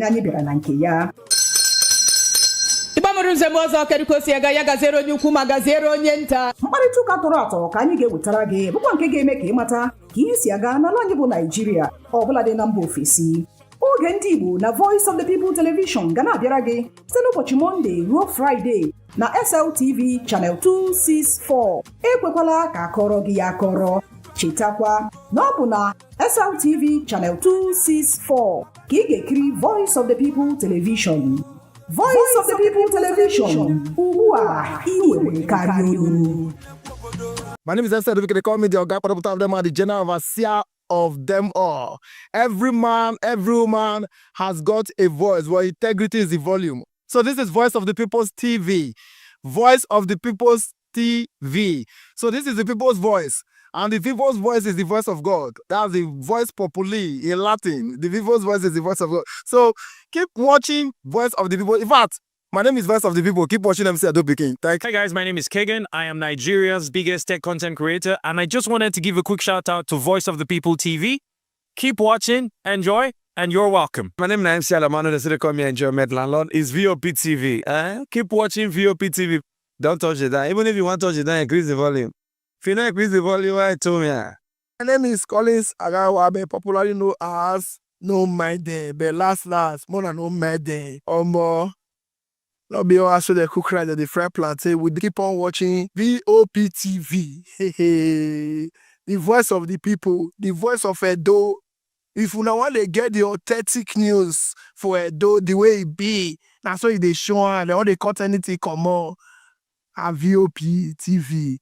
na anyị bịara na nke ya. Ibamurunzem ọzọ kedukosi ya gazero onye ukwu ma gazero onye nta. Mkparịta ụka tọrọ atọ ka anyị ga-ewetara gị bụkwa nke ga-eme ka ịmata ka ihe si aga n'ala anyị bụ Naịjirịa ọbụla dị na mba ofesi. Oge ndị Igbo na Voice of the People Television ga na-abịara gị site n'ụbọchị Mọnde ruo Fraịde na SLTV Channel 264. Ekwekwala ka akọrọ gị ya akọrọ. Chetakwa na ọ bụ na SLTV Channel 264 ka ị ga-ekiri Voice of the People Television. Voice of the People Television. Ugbu a iwere karịa olu. My name is Esther. They call me the Oga of them are the general overseer of them all. Every man, every woman has got a voice where integrity is the volume. So this is Voice of the People's TV. Voice of the People's TV. So this is the people's voice. And the people's voice is the voice of God. That's the voice populi in Latin. The people's voice is the voice of God. So keep watching Voice of the People. In fact, my name is Voice of the People. Keep watching MC Adobe King. Thank you. Hi guys, my name is Kagan. I am Nigeria's biggest tech content creator. And I just wanted to give a quick shout out to Voice of the People TV. Keep watching, enjoy, and you're welcome. My name is MC Alamano. They call me Enjoy Landlord. It's VOP TV. Keep watching VOP TV. Don't touch it down. Even if you want to touch it down, increase the volume. If you don't increase the volume, I told me. My name is Collins Agawabe, popularly known as No Mide, but last, more than No Mide, or more. Not be all so the cook right at the fry plantain. We keep on watching VOP TV. The voice of the people, the voice of Edo. If you want to get the authentic news for Edo, the way it be, that's why they show and all they cut anything come on. A VOP TV.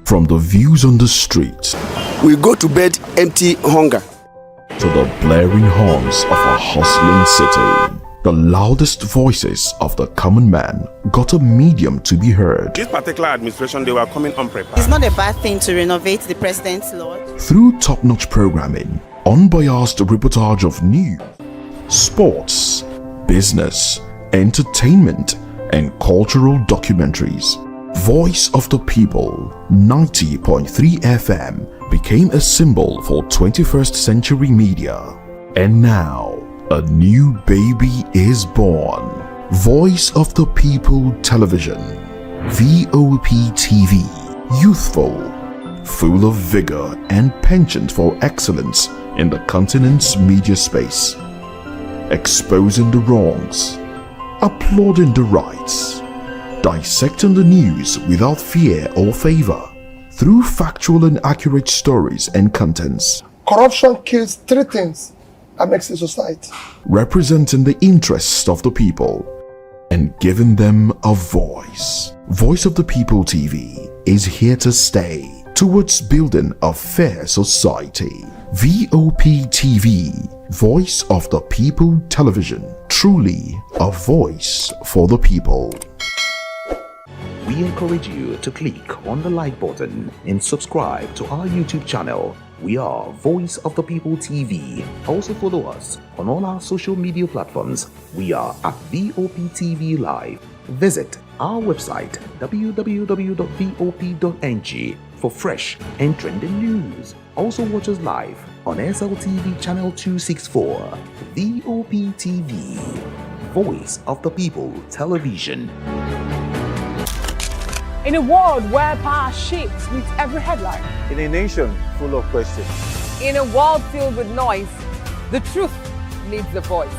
From the views on the street, we go to bed empty hunger, to the blaring horns of a hustling city, the loudest voices of the common man got a medium to be heard. This particular administration, they were coming unprepared. It's not a bad thing to renovate the president's lodge. Through top-notch programming, unbiased reportage of news, sports, business, entertainment, and cultural documentaries, Voice of the People 90.3 FM became a symbol for 21st century media. And now, a new baby is born. Voice of the People Television, VOP TV, youthful, full of vigor and penchant for excellence in the continent's media space, exposing the wrongs, applauding the rights, dissecting the news without fear or favor, through factual and accurate stories and contents. Corruption kills three things that makes a society. Representing the interests of the people and giving them a voice. Voice of the People TV is here to stay towards building a fair society. VOP TV, Voice of the People Television, truly a voice for the people. We encourage you to click on the like button and subscribe to our YouTube channel. We are Voice of the People TV. Also follow us on all our social media platforms. We are at VOP TV Live. Visit our website www.vop.ng for fresh and trending news. Also watch us live on SLTV channel 264. VOP TV, Voice of the People Television. In a world where power shifts with every headline. In a nation full of questions. In a world filled with noise, the truth needs a voice.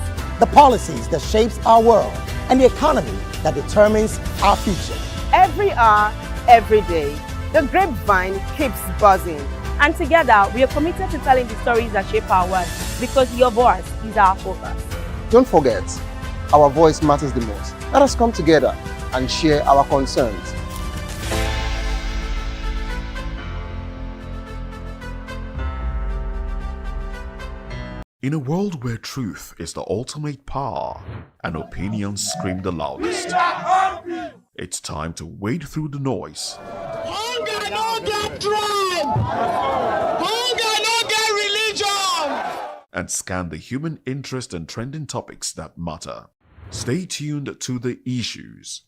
The policies that shapes our world and the economy that determines our future. Every hour, every day, the grapevine keeps buzzing. And together, we are committed to telling the stories that shape our world because your voice is our focus. Don't forget, our voice matters the most. Let us come together and share our concerns. In a world where truth is the ultimate power and opinions scream the loudest, it's time to wade through the noise. Hunger no get tribe! Hunger no get religion! And scan the human interest and trending topics that matter. Stay tuned to The Issues,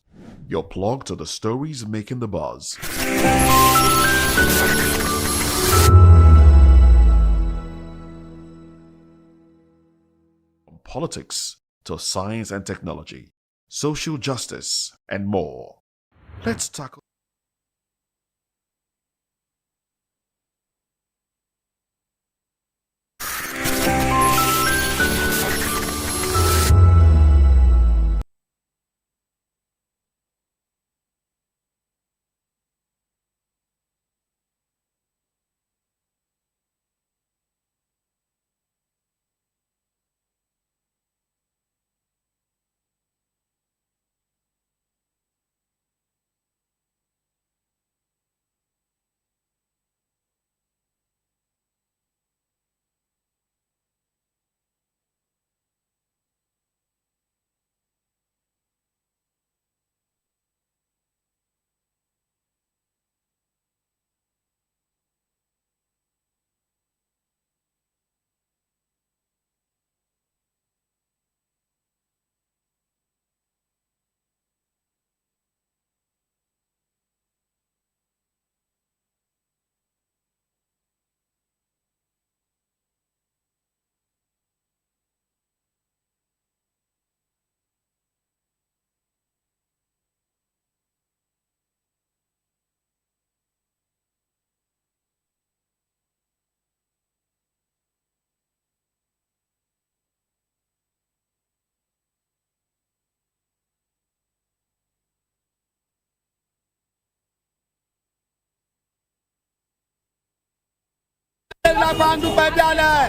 your plug to the stories making the buzz. politics to science and technology, social justice, and more. Let's tackle.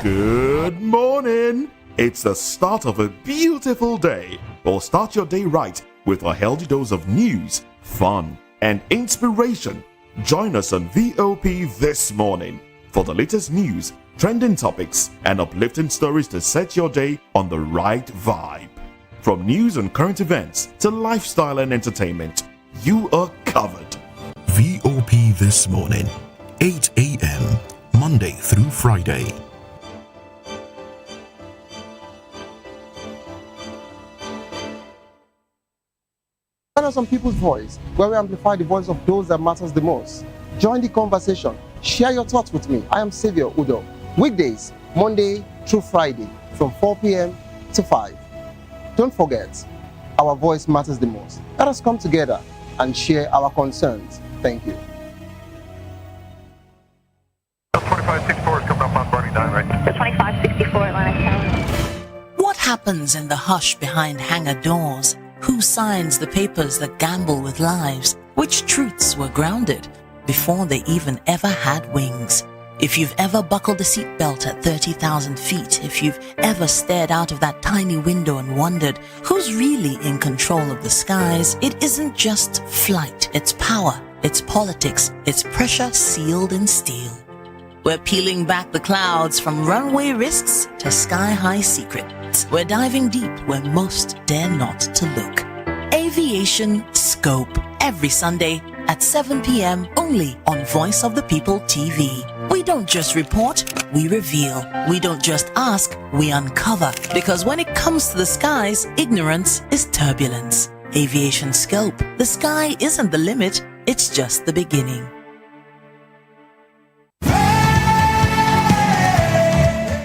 Good morning. It's the start of a beautiful day. Well, start your day right with a healthy dose of news, fun, and inspiration. Join us on VOP this morning for the latest news, trending topics, and uplifting stories to set your day on the right vibe. From news and current events to lifestyle and entertainment, you are covered. VOP This Morning, 8 a.m., Monday through Friday. Join us on People's Voice, where we amplify the voice of those that matters the most. Join the conversation. Share your thoughts with me. I am Xavier Udo. Weekdays, Monday through Friday, from 4 p.m. to 5. Don't forget, our voice matters the most. Let us come together and share our concerns. Thank you. 2564 is coming up on Burning Down, right? 2564 Atlantic Tower. What happens in the hush behind hangar doors? Who signs the papers that gamble with lives? Which truths were grounded before they even ever had wings? If you've ever buckled a seatbelt at 30,000 feet, if you've ever stared out of that tiny window and wondered who's really in control of the skies, it isn't just flight, it's power, it's politics, it's pressure sealed in steel. We're peeling back the clouds from runway risks to sky-high secrets. We're diving deep where most dare not to look. Aviation Scope, every Sunday at 7 p.m. only on Voice of the People TV. We don't just report, we reveal. We don't just ask, we uncover. Because when it comes to the skies, ignorance is turbulence. Aviation Scope, the sky isn't the limit, it's just the beginning.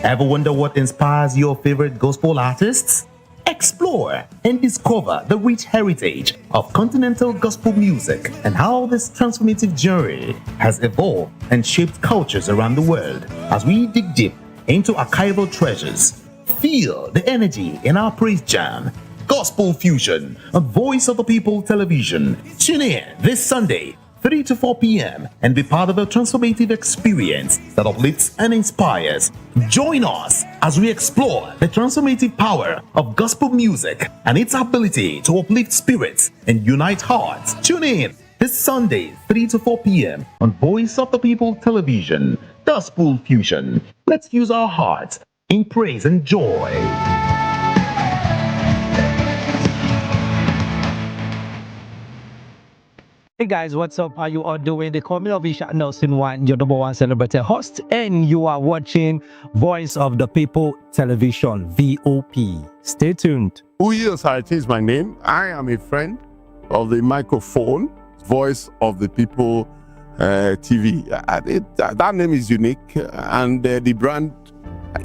Ever wonder what inspires your favorite gospel artists? Explore and discover the rich heritage of continental gospel music and how this transformative journey has evolved and shaped cultures around the world. As we dig deep into archival treasures, feel the energy in our praise jam, Gospel Fusion on Voice of the People television. Tune in this Sunday, 3 to 4 p.m. and be part of a transformative experience that uplifts and inspires. Join us as we explore the transformative power of gospel music and its ability to uplift spirits and unite hearts. Tune in this Sunday, 3 to 4 p.m. on Voice of the People television. Gospel Fusion. Let's use our hearts in praise and joy. Hey guys, what's up? How you all doing? They call me Invation, Nelson One, your number one celebrity host, and you are watching Voice of the People Television, VOP. Stay tuned. Uyi Osarate is my name. I am a friend of the microphone, Voice of the People TV. That name is unique, and the brand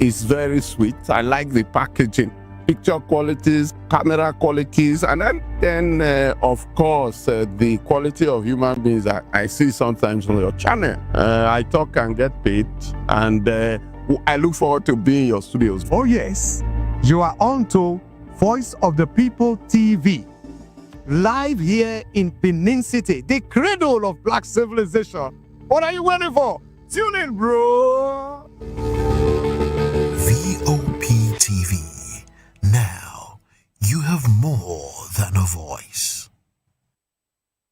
is very sweet. I like the packaging. picture qualities, camera qualities, and then of course, the quality of human beings that I see sometimes on your channel. I talk and get paid, and I look forward to being in your studios. Oh yes, you are on to Voice of the People TV, live here in Benin City, the cradle of black civilization. What are you waiting for? Tune in, bro. VOP TV. Now, you have more than a voice.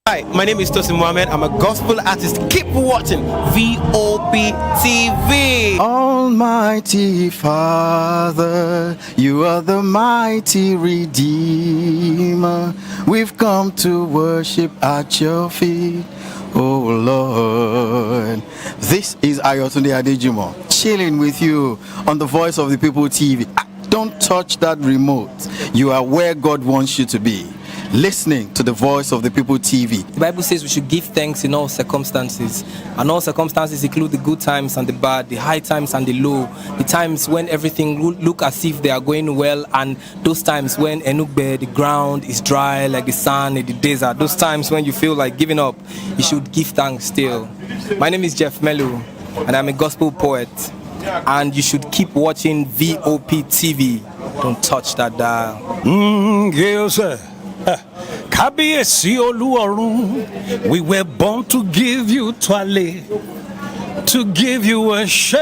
Hi, my name is Tosin Mohammed. I'm a gospel artist. Keep watching VOP TV. Almighty Father, you are the mighty Redeemer. We've come to worship at your feet, oh Lord. This is Ayotunde Adejimo, chilling with you on the Voice of the People TV. Don't touch that remote. You are where God wants you to be, listening to the Voice of the People TV. The Bible says we should give thanks in all circumstances, and all circumstances include the good times and the bad, the high times and the low, the times when everything look as if they are going well, and those times when Enugbe, the ground is dry like the sand in the desert. Those times when you feel like giving up, you should give thanks still. My name is Jeff Melu, and I'm a gospel poet, and you should keep watching VOP TV. Don't touch that dial. Yes, sir. Kábíyèsí Olúọ̀run, we were born to give you twale, to give you worship.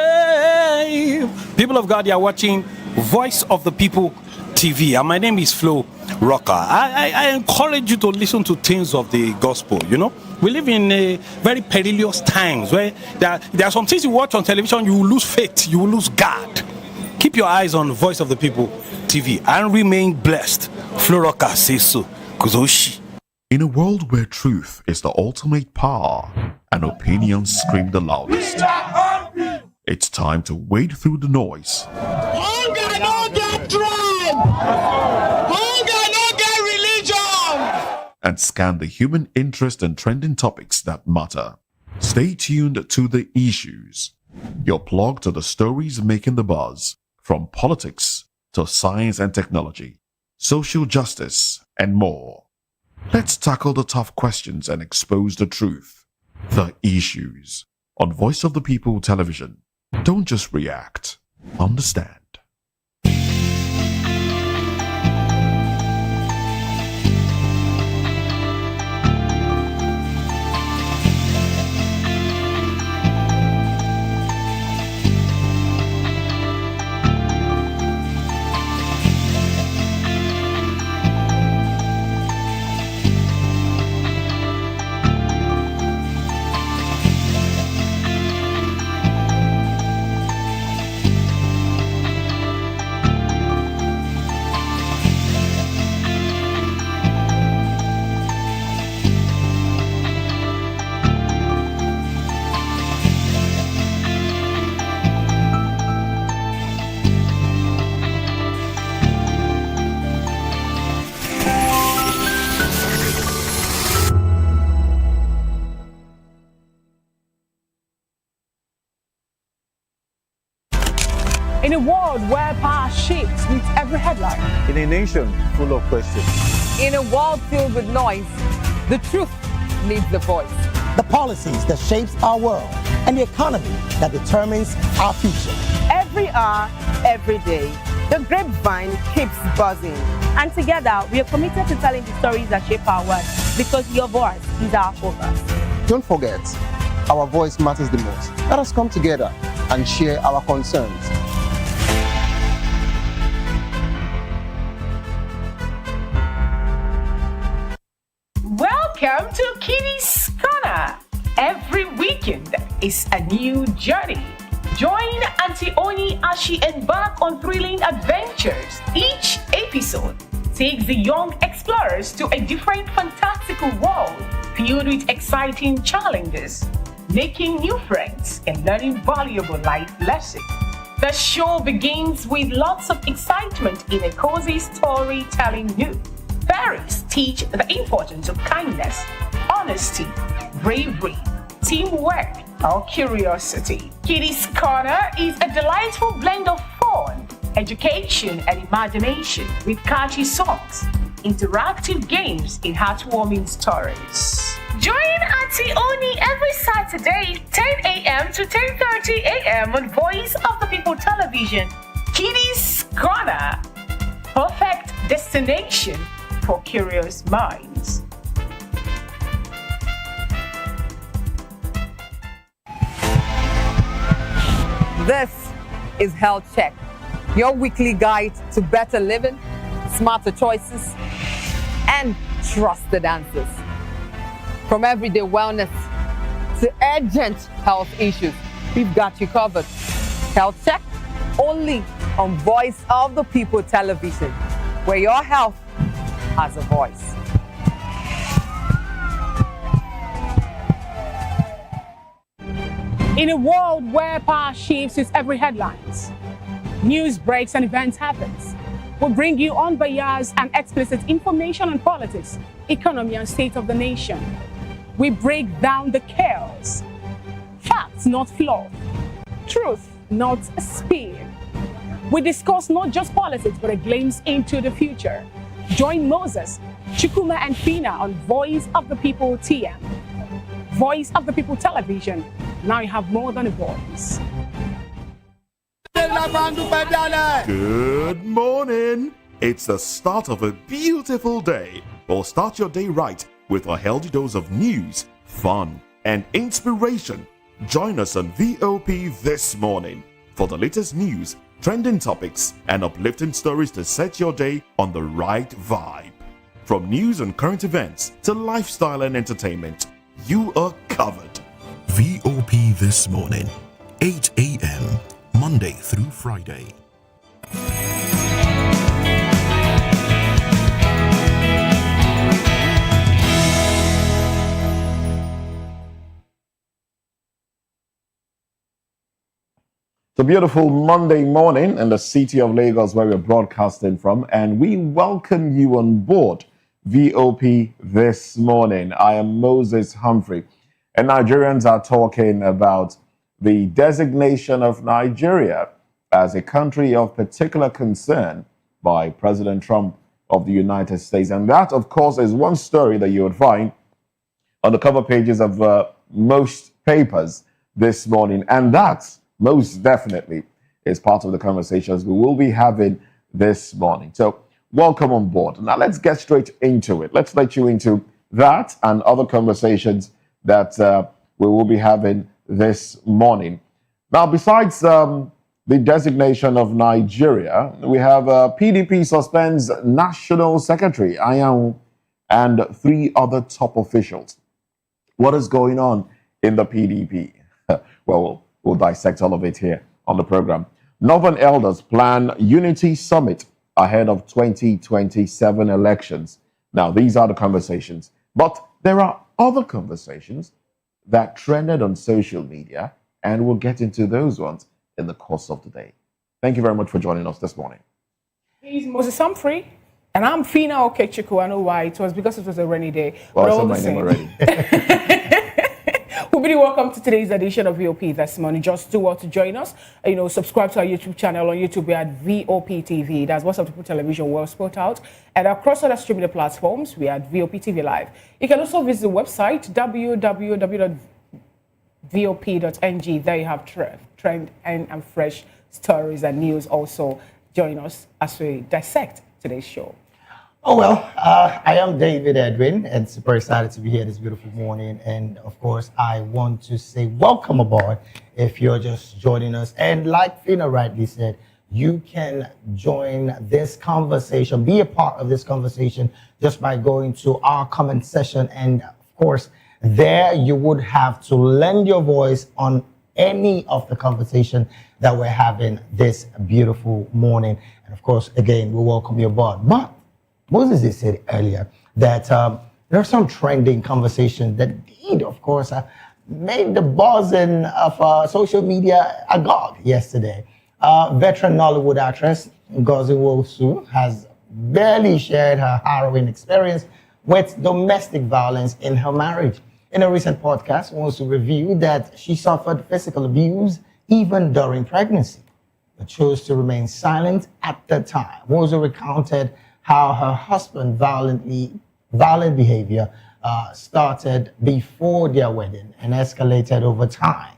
People of God, you are watching Voice of the People TV, and my name is Flo Rocker. I encourage you to listen to things of the gospel. You know, we live in a very perilous times where there are some things you watch on television, you will lose faith, you will lose God. Keep your eyes on Voice of the People TV and remain blessed. Flo Rocker says so. Kuzoshi. In a world where truth is the ultimate power and opinions scream the loudest, it's time to wade through the noise. Hunger no get tribe. Hunger no get religion. And scan the human interest and trending topics that matter. Stay tuned to The Issues, your plug to the stories making the buzz, from politics to science and technology, social justice, and more. Let's tackle the tough questions and expose the truth. The Issues on Voice of the People Television. Don't just react, understand. In a world where power shifts with every headline. In a nation full of questions. In a world filled with noise, the truth needs the voice. The policies that shapes our world and the economy that determines our future. Every hour, every day, the grapevine keeps buzzing. And together, we are committed to telling the stories that shape our world, because your voice is our focus. Don't forget, our voice matters the most. Let us come together and share our concerns. Welcome to Kitty's Corner. Every weekend is a new journey. Join Auntie Oni as she embarks on thrilling adventures. Each episode takes the young explorers to a different fantastical world filled with exciting challenges, making new friends and learning valuable life lessons. The show begins with lots of excitement in a cozy storytelling mood. Fairies teach the importance of kindness, honesty, bravery, teamwork, or curiosity. Kitty's Corner is a delightful blend of fun, education and imagination with catchy songs, interactive games, and heartwarming stories. Join Auntie Oni every Saturday, 10 a.m. to 10:30 a.m. on Voice of the People Television, Kiddies Corner, perfect destination for curious minds. This is Health Check, your weekly guide to better living, smarter choices, and trusted answers. From everyday wellness to urgent health issues, we've got you covered. Health Check, only on Voice of the People Television, where your health has a voice. In a world where power shifts with every headlines, news breaks and events happens, we bring you unbiased and explicit information on politics, economy, and state of the nation. We break down the chaos. Facts, not fluff. Truth, not a spin. We discuss not just politics, but a glimpse into the future. Join Moses, Chukuma, and Fina on Voice of the People TM. Voice of the People Television. Now you have more than a voice. Good morning. It's the start of a beautiful day. Well, start your day right with a healthy dose of news, fun, and inspiration. Join us on VOP this morning for the latest news, trending topics, and uplifting stories to set your day on the right vibe. From news and current events to lifestyle and entertainment, you are covered. VOP This Morning, 8 a.m., Monday through Friday. It's a beautiful Monday morning in the city of Lagos where we're broadcasting from, and we welcome you on board VOP This Morning. I am Moses Humphrey, and Nigerians are talking about the designation of Nigeria as a country of particular concern by President Trump of the United States. And that, of course, is one story that you would find on the cover pages of most papers this morning. And that, most definitely, is part of the conversations we will be having this morning. So welcome on board. Now let's get straight into it. Let's let you into that and other conversations that we will be having this morning. Now, besides the designation of Nigeria, we have PDP suspends National Secretary Ayan and 3 other top officials. What is going on in the PDP? Well, we'll dissect all of it here on the program. Northern elders plan unity summit ahead of 2027 elections. Now, these are the conversations, but there are other conversations that trended on social media, and we'll get into those ones in the course of the day. Thank you very much for joining us this morning. He's Moses Humphrey, and I'm Fina Okechukwu. I know why. It was because it was a rainy day. Well, I said my name already. Really welcome to today's edition of VOP This Morning. Just do well to join us. Subscribe to our YouTube channel. On YouTube, we are at VOP TV. That's Voice of the People Television, well spelled out. And across other streaming platforms, we are at VOP TV Live. You can also visit the website, www.vop.ng. There you have trend and fresh stories and news. Also, join us as we dissect today's show. Oh, well, I am David Edwin, and super excited to be here this beautiful morning. And of course, I want to say welcome aboard if you're just joining us. And like Fina rightly said, you can join this conversation, be a part of this conversation just by going to our comment section. And of course, there you would have to lend your voice on any of the conversation that we're having this beautiful morning. And of course, again, we welcome you aboard. But Moses has said earlier that there are some trending conversations that did, of course, made the buzzing of social media agog yesterday. Veteran Nollywood actress Ngozi Wosu has barely shared her harrowing experience with domestic violence in her marriage. In a recent podcast, Wosu revealed that she suffered physical abuse even during pregnancy. but chose to remain silent at the time. Wozo recounted how her husband's violent behavior started before their wedding and escalated over time.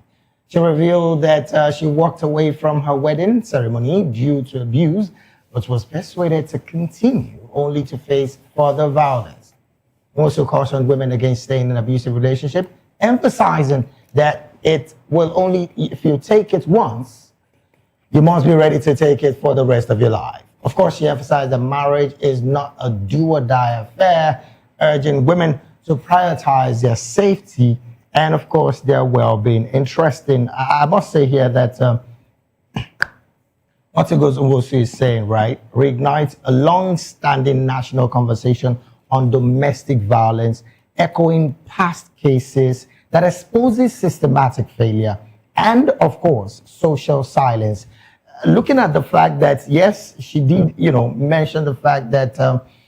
She revealed that she walked away from her wedding ceremony due to abuse, but was persuaded to continue only to face further violence. Also cautioned women against staying in an abusive relationship, emphasizing that it will only, if you take it once, you must be ready to take it for the rest of your life. Of course, she emphasized that marriage is not a do or die affair, urging women to prioritize their safety and, of course, their well-being. Interesting. I must say here that what Ngozi is saying, right, reignites a long-standing national conversation on domestic violence, echoing past cases that exposes systematic failure and, of course, social silence. Looking at the fact that, yes, she did, mention the fact that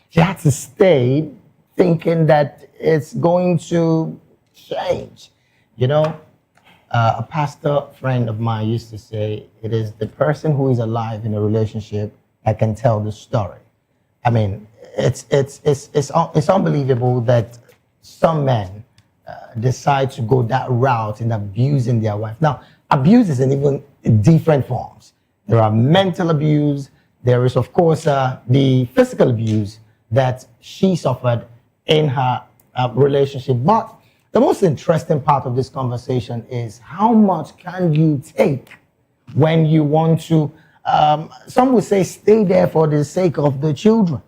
she had to stay thinking that it's going to change. A pastor friend of mine used to say, it is the person who is alive in a relationship that can tell the story. I mean, it's unbelievable that some men decide to go that route in abusing their wife. Now, abuse is in even different forms. There are mental abuse. There is, of course, the physical abuse that she suffered in her relationship. But the most interesting part of this conversation is how much can you take when you want to, some would say, stay there for the sake of the children.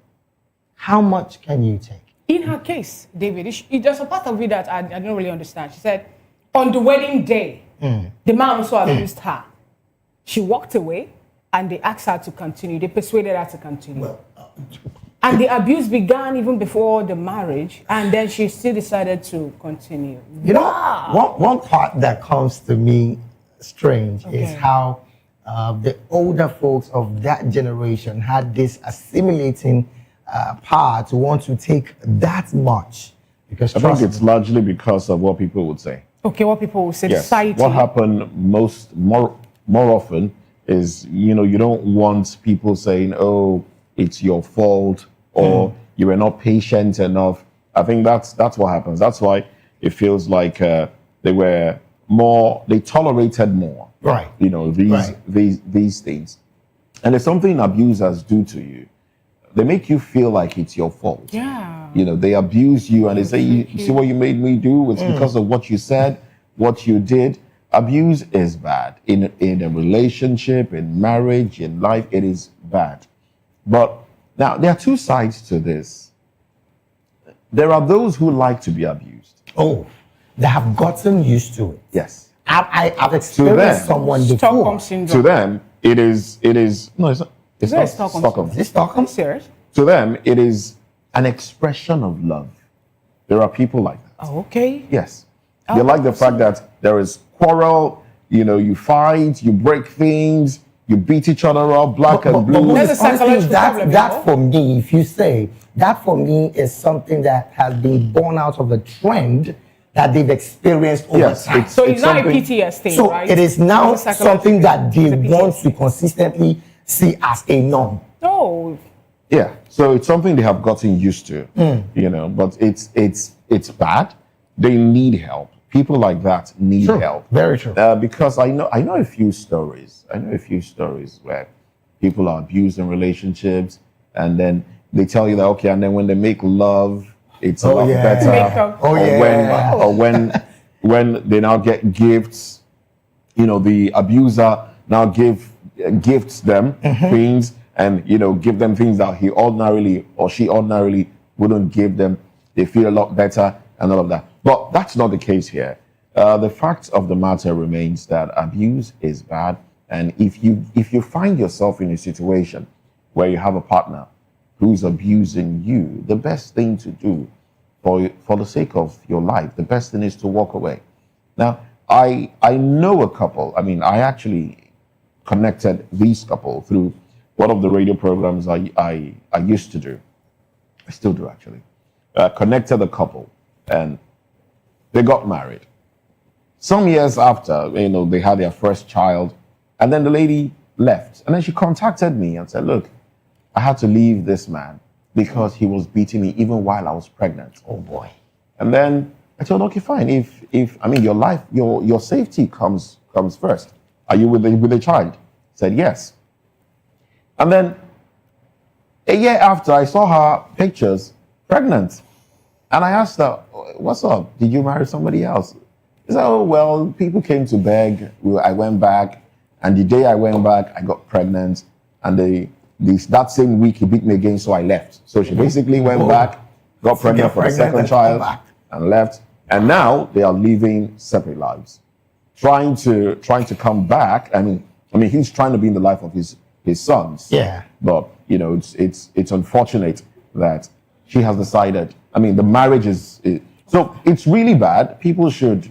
How much can you take? In her case, David, there's a part of it that I don't really understand. She said, on the wedding day, the man also abused her. She walked away and they asked her to continue. They persuaded her to continue. And the abuse began even before the marriage, and then she still decided to continue. One part that comes to me strange is how the older folks of that generation had this assimilating power to want to take that much. Because I think it's largely because of what people would say. Okay, what people would say, yes. Society. What happened more often is, you don't want people saying, oh, it's your fault, or you were not patient enough. I think that's what happens. That's why it feels like they tolerated more. Right. These things. And there's something abusers do to you. They make you feel like it's your fault. Yeah. They abuse you and they say, you see what you made me do? It's because of what you said, what you did. Abuse is bad. In a relationship, in marriage, in life, it is bad. But now, there are two sides to this. There are those who like to be abused. Oh, they have gotten used to it. Yes. I've experienced someone before. Stockholm syndrome. To them, it is, no, it's not. It's not Stockholm. Is it Stockholm? Serious? To them, it is an expression of love. There are people like that. Oh, okay. Yes. They like the fact that there is quarrel, you fight, you break things, you beat each other up, black and blue. That for me, if you say, that for me is something that has been born out of a trend that they've experienced over time. So it's not a PTSD, so right? it is now something that they want to consistently see as a norm. No. Yeah, so it's something they have gotten used to, but it's bad. They need help. People like that need help. Very true. Because I know a few stories. Where people are abused in relationships, and then they tell you that and then when they make love, it's a lot better. When they now get gifts, the abuser now gifts them things, and give them things that he ordinarily or she ordinarily wouldn't give them. They feel a lot better and all of that. But that's not the case here. The fact of the matter remains that abuse is bad. And if you find yourself in a situation where you have a partner who's abusing you, the best thing to do for the sake of your life, the best thing is to walk away. Now, I know a couple. I mean, I actually connected these couple through one of the radio programs I used to do. I still do, actually. Connected a couple, and they got married. Some years after, they had their first child, and then the lady left. And then she contacted me and said, look, I had to leave this man because he was beating me even while I was pregnant. Oh boy. And then I told her, okay, fine. If I mean your life, your safety comes first. Are you with the child? Said yes. And then a year after, I saw her pictures pregnant. And I asked her, what's up? Did you marry somebody else? She said, oh, well, people came to beg. I went back. And the day I went back, I got pregnant. And that same week, he beat me again, so I left. So she basically went back, got pregnant for the second child, and left. And now they are living separate lives. Trying to come back. I mean, he's trying to be in the life of his sons. Yeah. But, you know, it's unfortunate that she has decided. I mean, the marriage is so it's really bad. People should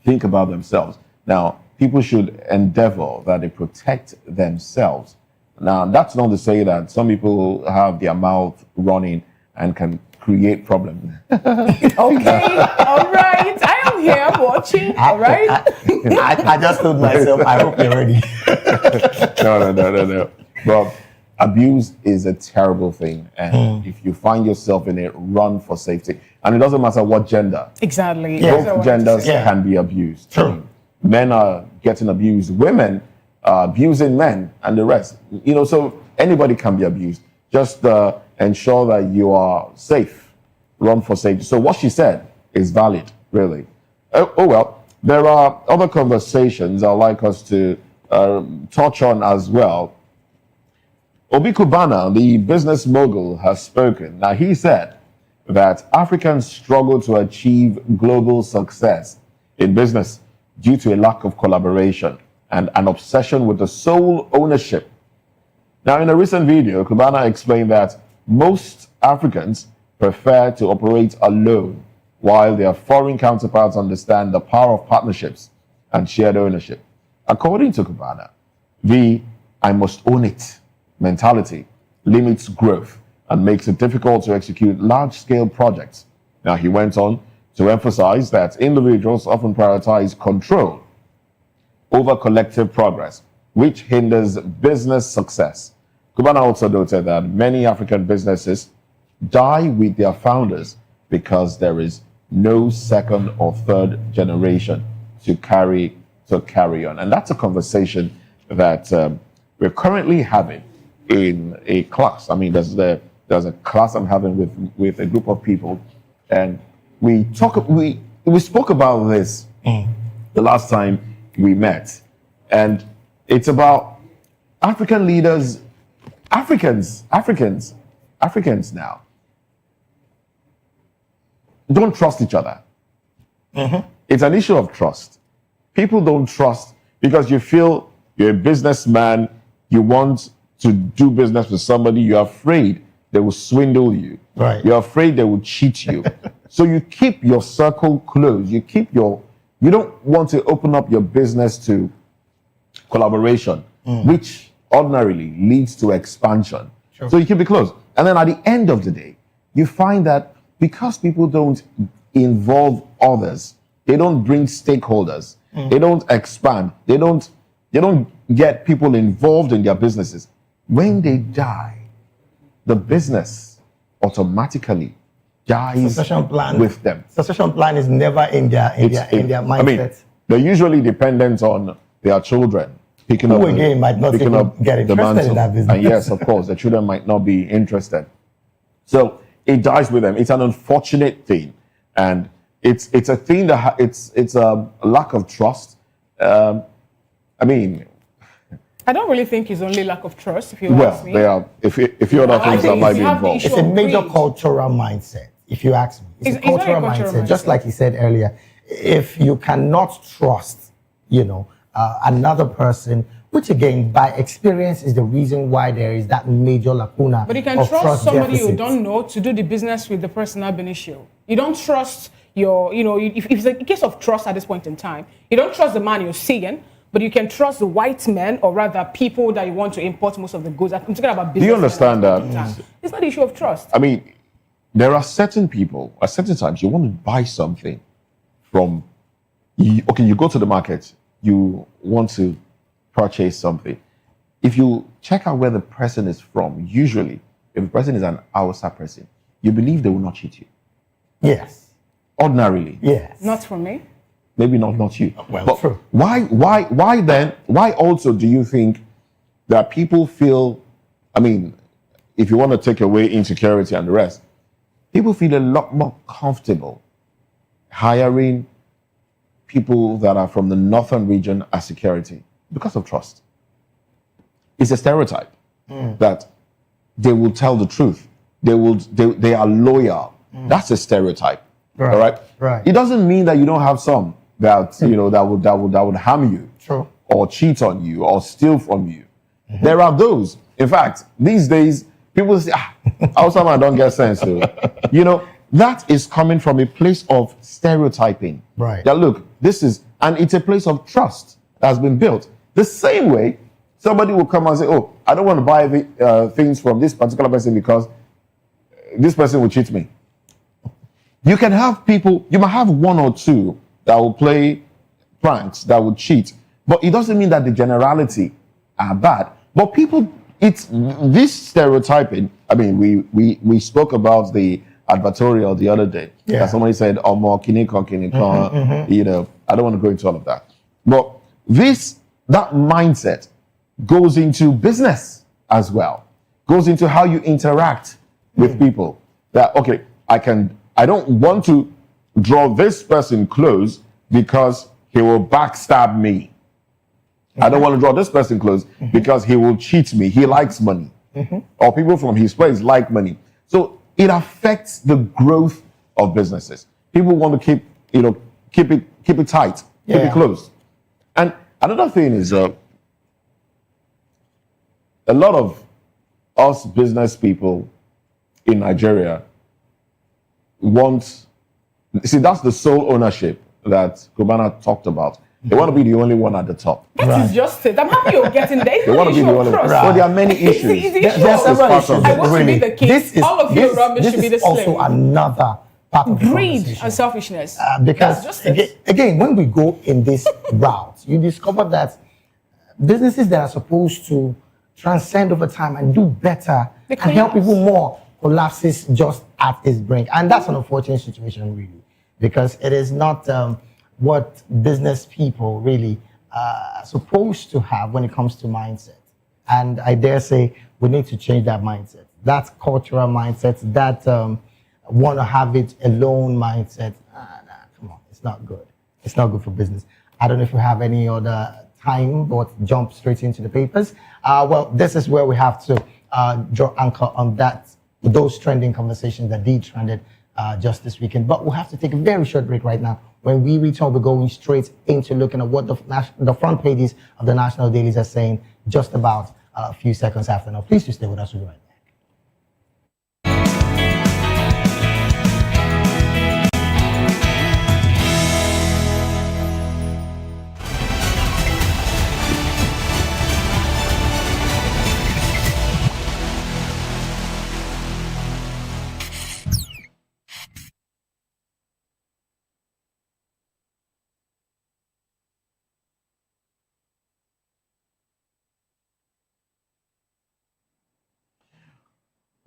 think about themselves. Now, people should endeavor that they protect themselves. Now, that's not to say that some people have their mouth running and can create problems. Okay, all right. I am here watching, all right? I just told myself, I hope you're ready. No. Well, abuse is a terrible thing. And if you find yourself in it, run for safety. And it doesn't matter what gender. Exactly. Both genders can be abused. True. Men are getting abused. Women are abusing men and the rest. You know, so anybody can be abused. Just ensure that you are safe. Run for safety. So what she said is valid, really. Oh well, there are other conversations I'd like us to touch on as well. Obi Kubana, the business mogul, has spoken. Now, he said that Africans struggle to achieve global success in business due to a lack of collaboration and an obsession with the sole ownership. Now, in a recent video, Kubana explained that most Africans prefer to operate alone, while their foreign counterparts understand the power of partnerships and shared ownership. According to Kubana, the "I must own it" mentality limits growth and makes it difficult to execute large-scale projects. Now, he went on to emphasize that individuals often prioritize control over collective progress, which hinders business success. Kubana also noted that many African businesses die with their founders because there is no second or third generation to carry on. And that's a conversation that we're currently having in a class. I mean, there's a class I'm having with a group of people, and we spoke about this the last time we met, and it's about African leaders, Africans now don't trust each other. It's an issue of trust. People don't trust because you feel you're a businessman, you want to do business with somebody, you're afraid they will swindle you. Right. You're afraid they will cheat you. So you keep your circle closed. You don't want to open up your business to collaboration, which ordinarily leads to expansion. Sure. So you keep it closed. And then at the end of the day, you find that because people don't involve others, they don't bring stakeholders, they don't expand, they don't get people involved in their businesses. When they die, the business automatically dies with them. Succession plan is never in their mindset. I mean, they're usually dependent on their children picking up might not picking up get the interested mantle. in that business. And yes, of course, the children might not be interested. So it dies with them. It's an unfortunate thing, and it's a thing that it's a lack of trust. I mean, I don't really think it's only lack of trust, if you ask me. There are if you other things that might be involved. It's a major cultural mindset, if you ask me. It's a cultural mindset, just like you said earlier. If you cannot trust, another person, which again, by experience, is the reason why there is that major lacuna. But you can trust somebody you don't know to do the business with the person ab initio. You don't trust if it's a case of trust at this point in time, you don't trust the man you're seeing, but you can trust the white men, or rather people that you want to import most of the goods. I'm talking about business. Do you understand that? It's not the issue of trust. I mean, there are certain people, at certain times, you want to buy something from, you go to the market, you want to purchase something. if you check out where the person is from, usually, if the person is an Hausa person, you believe they will not cheat you. Yes. Ordinarily. Yes. Not for me. Maybe not you. Well, but true. Why then? Why also do you think that people feel? I mean, if you want to take away insecurity and the rest, people feel a lot more comfortable hiring people that are from the northern region as security because of trust. It's a stereotype that they will tell the truth. They are loyal. That's a stereotype. Right. All right. Right. It doesn't mean that you don't have some that that would harm you, True. or cheat on you, or steal from you. There are those. In fact, these days people say, "Outside I don't get sense." So, that is coming from a place of stereotyping. Right. That look, this is, and it's a place of trust that has been built. The same way, somebody will come and say, "Oh, I don't want to buy things from this particular person because this person will cheat me." You can have people, you might have one or two that will play pranks, that will cheat, but it doesn't mean that the generality are bad. But people, it's this stereotyping. I mean, we spoke about the advertorial the other day. Yeah. That somebody said, "Oh, more kiniko." I don't want to go into all of that. But that mindset goes into business as well, goes into how you interact with people. That, okay, I don't want to draw this person close because he will backstab me. I don't want to draw this person close because he will cheat me. He likes money. Or people from his place like money. So it affects the growth of businesses. People want to keep it tight, keep it close. And another thing is a lot of us business people in Nigeria that's the sole ownership that Kubana talked about. They want to be the only one at the top. That is just it. I'm happy you're getting there. They want to be the only one. So there are many issues. There are several issues. I want to be the king. All of you rubbish should be the slave. This is also another part of the greed conversation. and selfishness. Because That's just it. again, when we go in this route, you discover that businesses that are supposed to transcend over time and do better and help people more collapses just at its brink. And that's an unfortunate situation, really, because it is not what business people really are supposed to have when it comes to mindset. And I dare say we need to change that mindset. That cultural mindset, that want to have it alone mindset. Come on, it's not good. It's not good for business. I don't know if you have any other time, but jump straight into the papers. Well, this is where we have to draw anchor on those trending conversations that did trended just this weekend. But we'll have to take a very short break right now. When we return, we're going straight into looking at what the front pages of the national dailies are saying just about a few seconds after. Now, please do stay with us. We'll be right back.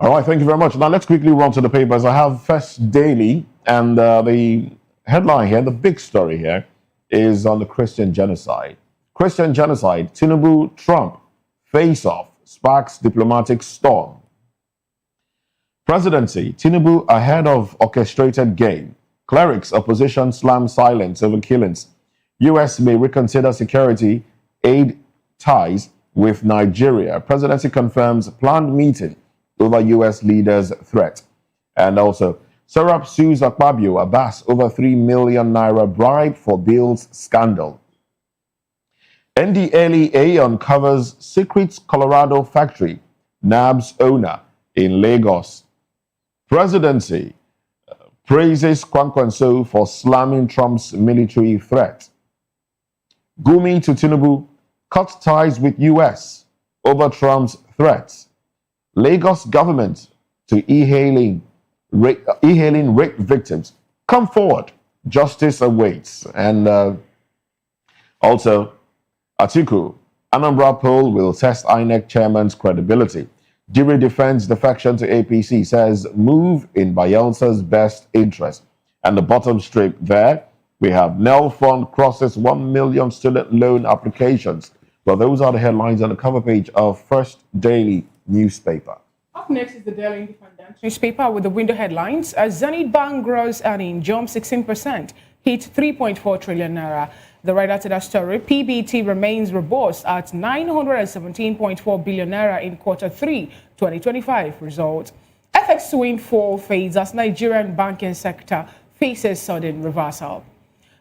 All right, thank you very much. Now let's quickly run to the papers. I have First Daily, and the headline here, the big story here, is on the Christian genocide. Christian genocide, Tinubu, Trump, face-off, sparks diplomatic storm. Presidency, Tinubu ahead of orchestrated game. Clerics, opposition slam silence over killings. U.S. may reconsider security aid ties with Nigeria. Presidency confirms planned meeting over U.S. leaders' threat. And also, Serap sues Akpabio Abbas over 3 million naira bribe for bills scandal. NDLEA uncovers secret Colorado factory, NAB's owner in Lagos. Presidency praises Kwankwanso for slamming Trump's military threat. Gumi to Tinubu, cut ties with U.S. over Trump's threats. Lagos government to e-hailing rape victims. Come forward. Justice awaits. And also, Atiku Anambra poll will test INEC chairman's credibility. Jiri defends defection to APC, says move in Bayelsa's best interest. And the bottom strip there, we have Nel Fund crosses 1 million student loan applications. Well, those are the headlines on the cover page of First Daily newspaper. Up next is the Daily Independent newspaper with the window headlines. Zenith Bank gross earning jumped 16%, hit 3.4 trillion naira. The writer to that story, PBT remains robust at 917.4 billion naira in Q3 2025 results. FX swing fall fades as Nigerian banking sector faces sudden reversal.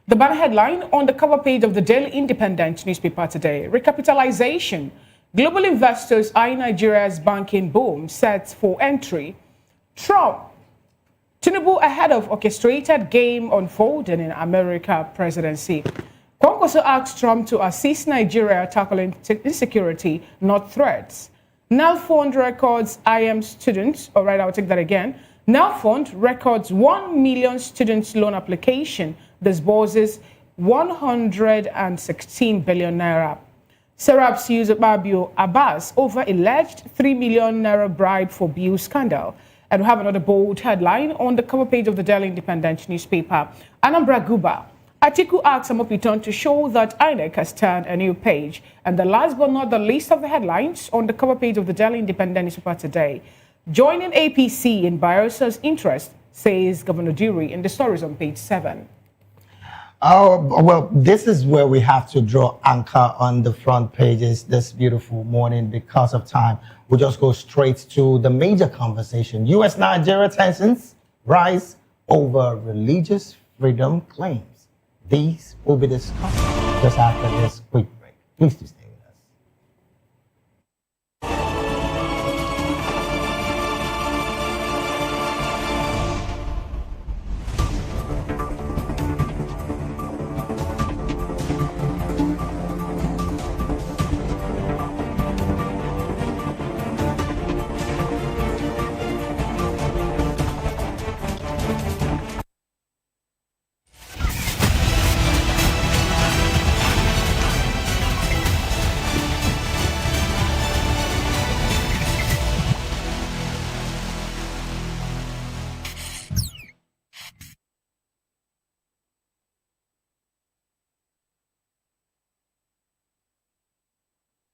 The banner headline on the cover page of the Daily Independent newspaper today, recapitalization. Global investors eye Nigeria's banking boom set for entry. Tinubu ahead of orchestrated game unfolding in America presidency. Kwankwaso asked Trump to assist Nigeria tackling insecurity, not threats. Nel Fund records IM students, all right, I'll take that again. Nel Fund records 1 million students loan application, disburses 116 billion naira. Serap sues Babio Abbas over alleged 3 million naira bribe for bill scandal. And we have another bold headline on the cover page of the Daily Independent newspaper. Anambra Guba. Atiku asks Amopiton to show that INEC has turned a new page. And the last but not the least of the headlines on the cover page of the Daily Independent newspaper today. Joining APC in Bayelsa's interest, says Governor Duri in the stories on page 7. Oh, well, this is where we have to draw anchor on the front pages this beautiful morning because of time. We'll just go straight to the major conversation. U.S.-Nigeria tensions rise over religious freedom claims. These will be discussed just after this quick break. Please do stay with us.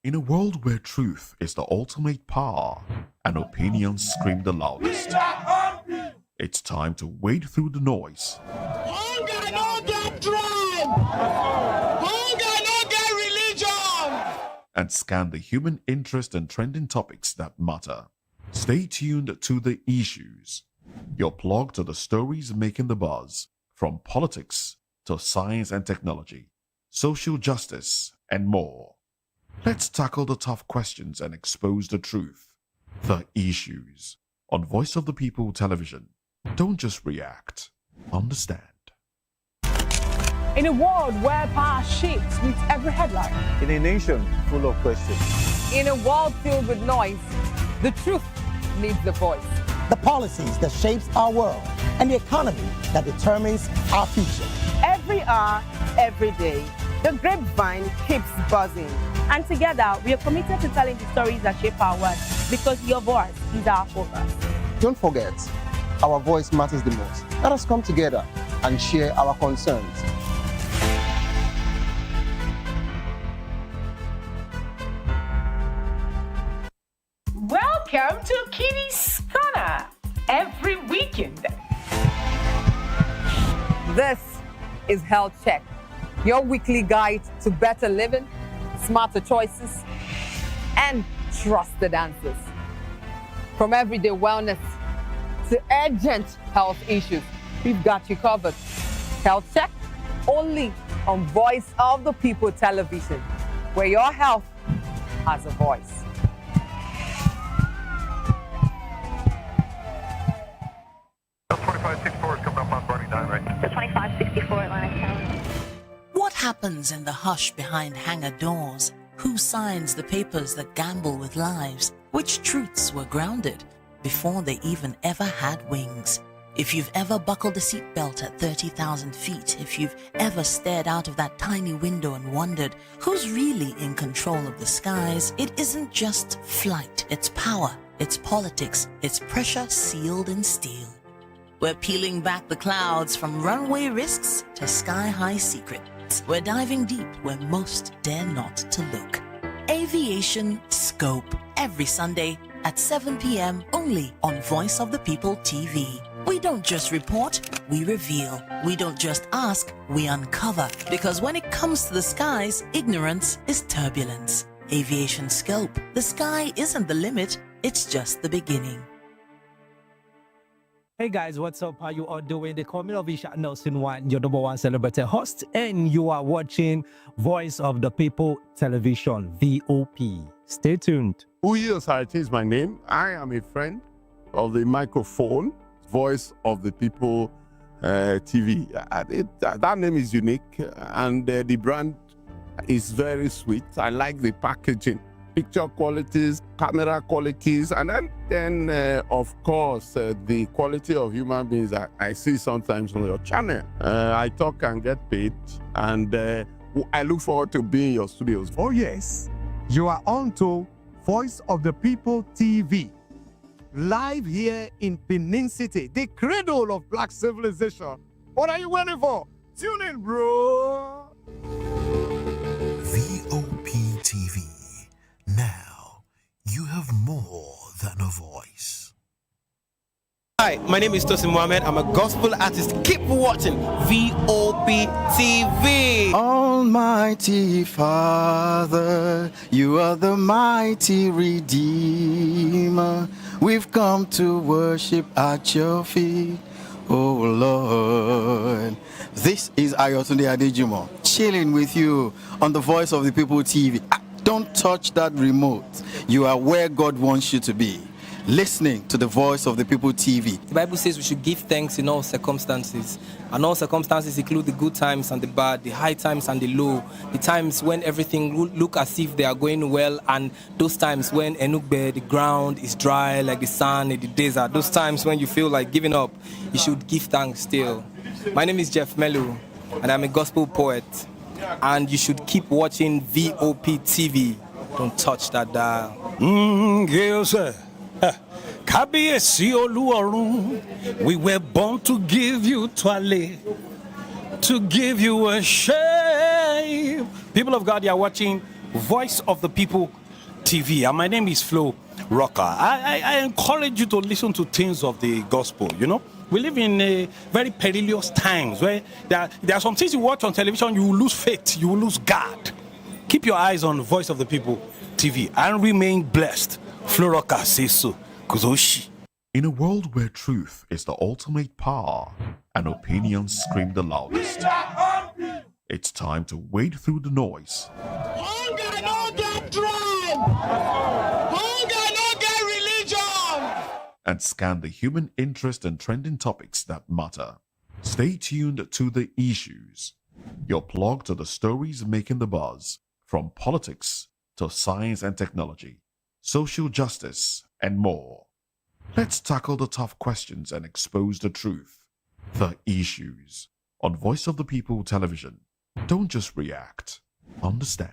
In a world where truth is the ultimate power and opinions scream the loudest, it's time to wade through the noise. Hunger no get tribe. Hunger no get religion. And scan the human interest and trending topics that matter. Stay tuned to The Issues, your plug to the stories making the buzz, from politics to science and technology, social justice, and more. Let's tackle the tough questions and expose the truth. The Issues on Voice of the People television. Don't just react, understand. In a world where power shifts with every headline. In a nation full of questions. In a world filled with noise, the truth needs the voice. The policies that shapes our world and the economy that determines our future. Every hour, every day, the grapevine keeps buzzing. And together, we are committed to telling the stories that shape our world because your voice is our focus. Don't forget, our voice matters the most. Let us come together and share our concerns. Welcome to Kitty's Corner every weekend. This is Health Check, your weekly guide to better living, smarter choices, and trusted answers. From everyday wellness to urgent health issues, we've got you covered. Health Check, only on Voice of the People television, where your health has a voice. What happens in the hush behind hangar doors? Who signs the papers that gamble with lives? Which truths were grounded before they even ever had wings? If you've ever buckled a seatbelt at 30,000 feet, if you've ever stared out of that tiny window and wondered who's really in control of the skies, it isn't just flight, it's power, it's politics, it's pressure sealed in steel. We're peeling back the clouds from runway risks to sky-high secrets. We're diving deep where most dare not to look. Aviation Scope, every Sunday at 7 p.m. only on Voice of the People TV. We don't just report, we reveal. We don't just ask, we uncover. Because when it comes to the skies, ignorance is turbulence. Aviation Scope, the sky isn't the limit, it's just the beginning. Hey guys, what's up? How you all doing? They call me Invation, your number one celebrity host, and you are watching Voice of the People Television, VOP. Stay tuned. Uyi Osarati is my name. I am a friend of the microphone, Voice of the People TV. That name is unique, and the brand is very sweet. I like the packaging, picture qualities, camera qualities, and then of course, the quality of human beings that I see sometimes on your channel. I talk and get paid, and I look forward to being in your studios. Oh yes, you are on to Voice of the People TV. Live here in Benin City, the cradle of black civilization. What are you waiting for? Tune in, bro. VOP TV. Now, you have more than a voice. Hi, my name is Tosin Mohammed. I'm a gospel artist. Keep watching VOP TV. Almighty Father, you are the mighty Redeemer. We've come to worship at your feet, oh Lord. This is Ayotunde Adejumo, chilling with you on the Voice of the People TV. Don't touch that remote. You are where God wants you to be, listening to the Voice of the People TV. The Bible says we should give thanks in all circumstances. And all circumstances include the good times and the bad, the high times and the low, the times when everything look as if they are going well, and those times when Enugbe, the ground is dry like the sand in the desert. Those times when you feel like giving up, you should give thanks still. My name is Jeff Melu, and I'm a gospel poet. And you should keep watching VOP TV. Don't touch that dial. Yes, sir. Kábíyèsí Olúọ̀run, we were born to give you toilet, to give you worship. People of God, you are watching Voice of the People TV, and my name is Flo Rocker. I encourage you to listen to things of the gospel. You know, we live in very perilous times where there are some things you watch on television, you will lose faith, you will lose God. Keep your eyes on Voice of the People TV and remain blessed. Flo Rocker says so. In a world where truth is the ultimate power and opinions scream the loudest, it's time to wade through the noise. Hunger no get tribe. Hunger no get religion. And scan the human interest and trending topics that matter. Stay tuned to The Issues, your plug to the stories making the buzz, from politics to science and technology, social justice, and more. Let's tackle the tough questions and expose the truth. The Issues on Voice of the People Television. Don't just react, understand.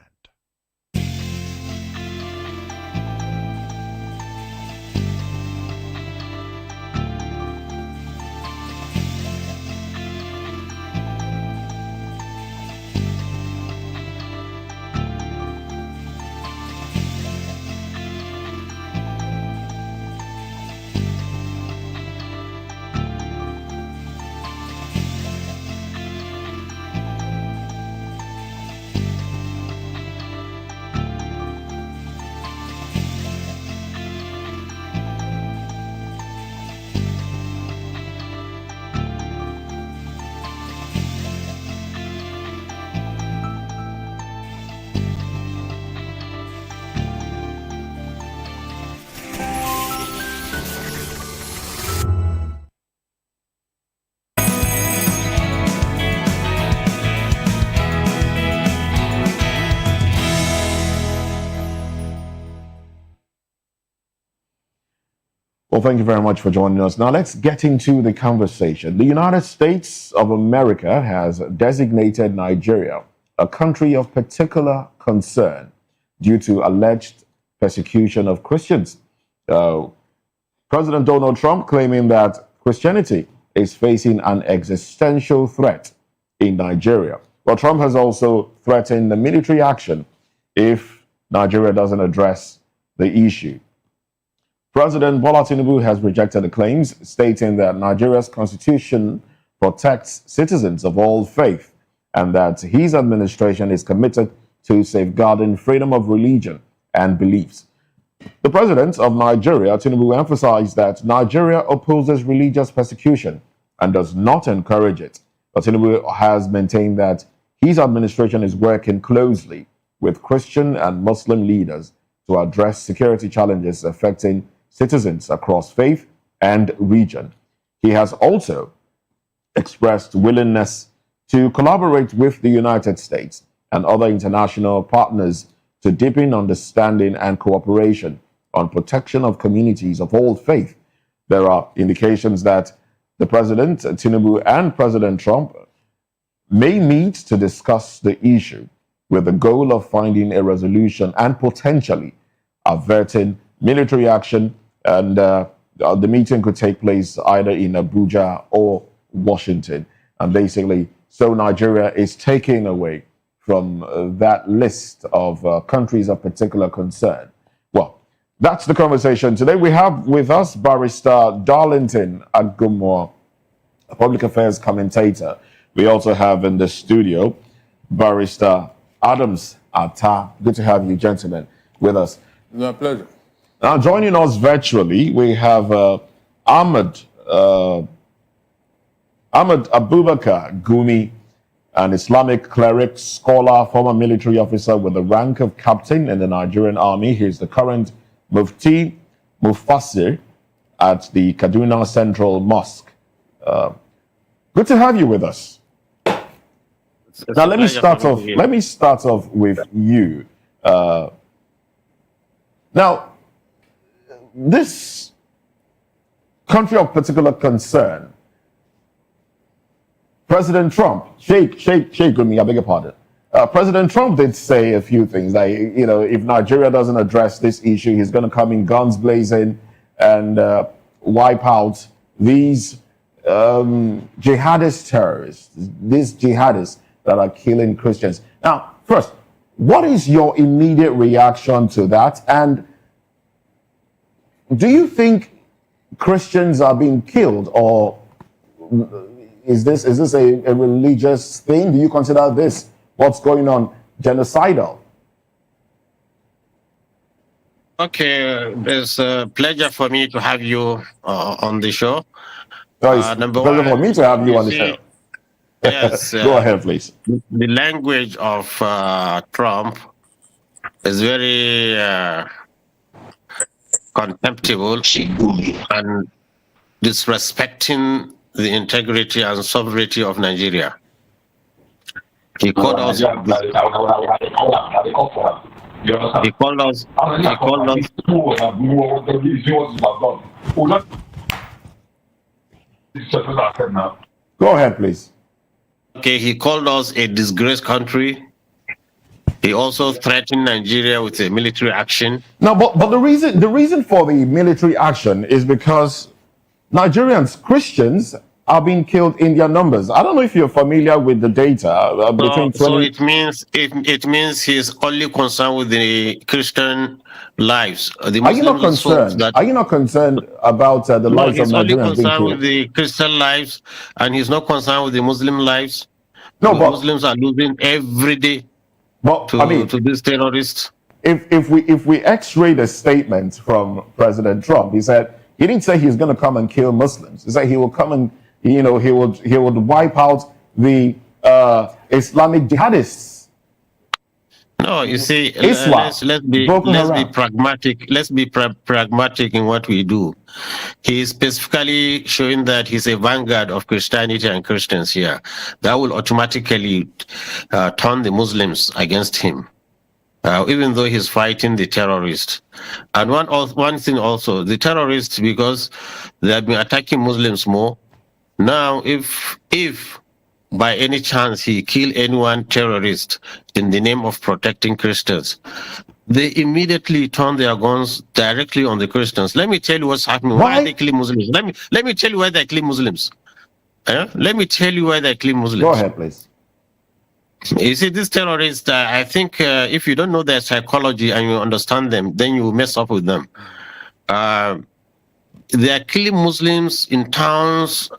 Well, thank you very much for joining us. Now, let's get into the conversation. The United States of America has designated Nigeria a country of particular concern due to alleged persecution of Christians. President Donald Trump claiming that Christianity is facing an existential threat in Nigeria. Well, Trump has also threatened the military action if Nigeria doesn't address the issue. President Bola Tinubu has rejected the claims, stating that Nigeria's constitution protects citizens of all faith and that his administration is committed to safeguarding freedom of religion and beliefs. The president of Nigeria, Tinubu, emphasized that Nigeria opposes religious persecution and does not encourage it. But Tinubu has maintained that his administration is working closely with Christian and Muslim leaders to address security challenges affecting citizens across faith and region. He has also expressed willingness to collaborate with the United States and other international partners to deepen understanding and cooperation on protection of communities of all faith. There are indications that the President, Tinubu, and President Trump may meet to discuss the issue with the goal of finding a resolution and potentially averting military action, and the meeting could take place either in Abuja or Washington. And basically, so Nigeria is taken away from that list of countries of particular concern. Well, that's the conversation today. We have with us Barrister Darlington Agumo, a public affairs commentator. We also have in the studio Barrister Adams Atta. Good to have you, gentlemen, with us. It's my pleasure. Now, joining us virtually, we have Ahmed Abubakar Gumi, an Islamic cleric, scholar, former military officer with the rank of captain in the Nigerian army. He is the current Mufti Mufassir at the Kaduna Central Mosque. Good to have you with us. Now, let me start off with you. Now, this country of particular concern, President Trump, Sheikh Gumi, I beg your pardon. President Trump did say a few things, like, you know, if Nigeria doesn't address this issue, he's going to come in guns blazing and wipe out these jihadist terrorists, these jihadists that are killing Christians. Now, first, what is your immediate reaction to that? And do you think Christians are being killed, or is this a religious thing? Do you consider this, what's going on, genocidal? Okay, it's a pleasure for me to have you on the show. Number one, for me to have you on the show. Yes. Go ahead, please. The language of Trump is very contemptible and disrespecting the integrity and sovereignty of Nigeria. He called us. He called us. Go ahead, please. Okay, he called us a disgraced country. He also threatened Nigeria with a military action. No, but the reason for the military action is because Nigerians, Christians, are being killed in their numbers. I don't know if you're familiar with the data between 20. So it means he's only concerned with the Christian lives. The Are you not concerned? Are you not concerned about the lives of Nigerians being killed? He's only concerned with the Christian lives, and he's not concerned with the Muslim lives. No, but Muslims are losing every day to these terrorists. If we X-ray the statement from President Trump, he said he didn't say he's going to come and kill Muslims. He said he will come and he would wipe out the Islamic jihadists. No, you see, Islam, let's be pragmatic. Let's be pragmatic in what we do. He is specifically showing that he's a vanguard of Christianity and Christians here. That will automatically turn the Muslims against him. even though he's fighting the terrorists. And one thing also, the terrorists, because they have been attacking Muslims more. Now, if by any chance he kill anyone terrorist in the name of protecting Christians, they immediately turn their guns directly on the Christians. Let me tell you what's happening. Why are they killing Muslims? Let me tell you why they kill Muslims. Let me tell you why they kill Muslims. Go ahead, please. You see, these terrorists, I think if you don't know their psychology and you understand them, then you mess up with them. They are killing Muslims in towns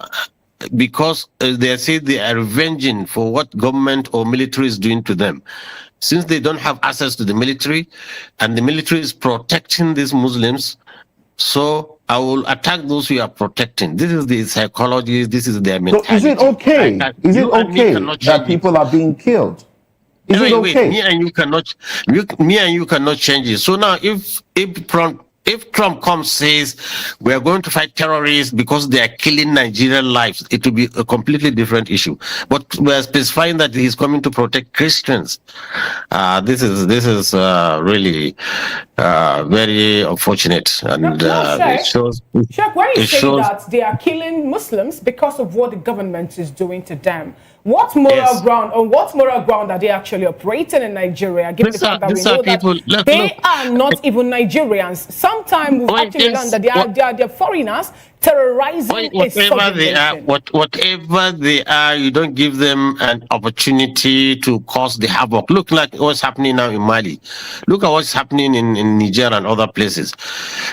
because they say they are revenging for what government or military is doing to them. Since they don't have access to the military, and the military is protecting these Muslims, so I will attack those we are protecting. This is the psychology. This is their mentality. So is it okay? Is it okay that people are being killed? Is it okay? Me and you cannot change it. So now, if Trump comes says we are going to fight terrorists because they are killing Nigerian lives, it will be a completely different issue. But we are specifying that he's coming to protect Christians. This is really very unfortunate, and it shows. Sheikh, when you it say shows, that they are killing Muslims because of what the government is doing to them, what moral ground are they actually operating in Nigeria? Given the fact that we know that they are not even Nigerians. Sometimes we've actually learned that they are foreigners terrorizing a sovereign nation. Whatever they are, you don't give them an opportunity to cause the havoc. Look like what's happening now in Mali. Look at what's happening in Niger and other places.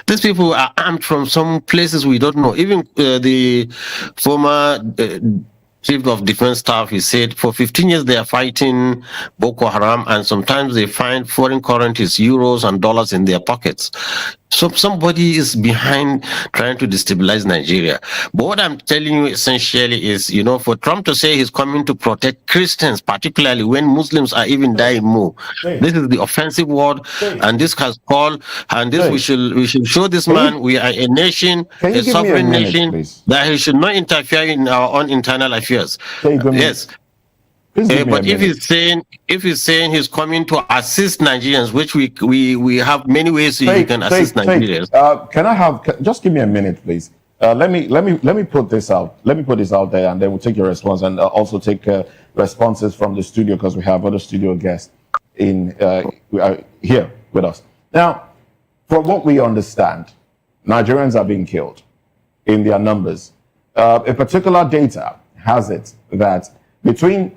These people are armed from some places we don't know. Even the former Chief of Defense Staff, he said for 15 years they are fighting Boko Haram, and sometimes they find foreign currencies, euros and dollars in their pockets. So somebody is behind trying to destabilize Nigeria. But what I'm telling you essentially is, for Trump to say he's coming to protect Christians, particularly when Muslims are even dying more, this is the offensive word, and this has called, and this we should show this man we are a nation, a sovereign nation, that he should not interfere in our own internal affairs. Yes. But if he's saying he's coming to assist Nigerians, which we have many ways he can assist Nigerians. Just give me a minute, please. Let me put this out. Let me put this out there, and then we'll take your response, and also take responses from the studio, because we have other studio guests in here with us. Now, from what we understand, Nigerians are being killed in their numbers. A particular data has it that between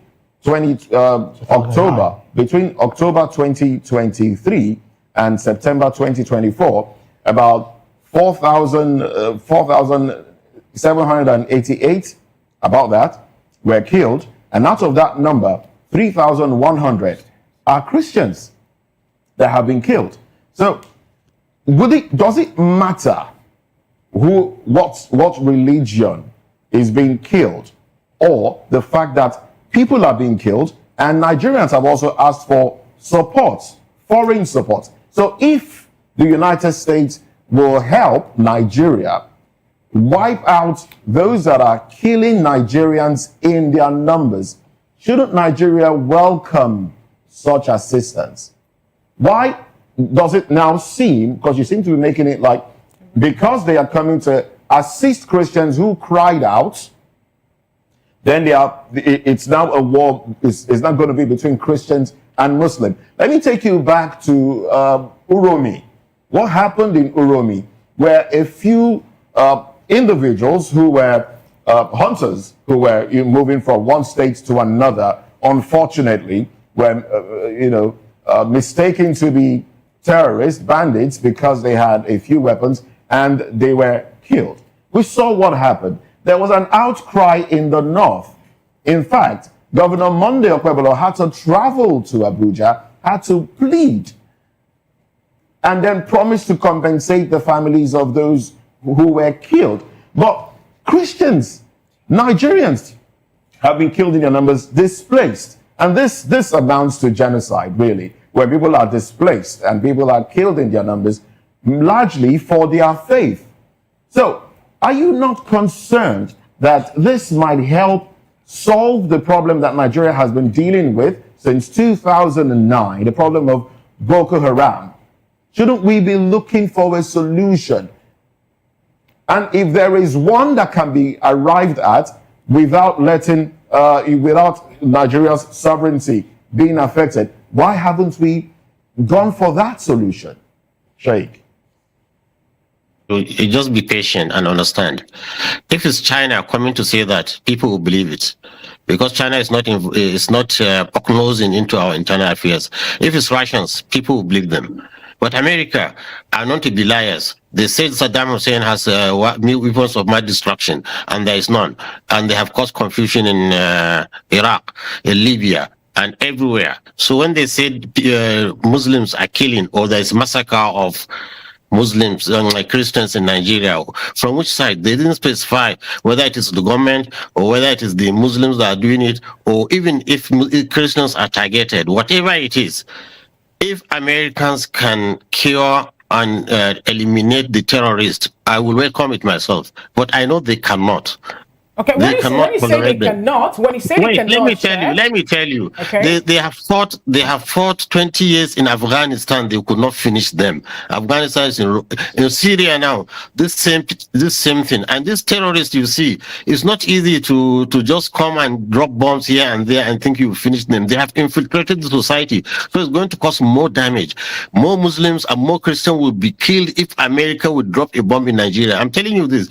October 2023 and September 2024, about 4,788, about that, were killed. And out of that number, 3,100 are Christians that have been killed. So does it matter what religion is being killed, or the fact that people are being killed, and Nigerians have also asked for support, foreign support? So if the United States will help Nigeria wipe out those that are killing Nigerians in their numbers, shouldn't Nigeria welcome such assistance? Why does it now seem, because you seem to be making it like, because they are coming to assist Christians who cried out, then it's now a war, it's not going to be between Christians and Muslims. Let me take you back to Uromi. What happened in Uromi, where a few individuals who were hunters, who were moving from one state to another, unfortunately, were mistaken to be terrorists, bandits, because they had a few weapons, and they were killed. We saw what happened. There was an outcry in the north. In fact, Governor Monday Okwebolo had to travel to Abuja, had to plead, and then promise to compensate the families of those who were killed. But Christians, Nigerians, have been killed in their numbers, displaced. And this amounts to genocide, really, where people are displaced and people are killed in their numbers, largely for their faith. So, are you not concerned that this might help solve the problem that Nigeria has been dealing with since 2009, the problem of Boko Haram? Shouldn't we be looking for a solution? And if there is one that can be arrived at without without Nigeria's sovereignty being affected, why haven't we gone for that solution, Sheikh? You just be patient and understand. If it's China coming to say that, people will believe it, because China is not prognosing into our internal affairs. If it's Russians, people will believe them. But America are not to be liars. They said Saddam Hussein has weapons of mass destruction, and there is none. And they have caused confusion in Iraq, in Libya, and everywhere. So when they said Muslims are killing, or there is massacre of Muslims and like Christians in Nigeria, from which side? They didn't specify whether it is the government or whether it is the Muslims that are doing it, or even if Christians are targeted. Whatever it is, if Americans can cure and eliminate the terrorists, I will welcome it myself. But I know they cannot. Okay, when you say they cannot, when you say they cannot, let me tell you. Okay. They have fought 20 years in Afghanistan. They could not finish them. Afghanistan is in Syria now. This same thing. And this terrorist you see, it's not easy to just come and drop bombs here and there and think you finish them. They have infiltrated the society, so it's going to cause more damage. More Muslims and more Christians will be killed if America would drop a bomb in Nigeria. I'm telling you this.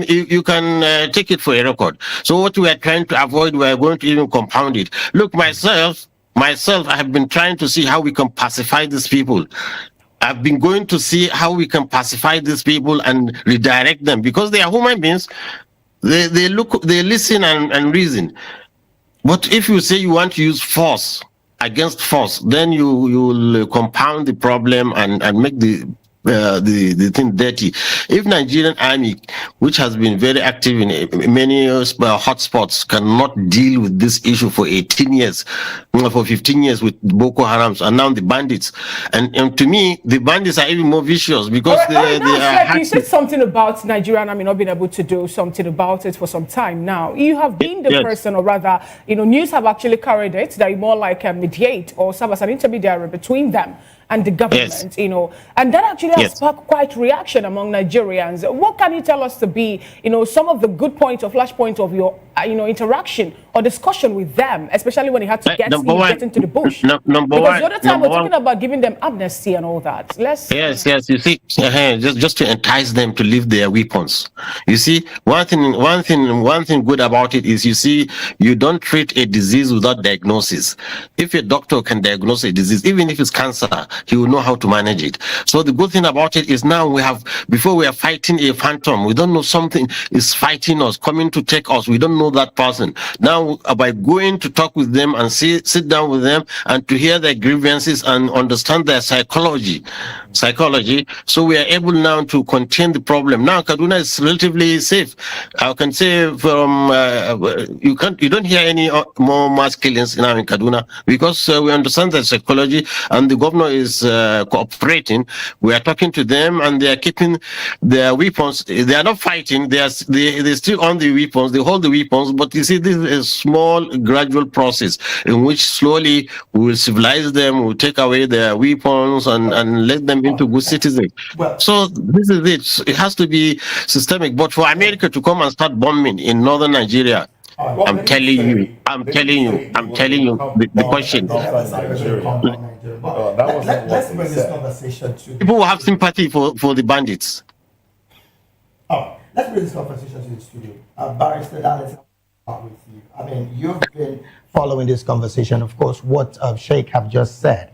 You can take it for a record. So what we are trying to avoid, we are going to even compound it. Look, myself, I have been trying to see how we can pacify these people. I've been going to see how we can pacify these people and redirect them, because they are human beings. They listen and reason. But if you say you want to use force against force, then you will compound the problem and make the thing dirty. If Nigerian army, which has been very active in many hotspots, cannot deal with this issue for 18 years, for 15 years with Boko Haram, and now the bandits, and to me, the bandits are even more vicious, because they are. You said something about Nigerian army not being able to do something about it for some time now. You have been the person, or rather, news have actually carried it, that you more like mediate or serve as an intermediary between them and the government, and that actually has sparked quite reaction among Nigerians. What can you tell us to be, some of the good points or flashpoints of your, interaction or discussion with them, especially when you had to get into the bush? Because the other time we're talking about giving them amnesty and all that. Yes. You see, just to entice them to leave their weapons. You see, one thing good about it is, you see, you don't treat a disease without diagnosis. If a doctor can diagnose a disease, even if it's cancer, he will know how to manage it. So the good thing about it is, now before we are fighting a phantom, we don't know something is fighting us, coming to take us. We don't know that person. Now, by going to talk with them and sit down with them and to hear their grievances and understand their psychology, so we are able now to contain the problem. Now, Kaduna is relatively safe. I can say you don't hear any more mass killings now in Kaduna, because we understand their psychology, and the governor is cooperating. We are talking to them, and they are keeping their weapons. They are not fighting. They still on the weapons. They hold the weapons. But you see, this is a small, gradual process in which slowly we will civilize them. We'll take away their weapons and let them into good citizens. So this is it. It has to be systemic. But for America to come and start bombing in northern Nigeria, I'm telling you, the question. Let's bring this conversation to people who have sympathy for the bandits. Let's bring this conversation to the studio. Barrister Dallas, with you. I mean, you've been following this conversation, of course, what Sheikh have just said.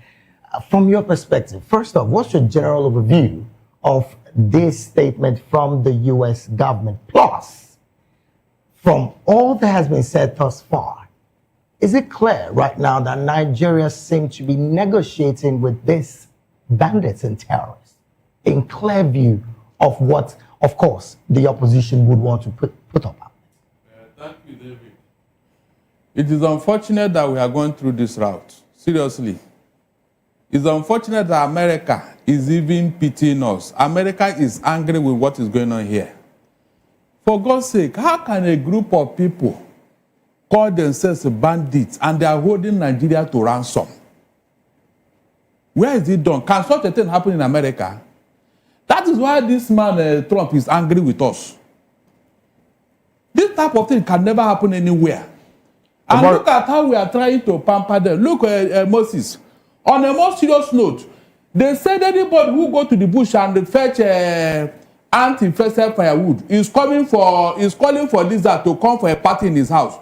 From your perspective, first off, what's your general overview of this statement from the U.S. government? Plus, from all that has been said thus far, is it clear right now that Nigeria seems to be negotiating with these bandits and terrorists in clear view of what, of course, the opposition would want to put up? Thank you, David. It is unfortunate that we are going through this route. Seriously. It's unfortunate that America is even pitying us. America is angry with what is going on here. For God's sake, how can a group of people call themselves bandits and they are holding Nigeria to ransom? Where is it done? Can such a thing happen in America? That is why this man, Trump, is angry with us. This type of thing can never happen anywhere. And look at how we are trying to pamper them. Look, Moses. On a more serious note, they said anybody who go to the bush and fetch anti-infested firewood is calling for Lizard to come for a party in his house.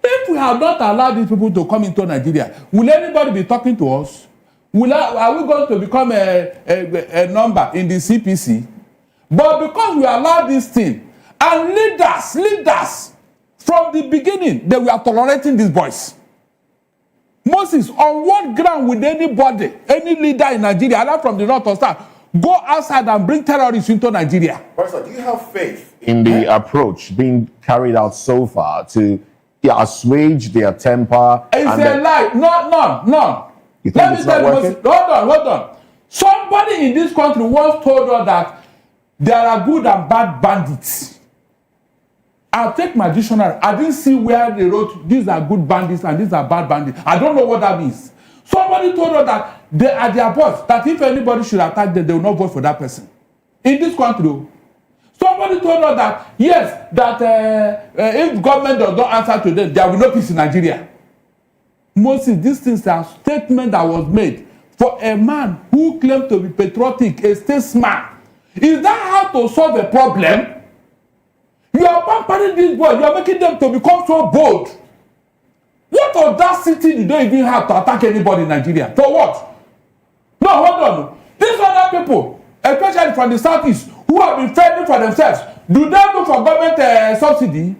If we have not allowed these people to come into Nigeria, will anybody be talking to us? Are we going to become a number in the CPC? But because we allow this thing, and leaders, from the beginning, they were tolerating these boys. Moses, on what ground would anybody, any leader in Nigeria, either from the north or south, go outside and bring terrorists into Nigeria? Pastor, do you have faith in the approach being carried out so far to assuage their temper? It's a lie. None. You think it's not working? Hold on. Somebody in this country once told us that there are good and bad bandits. I'll take my dictionary. I didn't see where they wrote these are good bandits and these are bad bandits. I don't know what that means. Somebody told us that they are their boss, that if anybody should attack them, they will not vote for that person. In this country, somebody told us that, yes, that if government does not answer to them, there will be no peace in Nigeria. Mostly, these things are statement that was made for a man who claimed to be patriotic, a statesman. Is that how to solve a problem? You are pampering these boys. You are making them to become so bold. What audacity did they even have to attack anybody in Nigeria? For what? No, hold on. These other people, especially from the southeast, who have been fending for themselves, do they look for government subsidy?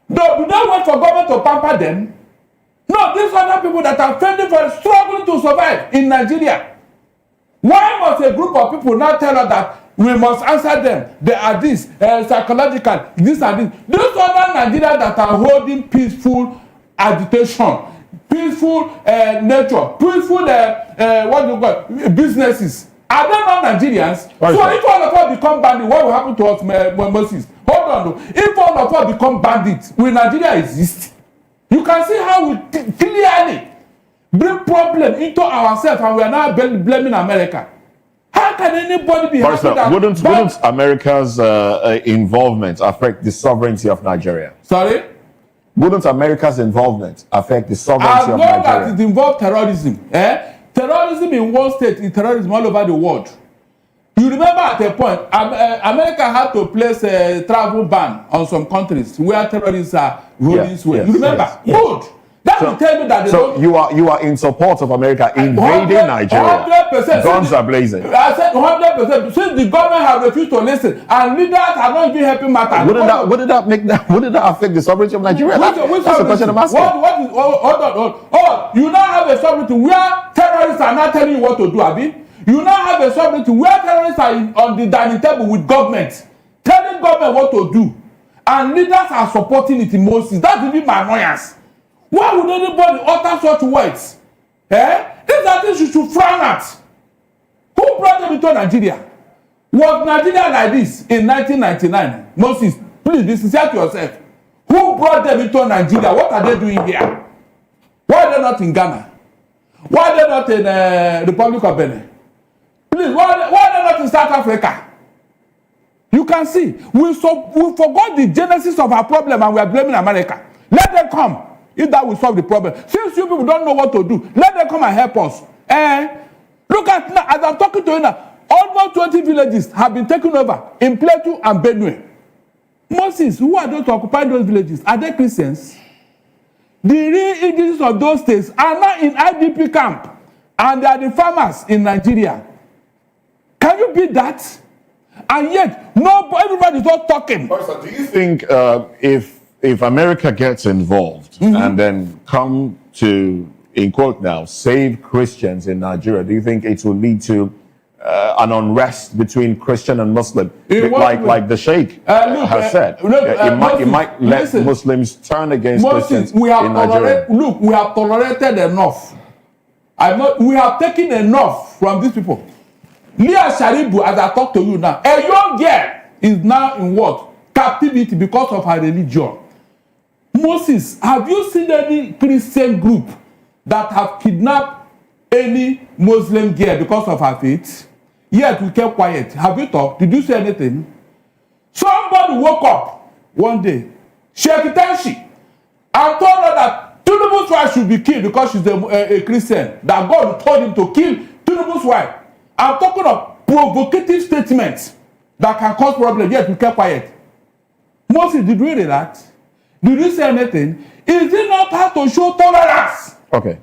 No, do they wait for government to pamper them? No, these other people that are fending for, struggling to survive in Nigeria. Why must a group of people now tell us that we must answer them? They are this, psychological, this and this. These other Nigerians that are holding peaceful agitation, peaceful nature, peaceful businesses, are they not Nigerians? Right. So if all of us become bandits, what will happen to us, Moses? Hold on, though. If all of us become bandits, will Nigeria exist? You can see how we clearly bring problem into ourselves, and we are now blaming America. How can anybody be happy that... Wouldn't America's involvement affect the sovereignty of Nigeria? Sorry? Wouldn't America's involvement affect the sovereignty of Nigeria? As long as it involves terrorism. Terrorism in one state is terrorism all over the world. You remember at a point, America had to place a travel ban on some countries where terrorists are rolling sway. You remember? Yes. Good. That will tell you that they don't... you are in support of America invading Nigeria. 100%. Guns are blazing. I said 100%. Since the government have refused to listen, and leaders are not even helping matters. Wouldn't that affect the sovereignty of Nigeria? That's the question I'm asking. Hold on. You now have a sovereignty where terrorists are not telling you what to do, Abi. You now have a sovereignty where terrorists are on the dining table with government, telling government what to do, and leaders are supporting it in Moses. That's even my annoyance. Why would anybody utter such words? These are things you should frown at. Who brought them into Nigeria? Was Nigeria like this in 1999? Moses, please be sincere to yourself. Who brought them into Nigeria? What are they doing here? Why are they not in Ghana? Why are they not in the Republic of Benin? Please, why are they not in South Africa? You can see, we forgot the genesis of our problem and we are blaming America. Let them come. If that will solve the problem. Since you people don't know what to do, let them come and help us. Look at now, as I'm talking to you now, almost 20 villages have been taken over in Plateau and Benue. Moses, who are those to occupy those villages? Are they Christians? The real indigenous of those states are now in IDP camp, and they are the farmers in Nigeria. Can you beat that? And yet, everybody's not talking. Do you think if America gets involved and then come to, in quote now, save Christians in Nigeria, do you think it will lead to an unrest between Christian and Muslim? Like the Sheikh has said. It might let Muslims turn against Christians in Nigeria. We have tolerated enough. We have taken enough from these people. Leah Sharibu, as I talk to you now, a young girl is now in what? Captivity because of her religion. Moses, have you seen any Christian group that have kidnapped any Muslim girl because of her faith. Yet we kept quiet. Have you talked? Did you say anything? Somebody woke up one day, Sheikh Tanshi, and told her that Tinubu's wife should be killed because she's a Christian. That God told him to kill Tinubu's wife. I'm talking of provocative statements that can cause problems. Yet we kept quiet. Moses, did we react? Did you say anything? Is it not how to show tolerance? Okay.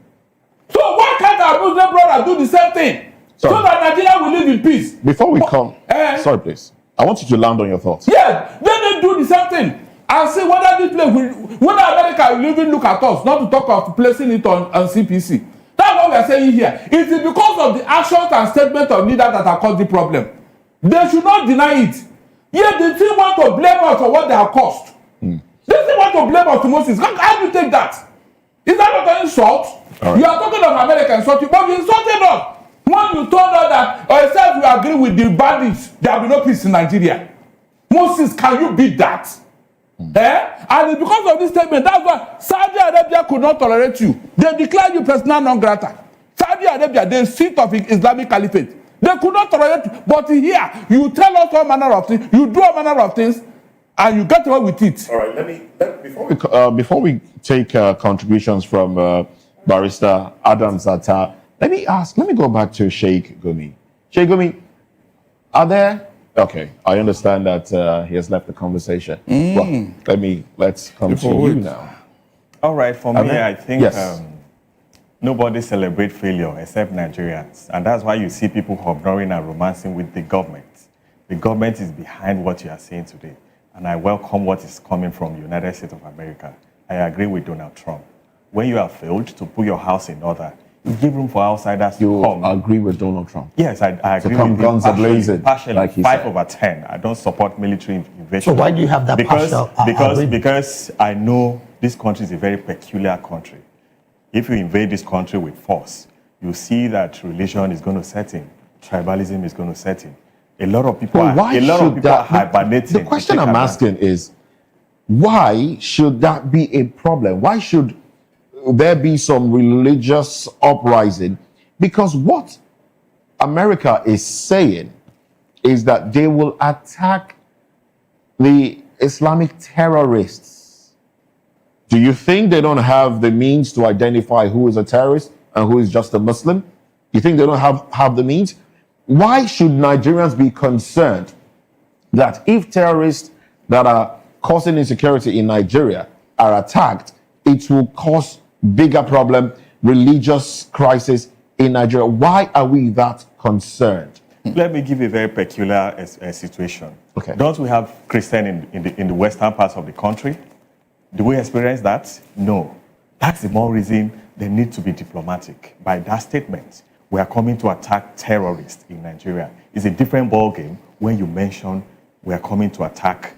So why can't our Muslim brother do the same thing? Sorry. So that Nigeria will live in peace. Before we come, sorry, please. I want you to land on your thoughts. Yeah, then they do the same thing. And see whether this place will, whether America will even look at us, not to talk of placing it on CPC. That's what we are saying here. It is because of the actions and statements of leaders that have caused the problem. They should not deny it. Yet they still want to blame us for what they have caused. They still want to blame us to Moses. How do you take that? Is that not an insult? Right. You are talking of America insulting, but you insulted us. When you told us that, or except we agree with the bandits, there will be no peace in Nigeria. Moses, can you beat that? And it's because of this statement, that's why Saudi Arabia could not tolerate you. They declared you persona non grata. Saudi Arabia, the seat of Islamic Caliphate. They could not tolerate you. But here, you tell us all manner of things, you do all manner of things, and you get away with it. All right, before we take contributions from Barrister Adam Zata, let me go back to Sheikh Gumi. Sheikh Gumi, are there? Okay, I understand that he has left the conversation. Well, let's come to you now. All right, for me, I think yes. Nobody celebrates failure except Nigerians, and that's why you see people hovering and romancing with the government. The government is behind what you are saying today, and I welcome what is coming from the United States of America. I agree with Donald Trump. When you have failed to put your house in order, you give room for outsiders to come. You agree with Donald Trump? Yes, I agree with him. To come guns a-blazing, like 5/10. I don't support military invasion. So why do you have that because I know this country is a very peculiar country. If you invade this country with force, you see that religion is going to set in, tribalism is going to set in. A lot of people are hibernating. The question I'm asking is, why should that be a problem? Why should there be some religious uprising? Because what America is saying is that they will attack the Islamic terrorists. Do you think they don't have the means to identify who is a terrorist and who is just a Muslim? You think they don't have the means? Why should Nigerians be concerned that if terrorists that are causing insecurity in Nigeria are attacked, it will cause bigger problem, religious crisis in Nigeria? Why are we that concerned? Let me give you a very peculiar situation. Okay. Don't we have Christians in the western parts of the country? Do we experience that? No. That's the more reason they need to be diplomatic. By that statement, we are coming to attack terrorists in Nigeria. It's a different ballgame when you mention we are coming to attack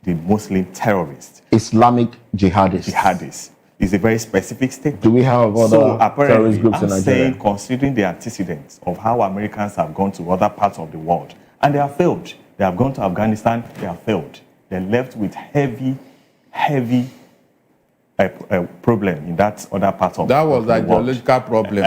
the Muslim terrorists. Islamic jihadists. Jihadists. It's a very specific statement. Do we have other terrorist groups in Nigeria? I'm saying, considering the antecedents of how Americans have gone to other parts of the world, and they have failed. They have gone to Afghanistan, they have failed. They're left with heavy problem in that other part of that was the an world. ideological problem.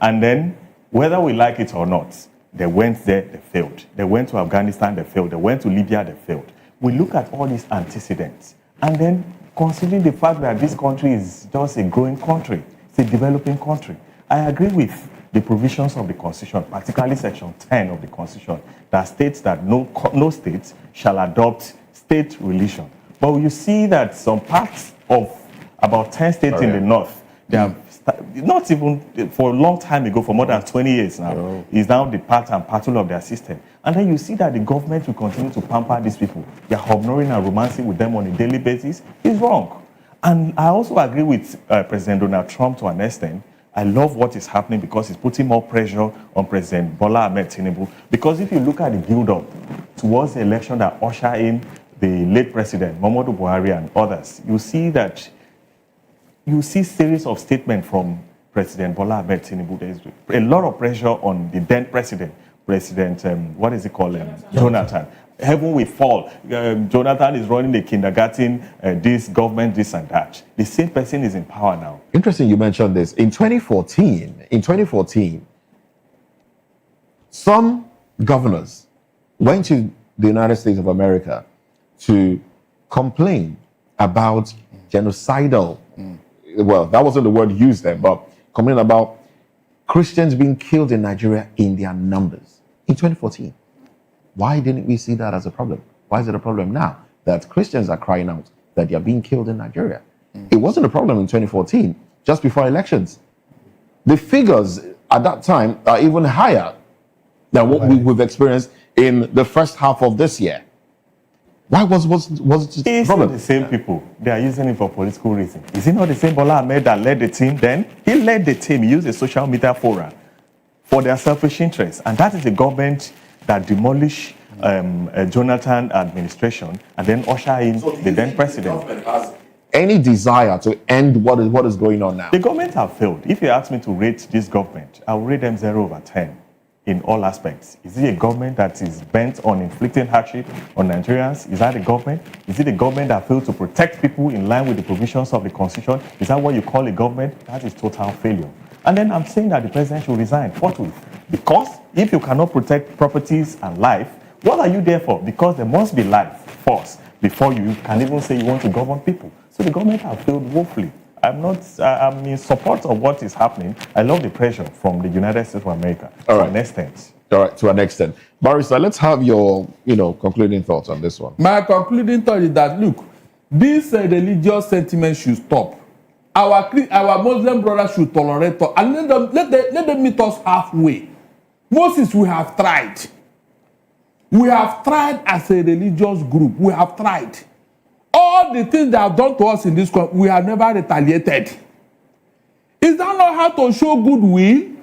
And then, whether we like it or not, they went there, they failed. They went to Afghanistan, they failed. They went to Libya, they failed. We look at all these antecedents, and then considering the fact that this country is just a growing country, it's a developing country. I agree with the provisions of the Constitution, particularly Section 10 of the Constitution, that states that no state shall adopt state religion. But you see that some parts of about 10 states in the north, they have not even for a long time ago, for more than 20 years now, is now the part and parcel of their system. And then you see that the government will continue to pamper these people. They're hovering and romancing with them on a daily basis. It's wrong. And I also agree with President Donald Trump to an extent. I love what is happening because it's putting more pressure on President Bola Ahmed Tinubu. Because if you look at the build-up towards the election that ushered in the late President Muhammadu Buhari and others, you see series of statements from President Bola Ahmed Tinubu. There is a lot of pressure on the then president, President, what is it called? Jonathan. Heaven will fall. Jonathan is running the kindergarten, this government, this and that. The same person is in power now. Interesting you mentioned this. In 2014, some governors went to the United States of America to complain about genocidal, well, that wasn't the word used there, but complain about Christians being killed in Nigeria in their numbers in 2014. Why didn't we see that as a problem? Why is it a problem now that Christians are crying out that they are being killed in Nigeria? It wasn't a problem in 2014, just before elections. The figures at that time are even higher than what we've experienced in the first half of this year. Why was it a problem? The same people. They are using it for political reasons. Is it not the same Bola Ahmed that led the team then? He led the team. He used the social media forum for their selfish interests. And that is the government that demolished Jonathan administration and then usher in the then president. Has any desire to end what is going on now? The government have failed. If you ask me to rate this government, I will rate them 0 over 10 in all aspects. Is it a government that is bent on inflicting hardship on Nigerians? Is that a government? Is it a government that failed to protect people in line with the provisions of the Constitution? Is that what you call a government? That is total failure. And then I'm saying that the president should resign forthwith. Because if you cannot protect properties and life, what are you there for? Because there must be life first before you can even say you want to govern people. So the government have failed woefully. I'm in support of what is happening. I love the pressure from the United States of America to an extent. All right, to an extent. Barrister, let's have your concluding thoughts on this one. My concluding thought is that, look, this religious sentiment should stop. Our Muslim brothers should tolerate us and let them meet us halfway. Moses, we have tried. We have tried as a religious group. We have tried. All the things they have done to us in this country, we have never retaliated. Is that not how to show goodwill?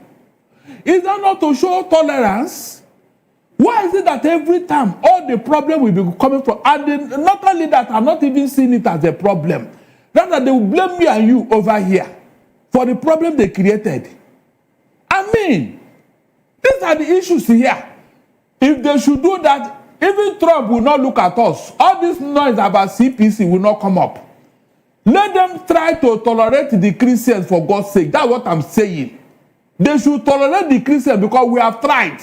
Is that not to show tolerance? Why is it that every time all the problem will be coming from, and not only that, I'm not even seeing it as a problem, rather they will blame me and you over here for the problem they created. I mean, these are the issues here. If they should do that, even Trump will not look at us. All this noise about CPC will not come up. Let them try to tolerate the Christians for God's sake. That's what I'm saying. They should tolerate the Christians because we have tried.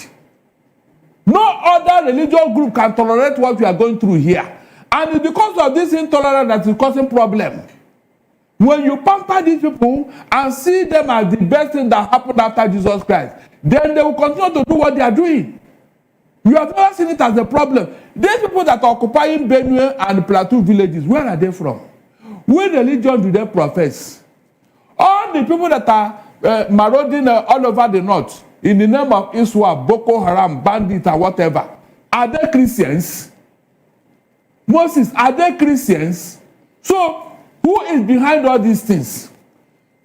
No other religious group can tolerate what we are going through here. And it's because of this intolerance that is causing problem. When you pamper these people and see them as the best thing that happened after Jesus Christ, then they will continue to do what they are doing. You have never seen it as a problem. These people that are occupying Benue and Plateau villages, where are they from? What religion do they profess? All the people that are marauding all over the north in the name of Iswa, Boko Haram, bandits, or whatever, are they Christians? Moses, are they Christians? So, who is behind all these things?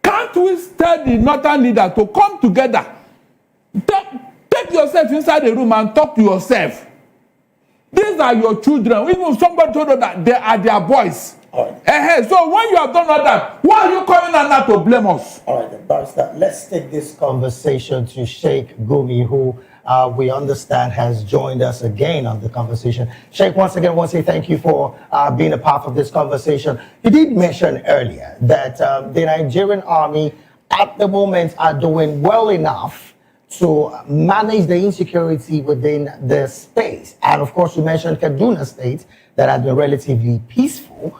Can't we tell the northern leader to come together? Take yourself inside the room and talk to yourself. These are your children. Even somebody told you that they are their boys. So when you have done all that, why are you coming and not to blame us? All right, then, Barrister, let's take this conversation to Sheikh Gumi, who we understand has joined us again on the conversation. Sheikh, once again, I want to say thank you for being a part of this conversation. You did mention earlier that the Nigerian army at the moment are doing well enough to manage the insecurity within the space. And of course, you mentioned Kaduna State that has been relatively peaceful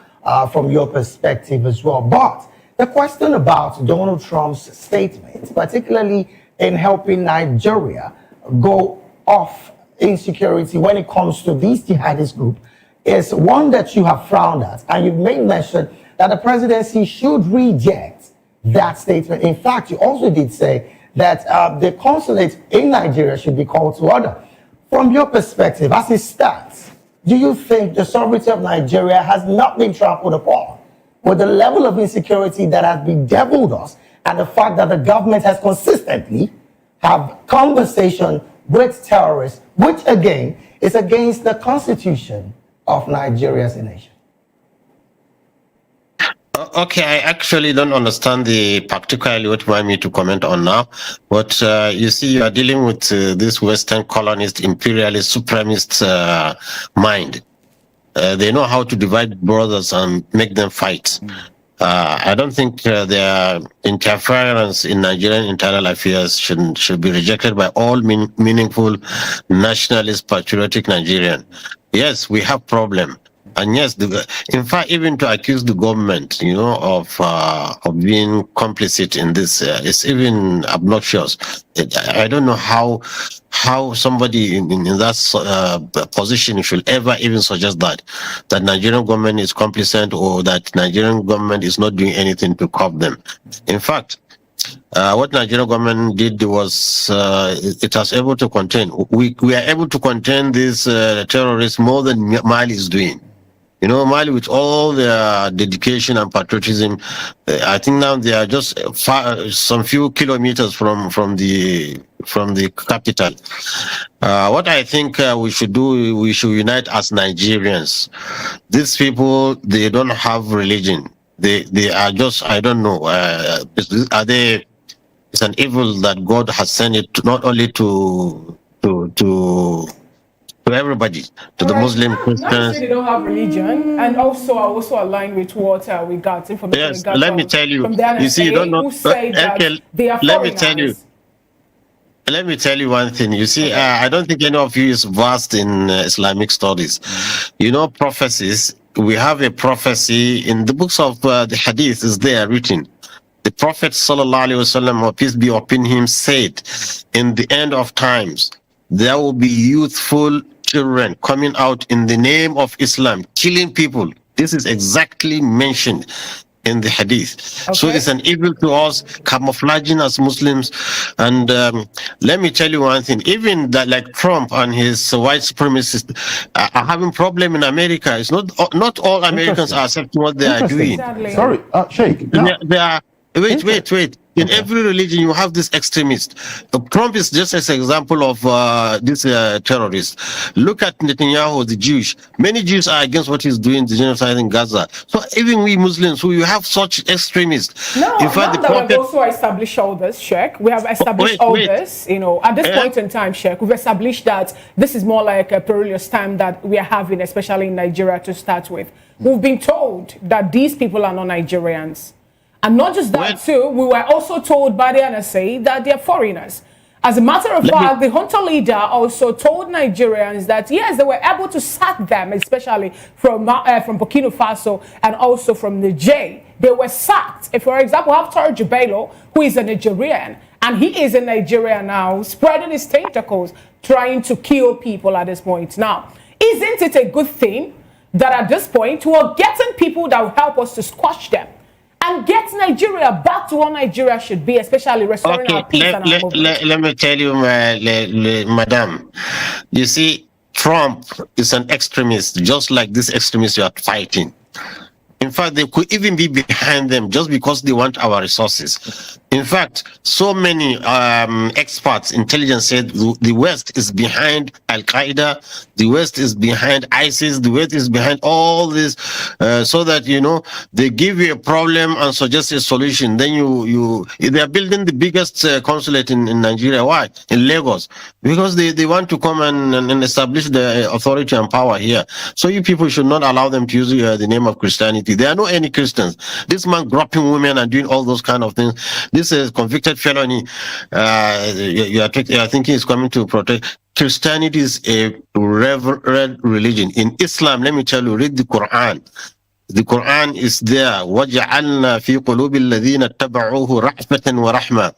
from your perspective as well. But the question about Donald Trump's statement, particularly in helping Nigeria go off insecurity when it comes to these jihadist groups, is one that you have frowned at. And you've made mention that the presidency should reject that statement. In fact, you also did say that the consulate in Nigeria should be called to order. From your perspective, as it stands, do you think the sovereignty of Nigeria has not been trampled upon with the level of insecurity that has bedeviled us and the fact that the government has consistently have conversation with terrorists, which again is against the constitution of Nigeria as a nation? Okay, I actually don't understand particularly what you want me to comment on now. But you see, you are dealing with this Western colonist, imperialist, supremacist mind. They know how to divide brothers and make them fight. I don't think their interference in Nigerian internal affairs should be rejected by all meaningful nationalist, patriotic Nigerian. Yes, we have problem. And yes, in fact, even to accuse the government, of being complicit in this, it's even obnoxious. I don't know how somebody in that position should ever even suggest that Nigerian government is complicit or that Nigerian government is not doing anything to curb them. In fact, what Nigerian government did was it was able to contain. We are able to contain these terrorists more than Mali is doing. Mali, with all their dedication and patriotism, I think now they are just some few kilometers from the capital. What I think we should do, we should unite as Nigerians. These people, they don't have religion. They are just, I don't know. Are they? It's an evil that God has sent it not only to everybody, to the Muslim, Now you say Christians. they don't have religion, and also I also align with what we got information. Yes, we got let from, me tell you. from the You see, you don't NSA, know. who say that Okay, they are let me tell you. foreigners. Let me tell you one thing. You see, I don't think any of you is versed in Islamic studies. Prophecies. We have a prophecy in the books of the Hadith. Is there written? The Prophet sallallahu alaihi wasallam, or peace be upon him, said, "In the end of times, there will be youthful children coming out in the name of Islam, killing people." This is exactly mentioned in the Hadith. So it's an evil to us, camouflaging as Muslims. And let me tell you one thing: even that, like Trump and his white supremacists are having problem in America. It's not all Americans are accepting what they are doing. Sorry, Sheikh. They are. Wait. In every religion, you have this extremist. Trump is just as an example of this terrorist. Look at Netanyahu, the Jewish. Many Jews are against what he's doing, the genocide in Gaza. So even we Muslims, who you have such extremists. No, in fact, now that we've also established all this, Sheikh, we have established this, at this point in time, Sheikh, we've established that this is more like a perilous time that we are having, especially in Nigeria to start with. We've been told that these people are not Nigerians. And not just that, too, we were also told by the NSA that they're foreigners. As a matter of fact, the junta leader also told Nigerians that, yes, they were able to sack them, especially from Burkina Faso and also from Niger. They were sacked. If, for example, we have Torji Bello, who is a Nigerian, and he is in Nigeria now, spreading his tentacles, trying to kill people at this point. Now, isn't it a good thing that at this point, we're getting people that will help us to squash them and get Nigeria back to what Nigeria should be, especially restoring our peace and our movement? Let me tell you, madam. You see, Trump is an extremist, just like this extremist you are fighting. In fact, they could even be behind them just because they want our resources. In fact, so many experts, intelligence said the West is behind Al-Qaeda, the West is behind ISIS, the West is behind all this, so that, they give you a problem and suggest a solution. Then they are building the biggest consulate in Nigeria. Why? In Lagos. Because they want to come and establish the authority and power here. So you people should not allow them to use the name of Christianity. There are no any Christians. This man groping women and doing all those kind of things. This is convicted felony. You are thinking he's coming to protect. Christianity is a reverend religion. In Islam, let me tell you, read the Quran. The Quran is there. وَجَعَلْنَا فِي قُلُوبِ الَّذِينَ اتَّبَعُوهُ رَحْمَةً وَرَحْمَةً.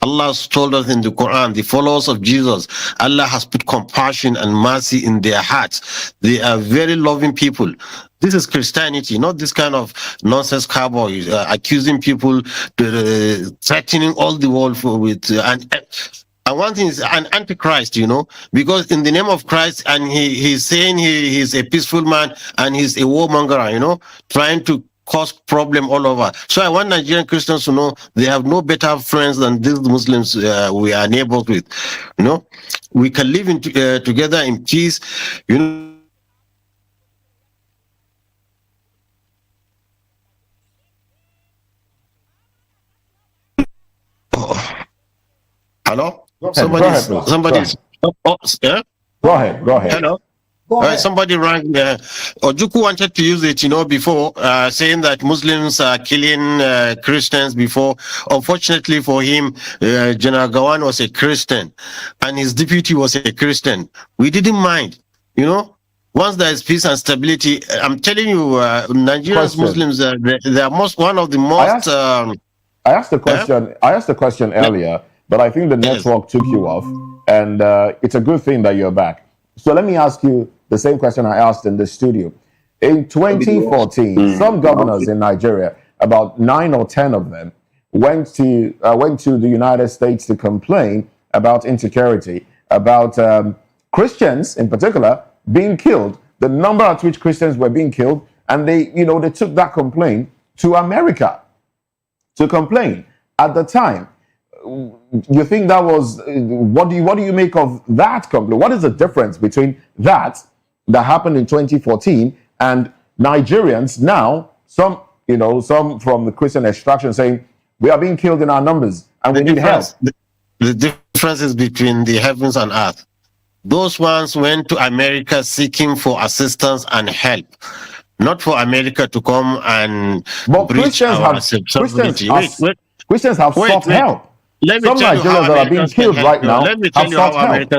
Allah has told us in the Quran, the followers of Jesus, Allah has put compassion and mercy in their hearts. They are very loving people. This is Christianity, not this kind of nonsense cowboy accusing people, threatening all the world and one thing is an antichrist, because in the name of Christ, and he's saying he's a peaceful man and he's a warmonger, trying to cause problem all over. So I want Nigerian Christians to know they have no better friends than these Muslims we are neighbors with. We can live together in peace. Hello? Go ahead, please. Somebody's. Yeah? Go ahead. Hello? Somebody rang. Ojuku wanted to use it, before, saying that Muslims are killing Christians before. Unfortunately for him, General Gawan was a Christian, and his deputy was a Christian. We didn't mind, Once there is peace and stability, I'm telling you, Nigerians, Muslims, they are one of the most. I asked the question. I asked the question earlier, but I think the network took you off, and it's a good thing that you're back. So let me ask you the same question I asked in the studio. In 2014, some governors in Nigeria, about 9 or 10 of them, went to the United States to complain about insecurity, about Christians in particular being killed, the number at which Christians were being killed, and they took that complaint to America to complain. At the time, you think that was what do you make of that complaint? What is the difference between that happened in 2014 and Nigerians now, some from the Christian extraction saying we are being killed in our numbers and we need help? The difference is between the heavens and earth. Those ones went to America seeking for assistance and help, not for America to come and breach our sovereignty. Christians have sought help. Some Nigerians that are being killed right now have sought help.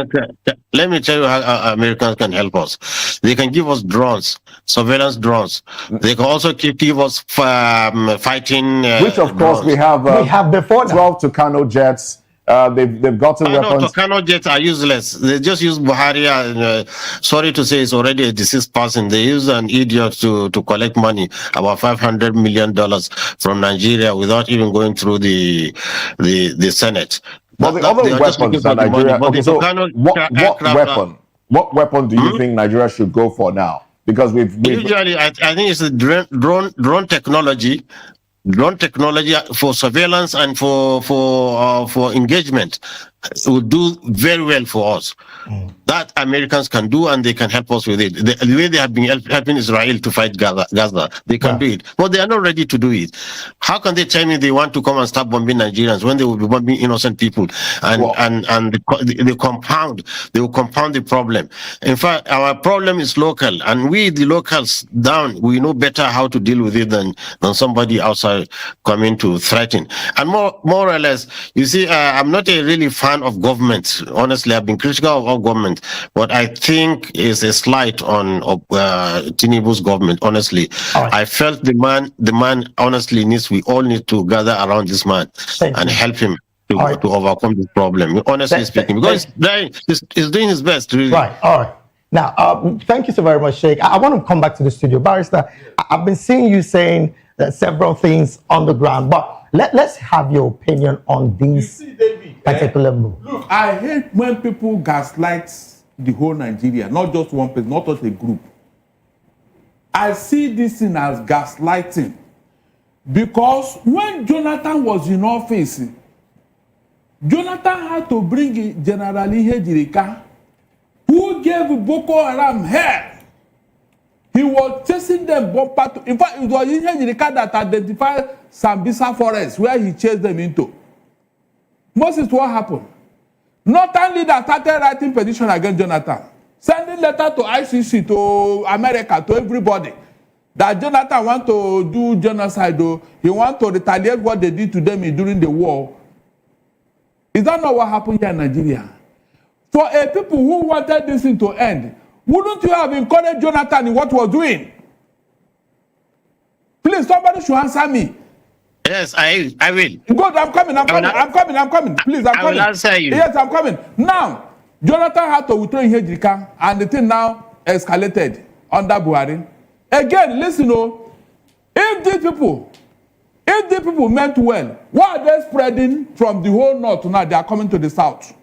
Let me tell you how Americans can help us. They can give us drones, surveillance drones. They can also give us fighting. Which of course drones. We have before 12 Tucano jets. They've gotten weapons. Tucano jets are useless. They just use Buhari. Sorry to say, it's already a deceased person. They use an idiot to collect money, about $500 million from Nigeria, without even going through the Senate. But the other weapons that Nigeria. Okay, so what weapon do you think Nigeria should go for now? Because we've usually, I think it's the drone technology. Drone technology for surveillance and for engagement will do very well for us. That Americans can do, and they can help us with it. The way they have been helping Israel to fight Gaza, they can do it, but they are not ready to do it. How can they tell me they want to come and start bombing Nigerians when they will be bombing innocent people? And they will compound the problem. In fact, our problem is local, and we, the locals down, we know better how to deal with it than somebody outside coming to threaten. And more or less, you see, I'm not a really fan of government. Honestly, I've been critical of all government, but I think it's a slight on Tinubu's government. Honestly, I felt the man honestly we all need to gather around this man and help him to overcome this problem. Honestly speaking, because he's doing his best, really. Right. All right. Now, thank you so very much, Sheikh. I want to come back to the studio. Barrister, I've been seeing you saying several things on the ground, but let's have your opinion on these particular moves. Look, I hate when people gaslight the whole Nigeria, not just one person, not just a group. I see this thing as gaslighting, because when Jonathan was in office, Jonathan had to bring General Ihejirika, who gave Boko Haram hell. He was chasing them bumper to. In fact, it was Ihejirika that identified Sambisa Forest, where he chased them into. Moses, what happened? Northern leader started writing petition against Jonathan, sending letter to ICC, to America, to everybody, that Jonathan want to do genocide. He want to retaliate what they did to them during the war. Is that not what happened here in Nigeria? For a people who wanted this thing to end, wouldn't you have encouraged Jonathan in what he was doing? Please, somebody should answer me. Yes, I will. Good, I'm coming. Please, I'm coming. I will answer you. Yes, I'm coming. Now, Jonathan had to withdraw Ihejirika, and the thing now escalated under Buhari. Again, listen, if these people meant well, why are they spreading from the whole north now? They are coming to the south.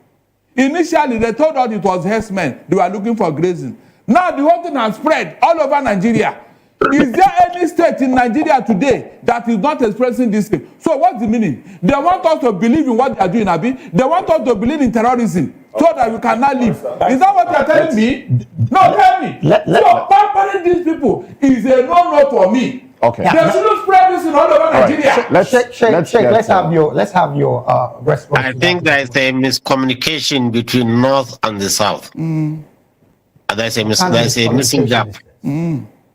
Initially, they told us it was herdsmen. They were looking for grazing. Now, the whole thing has spread all over Nigeria. Is there any state in Nigeria today that is not expressing this thing? So what's the meaning? They want us to believe in what they are doing, Abi. They want us to believe in terrorism so that we cannot live. Is that what you are telling me? No, tell me. So pampering these people is a no-no for me. Okay. They shouldn't spread this in all over Nigeria. Let's have your response. I think there is a miscommunication between North and the South. There's a missing gap.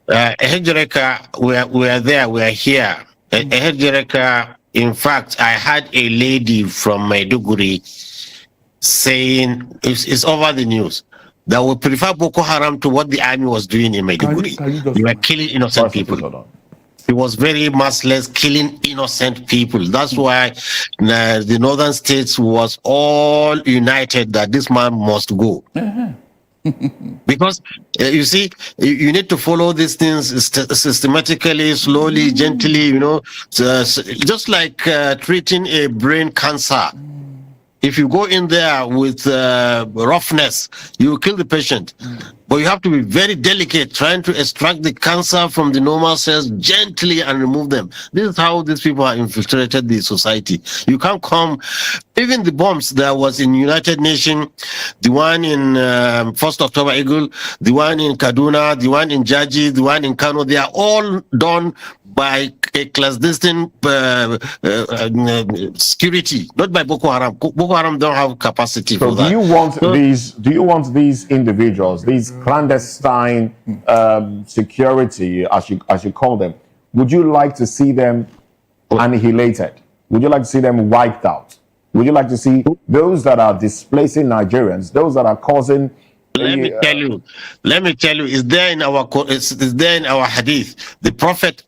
Ehejireka, we are there, we are here. Ehejireka, in fact, I had a lady from Maiduguri saying, it's over the news, that would prefer Boko Haram to what the army was doing in Maiduguri. They were killing innocent people. It was very merciless, killing innocent people. That's why the northern states was all united that this man must go. Because you see, you need to follow these things systematically, slowly, gently, just like treating a brain cancer. If you go in there with roughness, you will kill the patient. But you have to be very delicate, trying to extract the cancer from the normal cells gently and remove them. This is how these people have infiltrated the society. You can't come, even the bombs that was in United Nations, the one in 1st October Eagle, the one in Kaduna, the one in Jaji, the one in Kano, they are all done by a clandestine security, not by Boko Haram. Boko Haram don't have capacity for that. Do you want these individuals, these clandestine security, as you call them, would you like to see them annihilated? Would you like to see them wiped out? Would you like to see those that are displacing Nigerians, those that are causing? Let me tell you, it's there in our hadith. The Prophet,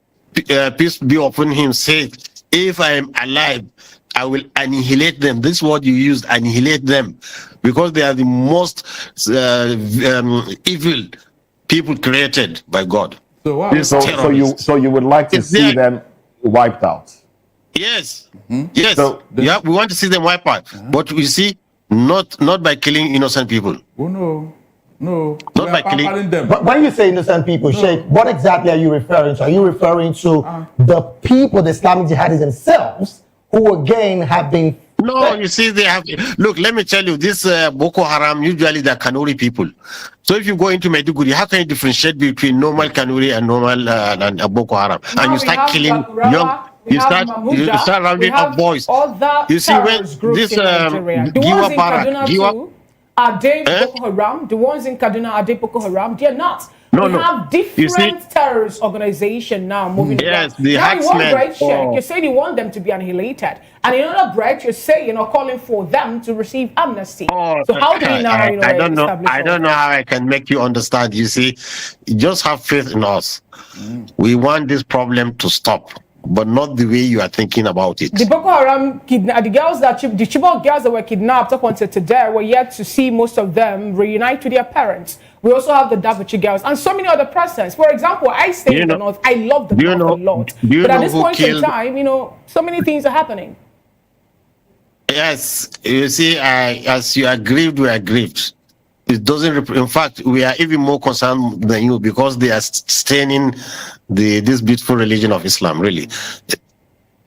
peace be upon him, said, if I am alive, I will annihilate them. This word you used, annihilate them, because they are the most evil people created by God. So you would like to see them wiped out? Yes. Yes. So, yeah, we want to see them wiped out, but we see not by killing innocent people. Oh no, not by killing them. But when you say innocent people, Sheikh, what exactly are you referring to? Are you referring to the people, the Islamic jihadis themselves, who again have been? No, you see, they have. Look, let me tell you, this Boko Haram, usually they're Kanuri people. So if you go into Maiduguri, how can you differentiate between normal Kanuri and normal and Boko Haram? Now and you start killing young. You start rounding up boys. You see, when this Giwa Barak, are they Boko Haram? The ones in Kaduna, are they Boko Haram? They're not. We have different terrorist organizations now moving around. The now in one breath, oh. you're saying you want them to be annihilated. And in another breath, you're saying or calling for them to receive amnesty. Oh, so how do we now, I don't know how I can make you understand. You see, you just have faith in us. We want this problem to stop, but not the way you are thinking about it. The Boko Haram the girls the Chibok girls that were kidnapped up until today, we're yet to see most of them reunite with their parents. We also have the Davichi girls and so many other persons. For example, I stay in the north. I love the north a lot. But at this point in time, so many things are happening. Yes, you see, as you are grieved, we are grieved. It doesn't. In fact, we are even more concerned than you because they are staining this beautiful religion of Islam. Really,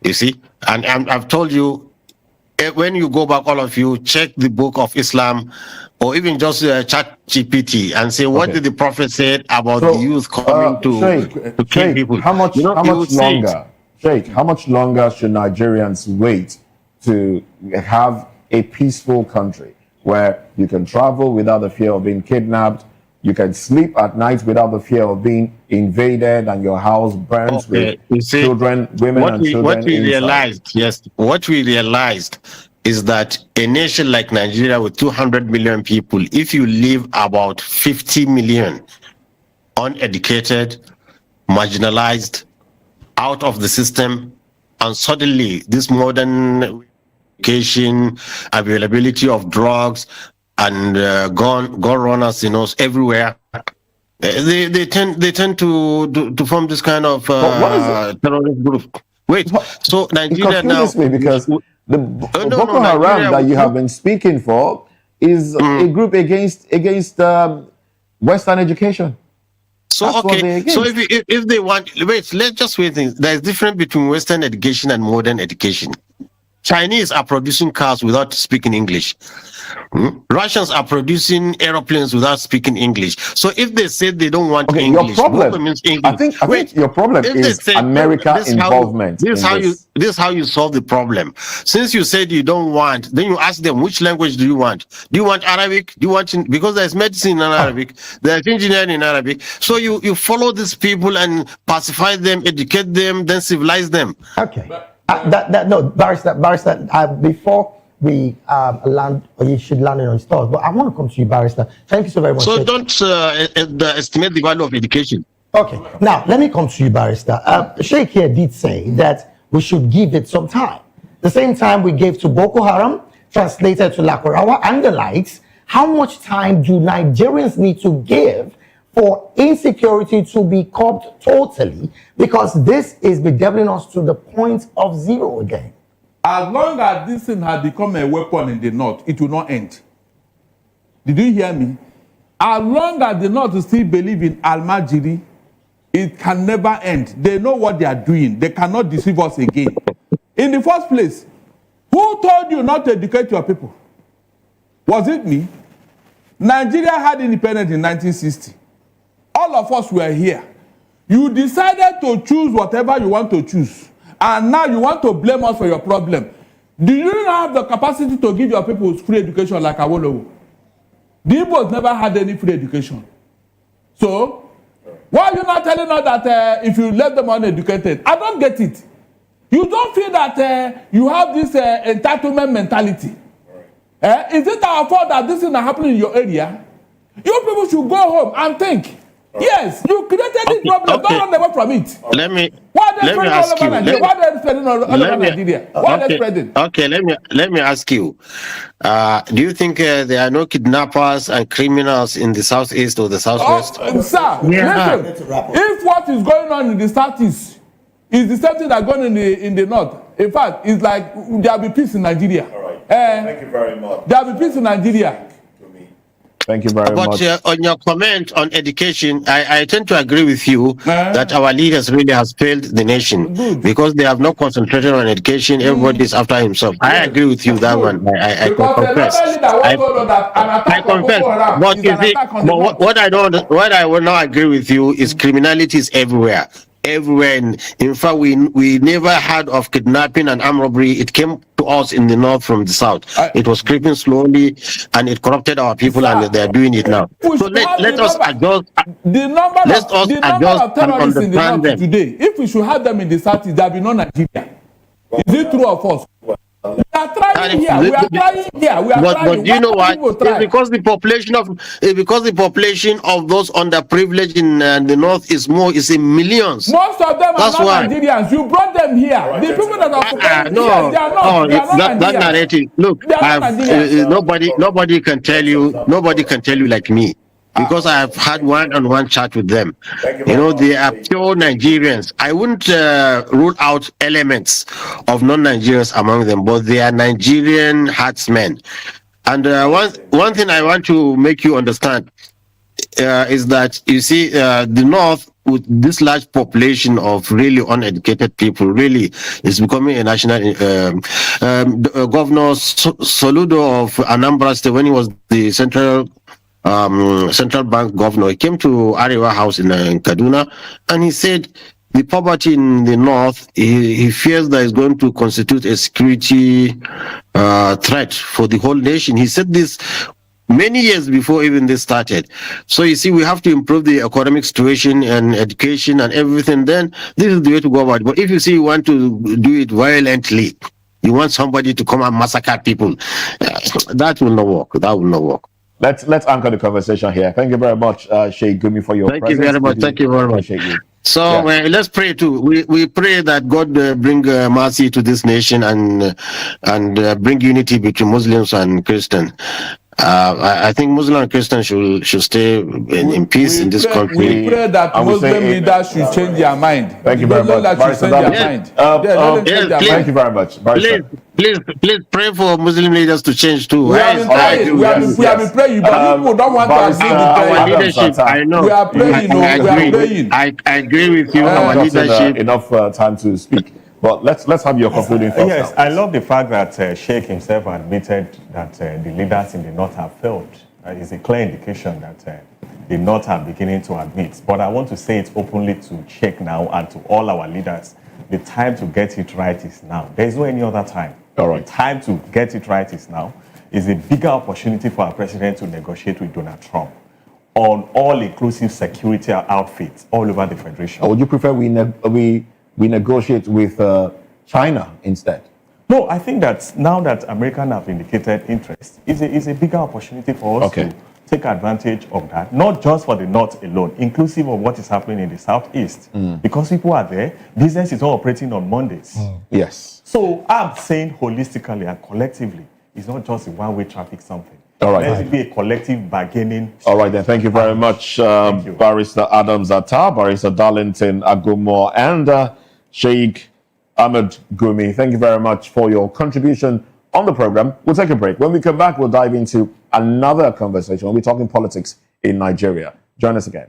you see. And I've told you, when you go back, all of you, check the book of Islam, or even just chat GPT and say, what did the Prophet say about the youth coming to kill people? How much longer? Sheikh, how much longer should Nigerians wait to have a peaceful country where you can travel without the fear of being kidnapped, you can sleep at night without the fear of being invaded and your house burns with children, women and children What we inside? realized is that a nation like Nigeria with 200 million people, if you leave about 50 million uneducated, marginalized, out of the system, and suddenly this modern education, availability of drugs, and gun runners, everywhere. They tend to form this kind of terrorist group. Wait, so Nigeria now? Because the Boko Haram that you have been speaking for is a group against Western education. So so if they want, let's just wait. There's difference between Western education and modern education. Chinese are producing cars without speaking English. Russians are producing aeroplanes without speaking English. So if they say they don't want English, your problem. means English. I think your problem is America involvement. This is how you solve the problem. Since you said you don't want, then you ask them, which language do you want? Do you want Arabic? Do you want, because there's medicine in Arabic, there's engineering in Arabic. So you follow these people and pacify them, educate them, then civilize them. Okay. No, Barrister, before we land, or you should land on his thoughts, but I want to come to you, Barrister. Thank you so very much. So don't estimate the value of education. Okay, now let me come to you, Barrister. Sheikh here did say that we should give it some time. The same time we gave to Boko Haram, translated to Lakurawa and the likes. How much time do Nigerians need to give for insecurity to be curbed totally? Because this is bedeviling us to the point of zero again. As long as this thing has become a weapon in the north, it will not end. Did you hear me? As long as the north still believe in Al-Majiri, it can never end. They know what they are doing. They cannot deceive us again. In the first place, who told you not to educate your people? Was it me? Nigeria had independence in 1960. All of us were here. You decided to choose whatever you want to choose. And now you want to blame us for your problem. Do you not have the capacity to give your people free education like Awolowo? The Igbos never had any free education. So, why are you not telling us that if you left them uneducated? I don't get it. You don't feel that you have this entitlement mentality. Is it our fault that this is not happening in your area? You people should go home and think. Yes, you created this problem. Don't run away from it. Let me ask you. Why are they spreading all over Nigeria? Why are they spreading? Okay, let me ask you. Do you think there are no kidnappers and criminals in the southeast or the southwest? Sir, listen. If what is going on in the southeast is the same thing that's going on in the north, in fact, it's like there will be peace in Nigeria. All right. Thank you very much. There will be peace in Nigeria. Thank you very much. But on your comment on education, I tend to agree with you that our leaders really has failed the nation because they have not concentrated on education. Everybody is after himself. I agree with you that one. I confess. I confess. But you see, what I will not agree with you is criminality is everywhere. Everywhere. In fact, we never heard of kidnapping and armed robbery. It came to us in the north from the south. It was creeping slowly, and it corrupted our people, and they are doing it now. So let us adjust. The number of terrorists in the north them. today. If we should have them in the south, there will be no Nigeria. Is it true of us? We are trying here. We are trying here. We are but trying. Do you know why? It's because the population of those underprivileged in the north is more. Is in millions. Most of them That's are not why. Nigerians. You brought them here. The people that are here, they are not. They are not that narrative. Look, nobody can tell you. Nobody can tell you like me. Because I have had one-on-one chat with them. You know, they are pure Nigerians. I wouldn't rule out elements of non-Nigerians among them, but they are Nigerian heartsmen. And one thing I want to make you understand is that, you see, the North, with this large population of really uneducated people, really is becoming a national. Governor Soludo of Anambra State, when he was the central bank governor, he came to Arewa House in Kaduna, and he said the poverty in the north, he fears that is going to constitute a security threat for the whole nation. He said this many years before even this started. So you see, we have to improve the economic situation and education and everything. Then this is the way to go about it. But if you see you want to do it violently, you want somebody to come and massacre people, that will not work. That will not work. Let's anchor the conversation here. Thank you very much, Sheikh Gumi, for your presence. Thank you very much. Thank you very much. So let's pray too. We pray that God bring mercy to this nation and bring unity between Muslims and Christians. I think Muslim and Christians should stay in peace in this country. We pray that Muslim leaders should change their mind. Thank you very much. Thank you very much. Please pray for Muslim leaders to change too. We have been praying, but people don't want to agree with our leadership. I know. We are praying. I agree with you. Our leadership. Enough time to speak. But let's have your concluding thoughts. Yes, now, I love the fact that Sheikh himself admitted that the leaders in the North have failed. It's a clear indication that the North are beginning to admit. But I want to say it openly to Sheikh now and to all our leaders. The time to get it right is now. There is no any other time. All right. The time to get it right is now. It's a bigger opportunity for our president to negotiate with Donald Trump on all-inclusive security outfits all over the Federation. Or would you prefer we negotiate with China instead? No, I think that now that Americans have indicated interest, is a bigger opportunity for us to take advantage of that, not just for the North alone, inclusive of what is happening in the Southeast. Because people are there, business is all operating on Mondays. Yes. So I'm saying holistically and collectively, it's not just a one-way traffic something. All right. Let it be a collective bargaining. All right, then. Thank you very much, Barrister Adams Atta, Barrister Darlington Agumo, and Sheikh Ahmed Gumi. Thank you very much for your contribution on the program. We'll take a break. When we come back, we'll dive into another conversation. We'll be talking politics in Nigeria. Join us again.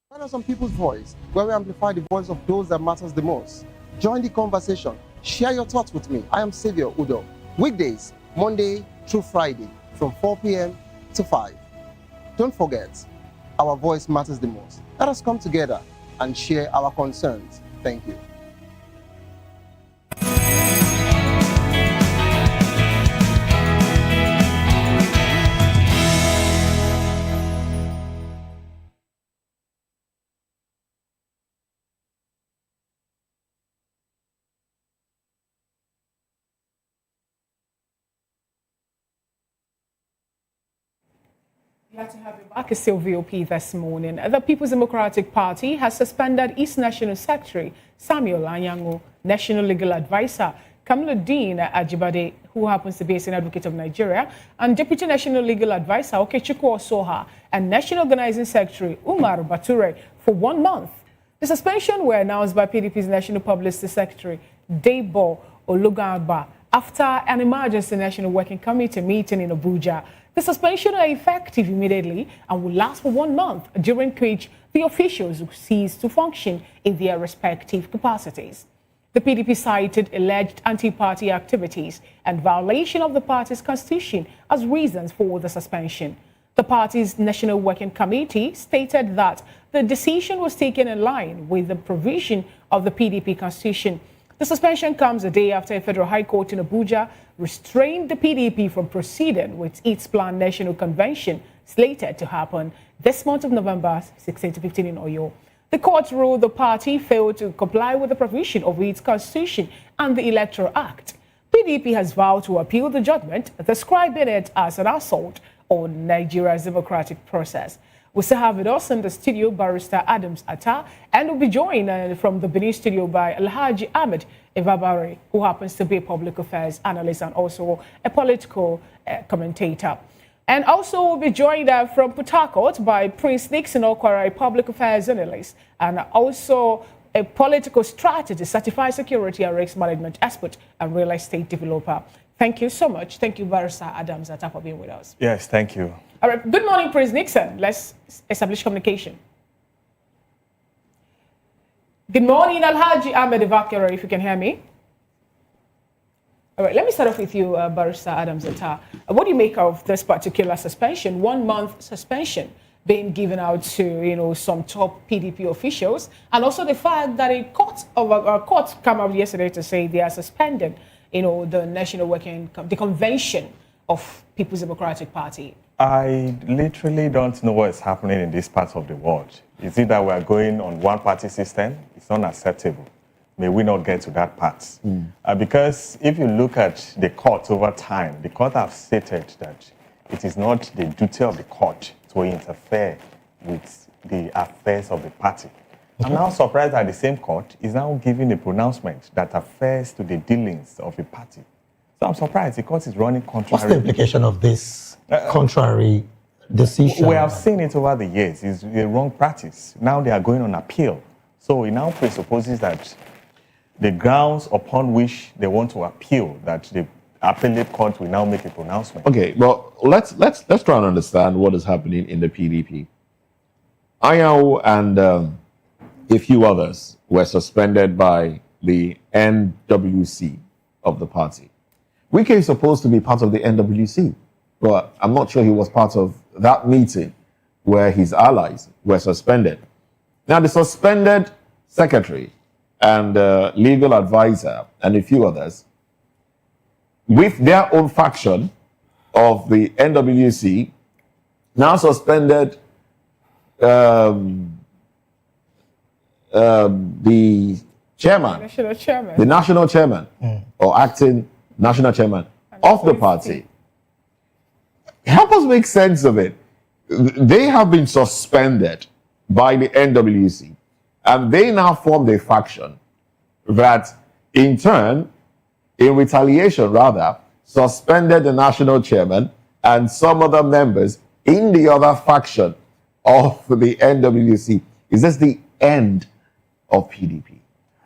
Find out some people's voice, where we amplify the voice of those that matters the most. Join the conversation. Share your thoughts with me. I am Sowore Udo. Weekdays, Monday through Friday, from 4 p.m. to 5. Don't forget, our voice matters the most. Let us come together and share our concerns. Thank you. Glad to have you back. It's still VOP this morning. The People's Democratic Party has suspended its National Secretary, Samuel Anyango, National Legal Advisor, Kamluddin Ajibade, who happens to be a senior advocate of Nigeria, and Deputy National Legal Advisor, Okechukwu Osoha, and National Organizing Secretary, Umar Bature, for 1 month. The suspension were announced by PDP's National Publicity Secretary, Debo Olugagba, after an emergency National Working Committee meeting in Abuja. The suspension are effective immediately and will last for 1 month, during which the officials will cease to function in their respective capacities. The PDP cited alleged anti-party activities and violation of the party's constitution as reasons for the suspension. The party's National Working Committee stated that the decision was taken in line with the provision of the PDP constitution. The suspension comes a day after a federal high court in Abuja restrained the PDP from proceeding with its planned national convention slated to happen this month of November 16 to 15 in Oyo. The court ruled the party failed to comply with the provision of its constitution and the Electoral Act. PDP has vowed to appeal the judgment, describing it as an assault on Nigeria's democratic process. We still have with us in the studio Barrister Adams Atta, and we'll be joined from the Benin studio by Alhaji Ahmed Evabare, who happens to be a public affairs analyst and also a political commentator. And also we'll be joined from Port Harcourt by Prince Nixon Okwara, a public affairs analyst, and also a political strategist, certified security and risk management expert, and real estate developer. Thank you so much. Thank you, Barrister Adams Atta, for being with us. Yes, thank you. All right. Good morning, Prince Nixon. Let's establish communication. Good morning, Alhaji Ahmed Evakere, if you can hear me. All right, let me start off with you, Barrister Adams Atta. What do you make of this particular suspension, 1 month suspension being given out to, some top PDP officials, and also the fact that a court came out yesterday to say they are suspending, the National Working, the convention of People's Democratic Party? I literally don't know what is happening in this part of the world. Is it that we are going on one-party system? It's unacceptable. May we not get to that part. Because if you look at the court over time, the court have stated that it is not the duty of the court to interfere with the affairs of the party. I'm now surprised that the same court is now giving a pronouncement that affers to the dealings of a party. So I'm surprised the court is running contrary. What's the implication of this contrary decision? We have seen it over the years. It's a wrong practice. Now they are going on appeal. So it now presupposes that the grounds upon which they want to appeal, that the appellate court will now make a pronouncement. Okay, well, let's try and understand what is happening in the PDP. Ayaw and a few others were suspended by the NWC of the party. Wike is supposed to be part of the NWC, but I'm not sure he was part of that meeting where his allies were suspended. Now, the suspended secretary and legal advisor and a few others, with their own faction of the NWC, now suspended the chairman, the national chairman, or acting national chairman of the party. Help us make sense of it. They have been suspended by the NWC, and they now formed a faction that, in turn, in retaliation rather, suspended the national chairman and some other members in the other faction of the NWC. Is this the end of PDP?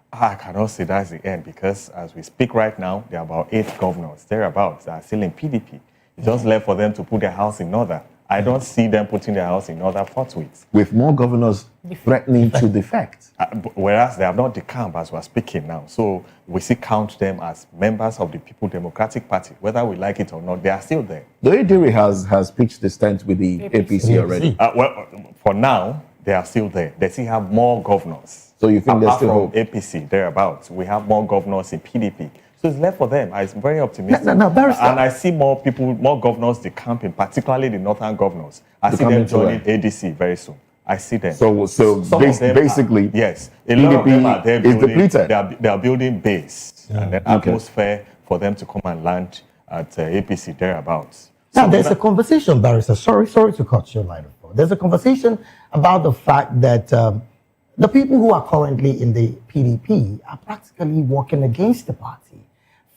I cannot say that's the end, because as we speak right now, there are about 8 governors, thereabouts, that are still in PDP. It's just left for them to put their house in order. I don't see them putting their house in order forthwith. With more governors threatening to defect. Whereas they have not decamped as we're speaking now. So we still count them as members of the People Democratic Party. Whether we like it or not, they are still there. The ADRI has pitched the tent with the APC already. Well, for now, they are still there. They still have more governors. So you think there's still from hope? APC, thereabouts. We have more governors in PDP. So it's left for them. I'm very optimistic. No, Barrister. And I see more people, more governors decamping, particularly the northern governors. I see them joining ADC very soon. I see them. So basically, yes, a lot of them are there is building, depleted. they are building base and an atmosphere for them to come and land at APC thereabouts. Now, there's a conversation, Barrister. Sorry to cut your line of thought. There's a conversation about the fact that the people who are currently in the PDP are practically working against the party.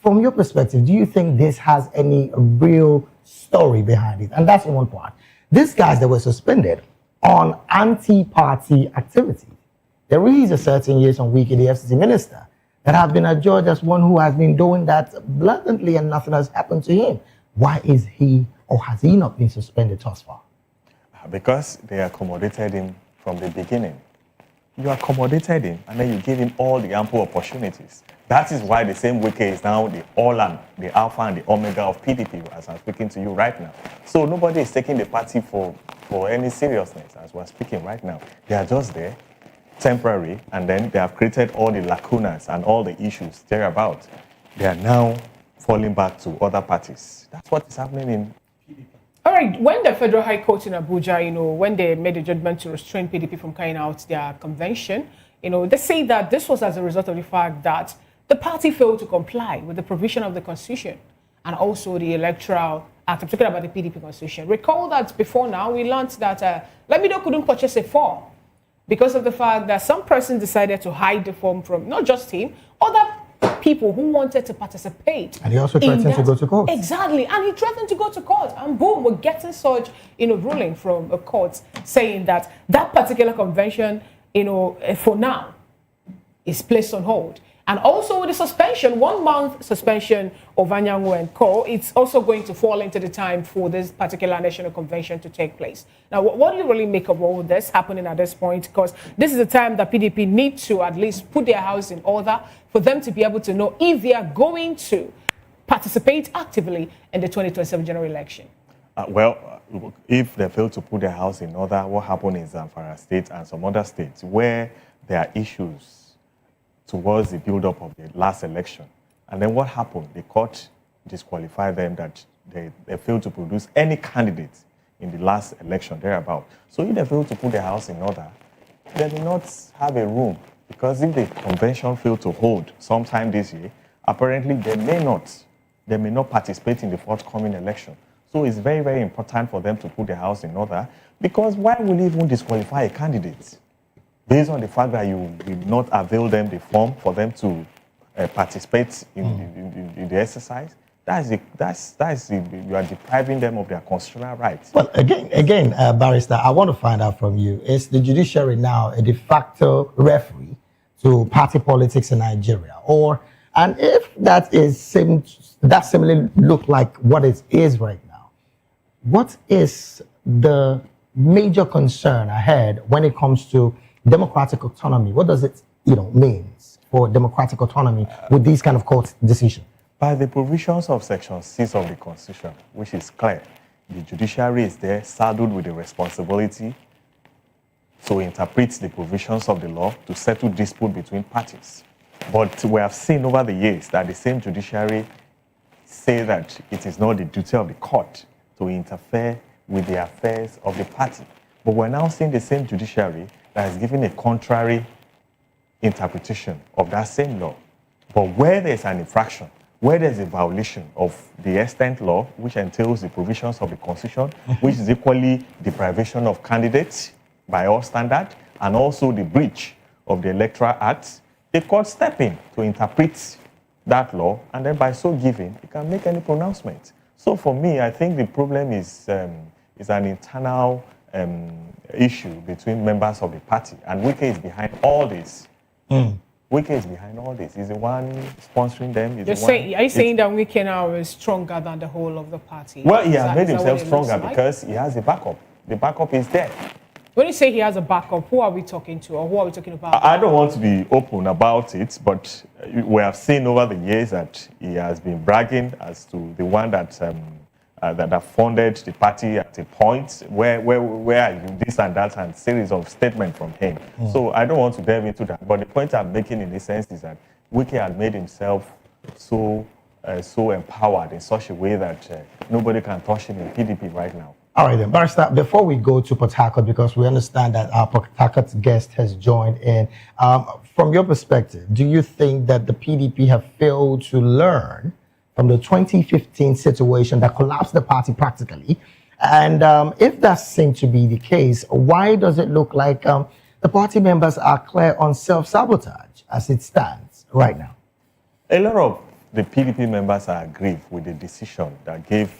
From your perspective, do you think this has any real story behind it? And that's one part. These guys that were suspended on anti-party activity. There is a certain years on Wike, the FCC minister, that have been adjudged as one who has been doing that blatantly and nothing has happened to him. Why is he, or has he not been suspended thus far? Because they accommodated him from the beginning. You accommodated him, and then you gave him all the ample opportunities. That is why the same Wike is now the all and the alpha and the omega of PDP, as I'm speaking to you right now. So nobody is taking the party for any seriousness as we're speaking right now. They are just there, temporary, and then they have created all the lacunas and all the issues thereabout. They are now falling back to other parties. That's what is happening in PDP. All right, when the Federal High Court in Abuja, when they made a judgment to restrain PDP from carrying out their convention, they say that this was as a result of the fact that the party failed to comply with the provision of the Constitution and also the Electoral Act. I'm talking about the PDP Constitution. Recall that before now, we learned that Lamido couldn't purchase a form because of the fact that some person decided to hide the form from not just him, other people who wanted to participate. And he also threatened to go to court. Exactly. And he threatened to go to court. And boom, we're getting such, ruling from a court saying that that particular convention, for now, is placed on hold. And also with the suspension, 1 month suspension of Anyanwu and Co., it's also going to fall into the time for this particular national convention to take place. Now, what do you really make of all this happening at this point? Because this is the time that PDP need to at least put their house in order for them to be able to know if they are going to participate actively in the 2027 general election. If they fail to put their house in order, what happened in Zamfara State and some other states where there are issues towards the build-up of the last election. And then what happened? The court disqualified them that they failed to produce any candidates in the last election thereabout. So if they fail to put their house in order, they do not have a room. Because if the convention failed to hold sometime this year, apparently they may not participate in the forthcoming election. So it's very, very important for them to put their house in order, because why will you even disqualify a candidate? Based on the fact that you will not avail them the form for them to participate in the exercise, you are depriving them of their constitutional rights. Well, again, Barrister, I want to find out from you: is the judiciary now a de facto referee to party politics in Nigeria, and if that similarly look like what it is right now, what is the major concern ahead when it comes to democratic autonomy? What does it, means for democratic autonomy with these kind of court decisions? By the provisions of Section 6 of the Constitution, which is clear, the judiciary is there saddled with the responsibility to interpret the provisions of the law to settle dispute between parties. But we have seen over the years that the same judiciary say that it is not the duty of the court to interfere with the affairs of the party. But we're now seeing the same judiciary that is giving a contrary interpretation of that same law. But where there's an infraction, where there's a violation of the extant law, which entails the provisions of the Constitution, which is equally deprivation of candidates by all standards, and also the breach of the Electoral Act, the court step in to interpret that law, and then by so giving, it can make any pronouncement. So for me, I think the problem is an internal issue between members of the party, and Wike is behind all this. Wike is behind all this. He's the one sponsoring them. Are you saying that Wike now is stronger than the whole of the party? Well, he has made himself stronger because he has a backup. The backup is there. When you say he has a backup, who are we talking to, or who are we talking about? I don't want to be open about it, but we have seen over the years that he has been bragging as to the one that that funded the party at a point where you this and that, and series of statements from him. So I don't want to delve into that. But the point I'm making in this sense is that Wike had made himself so empowered in such a way that nobody can touch him in PDP right now. All right, then, Barrister, before we go to Port Harcourt, because we understand that our Port Harcourt guest has joined in, from your perspective, do you think that the PDP have failed to learn from the 2015 situation that collapsed the party practically? And if that seems to be the case, why does it look like the party members are clear on self-sabotage as it stands right now? A lot of the PDP members are aggrieved with the decision that gave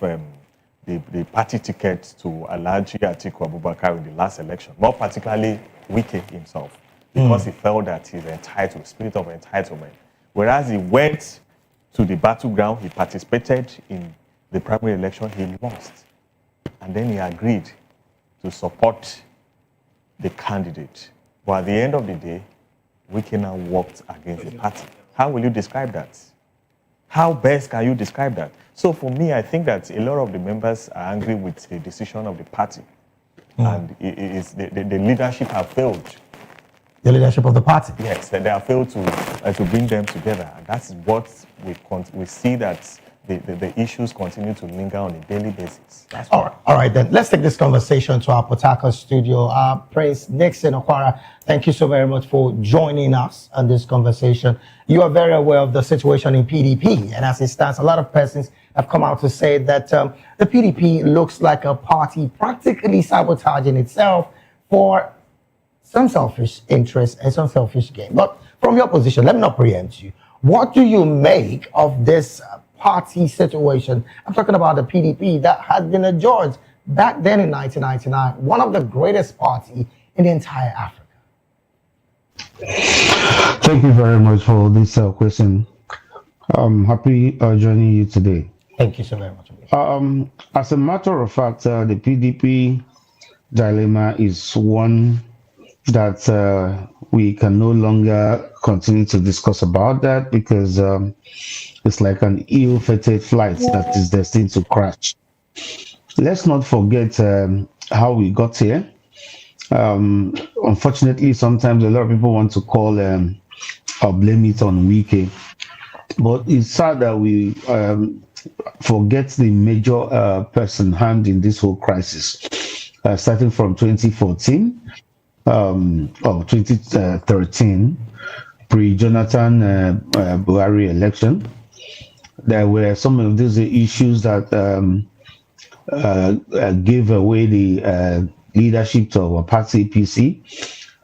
the party ticket to Alhaji Atiku Abubakar in the last election, more particularly Wike himself, because he felt that he's entitled, spirit of entitlement. Whereas he went to the battleground, he participated in the primary election, he lost. And then he agreed to support the candidate. But at the end of the day, Wike now worked against the party. How will you describe that? How best can you describe that? So for me, I think that a lot of the members are angry with the decision of the party. And the leadership have failed. The leadership of the party? Yes, they have failed to bring them together. And that's what we see, that the issues continue to linger on a daily basis. All right, then let's take this conversation to our Port Harcourt studio. Prince Nixon Okwara, thank you so very much for joining us on this conversation. You are very aware of the situation in PDP, and as it stands, a lot of persons have come out to say that the PDP looks like a party practically sabotaging itself for some selfish interest and some selfish gain. But from your position, let me not preempt you. What do you make of this party situation? I'm talking about the PDP that had been adjudged back then in 1999, one of the greatest parties in the entire Africa. Thank you very much for this question. I'm happy joining you today. Thank you so very much. As a matter of fact, the PDP dilemma is one that we can no longer continue to discuss about that, because it's like an ill-fated flight that is destined to crash. Let's not forget how we got here. Unfortunately, sometimes a lot of people want to call or blame it on Wike, but it's sad that we forget the major person hand in this whole crisis, starting from 2014 or 2013, pre-Jonathan Buhari election. There were some of these issues that gave away the leadership to our party, PC,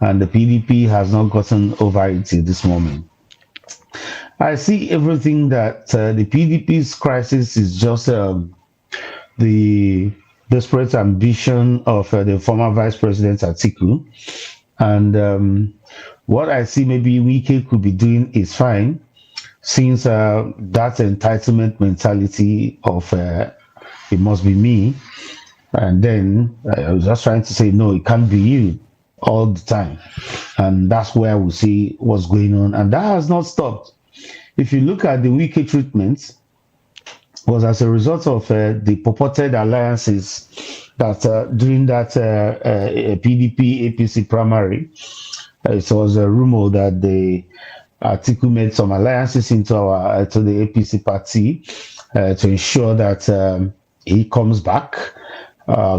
and the PDP has not gotten over it at this moment. I see everything that the PDP's crisis is just the desperate ambition of the former Vice President Atiku. And what I see maybe Wike could be doing is fine, since that entitlement mentality of it must be me. And then I was just trying to say, no, it can't be you all the time. And that's where we see what's going on. And that has not stopped. If you look at the Wike treatment, was as a result of the purported alliances that during that PDP APC primary, it was a rumor that the Atiku made some alliances into to the APC party to ensure that he comes back,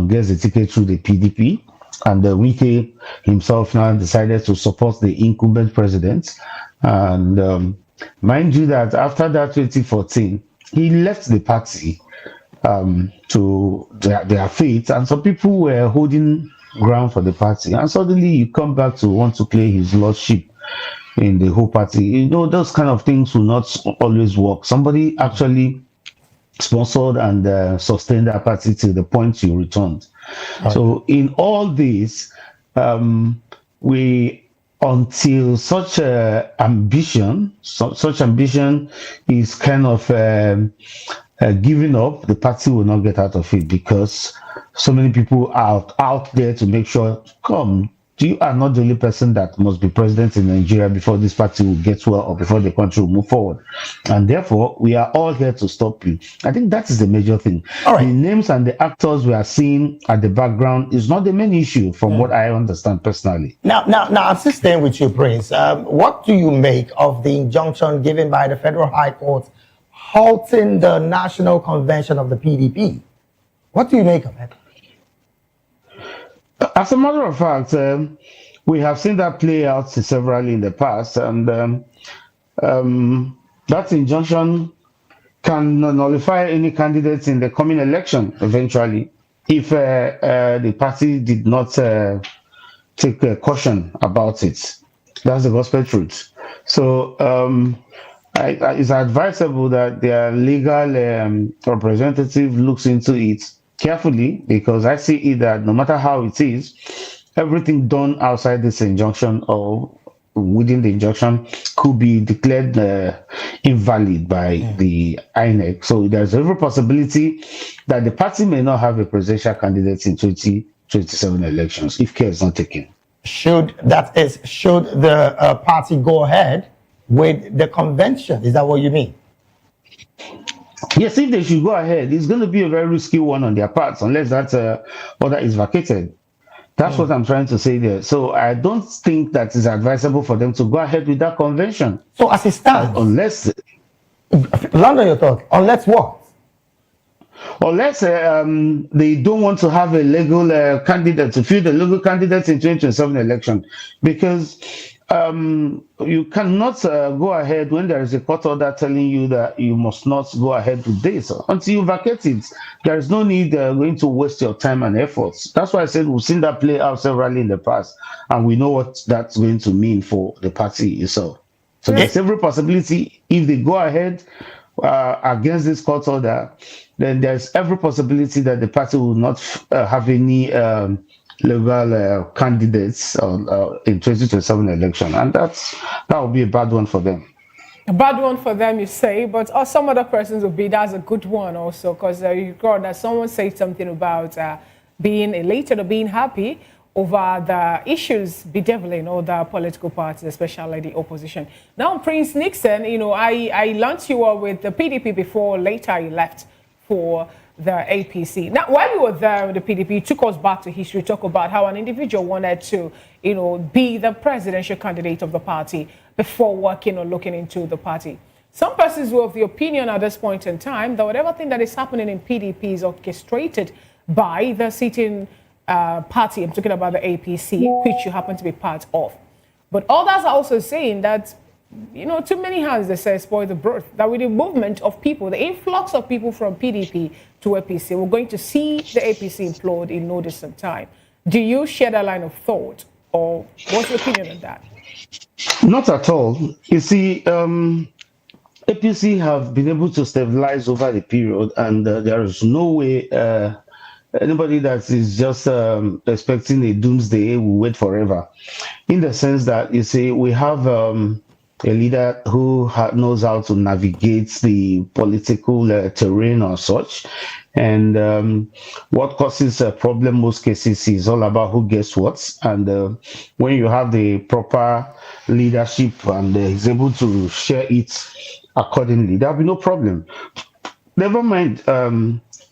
gets the ticket through the PDP, and Wike himself now decided to support the incumbent president. And mind you that after that 2014, he left the party to their fate, and some people were holding ground for the party, and suddenly you come back to want to play his lordship in the whole party. You know, those kind of things will not always work. Somebody actually sponsored and sustained that party to the point you returned. Right. So in all this, until such ambition is kind of giving up, the party will not get out of it, because so many people are out there to make sure, you are not the only person that must be president in Nigeria before this party will get well or before the country will move forward. And therefore, we are all here to stop you. I think that is the major thing. All right. The names and the actors we are seeing at the background is not the main issue from what I understand personally. Now, I'm still staying with you, Prince. What do you make of the injunction given by the Federal High Court halting the National Convention of the PDP? What do you make of it? As a matter of fact, we have seen that play out severally in the past, and that injunction can nullify any candidates in the coming election eventually, if the party did not take caution about it. That's the gospel truth. So it's advisable that their legal representative looks into it carefully, because I see it that no matter how it is, everything done outside this injunction or within the injunction could be declared invalid by the INEC. So there's every possibility that the party may not have a presidential candidate in 2027 elections if care is not taken. Should the party go ahead with the convention? Is that what you mean? Yes, if they should go ahead, it's going to be a very risky one on their parts, unless that order is vacated. That's what I'm trying to say there. So I don't think that it's advisable for them to go ahead with that convention. So as it stands, unless land on your thought. Unless what? Unless they don't want to have a legal candidate, to field the legal candidates in 2027 election, because you cannot go ahead when there is a court order telling you that you must not go ahead with this. Until you vacate it, there is no need going to waste your time and efforts. That's why I said we've seen that play out severally in the past, and we know what that's going to mean for the party itself. So there's every possibility, if they go ahead against this court order, then there's every possibility that the party will not have any legal candidates in 2027 election, and that will be a bad one for them. A bad one for them, you say, but some other persons will be, that's a good one also, because you got that someone said something about being elated or being happy over the issues bedeviling all the political parties, especially the opposition. Now, Prince Nixon, I learned you were with the PDP before, later you left for the APC. Now, while you were there with the PDP, took us back to history, talk about how an individual wanted to, be the presidential candidate of the party before working or looking into the party. Some persons were of the opinion at this point in time that whatever thing that is happening in PDP is orchestrated by the sitting party. I'm talking about the APC, which you happen to be part of. But others are also saying that too many hands, they say, spoil the broth. That with the movement of people, the influx of people from PDP to APC, we're going to see the APC implode in no distant time. Do you share that line of thought, or what's your opinion on that? Not at all. You see, APC have been able to stabilize over the period, and there is no way anybody that is just expecting a doomsday will wait forever. In the sense that, you see, we have a leader who knows how to navigate the political terrain or such. And what causes a problem most cases is all about who gets what. And when you have the proper leadership and is able to share it accordingly, there'll be no problem. Never mind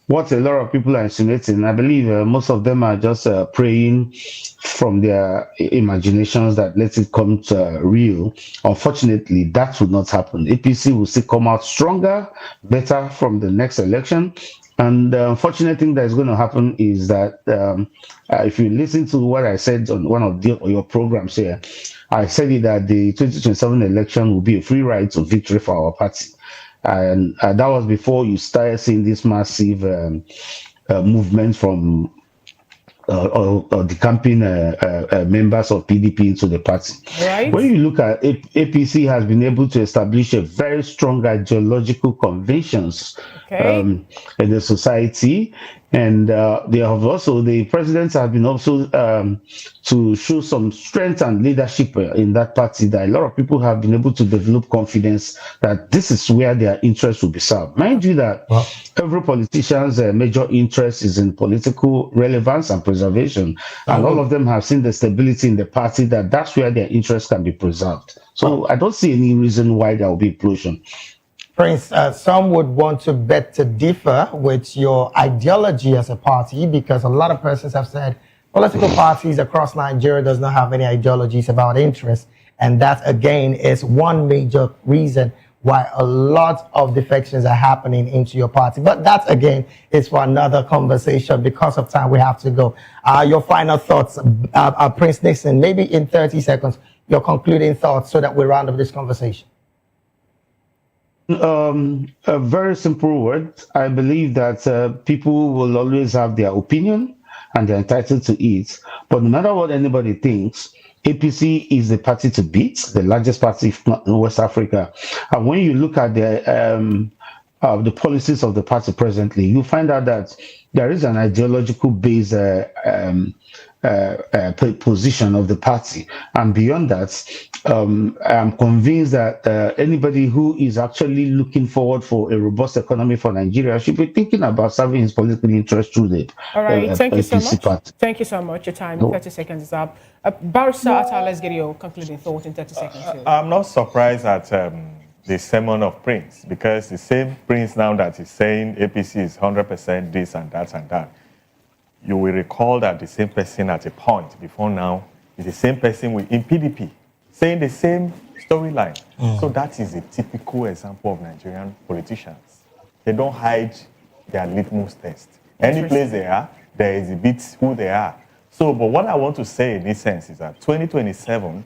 what a lot of people are insinuating. I believe most of them are just praying from their imaginations that let it come to real. Unfortunately, that will not happen. APC will still come out stronger, better from the next election. And the unfortunate thing that is going to happen is that if you listen to what I said on one of your programs here, I said it that the 2027 election will be a free ride to victory for our party. And that was before you started seeing this massive movement from the campaign members of PDP into the party. Right. When you look at APC has been able to establish a very strong ideological conventions in the society, and they have also, the presidents have been also to show some strength and leadership in that party, that a lot of people have been able to develop confidence that this is where their interests will be served. Mind you that every politician's major interest is in political relevance and preservation, and all of them have seen the stability in the party, that that's where their interests can be preserved. So I don't see any reason why there will be implosion. Prince, some would want to bet to differ with your ideology as a party, because a lot of persons have said political parties across Nigeria does not have any ideologies about interest, and that again is one major reason why a lot of defections are happening into your party. But that again is for another conversation. Because of time, we have to go. Your final thoughts, Prince Nixon, maybe in 30 seconds, your concluding thoughts so that we round up this conversation. A very simple word. I believe that people will always have their opinion and they're entitled to it. But no matter what anybody thinks, APC is the party to beat, the largest party, if not in West Africa. And when you look at the policies of the party presently, you find out that there is an ideological based position of the party. And beyond that, I'm convinced that anybody who is actually looking forward for a robust economy for Nigeria should be thinking about serving his political interest through the All right, thank you so APC much. party. Thank you so much. Your time, 30 seconds is up. Barrister Atta, let's get your concluding thought in 30 seconds. I'm not surprised at the sermon of Prince, because the same Prince now that is saying APC is 100% this and that and that, you will recall that the same person at a point before now is the same person in PDP saying the same storyline. So that is a typical example of Nigerian politicians. They don't hide their litmus test. Any place they are, there is a bit who they are. So, but what I want to say in this sense is that 2027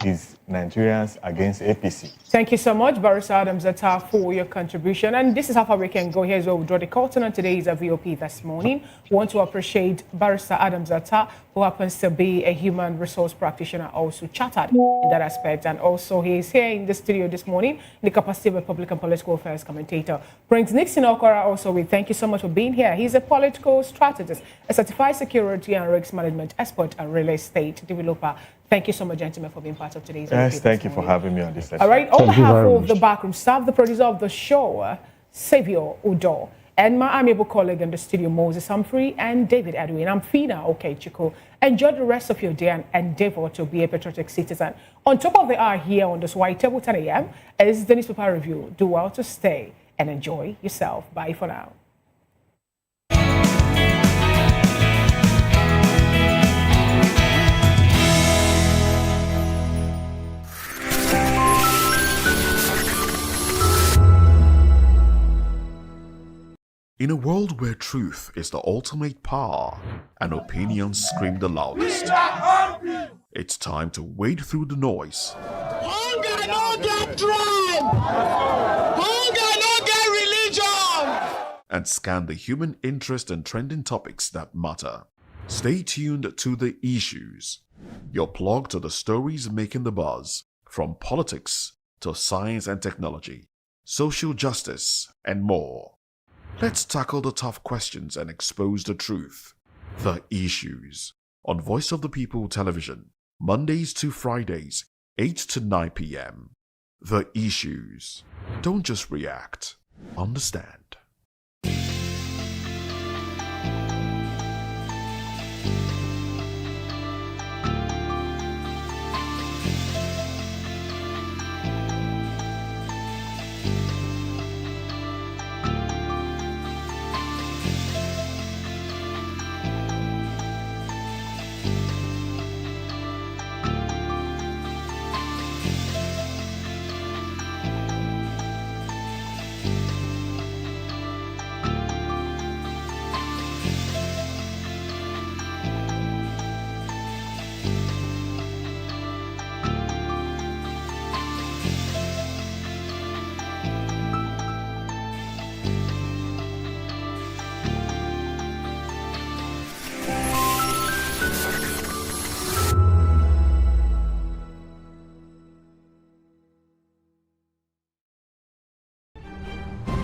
is Nigerians against APC. Thank you so much, Barrister Adams Atta, for your contribution. And this is how far we can go. Here's where we draw the curtain on today's VOP this morning. We want to appreciate Barrister Adams Atta, who happens to be a human resource practitioner, also chartered in that aspect. And also he is here in the studio this morning in the capacity of a public and political affairs commentator. Prince Nixon Okora, also we thank you so much for being here. He's a political strategist, a certified security and risk management expert and real estate developer. Thank you so much, gentlemen, for being part of today's VOP. Yes, thank you for having me on this session. All right, on behalf of the backroom staff, the producer of the show, Sowore Udo, and my amiable colleague in the studio, Moses Humphrey, and David Edwin, I'm Fina Okechukwu. Enjoy the rest of your day and endeavor to be a patriotic citizen. On top of the hour here on this white table 10 a.m. is the newspaper review. Do well to stay and enjoy yourself. Bye for now. In a world where truth is the ultimate power and opinions scream the loudest, it's time to wade through the noise. Hunger no get tribe. Hunger no get religion. And scan the human interest and trending topics that matter. Stay tuned to The Issues, your plug to the stories making the buzz, from politics to science and technology, social justice, and more. Let's tackle the tough questions and expose the truth. The Issues on Voice of the People Television, Mondays to Fridays, 8 to 9 p.m. The Issues. Don't just react, understand.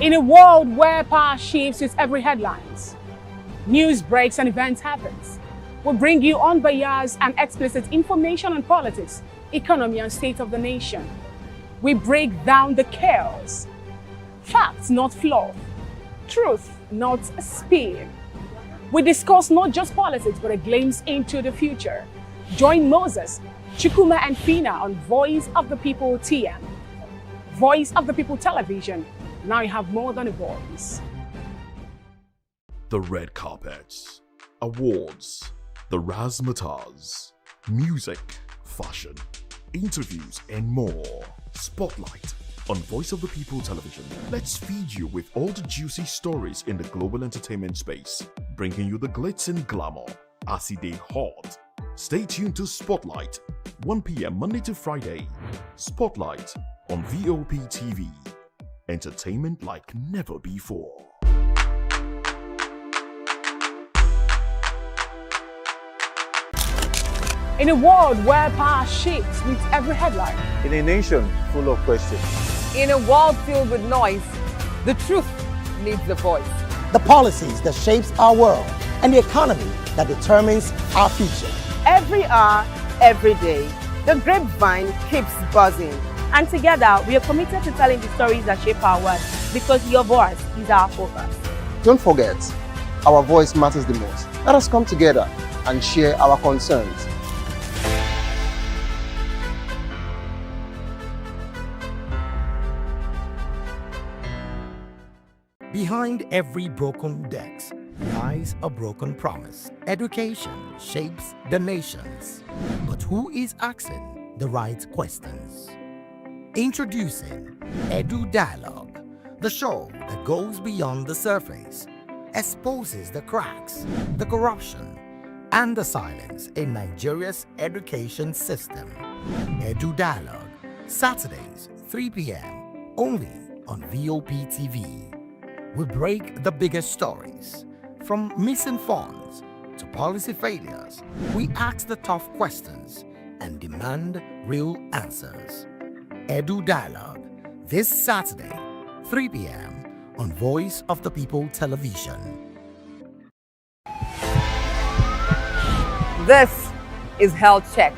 In a world where power shifts with every headlines, news breaks and events happens, we bring you unbiased and explicit information on politics, economy and state of the nation. We break down the chaos. Facts, not fluff. Truth, not spin. We discuss not just politics, but a glimpse into the future. Join Moses, Chukuma and Fina on Voice of the People TM. Voice of the People Television. Now you have more than a voice. The red carpets, awards, the razzmatazz, music, fashion, interviews, and more. Spotlight on Voice of the People Television. Let's feed you with all the juicy stories in the global entertainment space, bringing you the glitz and glamour as it is hot. Stay tuned to Spotlight, 1 p.m. Monday to Friday. Spotlight on VOP TV. Entertainment like never before. In a world where power shifts with every headline, in a nation full of questions, in a world filled with noise, the truth needs a voice. The policies that shapes our world and the economy that determines our future. Every hour, every day, the grapevine keeps buzzing. And together, we are committed to telling the stories that shape our world, because your voice is our focus. Don't forget, our voice matters the most. Let us come together and share our concerns. Behind every broken desk lies a broken promise. Education shapes the nations. But who is asking the right questions? Introducing Edu Dialogue, the show that goes beyond the surface, exposes the cracks, the corruption, and the silence in Nigeria's education system. Edu Dialogue, Saturdays, 3 p.m., only on VOP TV. We break the biggest stories, from missing funds to policy failures. We ask the tough questions and demand real answers. Edu Dialogue, this Saturday, 3 p.m. on Voice of the People Television. This is Health Check,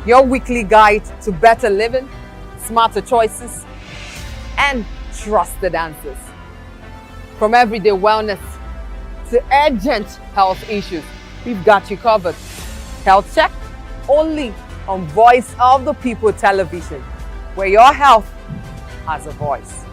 your weekly guide to better living, smarter choices, and trusted answers. From everyday wellness to urgent health issues, we've got you covered. Health Check, only on Voice of the People Television, where your health has a voice.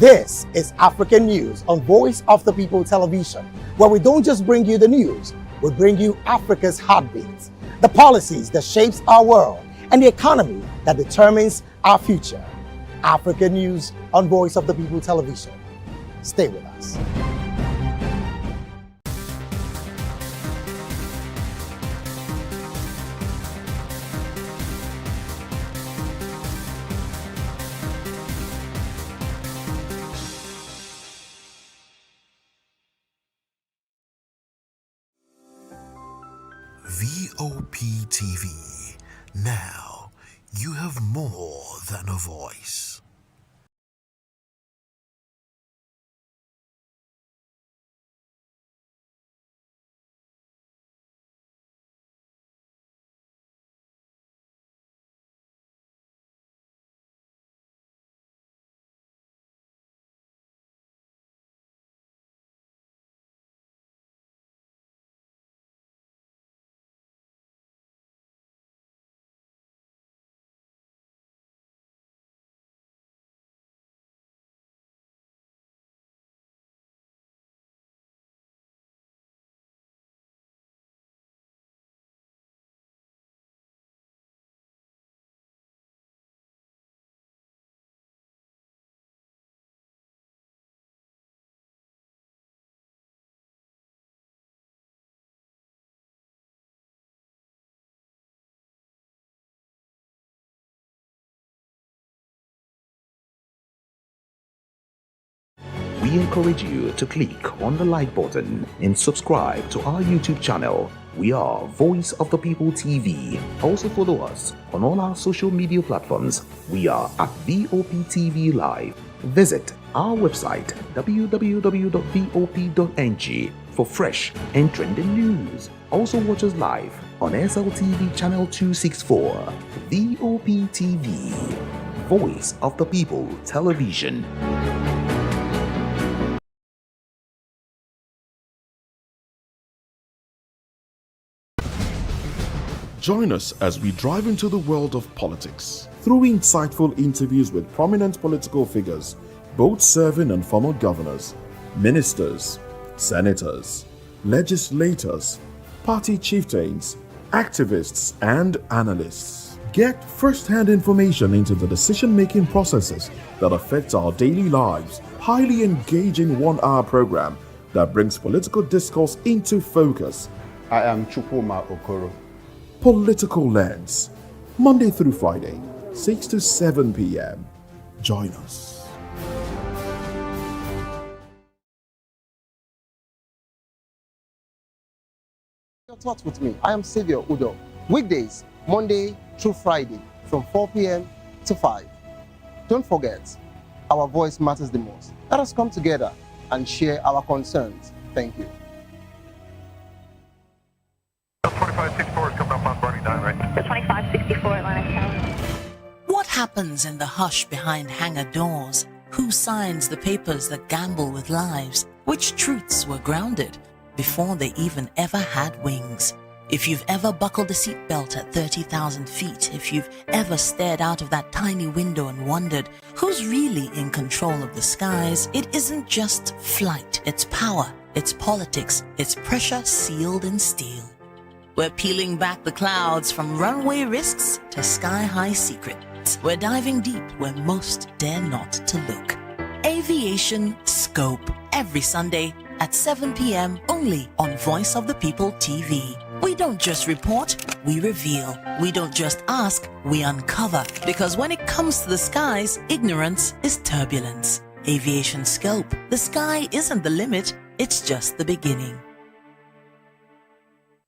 This is African News on Voice of the People Television, where we don't just bring you the news, we bring you Africa's heartbeat, the policies that shapes our world, and the economy that determines our future. African News on Voice of the People Television. Stay with us. VOP TV, now You have more than a voice. We encourage you to click on the like button and subscribe to our YouTube channel. We are Voice of the People TV. Also follow us on all our social media platforms. We are at VOPTV Live. Visit our website www.vop.ng for fresh and trending news. Also watch us live on SLTV channel 264. VOPTV, Voice of the People Television. Join us as we drive into the world of politics through insightful interviews with prominent political figures, both serving and former governors, ministers, senators, legislators, party chieftains, activists, and analysts. Get first-hand information into the decision-making processes that affect our daily lives. Highly engaging one-hour program that brings political discourse into focus. I am Chukwuma Okoro. Political Lens, Monday through Friday, 6 to 7 p.m. Join us. Your thoughts with me. I am Sowore Udo. Weekdays, Monday through Friday, from 4 p.m. to 5. Don't forget, our voice matters the most. Let us come together and share our concerns. Thank you. 2564 is coming up on Burning Down, right? 2564 Atlantic Tower. What happens in the hush behind hangar doors? Who signs the papers that gamble with lives? Which truths were grounded before they even ever had wings? If you've ever buckled a seatbelt at 30,000 feet, if you've ever stared out of that tiny window and wondered who's really in control of the skies, it isn't just flight, it's power, it's politics, it's pressure sealed in steel. We're peeling back the clouds from runway risks to sky-high secrets. We're diving deep where most dare not to look. Aviation Scope, every Sunday at 7 p.m. only on Voice of the People TV. We don't just report, we reveal. We don't just ask, we uncover. Because when it comes to the skies, ignorance is turbulence. Aviation Scope, the sky isn't the limit, it's just the beginning.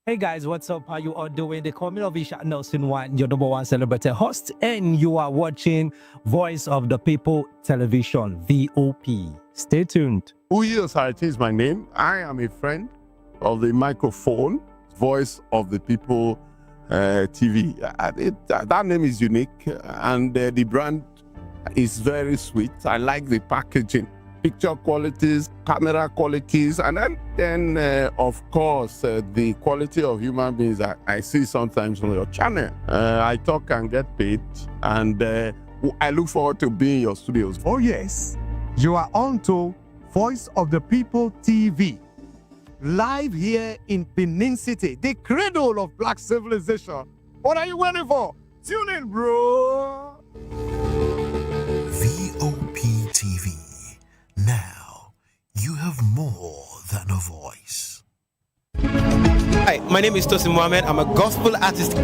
Hey guys, what's up? How you all doing? They call me Novation Nelson One, your number one celebrity host, and you are watching Voice of the People Television, VOP. Stay tuned. Uyo Sarati is my name. I am a friend of the microphone, Voice of the People TV. That name is unique, and the brand is very sweet. I like the packaging. Picture qualities, camera qualities, and then of course, the quality of human beings that I see sometimes on your channel. I talk and get paid, and I look forward to being in your studios. Oh yes, you are on to Voice of the People TV, live here in Benin City, the cradle of black civilization. What are you waiting for? Tune in, bro. VOP TV. Now, you have more than a voice. Hi, my name is Tosin Mohammed. I'm a gospel artist.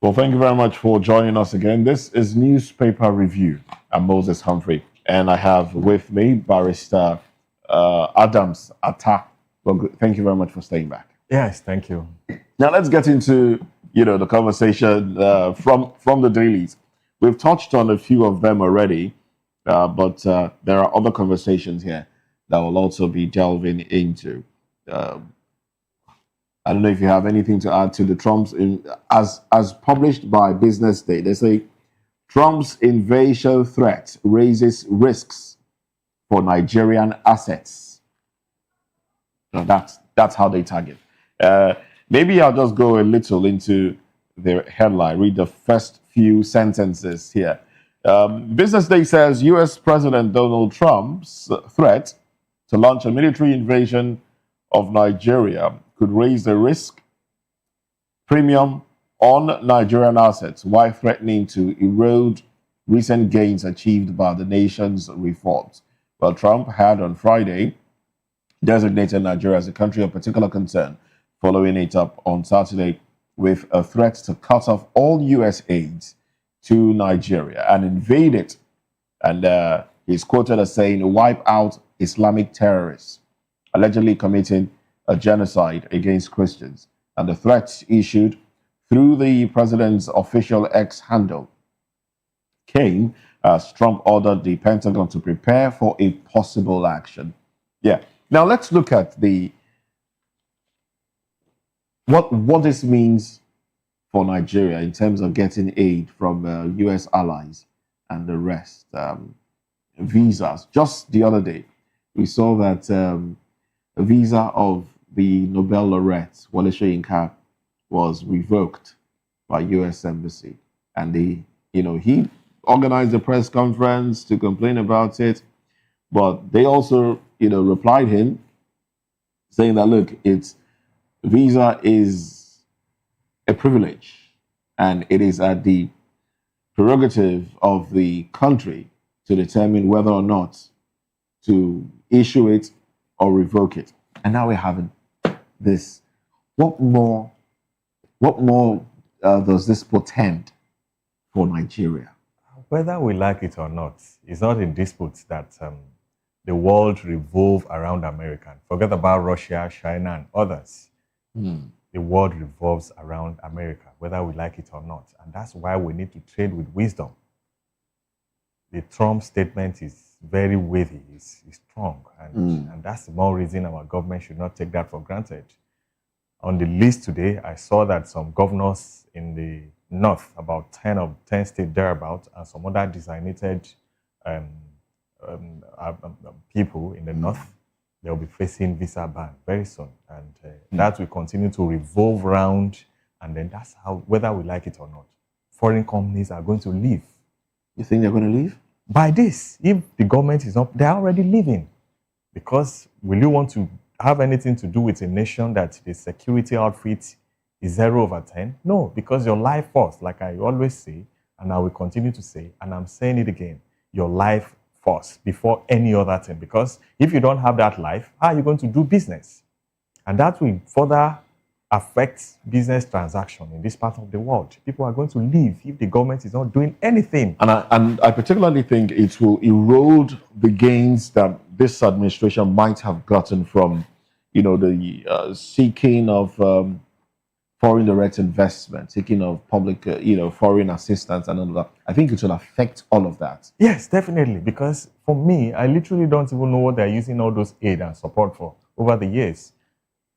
Well, thank you very much for joining us again. This is Newspaper Review. I'm Moses Humphrey, and I have with me Barrister Adams Atta. Well, thank you very much for staying back. Yes, thank you. Now let's get into the conversation from the dailies. We've touched on a few of them already, but there are other conversations here that will also be delving into. I don't know if you have anything to add to the Trump's as published by Business Day. They say Trump's invasion threat raises risks for Nigerian assets. So that's how they tag it. Maybe I'll just go a little into the headline. Read the first few sentences here. Business Day says U.S. President Donald Trump's threat to launch a military invasion of Nigeria could raise the risk premium on Nigerian assets while threatening to erode recent gains achieved by the nation's reforms. Well, Trump had on Friday designated Nigeria as a country of particular concern, following it up on Saturday with a threat to cut off all U.S. aid to Nigeria and invade it. And he's quoted as saying, wipe out Islamic terrorists, allegedly committing a genocide against Christians. And the threats issued through the president's official X handle came as Trump ordered the Pentagon to prepare for a possible action. Yeah. Now let's look at what this means for Nigeria in terms of getting aid from U.S. allies and the rest. Visas. Just the other day, we saw that a visa of the Nobel laureate Wole Soyinka was revoked by U.S. Embassy, and he organized a press conference to complain about it, but they also replied him saying that look, visa is a privilege, and it is at the prerogative of the country to determine whether or not to issue it or revoke it. And now we're having this. What more does this portend for Nigeria? Whether we like it or not, it's not in dispute that the world revolves around America. Forget about Russia, China, and others. The world revolves around America, whether we like it or not. And that's why we need to trade with wisdom. The Trump statement is very weighty, it's strong, and that's the more reason our government should not take that for granted. On the list today, I saw that some governors in the north, about 10 states thereabouts, and some other designated people in the north, they'll be facing visa ban very soon, and that will continue to revolve around, and then that's how, whether we like it or not, foreign companies are going to leave. You think they're going to leave? By this, if the government is not, they're already leaving. Because will you want to have anything to do with a nation that the security outfit is 0/10? No, because your life first, like I always say, and I will continue to say, and I'm saying it again, your life first before any other thing. Because if you don't have that life, how are you going to do business? And that will further affect business transaction in this part of the world. People are going to leave if the government is not doing anything. And I particularly think it will erode the gains that this administration might have gotten from, the seeking of foreign direct investment, seeking of public, foreign assistance and all of that. I think it will affect all of that. Yes, definitely. Because for me, I literally don't even know what they're using all those aid and support for over the years.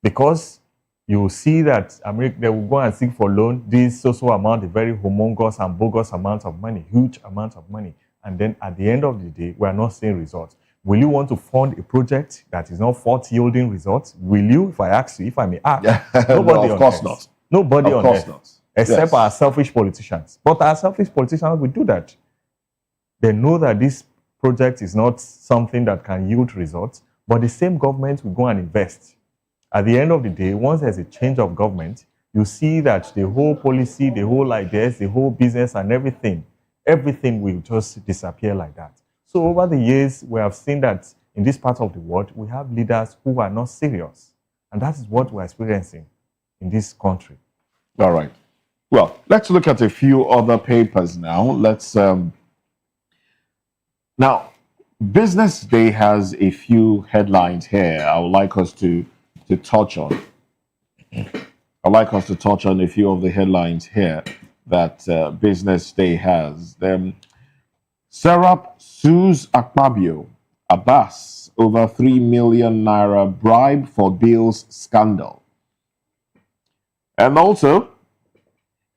Because you see that America, they will go and seek for loan, this so amount, a very humongous and bogus amount of money, huge amount of money. And then at the end of the day, we are not seeing results. Will you want to fund a project that is not yielding results? Will you, if I ask you, if I may ask? Nobody no, of course not. Nobody on earth. Not. Except our selfish politicians. But our selfish politicians will do that. They know that this project is not something that can yield results, but the same government will go and invest. At the end of the day, once there's a change of government, you see that the whole policy, the whole ideas, the whole business and everything will just disappear like that. So over the years, we have seen that in this part of the world, we have leaders who are not serious. And that is what we're experiencing in this country. All right. Well, let's look at a few other papers now. Let's now, Business Day has a few headlines here I would like us to touch on. I'd like us to touch on a few of the headlines here that Business Day has. Serap sues Akpabio, Abbas over 3 million naira bribe for bills scandal. And also,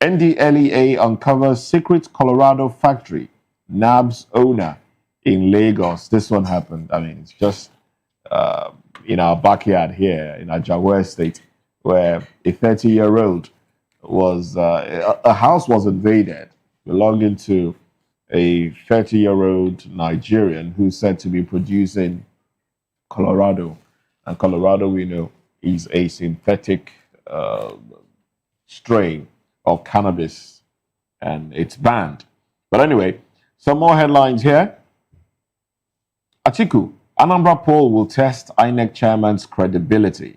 NDLEA uncovers secret Colorado factory, NAB's owner in Lagos. This one happened. I mean, it's just in our backyard here in Ajaware State, where a 30-year-old was, a house was invaded belonging to a 30-year-old Nigerian who's said to be producing Colorado. And Colorado, we know, is a synthetic strain of cannabis, and it's banned. But anyway, some more headlines here. Atiku, Anambra poll will test INEC chairman's credibility.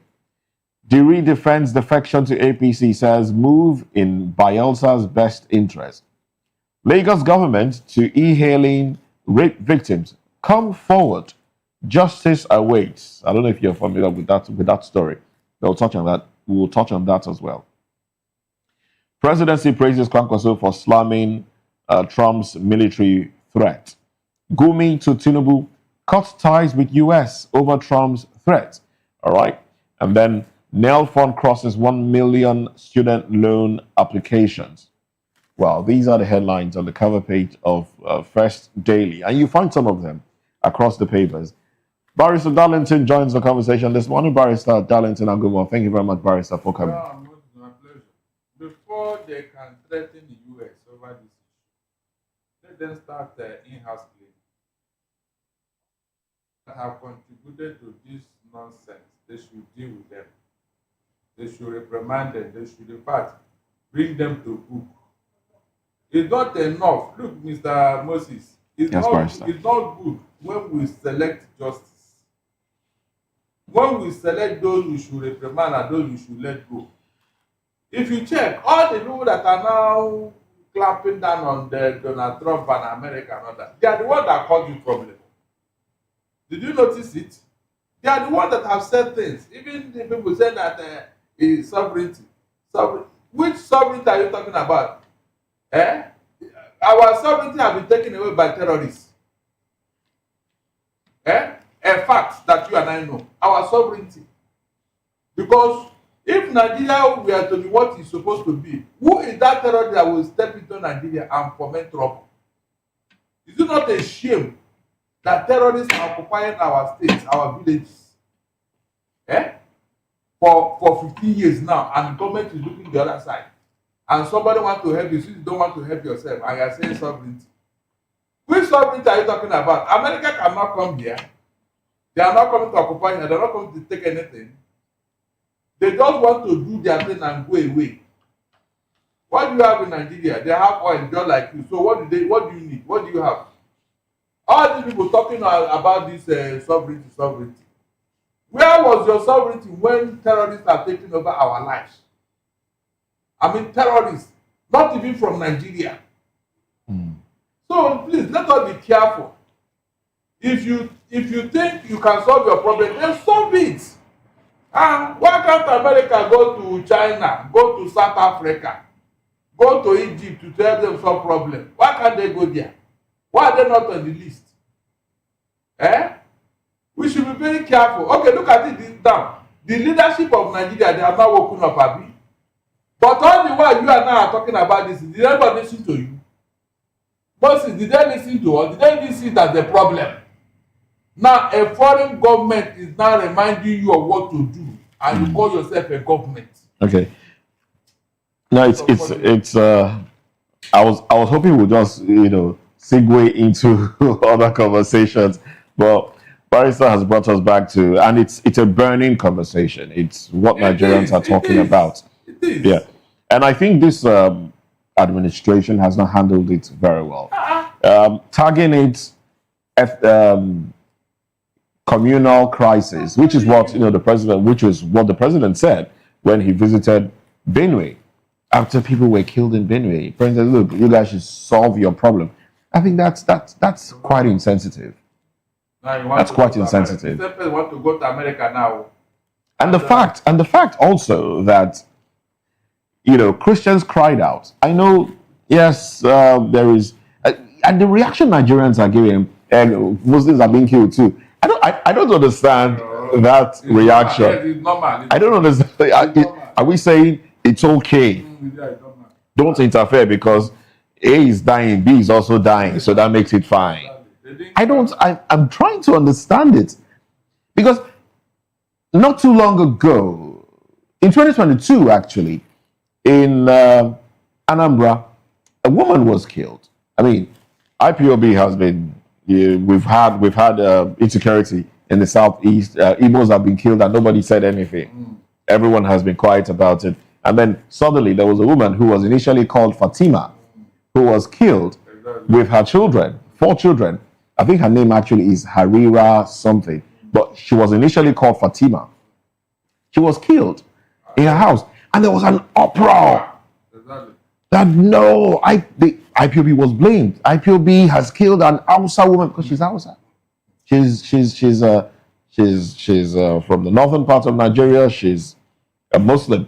Diri defends defection to APC, says move in Bielsa's best interest. Lagos government to e-hailing rape victims. Come forward. Justice awaits. I don't know if you're familiar with that story. They'll touch on that. We will touch on that as well. Presidency praises Kwankwaso for slamming Trump's military threat. Gumi to Tinubu, cut ties with US over Trump's threat. All right. And then Nel Fund crosses 1 million student loan applications. Well, these are the headlines on the cover page of First Daily. And you find some of them across the papers. Barrister Darlington joins the conversation this morning. Barrister Darlington, and good morning. Thank you very much, Barrister, for coming. My pleasure. Before they can threaten the US over this issue, let them start in-house claim that have contributed to this nonsense. They should deal with them. They should reprimand them. They should, in fact, bring them to book. It's not enough. Look, Mr. Moses, it's not good when we select justice. When we select those we should reprimand and those we should let go. If you check, all the people that are now clamping down on the Donald Trump and America and all that, they are the ones that caused the problem. Did you notice it? They are the ones that have said things. Even the people say that is sovereignty. Which sovereignty are you talking about? Our sovereignty has been taken away by terrorists. A fact that you and I know. Our sovereignty. Because if Nigeria were to be what it's supposed to be, who is that terrorist that will step into Nigeria and foment trouble? Is it not a shame that terrorists are occupying our states, our villages? For 15 years now, and the government is looking the other side. And somebody wants to help you, so you don't want to help yourself, and you are saying sovereignty. Which sovereignty are you talking about? America cannot come here. They are not coming to occupy here. They are not coming to take anything. They just want to do their thing and go away. What do you have in Nigeria? They have oil just like you. So what do you need? What do you have? All these people talking about this sovereignty. Where was your sovereignty when terrorists are taking over our lives? I mean, terrorists, not even from Nigeria. So please, let us be careful. If you think you can solve your problem, then solve it. Why can't America go to China, go to South Africa, go to Egypt to help them solve problem? Why can't they go there? Why are they not on the list? We should be very careful. Okay, look at it down. The leadership of Nigeria, they have not woken up, Abi. But all the while you and I are talking about this, did anybody listen to you? But did they listen to us? Did they even see it as a problem? Now, a foreign government is now reminding you of what to do, and you call yourself a government. Okay. No, it's I was hoping we'd just segue into other conversations, but Barrister has brought us back to, and it's a burning conversation. It's what Nigerians are talking about. It is. Yeah, and I think this administration has not handled it very well. Tagging it communal crisis, which is what the president said when he visited Benue. after people were killed in Benue. President, look, you guys should solve your problem. I think that's quite insensitive. That's quite insensitive. People want to go to America now. And the fact also that Christians cried out. I know, yes, there is, and the reaction Nigerians are giving, and Muslims are being killed too. I don't understand that reaction. It's normal. I don't understand. Are we saying it's okay? Don't interfere because A is dying, B is also dying, so that makes it fine. I'm trying to understand it because not too long ago, in 2022, actually, in Anambra, a woman was killed. I mean, IPOB has been. We've had insecurity in the southeast. Igbos have been killed and nobody said anything. Everyone has been quiet about it. And then suddenly there was a woman who was initially called Fatima, who was killed with her children, 4 children. I think her name actually is Harira something, but she was initially called Fatima. She was killed in her house, and there was an uproar that the IPOB was blamed. IPOB has killed an Hausa woman because she's Hausa. She's from the northern part of Nigeria. She's a Muslim,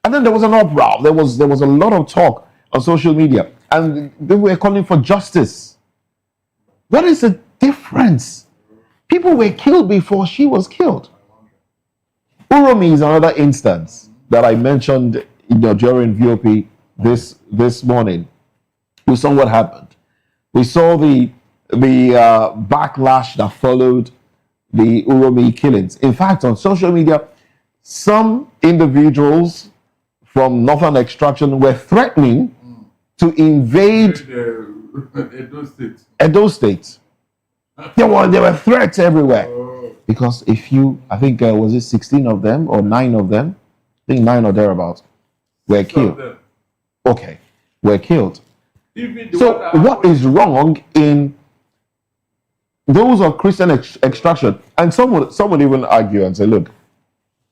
and then there was an uproar. There was a lot of talk on social media, and they were calling for justice. What is the difference? People were killed before she was killed. Uromi is another instance that I mentioned during VOP this morning. We saw what happened. We saw the backlash that followed the Uromi killings. In fact, on social media, some individuals from Northern Extraction were threatening to invade Edo State. There were threats everywhere. Because I think was it 16 of them or 9 of them? I think 9 or thereabouts were killed. Okay, were killed. So what is wrong in those of Christian extraction? And some would even argue and say, look,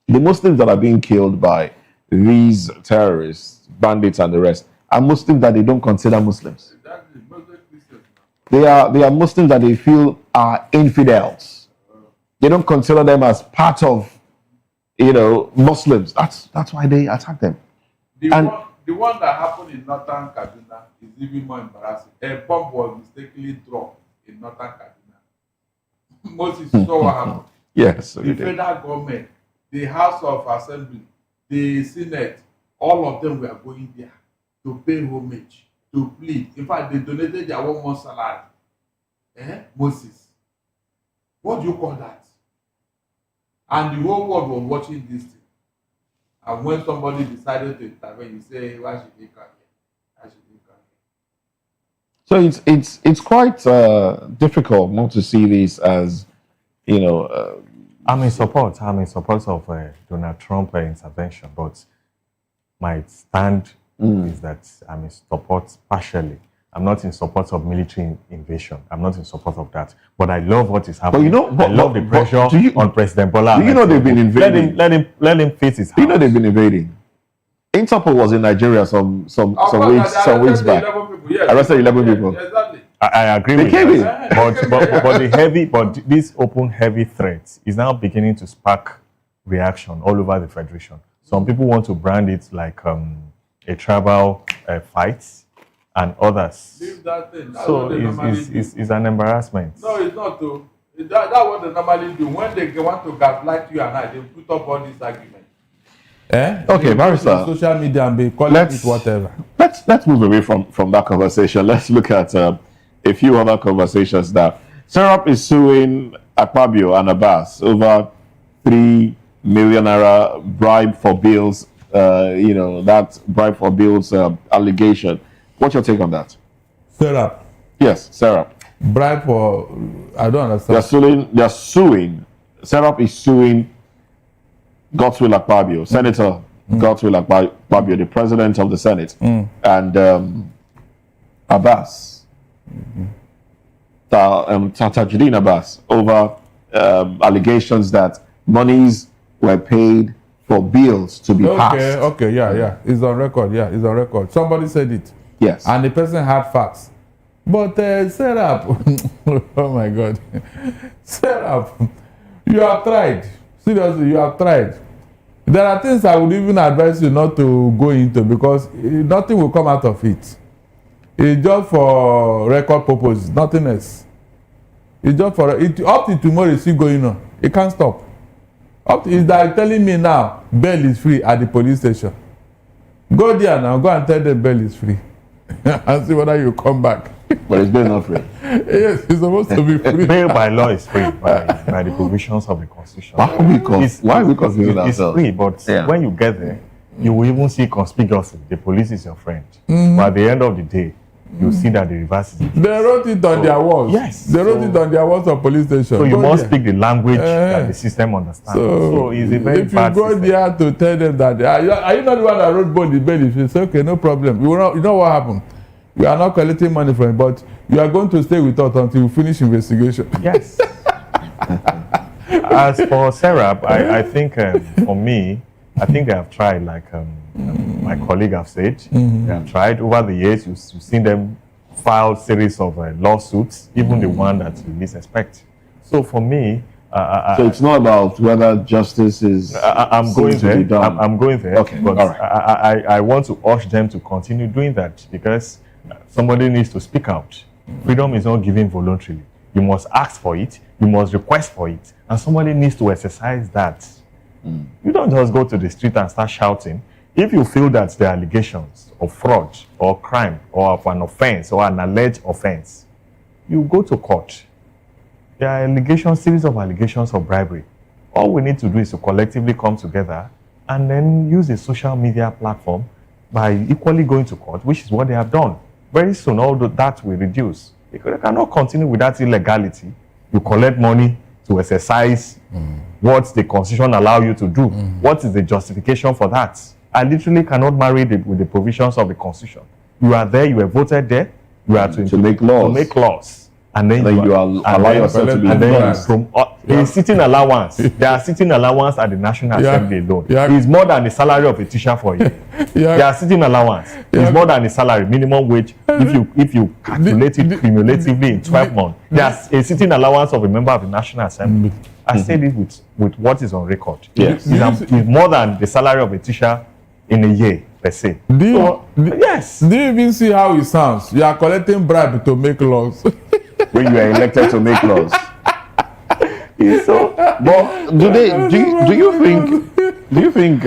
the Muslims that are being killed by these terrorists, bandits and the rest, are Muslims that they don't consider Muslims. They are Muslims that they feel are infidels. They don't consider them as part of, Muslims. That's why they attack them. The one that happened in Northern Kaduna is even more embarrassing. A bomb was mistakenly dropped in Northern Kaduna. Moses saw what happened. Yes. The federal government, the House of Assembly, the Senate, all of them were going there to pay homage, to plead. In fact, they donated their 1 month salary. Moses. What do you call that? And the whole world was watching this thing. And when somebody decided to intervene, you say, why should they come here? Why should they come here? So it's quite difficult not to see this as, I'm in support of Donald Trump intervention, but my stand is that I'm in support partially. I'm not in support of military invasion. I'm not in support of that. But I love what is happening. I love the pressure on President Bola. Do you know they've been invading? Let him face his house. Do you know they've been invading? Interpol was in Nigeria some weeks back. Arrested 11 people. Exactly. I agree with that. But this open heavy threat is now beginning to spark reaction all over the Federation. Some people want to brand it like a tribal fight. And others. Leave that thing. So it's an embarrassment. No, it's not though. That's what they normally do. When they want to gaslight you and I, they put up all these arguments. Okay, Marissa. Social media and be calling it whatever. Let's move away from that conversation. Let's look at a few other conversations now. Serap is suing Akpabio and Abbas over 3 million naira bribe for bills. That bribe for bills allegation. What's your take on that? Serap. Yes, Serap. Bribe for, I don't understand. They're suing. Serap is suing Godswill Akpabio, Senator Godswill Akpabio, the president of the Senate, and Abbas, Tajuddin Abbas, over allegations that monies were paid for bills to be passed. Okay, yeah. It's on record. Yeah, it's on record. Somebody said it. Yes. And the person had facts. But Serap, oh my God. Serap, you have tried. Seriously, you have tried. There are things I would even advise you not to go into because nothing will come out of it. It's just for record purposes, nothing else. It's just for it. Up to tomorrow, it's still going on. It can't stop. It's like telling me now, bail is free at the police station. Go there now, go and tell them bail is free. And see whether you come back. But it's bail not free. Yes, it's supposed to be free. Bail by law is free by the provisions of the Constitution. Why are we confusing ourselves? It's free, but when you get there, you will even see conspicuously the police is your friend. Mhm. But at the end of the day, you see that the reverse is. They wrote it on their walls. Yes. They wrote it on their walls of police station. So you Go must there. speak the language that the system understands. So it's a very if you bad go system. there to tell them that are you not the one that wrote both the bail? You say okay, no problem. You know what happened? We are not collecting money from it, but you are going to stay with us until you finish investigation. Yes. As for Serap, I think for me, I think they have tried, like my colleague have said, they have tried over the years. You've seen them file series of lawsuits, even the one that you least expect. So for me, so it's not about whether justice is I'm going to there. be done. I'm going there. Okay, But all right. I want to urge them to continue doing that because somebody needs to speak out. Freedom is not given voluntarily. You must ask for it. You must request for it. And somebody needs to exercise that. You don't just go to the street and start shouting. If you feel that there are allegations of fraud or crime or of an offense or an alleged offense, you go to court. There are allegations, series of allegations of bribery. All we need to do is to collectively come together and then use a social media platform by equally going to court, which is what they have done. Very soon, all that will reduce. They cannot continue with that illegality. You collect money to exercise what the Constitution allows you to do. What is the justification for that? I literally cannot marry with the provisions of the Constitution. You are there, you were voted there, you are to make laws. To make laws. And then you allow yourself to be influenced. A sitting allowance. There are sitting allowance at the National Assembly alone. It's more than the salary of a teacher for you. There are sitting allowance. It's more than the salary, minimum wage. If you calculate it cumulatively in 12 months, there's a sitting allowance of a member of the National Assembly. I said it with what is on record. Yes. It's more than the salary of a teacher in a year per se. Yes. Do you even see how it sounds? You are collecting bribe to make laws. When you are elected to make laws. But do you think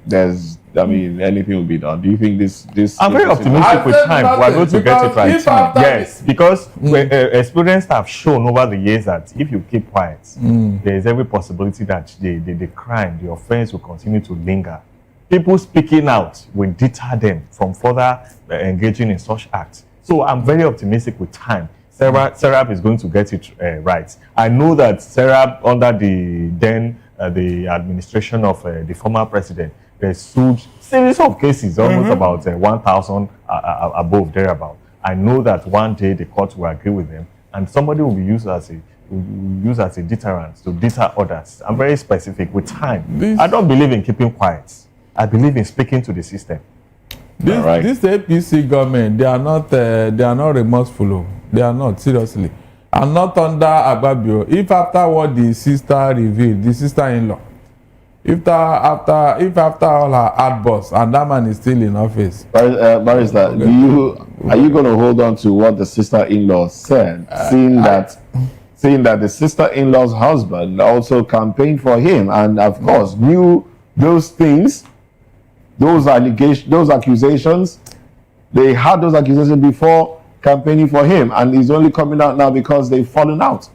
there's anything will be done? Do you think this I'm very optimistic with time. We're going to get it right. Yes, because experience have shown over the years that if you keep quiet, there is every possibility that the crime, the offense will continue to linger. People speaking out will deter them from further engaging in such acts. So I'm very optimistic with time. Serap is going to get it right. I know that Serap, under the administration of the former president, they sued series of cases, almost about 1,000 above, thereabout. I know that one day the court will agree with them, and somebody will be used as a deterrent to deter others. I'm very specific with time. I don't believe in keeping quiet. I believe in speaking to the system. This APC government, they are not remorseful. They are not, seriously. And not under Agbabio. If after what the sister revealed, the sister-in-law, if after all her outbursts and that man is still in office. Barrister, are you going to hold on to what the sister-in-law said, seeing that the sister-in-law's husband also campaigned for him and of course knew those things? Those accusations, they had those accusations before campaigning for him, and he's only coming out now because they've fallen out.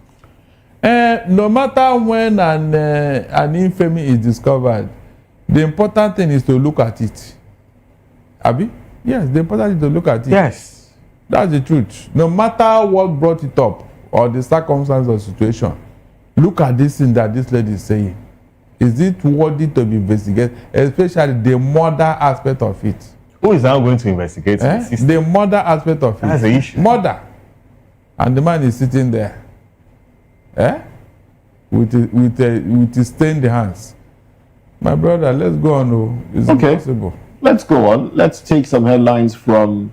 No matter when an infamy is discovered, the important thing is to look at it. Abi? Yes, the important thing is to look at it. Yes. That's the truth. No matter what brought it up or the circumstance or situation, look at this thing that this lady is saying. Is it worthy to be investigated, especially the murder aspect of it? Who is now going to investigate the system? The murder aspect of it. That's the issue. Murder. And the man is sitting there. With his stained hands. My brother, let's go on. Oh. It's impossible. Let's go on. Let's take some headlines from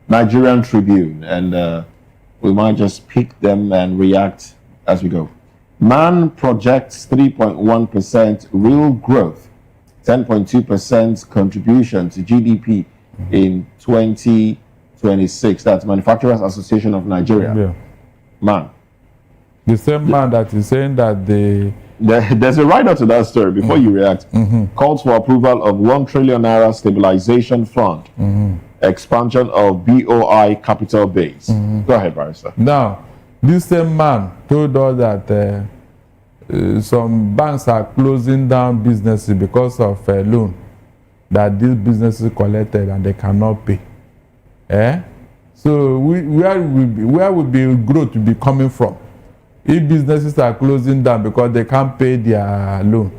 Nigerian Tribune, and we might just pick them and react as we go. Man projects 3.1% real growth, 10.2% contribution to GDP in 2026. That's Manufacturers Association of Nigeria. Yeah. Man. The same man that is saying that there's a write-up to that story before you react. Calls for approval of 1 trillion naira stabilization fund, expansion of BOI capital base. Go ahead, Barrister. Now, this same man told us that some banks are closing down businesses because of a loan that these businesses collected and they cannot pay. So where will be growth be coming from? If businesses are closing down because they can't pay their loan,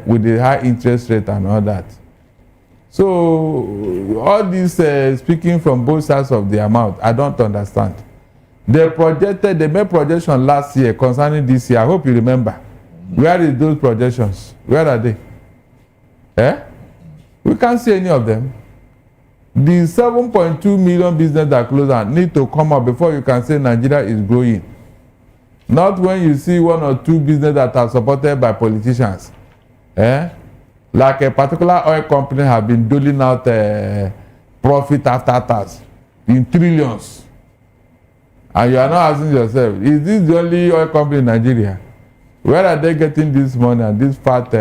with the high interest rate and all that. So all this speaking from both sides of their mouth, I don't understand. They made projection last year concerning this year. I hope you remember. Where is those projections? Where are they? We can't see any of them. The 7.2 million business that closed down need to come up before you can say Nigeria is growing. Not when you see 1 or 2 businesses that are supported by politicians. Like a particular oil company have been doling out profit after tax in trillions. And you are not asking yourself, is this the only oil company in Nigeria? Where are they getting this money and this fat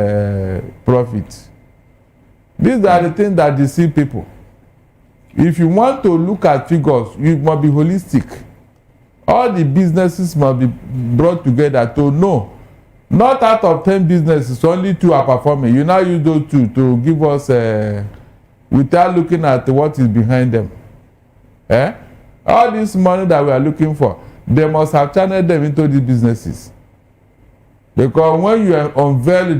profit? These are the things that deceive people. If you want to look at figures, you must be holistic. All the businesses must be brought together to know. Not out of 10 businesses, only 2 are performing. You now use those 2 to give us, without looking at what is behind them. All this money that we are looking for, they must have channeled them into these businesses. Because when you unveil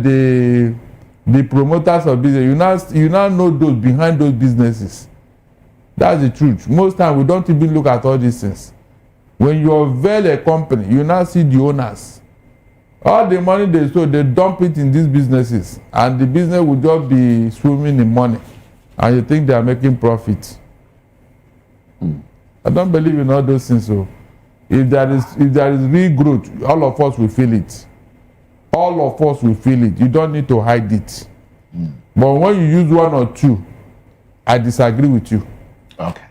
the promoters of business, you now know those behind those businesses. That's the truth. Most times we don't even look at all these things. When you unveil a company, you now see the owners. All the money they stole, they dump it in these businesses, and the business will just be swimming in money, and you think they are making profit. I don't believe in all those things. So, if there is real growth, all of us will feel it. All of us will feel it. You don't need to hide it. But when you use 1 or 2, I disagree with you. Okay.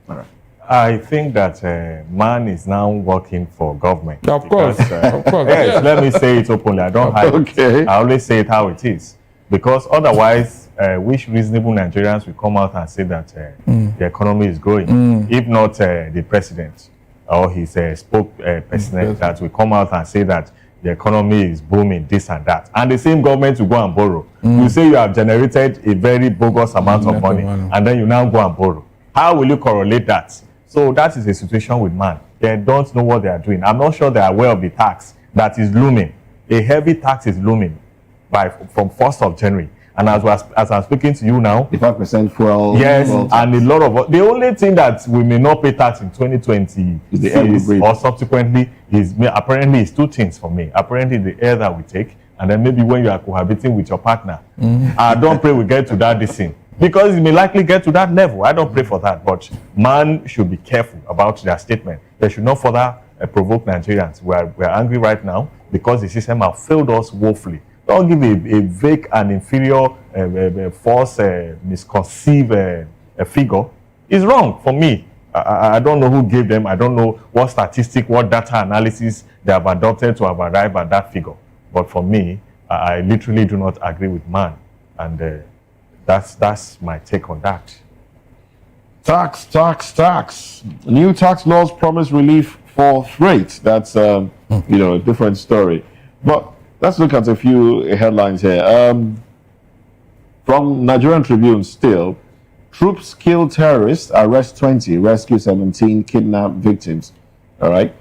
All right. I think that man is now working for government. Of course. Of course. Yes, let me say it openly. I don't hide it. I always say it how it is. Because otherwise, which reasonable Nigerians will come out and say that the economy is growing? If not the president or his spokesperson that will come out and say that the economy is booming, this and that. And the same government will go and borrow. You say you have generated a very bogus amount of money, and then you now go and borrow. How will you correlate that? So that is the situation with man. They don't know what they are doing. I'm not sure they are aware of the tax that is looming. A heavy tax is looming from 1st of January. And as I'm speaking to you now, the 5% fuel. Yes, and a lot of the only thing that we may not pay tax in 2020 is the air or subsequently is apparently is 2 things for me. Apparently the air that we take, and then maybe when you are cohabiting with your partner. I don't pray we get to that thing. Because it may likely get to that level. I don't pray for that. But man should be careful about their statement. They should not further provoke Nigerians. We are angry right now because the system has failed us woefully. Don't give a vague and inferior, false, misconceived figure. It's wrong for me. I don't know who gave them. I don't know what statistic, what data analysis they have adopted to have arrived at that figure. But for me, I literally do not agree with man. And that's my take on that. Tax. New tax laws promise relief for freight. That's a different story. But let's look at a few headlines here. From Nigerian Tribune still, troops kill terrorists, arrest 20, rescue 17 kidnapped victims. All right.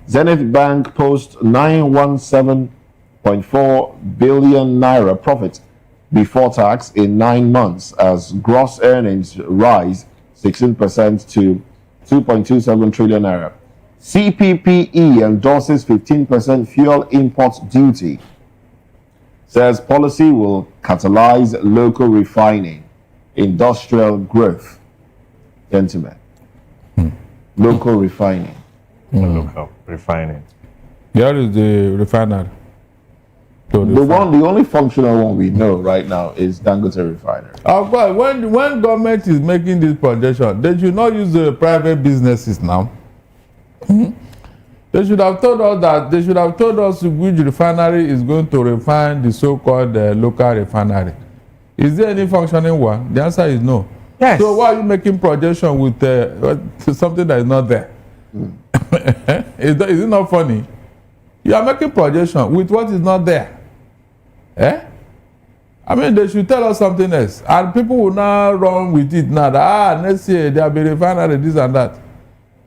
Zenith Bank posts 917.4 billion naira profit before tax in 9 months as gross earnings rise 16% to 2.27 trillion naira. CPPE endorses 15% fuel import duty. Says policy will catalyze local refining, industrial growth. Gentlemen, local refining. Local refining. Here is the refinery. The only functional one we know right now is Dangote refinery. Of course, when government is making this projection, they should not use the private businesses now. They should have told us that. They should have told us which refinery is going to refine the so-called local refinery. Is there any functioning one? The answer is no. Yes. So why are you making projection with something that is not there? Is it not funny? You are making projection with what is not there. I mean, they should tell us something else, and people will now run with it now. That next year there will be refinery, this and that.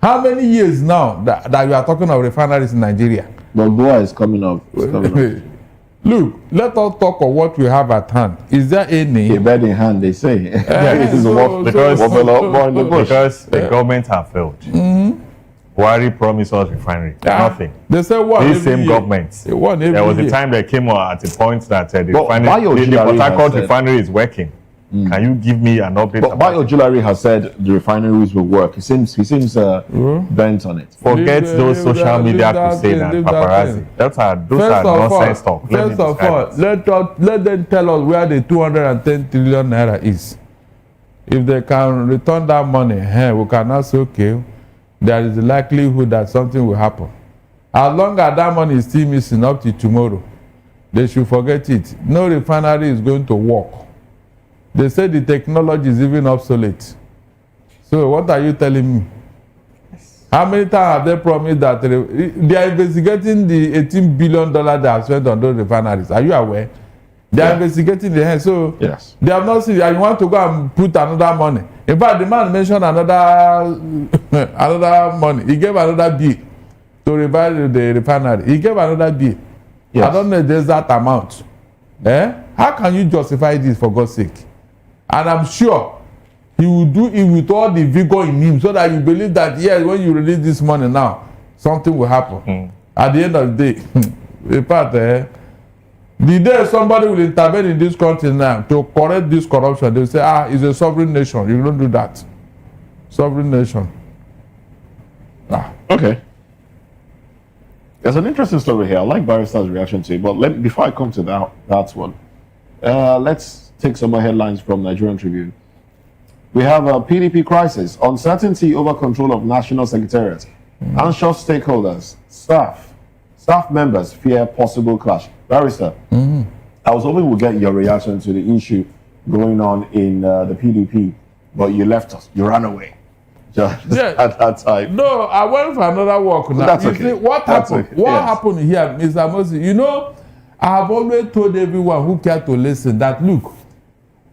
How many years now that we are talking of refineries in Nigeria? But Goa is coming up. Look, let us talk of what we have at hand. Is there any? A bird in hand, they say. Because the government have failed. Buhari promised us refinery. Nothing. They say what? These same governments. There was a time they came at a point that the Port Harcourt refinery is working. Can you give me an update? But Bayo Julari has said the refineries will work. He seems bent on it. Forget those social media crusade and paparazzi. Those are nonsense talk. First of all, let them tell us where the 210 trillion naira is. If they can return that money, we cannot say, okay, there is a likelihood that something will happen. As long as that money is still missing up to tomorrow, they should forget it. No refinery is going to work. They say the technology is even obsolete. So what are you telling me? How many times have they promised that they are investigating the $18 billion they have spent on those refineries? Are you aware? They are investigating the hand. So yes. They have not seen, and you want to go and put another money. In fact, the man mentioned another money. He gave another bill to revive the refinery. He gave another bill. Yes. I don't know if there's that amount. How can you justify this, for God's sake? And I'm sure he will do it with all the vigor in him, so that you believe that, yes, when you release this money now, something will happen. At the end of the day, in fact, the day somebody will intervene in this country now to correct this corruption, they will say, it's a sovereign nation. You don't do that. Sovereign nation. Okay. There's an interesting story here. I like Barrister's reaction to it, but before I come to that one, let's take some more headlines from Nigerian Tribune. We have a PDP crisis, uncertainty over control of national secretariat, anxious stakeholders, staff members fear possible clash. Barrister, I was hoping we'd get your reaction to the issue going on in the PDP, but you left us. You ran away. Just at that time. No, I went for another walk now. That's you okay. see, what happened? Okay. What happened here, Mr. Moses? You know, I have always told everyone who care to listen that, look,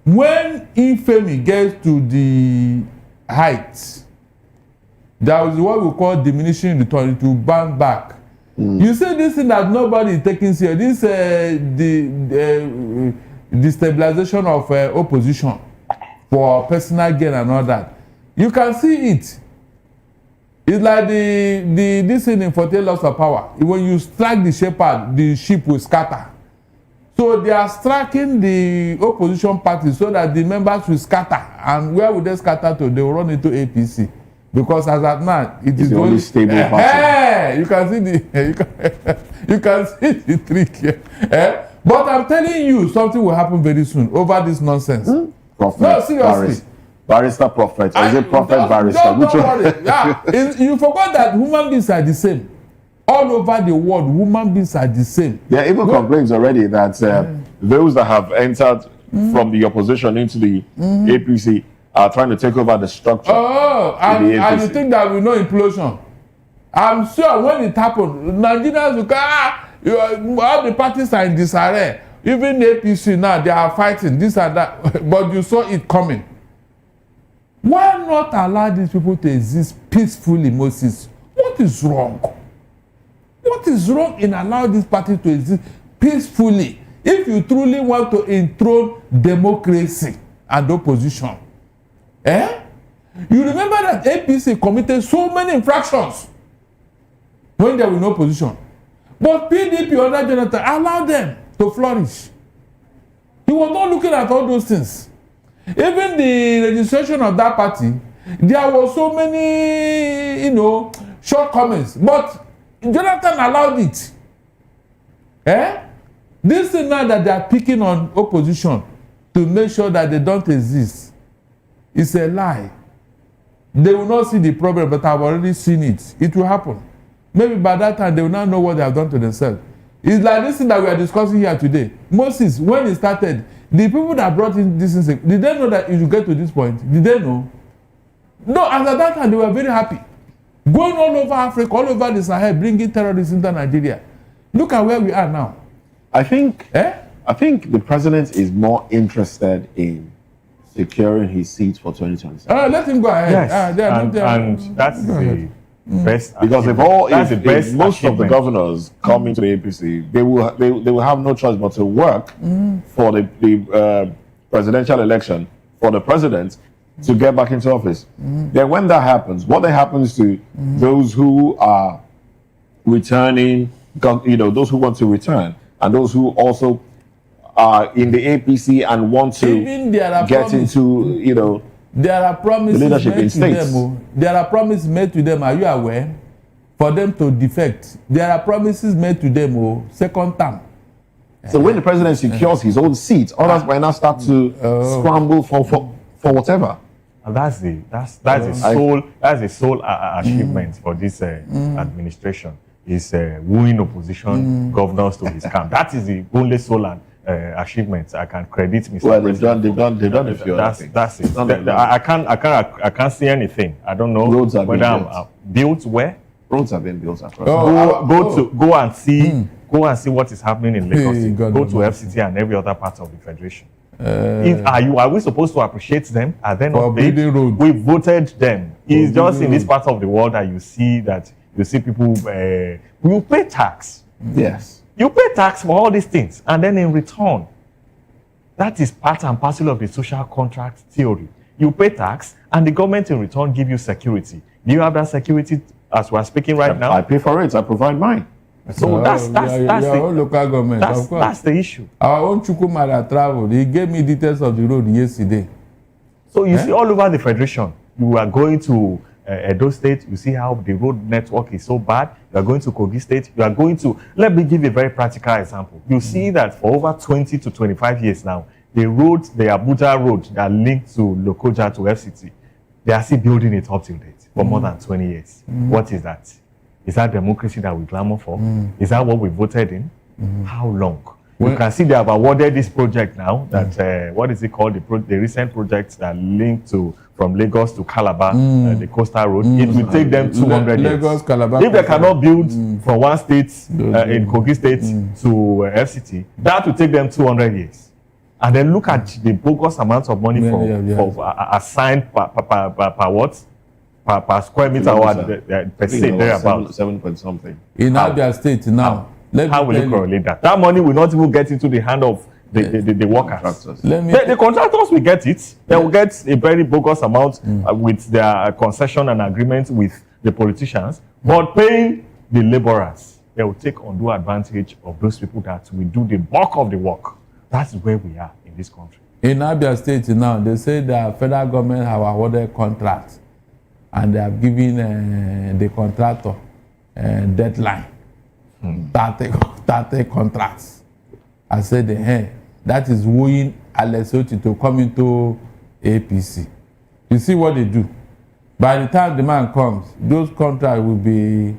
when infamy gets to the heights, there is what we call diminishing return. It will bounce back. You say this thing that nobody is taking serious. This the destabilization of opposition for personal gain and all that. You can see it. It's like this thing in 48 laws of power. When you strike the shepherd, the sheep will scatter. So they are striking the opposition party so that the members will scatter. And where will they scatter to? They will run into APC. Because as at now, it is the only stable party. You can see you can see the trick here. But I'm telling you, something will happen very soon over this nonsense. Prophet, no, seriously. Barrister prophet. Is it prophet barrister? Don't worry. You forgot that human beings are the same. All over the world, human beings are the same. There are even complaints already that those that have entered from the opposition into the APC are trying to take over the structure. And you think that we know implosion? I'm sure when it happened, Nigerians will go, all the parties are in disarray. Even the APC now, they are fighting this and that. But you saw it coming. Why not allow these people to exist peacefully, Moses? What is wrong? What is wrong in allowing this party to exist peacefully if you truly want to enthrone democracy and opposition? You remember that APC committed so many infractions when they were in opposition. But PDP under Jonathan allowed them to flourish. He was not looking at all those things. Even the registration of that party, there were so many, shortcomings. But Jonathan allowed it. This thing now that they are picking on opposition to make sure that they don't exist is a lie. They will not see the problem, but I've already seen it. It will happen. Maybe by that time, they will not know what they have done to themselves. It's like this thing that we are discussing here today. Moses, when it started, the people that brought in this thing, did they know that it should get to this point? Did they know? No, as at that time, they were very happy. Going all over Africa, all over the Sahel, bringing terrorists into Nigeria. Look at where we are now. I think the president is more interested in securing his seat for 2027. Let him go ahead. Yes, and that's the best. Because if most of the governors come into the APC, they will have no choice but to work for the presidential election for the president to get back into office. Then when that happens, what happens to those who are returning, those who want to return, and those who also are in the APC and want to get into, there are promises the leadership made in to states. them. There are promises made to them. Are you aware? For them to defect. There are promises made to them. Second term. So when the president secures his own seat, others might not start to scramble for whatever. And that's the sole achievement for this administration. Is wooing opposition governors to his camp. That is the only sole achievement I can credit Mr. Well, President. they've done a few. That's it. I can't see anything. I don't know whether I'm built where. Roads have been built across. Go and see. Go and see what is happening in Lagos. Go to FCT and every other part of the federation. Are we supposed to appreciate them? Are they not paid? We voted them. It's just in this part of the world that you see people. You pay tax. Yes. You pay tax for all these things, and then in return, that is part and parcel of the social contract theory. You pay tax, and the government in return give you security. Do you have that security as we are speaking right now? I pay for it. I provide mine. So that's the own local government. Of course. That's the issue. Our own Chukwumara traveled. He gave me details of the road yesterday. So you see all over the federation, you are going to Edo State, you see how the road network is so bad. You are going to Kogi State, you are going to, let me give a very practical example. You see that for over 20 to 25 years now, the Abuja road that linked to Lokoja to FCT, they are still building it up till date for more than 20 years. What is that? Is that democracy that we clamor for? Is that what we voted in? How long? You can see they have awarded this project now, that, what is it called? The recent project that linked from Lagos to Calabar, the coastal road. It will take them 200 years. Lagos, Calabar, if they cannot build from one state, in Kogi State to FCT, that will take them 200 years. And then look at the bogus amount of money for assigned per what? Per square meter or per se, thereabout. 7 point something. In Abia State now. How will you correlate that? That money will not even get into the hand of the workers. The contractors will get it. They will get a very bogus amount with their concession and agreement with the politicians. But paying the laborers, they will take undue advantage of those people that will do the bulk of the work. That's where we are in this country. In Abia State now, they say the federal government have awarded contracts and they have given the contractor deadline. 30 contracts. I said, hey, that is wooing Alessoti to come into APC. You see what they do. By the time the man comes, those contracts will be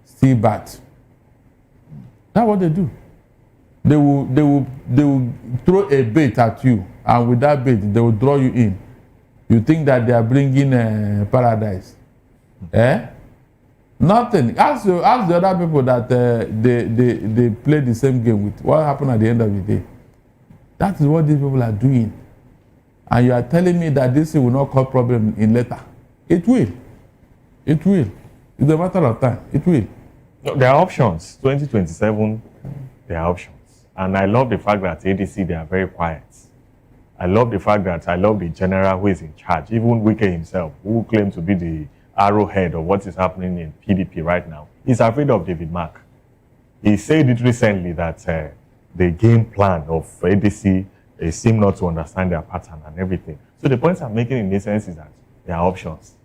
still bad. That's what they do. They will throw a bait at you, and with that bait, they will draw you in. You think that they are bringing paradise. Nothing. Ask the other people that they play the same game with. What happened at the end of the day? That is what these people are doing. And you are telling me that this will not cause problem in later. It will. It will. It's a matter of time. It will. No, there are options. 2027, there are options. And I love the fact that ADC, they are very quiet. I love the general who is in charge, even Wike himself, who claims to be the arrowhead of what is happening in PDP right now. He's afraid of David Mark. He said it recently that the game plan of ADC they seem not to understand their pattern and everything. So the point I'm making in essence is that there are options.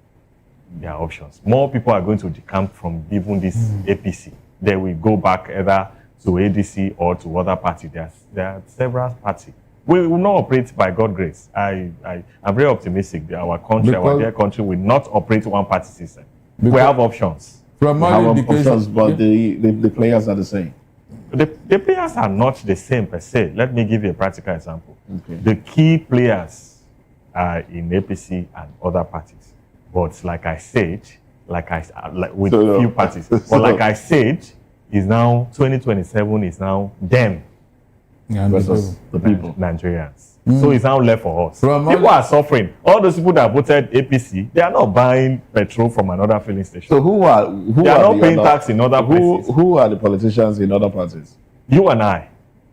There are options. More people are going to decamp from even this APC. They will go back either to ADC or to other parties. There are several parties. We will not operate by God's grace. I'm very optimistic that our country, our dear country, will not operate one party system. We have options. From all indications, but the players are the same. The players are not the same per se. Let me give you a practical example. Okay. The key players are in APC and other parties. But like I said, with few parties. But like I said, is now 2027 is now them versus the people, Nigerians. So it's now left for us. People are suffering. All those people that voted APC, they are not buying petrol from another filling station. So who are not paying tax in other places. Who are the politicians in other parties? You and I.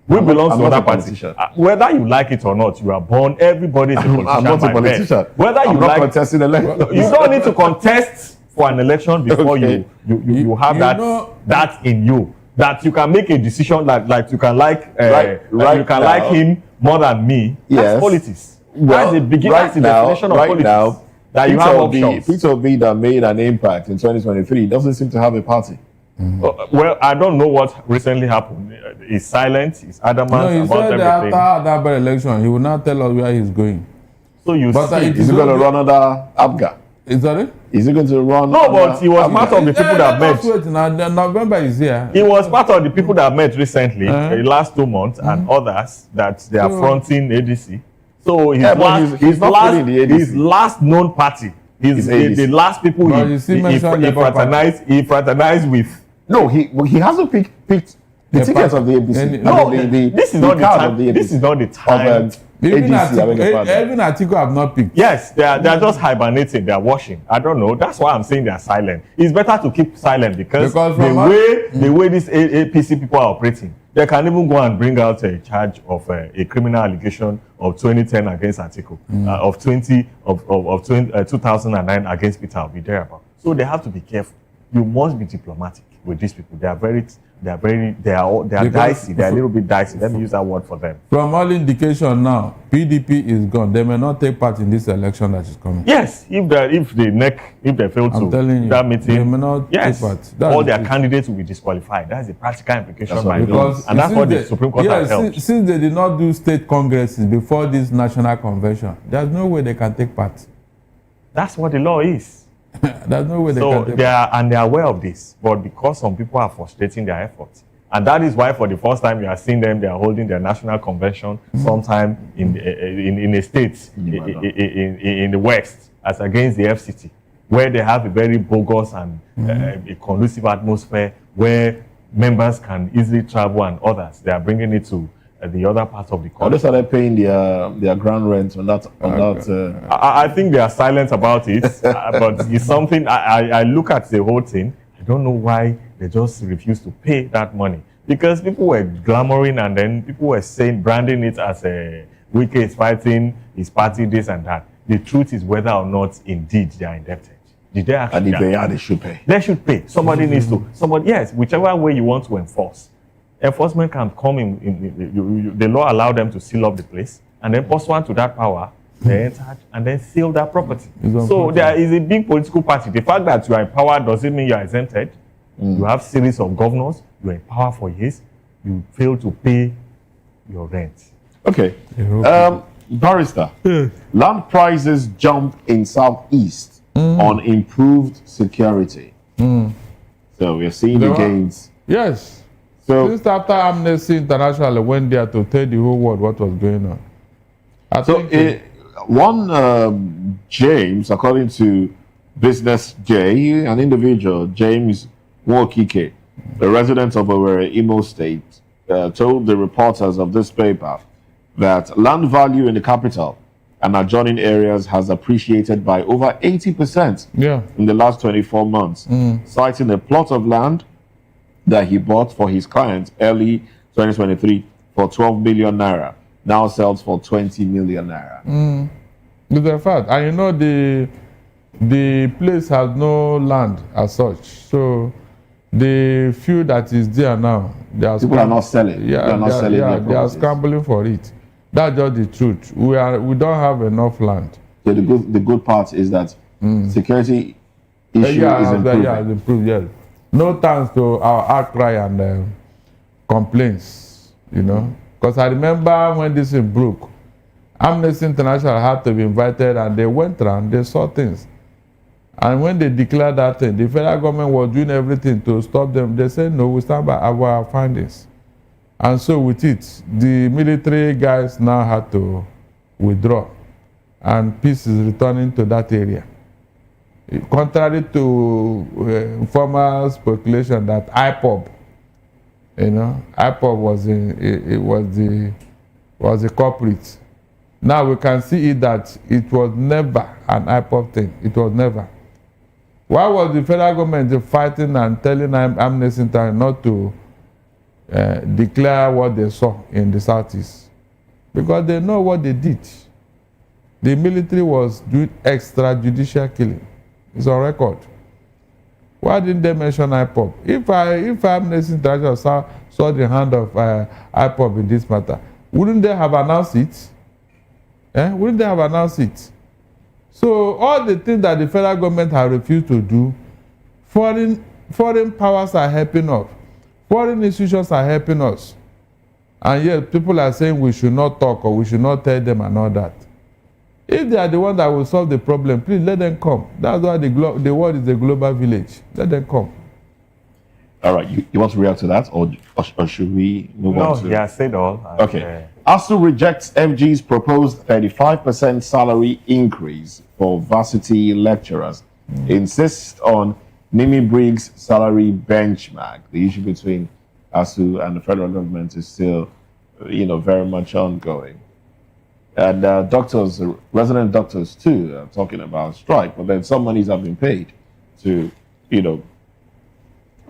We belong to other parties. Whether you like it or not, you are born. Everybody is a politician. I'm not a politician. Whether you not contesting election. You don't need to contest for an election before you have that in you. That you can make a decision like you can like him more than me. That's politics. Well, that's the beginning. That's the definition of politics. Now, that you have options. Peter Obi that made an impact in 2023 doesn't seem to have a party. Well, I don't know what recently happened. He's silent. He's adamant about everything. After that election, he will not tell us where he's going. So you see, is he going to run under Abga? Is that it? Is he going to run? No, but he was part of the people that met. November is here. He was part of the people that met recently, the last 2 months, and others that they are fronting ADC. So his last known party is the last people he fraternized with. No, he hasn't picked the tickets of the APC. This is not the time. This is not the time. Even Atiku have not picked. Yes, they are just hibernating. They are washing. I don't know. That's why I'm saying they are silent. It's better to keep silent because the way these APC people are operating, they can even go and bring out a charge of a criminal allegation of 2010 against Atiku, of 2009 against Peter Obi thereabout. So they have to be careful. You must be diplomatic with these people. They are dicey. They are a little bit dicey. Let me use that word for them. From all indication now, PDP is gone. They may not take part in this election that is coming. Yes, if they fail to that meeting, they may not take part. All their candidates will be disqualified. That's the practical implication by law, and that's what the Supreme Court has held. Since they did not do state congresses before this national convention, there's no way they can take part. That's what the law is. There's no way they can take part. They are aware of this, but because some people are frustrating their efforts. And that is why for the first time you are seeing them, they are holding their national convention sometime in a state in the West as against the FCT, where they have a very bogus and a conducive atmosphere where members can easily travel and others. They are bringing it to the other parts of the country. They started paying their ground rent on that. I think they are silent about it, but it's something I look at the whole thing. I don't know why they just refuse to pay that money, because people were glamoring and then people were branding it as a Wike is fighting his party, this and that. The truth is whether or not indeed they are indebted. Did they actually? And if they are, they should pay. They should pay. Somebody needs to. Yes, whichever way you want to enforce. Enforcement can come the law allow them to seal up the place, and then pursuant to that power, they enter and then seal that property. So there is a big political party. The fact that you are in power doesn't mean you are exempted. You have series of governors, you are in power for years, you fail to pay your rent. Okay. Barrister, land prices jump in Southeast on improved security. So we are seeing the gains. Yes. So just after Amnesty International went there to tell the whole world what was going on. James, according to Business J, an individual, James Nwokike, a resident of Sowore, Imo State, told the reporters of this paper that land value in the capital and adjoining areas has appreciated by over 80% in the last 24 months, citing a plot of land that he bought for his clients early 2023 for 12 million naira, now sells for 20 million naira. It's a fact. And you know, the place has no land as such. So the few that is there now, people are not selling. They are scrambling for it. That's just the truth. We don't have enough land. So the good part is that security issue is improving. Yeah, it's improved, yes. No thanks to our outcry and complaints, you know. Because I remember when this thing broke, Amnesty International had to be invited and they went around, they saw things. And when they declared that thing, the federal government was doing everything to stop them. They said, no, we stand by our findings. And so with it, the military guys now had to withdraw. And peace is returning to that area. Contrary to former speculation that IPOB, you know, IPOB was the culprit. Now we can see it that it was never an IPOB thing. It was never. Why was the federal government fighting and telling Amnesty International not to declare what they saw in the Southeast? Because they know what they did. The military was doing extrajudicial killing. It's on record. Why didn't they mention IPOB? If Amnesty International saw the hand of IPOB in this matter, wouldn't they have announced it? Wouldn't they have announced it? So all the things that the federal government have refused to do, foreign powers are helping us. Foreign institutions are helping us. And yet people are saying we should not talk or we should not tell them and all that. If they are the ones that will solve the problem, please let them come. That's why the world is a global village. Let them come. All right, you want to react to that, or should we move on to? No, yeah, said all. Okay. ASU rejects FG's proposed 35% salary increase for varsity lecturers. Insists on Nimi Briggs' salary benchmark. The issue between ASU and the federal government is still, very much ongoing. And doctors, resident doctors too, are talking about strike, but then some monies have been paid to,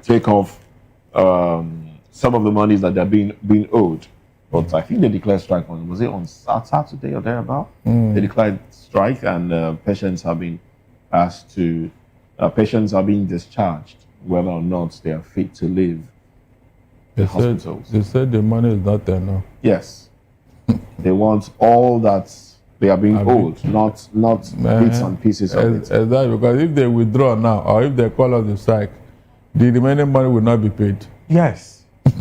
take off some of the monies that they're being owed. But I think they declared strike was it on Saturday or thereabout? They declared strike, and patients are being discharged whether or not they are fit to leave the hospitals. They said the money is not there now. Yes. They want all that they are being owed, not bits and pieces of it. Exactly, because if they withdraw now, or if they call off the strike, the remaining money will not be paid. Yes.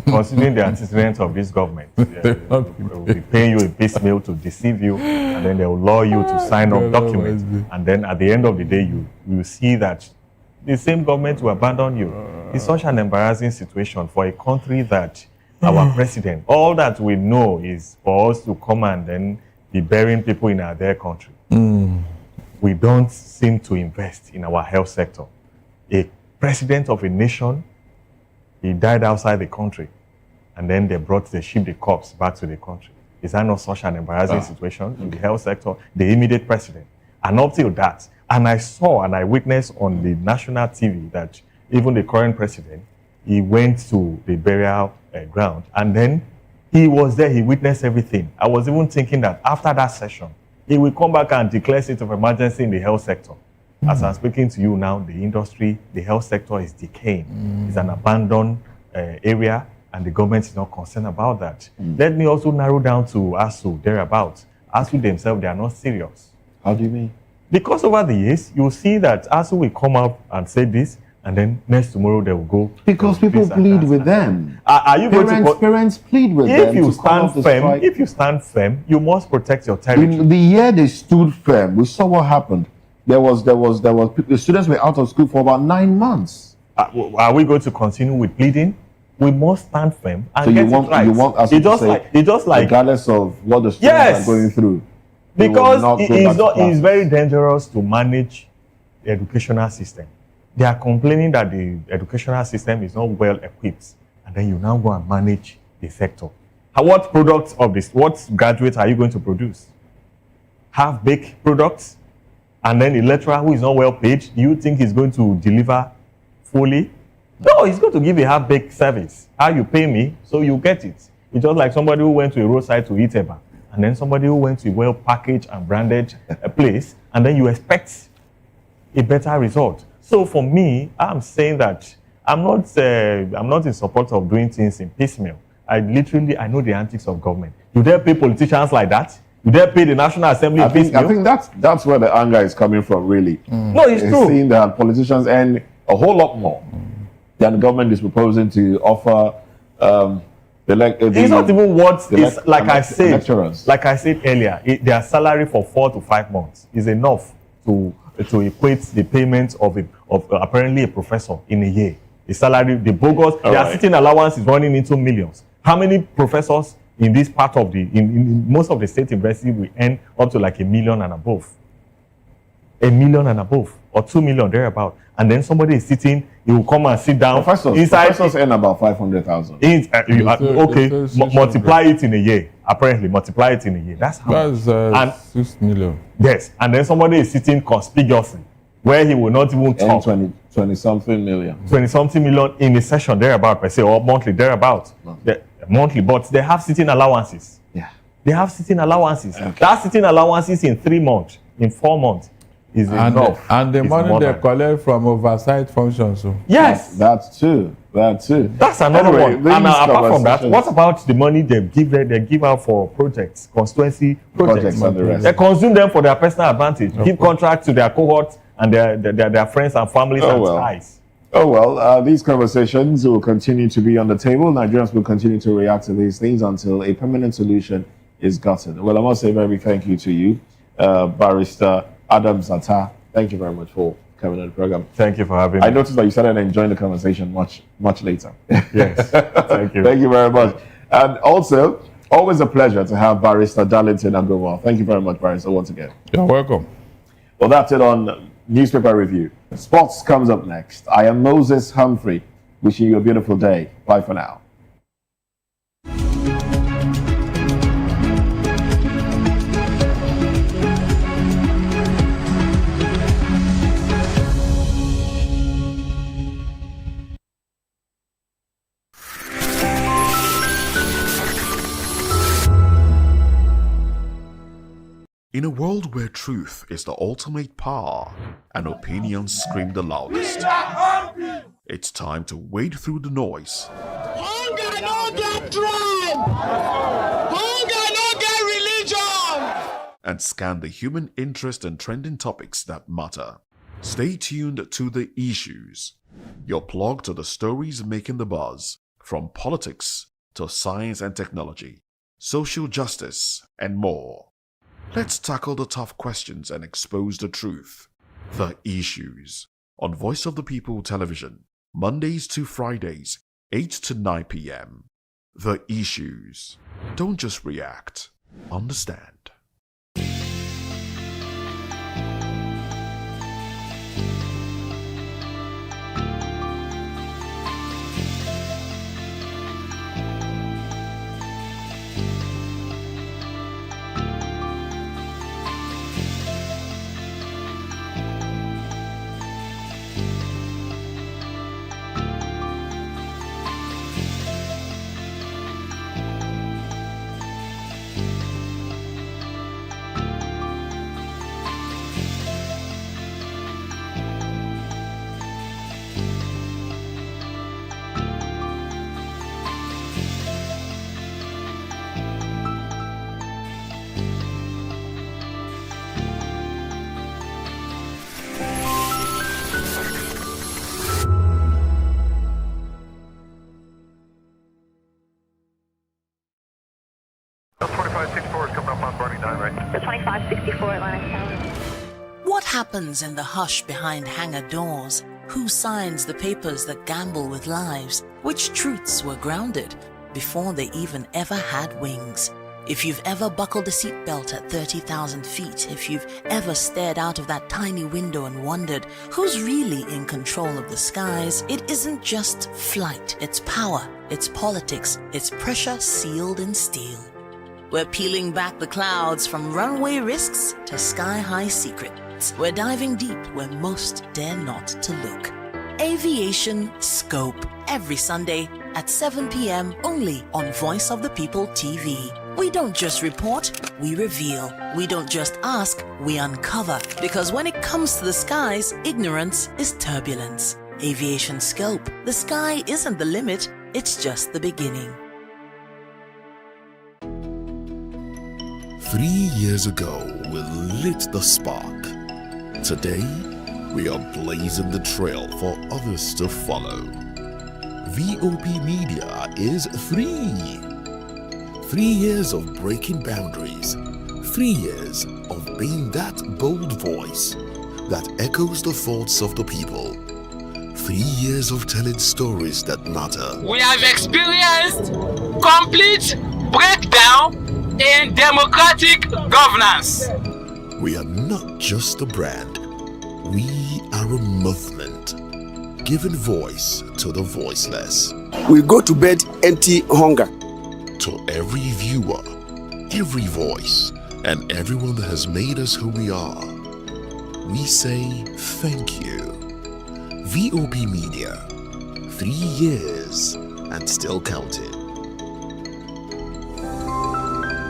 Considering the antecedents of this government, they will be paying you a piecemeal to deceive you, and then they will lure you to sign up documents. And then at the end of the day, you see that the same government will abandon you. It's such an embarrassing situation for a country that our president, all that we know is for us to come and then be burying people in their country. We don't seem to invest in our health sector. A president of a nation, he died outside the country, and then they shipped the corpse back to the country. Is that not such an embarrassing situation in the health sector? The immediate president. And up till that, and I saw and I witnessed on the national TV that even the current president, he went to the burial ground, and then he was there, he witnessed everything. I was even thinking that after that session, he will come back and declare state of emergency in the health sector. As I'm speaking to you now, the industry, the health sector is decaying. It's an abandoned area, and the government is not concerned about that. Let me also narrow down to ASU, thereabouts. ASU themselves, they are not serious. How do you mean? Because over the years, you'll see that ASU will come up and say this, and then next tomorrow they will go. Because people plead with them. Are you parents plead with them? If you stand firm, you must protect your territory. In the year they stood firm, we saw what happened. The students were out of school for about 9 months. Are we going to continue with pleading? We must stand firm and so get it right. You want us to say, regardless of what the students are going through. Because it's very dangerous to manage the educational system. They are complaining that the educational system is not well equipped, and then you now go and manage the sector. What products of this, what graduates are you going to produce? Half-baked products? And then a lecturer who is not well paid, do you think he's going to deliver fully? No, he's going to give a half-baked service. How you pay me, so you get it. It's just like somebody who went to a roadside to eat eba, and then somebody who went to a well-packaged and branded place, and then you expect a better result. So for me, I'm saying that I'm not in support of doing things in piecemeal. I know the antics of government. Do they pay politicians like that? Do they pay the National Assembly? I think that's where the anger is coming from, really. No, it's true. Seeing that politicians earn a whole lot more than the government is proposing to offer. It's not even what is, like I said earlier. Their salary for 4 to 5 months is enough to equate the payment of apparently a professor in a year. The salary, the bogus, their sitting allowance is running into millions. How many professors in this part of in most of the state university will earn up to like $1 million and above? $1 million and above, or 2 million thereabout, and then somebody is sitting. He will come and sit down. Professors earn about 500,000. Multiply it in a year. Apparently, multiply it in a year. That's how. That's 6 million. Yes, and then somebody is sitting conspicuously, where he will not even talk. 20 something million. 20 something million in a session thereabout per se, or monthly thereabout. Monthly, but they have sitting allowances. Yeah, they have sitting allowances. Okay. That sitting allowances in 3 months, in 4 months. Is enough. And the money they collect from oversight functions. So. Yes. That's too. That's another one. And apart from that, what about the money they give out for projects, constituency projects? And the rest. They consume them for their personal advantage. Give contracts to their cohorts and their friends and families ties. Oh well, these conversations will continue to be on the table. Nigerians will continue to react to these things until a permanent solution is gotten. Well, I must say a very big thank you to you, Barrister Adam Zata. Thank you very much for coming on the program. Thank you for having me. I noticed that you started enjoying the conversation much later. Yes, thank you. Thank you very much. And also, always a pleasure to have Barrister Darlington Agowal. Thank you very much, Barrister, once again. You're welcome. Well, that's it on Newspaper Review. Sports comes up next. I am Moses Humphrey, wishing you a beautiful day. Bye for now. In a world where truth is the ultimate power and opinions scream the loudest, it's time to wade through the noise. Hunger no get tribe! Hunger no get religion! And scan the human interest and trending topics that matter. Stay tuned to The Issues, your plug to the stories making the buzz, from politics to science and technology, social justice, and more. Let's tackle the tough questions and expose the truth. The Issues on Voice of the People Television, Mondays to Fridays, 8 to 9 p.m. The Issues. Don't just react, understand. What happens in the hush behind hangar doors? Who signs the papers that gamble with lives? Which truths were grounded before they even ever had wings? If you've ever buckled a seatbelt at 30,000 feet, if you've ever stared out of that tiny window and wondered who's really in control of the skies, it isn't just flight, it's power, it's politics, it's pressure sealed in steel. We're peeling back the clouds from runway risks to sky-high secrets. We're diving deep where most dare not to look. Aviation Scope, every Sunday at 7 p.m. only on Voice of the People TV. We don't just report, we reveal. We don't just ask, we uncover. Because when it comes to the skies, ignorance is turbulence. Aviation Scope, the sky isn't the limit, it's just the beginning. 3 years ago, we lit the spark. Today, we are blazing the trail for others to follow. VOP Media is 3. 3 years of breaking boundaries. 3 years of being that bold voice that echoes the thoughts of the people. 3 years of telling stories that matter. We have experienced complete breakdown in democratic governance. We are not just a brand. We are a movement, giving voice to the voiceless. We go to bed empty hunger. To every viewer, every voice, and everyone that has made us who we are, we say thank you. VOP Media, 3 years and still counting.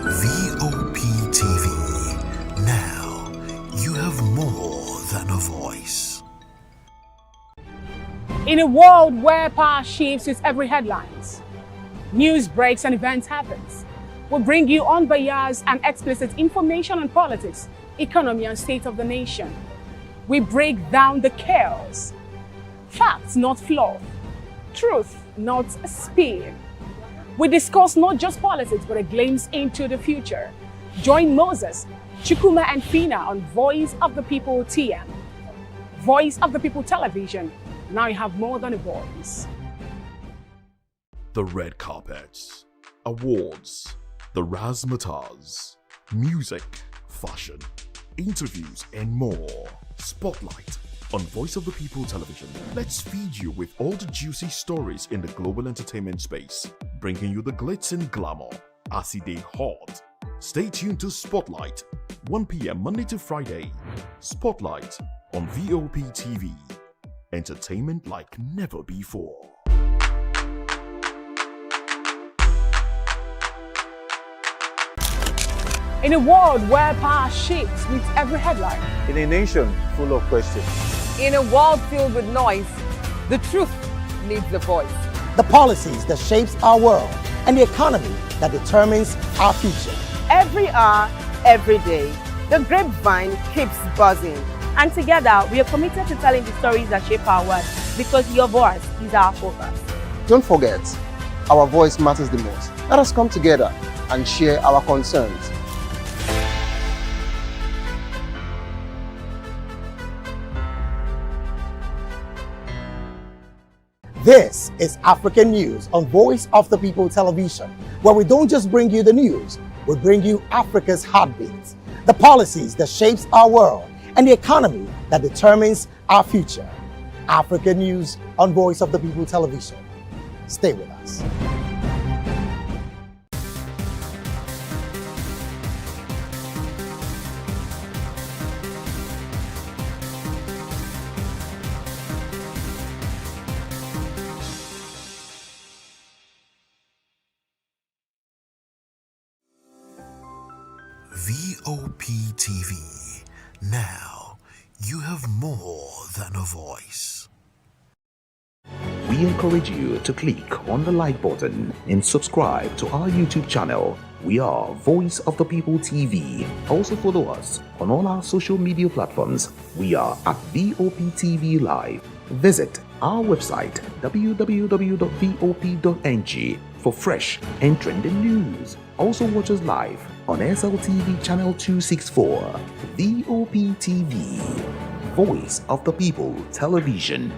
VOP TV. Now, you have more than a voice. In a world where power shifts with every headlines, news breaks and events happens, we bring you unbiased and explicit information on politics, economy, and state of the nation. We break down the chaos. Facts, not fluff. Truth, not spin. We discuss not just politics, but a glimpse into the future. Join Moses, Chukuma, and Fina on Voice of the People TM. Voice of the People Television. Now you have more than a voice. The red carpets, awards, the razzmatazz, music, fashion, interviews, and more. Spotlight on Voice of the People Television. Let's feed you with all the juicy stories in the global entertainment space, bringing you the glitz and glamour as they hot. Stay tuned to Spotlight, 1 p.m. Monday to Friday. Spotlight on VOP TV. Entertainment like never before. In a world where power shifts with every headline, In a nation full of questions. In a world filled with noise, the truth needs a voice. The policies that shapes our world and the economy that determines our future. every hour, every day, the grapevine keeps buzzing. And together, we are committed to telling the stories that shape our world because your voice is our focus. Don't forget, our voice matters the most. Let us come together and share our concerns. This is African News on Voice of the People Television, where we don't just bring you the news, we bring you Africa's heartbeats, the policies that shapes our world, and the economy that determines our future. African News on Voice of the People Television. Stay with us. VOP TV. Now, you have more than a voice. We encourage you to click on the like button and subscribe to our YouTube channel. We are Voice of the People TV. Also follow us on all our social media platforms. We are at VOP TV Live. Visit our website www.vop.ng for fresh and trending news. Also watch us live on SLTV channel 264. VOP TV, Voice of the People Television.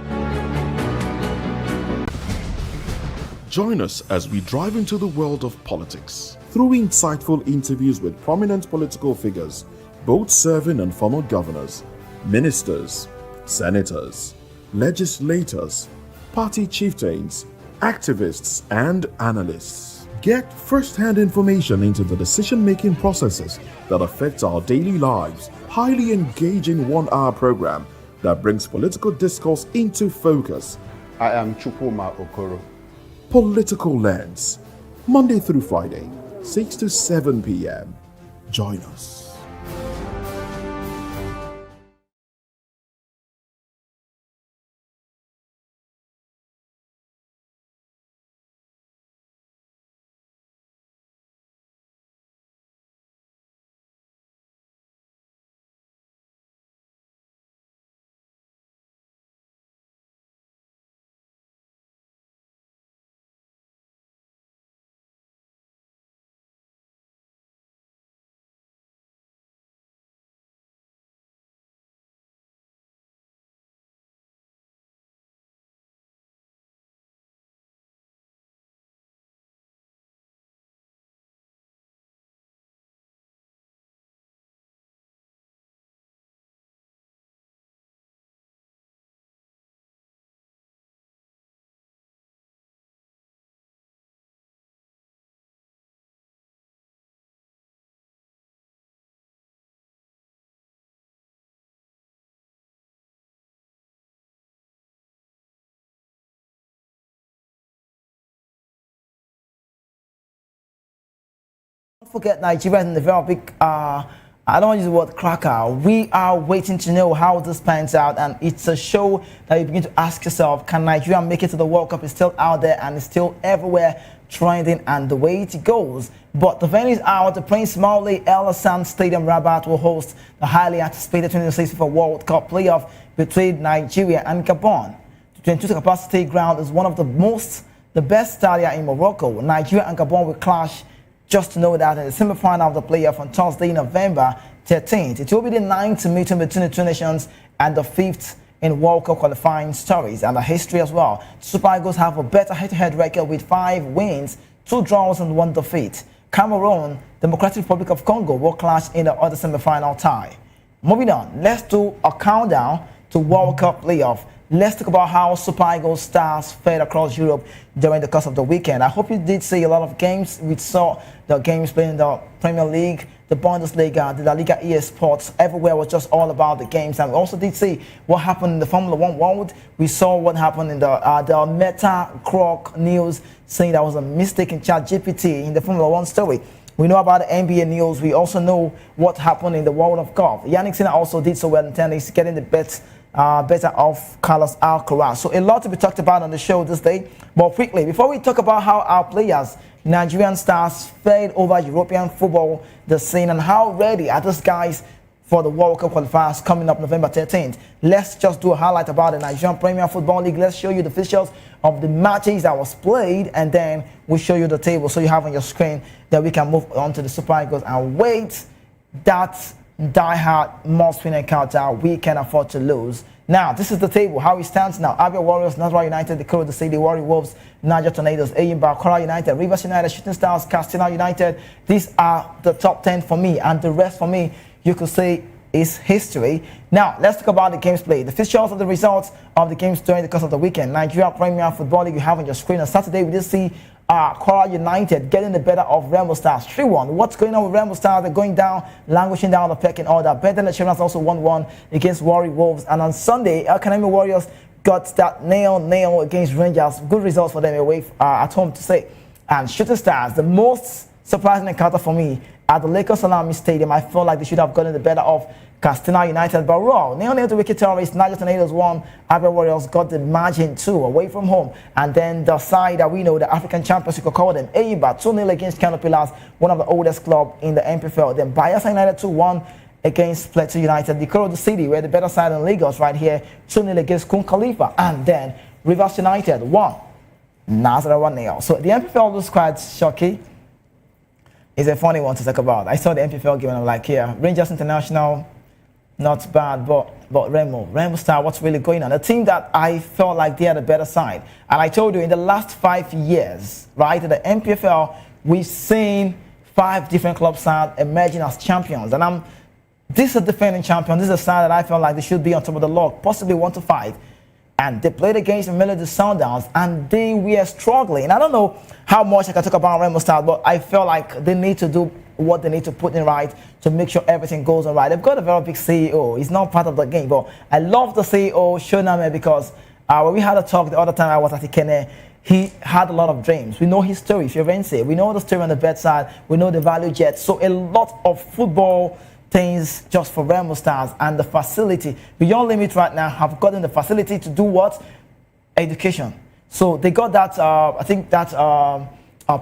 Join us as we drive into the world of politics through insightful interviews with prominent political figures, both serving and former governors, ministers, senators, legislators, party chieftains, activists, and analysts. Get first-hand information into the decision-making processes that affect our daily lives. Highly engaging one-hour program that brings political discourse into focus. I am Chukuma Okoro. Political Lens, Monday through Friday, 6 to 7 p.m. Join us. Don't forget Nigeria is in the very big, I don't want to use the word cracker. We are waiting to know how this pans out, and it's a show that you begin to ask yourself, can Nigeria make it to the World Cup? It's still out there and it's still everywhere trending, and the way it goes. But the venue is out. The Prince Maule El Hassan Stadium Rabat will host the highly anticipated 2026 FIFA World Cup playoff between Nigeria and Gabon. The 22 capacity ground is one of the best stadia in Morocco. Nigeria and Gabon will clash, just to know that, in the semi-final of the playoff on Thursday, November 13th. It will be the 9th meeting between the two nations and the 5th in World Cup qualifying stories and the history as well. Super Eagles have a better head-to-head record with 5 wins, 2 draws and 1 defeat. Cameroon, Democratic Republic of Congo will clash in the other semi-final tie. Moving on, let's do a countdown to World Cup playoff. Let's talk about how Super Eagles stars fared across Europe during the course of the weekend. I hope you did see a lot of games. We saw the games playing in the Premier League, the Bundesliga, the La Liga ES Sports. Everywhere was just all about the games. And we also did see what happened in the Formula One world. We saw what happened in the Meta Croc news, saying there was a mistake in ChatGPT in the Formula One story. We know about the NBA news. We also know what happened in the world of golf. Yannick Sinner also did so well in tennis, getting the better of Carlos Alcaraz. So a lot to be talked about on the show this day. But quickly, before we talk about how our players, Nigerian stars, fared over European football, the scene, and how ready are these guys for the World Cup qualifiers coming up November 13th, let's just do a highlight about the Nigerian Premier Football League. Let's show you the fixtures of the matches that was played, and then we'll show you the table so you have on your screen that we can move on to the Super Eagles and wait that die-hard must-win encounter we can afford to lose. Now, this is the table, how it stands now. Abia Warriors, Nasarawa United, Ikorodu City, Warri Wolves, Niger Tornadoes, Eyimba, Kora United, Rivers United, Shooting Stars, Katsina United. These are the top 10 for me, and the rest for me, you could say, is history. Now, let's talk about the games played. The fixtures of the results of the games during the course of the weekend. Nigeria Premier Football League, you have on your screen. On Saturday, we did see Kora United getting the better of Remo Stars 3-1. What's going on with Remo Stars? They're going down, languishing down the pecking order. Better Insurance also 1-1 against Warri Wolves. And on Sunday, El Kanemi Warriors got that nail against Rangers. Good results for them away at home, to say. And Shooting Stars, the most surprising encounter for me at the Lakers Salami Stadium. I felt like they should have gotten the better of Katsina United, but raw. Nail to Wicked Terrorists, Niger Tornadoes 1, Abia Warriors got the margin 2 away from home. And then the side that we know, the African champions, you could call them, Eyimba 2-0 against Kano Pillars, one of the oldest clubs in the MPFL. Then Bayelsa United 2-1 against Plateau United. The Ikorodu City, where the better side in Lagos right here, 2-0 against Kun Khalifa. And then Rivers United 1, Nasarawa 1-0. So the MPFL was quite shocking. It's a funny one to talk about. I saw the MPFL game and I'm like, yeah, Rangers International, not bad, but Remo Star, what's really going on? A team that I felt like they had a better side. And I told you, in the last 5 years, right, at the MPFL, we've seen 5 different club sides emerging as champions. And this is a defending champion. This is a side that I felt like they should be on top of the log, possibly 1-5. And they played against the Melody Sundowns, and they were struggling. I don't know how much I can talk about Remo Stars, but I felt like they need to do what they need to put in right to make sure everything goes all right. They've got a very big CEO. He's not part of the game, but I love the CEO, Shoname, because when we had a talk the other time I was at Ikene, he had a lot of dreams. We know his story, Firenze. We know the story on the bedside. We know the value jet. So a lot of football things just for Remo Stars, and the facility beyond limit right now have gotten the facility to do what? Education. So they got that, I think that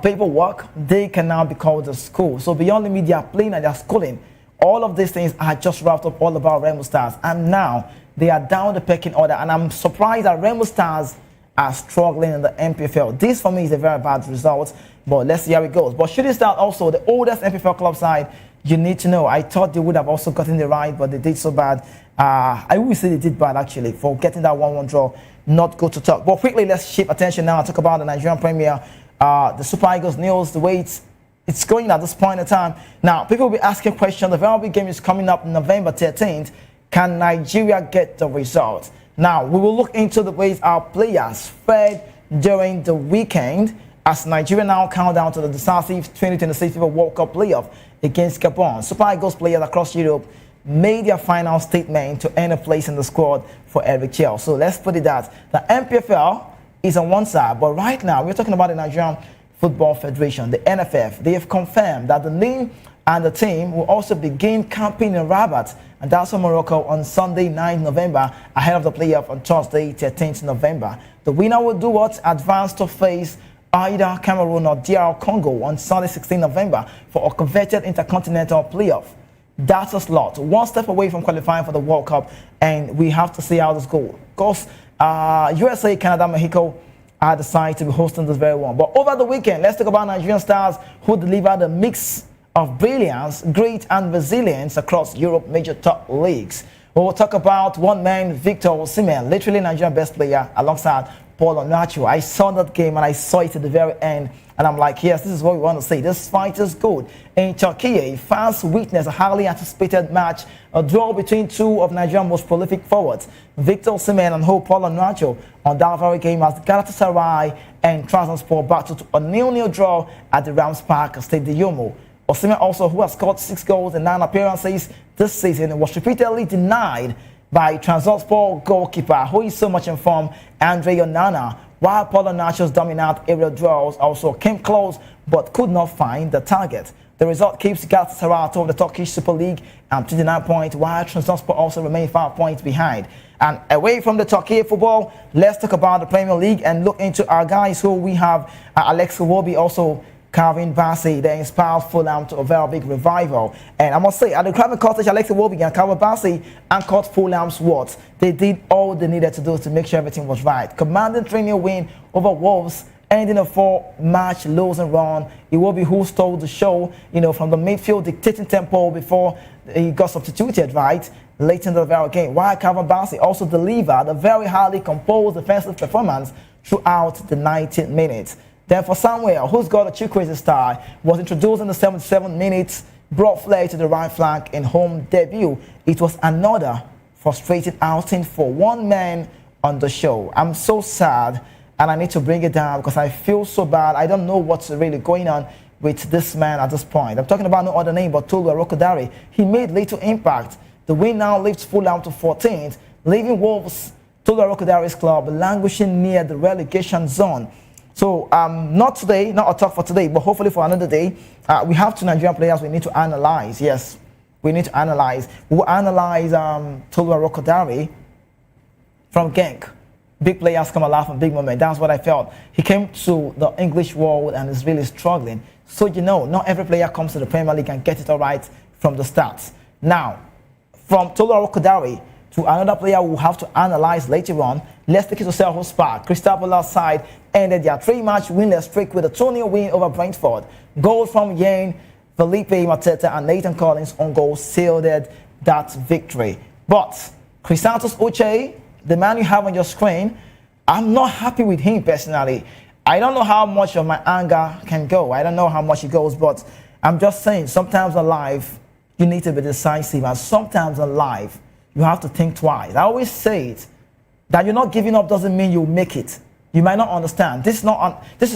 paperwork, they can now be called a school. So beyond limit, they are playing and they are schooling. All of these things are just wrapped up all about Remo Stars, and now they are down the pecking order, and I'm surprised that Remo Stars are struggling in the MPFL. This for me is a very bad result, but let's see how it goes. But Shooting Stars, also the oldest MPFL club side, you need to know. I thought they would have also gotten it right, but they did so bad. I would say they did bad, actually, for getting that 1-1 draw. Not good to talk. But quickly, let's shift attention now and talk about the Nigerian Premier, the Super Eagles news, the way it's going at this point in time. Now, people will be asking questions. The very big game is coming up November 13th. Can Nigeria get the result? Now, we will look into the ways our players fared during the weekend as Nigeria now count down to the decisive 2026 FIFA World Cup playoff against Gabon. Super Eagles players across Europe made their final statement to earn a place in the squad for Eric Chell. So let's put it that the MPFL is on one side, but right now we're talking about the Nigerian Football Federation, the NFF, they have confirmed that the league and the team will also begin camping in Rabat, and that's in Morocco, on Sunday 9th November, ahead of the playoff on Thursday 13th November. The winner will do what? Advance to face either Cameroon or DR Congo on Sunday 16th November for a coveted intercontinental playoff. That's a slot, one step away from qualifying for the World Cup, and we have to see how this goes. Of course, USA, Canada, Mexico are decided to be hosting this very one. But over the weekend, let's talk about Nigerian stars who delivered a mix of brilliance, grit, and resilience across Europe major top leagues. We'll talk about one man, Victor Osimhen, literally Nigerian best player, alongside Paul Onacho. I saw that game and I saw it at the very end, and I'm like, yes, this is what we want to see. This fight is good. In Turkey, fans witnessed a highly anticipated match, a draw between two of Nigeria's most prolific forwards, Victor Osimhen and Paul Onacho, on that very game as Galatasaray and Trabzonspor battled to a 0-0 draw at the Rams Park Stadium. Osimhen, also, who has scored 6 goals in 9 appearances this season, was repeatedly denied by Trabzonspor goalkeeper, who is so much in form, Andre Onana, while Paul Onacho's dominant aerial draws also came close but could not find the target. The result keeps Galatasaray atop the Turkish Super League and 29 points, while Trabzonspor also remain 5 points behind. And away from the Turkey football, let's talk about the Premier League and look into our guys who we have. Alex Iwobi, also Calvin Bassey, they inspired Fulham to a very big revival. And I must say, at the Craven Cottage, Alex Iwobi and Calvin Bassey anchored Fulham's words. They did all they needed to do to make sure everything was right. Commanding 3-0 win over Wolves, ending a 4-match losing run. Iwobi, who stole the show, from the midfield, dictating tempo before he got substituted, right, late in the very game. While Calvin Bassey also delivered a very highly composed defensive performance throughout the 90 minutes. Then for Samuel, who's got a true crazy style, was introduced in the 77 minutes, brought flair to the right flank in home debut. It was another frustrating outing for one man on the show. I'm so sad, and I need to bring it down because I feel so bad. I don't know what's really going on with this man at this point. I'm talking about no other name but Tolu Arokodare. He made little impact. The win now lifts Fulham to 14th, leaving Wolves, Tolu Arokodare's club, languishing near the relegation zone. So, not today, not a talk for today, but hopefully for another day. We have 2 Nigerian players we need to analyze. Yes, we need to analyze. We'll analyze Tolu Arokodare from Genk. Big players come alive from big moment. That's what I felt. He came to the English world and is really struggling. So, not every player comes to the Premier League and gets it all right from the start. Now, from Tolu Arokodare to another player we'll have to analyze later on, let's take it to Selhurst Park. Crystal Palace side ended their 3-match winless streak with a 2-0 win over Brentford. Goals from Yane, Felipe Mateta, and Nathan Collins on goal sealed that victory. But Chrysanthus Uche, the man you have on your screen, I'm not happy with him personally. I don't know how much of my anger can go. I don't know how much it goes, but I'm just saying, sometimes in life, you need to be decisive, and sometimes in life, you have to think twice. I always say it, that you're not giving up doesn't mean you'll make it. You might not understand. This is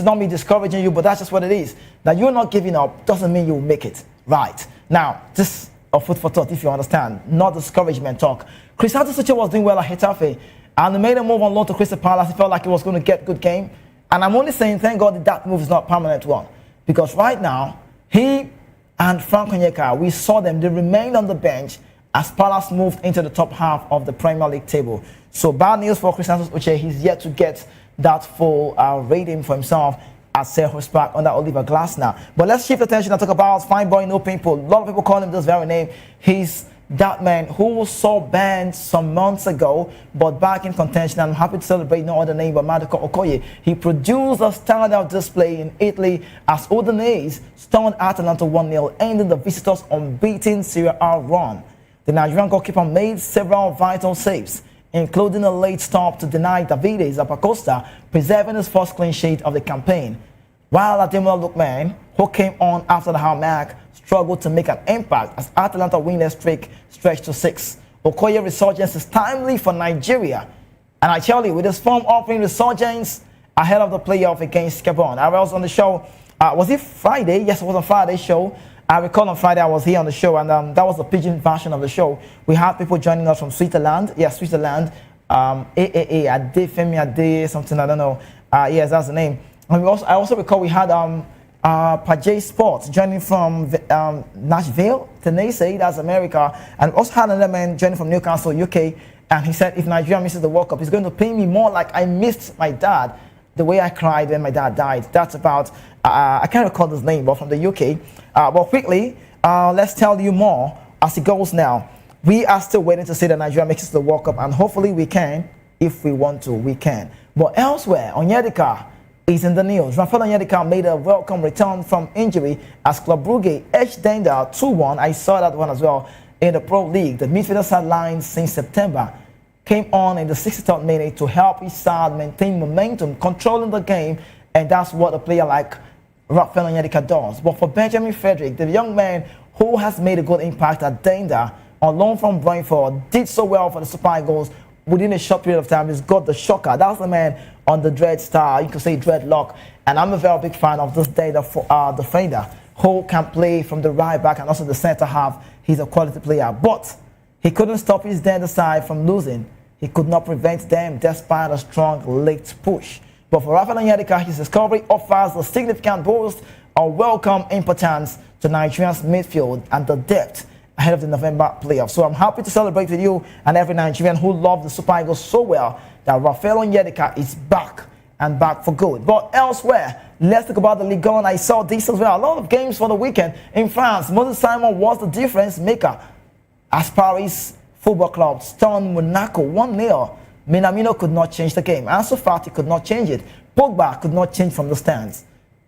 not me discouraging you, but that's just what it is. That you're not giving up doesn't mean you'll make it. Right. Now, this a food for thought, if you understand. Not discouragement talk. Chrysanthus Uche was doing well at Getafe, and they made a move on loan to Crystal Palace. He felt like he was going to get good game. And I'm only saying, thank God that move is not a permanent one. Because right now, he and Frank Onyeka, we saw them, they remained on the bench as Palace moved into the top half of the Premier League table. So bad news for Chrysanthus Uche. He's yet to get that full rating for himself at Selhurst Park under Oliver Glasner. But let's shift attention and talk about Fine Boy No Pimple. A lot of people call him this very name. He's that man who saw banned some months ago, but back in contention. I'm happy to celebrate no other name but Maduka Okoye. He produced a standout display in Italy as Udinese stunned Atalanta 1-0, ending the visitors' unbeaten Serie A run. The Nigerian goalkeeper made several vital saves, including a late stop to deny Davide Zappacosta, preserving his first clean sheet of the campaign. While Ademola Lookman, who came on after the half-mark, struggled to make an impact as Atalanta winless streak stretched to 6. Okoye's resurgence is timely for Nigeria. And I tell you, with his form offering resurgence ahead of the playoff against Gabon. I was on the show, was it Friday? Yes, it was on Friday's show. I recall on Friday I was here on the show, and that was the pidgin version of the show. We had people joining us from Switzerland. Yes, Switzerland. AAA, Ade, Femi Ade, something, I don't know. Yes, that's the name. And I also recall we had Pajay Sports joining from Nashville, Tennessee, that's America, and we also had another man joining from Newcastle, UK, and he said if Nigeria misses the World Cup, he's going to pay me more like I missed my dad, the way I cried when my dad died. That's about, I can't recall his name, but from the UK. But quickly, let's tell you more as it goes now. We are still waiting to see that Nigeria makes it to the World Cup, and hopefully we can. If we want to, we can. But elsewhere, Onyedika is in the news. Rafael Onyedika made a welcome return from injury as Club Brugge edged Denda 2-1. I saw that one as well in the Pro League. The midfielder sidelined since September came on in the 63rd minute to help his side maintain momentum, controlling the game, and that's what a player like Rafael Onyedika does. But for Benjamin Frederick, the young man who has made a good impact at Denda on loan from Brentford, did so well for the Super Eagles within a short period of time. He's got the shocker. That's the man on the Dread Star. You can say Dreadlock. And I'm a very big fan of this defender who can play from the right back and also the center half. He's a quality player. But he couldn't stop his Denda side from losing. He could not prevent them despite a strong late push. But for Rafael Onyedika, his discovery offers a significant boost of welcome importance to Nigeria's midfield and the depth ahead of the November playoffs. So I'm happy to celebrate with you and every Nigerian who loved the Super Eagles so well that Rafael Onyedika is back and back for good. But elsewhere, let's talk about the Ligue 1. I saw this as well. A lot of games for the weekend in France. Moses Simon was the difference maker as Paris Football Club stunned Monaco 1-0. Minamino could not change the game. Ansu Fati could not change it. Pogba could not change from the stands.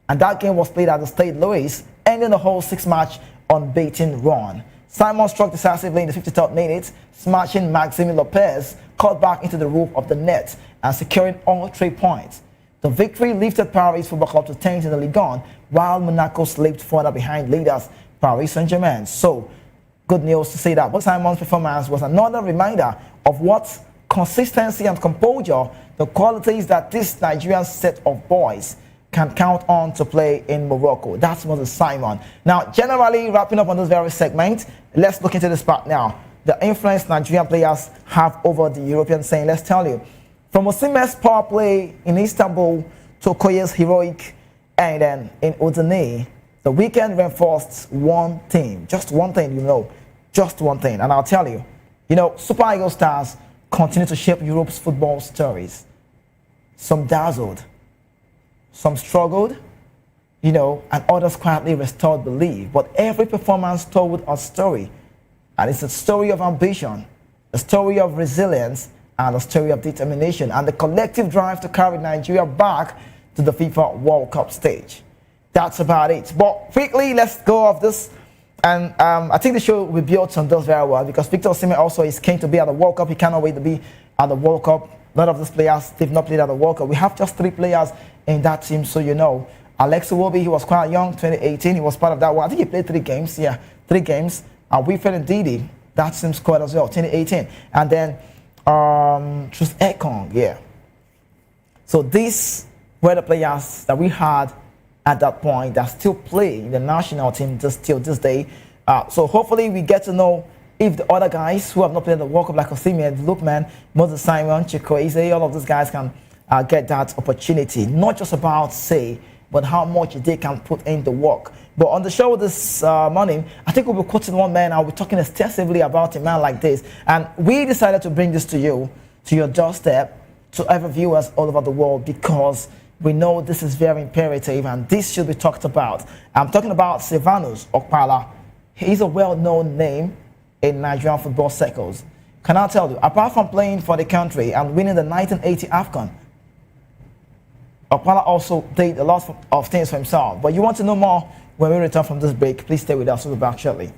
And that game was played at the Stade Louis, ending the whole 6-match unbeaten run. Simon struck decisively in the 53rd minute, smashing Maxime Lopez, caught back into the roof of the net and securing all 3 points. The victory lifted Paris Football Club to 10th in the Ligue 1, while Monaco slipped further behind leaders Paris Saint-Germain. So, good news to say that. But Simon's performance was another reminder of what consistency and composure, the qualities that this Nigerian set of boys can count on to play in Morocco. That's Moses Simon. Now, generally, wrapping up on this very segment, let's look into this part now. The influence Nigerian players have over the European scene. Let's tell you. From Osimhen's power play in Istanbul to Okoye's heroic and then in Udine, the weekend reinforced one thing. Just one thing, you know. Just one thing. And I'll tell you, Super Eagles stars continue to shape Europe's football stories. Some dazzled, some struggled, and others quietly restored belief. But every performance told a story. And it's a story of ambition, a story of resilience, and a story of determination, and the collective drive to carry Nigeria back to the FIFA World Cup stage. That's about it. But quickly, let's go off this. And I think the show will be built on this very well because Victor Osimhen also is keen to be at the World Cup. He cannot wait to be at the World Cup. A lot of these players, they've not played at the World Cup. We have just 3 players in that team, so Alex Iwobi, he was quite young, 2018. He was part of that one. I think he played 3 games. Yeah, 3 games. Wilfred Ndidi, that same squad as well, 2018. And then Truth Ekong, yeah. So these were the players that we had at that point that still play in the national team till this day. So hopefully we get to know if the other guys who have not played the World Cup like Osimhen, Lookman, Moses Simon, Chukwueze, all of those guys can get that opportunity. Not just about say, but how much they can put in the work. But on the show this morning, I think we'll be quoting one man. I'll be talking extensively about a man like this. And we decided to bring this to you, to your doorstep, to every viewers all over the world, because we know this is very imperative and this should be talked about. I'm talking about Silvanus Okpala. He's a well-known name in Nigerian football circles. Can I tell you, apart from playing for the country and winning the 1980 AFCON, Okpala also did a lot of things for himself. But you want to know more when we return from this break, please stay with us. We'll be back shortly.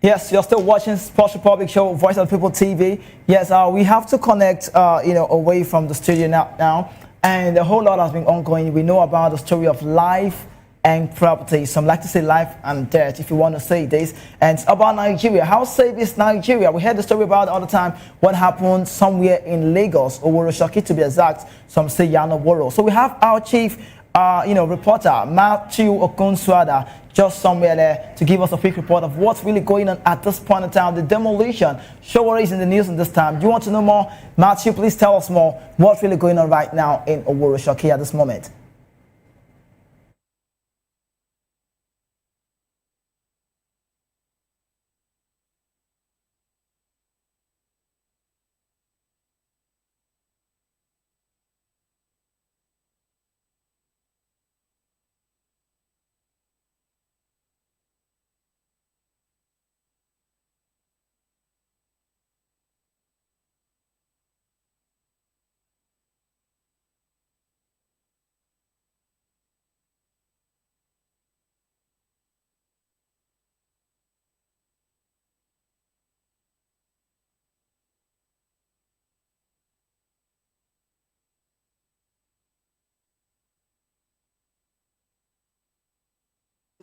Yes, you're still watching Sports Republic Show, Voice of the People TV. Yes, we have to connect, away from the studio now. And a whole lot has been ongoing. We know about the story of life and property. Some like to say life and death, if you want to say this. And it's about Nigeria. How safe is Nigeria? We heard the story about it all the time. What happened somewhere in Lagos, Oworoshoki to be exact. Some say Yanoworo. So we have our chief, reporter, Matthew Okonsuada, just somewhere there to give us a quick report of what's really going on at this point in time. The demolition. Sowore is in the news in this time. Do you want to know more? Matthew, please tell us more. What's really going on right now in Oworoshoki at this moment?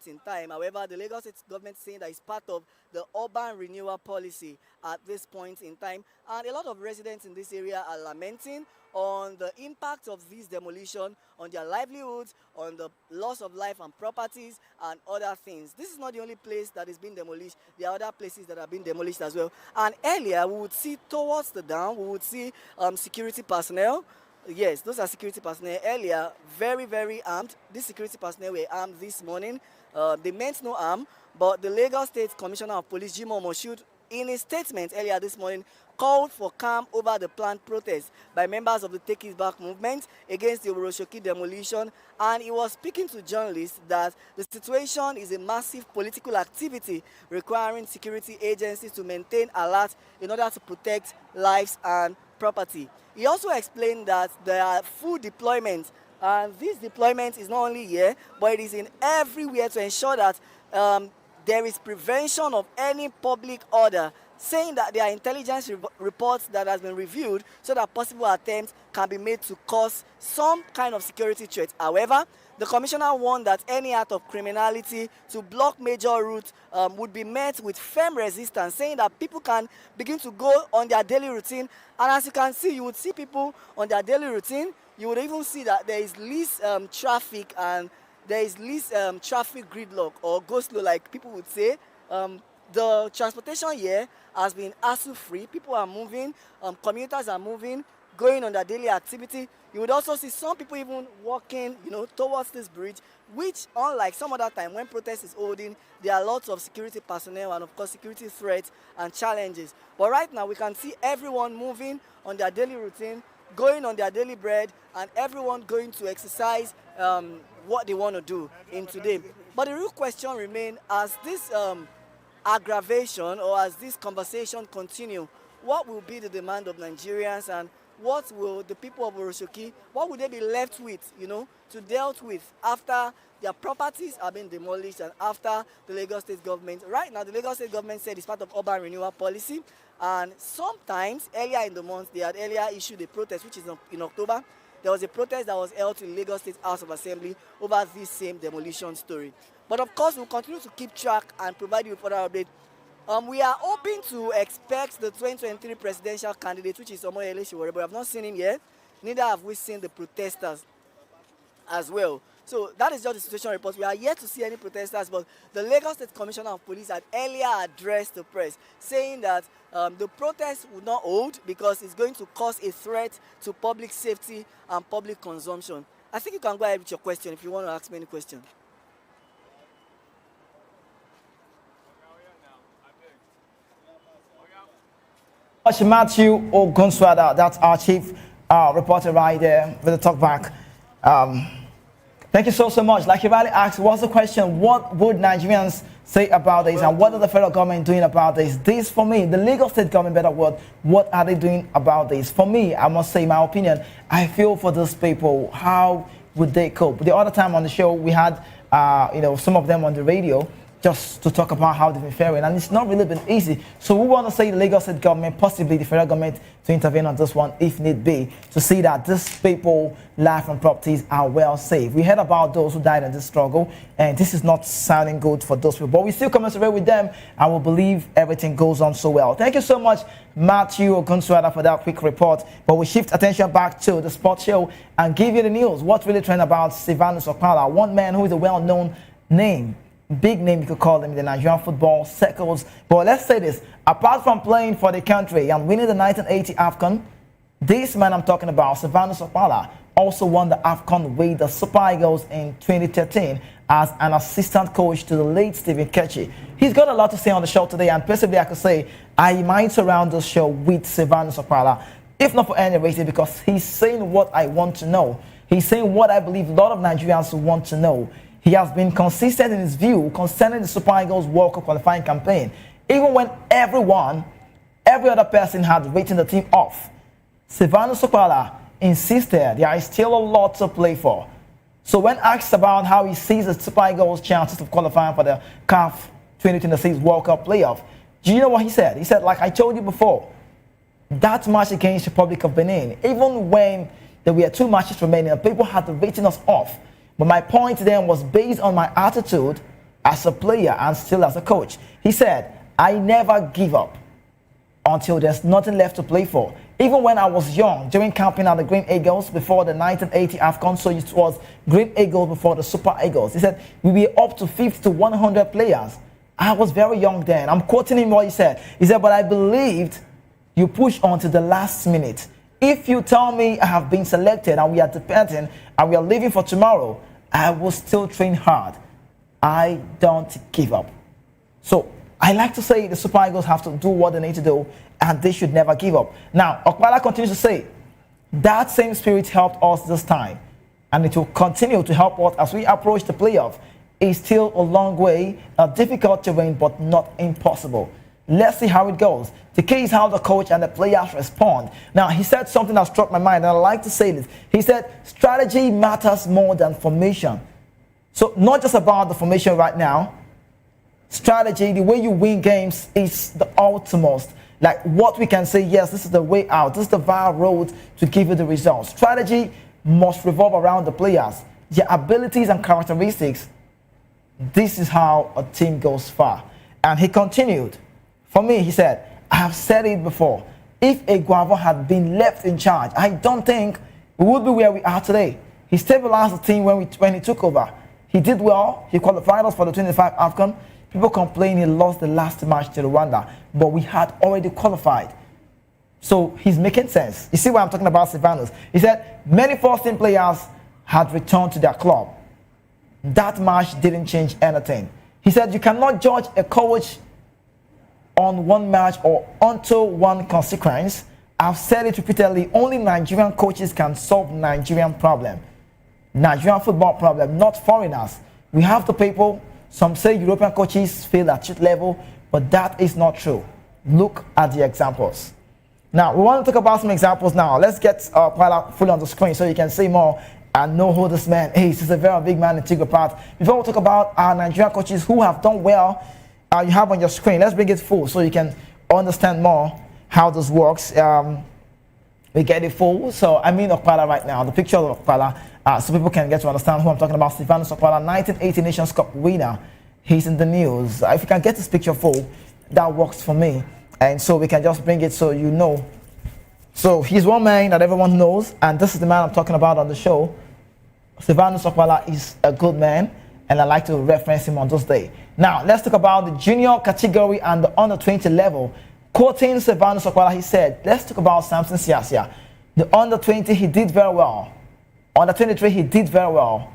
In time. However, the Lagos State government is saying that it's part of the urban renewal policy at this point in time. And a lot of residents in this area are lamenting on the impact of this demolition on their livelihoods, on the loss of life and properties and other things. This is not the only place that is being demolished. There are other places that are being demolished as well. And earlier, we would see towards the down, we would see security personnel. Yes, those are security personnel. Earlier, very, very armed. These security personnel were armed this morning. They meant no harm, but the Lagos State Commissioner of Police, Jim Omoshood, in a statement earlier this morning, called for calm over the planned protest by members of the Take It Back movement against the Oworoshoki demolition. And he was speaking to journalists that the situation is a massive political activity requiring security agencies to maintain alert in order to protect lives and property. He also explained that there are full deployments, and this deployment is not only here, but it is in everywhere to ensure that there is prevention of any public order, saying that there are intelligence reports that has been reviewed so that possible attempts can be made to cause some kind of security threat. However, the commissioner warned that any act of criminality to block major routes would be met with firm resistance, saying that people can begin to go on their daily routine. And as you can see, you would see people on their daily routine. You would even see that there is least traffic and there is least traffic gridlock or go slow, like people would say. The transportation here has been hassle-free. People are moving, commuters are moving, going on their daily activity. You would also see some people even walking, towards this bridge, which, unlike some other time when protest is holding, there are lots of security personnel and, of course, security threats and challenges. But right now, we can see everyone moving on their daily routine, going on their daily bread, and everyone going to exercise what they want to do in today. But the real question remains, as this aggravation or as this conversation continue, what will be the demand of Nigerians, and what will the people of Oworoshoki, what will they be left with, to deal with after their properties are being demolished and after the Lagos State government? Right now, the Lagos State government said it's part of urban renewal policy, and sometimes earlier in the month, they had earlier issued a protest, which is in October. There was a protest that was held in Lagos State House of Assembly over this same demolition story. But of course, we'll continue to keep track and provide you with further updates. We are hoping to expect the 2023 presidential candidate, which is Sowore, but we have not seen him yet. Neither have we seen the protesters as well. So that is just the situation report. We are yet to see any protesters, but the Lagos State Commissioner of Police had earlier addressed the press, saying that the protest would not hold because it's going to cause a threat to public safety and public consumption. I think you can go ahead with your question if you want to ask me any question. Matthew Okonsuada, that's our chief reporter right there with the talkback. Thank you so much. Like you rightly asked, what's the question? What would Nigerians say about this, and what are the federal government doing about this? This, for me, the Lagos State government, better word, what are they doing about this? For me, I must say my opinion, I feel for those people. How would they cope? The other time on the show, we had some of them on the radio just to talk about how they've been faring, and it's not really been easy. So we want to say the Lagos State government, possibly the federal government, to intervene on this one if need be, to see that these people, life and properties are well safe. We heard about those who died in this struggle, and this is not sounding good for those people, but we still commiserate with them, and we believe everything goes on so well. Thank you so much, Matthew Ogunsuada, for that quick report. But we shift attention back to the sports show and give you the news. What's really trending about Sylvanus Okpala, one man who is a well-known name, big name you could call him in the Nigerian football circles. But let's say this, apart from playing for the country and winning the 1980 AFCON, this man I'm talking about, Sylvanus Okpala, also won the AFCON with the Super Eagles in 2013 as an assistant coach to the late Stephen Kechi. He's got a lot to say on the show today, and possibly I could say I might surround the show with Sylvanus Okpala, if not for any reason, because he's saying what I want to know. He's saying what I believe a lot of Nigerians want to know. He has been consistent in his view concerning the Super Eagles World Cup qualifying campaign, even when every other person had written the team off. Sylvanus Okpala insisted there is still a lot to play for. So when asked about how he sees the Super Eagles' chances of qualifying for the CAF 2026 World Cup playoff, do you know what he said? He said, like I told you before, that match against the Republic of Benin, even when there were 2 matches remaining, people had written us off. But my point then was based on my attitude as a player and still as a coach. He said, I never give up until there's nothing left to play for. Even when I was young, during camping at the Green Eagles before the 1980 AFCON, so it was Green Eagles before the Super Eagles. He said, we were up to 50 to 100 players. I was very young then. I'm quoting him what he said. He said, but I believed you push on to the last minute. If you tell me I have been selected and we are depending and we are leaving for tomorrow, I will still train hard. I don't give up. So I like to say the Super Eagles have to do what they need to do, and they should never give up. Now, Okpala continues to say, that same spirit helped us this time, and it will continue to help us as we approach the playoff. It's still a long way, a difficult terrain, but not impossible. Let's see how it goes. The key is how the coach and the players respond. Now, he said something that struck my mind, and I like to say this. He said, strategy matters more than formation. So, not just about the formation right now. Strategy, the way you win games, is the utmost. Like what we can say, yes, this is the way out. This is the viral road to give you the results. Strategy must revolve around the players, their abilities and characteristics. This is how a team goes far. And he continued. For me, he said, I have said it before. If Eguavo had been left in charge, I don't think we would be where we are today. He stabilized the team when he took over. He did well. He qualified us for the 25 AFCON. People complain he lost the last match to Rwanda, but we had already qualified. So he's making sense. You see why I'm talking about Sylvanus? He said many first-team players had returned to their club. That match didn't change anything. He said you cannot judge a coach on one match or onto one consequence. I've said it repeatedly, only Nigerian coaches can solve Nigerian problem. Nigerian football problem, not foreigners. We have the people. Some say European coaches fail at youth level, but that is not true. Look at the examples. Now, we want to talk about some examples now. Let's get Okpala fully on the screen so you can see more and know who this man is. He's a very big man in integral part. Before we talk about our Nigerian coaches who have done well, you have on your screen. Let's bring it full so you can understand more how this works. We get it full. So I mean Okpala right now, the picture of Okpala, so people can get to understand who I'm talking about. Sylvanus Okpala, 1980 Nations Cup winner. He's in the news. If you can get this picture full, that works for me. And so we can just bring it so you know. So he's one man that everyone knows, and this is the man I'm talking about on the show. Sylvanus Okpala is a good man, and I like to reference him on this day. Now, let's talk about the junior category and the under 20 level. Quoting Sylvanus Okpala, he said, let's talk about Samson Siasia. The under 20, he did very well. Under 23, he did very well.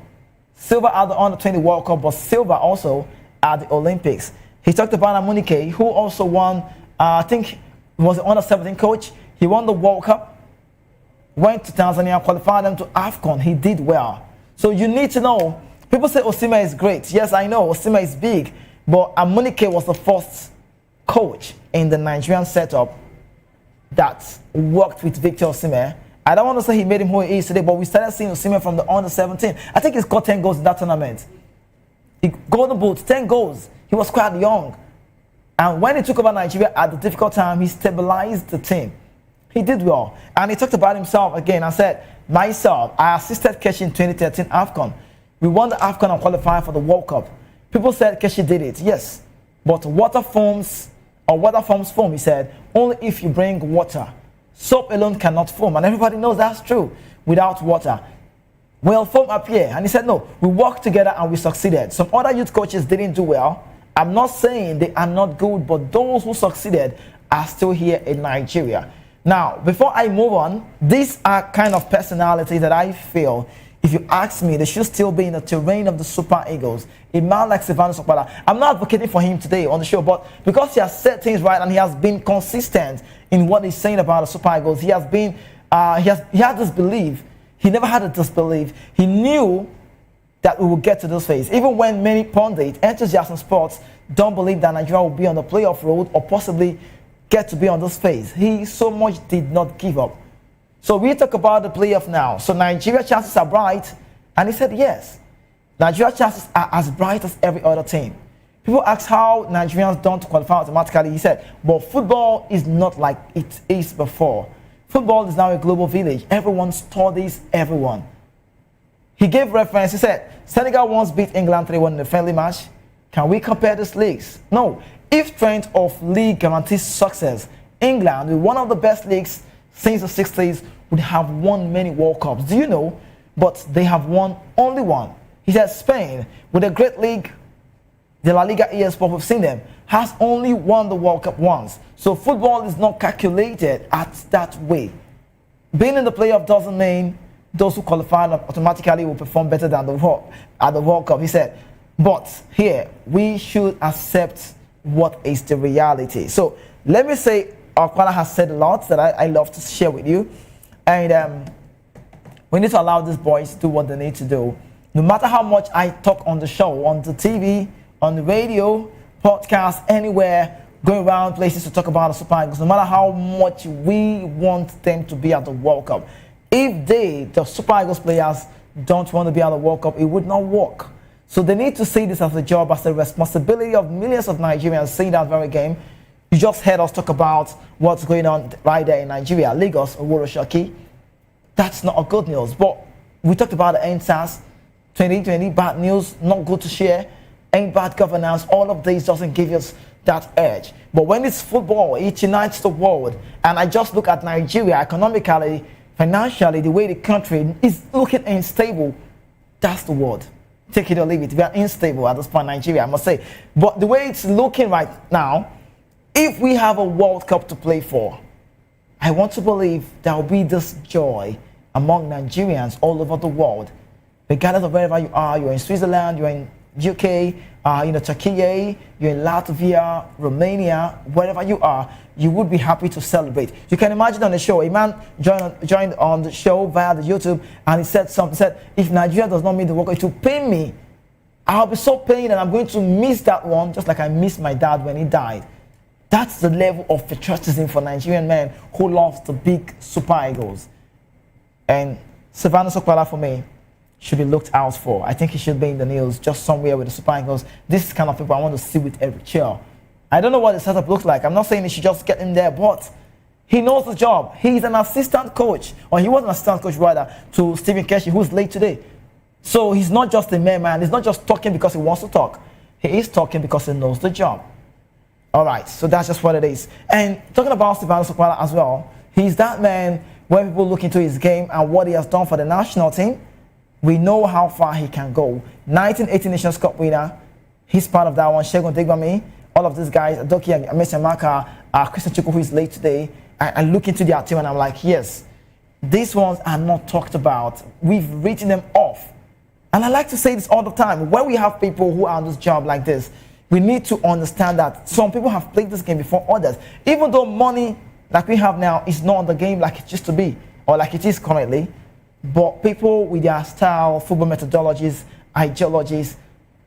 Silver at the under 20 World Cup, but silver also at the Olympics. He talked about Amunike, who also won, I think he was the under 17 coach. He won the World Cup, went to Tanzania, qualified them to AFCON. He did well. So you need to know, people say Osimhen is great. Yes, I know, Osimhen is big, but Amunike was the first coach in the Nigerian setup that worked with Victor Osimhen. I don't want to say he made him who he is today, but we started seeing Osimhen from the under 17. I think he scored 10 goals in that tournament. He golden boot, 10 goals. He was quite young. And when he took over Nigeria at the difficult time, he stabilized the team. He did well. And he talked about himself again and said, myself, I assisted Keshi in 2013 AFCON. We won the AFCON and qualified for the World Cup. People said Keshi did it. Yes. But water forms foam, he said, only if you bring water. Soap alone cannot foam. And everybody knows that's true. Without water. Will foam appear? And he said, no, we worked together and we succeeded. Some other youth coaches didn't do well. I'm not saying they are not good, but those who succeeded are still here in Nigeria. Now, before I move on, these are kind of personalities that I feel, if you ask me, they should still be in the terrain of the Super Eagles. A man like Sylvanus Okpala, I'm not advocating for him today on the show, but because he has said things right and he has been consistent in what he's saying about the Super Eagles, he has been, he had this belief. He never had a disbelief. He knew that we will get to this phase. Even when many pundits, enthusiasts in sports, don't believe that Nigeria will be on the playoff road or possibly get to be on this phase. He so much did not give up. So we talk about the playoff now. So Nigeria's chances are bright. And he said yes. Nigeria's chances are as bright as every other team. People ask how Nigerians don't qualify automatically. He said, but football is not like it is before. Football is now a global village. Everyone studies everyone. He gave reference. He said, Senegal once beat England 3-1 in a friendly match. Can we compare these leagues? No. If strength of league guarantees success, England, with one of the best leagues since the 60s, would have won many World Cups. Do you know? But they have won only one. He said Spain, with a great league, the La Liga ESPN, we've seen them, has only won the World Cup once. So football is not calculated at that way. Being in the playoff doesn't mean those who qualify automatically will perform better than at the World Cup. He said, but here, we should accept what is the reality. So let me say, Okpala has said a lot that I love to share with you. And we need to allow these boys to do what they need to do. No matter how much I talk on the show, on the TV, on the radio, podcast, anywhere, going around places to talk about the Super Eagles, no matter how much we want them to be at the World Cup, if the Super Eagles players, don't want to be at the World Cup, it would not work. So they need to see this as a job, as a responsibility of millions of Nigerians seeing that very game. You just heard us talk about what's going on right there in Nigeria, Lagos, Sowore Shoki. That's not a good news. But we talked about the NSAS 2020, bad news, not good to share, ain't bad governance. All of these doesn't give us that edge. But when it's football, it unites the world. And I just look at Nigeria economically, financially, the way the country is looking unstable. That's the word. Take it or leave it. We are unstable at this point, Nigeria, I must say. But the way it's looking right now, if we have a World Cup to play for, I want to believe there will be this joy among Nigerians all over the world. Regardless of wherever you are, you're in Switzerland, you're in UK, Turkey, you're in Latvia, Romania, wherever you are, you would be happy to celebrate. You can imagine on the show, a man joined on the show via the YouTube, and he said something, said, if Nigeria does not meet the World Cup, it will pain me. I'll be so pained and I'm going to miss that one, just like I missed my dad when he died. That's the level of patriotism for Nigerian men who loves the big Super Eagles. And Sylvanus Okpala, for me, should be looked out for. I think he should be in the news just somewhere with the Super Eagles. This is kind of people I want to see with every chair. I don't know what the setup looks like. I'm not saying he should just get in there, but he knows the job. He's an assistant coach, or he was an assistant coach rather, to Stephen Keshi, who's late today. So he's not just a mere man. He's not just talking because he wants to talk. He is talking because he knows the job. All right, so that's just what it is. And talking about Sylvanus Okpala as well, he's that man when people look into his game and what he has done for the national team, we know how far he can go. 1980 Nations Cup winner, he's part of that one. Shegun Degbami, all of these guys, Adoki and Mesemaka, Christian Chukwu, who is late today. I look into their team and I'm like, yes, these ones are not talked about. We've written them off. And I like to say this all the time. When we have people who are on this job like this, we need to understand that some people have played this game before others. Even though money like we have now is not on the game like it used to be or like it is currently, but people with their style, football methodologies, ideologies,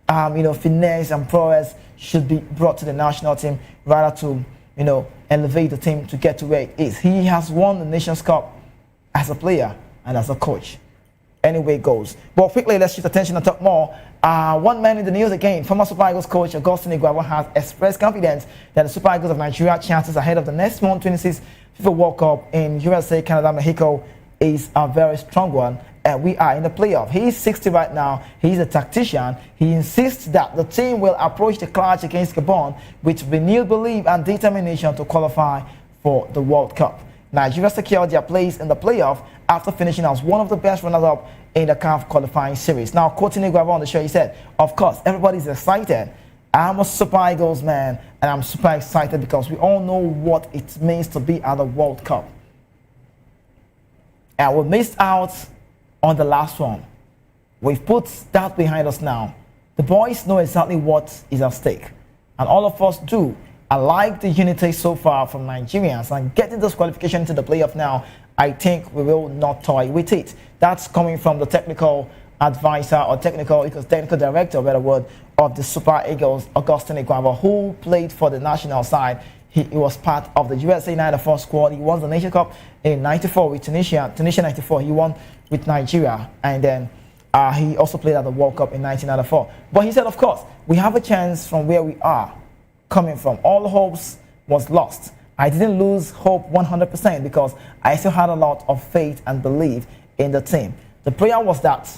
finesse and prowess should be brought to the national team rather to, elevate the team to get to where it is. He has won the Nations Cup as a player and as a coach. any way it goes. But quickly, let's shift attention and talk more. One man in the news again, former Super Eagles coach Augustine Iguava has expressed confidence that the Super Eagles of Nigeria chances ahead of the next month 26 FIFA World Cup in USA, Canada, Mexico is a very strong one, and we are in the playoff. He is 60 right now. He's a tactician. He insists that the team will approach the clash against Gabon with renewed belief and determination to qualify for the World Cup. Nigeria secured their place in the playoff after finishing as one of the best runners-up in the CAF qualifying series. Now, quoting Iguava on the show, he said, "Of course, everybody's excited. I'm a Super Eagles man, and I'm super excited because we all know what it means to be at the World Cup. And we missed out on the last one. We've put that behind us now. The boys know exactly what is at stake, and all of us do. I like the unity so far from Nigerians, and getting this qualification into the playoff now, I think we will not toy with it." That's coming from the technical advisor or technical director, better word, of the Super Eagles, Augustine Iguava, who played for the national side. He was part of the USA 94 squad. He won the Nation Cup in 94 with Tunisia 94. He won with Nigeria, and then he also played at the World Cup in 1994. But he said, of course, we have a chance from where we are coming from. All hopes was lost. I didn't lose hope 100% because I still had a lot of faith and belief in the team. The prayer was that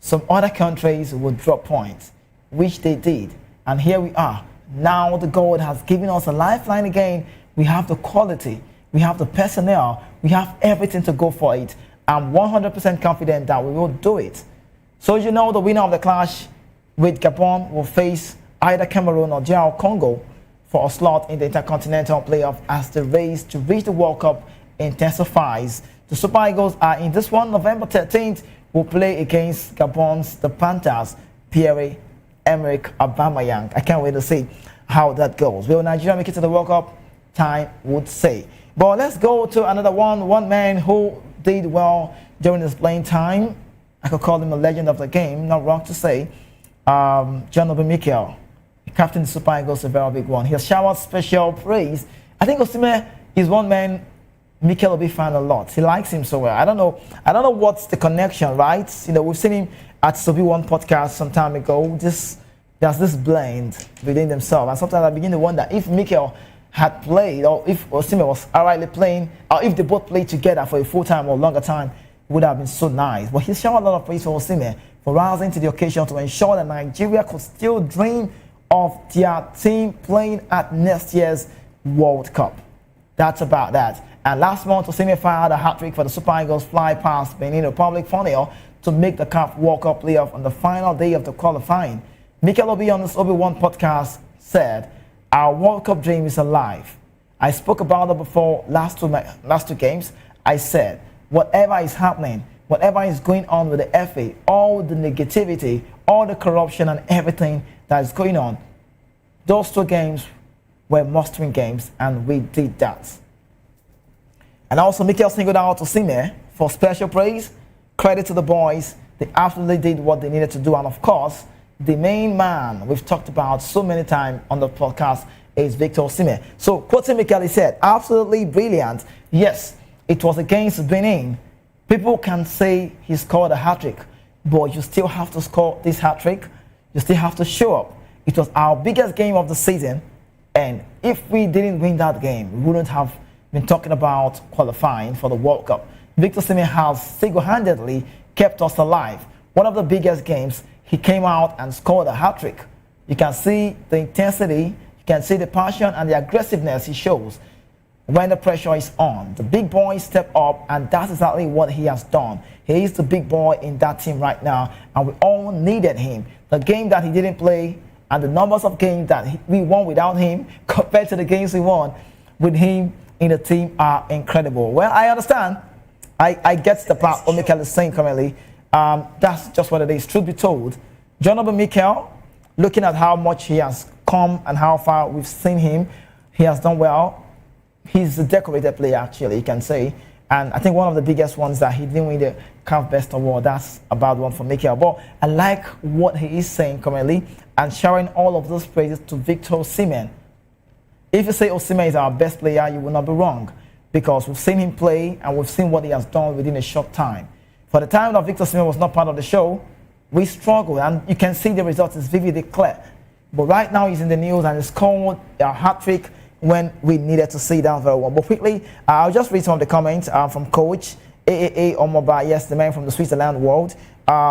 some other countries would drop points, which they did. And here we are. Now the God has given us a lifeline again. We have the quality, we have the personnel, we have everything to go for it. I'm 100% confident that we will do it. So you know the winner of the clash with Gabon will face either Cameroon or DR Congo for a slot in the Intercontinental Playoff as the race to reach the World Cup intensifies. The Super Eagles are in this one. November 13th will play against Gabon's the Panthers, Pierre-Emerick Aubameyang. I can't wait to see how that goes. Will Nigeria make it to the World Cup? Time would say. But let's go to another one. One man who did well during his playing time. I could call him a legend of the game, not wrong to say. John Obi Mikel, captain of the Super Eagles, a very big one. He has showered special praise. I think Osimhen is one man Mikel Obi fan a lot. He likes him so well. I don't know what's the connection, right? You know, we've seen him at Sobi One podcast some time ago. There's this blend within themselves, and sometimes I begin to wonder if Mikel had played, or if Osimhen was already playing, or if they both played together for a full time or longer time, it would have been so nice. But he's shown a lot of praise for Osimhen for rising to the occasion to ensure that Nigeria could still dream of their team playing at next year's World Cup. That's about that. And last month, Osimhen fired a hat-trick for the Super Eagles fly past Benin Republic 4-0 to make the CAF World Cup playoff on the final day of the qualifying. Mikel Obi on this Obi-Wan podcast said, "Our World Cup dream is alive. I spoke about it before last two games. I said, whatever is happening, whatever is going on with the FA, all the negativity, all the corruption and everything that is going on, those two games were must-win games, and we did that." And also, Mikel singled out Osimhen for special praise. Credit to the boys. They absolutely did what they needed to do. And of course, the main man we've talked about so many times on the podcast is Victor Osimhen. So, quoting Mikel, he said, "Absolutely brilliant. Yes, it was against Benin. People can say he scored a hat-trick, but you still have to score this hat-trick. You still have to show up. It was our biggest game of the season, and if we didn't win that game, we wouldn't have been talking about qualifying for the World Cup. Victor Osimhen has single-handedly kept us alive. One of the biggest games, he came out and scored a hat-trick. You can see the intensity, you can see the passion and the aggressiveness he shows when the pressure is on. The big boy step up, and that's exactly what he has done. He is the big boy in that team right now, and we all needed him. The game that he didn't play and the numbers of games that we won without him compared to the games we won with him in the team are incredible. Well, I understand. I get the part what Mikel is saying currently. That's just what it is. Truth be told, John Obi Mikel, looking at how much he has come and how far we've seen him, he has done well. He's a decorated player, actually, you can say. And I think one of the biggest ones that he didn't win the CAF Best Award, that's a bad one for Mikel. But I like what he is saying currently and sharing all of those praises to Victor Osimhen. If you say Osimhen is our best player, you will not be wrong, because we've seen him play and we've seen what he has done within a short time. For the time that Victor Osimhen was not part of the show, we struggled, and you can see the results is vividly clear. But right now he's in the news and he scored a hat-trick when we needed to see that very well. But quickly, I'll just read some of the comments from Coach AAA Omoba, yes, the man from the Switzerland world,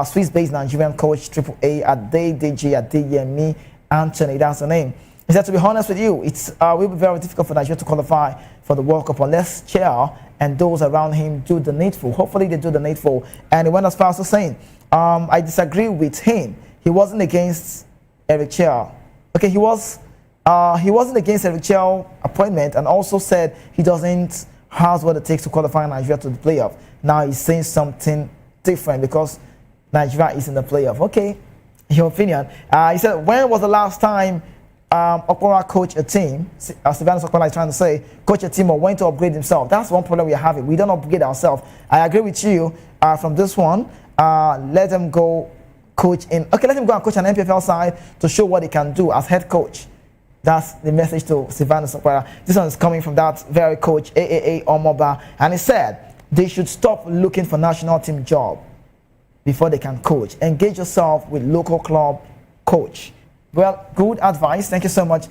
Swiss-based Nigerian coach AAA Adeyemi Anthony, that's the name. He said, to be honest with you, it will be very difficult for Nigeria to qualify for the World Cup unless Chair and those around him do the needful. Hopefully they do the needful. And he went as far as saying, I disagree with him. He wasn't against Eric Chair. Okay, he wasn't against Eric Chair appointment, and also said he doesn't have what it takes to qualify Nigeria to the playoff. Now he's saying something different because Nigeria is in the playoff. Okay, your opinion. He said, when was the last time Okpara coached a team? Sylvanus Okpara is trying to say, coach a team or went to upgrade himself. That's one problem we are having. We don't upgrade ourselves. I agree with you from this one. Let them go coach in. Okay, let him go and coach an MPFL side to show what he can do as head coach. That's the message to Sylvanus Okpara. This one is coming from that very coach, AAA Omoba. And he said, they should stop looking for national team job before they can coach. Engage yourself with local club coach. Well, good advice. Thank you so much,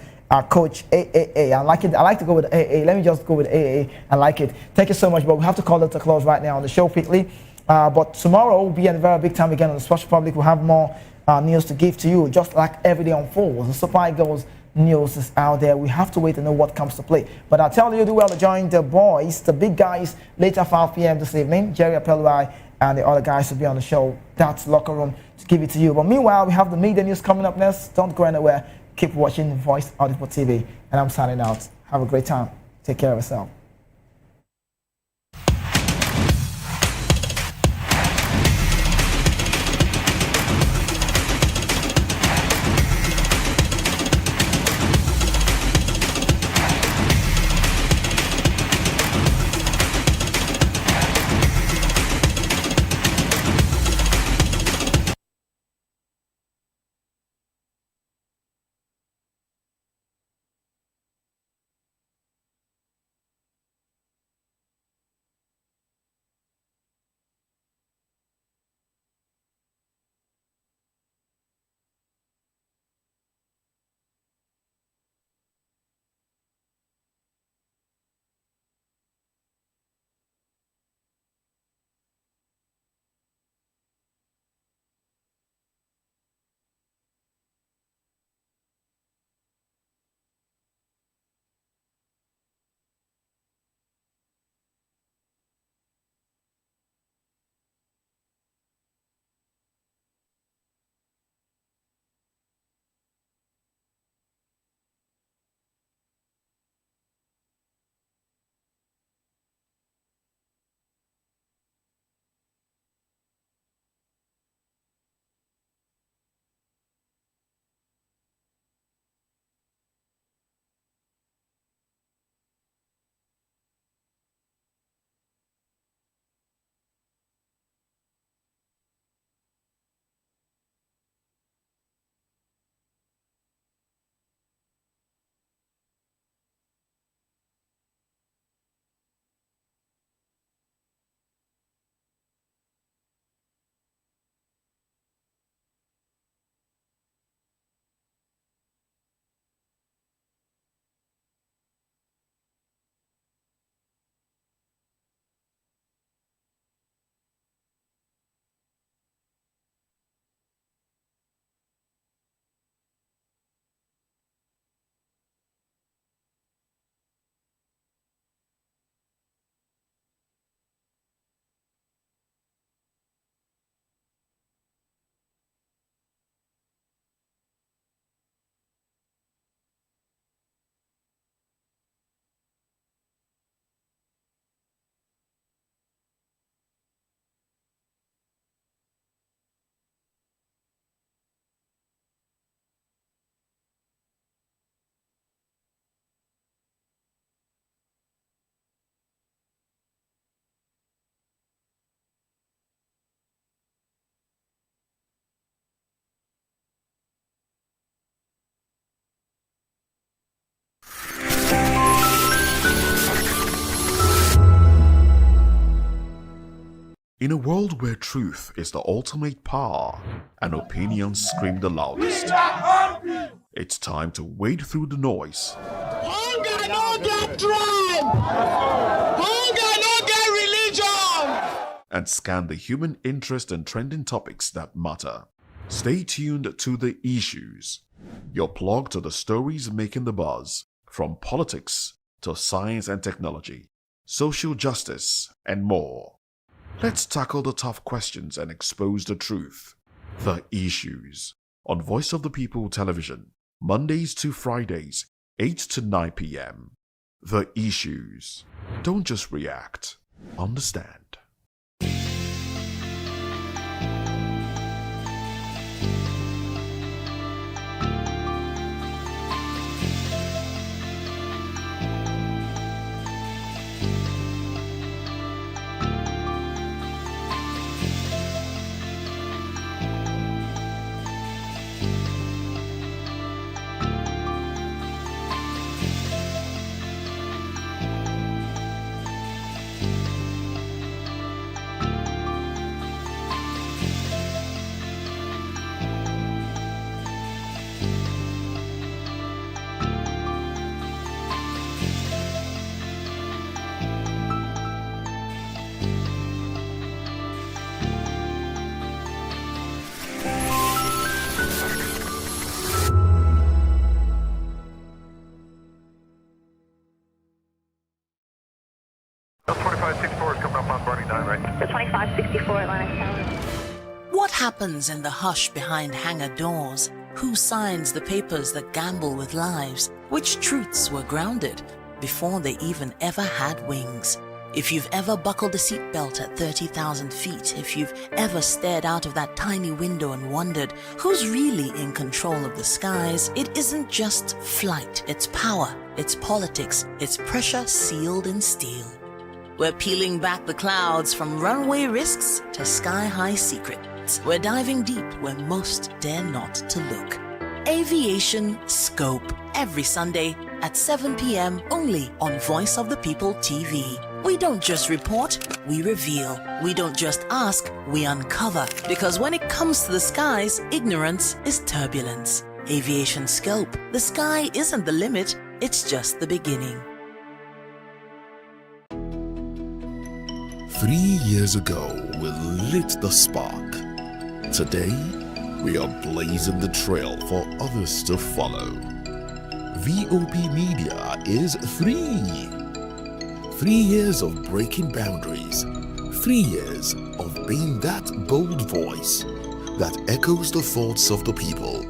Coach AAA. I like it. I like to go with AA. Let me just go with AA. I like it. Thank you so much. But we have to call it to close right now on the show quickly. But tomorrow will be a very big time again on the Sports Republic. We'll have more news to give to you, just like every day unfolds. The Super Eagles news is out there. We have to wait and know what comes to play. But I tell you, do well to join the boys, the big guys, later 5 p.m. this evening. Jerry Apelwai and the other guys will be on the show. That's Locker Room to give it to you. But meanwhile, we have the media news coming up next. Don't go anywhere. Keep watching Voice Audible TV. And I'm signing out. Have a great time. Take care of yourself. In a world where truth is the ultimate power and opinions scream the loudest, it's time to wade through the noise. Hunger no get tribe! Hunger no get religion! And scan the human interest and trending topics that matter. Stay tuned to The Issues, your plug to the stories making the buzz, from politics to science and technology, social justice, and more. Let's tackle the tough questions and expose the truth. The Issues, on Voice of the People Television, Mondays to Fridays, 8 to 9 p.m. The Issues. Don't just react, understand. What happens in the hush behind hangar doors? Who signs the papers that gamble with lives? Which truths were grounded before they even ever had wings? If you've ever buckled a seatbelt at 30,000 feet, if you've ever stared out of that tiny window and wondered who's really in control of the skies, it isn't just flight, it's power, it's politics, it's pressure sealed in steel. We're peeling back the clouds from runway risks to sky-high secrets. We're diving deep where most dare not to look. Aviation Scope, every Sunday at 7 p.m. only on Voice of the People TV. We don't just report, we reveal. We don't just ask, we uncover. Because when it comes to the skies, ignorance is turbulence. Aviation Scope, the sky isn't the limit, it's just the beginning. 3 years ago, we lit the spark. Today, we are blazing the trail for others to follow. VOP Media is free. 3 years of breaking boundaries. 3 years of being that bold voice that echoes the thoughts of the people.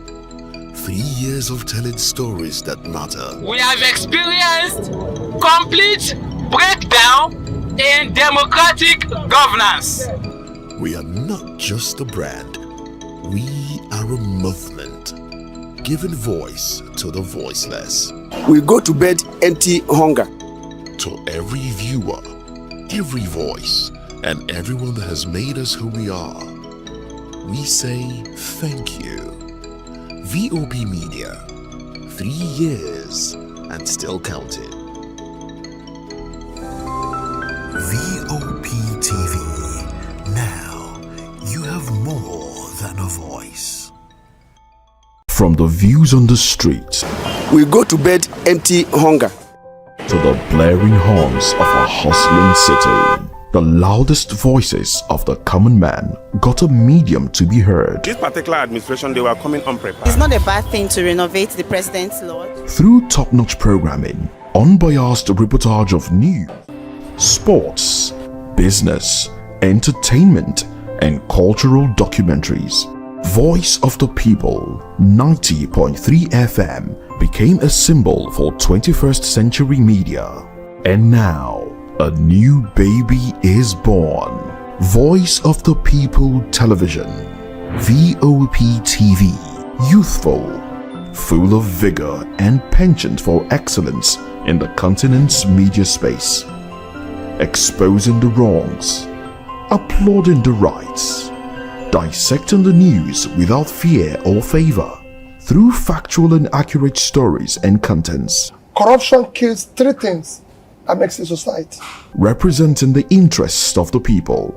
3 years of telling stories that matter. We have experienced complete breakdown in democratic governance. We are not just a brand, we are a movement, giving voice to the voiceless. We go to bed empty hunger. To every viewer, every voice, and everyone that has made us who we are, we say thank you. VOP Media, 3 years and still counting. VOP TV. Now you have more than a voice. From the views on the street, we go to bed empty hunger, to the blaring horns of a hustling city, the loudest voices of the common man got a medium to be heard. This particular administration, they were coming unprepared. It's not a bad thing to renovate the president's lodge. Through top-notch programming, unbiased reportage of news, sports, business, entertainment, and cultural documentaries, Voice of the People 90.3 FM became a symbol for 21st century media. And now, a new baby is born. Voice of the People Television, VOP TV, youthful, full of vigor and penchant for excellence in the continent's media space, exposing the wrongs, applauding the rights, dissecting the news without fear or favor, through factual and accurate stories and contents. Corruption kills three things that makes a society. Representing the interests of the people,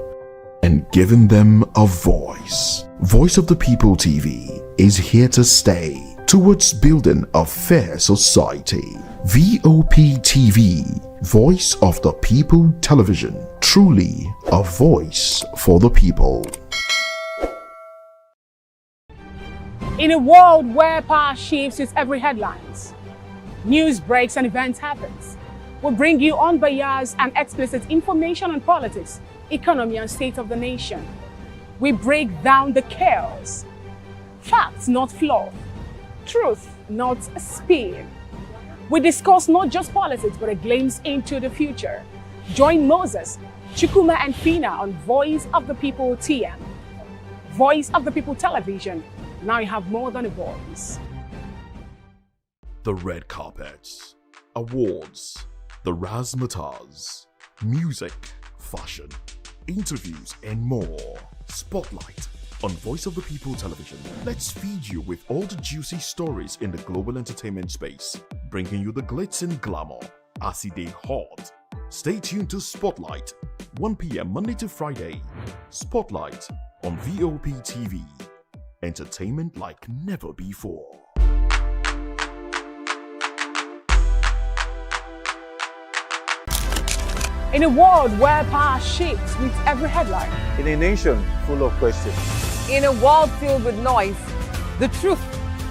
and giving them a voice. Voice of the People TV is here to stay towards building a fair society. VOP TV, Voice of the People Television, truly a voice for the people. In a world where power shifts its every headlines, news breaks and events happens, we bring you unbiased and explicit information on politics, economy and state of the nation. We break down the chaos. Facts, not fluff. Truth, not spin. We discuss not just politics, but a glimpse into the future. Join Moses, Chukuma and Fina on Voice of the People TM. Voice of the People Television. Now you have more than a voice. The red carpets, awards, the razzmatazz, music, fashion, interviews, and more. Spotlight on Voice of the People Television. Let's feed you with all the juicy stories in the global entertainment space, bringing you the glitz and glamour as it is hot. Stay tuned to Spotlight, 1 p.m. Monday to Friday. Spotlight on VOP TV. Entertainment like never before. In a world where power shifts with every headline, In a nation full of questions, In a world filled with noise, the truth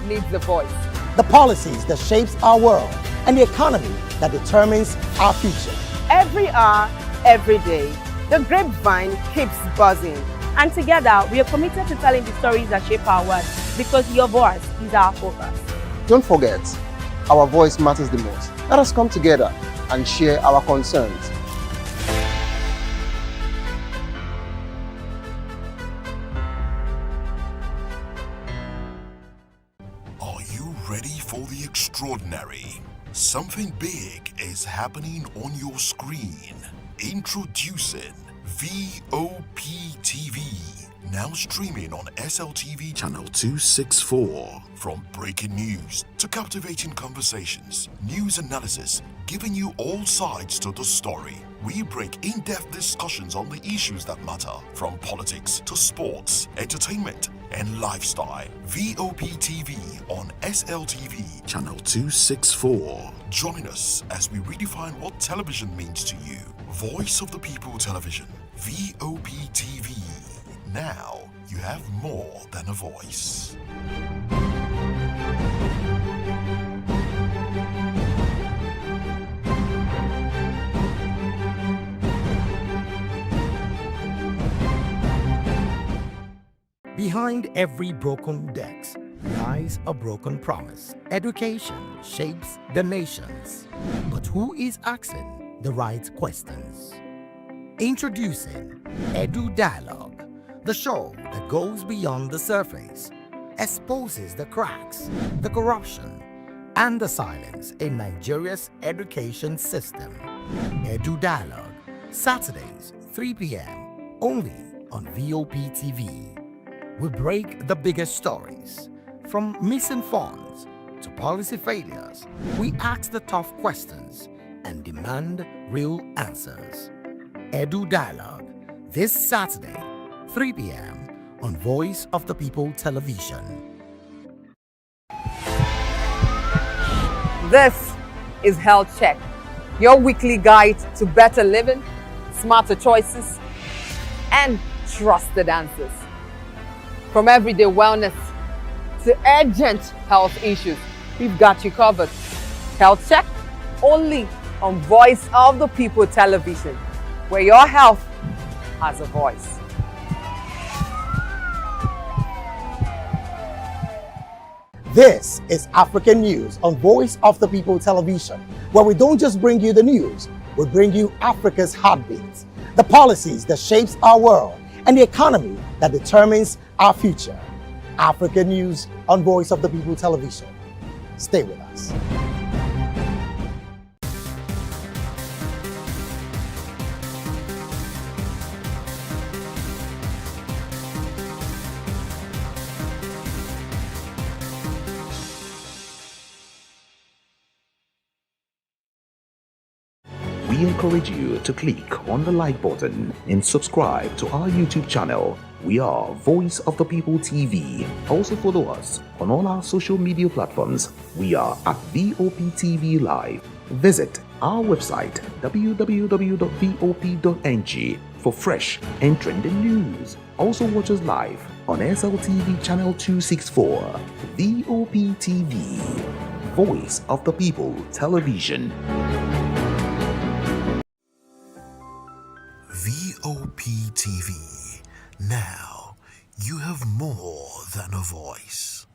needs a voice. The policies that shapes our world and the economy that determines our future. Every hour, every day, the grapevine keeps buzzing. And together, we are committed to telling the stories that shape our world because your voice is our focus. Don't forget, our voice matters the most. Let us come together and share our concerns. Are you ready for the extraordinary? Something big is happening on your screen. Introducing VOP TV, now streaming on SLTV channel 264. From breaking news to captivating conversations, news analysis, giving you all sides to the story. We break in-depth discussions on the issues that matter, from politics to sports, entertainment, and lifestyle. VOP TV on SLTV channel 264. Join us as we redefine what television means to you. Voice of the People Television, VOP TV. Now you have more than a voice. Behind every broken desk lies a broken promise. Education shapes the nations, but who is asking the right questions? Introducing Edu Dialogue, the show that goes beyond the surface, exposes the cracks, the corruption, and the silence in Nigeria's education system. Edu Dialogue, Saturdays, 3 p.m., only on VOP TV. We break the biggest stories, from missing funds to policy failures. We ask the tough questions and demand real answers. Edu Dialogue, this Saturday, 3 p.m. on Voice of the People Television. This is Health Check, your weekly guide to better living, smarter choices, and trusted answers. From everyday wellness to urgent health issues, we've got you covered. Health Check, only on Voice of the People Television, where your health has a voice. This is African News on Voice of the People Television, where we don't just bring you the news, we bring you Africa's heartbeats, the policies that shapes our world, and the economy that determines our future. African News on Voice of the People Television. Stay with us. We we encourage you to click on the like button and subscribe to our YouTube channel. We are Voice of the People TV. Also follow us on all our social media platforms. We are at VOPTV Live. Visit our website www.vop.ng for fresh and trending news. Also watch us live on SLTV channel 264. VOPTV, Voice of the People Television. VOP TV. Now, you have more than a voice.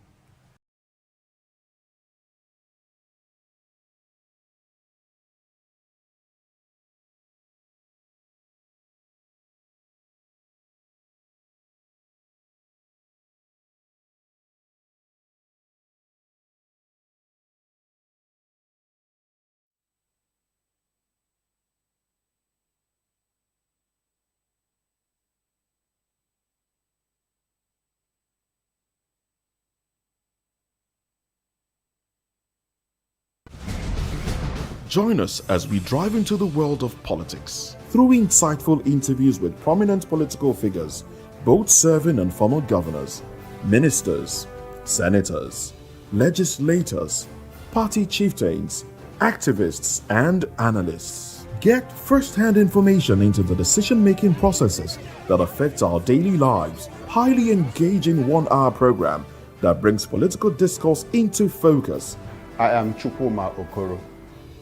Join us as we drive into the world of politics through insightful interviews with prominent political figures, both serving and former governors, ministers, senators, legislators, party chieftains, activists, and analysts. Get first-hand information into the decision-making processes that affect our daily lives. Highly engaging 1-hour program that brings political discourse into focus. I am Chukwuma Okoro.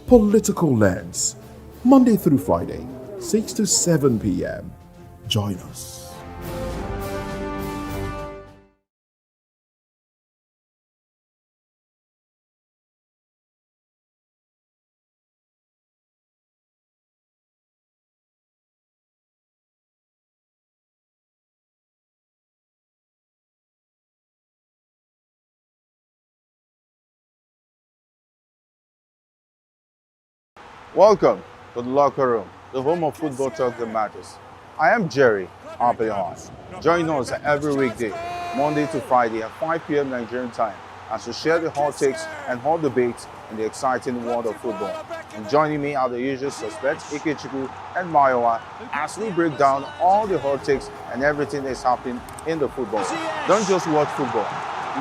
Political Lens, Monday through Friday, 6 to 7 p.m. Join us. Welcome to the locker room, the home of football talk that matters. I am Jerry Apelon. Join us every weekday, Monday to Friday at 5 p.m. Nigerian time, as we share the hot takes and hot debates in the exciting world of football. And joining me are the usual suspects, Ikechukwu and Mayowa, as we break down all the hot takes and everything that's happening in the football. Don't just watch football,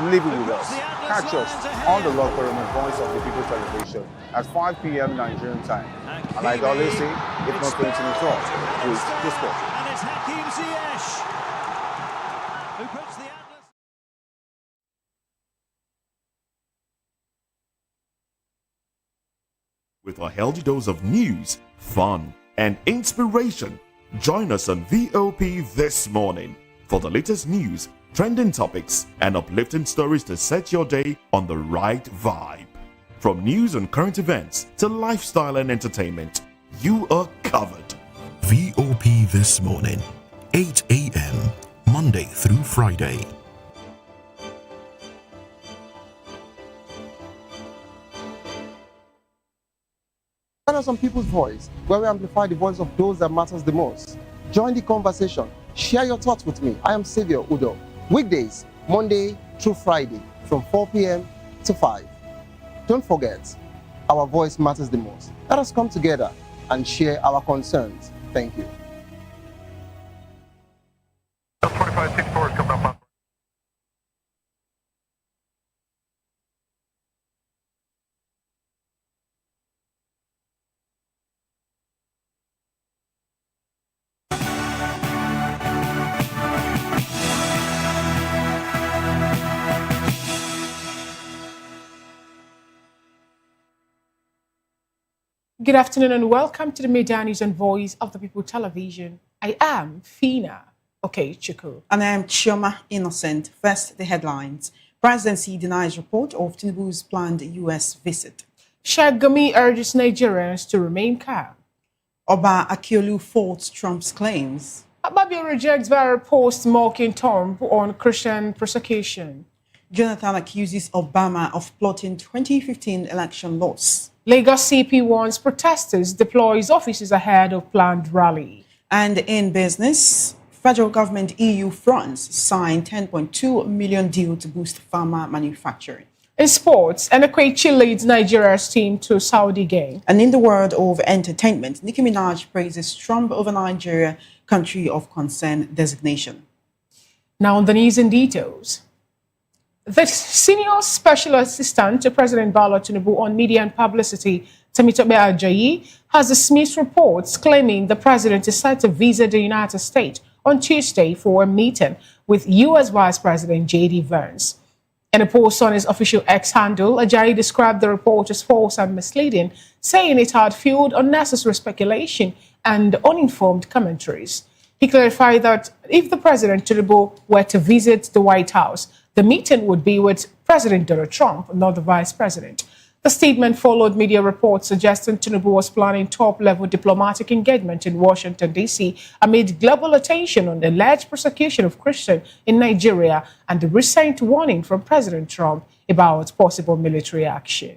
live it with us. Catch us on the locker room and Voice of the People television at 5 p.m. Nigerian time. And like I always say, if not 20 minutes off, please discuss. And it's Hakim Ziyech who puts the Atlas. With a healthy dose of news, fun, and inspiration, join us on VOP this morning for the latest news, trending topics, and uplifting stories to set your day on the right vibe. From news and current events to lifestyle and entertainment, you are covered. VOP This Morning, 8 a.m., Monday through Friday. Join us on People's Voice, where we amplify the voice of those that matters the most. Join the conversation. Share your thoughts with me. I am Sowore Udo. Weekdays, Monday through Friday, from 4 p.m. to 5. Don't forget, our voice matters the most. Let us come together and share our concerns. Thank you. 2564 is coming up. Good afternoon and welcome to the Media News and Voice of the People television. I am Fina Okechukwu. And I am Chioma Innocent. First, the headlines. Presidency denies report of Tinubu's planned U.S. visit. Shagami urges Nigerians to remain calm. Oba Akiolu faults Trump's claims. Ababio rejects viral post mocking Trump on Christian persecution. Jonathan accuses Obama of plotting 2015 election loss. Lagos CP warns protesters, deploys officers ahead of planned rally. And in business, federal government EU France signed 10.2 million deal to boost pharma manufacturing. In sports, Enequachi leads Nigeria's team to Saudi game. And in the world of entertainment, Nicki Minaj praises Trump over Nigeria country of concern designation. Now on the news in details. The senior special assistant to President Bola Tinubu on media and publicity, Temitope Ajayi, has dismissed reports claiming the president is set to visit the United States on Tuesday for a meeting with U.S. Vice President J.D. Vance. In a post on his official X handle, Ajayi described the report as false and misleading, saying it had fueled unnecessary speculation and uninformed commentaries. He clarified that if the President Tinubu were to visit the White House, the meeting would be with President Donald Trump, not the Vice President. The statement followed media reports suggesting Tinubu was planning top-level diplomatic engagement in Washington, D.C. amid global attention on the alleged persecution of Christians in Nigeria and the recent warning from President Trump about possible military action.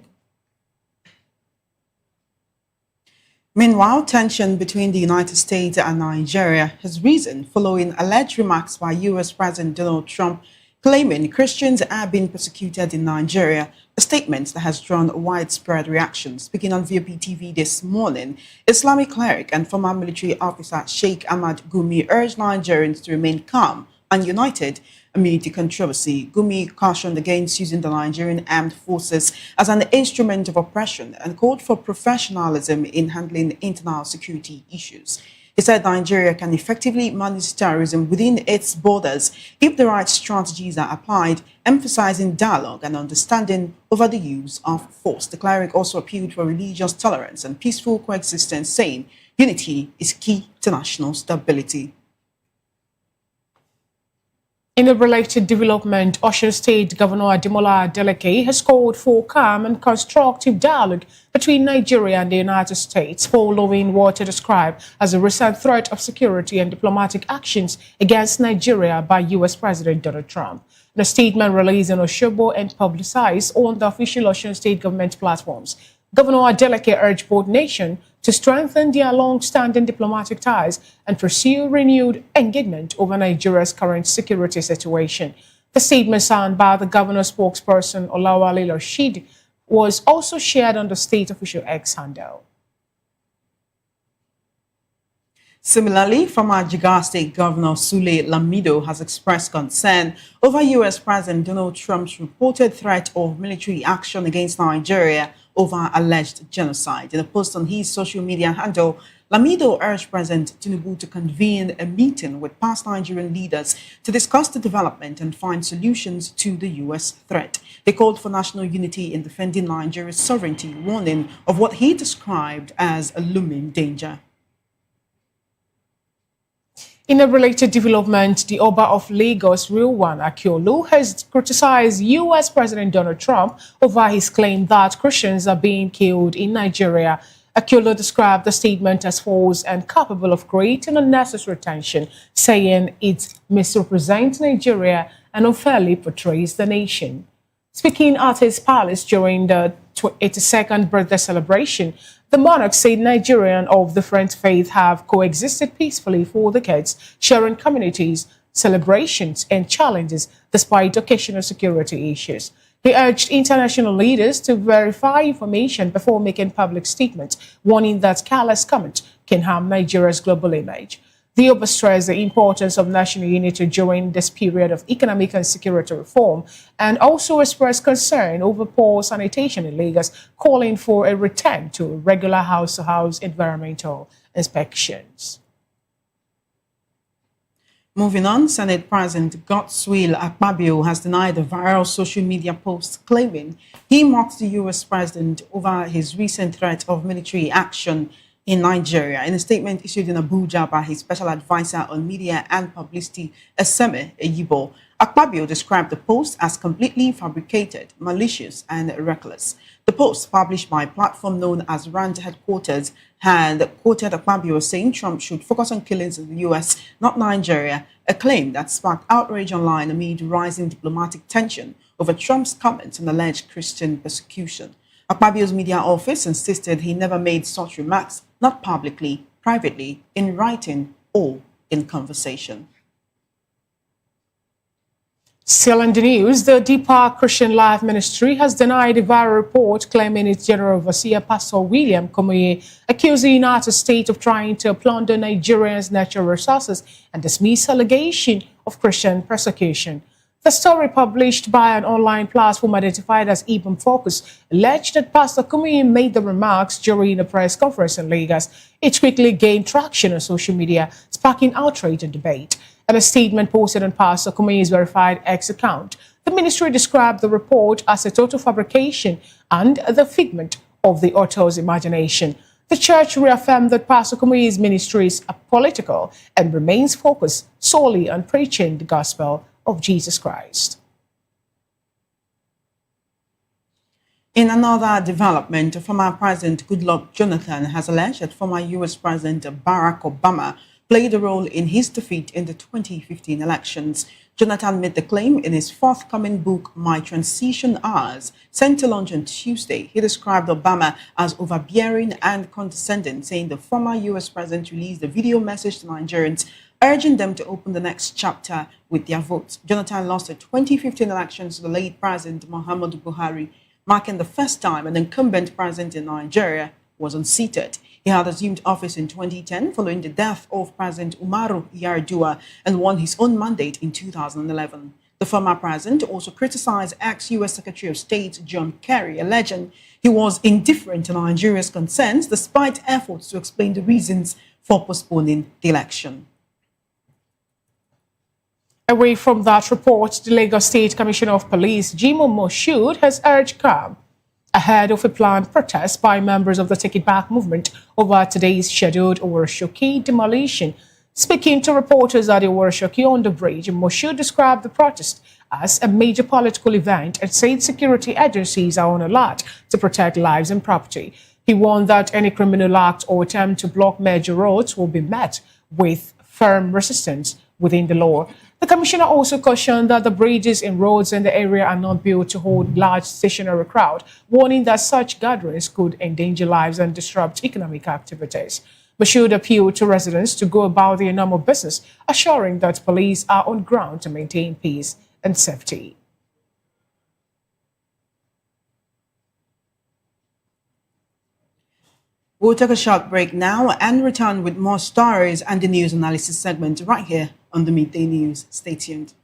Meanwhile, tension between the United States and Nigeria has risen following alleged remarks by U.S. President Donald Trump claiming Christians are being persecuted in Nigeria, a statement that has drawn widespread reactions. Speaking on VOP TV this morning, Islamic cleric and former military officer Sheikh Ahmad Gumi urged Nigerians to remain calm and united amid the controversy. Gumi cautioned against using the Nigerian armed forces as an instrument of oppression and called for professionalism in handling internal security issues. He said Nigeria can effectively manage terrorism within its borders if the right strategies are applied, emphasizing dialogue and understanding over the use of force. The cleric also appealed for religious tolerance and peaceful coexistence, saying unity is key to national stability. In a related development, Osun State Governor Ademola Adeleke has called for calm and constructive dialogue between Nigeria and the United States following what he described as a recent threat of security and diplomatic actions against Nigeria by U.S. President Donald Trump. In a statement released in Osogbo and publicized on the official Osun State government platforms, Governor Adeleke urged both nations to strengthen their long-standing diplomatic ties and pursue renewed engagement over Nigeria's current security situation. The statement signed by the governor's spokesperson Olawale Rashid was also shared on the state official X handle. Similarly, former Jigawa State Governor Sule Lamido has expressed concern over U.S. President Donald Trump's reported threat of military action against Nigeria over alleged genocide. In a post on his social media handle, Lamido urged President Tinubu to convene a meeting with past Nigerian leaders to discuss the development and find solutions to the U.S. threat. They called for national unity in defending Nigeria's sovereignty, warning of what he described as a looming danger. In a related development, the Oba of Lagos, Rilwan Akiolu, has criticized U.S. President Donald Trump over his claim that Christians are being killed in Nigeria. Akiolu described the statement as false and capable of creating unnecessary tension, saying it misrepresents Nigeria and unfairly portrays the nation. Speaking at his palace during the 82nd birthday celebration, the monarch said Nigerians of different faiths have coexisted peacefully for decades, sharing communities, celebrations, and challenges despite occasional security issues. He urged international leaders to verify information before making public statements, warning that careless comment can harm Nigeria's global image. The Oba stressed the importance of national unity during this period of economic and security reform and also expressed concern over poor sanitation in Lagos, calling for a return to regular house-to-house environmental inspections. Moving on, Senate President Godswill Akpabio has denied a viral social media post claiming he mocked the U.S. president over his recent threat of military action in Nigeria. In a statement issued in Abuja by his special advisor on media and publicity, Eseme Eyibo, Akpabio described the post as completely fabricated, malicious, and reckless. The post, published by a platform known as Rand Headquarters, had quoted Akpabio saying Trump should focus on killings in the U.S., not Nigeria, a claim that sparked outrage online amid rising diplomatic tension over Trump's comments on alleged Christian persecution. Akpabio's media office insisted he never made such remarks, not publicly, privately, in writing, or in conversation. Still in the news, the Deeper Christian Life Ministry has denied a viral report claiming its general overseer, Pastor William Komoye, accused the United States of trying to plunder Nigerians' natural resources and dismiss allegation of Christian persecution. The story, published by an online platform identified as Ibom Focus, alleged that Pastor Komoye made the remarks during a press conference in Lagos. It quickly gained traction on social media, sparking outrage and debate. In a statement posted on Pastor Komoye's verified X account, the ministry described the report as a total fabrication and the figment of the author's imagination. The church reaffirmed that Pastor Komoye's ministry is apolitical and remains focused solely on preaching the gospel of Jesus Christ. In another development, former President Goodluck Jonathan has alleged that former U.S. President Barack Obama played a role in his defeat in the 2015 elections. Jonathan made the claim in his forthcoming book, My Transition Hours, sent to launch on Tuesday. He described Obama as overbearing and condescending, saying the former U.S. president released a video message to Nigerians urging them to open the next chapter with their votes. Jonathan lost the 2015 elections to the late President Muhammadu Buhari, marking the first time an incumbent president in Nigeria was unseated. He had assumed office in 2010 following the death of President Umaru Yar'Adua and won his own mandate in 2011. The former president also criticized ex-U.S. Secretary of State John Kerry, alleging he was indifferent to Nigeria's concerns despite efforts to explain the reasons for postponing the election. Away from that report, the Lagos State Commissioner of Police, Jimo Moshood, has urged calm ahead of a planned protest by members of the Take It Back movement over today's scheduled Oworoshoki demolition. Speaking to reporters at the Oworoshoki on the bridge, Moshood described the protest as a major political event and said security agencies are on alert to protect lives and property. He warned that any criminal act or attempt to block major roads will be met with firm resistance within the law. The commissioner also cautioned that the bridges and roads in the area are not built to hold large stationary crowd, warning that such gatherings could endanger lives and disrupt economic activities. Moshood appealed to residents to go about their normal business, assuring that police are on ground to maintain peace and safety. We'll take a short break now and return with more stories and the news analysis segment right here on the Midday News. Stay tuned.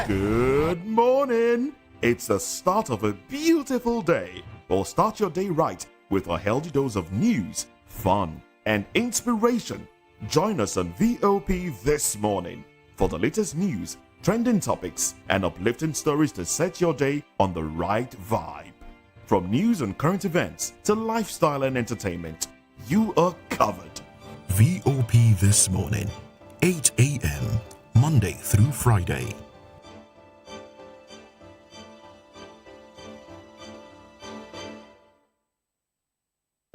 Good morning. It's the start of a beautiful day. Well, start your day right with a healthy dose of news, fun, and inspiration. Join us on VOP this morning for the latest news, trending topics, and uplifting stories to set your day on the right vibe. From news and current events to lifestyle and entertainment, you are covered. VOP This Morning, 8 a.m., Monday through Friday.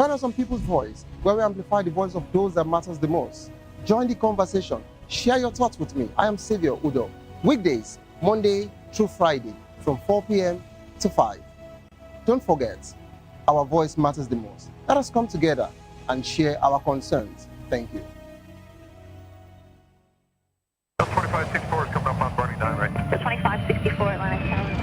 Join us on People's Voice, where we amplify the voice of those that matters the most. Join the conversation. Share your thoughts with me. I am Sowore Udo. Weekdays, Monday through Friday, from 4 p.m. to 5. Don't forget, our voice matters the most. Let us come together and share our concerns. Thank you. 2564 is coming up on Barney 9, right? The 2564 Atlantic Tower.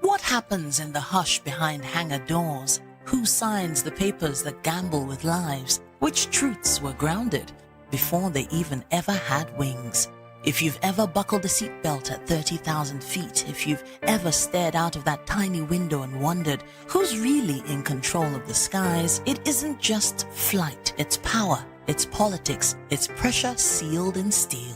What happens in the hush behind hangar doors? Who signs the papers that gamble with lives? Which truths were grounded before they even ever had wings? If you've ever buckled a seatbelt at 30,000 feet, if you've ever stared out of that tiny window and wondered who's really in control of the skies, it isn't just flight, it's power. its politics, its pressure sealed in steel.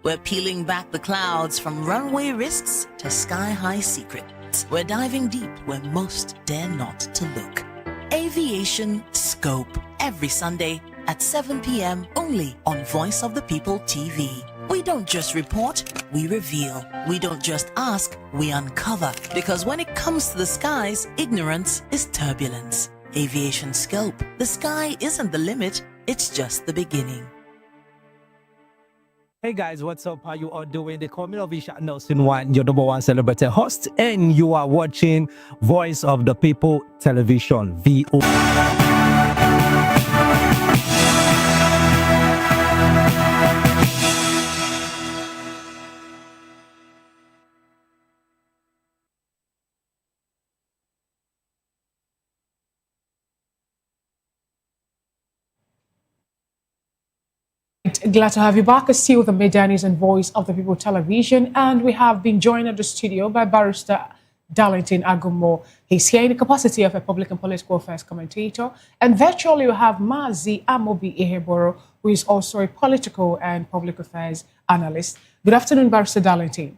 We're peeling back the clouds from runway risks to sky-high secrets. We're diving deep where most dare not to look. Aviation Scope, every Sunday at 7 p.m. only on Voice of the People TV. We don't just report, we reveal. We don't just ask, we uncover. Because when it comes to the skies, ignorance is turbulence. Aviation Scope, the sky isn't the limit, it's just the beginning. Hey guys, what's up? How you all doing? They call me Innovation Nelson One, your number one celebrity host, and you are watching Voice of the People Television, VO. Glad to have you back. Still the media news and Voice of the People Television, and we have been joined at the studio by Barrister Darlington Agumo. He's here in the capacity of a public and political affairs commentator, and virtually we have Mazi Amobi Eheboro, who is also a political and public affairs analyst. Good afternoon, Barrister Darlington.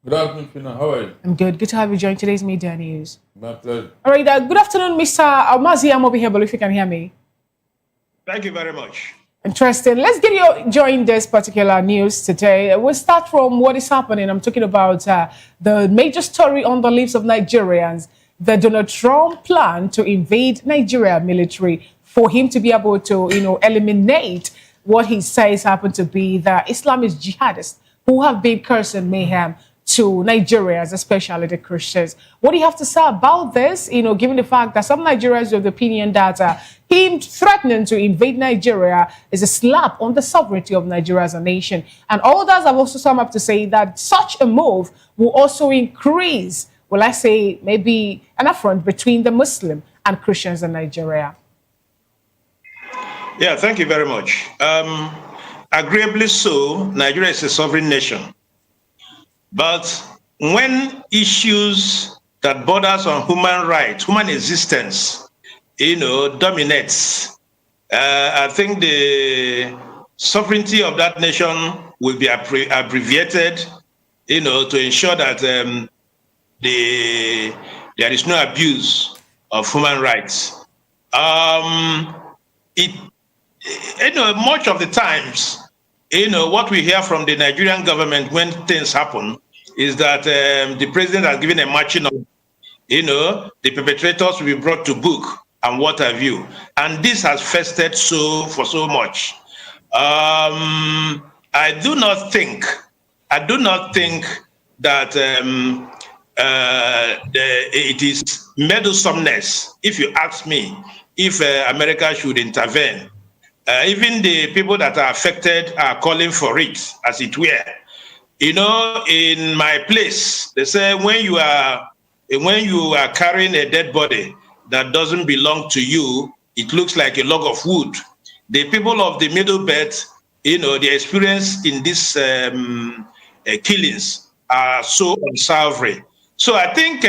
Good afternoon, Fina. How are you? I'm good. Good to have you join today's media news. My pleasure. All right. Good afternoon, Mr. Mazi Amobi Eheboro, if you can hear me. Thank you very much. Interesting. Let's get you join this particular news today. We'll start from what is happening. I'm talking about the major story on the lips of Nigerians, the Donald Trump plan to invade Nigeria military for him to be able to, eliminate what he says happen to be the Islamist jihadists who have been causing mayhem to Nigerians, especially the Christians. What do you have to say about this? Given the fact that some Nigerians are of the opinion that him threatening to invade Nigeria is a slap on the sovereignty of Nigeria as a nation. And others have also summed up to say that such a move will also increase, well, I say, maybe an affront between the Muslim and Christians in Nigeria. Yeah, thank you very much. Agreeably so, Nigeria is a sovereign nation. But when issues that borders on human rights, human existence, dominates, I think the sovereignty of that nation will be abbreviated, to ensure that there is no abuse of human rights. Much of the times, what we hear from the Nigerian government when things happen is that the president has given a marching order. The perpetrators will be brought to book and what have you. And this has festered for so much. I do not think that it is meddlesomeness, if you ask me, if America should intervene. Even the people that are affected are calling for it, as it were. In my place, they say when you are carrying a dead body that doesn't belong to you, it looks like a log of wood. The people of the Middle Belt, the experience in these killings are so unsavory. So I think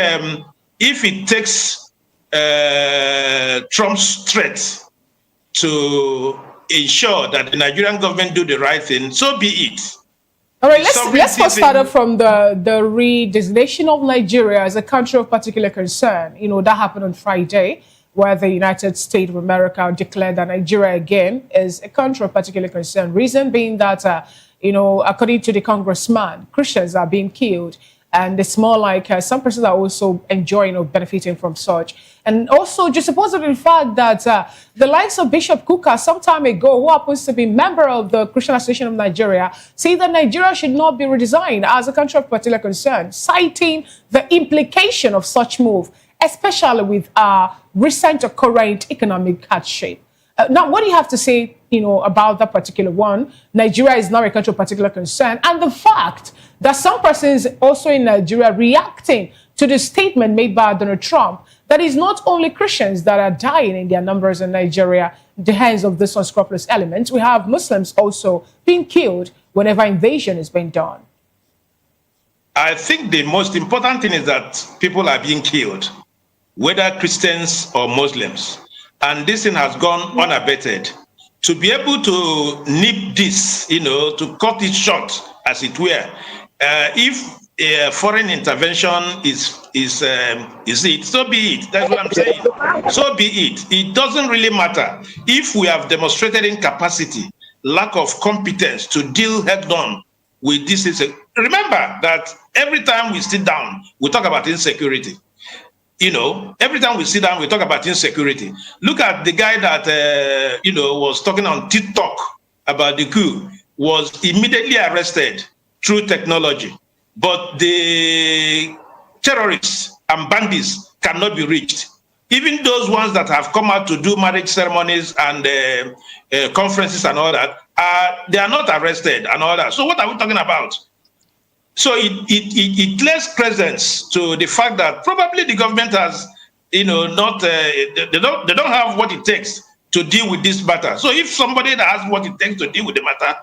if it takes Trump's threat to ensure that the Nigerian government do the right thing, so be it. All right, let's first start off from the redesignation of Nigeria as a country of particular concern. That happened on Friday, where the United States of America declared that Nigeria again is a country of particular concern. Reason being that, according to the congressman, Christians are being killed. And it's more like some persons are also enjoying or benefiting from such. And also just supposedly the fact that the likes of Bishop Kuka some time ago, who happens to be member of the Christian Association of Nigeria, say that Nigeria should not be redesigned as a country of particular concern, citing the implication of such move, especially with our recent or current economic hardship. Now, what do you have to say, about that particular one? Nigeria is not a country of particular concern. And the fact that some persons also in Nigeria reacting to the statement made by Donald Trump that it's not only Christians that are dying in their numbers in Nigeria at the hands of this unscrupulous element. We have Muslims also being killed whenever invasion is being done. I think the most important thing is that people are being killed, whether Christians or Muslims. And this thing has gone unabated. to be able to nip this, to cut it short, as it were, if foreign intervention is it, so be it. That's what I'm saying. So be it. It doesn't really matter if we have demonstrated incapacity, lack of competence to deal head-on with this. Remember that every time we sit down, we talk about insecurity. Every time we sit down, we talk about insecurity. Look at the guy that, was talking on TikTok about the coup, was immediately arrested through technology. But the terrorists and bandits cannot be reached. Even those ones that have come out to do marriage ceremonies and conferences and all that, they are not arrested and all that. So what are we talking about? So it lays credence to the fact that probably the government has, not they don't have what it takes to deal with this matter. So if somebody that has what it takes to deal with the matter,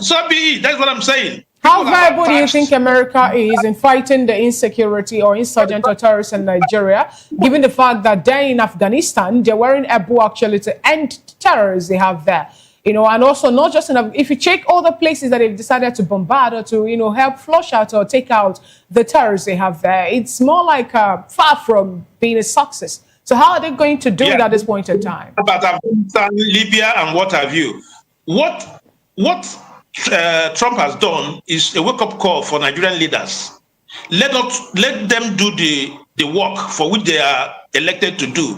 so be it. That's what I'm saying. How viable do you think America is in fighting the insecurity or insurgent or terrorists in Nigeria, given the fact that they're in Afghanistan, they're wearing Abu actually to end terrorists they have there? And also not just if you check all the places that they've decided to bombard or to, help flush out or take out the terrorists they have there, it's more like far from being a success. So how are they going to do it at this point in time? About Afghanistan, Libya, and what have you? What Trump has done is a wake-up call for Nigerian leaders. Let them do the work for which they are elected to do.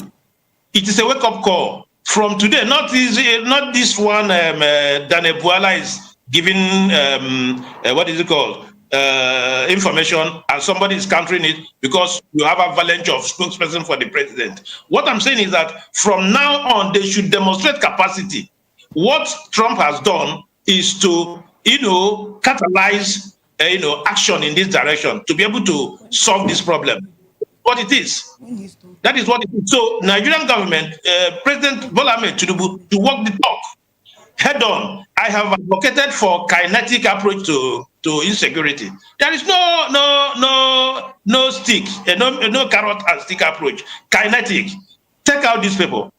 It is a wake-up call. From today, not this one, Dane Buala is giving, what is it called, information, and somebody is countering it because you have a avalanche of spokesperson for the president. What I'm saying is that from now on, they should demonstrate capacity. What Trump has done is to, catalyze, action in this direction to be able to solve this problem. What it is. That is what it is. So Nigerian government, President Bola Ahmed Tinubu, to walk the talk head on. I have advocated for kinetic approach to insecurity. There is no stick, no carrot and stick approach. Kinetic. Take out these people.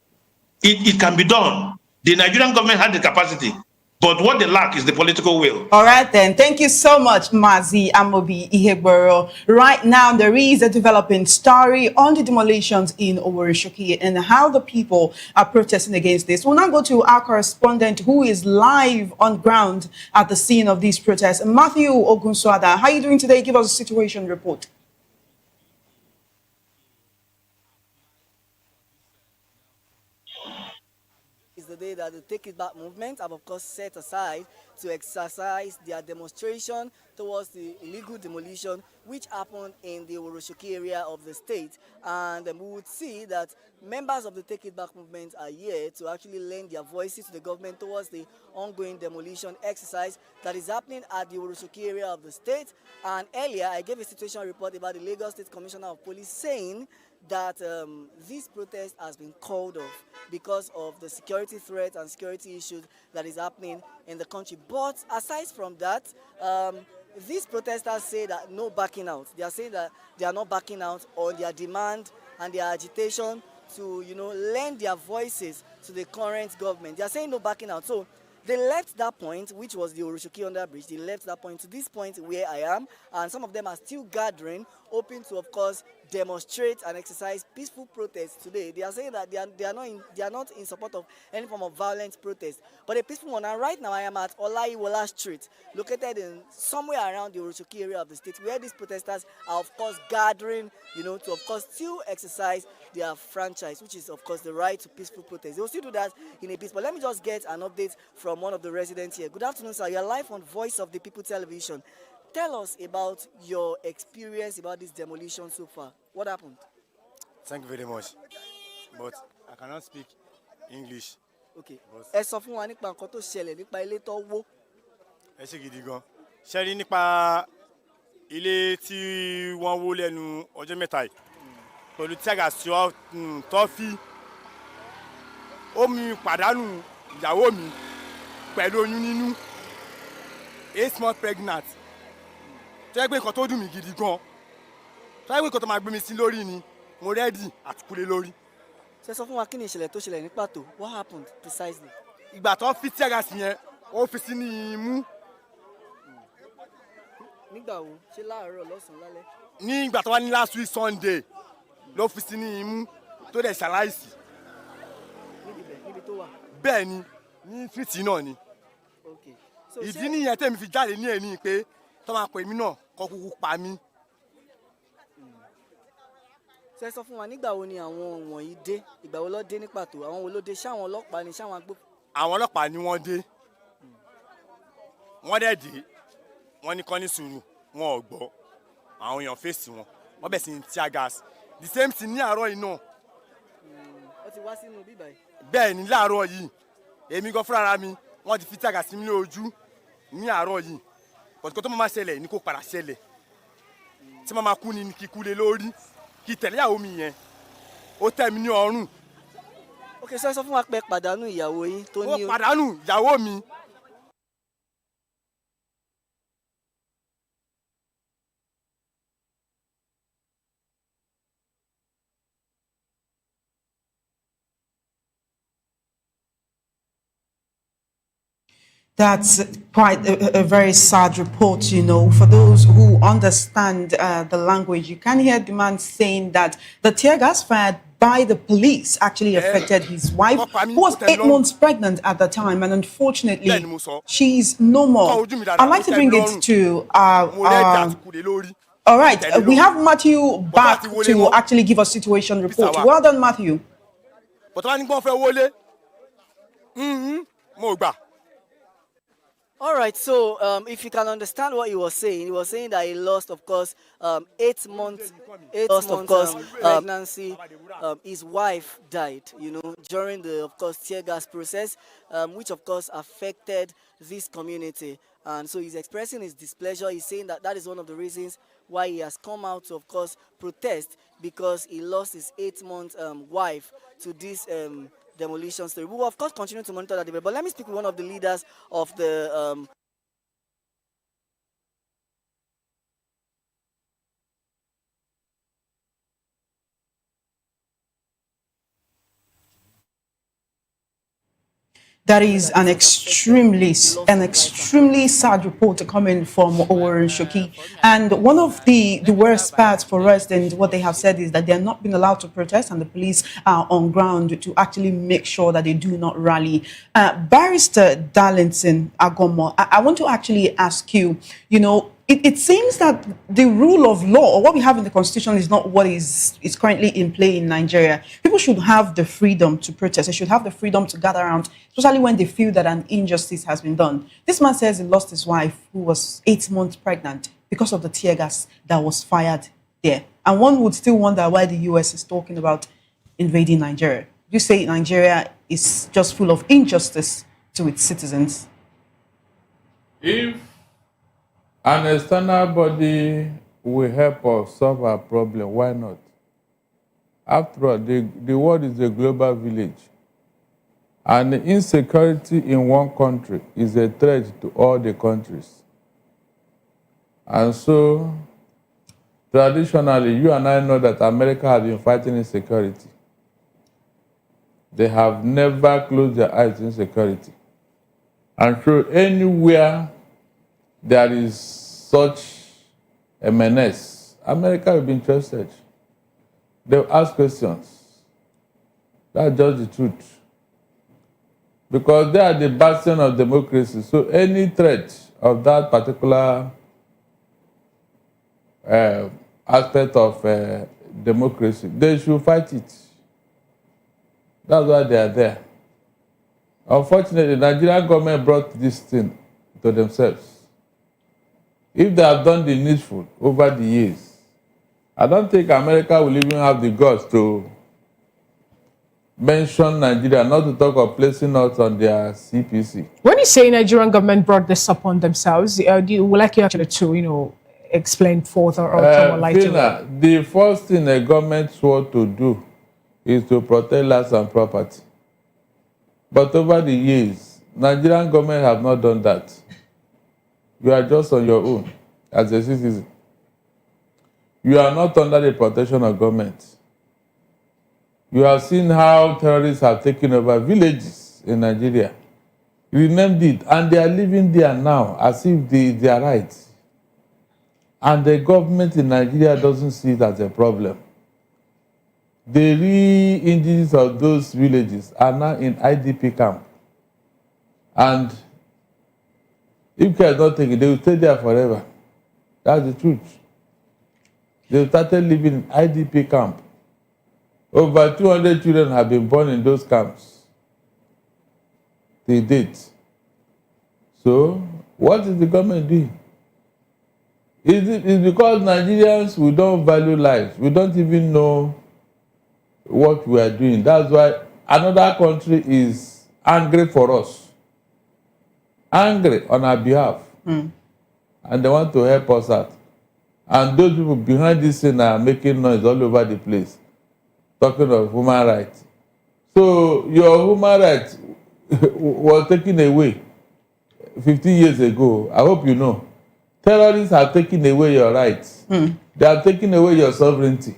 It can be done. The Nigerian government had the capacity. But what they lack is the political will. All right, then. Thank you so much, Mazi Amobi Ihegboro. Right now, there is a developing story on the demolitions in Oworishoki and how the people are protesting against this. We'll now go to our correspondent who is live on ground at the scene of these protests. Matthew Ogunswada, how are you doing today? Give us a situation report. The day that the Take It Back movement have of course set aside to exercise their demonstration towards the illegal demolition which happened in the Oworoshoki area of the state, and we would see that members of the Take It Back movement are here to actually lend their voices to the government towards the ongoing demolition exercise that is happening at the Oworoshoki area of the state. And earlier I gave a situation report about the Lagos State Commissioner of Police saying that this protest has been called off because of the security threat and security issues that is happening in the country. But aside from that, these protesters say that no backing out. They are saying that they are not backing out on their demand and their agitation to, lend their voices to the current government. They are saying no backing out. So they left that point, which was the Oworoshoki under bridge. They left that point to this point where I am, and some of them are still gathering, hoping to, of course, demonstrate and exercise peaceful protests today. They are saying that they are not in support of any form of violent protest, but a peaceful one. And right now I am at Olaiwola Street, located in somewhere around the Oworoshoki area of the state, where these protesters are of course gathering, to of course still exercise their franchise, which is of course the right to peaceful protest. They will still do that in a peace. But let me just get an update from one of the residents here. Good afternoon, sir. You're live on Voice of the People Television. Tell us about your experience about this demolition so far. What happened? Thank you very much. But I cannot speak English. Okay. Ẹ sọ fún wa nípa nǹkan tó ṣẹlẹ̀ nípa ilé tó wó. Ẹ ṣé gidi gan. Ṣé rí nípa ilé tí wọ́n wó lẹ́nu ọjọ́ mẹ́ta yìí. Pẹ̀lú tíágà sí tó fi ó mú pàdánù ìyàwó mi pẹ̀lú oyún nínú 8 months pregnant. Tó yẹ pé nǹkan tó dùn mí gidi gan. Tó yẹ pé nǹkan tó máa gbé mi sí lórí ni mo rẹ́dì àti kúlé lórí. Ṣé sọ fún wa kí ni ìṣẹ̀lẹ̀ tó ṣẹlẹ̀ ní pàtó? What happened precisely? Ìgbà tó fi tear gas yẹn, ó fi sí ní imú. Nígbà wo? Ṣé láàárọ̀ lọ́sàn-án lálẹ́? Ní ìgbà tó wá ní last week Sunday ló fi sí ní imú tó dẹ̀ ṣaláìsí. Níbi tó wà? Bẹ́ẹ̀ ni, ní fìtì náà ni. Okay. Ìdí nìyẹn tèmi fi jáde ní ẹ̀ní pé tó máa pè mí náà kó kúkú pa mí. Ṣé sọ fún wa nígbà wo ni àwọn wọ̀nyí dé? Ìgbà wo ló dé ní pàtó? Àwọn wo ló dé? Ṣé àwọn ọlọ́pàá ni? Ṣé àwọn agbó? Àwọn ọlọ́pàá ni wọ́n dé. Wọ́n dẹ̀ dé. Wọ́n ní kán ní sùúrù. Wọn ò gbọ́. Àwọn èèyàn fèsì wọn. Wọ́n bẹ̀ sí ní tear gas. The same thing ní àárọ̀ yìí náà. Ó ti wá sínú bíbá yìí. Bẹ́ẹ̀ ni láàárọ̀ yìí. Èmi gan fúnra mi wọ́n ti fi tear gas sí mi lójú ní àárọ̀ yìí. Kò tó máa ṣẹlẹ̀ ní kò padà ṣẹlẹ̀. Tí máa kú ni kíkú lé lórí. Kí tẹ̀lé ìyàwó mi yẹn. Ó tẹ́ mi ní ọrùn. Okay, sọ fún wa pé pàdánù ìyàwó yín tó ní. Ó pàdánù ìyàwó mi. That's quite a very sad report, you know. For those who understand the language, you can hear the man saying that the tear gas fired by the police actually affected his wife, who was 8 months pregnant at the time, and unfortunately, she's no more. I'd like to bring it to all right, we have Matthew back to actually give us situation report. Well done, Matthew. All right, so if you can understand what he was saying that he lost, of course, 8 months pregnancy. His wife died, you know, during the, of course, tear gas process, which, of course, affected this community. And so he's expressing his displeasure. He's saying that that is one of the reasons why he has come out to, of course, protest, because he lost his 8-month wife to this demolition story. We will, of course, continue to monitor that debate, but let me speak with one of the leaders of the That is an extremely sad report coming from Sowore and Shoki. And one of the worst parts for us, and what they have said, is that they are not being allowed to protest, and the police are on ground to actually make sure that they do not rally. Barrister Darlington Agomo, I want to actually ask you, you know, it seems that the rule of law, or what we have in the Constitution, is not what is currently in play in Nigeria. People should have the freedom to protest. They should have the freedom to gather around, especially when they feel that an injustice has been done. This man says he lost his wife, who was 8 months pregnant, because of the tear gas that was fired there. And one would still wonder why the US is talking about invading Nigeria. You say Nigeria is just full of injustice to its citizens. If an external body will help us solve our problem, why not? After all, the world is a global village. And insecurity in one country is a threat to all the countries. And so, traditionally, you and I know that America has been fighting insecurity. They have never closed their eyes to insecurity. And so, anywhere there is such a menace, America will be interested. They'll ask questions. That's just the truth. Because they are the bastion of democracy. So any threat of that particular aspect of democracy, they should fight it. That's why they are there. Unfortunately, the Nigerian government brought this thing to themselves. If they have done the needful over the years, I don't think America will even have the guts to mention Nigeria, not to talk of placing us on their CPC. When you say Nigerian government brought this upon themselves, would you like you actually to, you know, explain further or more light to that? The first thing a government swore to do is to protect lives and property. But over the years, Nigerian government have not done that. You are just on your own as a citizen. You are not under the protection of government. You have seen how terrorists have taken over villages in Nigeria, renamed it, and they are living there now as if they are right. And the government in Nigeria doesn't see it as a problem. The real indigenous of those villages are now in IDP camp. And if care is not taken, they will stay there forever. That's the truth. They started living in IDP camp. Over 200 children have been born in those camps. They did. So, what is the government doing? It's because Nigerians, we don't value lives. We don't even know what we are doing. That's why another country is angry for us. Angry on our behalf. And they want to help us out. And those people behind this scene are making noise all over the place, talking of human rights. So your human rights was taken away 15 years ago. I hope you know. Terrorists have taken away your rights. They have taken away your sovereignty.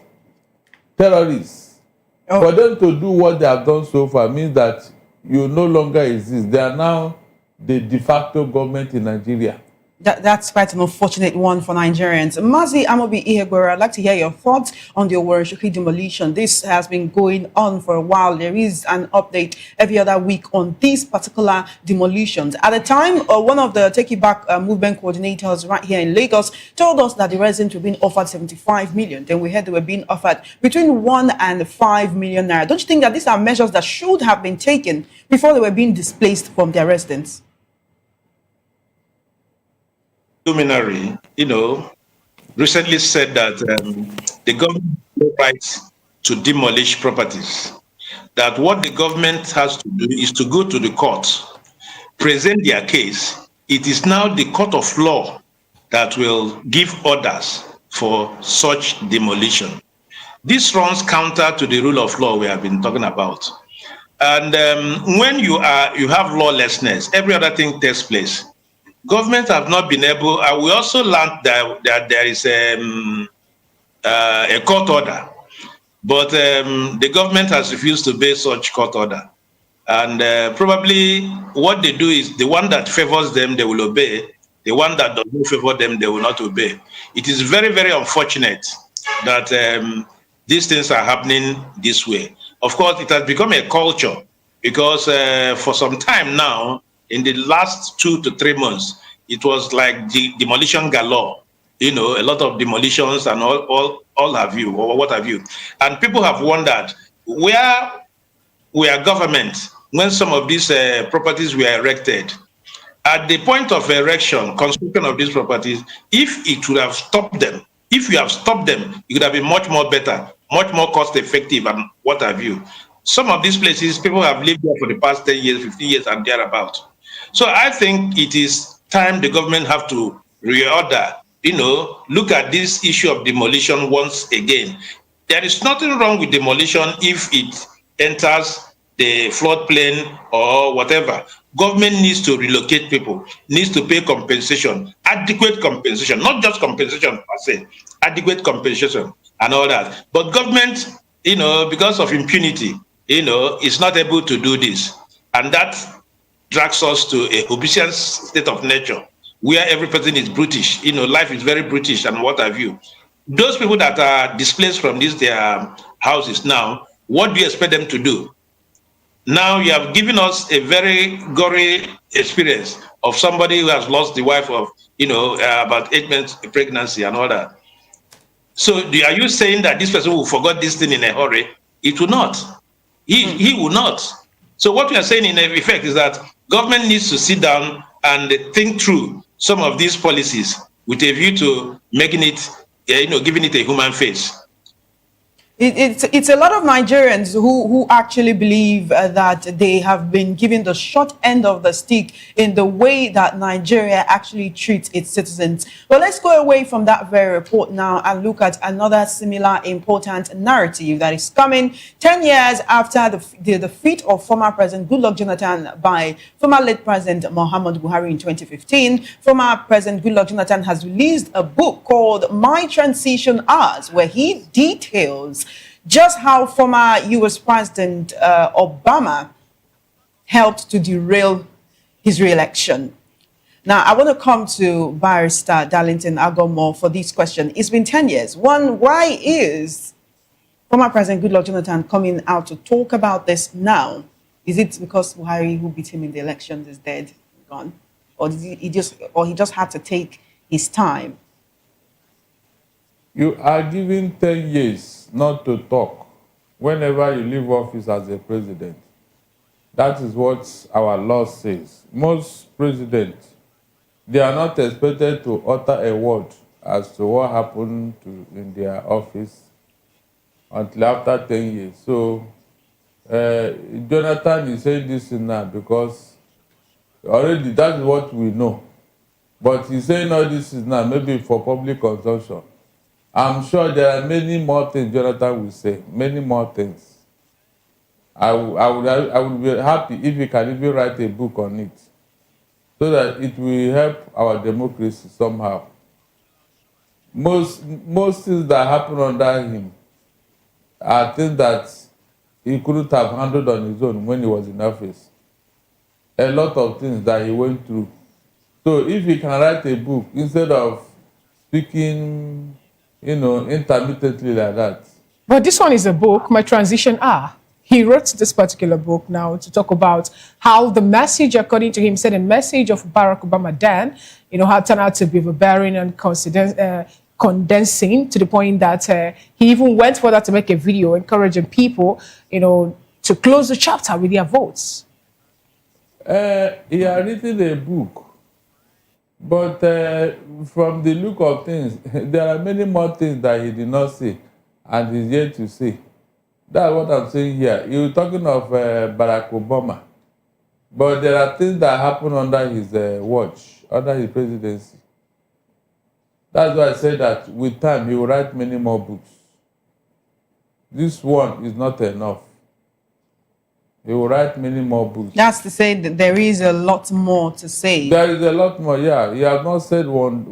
Terrorists. For them to do what they have done so far means that you no longer exist. They are now the de facto government in Nigeria. That's quite an unfortunate one for Nigerians. Mazi Amobi Ihegwera, I'd like to hear your thoughts on the Oworoshoki demolition. This has been going on for a while. There is an update every other week on these particular demolitions. At the time, one of the Take It Back movement coordinators right here in Lagos told us that the residents were being offered 75 million. Then we heard they were being offered between 1 and 5 million naira. Don't you think that these are measures that should have been taken before they were being displaced from their residence? Luminary, recently said that the government has no right to demolish properties. That what the government has to do is to go to the court, present their case. It is now the court of law that will give orders for such demolition. This runs counter to the rule of law we have been talking about. And when you have lawlessness, every other thing takes place. Government have not been able. We also learned that there is a court order, but the government has refused to obey such court order. And probably what they do is the one that favors them, they will obey. The one that does not favor them, they will not obey. It is very, very unfortunate that these things are happening this way. Of course, it has become a culture because for some time now, in the last 2 to 3 months, it was like demolition galore. A lot of demolitions and all have you, or what have you. And people have wondered, where were government when some of these properties were erected? At the point of erection, construction of these properties, if it would have stopped them, if you have stopped them, it would have been much more better, much more cost effective and what have you. Some of these places, people have lived there for the past 10 years, 15 years and thereabout. So I think it is time the government have to reorder, look at this issue of demolition once again. There is nothing wrong with demolition if it enters the floodplain or whatever. Government needs to relocate people, needs to pay compensation, adequate compensation, not just compensation per se, adequate compensation and all that. But government, because of impunity, is not able to do this. And that drags us to a obedient state of nature where every person is brutish. Life is very brutish and what have you. Those people that are displaced from their houses now, what do you expect them to do? Now you have given us a very gory experience of somebody who has lost the wife of, about 8 months pregnancy and all that. So are you saying that this person will forget this thing in a hurry? It will not. He will not. So what we are saying in effect is that government needs to sit down and think through some of these policies with a view to making it, giving it a human face. It's a lot of Nigerians who actually believe that they have been given the short end of the stick in the way that Nigeria actually treats its citizens. But let's go away from that very report now and look at another similar important narrative that is coming 10 years after the defeat of former President Goodluck Jonathan by former late President Muhammadu Buhari in 2015. Former President Goodluck Jonathan has released a book called My Transition Hours, where he details just how former US President Obama helped to derail his re-election. Now, I want to come to Barrister Darlington Agomo for this question. It's been 10 years. One, why is former President Goodluck Jonathan coming out to talk about this now? Is it because Buhari, who beat him in the elections, is dead, gone? Or did he just had to take his time? You are given 10 years not to talk whenever you leave office as a president. That is what our law says. Most presidents, they are not expected to utter a word as to what happened in their office until after 10 years. So Jonathan is saying this now because already that is what we know. But he's saying all this is now maybe for public consumption. I'm sure there are many more things Jonathan will say, many more things. I would be happy if he can even write a book on it so that it will help our democracy somehow. Most things that happen under him are things that he couldn't have handled on his own when he was in office. A lot of things that he went through. So if he can write a book instead of speaking, intermittently like that. But this one is a book, My Transition Hour. He wrote this particular book now to talk about how the message, according to him, said a message of Barack Obama then, had turned out to be overbearing and condensing to the point that he even went further to make a video encouraging people, to close the chapter with their votes. He had written a book, but from the look of things, there are many more things that he did not say and he's yet to say. That's what I'm saying here. You're talking of Barack Obama, but there are things that happen under his watch, under his presidency. That's why I said that with time he will write many more books. This one is not enough. He will write many more books. That's to say that there is a lot more to say. There is a lot more, yeah. He has not said one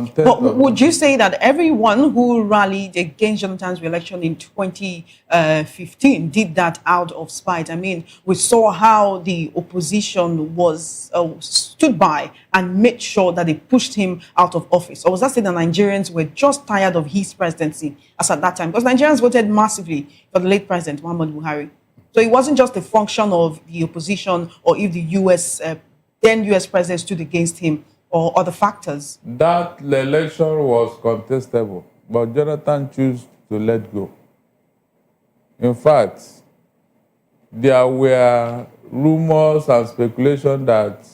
tenth. But would you say that everyone who rallied against Jonathan's re-election in 2015 did that out of spite? I mean, we saw how the opposition was stood by and made sure that they pushed him out of office. Or was that saying the Nigerians were just tired of his presidency as at that time? Because Nigerians voted massively for the late president, Muhammadu Buhari. So it wasn't just a function of the opposition or if the then US president stood against him or other factors. That election was contestable, but Jonathan chose to let go. In fact, there were rumors and speculation that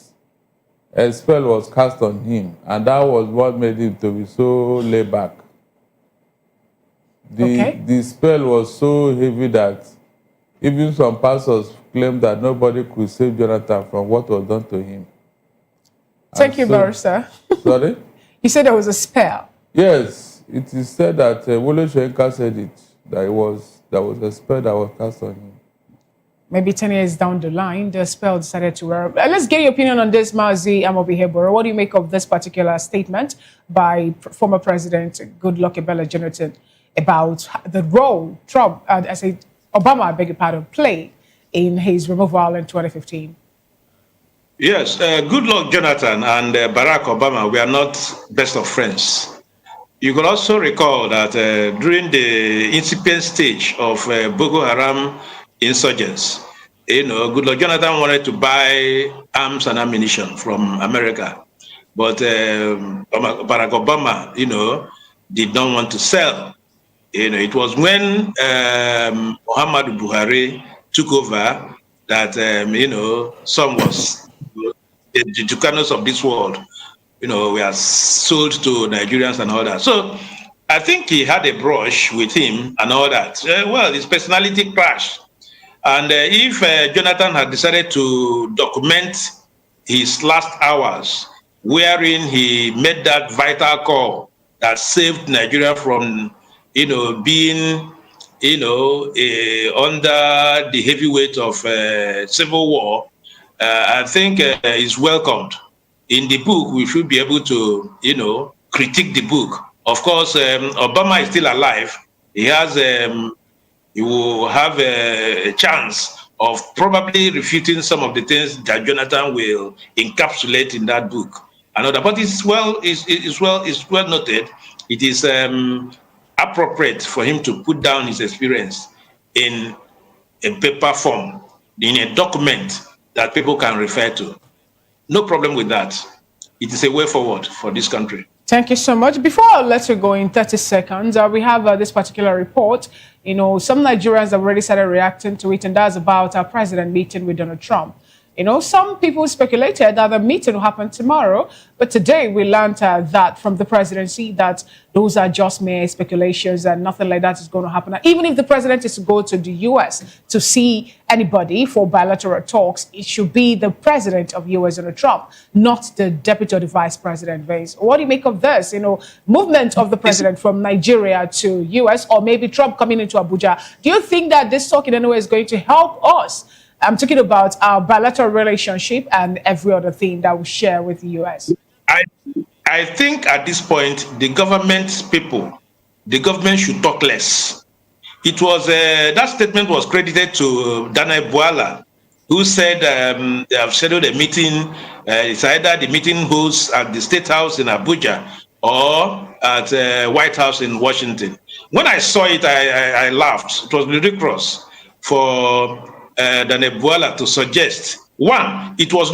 a spell was cast on him, and that was what made him to be so laid back. The spell was so heavy that even some pastors claimed that nobody could save Jonathan from what was done to him. Thank you, Barrister. Sorry? You said there was a spell. Yes, it is said that Wole Soyinka said it, that there was a spell that was cast on him. Maybe 10 years down the line, the spell decided to wear. Let's get your opinion on this, Mazi Amobiheboro. What do you make of this particular statement by former President Goodluck Ebele Jonathan about the role Obama, I beg your pardon, played in his removal in 2015? Yes, Goodluck Jonathan and Barack Obama were not best of friends. You could also recall that during the incipient stage of Boko Haram insurgents, Goodluck Jonathan wanted to buy arms and ammunition from America, but Barack Obama, did not want to sell. It was when Muhammadu Buhari took over that, some was the Tucanos of this world, were sold to Nigerians and all that. So I think he had a brush with him and all that. His personality crashed. And if Jonathan had decided to document his last hours, wherein he made that vital call that saved Nigeria from being, under the heavy weight of civil war, I think is welcomed. In the book, we should be able to, critique the book. Of course, Obama is still alive. He has he will have a chance of probably refuting some of the things that Jonathan will encapsulate in that book. Another, but it's well noted. It is appropriate for him to put down his experience in a paper form, in a document that people can refer to. No problem with that. It is a way forward for this country. Thank you so much. Before I let you go in 30 seconds, we have this particular report. You know, some Nigerians have already started reacting to it, and that's about our president meeting with Donald Trump. You know, some people speculated that the meeting will happen tomorrow, but today we learned that from the presidency that those are just mere speculations and nothing like that is going to happen. And even if the president is to go to the U.S. to see anybody for bilateral talks, it should be the president of U.S. Donald Trump, not the deputy or the vice president. Vance, what do you make of this? You know, movement of the president from Nigeria to U.S. or maybe Trump coming into Abuja. Do you think that this talk in any way is going to help us? I'm talking about our bilateral relationship and every other thing that we share with the U.S. I think at this point, the government should talk less. It was that statement was credited to Daniel Buala, who said they have scheduled a meeting. It's either the meeting hosts at the State House in Abuja or at White House in Washington. When I saw it, I laughed. It was ludicrous for Daniel Buala to suggest. One, it was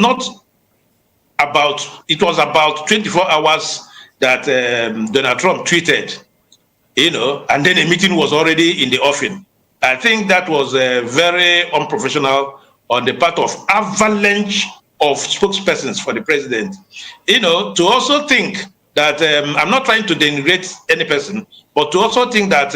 about 24 hours that Donald Trump tweeted, you know, and then a meeting was already in the offing. I think that was very unprofessional on the part of avalanche of spokespersons for the president. You know, to also think that, I'm not trying to denigrate any person, but to also think that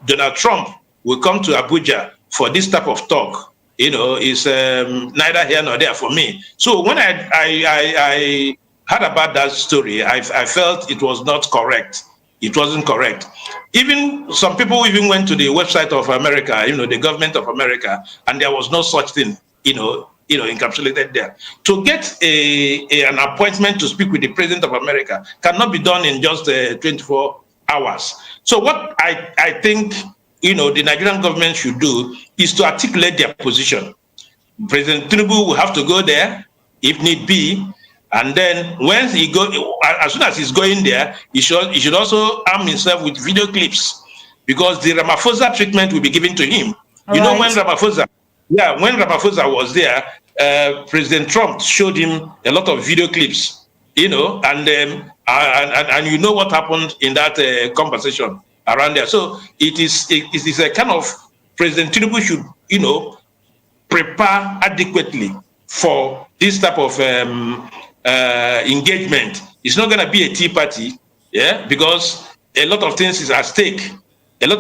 Donald Trump will come to Abuja for this type of talk, you know, is neither here nor there for me. So when I heard about that story, I felt it was not correct. It wasn't correct. Even some people even went to the website of America, you know, the government of America, and there was no such thing, you know, encapsulated there. To get an appointment to speak with the president of America cannot be done in just 24 hours. So what I think, you know, the Nigerian government should do is to articulate their position. President Tinubu will have to go there if need be, and then when he go, as soon as he's going there, he should also arm himself with video clips, because the Ramaphosa treatment will be given to him. You know, when Ramaphosa was there, President Trump showed him a lot of video clips, you know, and you know what happened in that conversation around there. So it is a kind of, President Tinubu should, you know, prepare adequately for this type of engagement. It's not going to be a tea party, yeah, because a lot of things is at stake. And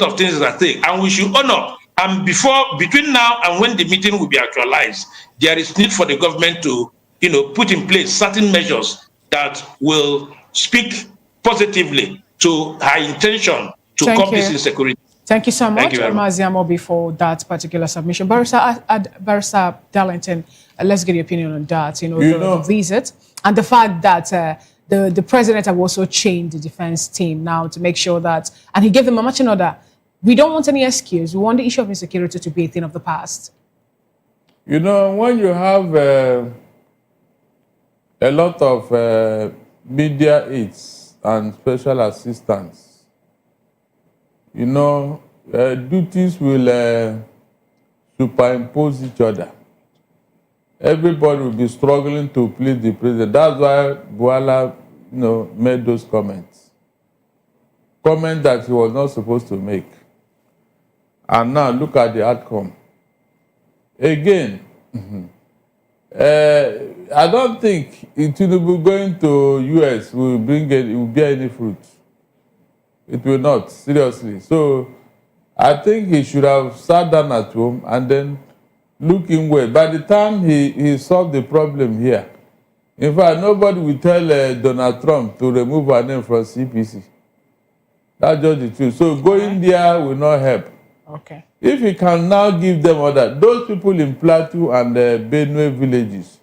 we should honor. And between now and when the meeting will be actualized, there is need for the government to, you know, put in place certain measures that will speak positively to her intention to curb this insecurity. Thank you so much, Mazi Amobi, for that particular submission. Barrister Darlington, let's get your opinion on that. You know, the visit and the fact that the president have also changed the defense team now to make sure that, and he gave them a marching order. We don't want any excuse. We want the issue of insecurity to be a thing of the past. You know, when you have a lot of media aides and special assistants, you know, duties will superimpose each other. Everybody will be struggling to please the president. That's why Buala, you know, made those comments. Comments that he was not supposed to make. And now look at the outcome. Again, I don't think Tinubu going to US will bear any fruit. It will not, seriously. So I think he should have sat down at home and then look inward. By the time he solved the problem here, in fact, nobody will tell Donald Trump to remove her name from CPC. That's just the truth. So going there will not help. Okay. If he can now give them order, those people in Plateau and Benue villages,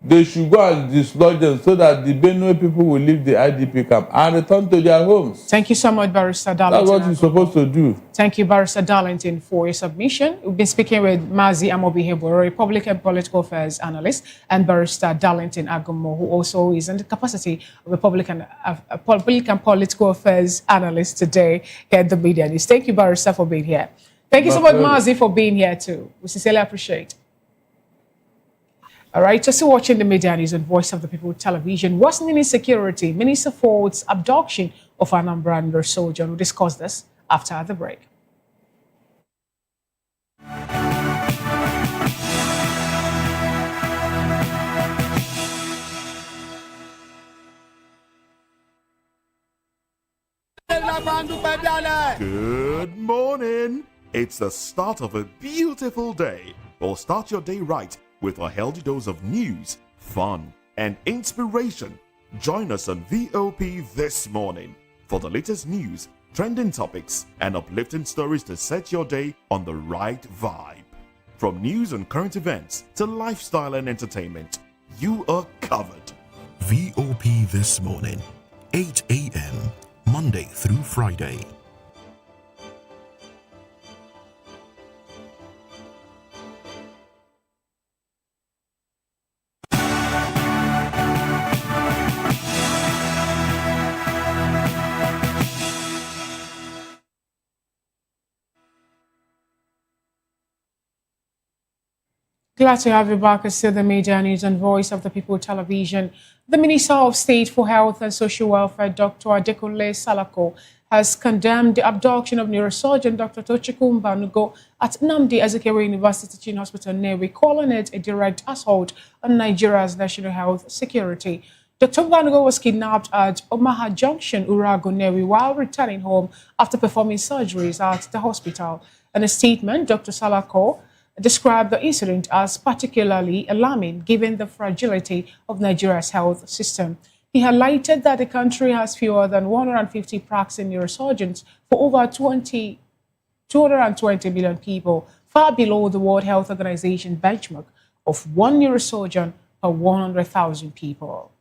they should go and dislodge them so that the Benue people will leave the IDP camp and return to their homes. Thank you so much, Barrister Darlington. That's what you're supposed to do. Thank you, Barrister Darlington, for your submission. We've been speaking with Mazi Amobihebo, a Republican political affairs analyst, and Barrister Darlington Agumo, who also is in the capacity of Republican political affairs analyst today here at the Media News. Thank you, Barrister, for being here. Thank you so much, Mazi, for being here too. We sincerely appreciate it. All right, just watching the Media News on Voice of the People television. Worsening insecurity, Minister Ford's abduction of Anambra soldier. We'll discuss this after the break. Good morning. It's the start of a beautiful day. Well, start your day right with a healthy dose of news, fun, and inspiration. Join us on VOP this morning for the latest news, trending topics, and uplifting stories to set your day on the right vibe. From news and current events to lifestyle and entertainment, you are covered. VOP This Morning, 8 a.m., Monday through Friday. Glad to have you back as the Media News and Voice of the People television. The Minister of State for Health and Social Welfare, Dr. Adekunle Salako, has condemned the abduction of neurosurgeon Dr. Tochukwu Mbanugo at Nnamdi Azikiwe University Teaching Hospital, Nnewi, calling it a direct assault on Nigeria's national health security. Dr. Mbanugo was kidnapped at Omaha Junction, Urago, Nnewi, while returning home after performing surgeries at the hospital. In a statement, Dr. Salako described the incident as particularly alarming given the fragility of Nigeria's health system. He highlighted that the country has fewer than 150 practicing neurosurgeons for over 220 million people, far below the World Health Organization benchmark of one neurosurgeon per 100,000 people.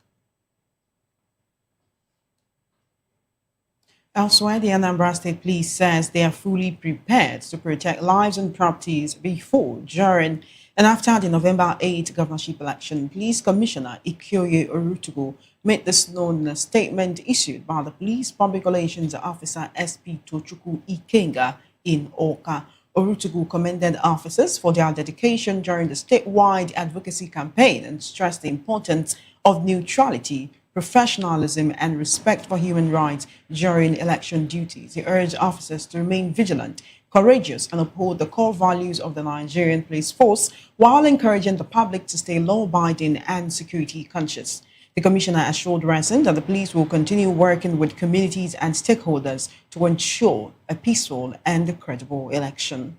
Elsewhere, the Anambra State Police says they are fully prepared to protect lives and properties before, during, and after the November 8 governorship election. Police Commissioner Ikyoye Orutugu made this known in a statement issued by the Police Public Relations Officer SP Tochukwu Ikenga in Oka. Orutugu commended officers for their dedication during the statewide advocacy campaign and stressed the importance of neutrality, professionalism, and respect for human rights during election duties. He urged officers to remain vigilant, courageous, and uphold the core values of the Nigerian police force while encouraging the public to stay law-abiding and security conscious. The commissioner assured residents that the police will continue working with communities and stakeholders to ensure a peaceful and credible election.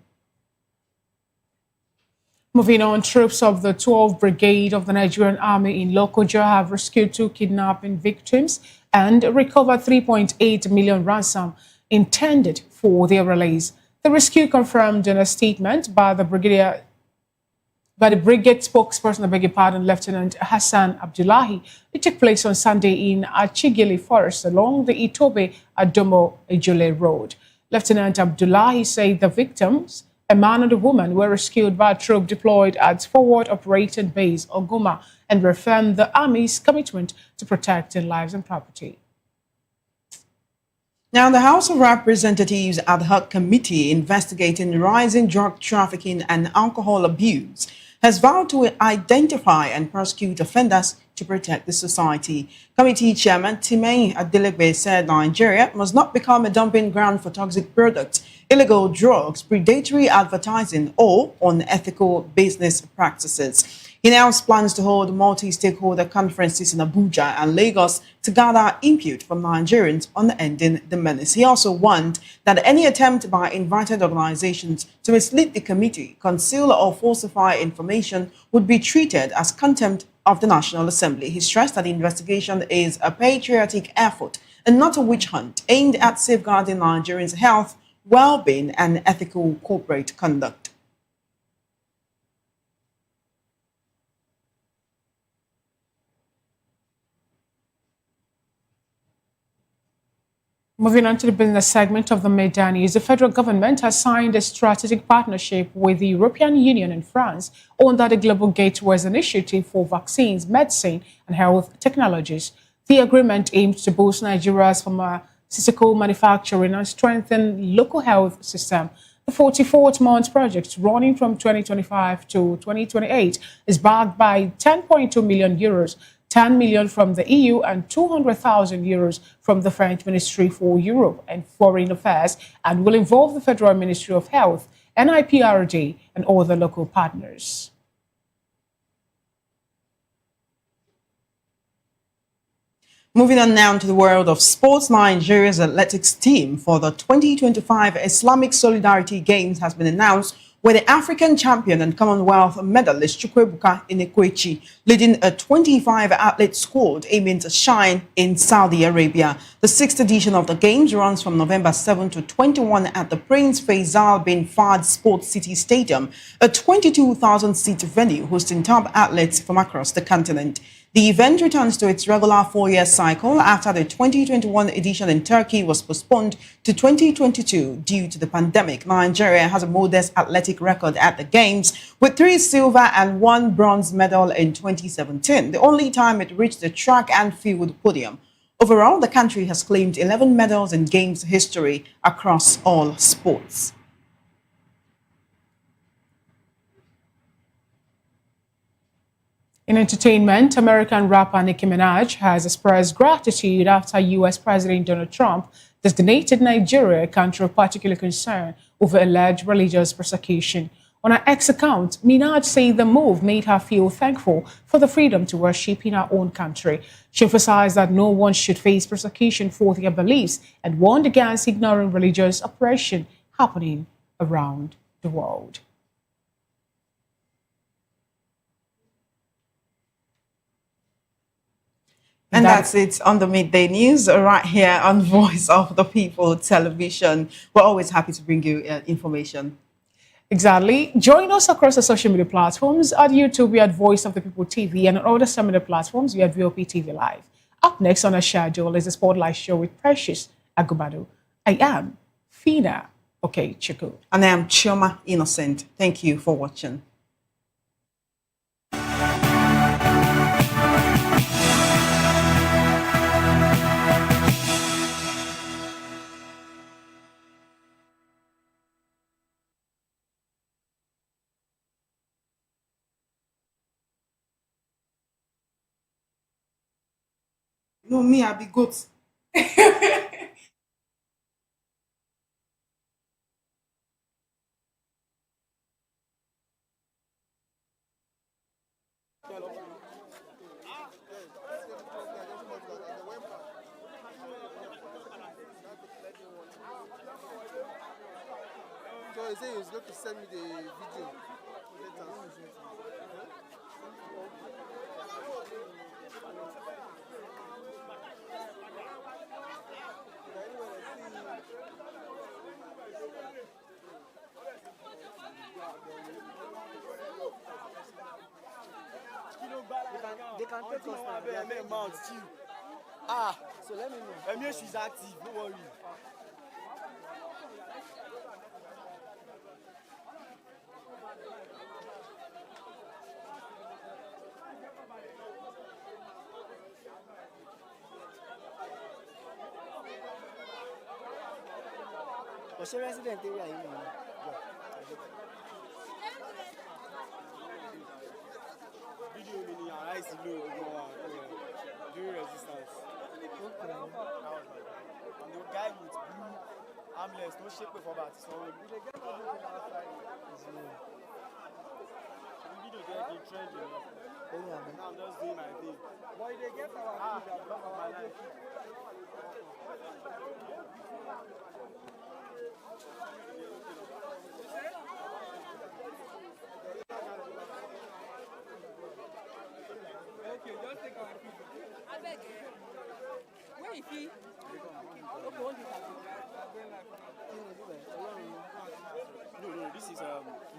Moving on, troops of the 12th Brigade of the Nigerian Army in Lokoja have rescued 2 kidnapping victims and recovered 3.8 million ransom intended for their release. The rescue, confirmed in a statement by the brigade spokesperson, Lieutenant Hassan Abdullahi. It took place on Sunday in Achigili Forest along the Itobe Adomo Ejule Road. Lieutenant Abdullahi said the victims, a man and a woman, were rescued by a troop deployed at Forward Operating Base Oguma, and reaffirmed the Army's commitment to protecting lives and property. Now, the House of Representatives Ad Hoc Committee investigating rising drug trafficking and alcohol abuse has vowed to identify and prosecute offenders to protect the society. Committee Chairman Timei Adelebe said Nigeria must not become a dumping ground for toxic products, illegal drugs, predatory advertising, or unethical business practices. He announced plans to hold multi-stakeholder conferences in Abuja and Lagos to gather input from Nigerians on ending the menace. He also warned that any attempt by invited organizations to mislead the committee, conceal or falsify information would be treated as contempt of the National Assembly. He stressed that the investigation is a patriotic effort and not a witch hunt aimed at safeguarding Nigerians' health, well-being, and ethical corporate conduct. Moving on to the business segment of the midday news, the federal government has signed a strategic partnership with the European Union and France under the Global Gateways Initiative for Vaccines, Medicine and Health Technologies. The agreement aims to boost Nigeria's pharmaceutical manufacturing and strengthen local health system. The 44th month project, running from 2025 to 2028, is backed by 10.2 million euros, 10 million from the EU and 200,000 euros from the French Ministry for Europe and Foreign Affairs, and will involve the Federal Ministry of Health, NIPRD, and other local partners. Moving on now to the world of sports, Nigeria's athletics team for the 2025 Islamic Solidarity Games has been announced, with the African champion and Commonwealth medalist Chukwuebuka Inekwechi leading a 25-athlete squad aiming to shine in Saudi Arabia. The 6th edition of the Games runs from November 7 to 21 at the Prince Faisal bin Fahd Sports City Stadium, a 22,000-seat venue hosting top athletes from across the continent. The event returns to its regular 4-year cycle after the 2021 edition in Turkey was postponed to 2022 due to the pandemic. Nigeria has a modest athletic record at the Games with 3 silver and 1 bronze medal in 2017, the only time it reached the track and field podium. Overall, the country has claimed 11 medals in Games history across all sports. In entertainment, American rapper Nicki Minaj has expressed gratitude after U.S. President Donald Trump designated Nigeria a country of particular concern over alleged religious persecution. On her X account, Minaj said the move made her feel thankful for the freedom to worship in her own country. She emphasized that no one should face persecution for their beliefs and warned against ignoring religious oppression happening around the world. And that's it on the Midday News right here on Voice of the People Television. We're always happy to bring you information. Exactly. Join us across the social media platforms. At YouTube, we are at Voice of the People TV, and on other social media platforms, we are at VOP TV Live. Up next on our schedule is a Spotlight Show with Precious Agubado. I am Fina Okechukwu. And I am Chioma Innocent. Thank you for watching. No, me, I be good. So he said he was going to send me the video. They can take us now. They are making mount too. Ah, so let me know. Emiyeshi is active, don't worry. What's your resident area? Video meaning our eyes low, doing resistance. Okay. And the guy with blue armless, no shape for that. So we get outside. The video get trend, Now I'm just doing my thing. But they get our food that block my life. Okay, just take our food. I beg you. Where is he? Okay, hold it. No, this is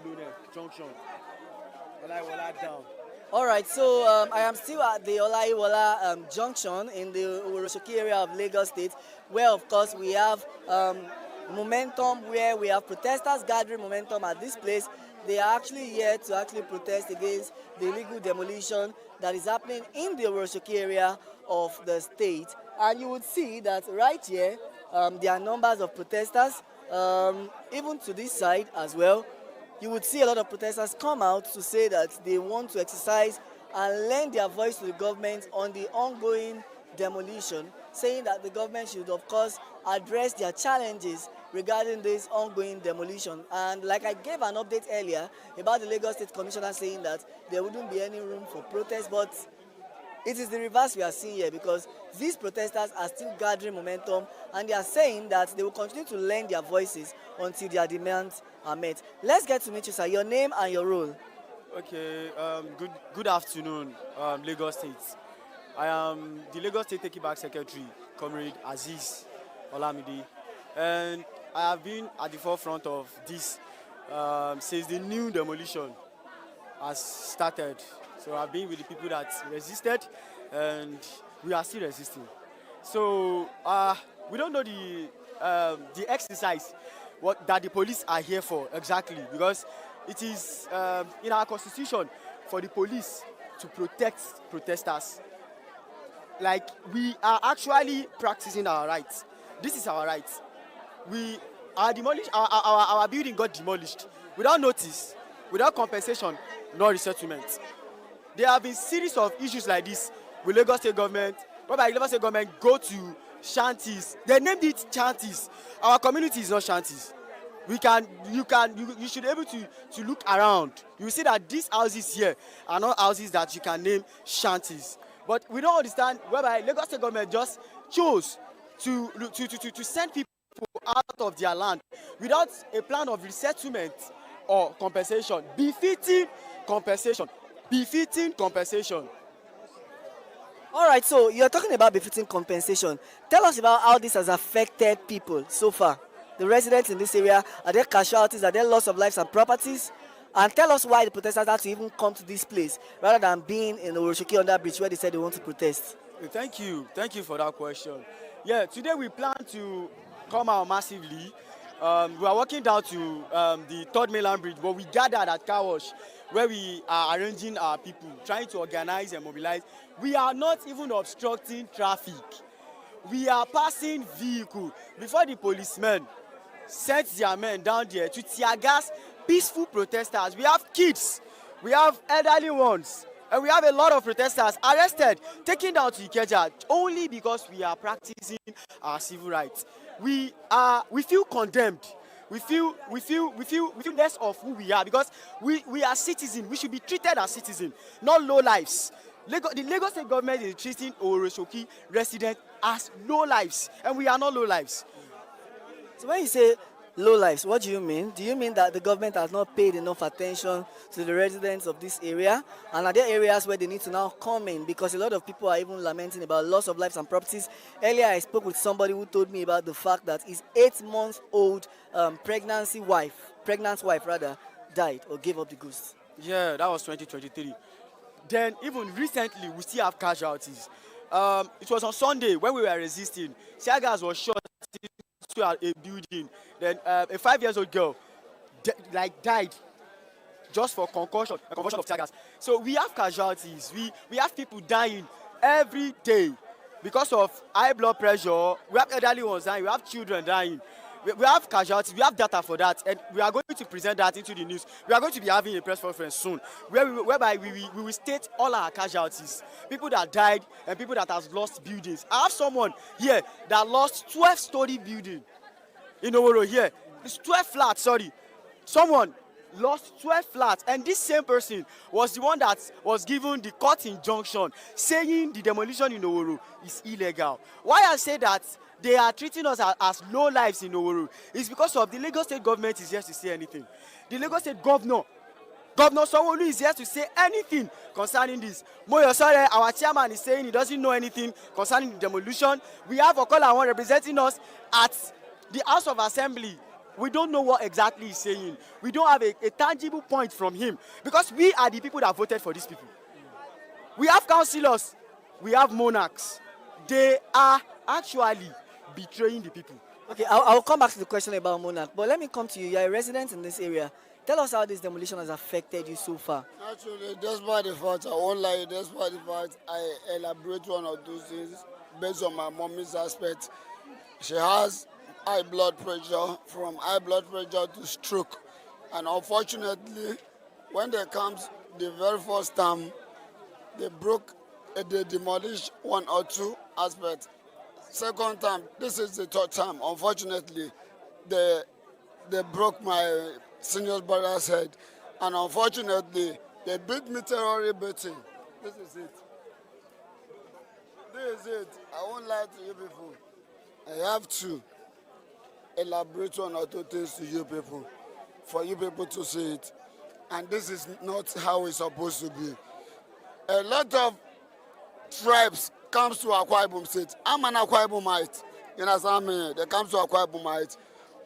Lune Junction. Wala down. All right, so I am still at the Olaiwola junction in the Uroshoki area of Lagos State, where of course we have momentum, where we have protesters gathering momentum at this place. They are actually here to actually protest against the illegal demolition that is happening in the Uroshoki area of the state. And you would see that right here, there are numbers of protesters, even to this side as well. You would see a lot of protesters come out to say that they want to exercise and lend their voice to the government on the ongoing demolition, saying that the government should, of course, address their challenges regarding this ongoing demolition. And like I gave an update earlier about the Lagos State Commissioner saying that there wouldn't be any room for protest, but it is the reverse we are seeing here, because these protesters are still gathering momentum and they are saying that they will continue to lend their voices until their demands are met. Let's get to meet you, sir. Your name and your role. Okay, good afternoon, Lagos State. I am the Lagos State Take It Back Secretary, Comrade Aziz Olamide, and I have been at the forefront of this since the new demolition has started. So I've been with the people that resisted, and we are still resisting. So we don't know the exercise that the police are here for exactly, because it is in our constitution for the police to protect protesters. Like, we are actually practicing our rights. This is our rights. Our building got demolished without notice, without compensation, nor resettlement. There have been series of issues like this with Lagos State government, whereby Lagos State government go to shanties. They named it shanties. Our community is not shanties. You should be able to look around. You see that these houses here are not houses that you can name shanties. But we don't understand whereby Lagos State government just chose to send people out of their land without a plan of resettlement or compensation, befitting compensation. All right, so you're talking about befitting compensation. Tell us about how this has affected people so far. The residents in this area, are there casualties, are there loss of lives and properties? And tell us why the protesters had to even come to this place rather than being in the Uroshoki under bridge where they said they want to protest. Thank you for that question. Yeah, today we plan to come out massively. We are walking down to the third mainland bridge, but we gathered at car wash where we are arranging our people, trying to organize and mobilize. We are not even obstructing traffic. We are passing vehicle before the policemen sent their men down there to tear gas peaceful protesters. We have kids, we have elderly ones, and we have a lot of protesters arrested, taken down to Ikeja only because we are practicing our civil rights. We feel condemned. We feel less of who we are, because we are citizens. We should be treated as citizens, not low lives. The Lagos State government is treating Uroshoki residents as low lives, and we are not low lives. So when you say low lives, what do you mean? Do you mean that the government has not paid enough attention to the residents of this area? And are there areas where they need to now come in? Because a lot of people are even lamenting about loss of lives and properties. Earlier I spoke with somebody who told me about the fact that his 8-month-old pregnant wife died or gave up the ghost. Yeah, that was 2023. Then even recently we still have casualties. It was on Sunday when we were resisting. Tear gas was shot to a building. Then a 5-year-old girl died just for concussion of tear gas. So we have casualties. We have people dying every day because of high blood pressure. We have elderly ones dying. We have children dying. We have casualties. We have data for that, and we are going to present that into the news. We are going to be having a press conference soon, whereby we will state all our casualties, people that died and people that have lost buildings. I have someone here that lost 12-story building in Sowore here. It's 12 flats, sorry. Someone lost 12 flats, and this same person was the one that was given the court injunction saying the demolition in Sowore is illegal. Why I say that they are treating us as low lives in Sowore is because of the Lagos State government is here to say anything. The Lagos State Governor Sowore is here to say anything concerning this. Sowore, our chairman, is saying he doesn't know anything concerning the demolition. We have Okolawon representing us at the House of Assembly. We don't know what exactly he's saying. We don't have a tangible point from him, because we are the people that voted for these people. We have councillors, we have monarchs. They are actually betraying the people. Okay, I'll come back to the question about Monarch, but let me come to you. You're a resident in this area. Tell us how this demolition has affected you so far. Actually, despite the fact, I won't lie, despite the fact I elaborate one or two things based on my mommy's aspect. She has high blood pressure, from high blood pressure to stroke. And unfortunately, when they comes the very first time, they demolished one or two aspects. Second time, this is the third time, unfortunately, they broke my senior brother's head. And unfortunately, they beat me thoroughly beating. This is it. This is it. I won't lie to you people. I have to elaborate one or two things to you people, for you people to see it. And this is not how it's supposed to be. A lot of tribes comes to Akwa Ibom State. I'm an Akwa Ibomite. You understand me? They come to Akwa Ibomite.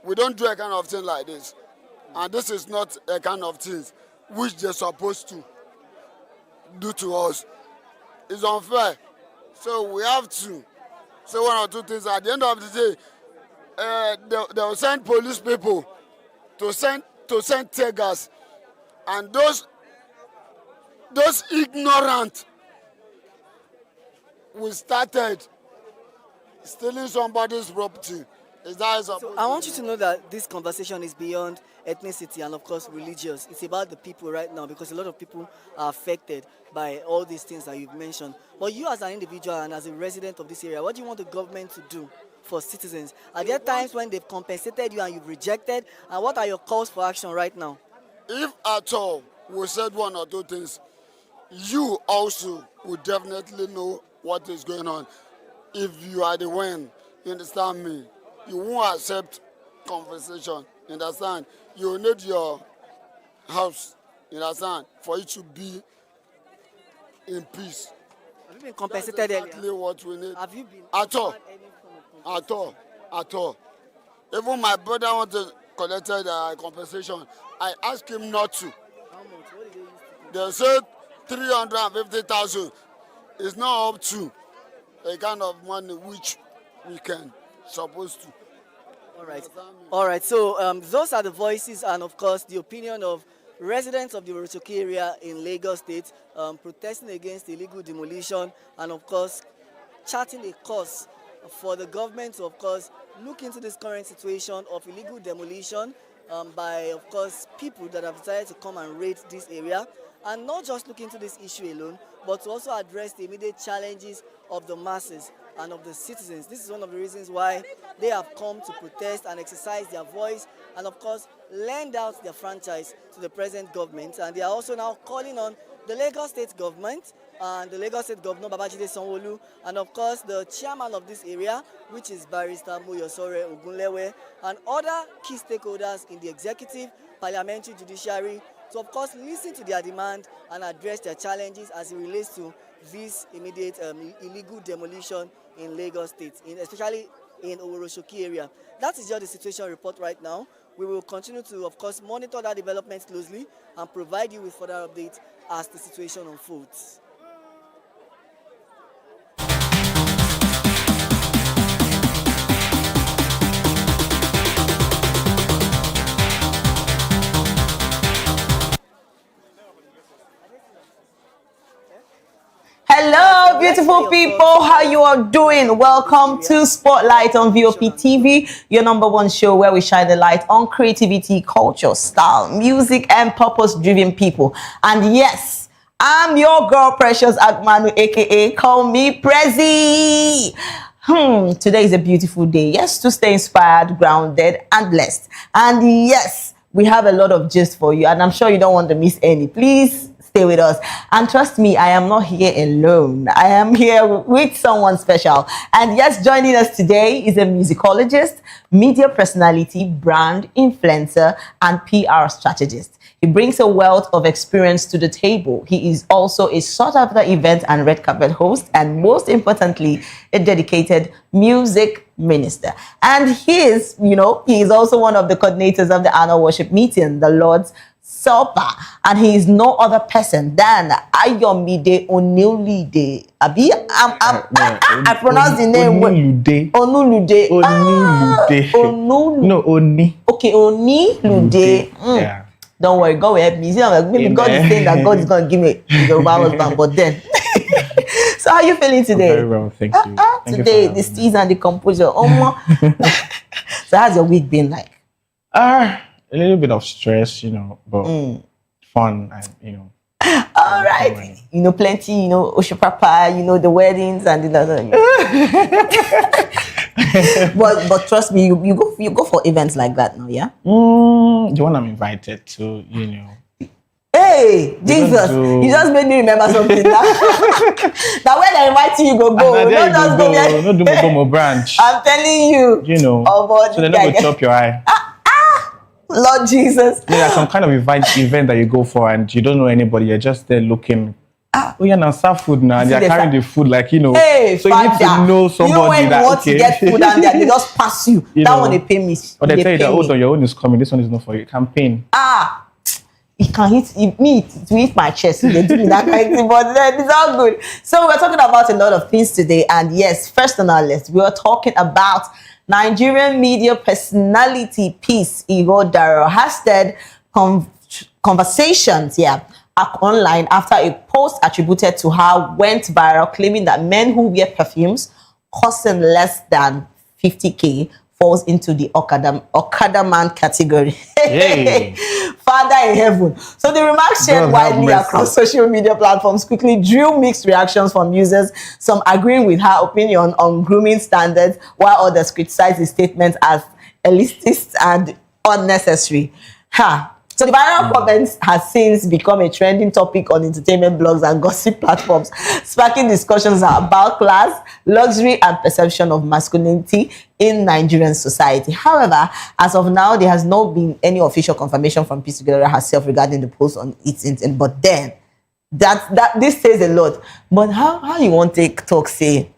We don't do a kind of thing like this. And this is not a kind of thing which they're supposed to do to us. It's unfair. So we have to say one or two things. At the end of the day, they'll send police people to send tear gas. And those ignorant, we started stealing somebody's property. Is that So I want you to know that this conversation is beyond ethnicity and of course religious. It's about the people right now, because a lot of people are affected by all these things that you've mentioned. But you as an individual and as a resident of this area, what do you want the government to do for citizens? Are there times when they've compensated you and you've rejected? And what are your calls for action right now? If at all we said one or two things, you also would definitely know what is going on. If you are the one, you understand me, you won't accept conversation, you understand? You need your house, you understand, for it to be in peace. Have you been compensated earlier? Exactly what we need. Have you been At all. offered any form of At all. At all. Even my brother wanted collected compensation. I asked him not to. How much? What did they use to do? They said 350,000 is not up to a kind of money which we can supposed to. All right. So those are the voices and of course the opinion of residents of the Orochoke area in Lagos State protesting against illegal demolition and of course charting a course for the government to of course look into this current situation of illegal demolition by of course people that have decided to come and raid this area, and not just look into this issue alone, but to also address the immediate challenges of the masses and of the citizens. This is one of the reasons why they have come to protest and exercise their voice and of course lend out their franchise to the present government. And they are also now calling on the Lagos State government and the Lagos State Governor Babajide Sanwo-Olu and of course the chairman of this area, which is Barrister Sowore Ogunlewe, and other key stakeholders in the executive, parliamentary, judiciary, to of course listen to their demand and address their challenges as it relates to this immediate illegal demolition in Lagos State, especially in Orochoke area. That is just the situation report right now. We will continue to, of course, monitor that development closely and provide you with further updates as the situation unfolds. Hello, beautiful people. How you all doing? Welcome to Spotlight on VOP TV, your number one show where we shine the light on creativity, culture, style, music, and purpose-driven people. And yes, I'm your girl, Precious Agmanu, aka call me Prezi. Today is a beautiful day. Yes, to stay inspired, grounded, and blessed. And yes, we have a lot of gist for you, and I'm sure you don't want to miss any. Please stay with us. And trust me, I am not here alone. I am here with someone special. And yes, joining us today is a musicologist, media personality, brand influencer, and PR strategist. He brings a wealth of experience to the table. He is also a sought-after event and red carpet host, and most importantly, a dedicated music minister. And he is also one of the coordinators of the annual worship meeting, the Lord's Sopa, and he is no other person than Ayomide Onilide. I pronounce the name Onulude. No, Oni. Okay, Onilude. Yeah. Don't worry, God will help me. See, maybe God is saying that God is going to give me the Yoruba husband, but then. So how are you feeling today? Very well, thank you. Thank Today, you the steez and the composure. So how's your week been like? A little bit of stress, but fun and All right. Plenty, Oshopapa, the weddings and the other. but trust me, you go for events like that now, yeah? The one I'm invited to, Hey, Jesus, you just made me remember something now. That when I invite you, you go. Don't just go there. No do Mogomo branch. I'm telling you. So they're not going to chop your eye. Lord Jesus. There's some kind of event that you go for and you don't know anybody. You're just there looking. Oh yeah, now serve food now. And they're carrying the food Hey, so you need to know somebody when that you want to get food and they just pass you. That one they pay me. Or they tell you that also your own is coming. This one is not for you. Campaign. It can hit me to hit my chest. They do me that kind of thing, but then it's all good. So we're talking about a lot of things today, and yes, first on our list, we are talking about Nigerian media personality Peace Igbo Daro has said conversations online after a post attributed to her went viral, claiming that men who wear perfumes costing less than 50K falls into the Okada man category. Hey. Father in heaven. So the remarks shared widely across social media platforms quickly drew mixed reactions from users, some agreeing with her opinion on grooming standards, while others criticized the statement as elitist and unnecessary. So the viral comments has since become a trending topic on entertainment blogs and gossip platforms, sparking discussions about class, luxury, and perception of masculinity in Nigerian society. However, as of now, there has not been any official confirmation from Peace Igbo herself regarding the post on its intent. But then, that this says a lot. But how you want to talk say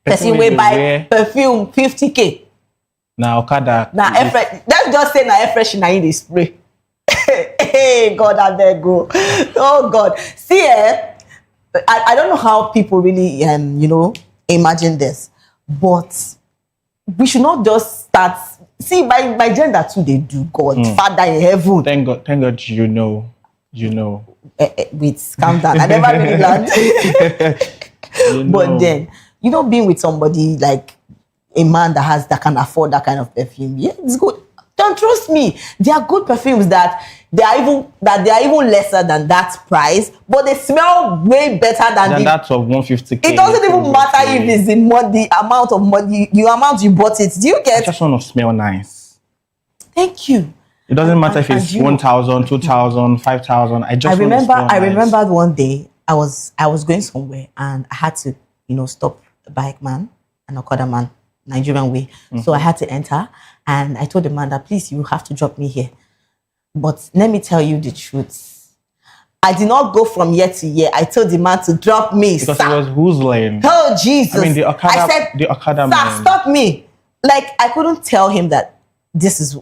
person wey buy perfume 50K? Now Okada. Let's just say na air fresh na in the spray. Hey, God, I beg go. Oh, God. See, I don't know how people really, imagine this, but we should not just start. See, by gender too, they do. God, Father in heaven. Thank God, you know. Wait, calm down. I never really learned. But then, being with somebody like a man that can afford that kind of perfume, yeah, it's good. Don't trust me. There are good perfumes that they are even lesser than that price, but they smell way better than that of 150K. It doesn't even matter if it's the amount of money, the amount you bought it. Do you get? I just want to smell nice. Thank you. It doesn't matter if it's 1,000, 2,000, 5,000. I remember one day I was going somewhere and I had to stop a bike man and Okada man, Nigerian way. So I had to enter. And I told the man that, please, you have to drop me here. But let me tell you the truth. I did not go from year to year. I told the man to drop me. Because it was whose lane? Oh, Jesus. I mean, the Okada man. Stop me. Like, I couldn't tell him that it's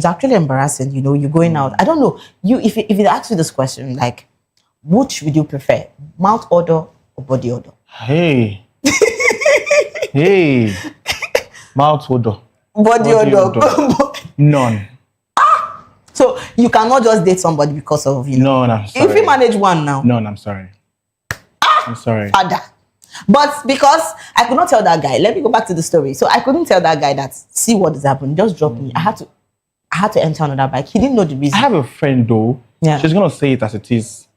actually embarrassing, you're going out. I don't know. If it asks you this question, like, which would you prefer? Mouth odor or body odor? Hey. Hey. Mouth odor. Body odor. None. So you cannot just date somebody because of No, I'm sorry. If you manage one now. No, I'm sorry. I'm sorry. Father. But because I could not tell that guy, let me go back to the story. So I couldn't tell that guy that see what is happening. Just drop me. I had to enter another bike. He didn't know the reason. I have a friend though. Yeah. She's gonna say it as it is.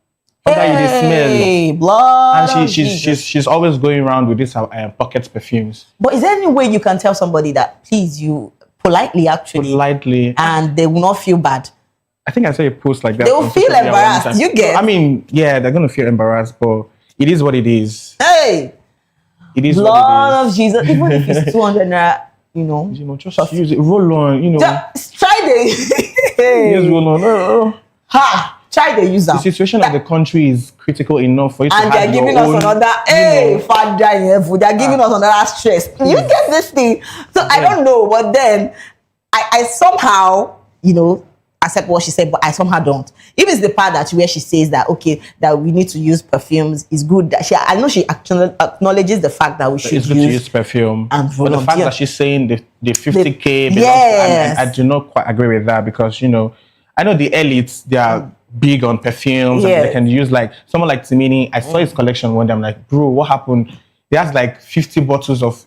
Hey, blood. And she's always going around with these pocket perfumes. But is there any way you can tell somebody that, please, you politely, and they will not feel bad? I think I saw a post like that. They will feel embarrassed. You get? I mean, yeah, they're gonna feel embarrassed, but it is what it is. Hey, it is Lord what it is. of Jesus. Even if it's 200 naira, just use it. Roll on, Just try the. Yes, roll on. Try the user. The situation of the country is critical enough for you to have they're giving us another, Father in heaven, they're giving us another stress. You get this thing. So I don't know, but then I somehow, accept what she said, but I somehow don't. If it's the part that where she says that okay, that we need to use perfumes, is good. That I know she actually acknowledges the fact that we should it's good to use perfume. And but the fact that she's saying the 50K belongs yes. to, I do not quite agree with that, because I know the elites, they are big on perfumes, and they can use like someone like Timini. I saw his collection one day. I'm like, bro, what happened? He has like 50 bottles of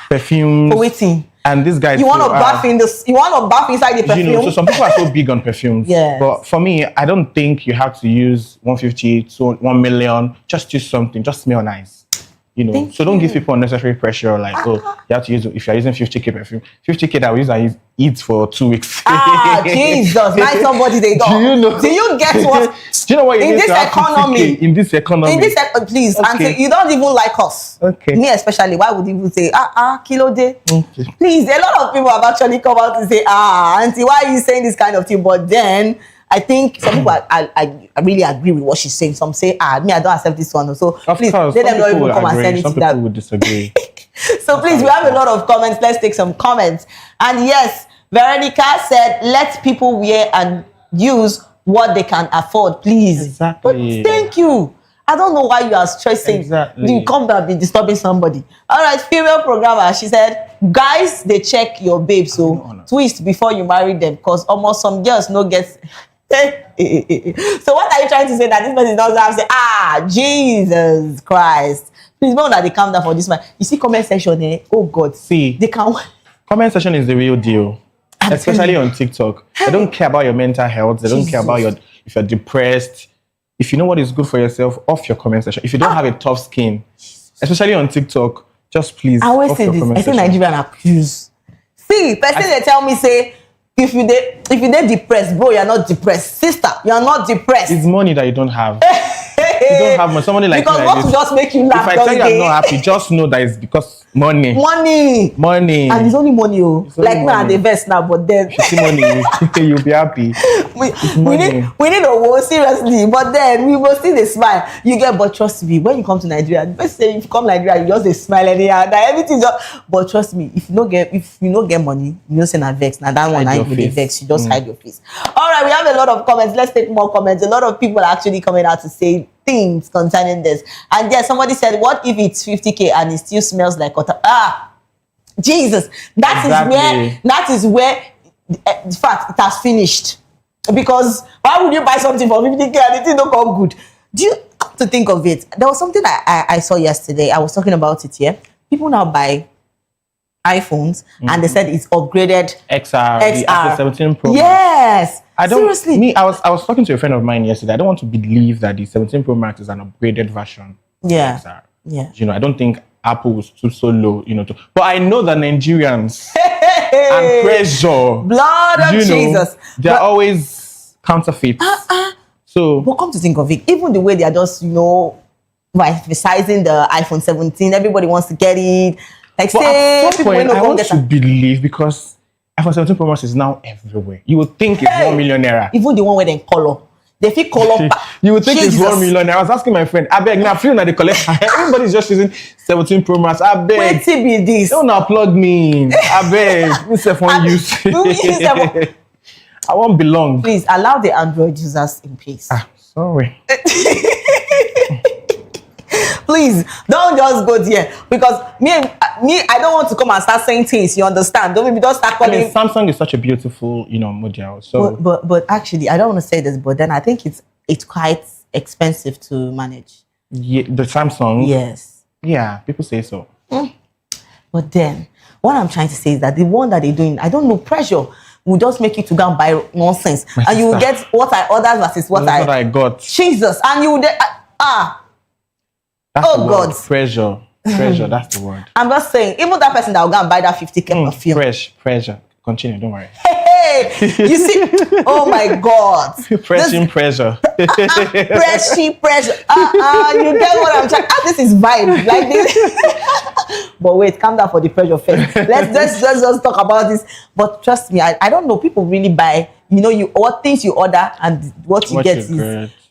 perfumes. For waiting. And this guy, you want to bath in this? You want to bath inside the perfume? So some people are so big on perfumes. Yeah. But for me, I don't think you have to use 150 to 1 million. Just use something. Just smell nice. So don't give people unnecessary pressure. Like, you have to use, if you're using 50K perfume, 50K that we use and eat for 2 weeks. Jesus! Now somebody they don't. Do you get what? Do you know what in this economy? In this economy. Please, Auntie, you don't even like us. Okay. Me especially. Why would you say kilo day? Okay. Please, a lot of people have actually come out to say Auntie, why are you saying this kind of thing? But then I think some people I really agree with what she's saying. Some say me I don't accept this one. So please let them not even come and send it to that. Some people would disagree. So please, we have a lot of comments. Let's take some comments. And yes, Veronica said, let people wear and use what they can afford, please. Exactly. But thank you. I don't know why you are stressing. Exactly. You come back be disturbing somebody. All right, female programmer. She said, guys, they check your babe. So twist before you marry them, because almost some girls no get. So what are you trying to say, that this person doesn't have to say, Jesus Christ. Please know that they calm down for this man. You see comment section, oh God. See, they can. Comment section is the real deal. Especially on TikTok. They don't care about your mental health. They don't care about if you're depressed. If you know what is good for yourself, off your comment section. If you don't have a tough skin, especially on TikTok, just please. I always say this. I say Nigerian accuse. See, person they tell me say, if you they depressed, bro, you're not depressed. Sister, you're not depressed. It's money that you don't have. You don't have money. Somebody like because me what like to this. just make you laugh. If I tell you I'm not happy, just know that it's because money. Money. And it's only money, like me and the vest now, but then if you see money, you'll be happy. we need a war, seriously, but then we will still smile. You get, but trust me, when you come to Nigeria, the best say if you come to Nigeria, you just they smile anyhow. That everything just. But trust me, if you don't get money, you don't say na vex. Now that one, I will be vex. You just hide your face. All right, we have a lot of comments. Let's take more comments. A lot of people are actually coming out to say things concerning this. And yes, somebody said, what if it's 50K and it still smells like water? Jesus, that is where in fact it has finished. Because why would you buy something for 50K and it don't come good? Do you come to think of it? There was something I saw yesterday. I was talking about it here. People now buy iPhones and they said it's upgraded XR. The iPhone 17 Pro. Yes. Seriously. I was talking to a friend of mine yesterday. I don't want to believe that the 17 Pro Max is an upgraded version. Yeah. Of XR. Yeah. I don't think Apple was too so low, but I know the Nigerians and pressure. Blood of Jesus. They're always counterfeits. So but come to think of it, even the way they are just, emphasizing the iPhone 17, everybody wants to get it. Like say, at some point, I want to believe, because iPhone 17 Pro Max is now everywhere. You would think it's 1 million naira. Even the one with the color. They feel color. You would think it's 1 million. I was asking my friend, I beg, now feeling that they collect. Everybody's just using 17 Pro Max. I beg. Wait till be this. Don't plug me in. I beg. Myself won't use. I won't belong. Please allow the Android users in peace. Sorry. Please don't just go there, because me I don't want to come and start saying things, you understand? Don't maybe just start calling. Samsung is such a beautiful model. So but actually I don't want to say this, but then I think it's quite expensive to manage. Yeah, the Samsung. Yes. Yeah, people say so. But then what I'm trying to say is that the one that they're doing, I don't know, pressure will just make you to go and buy nonsense, and you will get what I ordered versus what I got. Jesus, and you will That's the word. God. Pressure, that's the word. I'm just saying, even that person that will go and buy that 50K perfume. Pressure. Continue, don't worry. Hey, you see? Oh my God. Pressure. Pressure. You get what I'm trying? This is vibe. Like this. But wait, calm down for the pressure first. Let's just talk about this. But trust me, I don't know. People really buy, what things you order and what you get is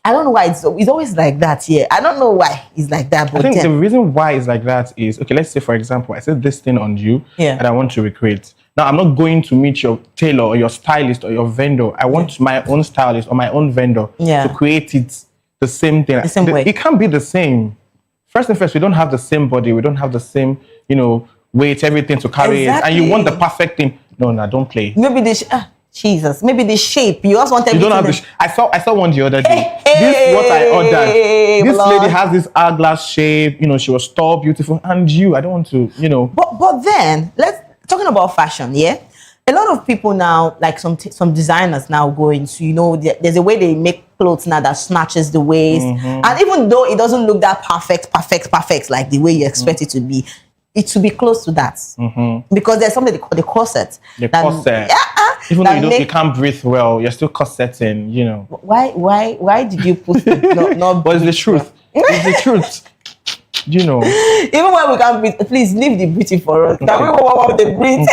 I don't know why it's always like that here. I don't know why it's like that. But I think then, the reason why it's like that is, okay, let's say, for example, I said this thing on you and I want to recreate. Now, I'm not going to meet your tailor or your stylist or your vendor. I want my own stylist or my own vendor to create it the same thing. The same way. It can't be the same. First and first, we don't have the same body. We don't have the same, weight, everything to carry it. And you want the perfect thing. No, don't play. Maybe Jesus, maybe the shape. You also want everything. You don't have I saw one the other day. This what I ordered. This lady has this hourglass shape. She was tall, beautiful, and I don't want to. But then talking about fashion, yeah. A lot of people now, like some designers now go into, there's a way they make clothes now that snatches the waist, and even though it doesn't look that perfect like the way you expect it to be. It should be close to that because there's something they call the corset. The corset. Even though you can't breathe well, you're still corseting. Why did you put it? Not but it's the truth. It's the truth. Even when we can't breathe, please leave the breathing for us. That we want the breathe.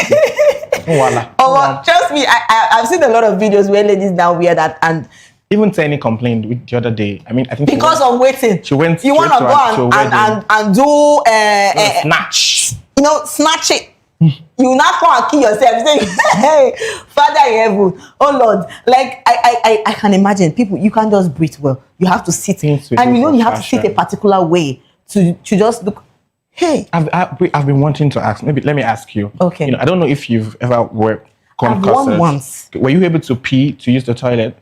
Trust me, I've seen a lot of videos where ladies now wear that and. Even Tiny complained the other day. I mean, I think because of waiting. She went. You want to go and do snatch. Snatch it. You not come and kill yourself. Say, hey, Father in heaven, oh Lord. Like I can imagine people. You can't just breathe well. You have to sit, and you have to sit a particular way to just look. Hey, I've been wanting to ask. Maybe let me ask you. Okay. I don't know if you've ever worked. I've won once. Were you able to pee to use the toilet?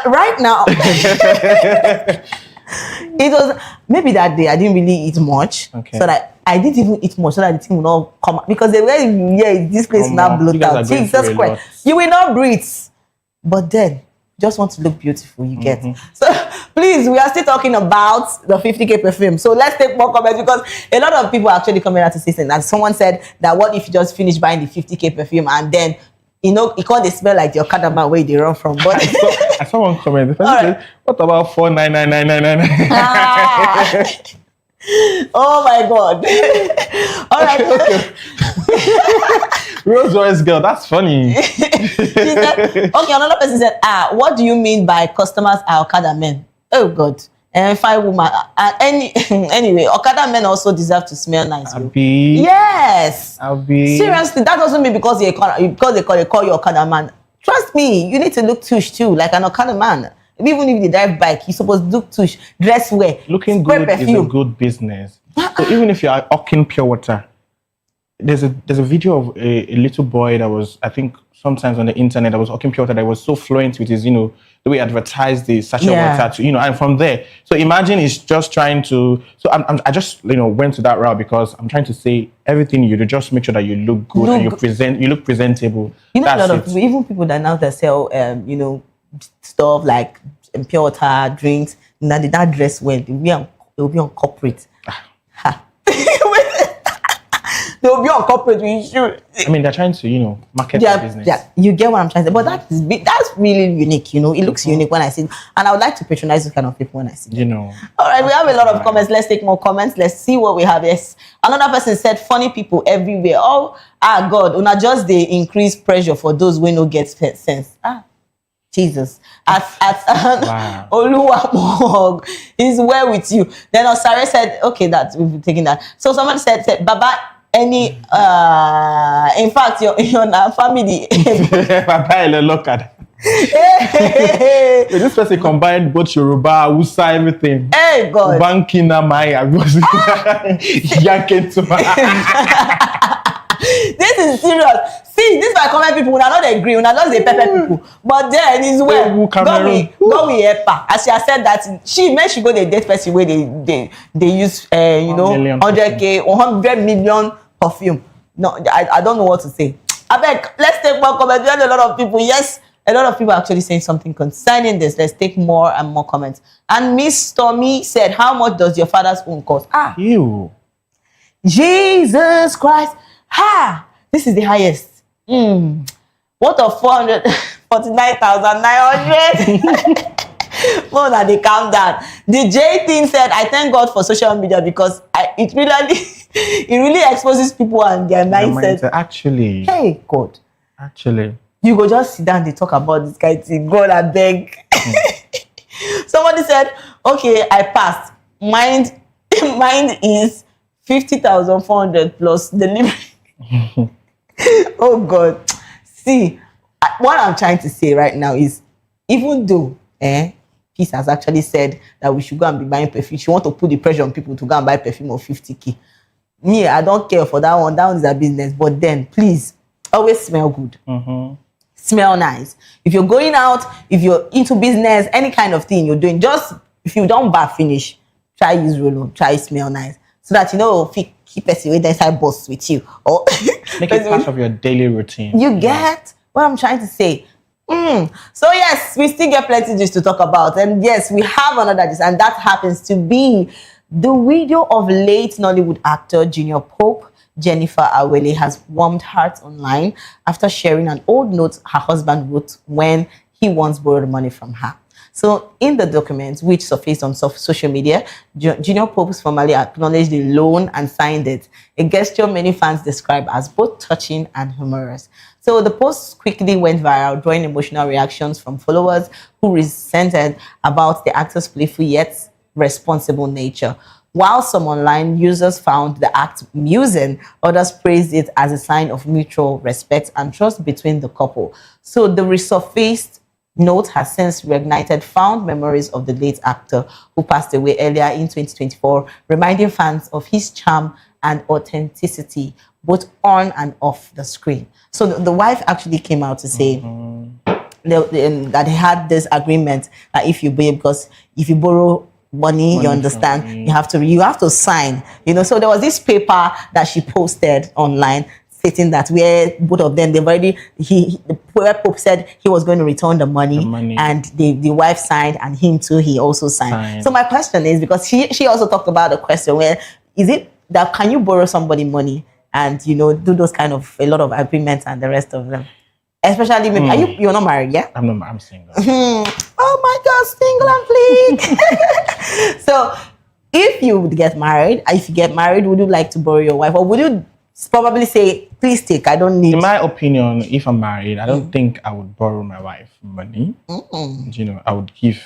Right now, it was maybe that day I didn't really eat much, so that I didn't even eat much, so that the thing will not come because the way this place will not bloat out. Jesus Christ, you will not breathe, but then just want to look beautiful. You get so. Please, we are still talking about the 50K perfume. So let's take more comments because a lot of people are actually coming out to say things. And someone said that what if you just finish buying the 50K perfume and then it can't smell like your Okada where they run from. But I saw one comment. Said, what about 49999? Oh my God. All right. Okay. Rolls Royce girl, that's funny. Okay, another person said, what do you mean by customers are Okada men? Oh God. And fine woman. Anyway, Okada men also deserve to smell nice. Yes. Seriously, that doesn't mean because they call you Okada man. Trust me, you need to look tush too, like an Okada man. Even if they drive bike, you're supposed to look tush, dress well. Looking good perfume. Is a good business. So even if you are hawking pure water, there's a video of a little boy that was, I think, sometimes on the internet that was hawking pure water that was so fluent with his, the way he advertised the sachet water to, and from there. So imagine he's just trying to. So I just went to that route because I'm trying to say everything you do, just make sure that you look good and you look presentable. A lot of people, even people that now that sell stuff like pure water, drinks, that they not dress well, they'll be on corporate. They'll be on corporate with you. I mean, they're trying to, market their business. Yeah, you get what I'm trying to say. But that's really unique, It looks unique when I see it. And I would like to patronize this kind of people when I see it. All right, we have a lot of comments. Let's take more comments. Let's see what we have. Yes. Another person said, funny people everywhere. Oh, God, una just they increase pressure for those who no get sense. Jesus. At Oluwamog is well with you. Then Osare said, okay, we've been taking that. So somebody said, Baba, in fact, your family. Baba, look at this person combined both Yoruba, Hausa, everything. Hey, God. Bankina Maya. This is serious. See, this is my comment people. We are not agree. We are not the pepper people. But then it's well. God will help her. As she has said that she go the date person where they use 100K, 100 million perfume. No, I don't know what to say. I beg, let's take more comments. We had a lot of people. Yes, a lot of people are actually saying something concerning this. Let's take more and more comments. And Miss Stormy said, how much does your father's own cost? You. Jesus Christ. This is the highest. What of 449,900? More than they calm down. The J thing said, I thank God for social media because it really exposes people and their mindset. Actually. Hey, God. Actually. You go just sit down, they talk about this guy thing. God, I beg. Somebody said, okay, I passed. Mine is 50,400 plus delivery. Oh God. See, what I'm trying to say right now is, even though Peace has actually said that we should go and be buying perfume, she want to put the pressure on people to go and buy perfume of 50K. Me, I don't care for that one. That one is a business. But then, please, always smell good. Smell nice. If you're going out, if you're into business, any kind of thing you're doing, just if you don't bath finish, try use roll-on, try smell nice. So that keep person with inside boss with you. Or make it part of your daily routine. You get what I'm trying to say. So yes, we still get plenty just to talk about. And yes, we have another gist, and that happens to be the widow of late Nollywood actor Junior Pope. Jennifer Awele has warmed hearts online after sharing an old note her husband wrote when he once borrowed money from her. So in the document, which surfaced on social media, Junior Pope formally acknowledged the loan and signed it, a gesture many fans describe as both touching and humorous. So the post quickly went viral, drawing emotional reactions from followers who resented about the actor's playful yet responsible nature. While some online users found the act amusing, others praised it as a sign of mutual respect and trust between the couple. So the resurfaced note has since reignited fond memories of the late actor who passed away earlier in 2024, reminding fans of his charm and authenticity, both on and off the screen. So the wife actually came out to say that they had this agreement that if you borrow money, you understand, you have to sign, so there was this paper that she posted online stating that where both of them, where Pope said he was going to return the money. And the wife signed, and him too, he also signed. So my question is, because she also talked about the question where is it that can you borrow somebody money and do those kind of a lot of agreements and the rest of them? Especially maybe you're not married, yeah? I'm single. Oh my God, single and please. So if you would get married, would you like to borrow your wife, or would you probably say, please take, I don't need? In my opinion, if I'm married, I don't think I would borrow my wife money. I would give,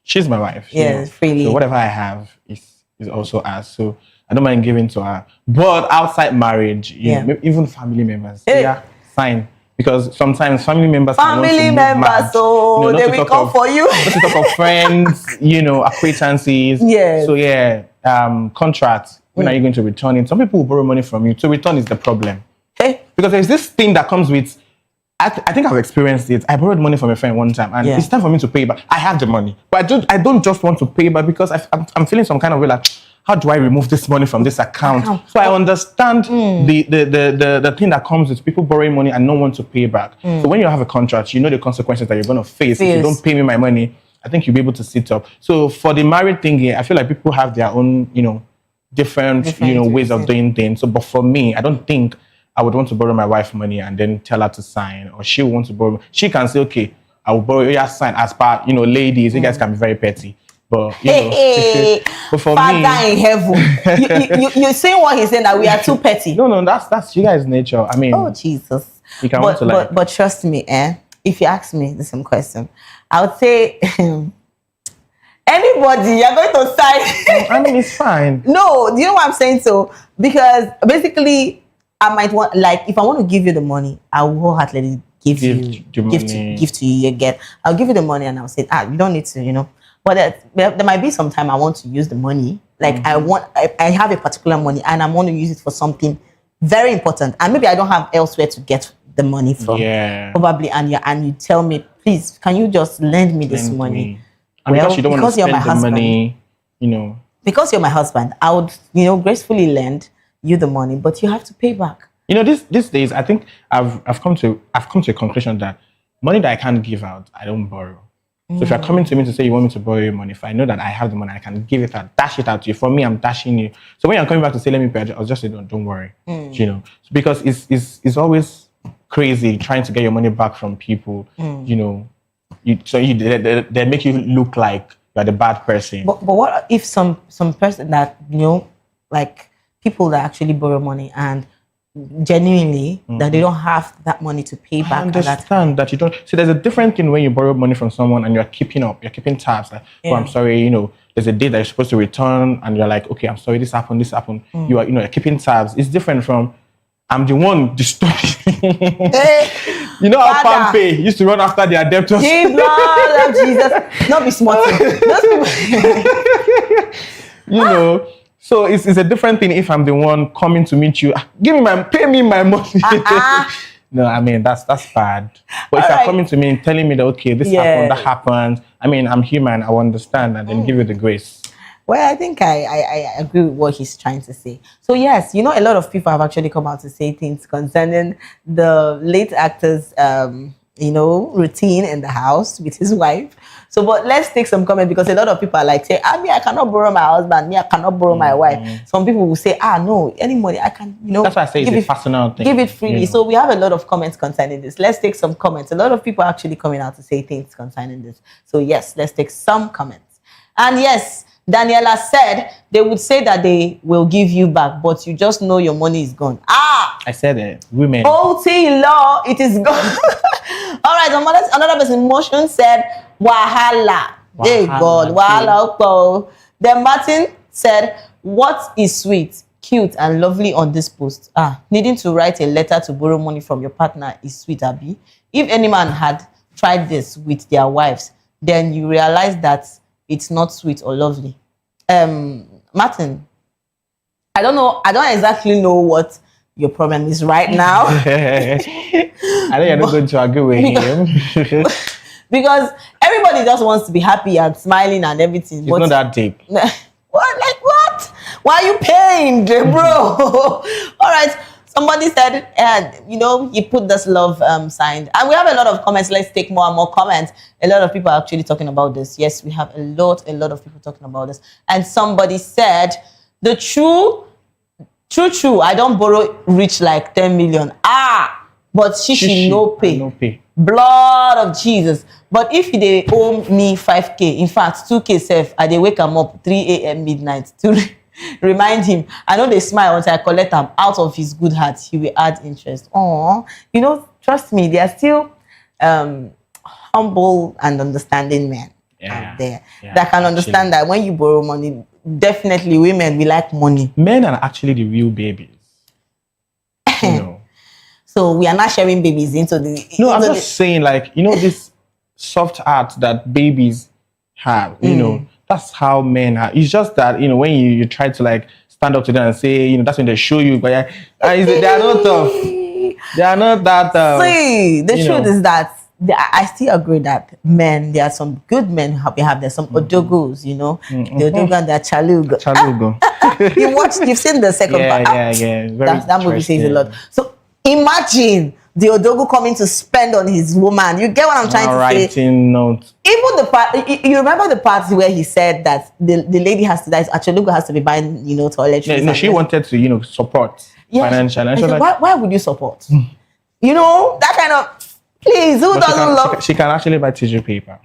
she's my wife. Yes, freely. So whatever I have is also hers. So I don't mind giving to her. But outside marriage, even family members, fine. Because sometimes family members so they will come for you. Not to talk of friends, acquaintances. Yes. So contracts. When are you going to return it? Some people will borrow money from you. To return is the problem. Because there's this thing that comes with, I think I've experienced it. I borrowed money from a friend one time, and it's time for me to pay back. I have the money, but I don't just want to pay back because I'm feeling some kind of way like, how do I remove this money from this account? So I understand the thing that comes with people borrowing money and not want to pay back. So when you have a contract, you know the consequences that you're going to face. If you don't pay me my money, I think you'll be able to sit up. So for the married thing here, I feel like people have their own, different ways of doing things. So, but for me, I don't think I would want to borrow my wife money and then tell her to sign, or she will want to borrow. She can say, okay, I will borrow your sign as part, ladies, you guys can be very petty. But but for Father me, in heaven, you're saying what he's saying, that we are too petty. No, that's you guys' nature. I mean, oh Jesus! You can but trust me, if you ask me the same question, I would say anybody you're going to sign. I mean, it's fine. No, do you know what I'm saying? So because basically, I might want, like, if I want to give you the money, I will wholeheartedly give to you. I'll give you the money, and I'll say, you don't need to, But there might be some time I want to use the money. Like I have a particular money and I want to use it for something very important. And maybe I don't have elsewhere to get the money from. Yeah. Probably. And you tell me, please, can you just lend me this money? And because you don't want to spend the money, Because you're my husband, I would, gracefully lend you the money, but you have to pay back. These days, I think I've come to a conclusion that money that I can't give out, I don't borrow. So if you're coming to me to say you want me to borrow your money, if I know that I have the money, I can give it out, dash it out to you. For me, I'm dashing you. So when you're coming back to say, let me pay, I'll just say, don't worry. Because it's always crazy trying to get your money back from people, they make you look like you're the bad person. But what if some person that, like people that actually borrow money and genuinely that they don't have that money to pay back. I understand that you don't. See, there's a different thing when you borrow money from someone and you're keeping tabs. Like, oh, I'm sorry, there's a date that you're supposed to return, and you're like, okay, I'm sorry, this happened. You are, you're keeping tabs. It's different from, I'm the one disturbing. You know how PalmPay used to run after their debtors. Jesus, not be smart. So it's a different thing if I'm the one coming to meet you. Pay me my money. No, I mean that's bad. But if you're coming to me and telling me that okay, this happened, that happened. I mean, I'm human. I will understand and then give you the grace. Well, I think I agree with what he's trying to say. So yes, a lot of people have actually come out to say things concerning the late actor's routine in the house with his wife. So, but let's take some comment because a lot of people are like, say, I cannot borrow my husband, I cannot borrow my wife. Some people will say, no, any money, I can, That's why I say it's a personal thing. Give it freely. So we have a lot of comments concerning this. Let's take some comments. A lot of people are actually coming out to say things concerning this. So yes, let's take some comments. And yes, Daniela said they would say that they will give you back, but you just know your money is gone. I said it. Women. OT law, it is gone. All right, another person, Motion said, Wahala. Hey God, Wahala. Then Martin said, what is sweet, cute, and lovely on this post? Needing to write a letter to borrow money from your partner is sweet, Abi. If any man had tried this with their wives, then you realize that it's not sweet or lovely. Martin, I don't exactly know what your problem is right now. I think you're not going to agree with him. Because everybody just wants to be happy and smiling and everything. It's not that deep. What? Why are you pained, bro? All right. Somebody said, you put this love sign. And we have a lot of comments. Let's take more and more comments. A lot of people are actually talking about this. Yes, we have a lot of people talking about this. And somebody said, the true, I don't borrow rich like 10 million. But she no pay. Blood of Jesus. But if they owe me 5K, in fact, 2K safe, I they wake him up 3 a.m. midnight to remind him. I know they smile until I collect them out of his good heart. He will add interest. Trust me, they are still humble and understanding men out there that can understand that when you borrow money, definitely women, we like money. Men are actually the real babies. So we are not sharing babies into the... No, I'm just saying, this soft heart that babies have, that's how men are. It's just that, when you try to stand up to them and say, that's when they show you, but they are not tough. They are not that tough. See, the truth is that I still agree that men, there are some good men we have. There's some odogos, the odogo and the chalugo. You've seen the second part. Yeah. That movie says a lot. So imagine the odogo coming to spend on his woman. You get what I'm trying to say? Notes. Even the part, you remember the part where he said that the lady has to die, Achalugo has to be buying, toiletries. No, she wanted to, support financially. Why would you support? That kind of... Please, who doesn't love... She can actually buy tissue paper.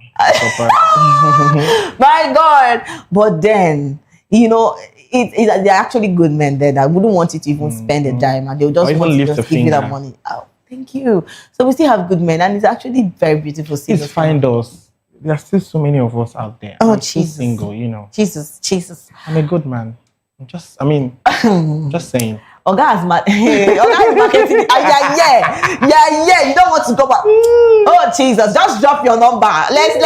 My God. But then, they're actually good men there that wouldn't want you to even spend a dime, and they'll just want to just give you that money. Oh, thank you. So we still have good men, and it's actually very beautiful. Please find us. There are still so many of us out there. Oh, I'm Jesus. Single, Jesus. I'm a good man. Just saying. Oga is marketing. Yeah. You don't want to go back. Oh Jesus, just drop your number. Let's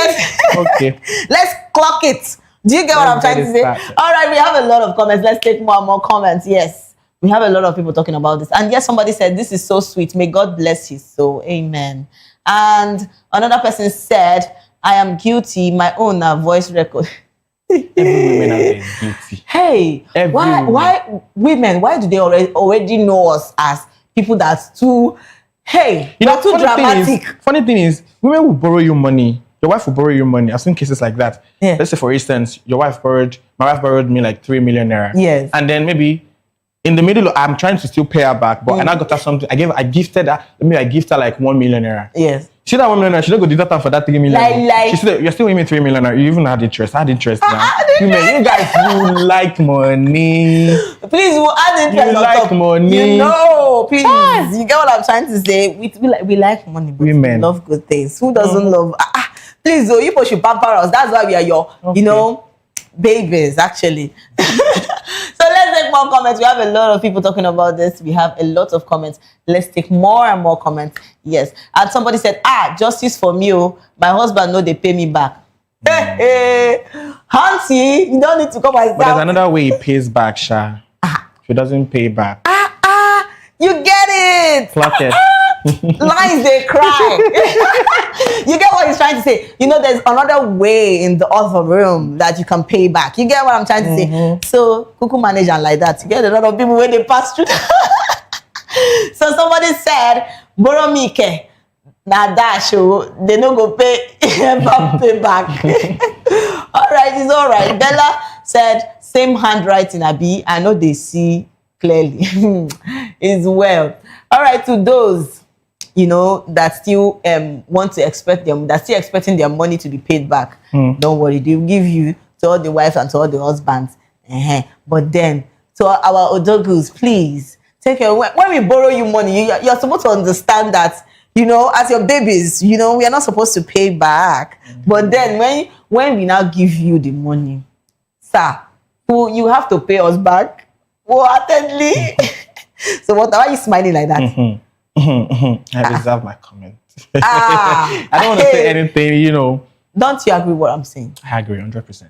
clock it. Do you get what I'm trying to say? All right, we have a lot of comments. Let's take more and more comments. Yes, we have a lot of people talking about this. And yes, somebody said this is so sweet. May God bless his soul. Amen. And another person said, I am guilty. My own voice record. Every woman out there is guilty. Hey, why women? Why do they already know us as people that's too? Hey, you're too dramatic. Funny thing is, women will borrow you money. Your wife will borrow you money. I've seen cases like that. Yeah. Let's say, for instance, my wife borrowed me 3 million naira. Yes. And then maybe in the middle, I'm trying to still pay her back, but I now got her something. I gifted her 1 million naira. Yes. She that 1 million, she don't go do that for that 3 million. Like she said, you're still owing me 3 million. You even had interest. I had interest now. You guys, you like money. Please, we'll add interest You on like top. money. You know, please. You get what I'm trying to say? We like money, but we love good things. Who doesn't love? Please, though, you should pamper us. That's why we are your, babies, actually. So let's take more comments. We have a lot of people talking about this. We have a lot of comments. Let's take more and more comments. Yes. And somebody said, justice for me. My husband know they pay me back. Hey, Hansi, you don't need to come and But there's another way he pays back, Sha. If he doesn't pay back. You get it. Flatted. Lines, they cry. You get what he's trying to say? There's another way in the other room that you can pay back. You get what I'm trying to say? So, Kuku manage and like that. You get a lot of people when they pass through. So somebody said, borrow me ke. Now dash, they no go pay, pay back. All right, it's all right. Bella said, same handwriting, Abi. I know they see clearly. It's well. All right, to those that still want to expect them, that's still expecting their money to be paid back. Don't worry, they'll give you to all the wives and to all the husbands. But then, to our odogus, please take care. When we borrow you money, you're supposed to understand that, as your babies, we are not supposed to pay back. But then when we now give you the money, sir, you have to pay us back wholeheartedly. So why are you smiling like that? I reserve my comment. I don't want to say anything, Don't you agree with what I'm saying? I agree 100%.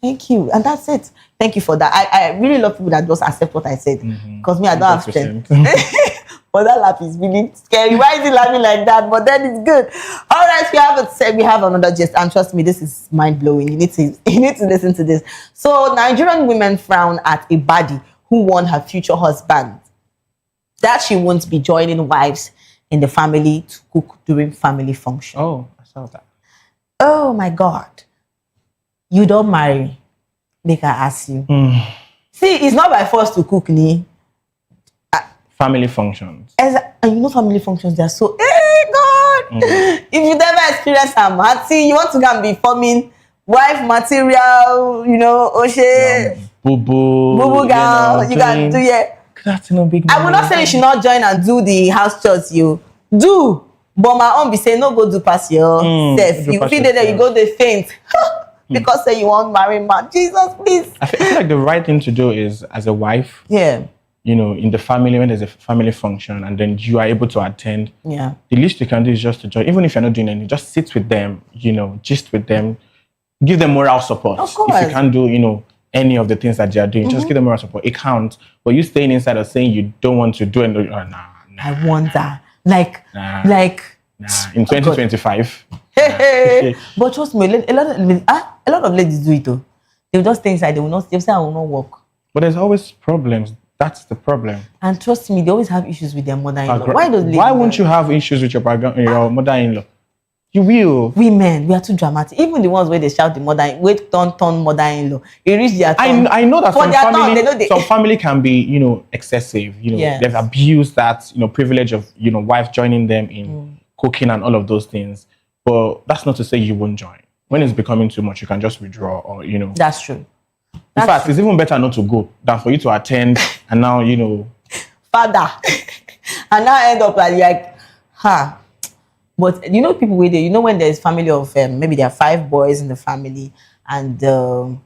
Thank you. And that's it. Thank you for that. I really love people that just accept what I said. Because me, I don't have strength. But that laugh is really scary. Why is he laughing like that? But then it's good. All right, we have another gist. And trust me, this is mind-blowing. You need to listen to this. So Nigerian women frown at a baddie who warned her future husband that she won't be joining wives in the family to cook during family function. Oh, I saw that. Oh my God. You don't marry. Make I ask you. See, it's not by force to cook, ni. Family functions. And family functions, they are so, hey God! If you never experience a Mati, you want to go and be forming wife material, Oshe, boo gown, you can do, big I will not say you should not join and do the house chores you do, but my own be say no go do pass yourself. You feel there, you go the faint because say you want marry man. Jesus, please. I feel like the right thing to do is as a wife. Yeah. In the family when there's a family function and then you are able to attend. Yeah. The least you can do is just to join, even if you're not doing anything. Just sit with them. Gist with them. Give them moral support. Of course. If you can't do any of the things that they are doing, just give them moral support. It counts. But you staying inside or saying you don't want to do it, nah. I wonder. Like in 2025. But trust me, a lot of ladies do it though. They'll just stay inside, they'll say I will not work. But there's always problems. That's the problem. And trust me, they always have issues with their mother-in-law. Why won't you have issues with your mother-in-law? You will. Women, we are too dramatic. Even the ones where they shout the turn mother-in-law. It reach their turn. I know that some family can be, excessive. They've abused that, privilege of, wife joining them in cooking and all of those things. But that's not to say you won't join. When it's becoming too much, you can just withdraw or, That's true. In fact, it's even better not to go than for you to attend and now, Father. And now end up like, But people with it, when there's family of maybe there are 5 boys in the family and the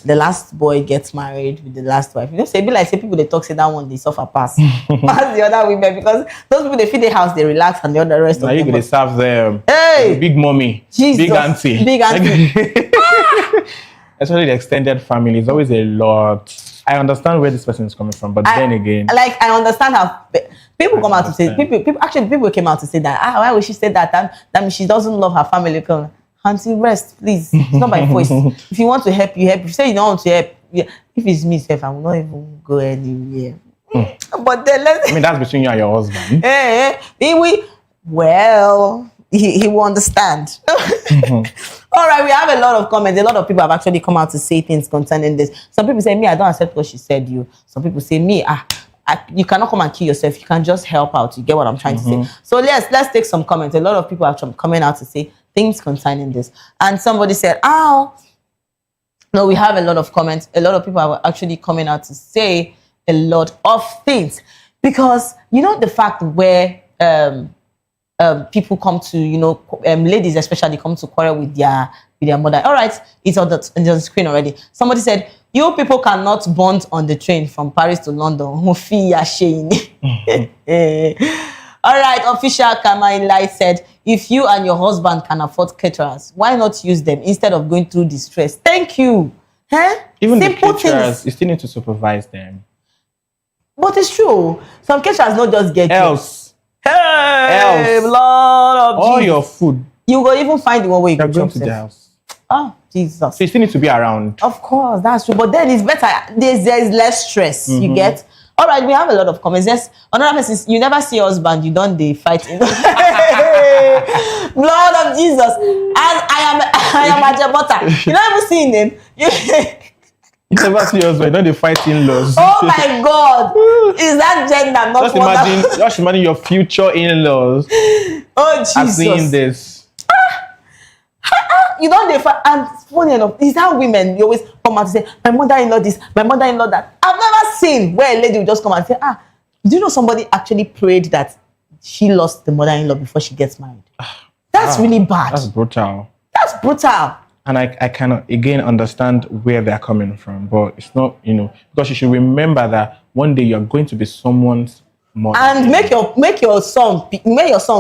last boy gets married with the last wife. Say be like people they talk say that one they suffer pass the other women because those people they feed the house, they relax and the other rest now of them. Now you serve them. Hey, big mommy, Jesus. Big auntie. Especially the extended family, it's always a lot. I understand where this person is coming from, but then again, I understand how people come out to say people came out to say that why would she say that? That means she doesn't love her family. Auntie, rest, please. It's not by voice. If you want to help, you help. If you say you don't want to help, if it's me, I will not even go anywhere. But then that's between you and your husband. He will understand. All right, we have a lot of comments. A lot of people have actually come out to say things concerning this. Some people say, me, I don't accept what she said you. Some people say, me, you cannot come and kill yourself. You can just help out. You get what I'm trying to say? So let's take some comments. A lot of people are coming out to say things concerning this. And somebody said, "Oh, no, we have a lot of comments. A lot of people are actually coming out to say a lot of things because you know the fact where people come to ladies especially come to quarrel with their mother. All right, it's on the screen already. Somebody said, "You people cannot bond on the train from Paris to London." All right, official Kama Light said, "If you and your husband can afford caterers, why not use them instead of going through distress?" Thank you. Even Simple the caterers, things. you still need to supervise them. But it's true. Some caterers not just get else. Hey, Lord of all Jesus. your food. You will even find the one way you You're go going chop to the sef. house. Oh, Jesus. So you still need to be around. Of course, that's true. But then it's better. There's less stress. You get? All right, we have a lot of comments. Yes, another person, you never see your husband, you don't they fight. Lord of Jesus. And I am a Jabota. You not even seeing him. You never see your husband, don't they fight in-laws? Oh my God. Is that gender not just imagine your future in-laws. Oh Jesus. Are seeing this. You don't define, and funny enough, is how women you always come out and say, "My mother-in-law this, my mother-in-law that." I've never seen where a lady will just come and say, "Do you know somebody actually prayed that she lost the mother-in-law before she gets married?" That's really bad. That's brutal. That's brutal. And I cannot again understand where they're coming from, but it's not, because you should remember that one day you're going to be someone's mother. And make your son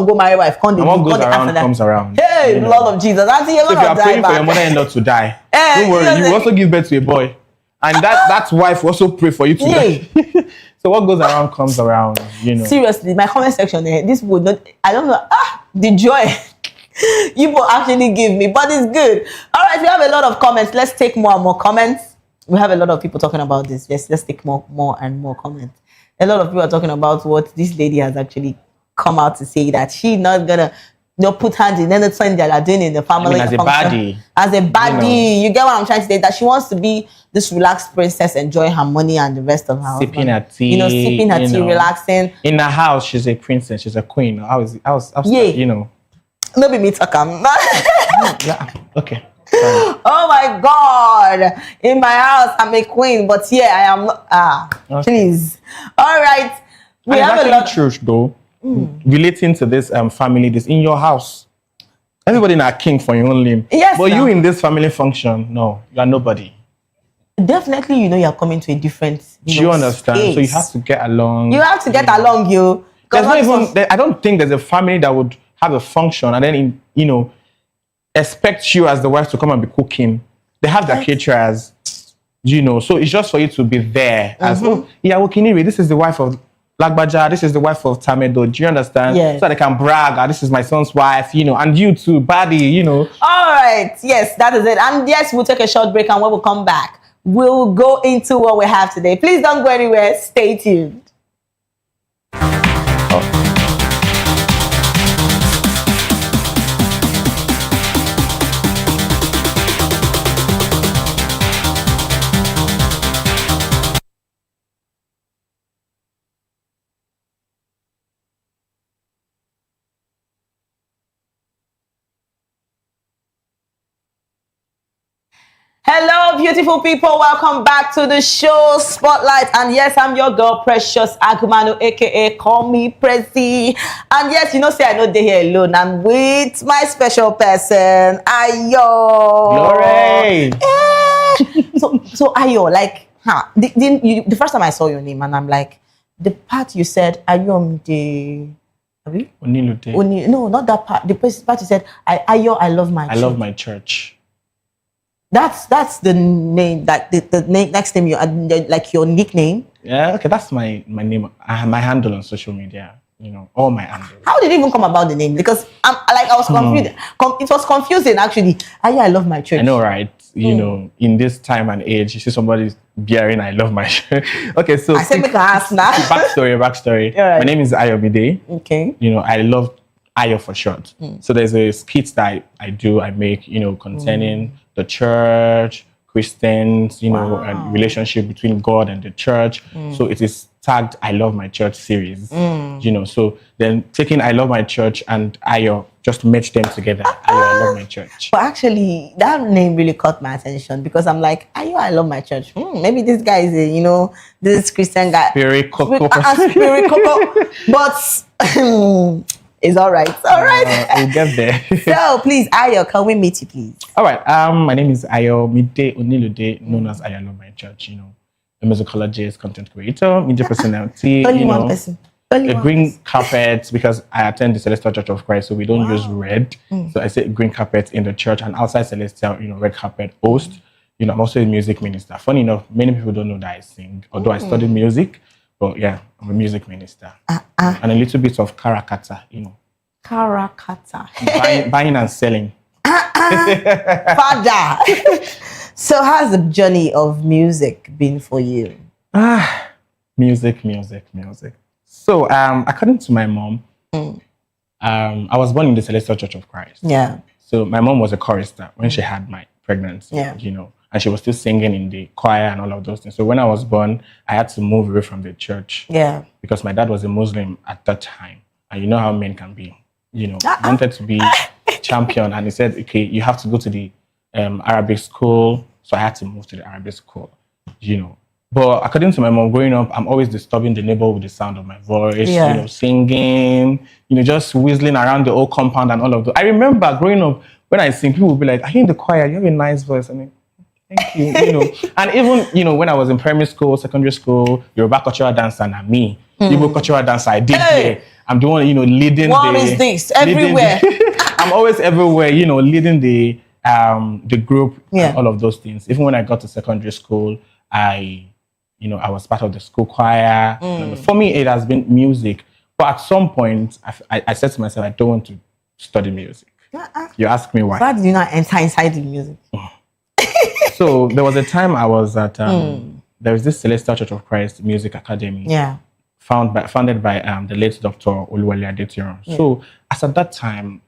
go marry wife. And what goes around comes around. Hey, Lord of Jesus. That's a So if you lot are of praying for your driver. mother-in-law to die, don't worry, you will also give birth to a boy. And that wife will also pray for you to die. So what goes around comes around, Seriously, my comment section there, this would not, I don't know, the joy you will actually give me, but it's good. All right, we have a lot of comments. Let's take more and more comments. We have a lot of people talking about this. Yes, let's take more and more comments. A lot of people are talking about what this lady has actually come out to say, that she's not gonna put hands in anything that are doing in the family. As a baddie. As a baddie. You get what I'm trying to say? That she wants to be this relaxed princess, enjoy her money and the rest of her sipping her tea. Sipping her tea, relaxing. In the house, she's a princess, she's a queen. I was No be me talk am. Yeah, okay. Sorry. Oh my God! In my house, I'm a queen, but here I am not. Okay. Please. All right. We and have it's a lot. actually true, though. Relating to this family, this in your house, everybody in a king for your own limb. Yes. But you in this family function, no, you are nobody. Definitely, you're coming to a different. Do you understand? space. So you have to get along. You have to get along, you. There's not even. I don't think there's a family that would have a function and then expect you as the wife to come and be cooking. They have their caterers, so it's just for you to be there as Okiniwe, this is the wife of Lagbaja, this is the wife of Tamedo. Do you understand? Yes. So they can brag, this is my son's wife, and you too, baddie, All right. Yes, that is it. And yes, we'll take a short break, and when we come back, we'll go into what we have today. Please don't go anywhere. Stay tuned. Hello, beautiful people. Welcome back to the show Spotlight. And yes, I'm your girl, Precious Agumanu, aka Call Me Prezi. And yes, say I know they here alone. I'm with my special person, Ayo. Glory. So Ayo, the first time I saw your name, and I'm like, the part you said, Ayo the. No, not that part. The part you said, Ayo, I love my church. I love my church. That's the name, that the name, next name, like your nickname. Yeah, okay, that's my name. I have my handle on social media. All my handles. How did it even come about the name? Because I was confused. It was confusing actually. I love my church. I know, right? In this time and age, you see somebody bearing "I love my church." Okay, so I said make a ask now. Backstory. Right. My name is Ayobide. Okay. I love Ayo for short. So there's a skit that I make, containing the church, Christians, and relationship between God and the church. So it is tagged I Love My Church series. So then taking I Love My Church and Ayo, just match them together. Ayo, I Love My Church. But actually, that name really caught my attention because I'm like, Ayo, I Love My Church. Maybe this guy is a, this Christian guy. Spirit Coco. Spirit Coco. But it's all right. It's all right. We'll get there. So please, Ayo, can we meet you, please? All right. My name is Ayo Mide Onilude, known as Ayo Love My Church. A musicologist, content creator, media personality. Only one person. A green carpet, because I attend the Celestial Church of Christ, so we don't use red. So I say green carpet in the church, and outside Celestial, red carpet host. I'm also a music minister. Funny enough, many people don't know that I sing, although I studied music. But yeah, I'm a music minister. And a little bit of karakata, Karakata. Buying and selling. Father. So how's the journey of music been for you? Music. So according to my mom, I was born in the Celestial Church of Christ. Yeah. So my mom was a chorister when she had my pregnancy. Yeah. And she was still singing in the choir and all of those things. So when I was born, I had to move away from the church. Yeah. Because my dad was a Muslim at that time. And you know how men can be. Wanted to be champion. And he said, okay, you have to go to the Arabic school. So I had to move to the Arabic school, But according to my mom, growing up, I'm always disturbing the neighbor with the sound of my voice, singing, just whistling around the old compound and all of that. I remember growing up, when I sing, people would be like, are you in the choir? You have a nice voice. I mean, thank you, And even, when I was in primary school, secondary school, Yoruba cultural dancer and me, Igbo cultural dancer, I did there. I'm the one, leading what is this? Everywhere. I'm always everywhere, leading the group and all of those things. Even when I got to secondary school, I was part of the school choir. For me, it has been music. But at some point, I said to myself, I don't want to study music. You ask me why. Why did you not enter inside the music? So there was a time I was at, there was this Celestial Church of Christ Music Academy. Yeah. Founded by the late Dr. Oluwale Adetiran. Yeah. So as at that time,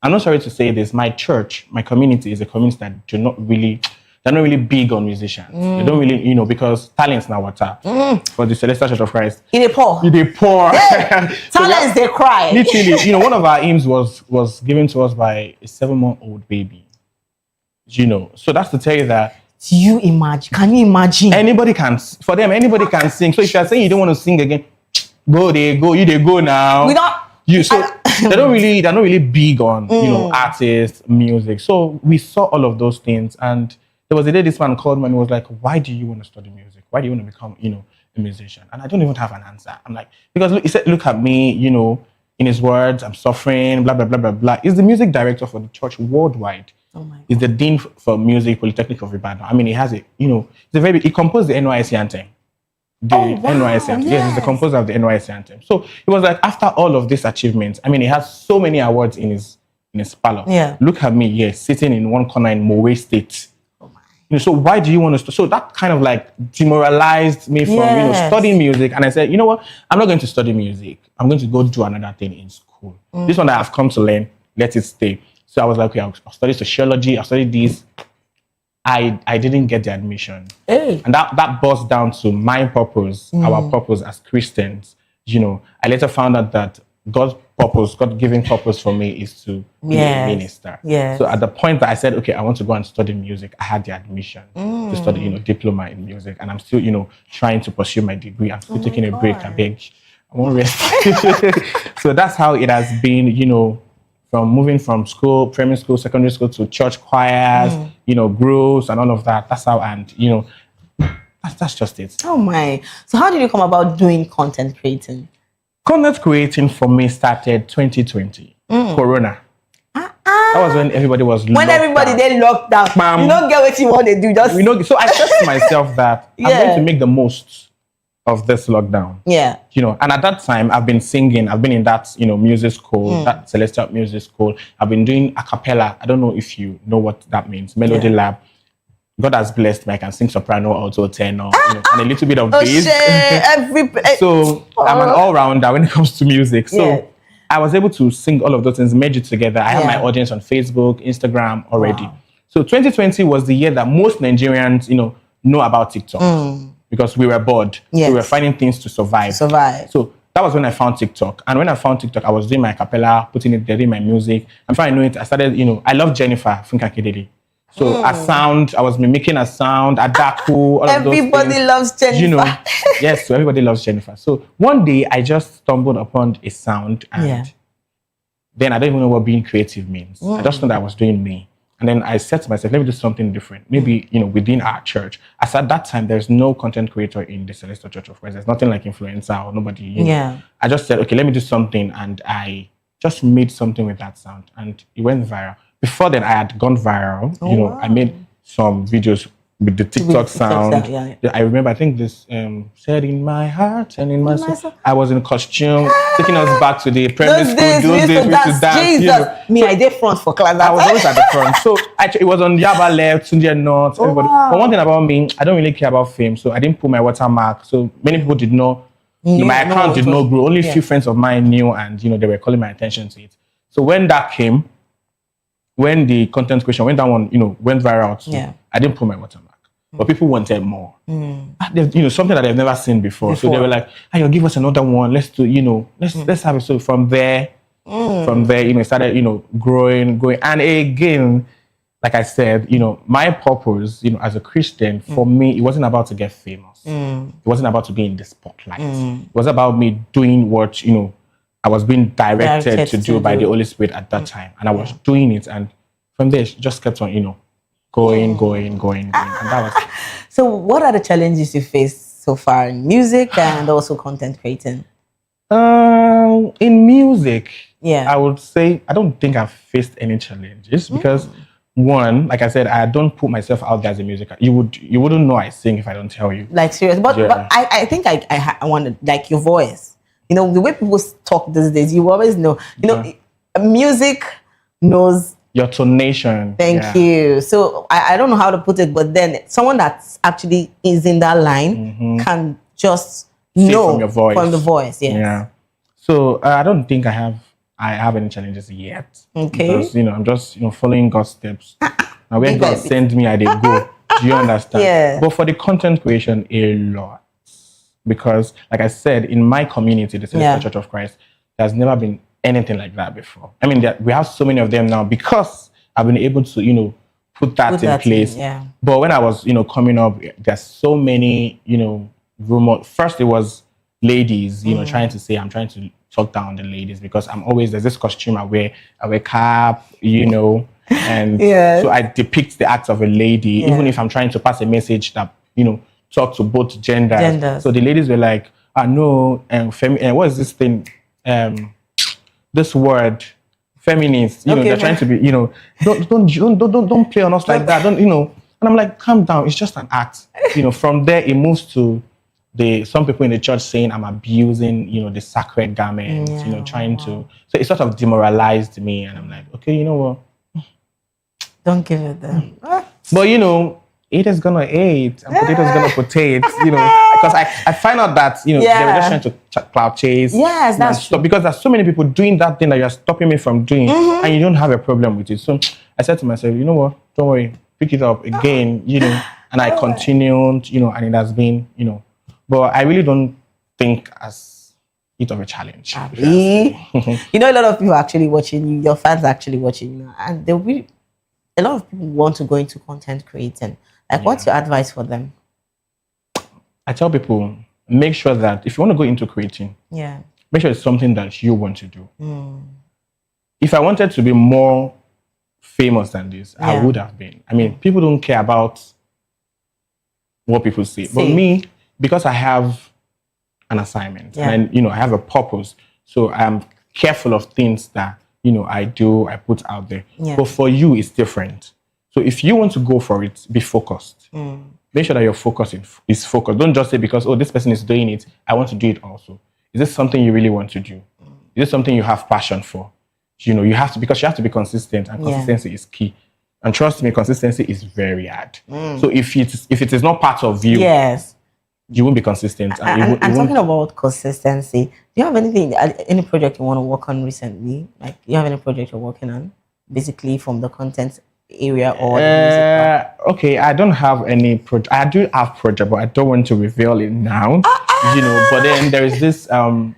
I'm not sorry to say this, my church, my community is a community that they're not really big on musicians. They don't really, because talent's now water. For the Celestial Church of Christ. They poor. Yeah. Talents, they cry. Literally, one of our aims was given to us by a 7-month-old baby. So that's to tell you that. Do you imagine? Can you imagine? Anybody can sing. So if you're saying you don't want to sing again, they go now. We don't. They're not really big on artists, music. So we saw all of those things, and there was a day this man called me and was like, "Why do you want to study music? Why do you want to become a musician?" And I don't even have an answer. I'm like, because he said, "Look at me, in his words, I'm suffering, blah blah blah blah blah." He's the music director for the church worldwide. Oh my God. He's the dean for music, Polytechnic of Ibadan. I mean, he has he composed the NYSC anthem. NYSC anthem. Yes, he's the composer of the NYSC anthem. So it was like, after all of these achievements, I mean, he has so many awards in his parlor. Yeah. Look at me, sitting in one corner in Mowe State. Oh my. So why do you want to? So that kind of like demoralized me from studying music. And I said, you know what? I'm not going to study music. I'm going to go do another thing in school. This one that I've come to learn, let it stay. So I was like, okay, I'll study sociology. I'll study this. I didn't get the admission. Hey. And that boils down to my purpose, our purpose as Christians. I later found out that God's God-given purpose for me is to be a minister. Yes. So at the point that I said, okay, I want to go and study music, I had the admission to study, diploma in music. And I'm still, trying to pursue my degree. I'm still taking a break. I beg. I won't rest. So that's how it has been, from moving from school, primary school, secondary school, to church choirs, groups and all of that. That's how, and that's just it. Oh my. So how did you come about doing content creating? Content creating for me started 2020, Corona. That was when everybody was locked down. They locked down. You don't get what you want to do. So I said to myself that I'm going to make the most of this lockdown. Yeah. And at that time, I've been singing. I've been in that, music school, that Celestial music school. I've been doing a cappella. I don't know if you know what that means. Melody Lab. God has blessed me. I can sing soprano, alto, tenor, and a little bit of bass. So I'm an all-rounder when it comes to music. So I was able to sing all of those things, merge it together. I have my audience on Facebook, Instagram already. Wow. So 2020 was the year that most Nigerians, know about TikTok because we were bored. Yes. We were finding things to survive. So that was when I found TikTok. And when I found TikTok, I was doing my cappella, putting it there, doing my music. And before I knew it, I started, I love Jennifer Funkakedede. So a sound, I was mimicking a sound, Adaku, all of those things. Everybody loves Jennifer. Yes, so everybody loves Jennifer. So one day I just stumbled upon a sound and then I don't even know what being creative means. I just know that I was doing me. And then I said to myself, let me do something different. Maybe, within our church. As at that time, there's no content creator in the Celestial Church of Christ. There's nothing like influencer or nobody. I just said, okay, let me do something. And I just made something with that sound. And it went viral. Before then, I had gone viral. Wow. I made some videos with the TikTok sound. I remember, I think this said in my heart and in my soul. I was in costume, taking us back to the primary school. Those days, we used to dance. Jesus. Me, I did front for class. I was always at the front. So actually, it was on Yaba left, Sundia North, everybody. Wow. But one thing about me, I don't really care about fame. So I didn't put my watermark. So many people did not, my account did not grow. Only a few friends of mine knew and, they were calling my attention to it. So when that came, when the content creation, when that one, went viral too, I didn't put my watermark. But people wanted more. Something that they've never seen before. So they were like, "Hey, give us another one. Let's do, let's have it." So from there, it started, growing. And again, like I said, my purpose, as a Christian, for me, it wasn't about to get famous. It wasn't about to be in the spotlight. It was about me doing what, I was being directed to do by the Holy Spirit at that time. And I was doing it. And from there, it just kept on, going. And that was it. So what are the challenges you faced so far in music and also content creating? In music, I would say I don't think I've faced any challenges because one, like I said, I don't put myself out there as a musician. You wouldn't know I sing if I don't tell you. Like serious, but I think I wanted like your voice. The way people talk these days, you always know. Music knows your tonation. Thank you. So I don't know how to put it, but then someone that actually is in that line can just know from your voice. From the voice. Yes. Yeah. So I don't think I have any challenges yet. Okay. Because I'm just following God's steps. Now where God sends me, I did go. Do you understand? Yeah. But for the content creation, a lot. Because like I said, in my community, the Celestial Church of Christ, there's never been anything like that before. I mean, we have so many of them now because I've been able to, put that in place. But when I was, coming up, there's so many, rumors. First, it was ladies, trying to say I'm trying to talk down the ladies because there's this costume I wear cap, and so I depict the act of a lady, even if I'm trying to pass a message that, talk to both genders. So the ladies were like, no, and what is this thing? This word, feminist, they're trying to be, don't play on us like that. And I'm like, calm down, it's just an act. From there it moves to some people in the church saying I'm abusing, the sacred garments, trying to. So it sort of demoralized me, and I'm like, okay, you know what? Don't give it them. But it is gonna eat and potatoes gonna potate, because I find out that they were just trying to cloud chase. Yes, that's true. Because there's so many people doing that thing that you're stopping me from doing, and you don't have a problem with it. So I said to myself, you know what? Don't worry, pick it up again, and I continued, and it has been, but I really don't think as it of a challenge. A lot of people are actually watching you, your fans are actually watching you, and they'll be. A lot of people want to go into content creating. Like, what's your advice for them? I tell people, make sure that if you want to go into creating, make sure it's something that you want to do. If I wanted to be more famous than this, I would have been. I mean, people don't care about what people say. But me, because I have an assignment and I have a purpose, so I'm careful of things that I put out there. But for you, it's different. So if you want to go for it, be focused. Make sure that your focus is focused. Don't just say because, this person is doing it, I want to do it also. Is this something you really want to do? Is this something you have passion for? You have to, because you have to be consistent, and consistency is key. And trust me, consistency is very hard. So if it is not part of you, you won't be consistent. And talking about consistency, do you have any project you want to work on recently? Like, do you have any project you're working on, basically from the content area or the music part? Okay, I don't have any project. I do have project, but I don't want to reveal it now. But then there is this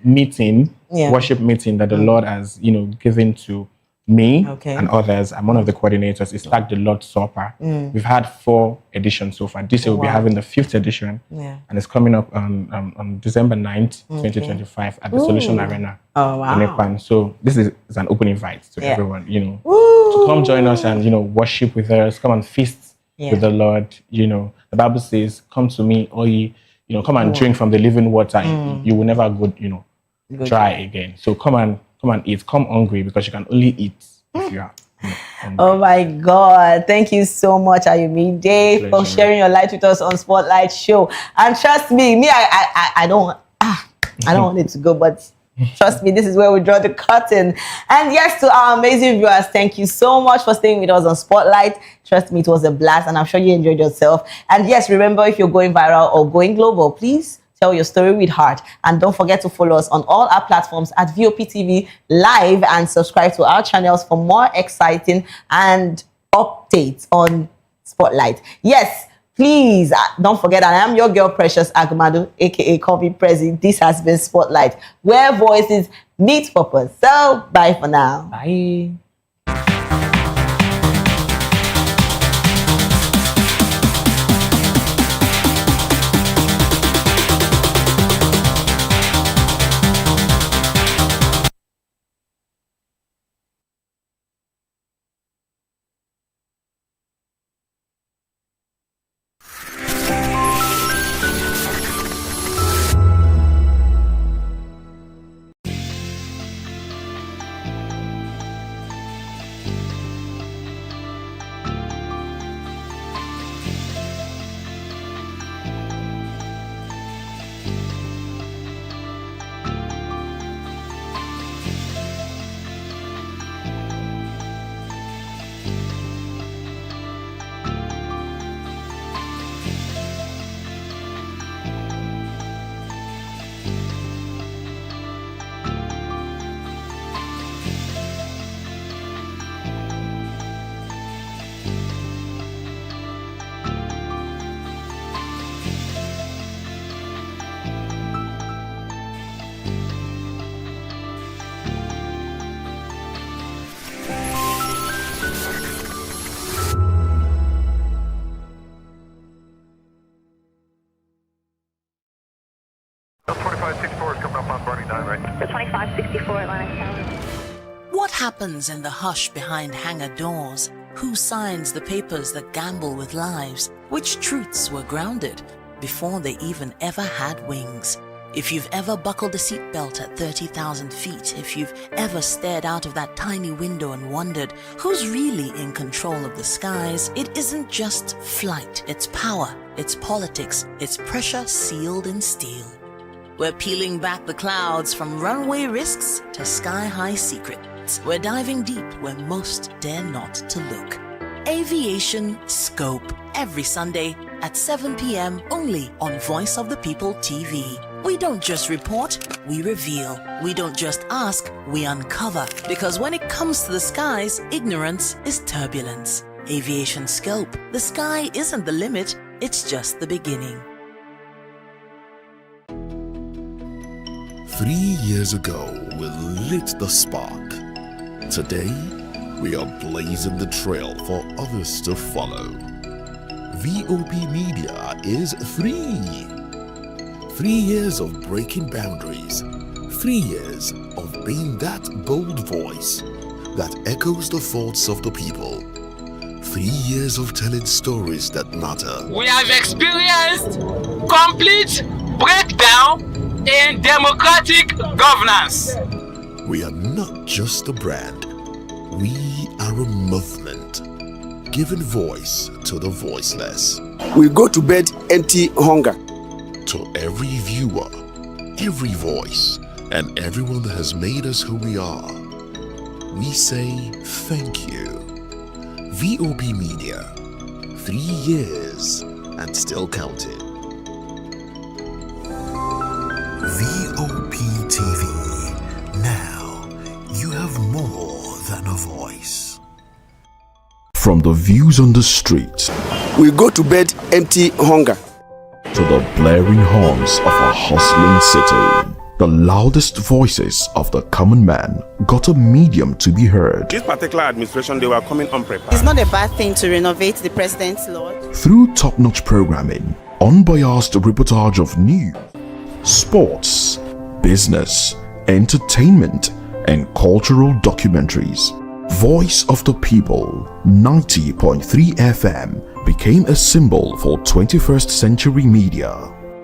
meeting, worship meeting that the Lord has, given to me and others. I'm one of the coordinators. It's like the Lord's Supper. We've had 4 editions so far. This year we'll be having the 5th edition, and it's coming up on December 9th, 2025 at the Solution Arena. Oh, wow. In Ekpan. So this is an open invite to everyone, to come join us and, worship with us, come and feast with the Lord. The Bible says, come to me, all ye, come and drink from the living water. You will never go, dry again. So come and eat. Come hungry, because you can only eat if you are hungry. Oh my God. Thank you so much, Ayomide, for sharing your light with us on Spotlight Show. And trust me, I don't want it to go, but trust me, this is where we draw the curtain. And yes, to our amazing viewers, thank you so much for staying with us on Spotlight. Trust me, it was a blast, and I'm sure you enjoyed yourself. And yes, remember, if you're going viral or going global, please tell your story with heart. And don't forget to follow us on all our platforms at VOPTV Live, and subscribe to our channels for more exciting and updates on Spotlight. Yes, please don't forget, I am your girl Precious Agumadu, aka Kobe Prezi. This has been Spotlight, where voices meet purpose. So bye for now. Bye. What happens in the hush behind hangar doors? Who signs the papers that gamble with lives? Which truths were grounded before they even ever had wings? If you've ever buckled a seatbelt at 30,000 feet, if you've ever stared out of that tiny window and wondered who's really in control of the skies, it isn't just flight, it's power, it's politics, it's pressure sealed in steel. We're peeling back the clouds from runway risks to sky-high secrets. We're diving deep where most dare not to look. Aviation Scope, every Sunday at 7 p.m. only on Voice of the People TV. We don't just report, we reveal. We don't just ask, we uncover. Because when it comes to the skies, ignorance is turbulence. Aviation Scope, the sky isn't the limit, it's just the beginning. 3 years ago, we lit the spark. Today, we are blazing the trail for others to follow. VOP Media is 3. 3 years of breaking boundaries. 3 years of being that bold voice that echoes the thoughts of the people. 3 years of telling stories that matter. We have experienced complete breakdown in democratic governance. We are not just a brand, we are a movement, giving voice to the voiceless. We go to bed empty hunger. To every viewer, every voice, and everyone that has made us who we are, we say thank you. VOP Media, 3 years and still counting. VOP TV. Now, you have more than a voice. From the views on the street We go to bed empty hunger. to the blaring horns of a hustling city, the loudest voices of the common man got a medium to be heard. This particular administration, they were coming unprepared. It's not a bad thing to renovate the president's lodge. Through top-notch programming, unbiased reportage of news, sports, business, entertainment, and cultural documentaries, Voice of the People 90.3 FM became a symbol for 21st century media.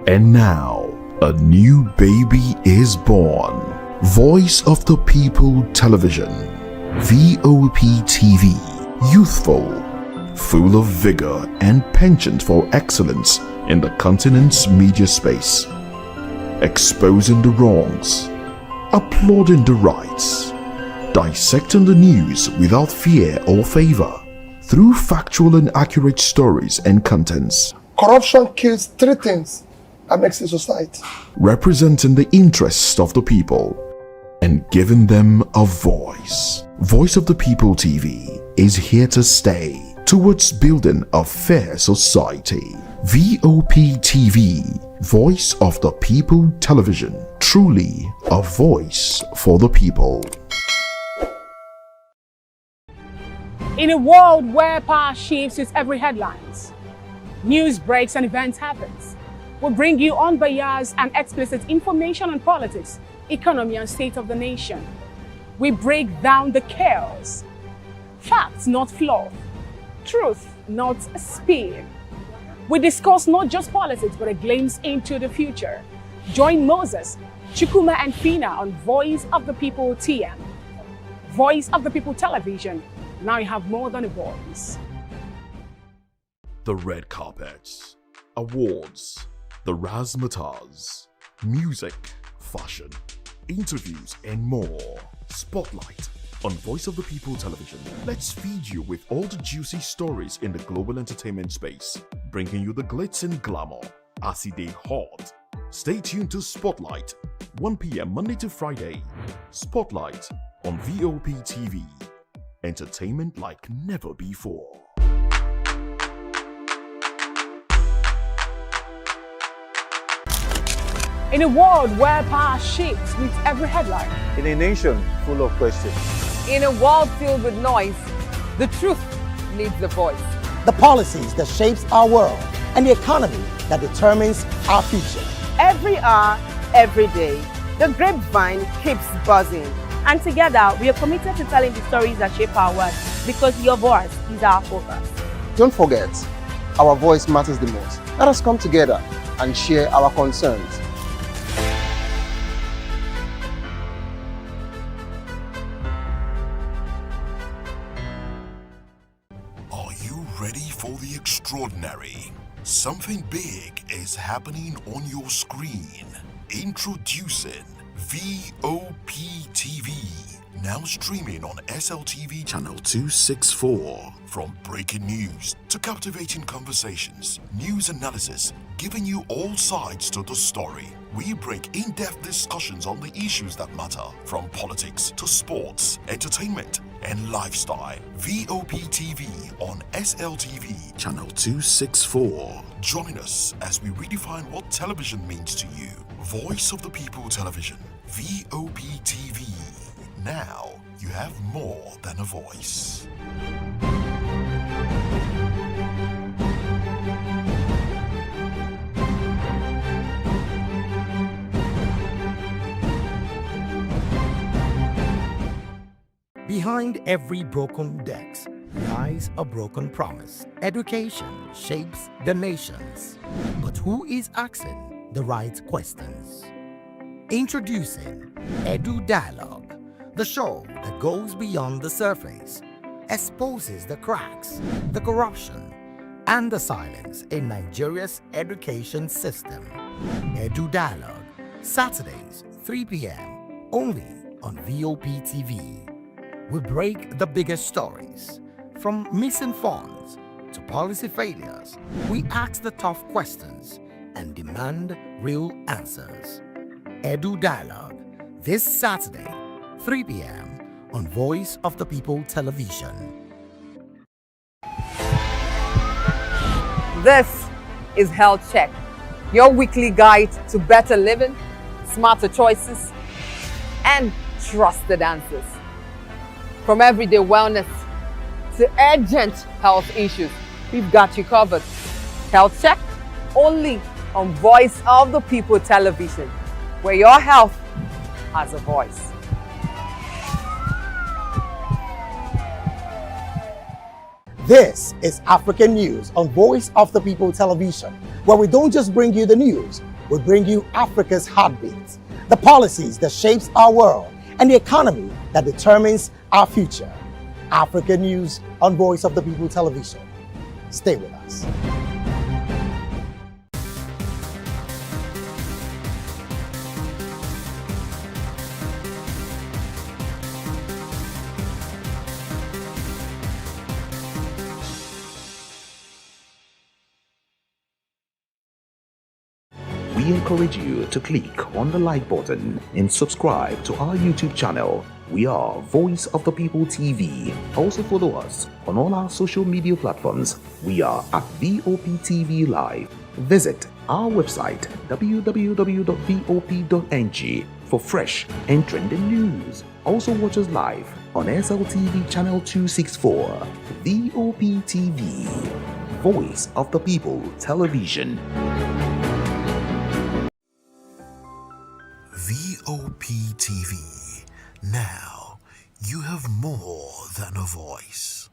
And now, a new baby is born. Voice of the People Television, VOP TV, youthful, full of vigor and penchant for excellence in the continent's media space, exposing the wrongs, applauding the rights, dissecting the news without fear or favor, through factual and accurate stories and contents, Corruption kills three things that makes a society. representing the interests of the people and giving them a voice. Voice of the People TV is here to stay towards building a fair society. VOP TV, Voice of the People Television, truly a voice for the people. In a world where power shifts its every headlines, news breaks and events happens, we bring you unbiased and explicit information on politics, economy and state of the nation. We break down the chaos. Facts, not fluff. Truth, not spin. We discuss not just politics, but a glimpse into the future. Join Moses, Chukuma and Fina on Voice of the People TM. Voice of the People Television. Now you have more than a voice. The red carpets, awards, the razzmatazz, music, fashion, interviews, and more. Spotlight on Voice of the People Television. Let's feed you with all the juicy stories in the global entertainment space, bringing you the glitz and glamour as they hot. Stay tuned to Spotlight, 1 p.m. Monday to Friday. Spotlight on VOP TV. Entertainment like never before. In a world where power shifts with every headline, In a nation full of questions. In a world filled with noise, the truth needs a voice. The policies that shapes our world and the economy that determines our future. Every hour, every day, the grapevine keeps buzzing. And together, we are committed to telling the stories that shape our world because your voice is our focus. Don't forget, our voice matters the most. Let us come together and share our concerns. Are you ready for the extraordinary? Something big is happening on your screen. Introducing VOP TV, now streaming on SLTV channel 264. From breaking news to captivating conversations, news analysis, giving you all sides to the story. We break in-depth discussions on the issues that matter, from politics to sports, entertainment, and lifestyle. VOP TV on SLTV channel 264. Join us as we redefine what television means to you. Voice of the People Television, VOP TV. Now you have more than a voice. Behind every broken desk lies a broken promise. Education shapes the nations. But who is asking the right questions? Introducing Edu Dialogue, the show that goes beyond the surface, exposes the cracks, the corruption, and the silence in Nigeria's education system. Edu Dialogue, Saturdays, 3 p.m., only on VOP TV. We break the biggest stories, from missing funds to policy failures. We ask the tough questions and demand real answers. Edu Dialogue, this Saturday, 3 p.m. on Voice of the People Television. This is Health Check, your weekly guide to better living, smarter choices, and trusted answers. From everyday wellness to urgent health issues, we've got you covered. Health Check, only on Voice of the People television, where your health has a voice. This is African News on Voice of the People television, where we don't just bring you the news, we bring you Africa's heartbeat, the policies that shapes our world, and the economy that determines our future. African News on Voice of the People television. Stay with us. We encourage you to click on the like button and subscribe to our YouTube channel. We are Voice of the People TV. Also follow us on all our social media platforms. We are at VOPTV Live. Visit our website www.vop.ng for fresh and trending news. Also watch us live on SLTV channel 264. VOPTV, Voice of the People Television. VOP TV. Now, you have more than a voice.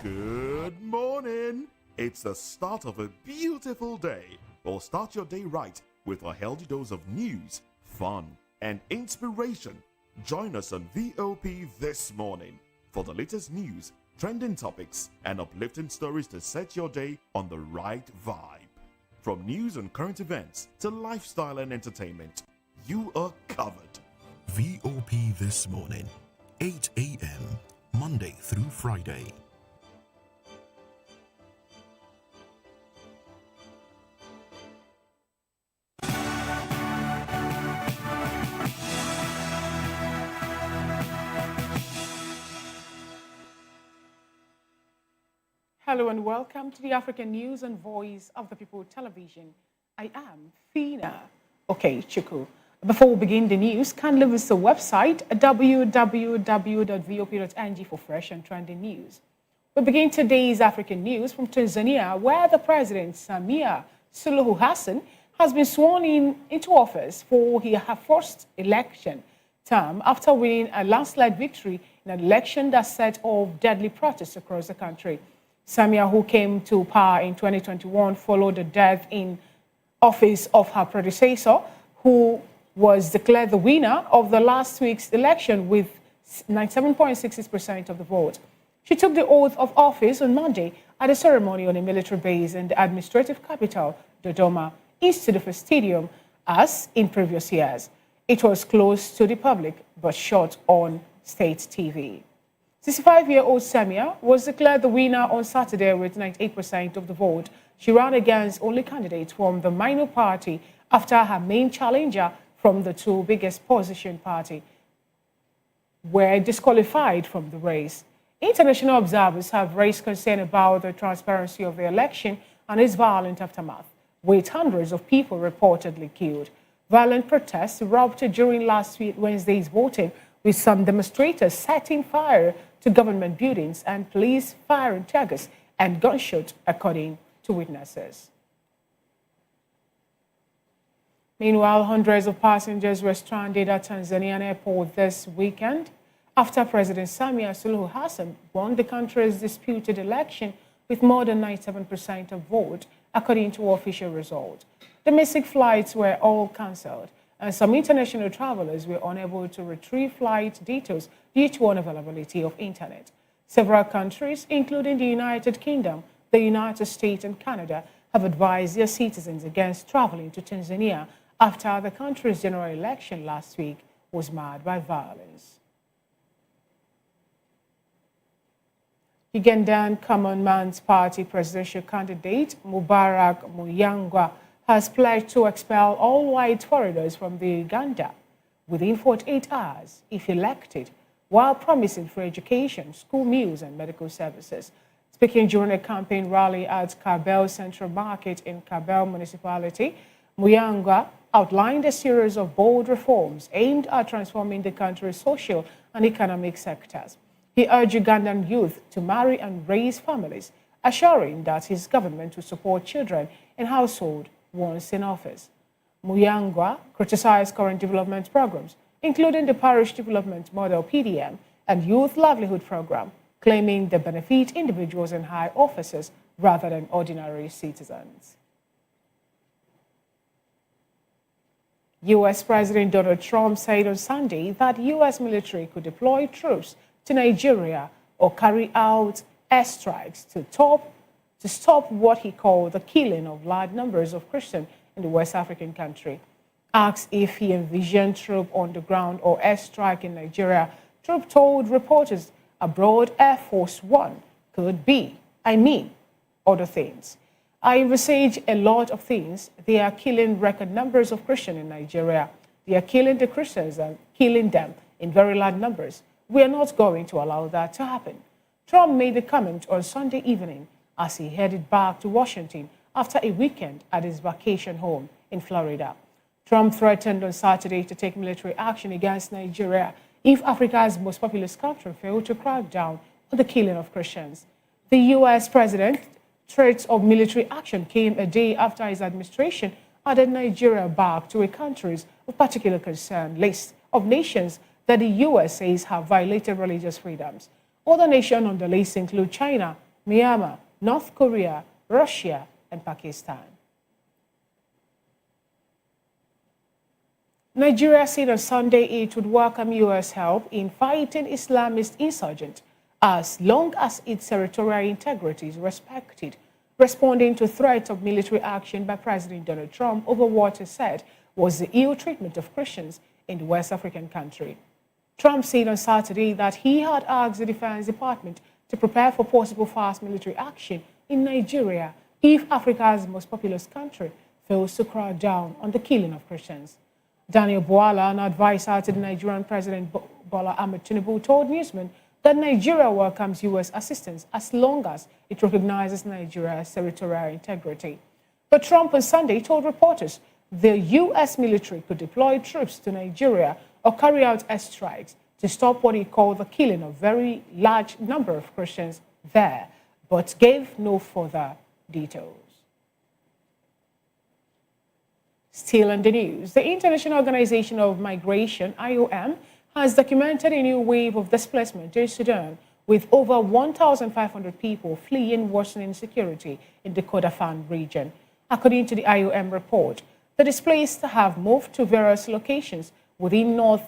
Good morning. It's the start of a beautiful day. Well, start your day right with a healthy dose of news, fun, and inspiration. Join us on VOP this morning for the latest news, trending topics, and uplifting stories to set your day on the right vibe. From news and current events to lifestyle and entertainment, you are covered. VOP This Morning, 8 a.m., Monday through Friday. Hello and welcome to the African News and Voice of the People television. I am Fina Okechukwu. Before we begin the news, kindly visit the website www.vop.ng for fresh and trending news. We begin today's African news from Tanzania, where the President Samia Suluhu Hassan has been sworn into office for his first election term after winning a landslide victory in an election that set off deadly protests across the country. Samia, who came to power in 2021, followed the death in office of her predecessor, who was declared the winner of the last week's election with 97.66% of the vote. She took the oath of office on Monday at a ceremony on a military base in the administrative capital, Dodoma, instead of a stadium, as in previous years. It was closed to the public but shot on state TV. 65-year-old Samia was declared the winner on Saturday with 98% of the vote. She ran against only candidates from the minor party after her main challenger from the two biggest opposition party were disqualified from the race. International observers have raised concern about the transparency of the election and its violent aftermath, with hundreds of people reportedly killed. Violent protests erupted during last week Wednesday's voting, with some demonstrators setting fire to government buildings and police firing tear gas and gunshots, according to witnesses. Meanwhile, hundreds of passengers were stranded at Tanzanian airport this weekend after President Samia Suluhu Hassan won the country's disputed election with more than 97% of vote, according to official results. Domestic flights were all cancelled, and some international travelers were unable to retrieve flight details due to unavailability of internet. Several countries, including the United Kingdom, the United States, and Canada, have advised their citizens against traveling to Tanzania after the country's general election last week was marred by violence. Ugandan Common Man's Party presidential candidate Mubarak Muyangwa has pledged to expel all white foreigners from the Uganda within 48 hours if elected, while promising free education, school meals, and medical services. Speaking during a campaign rally at Kabel Central Market in Kabel Municipality, Muyangwa outlined a series of bold reforms aimed at transforming the country's social and economic sectors. He urged Ugandan youth to marry and raise families, assuring that his government will support children in household once in office. Muyangwa criticized current development programs, including the Parish Development Model (PDM) and Youth Livelihood Program, claiming they benefit individuals in high offices rather than ordinary citizens. U.S. President Donald Trump said on Sunday that U.S. military could deploy troops to Nigeria or carry out airstrikes to stop what he called the killing of large numbers of Christians in the West African country. Asked if he envisioned troops on the ground or airstrike in Nigeria, Trump told reporters abroad Air Force One could be, other things. I envisage a lot of things. They are killing record numbers of Christians in Nigeria. They are killing the Christians and killing them in very large numbers. We are not going to allow that to happen. Trump made the comment on Sunday evening as he headed back to Washington after a weekend at his vacation home in Florida. Trump threatened on Saturday to take military action against Nigeria if Africa's most populous country failed to crack down on the killing of Christians. The U.S. president's threats of military action came a day after his administration added Nigeria back to a countries of particular concern list of nations that the U.S. says have violated religious freedoms. Other nations on the list include China, Myanmar, North Korea, Russia, and Pakistan. Nigeria said on Sunday it would welcome U.S. help in fighting Islamist insurgents as long as its territorial integrity is respected, responding to threats of military action by President Donald Trump over what he said was the ill treatment of Christians in the West African country. Trump said on Saturday that he had asked the Defense Department to prepare for possible fast military action in Nigeria if Africa's most populous country fails to crack down on the killing of Christians. Daniel Bwala, an advisor to the Nigerian President Bola Ahmed Tinubu, told newsmen that Nigeria welcomes U.S. assistance as long as it recognizes Nigeria's territorial integrity. But Trump on Sunday told reporters the U.S. military could deploy troops to Nigeria or carry out airstrikes to stop what he called the killing of a very large number of Christians there, but gave no further details. Still in the news, the International Organization of Migration, IOM, has documented a new wave of displacement in Sudan, with over 1,500 people fleeing worsening insecurity in the Kordofan region. According to the IOM report, the displaced have moved to various locations within North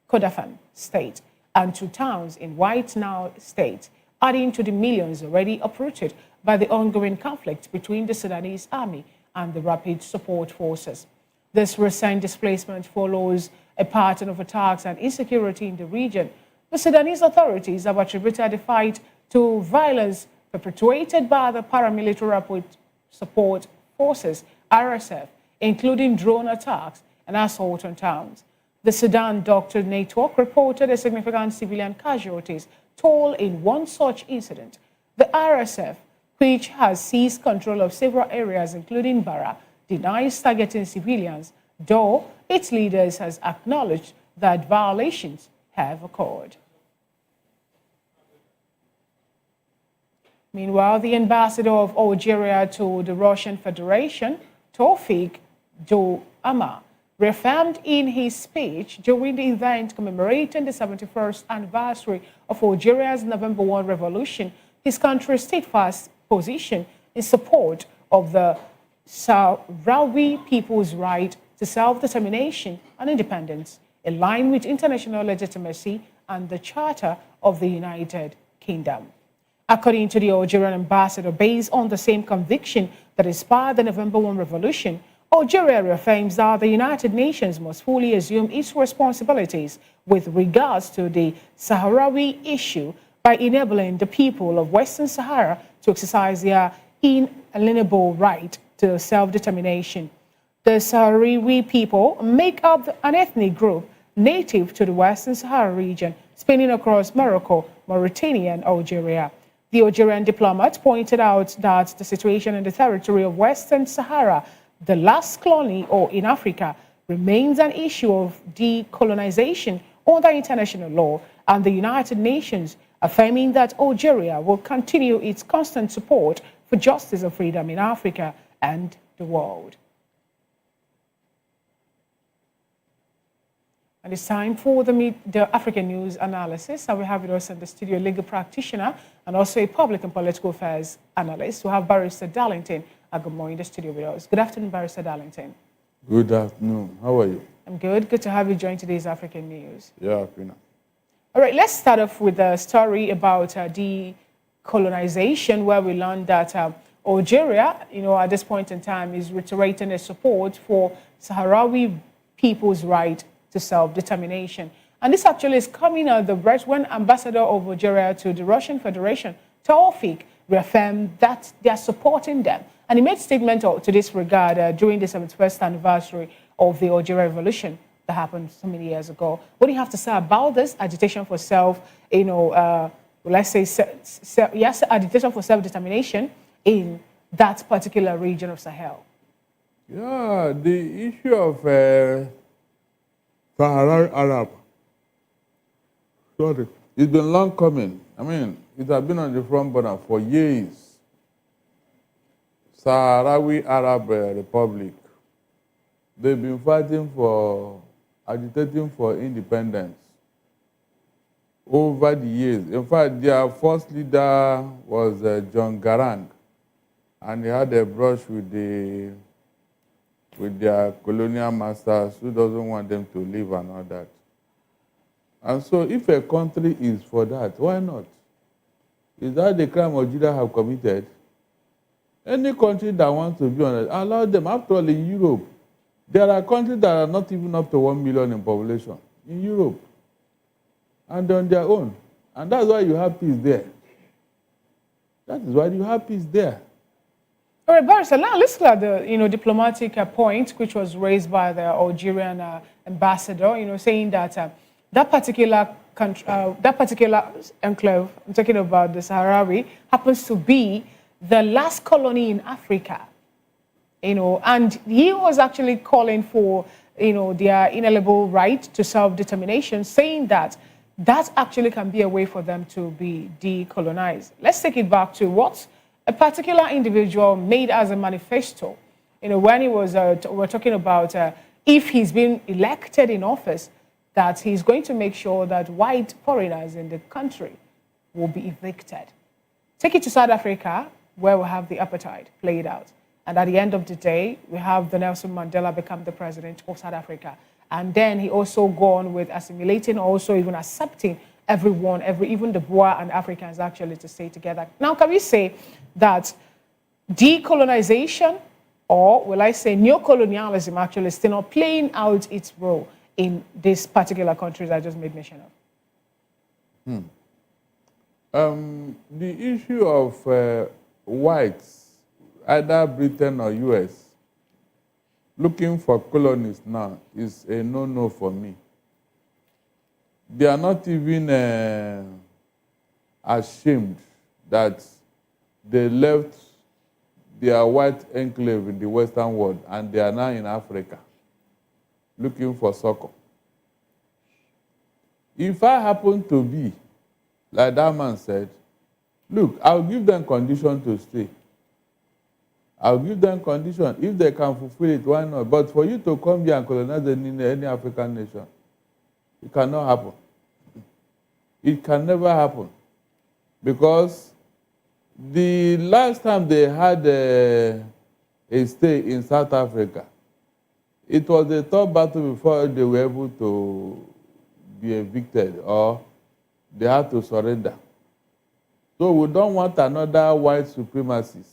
Kordofan state and to towns in White Nile state, adding to the millions already uprooted by the ongoing conflict between the Sudanese army and the Rapid Support Forces. This recent displacement follows a pattern of attacks and insecurity in the region. The Sudanese authorities have attributed the fight to violence perpetuated by the paramilitary Rapid Support Forces, RSF, including drone attacks and assault on towns. The Sudan Doctor Network reported a significant civilian casualties toll in one such incident. The RSF, which has seized control of several areas, including Bara, denies targeting civilians, though its leaders has acknowledged that violations have occurred. Meanwhile, the ambassador of Algeria to the Russian Federation, Tawfik Douama, reaffirmed in his speech during the event commemorating the 71st anniversary of Algeria's November 1 revolution his country's steadfast position in support of the Sahrawi people's right to self-determination and independence, in line with international legitimacy and the Charter of the United Kingdom. According to the Algerian ambassador, based on the same conviction that inspired the November 1 revolution, Algeria reaffirms that the United Nations must fully assume its responsibilities with regards to the Sahrawi issue by enabling the people of Western Sahara to exercise their inalienable right to self-determination. The Sahrawi people make up an ethnic group native to the Western Sahara region, spanning across Morocco, Mauritania, and Algeria. The Algerian diplomat pointed out that the situation in the territory of Western Sahara, the last colony in Africa, remains an issue of decolonization under international law and the United Nations, affirming that Algeria will continue its constant support for justice and freedom in Africa and the world. And it's time for the African news analysis. And we have with us in the studio a legal practitioner and also a public and political affairs analyst. We have Barrister Darlington Agomo in the studio with us. Good afternoon, Barrister Darlington. Good afternoon. How are you? I'm good. Good to have you join today's African news. Yeah, Pina. All right, let's start off with a story about decolonization, where we learned that Algeria, at this point in time, is reiterating its support for Sahrawi people's right to self-determination. And this actually is coming out the breath when Ambassador of Algeria to the Russian Federation, Taoufik, reaffirmed that they are supporting them. And he made a statement to this regard during the 71st anniversary of the Algerian Revolution that happened so many years ago. What do you have to say about this agitation for agitation for self-determination in that particular region of Sahel? Yeah, the issue of Sahara Arab, sorry, it's been long coming. I mean, it has been on the front burner for years. Sahrawi Arab Republic, they've been agitating for independence over the years. In fact, their first leader was John Garang, and he had a brush with their colonial masters who doesn't want them to live and all that. And so if a country is for that, why not? Is that the crime Algeria have committed? Any country that wants to be on it, allow them. After all, in Europe, there are countries that are not even up to 1 million in population in Europe, and on their own. And that's why you have peace there. That is why you have peace there. All right, Barrister, now let's look at the diplomatic point which was raised by the Algerian ambassador, saying that that particular country, that particular enclave, I'm talking about the Sahrawi, happens to be the last colony in Africa. And he was actually calling for, their inalienable right to self-determination, saying that that actually can be a way for them to be decolonized. Let's take it back to what a particular individual made as a manifesto. When he was, we're talking about if he's been elected in office, that he's going to make sure that white foreigners in the country will be evicted. Take it to South Africa, where we have the apartheid played out. And at the end of the day, we have the Nelson Mandela become the president of South Africa. And then he also gone with assimilating, also even accepting everyone, even the Boer and Africans actually to stay together. Now, can we say that decolonization, or will I say neocolonialism, actually is still not playing out its role in these particular countries I just made mention of? The issue of whites, either Britain or US, looking for colonies now is a no-no for me. They are not even ashamed that they left their white enclave in the Western world and they are now in Africa looking for succor. If I happen to be, like that man said, look, I'll give them condition to stay. I'll give them condition. If they can fulfill it, why not? But for you to come here and colonize any African nation, it cannot happen. It can never happen. Because the last time they had a stay in South Africa, it was a tough battle before they were able to be evicted or they had to surrender. So we don't want another white supremacist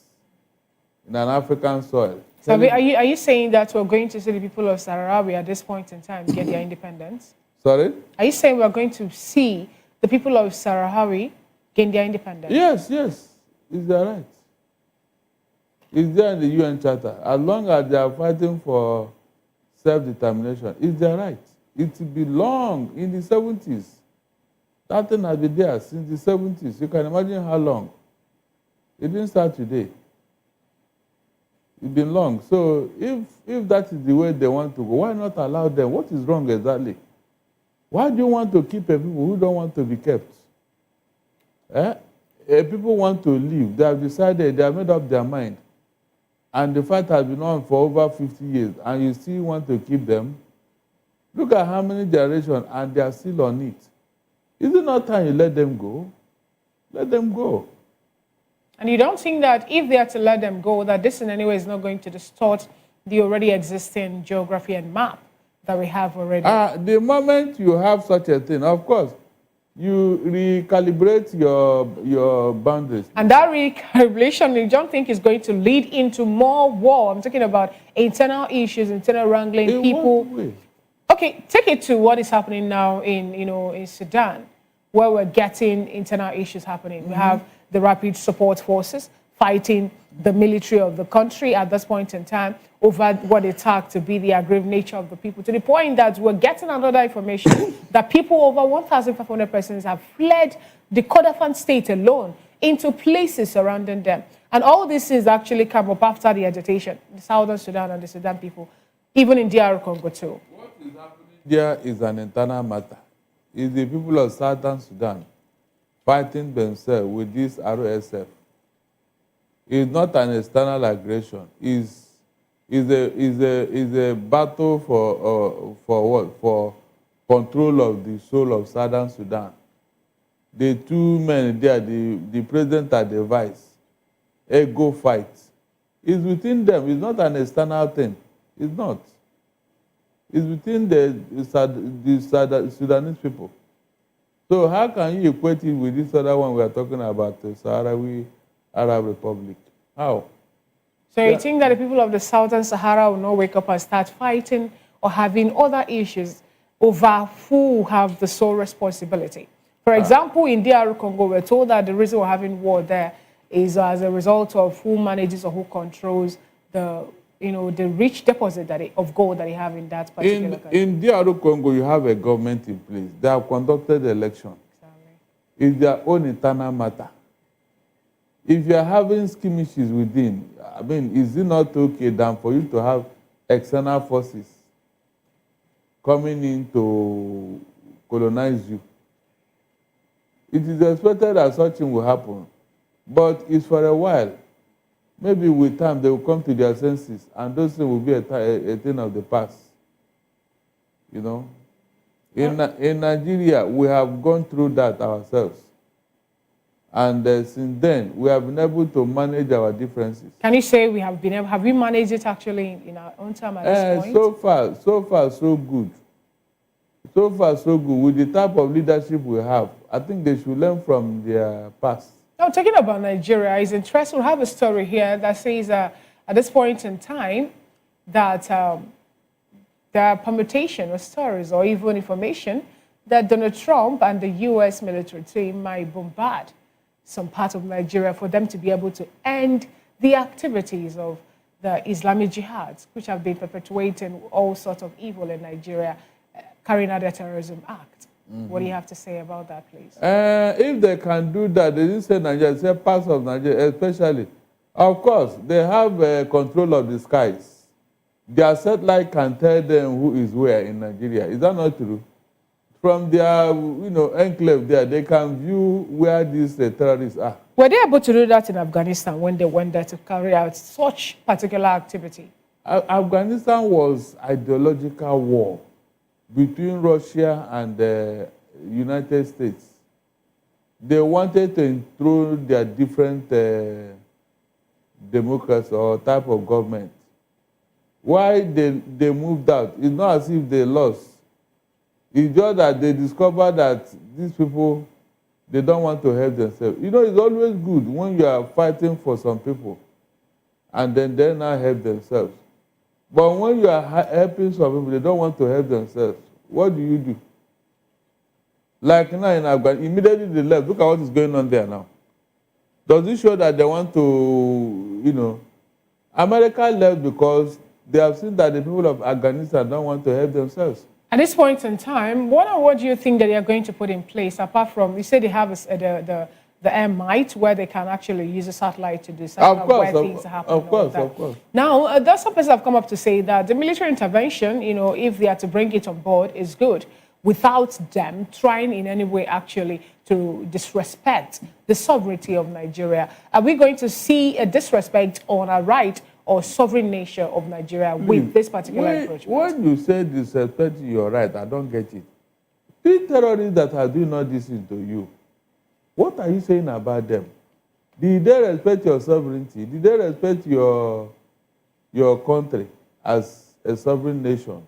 in an African soil. So are you saying that we're going to see the people of Sahrawi at this point in time get their independence? Sorry? Are you saying we're going to see the people of Sahrawi gain their independence? Yes, yes. It's their right. It's there in the UN Charter. As long as they are fighting for self-determination, it's their right. It belonged in the 70s. That thing has been there since the 70s. You can imagine how long. It didn't start today. It's been long. So if that is the way they want to go, why not allow them? What is wrong exactly? Why do you want to keep a people who don't want to be kept? People want to leave. They have decided, they have made up their mind. And the fight has been on for over 50 years, and you still want to keep them? Look at how many generations, and they are still on it. Is it not time you let them go? Let them go. And you don't think that if they are to let them go, that this in any way is not going to distort the already existing geography and map that we have already? The moment you have such a thing, of course, you recalibrate your boundaries. And that recalibration, you don't think is going to lead into more war? I'm talking about internal issues, internal wrangling, In people. what way? Okay, take it to what is happening now in Sudan, where we're getting internal issues happening. We have the rapid support forces fighting the military of the country at this point in time over what they tag to be the aggrieved nature of the people, to the point that we're getting another information that people, over 1,500 persons, have fled the Kordofan state alone into places surrounding them. And all this is actually come up after the agitation, the Southern Sudan and the Sudan people, even in DR Congo too. What is happening there is an internal matter. It's the people of Southern Sudan fighting themselves with this RSF. It's not an external aggression. It's a battle for what? For control of the soul of Southern Sudan. The two men there, the president and the vice, ego fight. It's within them. It's not an external thing. It's not. It's within the Sudanese people. So how can you equate it with this other one we are talking about, the Sahrawi Arab Republic? How? So you think that the people of the Southern Sahara will not wake up and start fighting or having other issues over who have the sole responsibility? For example, in DR Congo, we're told that the reason we're having war there is as a result of who manages or who controls the rich deposit of gold that they have in that particular country. In DR Congo, you have a government in place. They have conducted the election. Exactly. It's their own internal matter. If you are having skirmishes within, I mean, is it not okay than for you to have external forces coming in to colonize you? It is expected that such thing will happen, but it's for a while. Maybe with time they will come to their senses, and those things will be a thing of the past. You know, in Nigeria we have gone through that ourselves, and since then we have been able to manage our differences. Can you say we have been able? Have we managed it actually in our own time at this point? So far, so good. So far, so good. With the type of leadership we have, I think they should learn from their past. Now, talking about Nigeria, it's interesting. We have a story here that says at this point in time that there are permutation or stories or even information that Donald Trump and the U.S. military team might bombard some part of Nigeria for them to be able to end the activities of the Islamic jihads, which have been perpetuating all sorts of evil in Nigeria, carrying out a terrorism act. What do you have to say about that, please? If they can do that, they didn't say Nigeria, they say parts of Nigeria, especially. Of course, they have control of the skies. Their satellite can tell them who is where in Nigeria. Is that not true? from their enclave there, they can view where these terrorists are. Were they able to do that in Afghanistan when they went there to carry out such particular activity? Afghanistan was ideological war between Russia and the United States. They wanted to intrude their different democracy or type of government. Why they moved out? It's not as if they lost. It's just that they discovered that these people, they don't want to help themselves. It's always good when you are fighting for some people and then they now help themselves. But when you are helping some people, they don't want to help themselves. What do you do? Like now in Afghanistan, immediately they left. Look at what is going on there now. Does it show that they want to, America left because they have seen that the people of Afghanistan don't want to help themselves. At this point in time, what do you think that they are going to put in place, apart from, you said they have the air might, where they can actually use a satellite to decide where things are happening? Of course. Now, there's some persons have come up to say that the military intervention, if they are to bring it on board, is good, without them trying in any way actually to disrespect the sovereignty of Nigeria. Are we going to see a disrespect on our right or sovereign nation of Nigeria with this particular approach? When you say disrespect your right, I don't get it. The terrorists that are doing all this to you, what are you saying about them? Did they respect your sovereignty? Did they respect your country as a sovereign nation?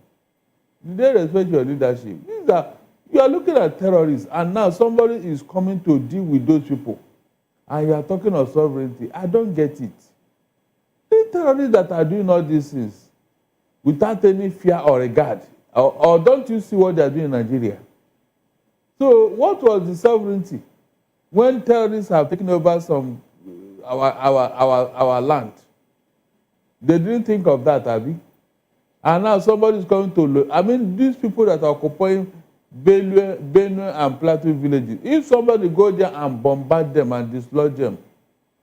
Did they respect your leadership? You are looking at terrorists, and now somebody is coming to deal with those people, and you are talking of sovereignty. I don't get it. The terrorists that are doing all these things without any fear or regard, or don't you see what they are doing in Nigeria? So what was the sovereignty when terrorists have taken over our land? They didn't think of that, Abi. And now somebody is coming to look. I mean, these people that are occupying Benue and Plateau villages, if somebody go there and bombard them and dislodge them,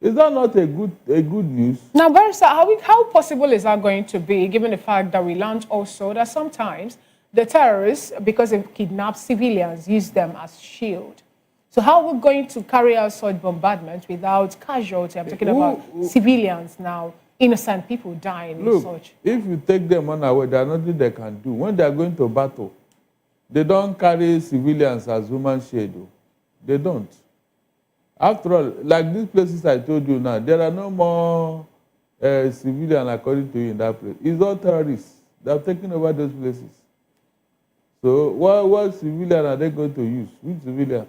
is that not a good news? Now, Barrister, how possible is that going to be, given the fact that we learned also that sometimes the terrorists, because they kidnap civilians, use them as shield? So how are we going to carry out such bombardment without casualty? I'm talking about civilians now, innocent people dying. Look, and such. If you take them unaware, there's nothing they can do. When they are going to battle, they don't carry civilians as human shield. They don't. After all, like these places I told you now, there are no more civilians according to you in that place. It's all terrorists. They have taken over those places. So what civilian are they going to use? Which civilian?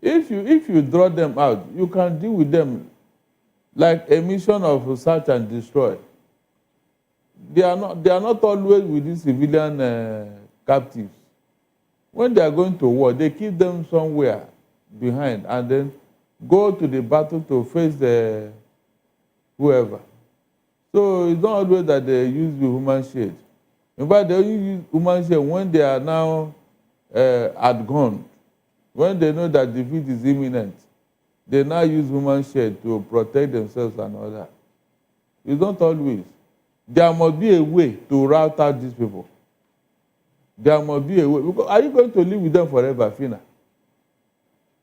If you draw them out, you can deal with them like a mission of search and destroy. They are not always with these civilian captives. When they are going to war, they keep them somewhere behind and then go to the battle to face the whoever. So it's not always that they use the human shield. In fact, they only use human shield when they are now outgunned. When they know that defeat is imminent, they now use human shield to protect themselves and all that. It's not always. There must be a way to rout out these people. There must be a way. Because are you going to live with them forever, Fina?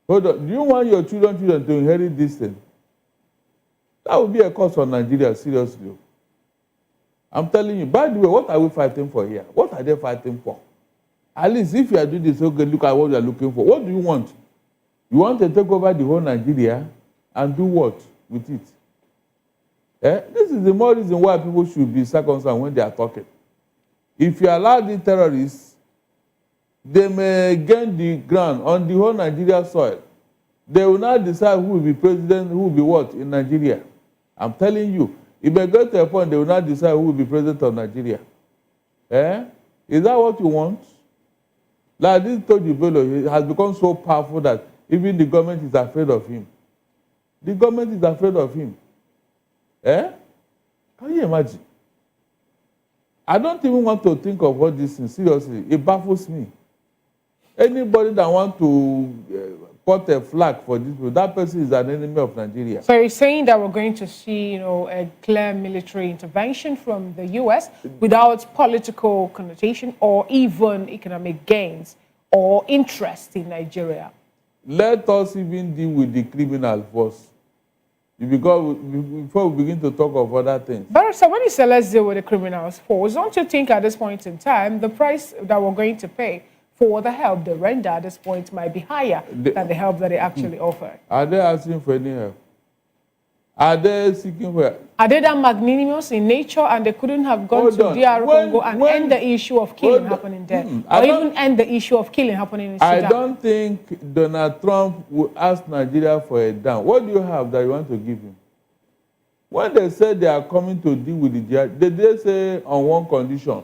Hold on. Do you want your children to inherit this thing? That would be a cost for Nigeria, seriously. I'm telling you. By the way, what are we fighting for here? What are they fighting for? At least if you are doing this, okay, look at what you are looking for. What do you want? You want to take over the whole Nigeria and do what with it? This is the more reason why people should be circumcised when they are talking. If you allow the terrorists, they may gain the ground on the whole Nigeria soil. They will not decide who will be president, who will be what in Nigeria. I'm telling you, if they go to a point, they will not decide who will be president of Nigeria. Is that what you want? Like this Toji Bello, he has become so powerful that even the government is afraid of him. The government is afraid of him. Can you imagine? I don't even want to think of all this thing. Seriously, it baffles me. Anybody that wants to support a flag for this people, that person is an enemy of Nigeria. So you're saying that we're going to see, a clear military intervention from the U.S. without political connotation or even economic gains or interest in Nigeria? Let us even deal with the criminal first. Because before we begin to talk of other things. But so when you say let's deal with the criminals first, don't you think at this point in time, the price that we're going to pay for the help they render at this point might be higher than the help that they actually offer? Are they asking for any help? Are they seeking for help? Are they that magnanimous in nature and they couldn't have gone to DR Congo and end the issue of killing happening there? Or even end the issue of killing happening in Sudan? I don't think Donald Trump will ask Nigeria for a dime. What do you have that you want to give him? When they said they are coming to deal with the jihad, did they say on one condition?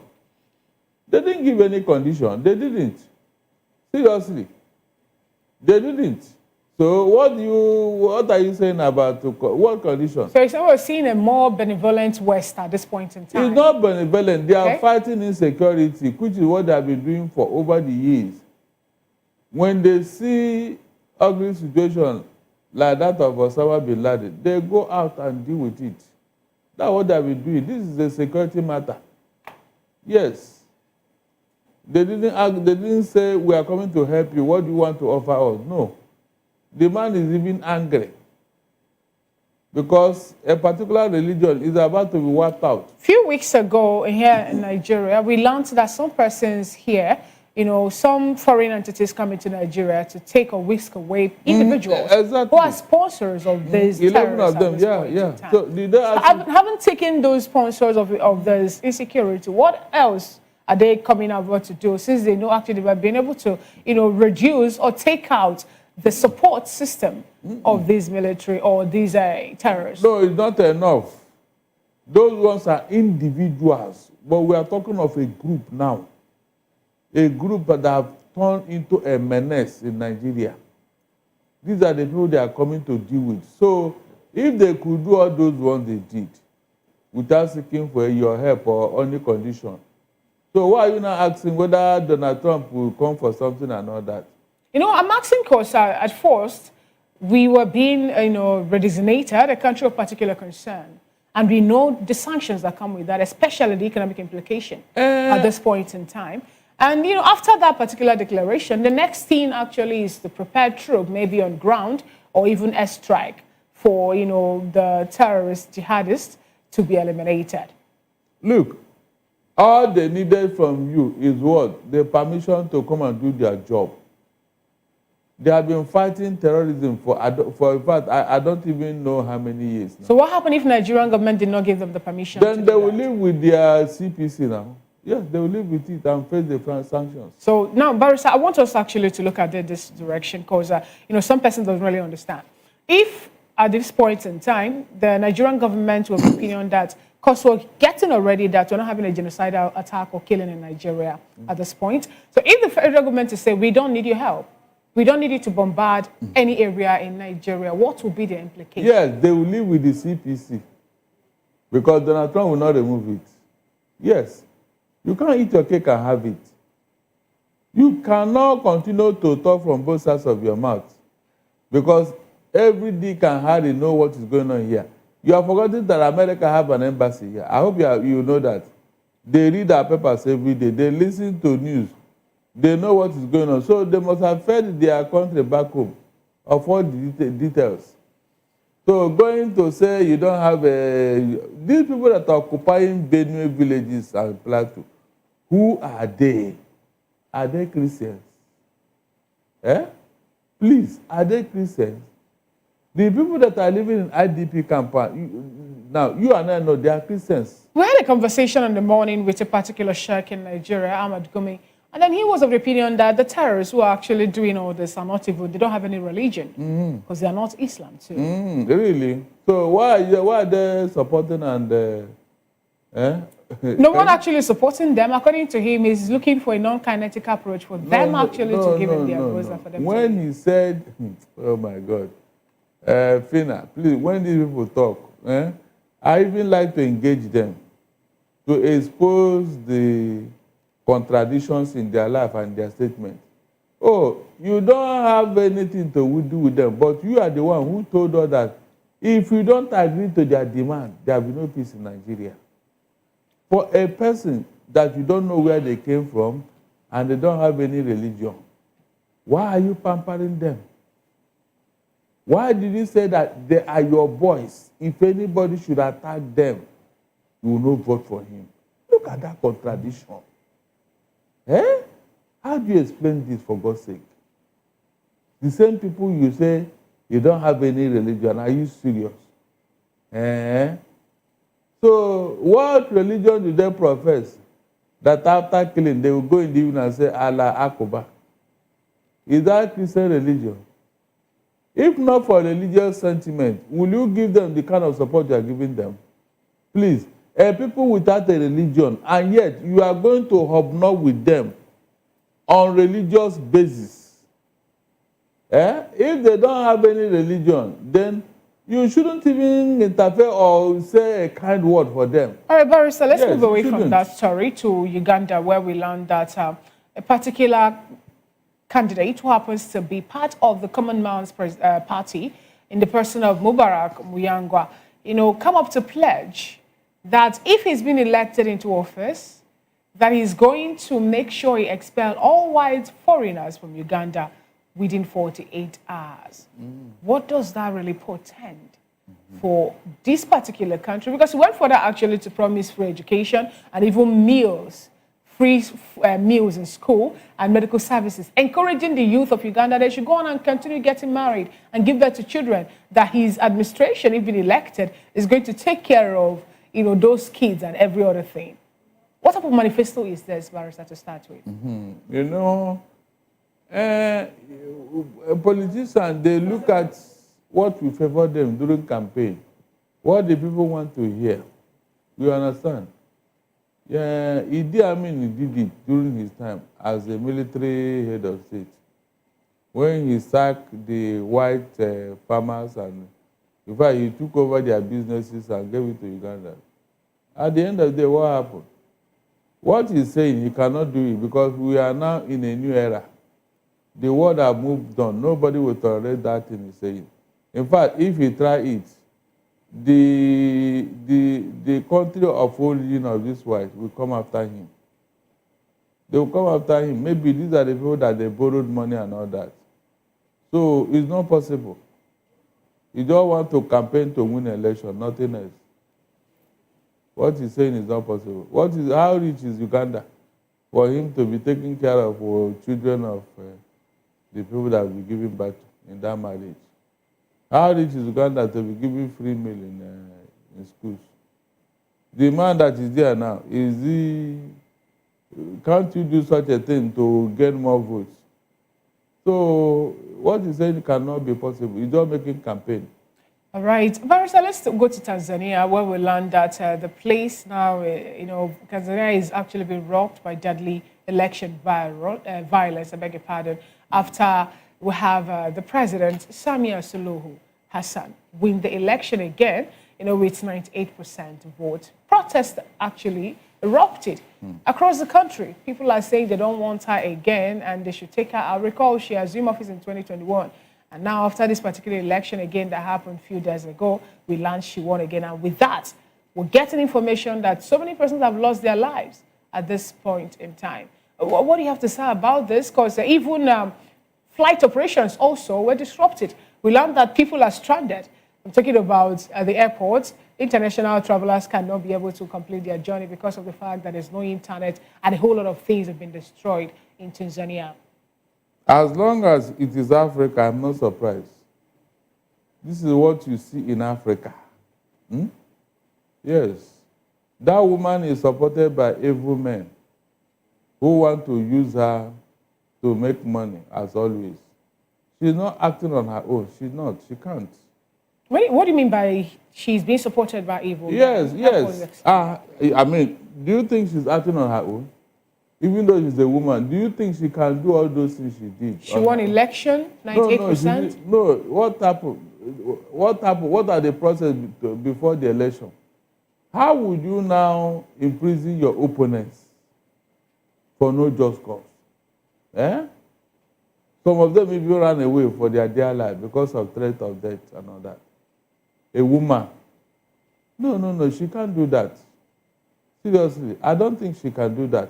They didn't give any condition. They didn't. Seriously. They didn't. So what are you saying about what condition? So it's we're seeing a more benevolent West at this point in time. It's not benevolent. They are fighting insecurity, which is what they have been doing for over the years. When they see ugly situation like that of Osama bin Laden, they go out and deal with it. That's what they have been doing. This is a security matter. Yes. They didn't say we are coming to help you. What do you want to offer us? No. The man is even angry because a particular religion is about to be wiped out. A few weeks ago here in Nigeria, we learned that some persons here, some foreign entities coming to Nigeria to take or whisk away individuals who are sponsors of these 11 of them, yeah. So haven't taken those sponsors of this insecurity. What else are they coming out to do since they know actually they've been able to, reduce or take out the support system of these military or these terrorists? No, it's not enough. Those ones are individuals, but we are talking of a group now. A group that have turned into a menace in Nigeria. These are the people they are coming to deal with. So if they could do all those ones they did without seeking for your help or any condition, so why are you not asking whether Donald Trump will come for something and all that? I'm asking because at first we were being, redesignated a country of particular concern. And we know the sanctions that come with that, especially the economic implication at this point in time. And, after that particular declaration, the next thing actually is to prepare troops, maybe on ground or even airstrike for, the terrorist jihadists to be eliminated. Look, all they needed from you is what? The permission to come and do their job. They have been fighting terrorism for in fact, I don't even know how many years now. So what happened if Nigerian government did not give them the permission? Then they will live with their CPC now. Yes, they will live with it and face the sanctions. So now, Barrister, I want us actually to look at this direction because, some person doesn't really understand. If at this point in time, the Nigerian government will have opinion that, because we're getting already that we're not having a genocidal attack or killing in Nigeria at this point. So if the federal government is saying, we don't need your help, we don't need you to bombard any area in Nigeria, what will be the implication? Yes, they will live with the CPC because Donald Trump will not remove it. Yes, you can't eat your cake and have it. You cannot continue to talk from both sides of your mouth because every dick and Harry know what is going on here. You have forgotten that America have an embassy here. I hope you know that. They read our papers every day. They listen to news. They know what is going on. So they must have fed their country back home of all the details. So going to say you don't have these people that are occupying Benue villages and Plateau, who are they? Are they Christians? Please, are they Christians? The people that are living in IDP camp, now you and I know they are Christians. We had a conversation in the morning with a particular sheikh in Nigeria, Ahmad Gumi, and then he was of the opinion that the terrorists who are actually doing all this are not evil. They don't have any religion because they are not Islam too. Really? So why are they supporting and? No one actually supporting them. According to him, he's looking for a non-kinetic approach for them to give him their rosa for them. When he said, "Oh my God." Fina, please, when these people talk, I even like to engage them to expose the contradictions in their life and their statement. oh, you don't have anything to do with them, but you are the one who told us that if you don't agree to their demand, there will be no peace in Nigeria. For a person that you don't know where they came from and they don't have any religion, why are you pampering them? Why did you say that they are your boys? If anybody should attack them, you will not vote for him. Look at that contradiction. Eh? How do you explain this, for God's sake? The same people you say you don't have any religion, are you serious? Eh? So what religion do they profess? That after killing, they will go in the evening and say, Allah Akbar. Is that Christian religion? If not for religious sentiment, will you give them the kind of support you are giving them? Please, people without a religion, and yet you are going to hobnob with them on religious basis. If they don't have any religion, then you shouldn't even interfere or say a kind word for them. All right, Barrister, let's move away from that story to Uganda, where we learned that a particular candidate who happens to be part of the Common Man's Party in the person of Mubarak Muyangwa, come up to pledge that if he's been elected into office, that he's going to make sure he expel all white foreigners from Uganda within 48 hours. What does that really portend for this particular country? Because he went further actually to promise free education and even meals, free meals in school and medical services, encouraging the youth of Uganda they should go on and continue getting married and give birth to children, that his administration, if elected, is going to take care of those kids and every other thing. What type of manifesto is this, Barrister, to start with? Politicians, they look at what will favor them during campaign, what the people want to hear. You understand? Yeah, Idi Amin did it during his time as a military head of state. When he sacked the white farmers and, in fact, he took over their businesses and gave it to Uganda. At the end of the day, what happened? What he's saying, he cannot do it because we are now in a new era. The world has moved on. Nobody will tolerate that thing he's saying. In fact, if he try it, the country of origin of this white will come after him. They will come after him. Maybe these are the people that they borrowed money and all that. So it's not possible. You don't want to campaign to win an election, nothing else. What he's saying is not possible. How rich is Uganda for him to be taking care of children of the people that will be giving birth in that marriage? How rich is Uganda to be giving free meal in schools? The man that is there now, can't you do such a thing to get more votes? So what he's saying cannot be possible. He's not making campaign. All right, Barrister, let's go to Tanzania, where we learned that the place now, Tanzania is actually being rocked by deadly election violence, I beg your pardon, after we have the president, Samia Suluhu Hassan, win the election again, with 98% vote. Protests actually erupted across the country. People are saying they don't want her again and they should take her out. Recall, she assumed office in 2021. And now after this particular election again that happened a few days ago, we learned she won again. And with that, we're getting information that so many persons have lost their lives at this point in time. What do you have to say about this? Because even flight operations also were disrupted. We learned that people are stranded. I'm talking about the airports. International travelers cannot be able to complete their journey because of the fact that there's no internet and a whole lot of things have been destroyed in Tanzania. As long as it is Africa, I'm not surprised. This is what you see in Africa. Yes. That woman is supported by evil men who want to use her to make money, as always. She's not acting on her own. She's not. She can't. What do you mean by she's being supported by evil men? Yes. I mean, do you think she's acting on her own? Even though she's a woman, do you think she can do all those things she did? She won election, 98%? No. What happened? What are the process before the election? How would you now imprison your opponents for no just cause? Some of them even ran away for their dear life because of threat of death and all that. A woman. No, she can't do that. Seriously, I don't think she can do that.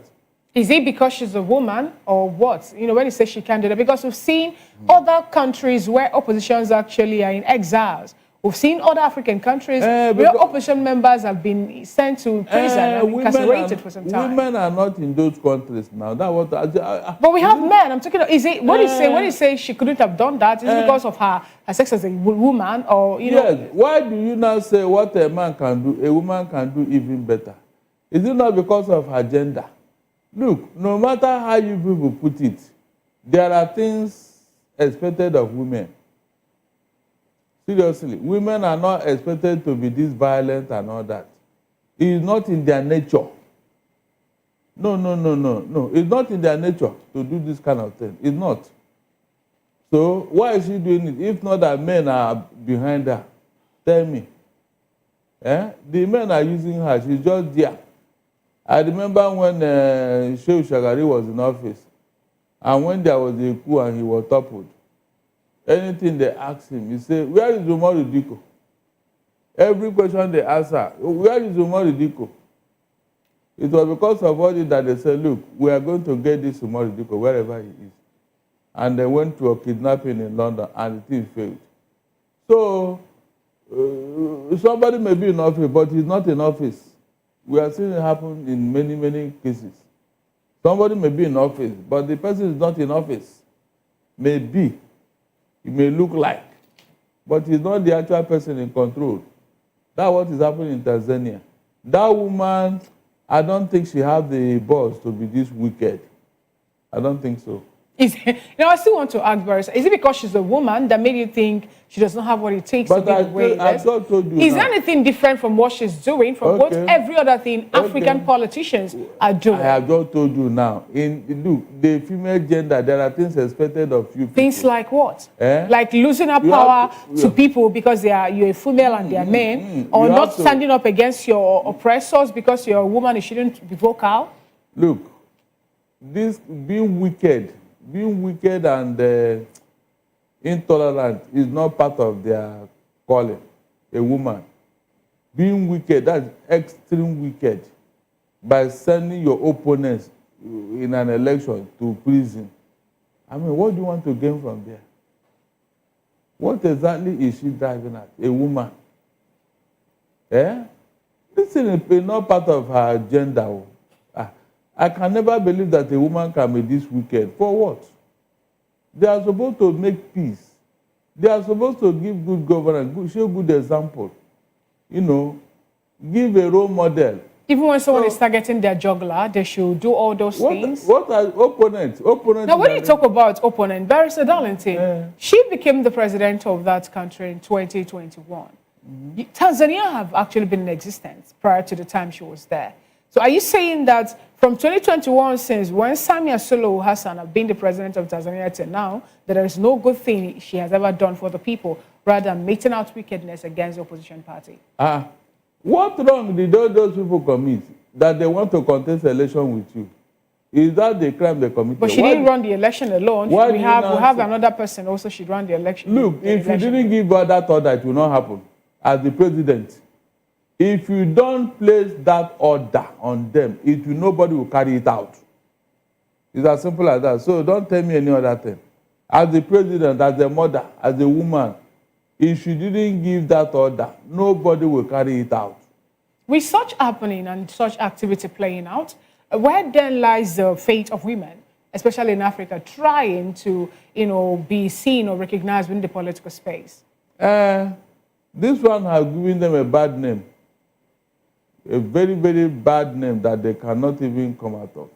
Is it because she's a woman or what? You know, when you say she can't do that, because we've seen other countries where oppositions actually are in exiles. We've seen other African countries where opposition members have been sent to prison and incarcerated for some time. Women are not in those countries now. That was, but we have men. I'm talking. Is it what do you say when you say she couldn't have done that? Is it because of her sex as a woman, or you know? Yes. Why do you now say what a man can do, a woman can do even better? Is it not because of her gender? Look, no matter how you people put it, there are things expected of women. Seriously, women are not expected to be this violent and all that. It is not in their nature. No. It's not in their nature to do this kind of thing. It's not. So why is she doing it? If not that men are behind her, tell me. The men are using her. She's just there. I remember when Shehu Shagari was in office, and when there was a coup and he was toppled, anything they asked him, he said, "Where is Umaru Diko?" Every question they asked her, "Where is Umaru Diko?" It was because of all this that they said, "Look, we are going to get this Umaru Diko wherever he is." And they went to a kidnapping in London, and the thing failed. So somebody may be in office, but he's not in office. We are seeing it happen in many, many cases. Somebody may be in office, but the person is not in office. Maybe. It may look like, but he's not the actual person in control. That's what is happening in Tanzania. That woman, I don't think she has the balls to be this wicked. I don't think so. I still want to ask Barrister, is it because she's a woman that made you think she does not have what it takes to be the way I told you is there anything different from what she's doing from what every other thing African politicians are doing? I have just told you now. Look, the female gender, there are things expected of you people. Things like what? Like losing her power to people because you're a female and they're men, or not standing up against your oppressors because you're a woman, you shouldn't be vocal? Look, this being wicked and intolerant is not part of their calling. A woman being wicked, that's extreme wicked, by sending your opponents in an election to prison. I mean, what do you want to gain from there? What exactly is she driving at? A woman. This is not part of her agenda. I can never believe that a woman can be this wicked. For what? They are supposed to make peace. They are supposed to give good governance, show good example. You know, give a role model. Even when someone is targeting their juggler, they should do all those things. What are opponents? Now, when you talk about opponent, Barrister Darlington, she became the president of that country in 2021. Tanzania have actually been in existence prior to the time she was there. So are you saying that from 2021, since when Samia Suluhu Hassan have been the president of Tanzania till now, that there is no good thing she has ever done for the people, rather than meting out wickedness against the opposition party? What wrong did all those people commit that they want to contest election with you? Is that the crime they committed? But she didn't run the election alone. We have another person also should run the election. Look, if you didn't give her that order, it will not happen. As the president, if you don't place that order on them, nobody will carry it out. It's as simple as that. So don't tell me any other thing. As the president, as a mother, as a woman, if you didn't give that order, nobody will carry it out. With such happening and such activity playing out, where then lies the fate of women, especially in Africa, trying to, be seen or recognized within the political space? This one has given them a bad name. A very, very bad name that they cannot even come out of.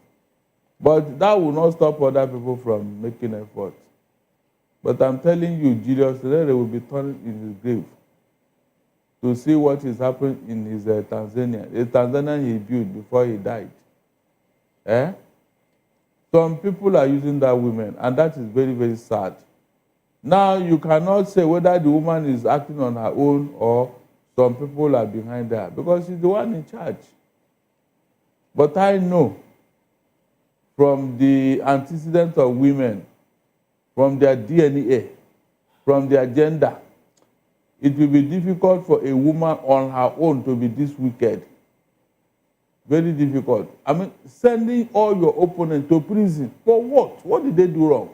But that will not stop other people from making efforts. But I'm telling you, Julius Nyerere will be turned in his grave to see what is happening in his Tanzania. The Tanzania he built before he died. Some people are using that woman, and that is very, very sad. Now, you cannot say whether the woman is acting on her own or some people are behind her, because she's the one in charge. But I know from the antecedents of women from their DNA, from their gender. It will be difficult for a woman on her own to be this wicked. Very difficult. I mean, sending all your opponents to prison. For what? What did they do wrong?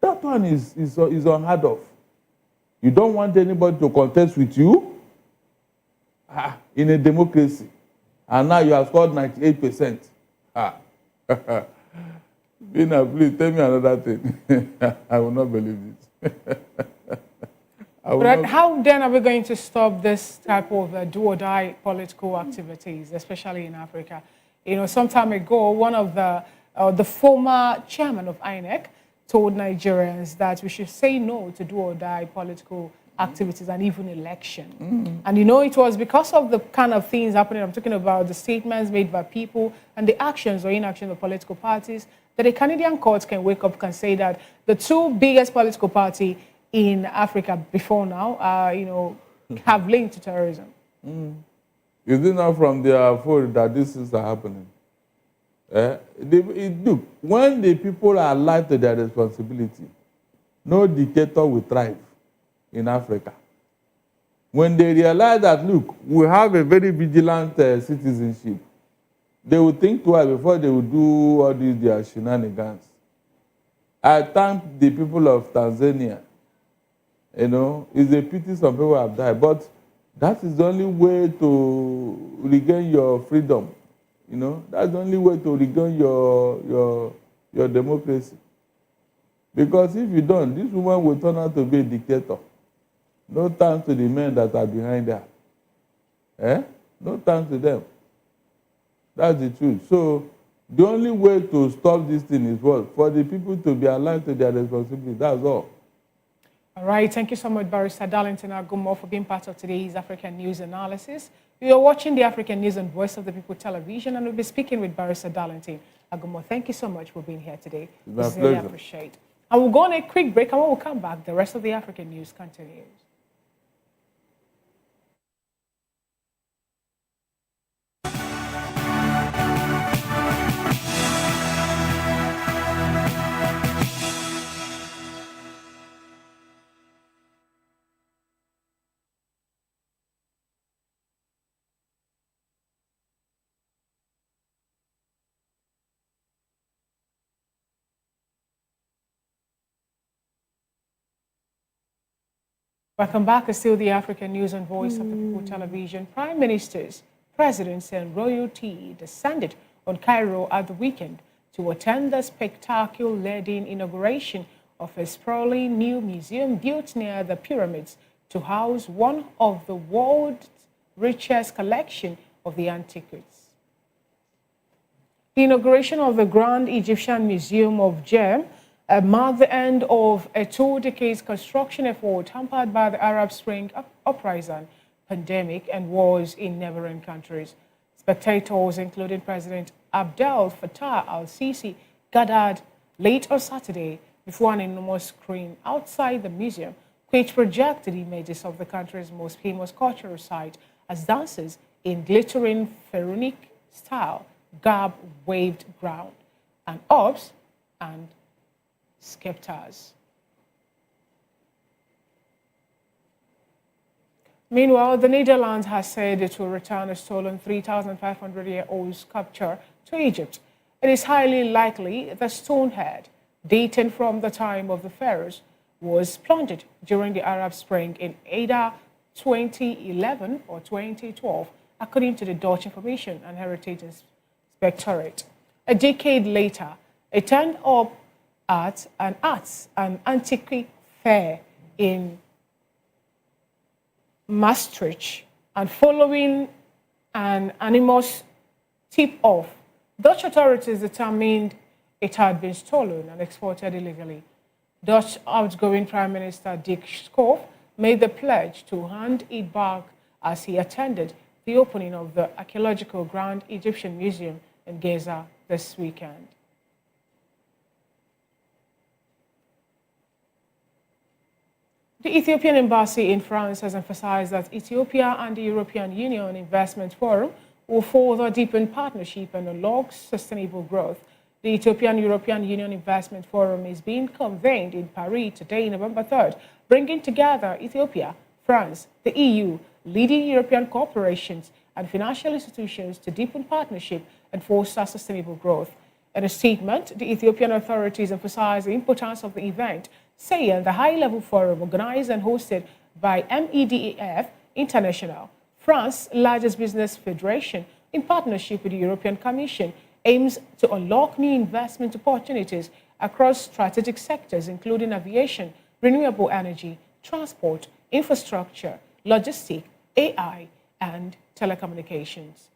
That one is unheard of. You don't want anybody to contest with you in a democracy. And now you have scored 98%. Bina, please tell me another thing. I will not believe this. But how then are we going to stop this type of do or die political activities, especially in Africa? You know, some time ago, one of the former chairman of INEC told Nigerians that we should say no to do or die political activities and even election. And you know, it was because of the kind of things happening. I'm talking about the statements made by people and the actions or inaction of political parties that a Canadian court can wake up and say that the two biggest political parties in Africa before now, you know, have linked to terrorism. Is it not from their fault that these things are happening? Look, when the people are alive to their responsibility, no dictator will thrive in Africa. When they realize that, look, we have a very vigilant citizenship, they will think twice before they will do all these their shenanigans. I thank the people of Tanzania. You know, it's a pity some people have died, but that is the only way to regain your freedom. You know, that's the only way to regain your democracy. Because if you don't, this woman will turn out to be a dictator. No thanks to the men that are behind her. No thanks to them. That's the truth. So the only way to stop this thing is what? For the people to be alive to their responsibility. That's all. All right, thank you so much, Barrister Darlington Agumo, for being part of today's African News Analysis. You are watching the African News on Voice of the People television, and we'll be speaking with Barrister Darlington Agumo. Thank you so much for being here today. It's my Really pleasure. appreciate. And we'll go on a quick break, and when we'll come back, the rest of the African News continues. Welcome back. It's still the African News on Voice of the People television. Prime ministers, presidents, and royalty descended on Cairo at the weekend to attend the spectacle-laden inauguration of a sprawling new museum built near the pyramids to house one of the world's richest collection of the antiquities. The inauguration of the Grand Egyptian Museum of Gem marked the end of a 2 decades construction effort hampered by the Arab Spring uprising, pandemic, and wars in neighboring countries. Spectators, including President Abdel Fattah al-Sisi, gathered late on Saturday before an enormous screen outside the museum, which projected images of the country's most famous cultural site as dancers in glittering pharaonic style garb waved ground, and orbs and scepters. Meanwhile, the Netherlands has said it will return a stolen 3,500-year-old sculpture to Egypt. It is highly likely the stone head, dating from the time of the pharaohs, was plundered during the Arab Spring in either 2011 or 2012, according to the Dutch Information and Heritage Inspectorate. A decade later, it turned up at an arts and antiquity fair in Maastricht, and following an anonymous tip-off, Dutch authorities determined it had been stolen and exported illegally. Dutch outgoing Prime Minister Dick Schoof made the pledge to hand it back as he attended the opening of the archaeological Grand Egyptian Museum in Giza this weekend. The Ethiopian embassy in France has emphasized that Ethiopia and the European Union Investment Forum will further deepen partnership and unlock sustainable growth The Ethiopian European Union Investment Forum is being convened in Paris today, November 3rd, bringing together Ethiopia, France, the EU, leading European corporations and financial institutions to deepen partnership and foster sustainable growth. In a statement, the Ethiopian authorities emphasized the importance of the event, saying the high-level forum organized and hosted by MEDEF International, France's largest business federation, in partnership with the European Commission, aims to unlock new investment opportunities across strategic sectors, including aviation, renewable energy, transport, infrastructure, logistics, AI, and telecommunications.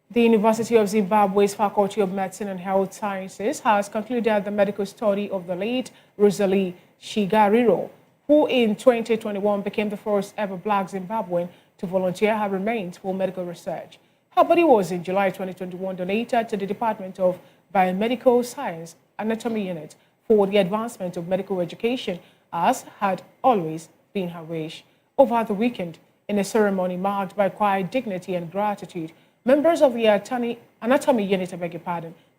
The University of Zimbabwe's Faculty of Medicine and Health Sciences has concluded the medical study of the late Rosalie Shigariro, who in 2021 became the first ever Black Zimbabwean to volunteer her remains for medical research. Her body was in July 2021 donated to the Department of Biomedical Science Anatomy Unit for the advancement of medical education, as had always been her wish. Over the weekend, in a ceremony marked by quiet dignity and gratitude, members of the Anatomy Unit,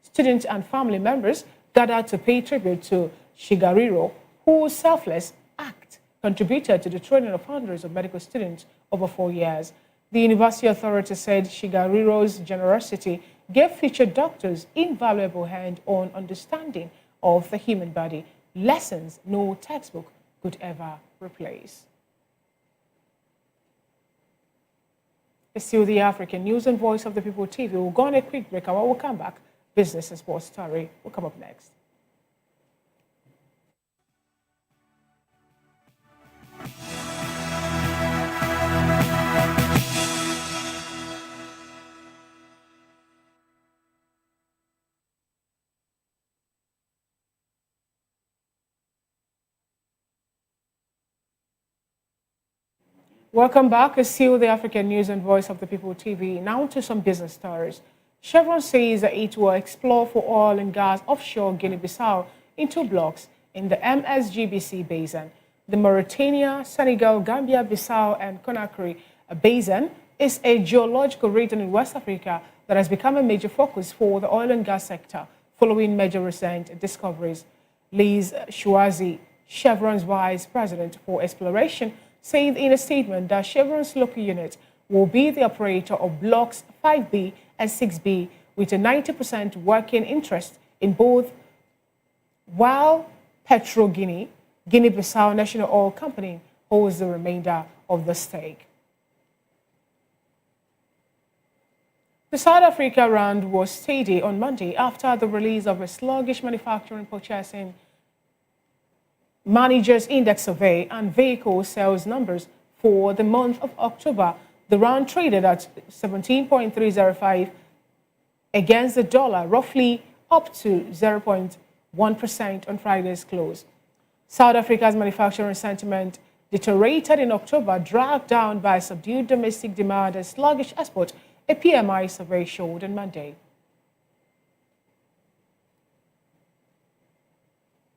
students and family members gathered to pay tribute to Shigariro, whose selfless act contributed to the training of hundreds of medical students over 4 years. The university authority said Shigariro's generosity gave future doctors invaluable hand-on understanding of the human body, lessons no textbook could ever replace. It's still the African News and Voice of the People TV. We'll go on a quick break, and when we'll come back, business and sports story will come up next. Welcome back. It's still the African News and Voice of the People TV. Now to some business stories. Chevron says that it will explore for oil and gas offshore Guinea-Bissau in 2 blocks in the MSGBC basin. The Mauritania, Senegal, Gambia, Bissau, and Conakry basin is a geological region in West Africa that has become a major focus for the oil and gas sector following major recent discoveries. Liz Shuazi, Chevron's vice president for exploration, said in a statement that Chevron's local unit will be the operator of blocks 5B and 6B with a 90% working interest in both, while Guinea-Bissau National Oil Company holds the remainder of the stake. The South Africa rand was steady on Monday after the release of a sluggish manufacturing purchasing Managers Index survey and vehicle sales numbers for the month of October. The rand traded at 17.305 against the dollar, roughly up to 0.1% on Friday's close. South Africa's manufacturing sentiment deteriorated in October, dragged down by subdued domestic demand and sluggish export, a PMI survey showed on Monday.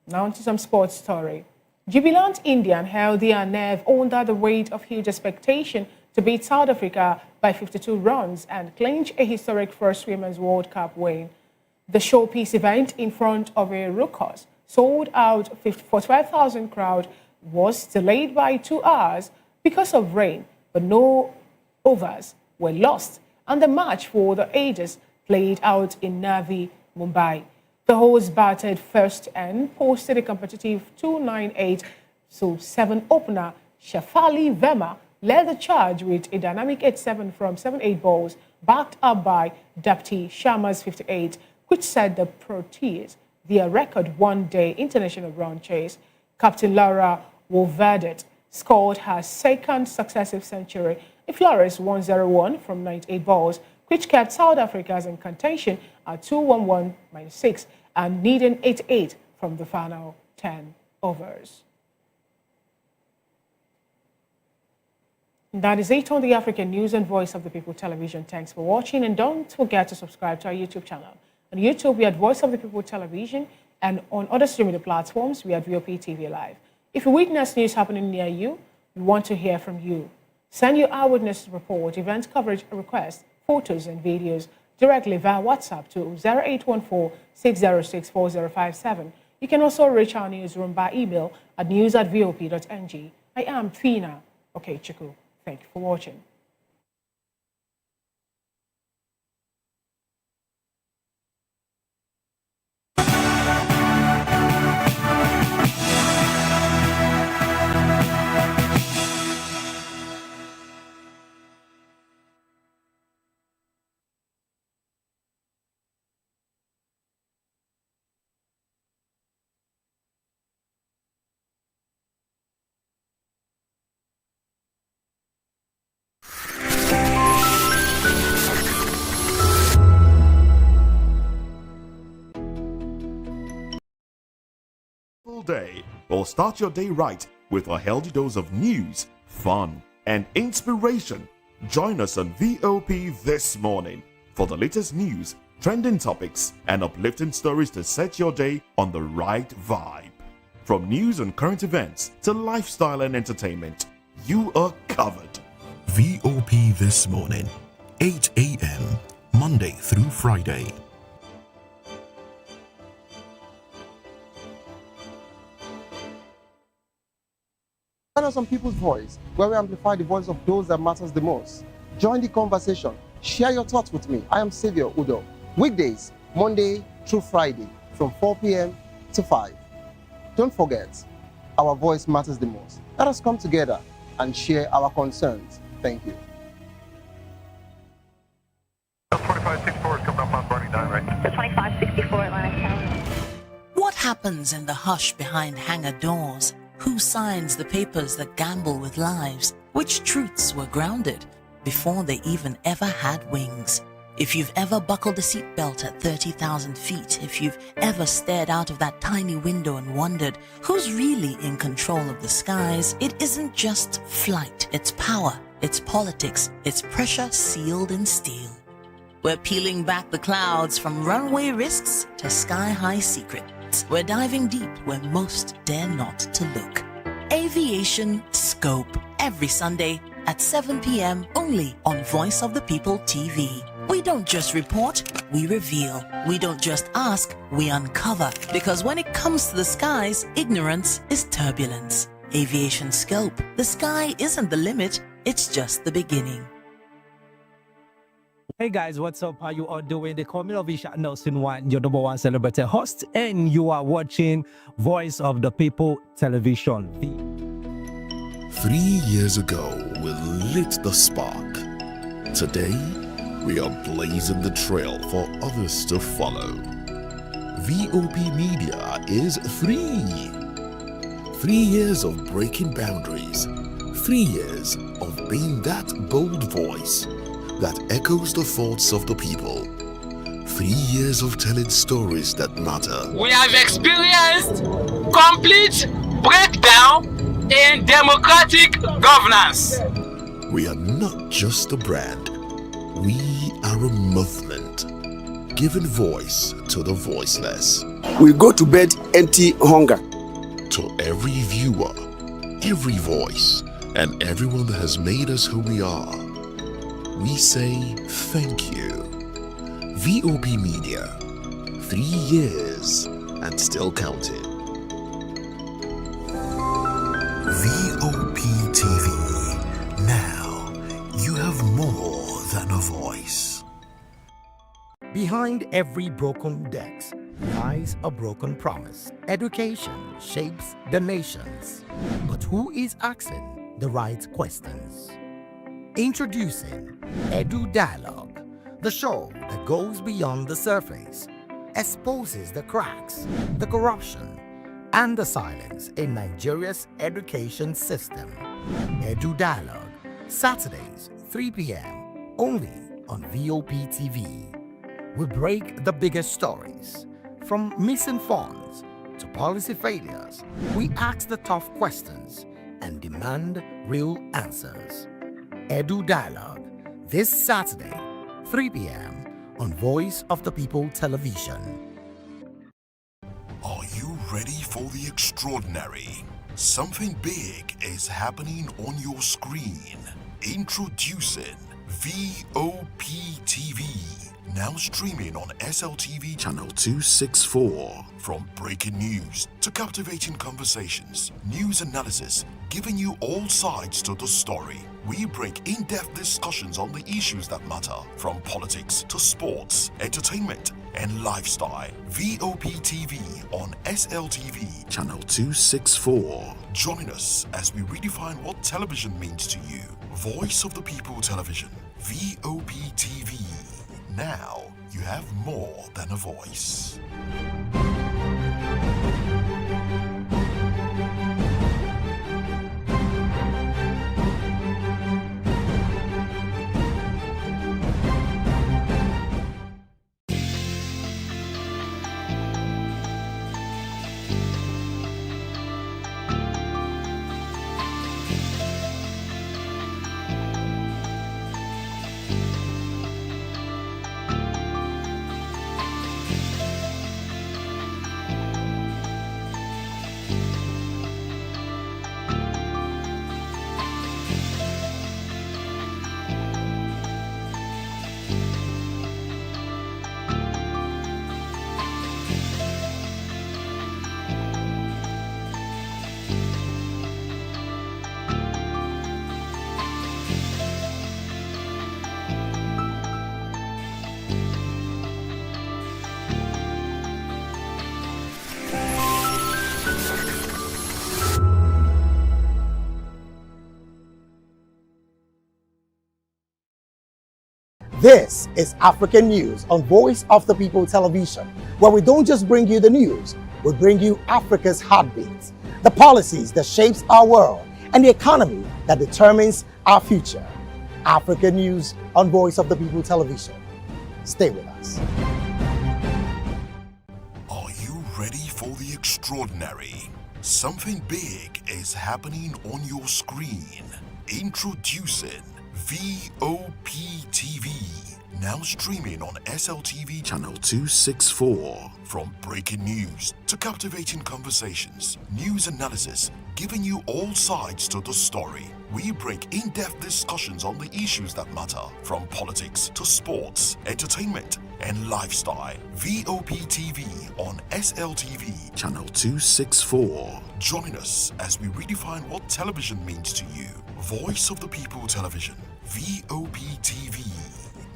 Now to some sports story. Jubilant Indian held their nerve under the weight of huge expectation to beat South Africa by 52 runs and clinch a historic first Women's World Cup win. The showpiece event in front of a raucous, sold-out 45,000 crowd was delayed by 2 hours because of rain, but no overs were lost, and the match for the ages played out in Navi, Mumbai. The hosts batted first and posted a competitive 298, so 7 opener Shafali Verma led the charge with a dynamic 8-7 from 7-8 balls, backed up by Dapti Sharma's 58, which set the Proteas their record one-day international run chase. Captain Laura Wolverdet scored her 2nd successive century, a flawless 101 from 98 balls, which kept South Africa's in contention at 211-6 and needing 88 from the final 10 overs. That is it on the African News and Voice of the People television. Thanks for watching, and don't forget to subscribe to our YouTube channel. On YouTube, we are Voice of the People television, and on other streaming platforms, we are VOP TV Live. If you witness news happening near you, we want to hear from you. Send your eyewitness report, event coverage request, photos and videos directly via WhatsApp to 0814-606-4057. You can also reach our newsroom by email at news@vop.ng. I am Fina Okechukwu. Thank you for watching. Day. Well, start your day right with a healthy dose of news, fun, and inspiration. Join us on VOP this morning for the latest news, trending topics, and uplifting stories to set your day on the right vibe. From news and current events to lifestyle and entertainment, you are covered. VOP This Morning, 8 a.m., Monday through Friday. Join us on People's Voice, where we amplify the voice of those that matters the most. Join the conversation. Share your thoughts with me. I am Sowore Udo. Weekdays, Monday through Friday, from 4 p.m. to 5. Don't forget, our voice matters the most. Let us come together and share our concerns. Thank you. 2564 is coming up on burning down right. 2564 Atlantic Tower. What happens in the hush behind hangar doors? Who signs the papers that gamble with lives? Which truths were grounded before they even ever had wings? If you've ever buckled a seatbelt at 30,000 feet, if you've ever stared out of that tiny window and wondered who's really in control of the skies, it isn't just flight, it's power, it's politics, it's pressure sealed in steel. We're peeling back the clouds from runway risks to sky-high secrets. We're diving deep where most dare not to look. Aviation Scope, every Sunday at 7 p.m. only on Voice of the People TV. We don't just report, we reveal. We don't just ask, we uncover. Because when it comes to the skies, ignorance is turbulence. Aviation Scope, the sky isn't the limit, it's just the beginning. Hey guys, what's up? How you all doing? They call me Innovation Nelson One, your number one celebrity host, and you are watching Voice of the People Television. 3 years ago, we lit the spark. Today, we are blazing the trail for others to follow. VOP Media is 3. 3 years of breaking boundaries. 3 years of being that bold voice that echoes the thoughts of the people. 3 years of telling stories that matter. We have experienced complete breakdown in democratic governance. We are not just a brand, we are a movement, giving voice to the voiceless. We go to bed empty hunger. To every viewer, every voice, and everyone that has made us who we are, we say thank you. VOP Media, 3 years and still counting. VOP TV, now you have more than a voice. Behind every broken desk lies a broken promise. Education shapes the nations. But who is asking the right questions? Introducing Edu Dialogue, the show that goes beyond the surface, exposes the cracks, the corruption, and the silence in Nigeria's education system. Edu Dialogue, Saturdays, 3 p.m., only on VOP TV. We break the biggest stories, from missing funds to policy failures. We ask the tough questions and demand real answers. Edu Dialogue, this Saturday, 3 p.m. on Voice of the People Television. Are you ready for the extraordinary? Something big is happening on your screen. Introducing VOPTV. Now streaming on SLTV channel 264. From breaking news to captivating conversations, news analysis, giving you all sides to the story. We break in-depth discussions on the issues that matter, from politics to sports, entertainment, and lifestyle. VOPTV on SLTV channel 264. Join us as we redefine what television means to you. Voice of the People Television, VOPTV. Now you have more than a voice. This is African News on Voice of the People Television, where we don't just bring you the news, we bring you Africa's heartbeat, the policies that shapes our world, and the economy that determines our future. African News on Voice of the People Television. Stay with us. Are you ready for the extraordinary? Something big is happening on your screen. Introducing VOPTV. Now streaming on SLTV channel 264. From breaking news to captivating conversations, news analysis, giving you all sides to the story. We break in-depth discussions on the issues that matter, from politics to sports, entertainment, and lifestyle. VOPTV on SLTV channel 264. Join us as we redefine what television means to you. Voice of the People Television, VOPTV.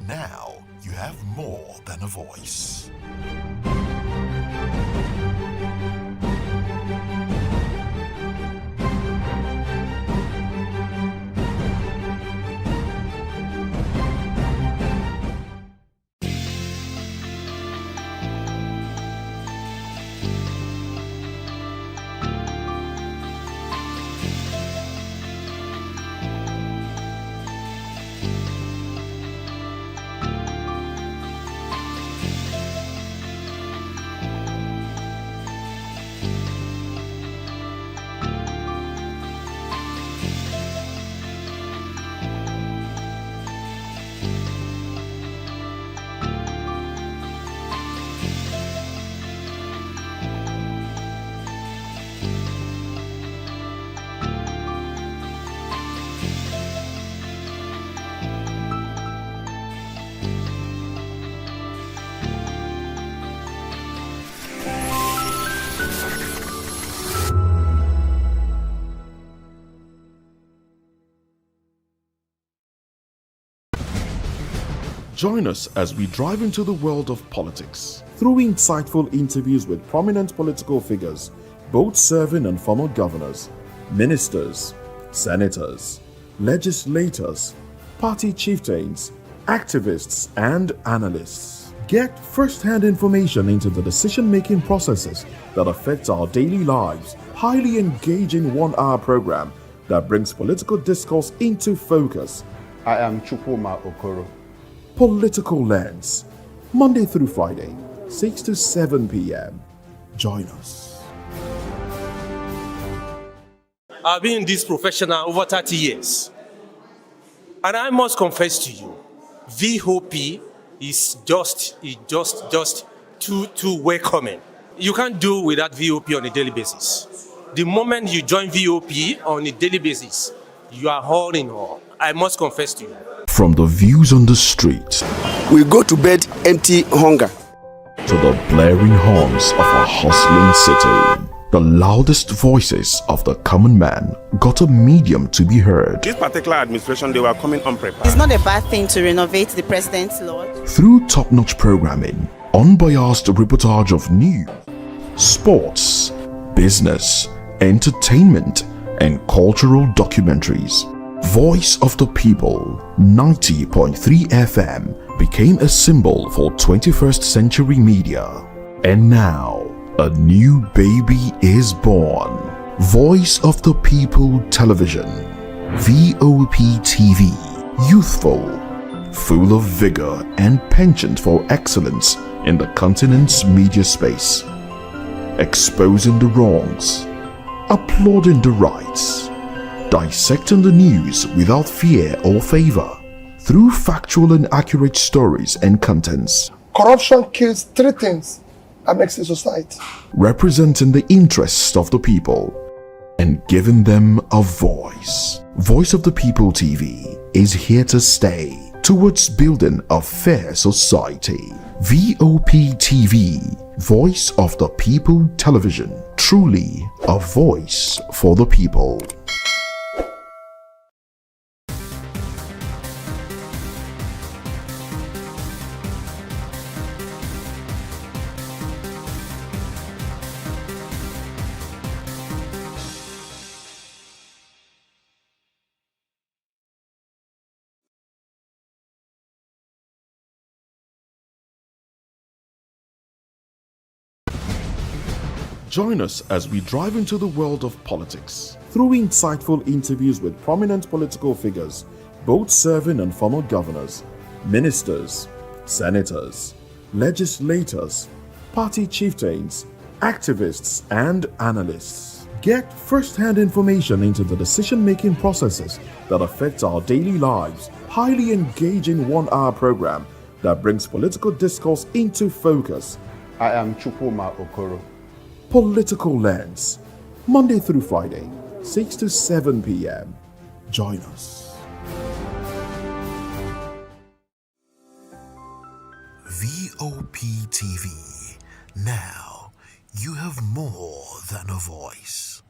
Now you have more than a voice. Join us as we drive into the world of politics through insightful interviews with prominent political figures, both serving and former governors, ministers, senators, legislators, party chieftains, activists, and analysts. Get first-hand information into the decision-making processes that affect our daily lives. Highly engaging one-hour program that brings political discourse into focus. I am Chukwuma Okoro. Political Lens, Monday through Friday, 6 to 7 p.m. Join us. I've been in this profession over 30 years. And I must confess to you, VOP is just too welcoming. You can't do without VOP on a daily basis. The moment you join VOP on a daily basis, you are all in all. I must confess to you. From the views on the street We go to bed empty hunger. to the blaring horns of a hustling city, the loudest voices of the common man got a medium to be heard. This particular administration, they were coming unprepared. It's not a bad thing to renovate the president's lodge. Through top-notch programming, unbiased reportage of news, sports, business, entertainment, and cultural documentaries, Voice of the People 90.3 FM became a symbol for 21st century media. And now, a new baby is born. Voice of the People Television, VOP TV, youthful, full of vigor and penchant for excellence in the continent's media space, exposing the wrongs, applauding the rights, dissecting the news without fear or favor, through factual and accurate stories and contents, Corruption kills three things and makes a society. representing the interests of the people and giving them a voice. Voice of the People TV is here to stay towards building a fair society. VOP TV, Voice of the People Television, truly a voice for the people. Join us as we drive into the world of politics through insightful interviews with prominent political figures, both serving and former governors, ministers, senators, legislators, party chieftains, activists, and analysts. Get first-hand information into the decision-making processes that affect our daily lives. Highly engaging 1-hour program that brings political discourse into focus. I am Chukwuma Okoro. Political Lens, Monday through Friday, 6 to 7 p.m. Join us. VOP TV. Now, you have more than a voice.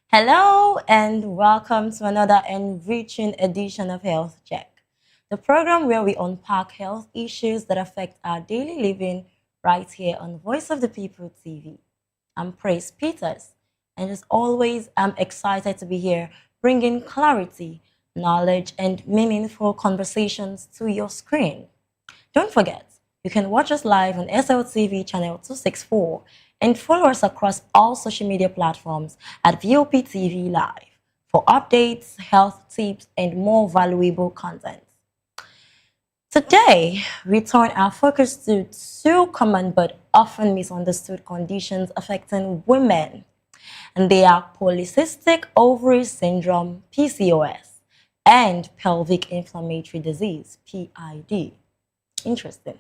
Hello and welcome to another enriching edition of Health Check, the program where we unpack health issues that affect our daily living right here on Voice of the People TV. I'm Praise Peters, and as always, I'm excited to be here bringing clarity, knowledge, and meaningful conversations to your screen. Don't forget, you can watch us live on SLTV channel 264 and follow us across all social media platforms at VOP TV Live for updates, health tips, and more valuable content. Today, we turn our focus to two common but often misunderstood conditions affecting women, and they are polycystic ovary syndrome, PCOS, and pelvic inflammatory disease, PID. Interesting.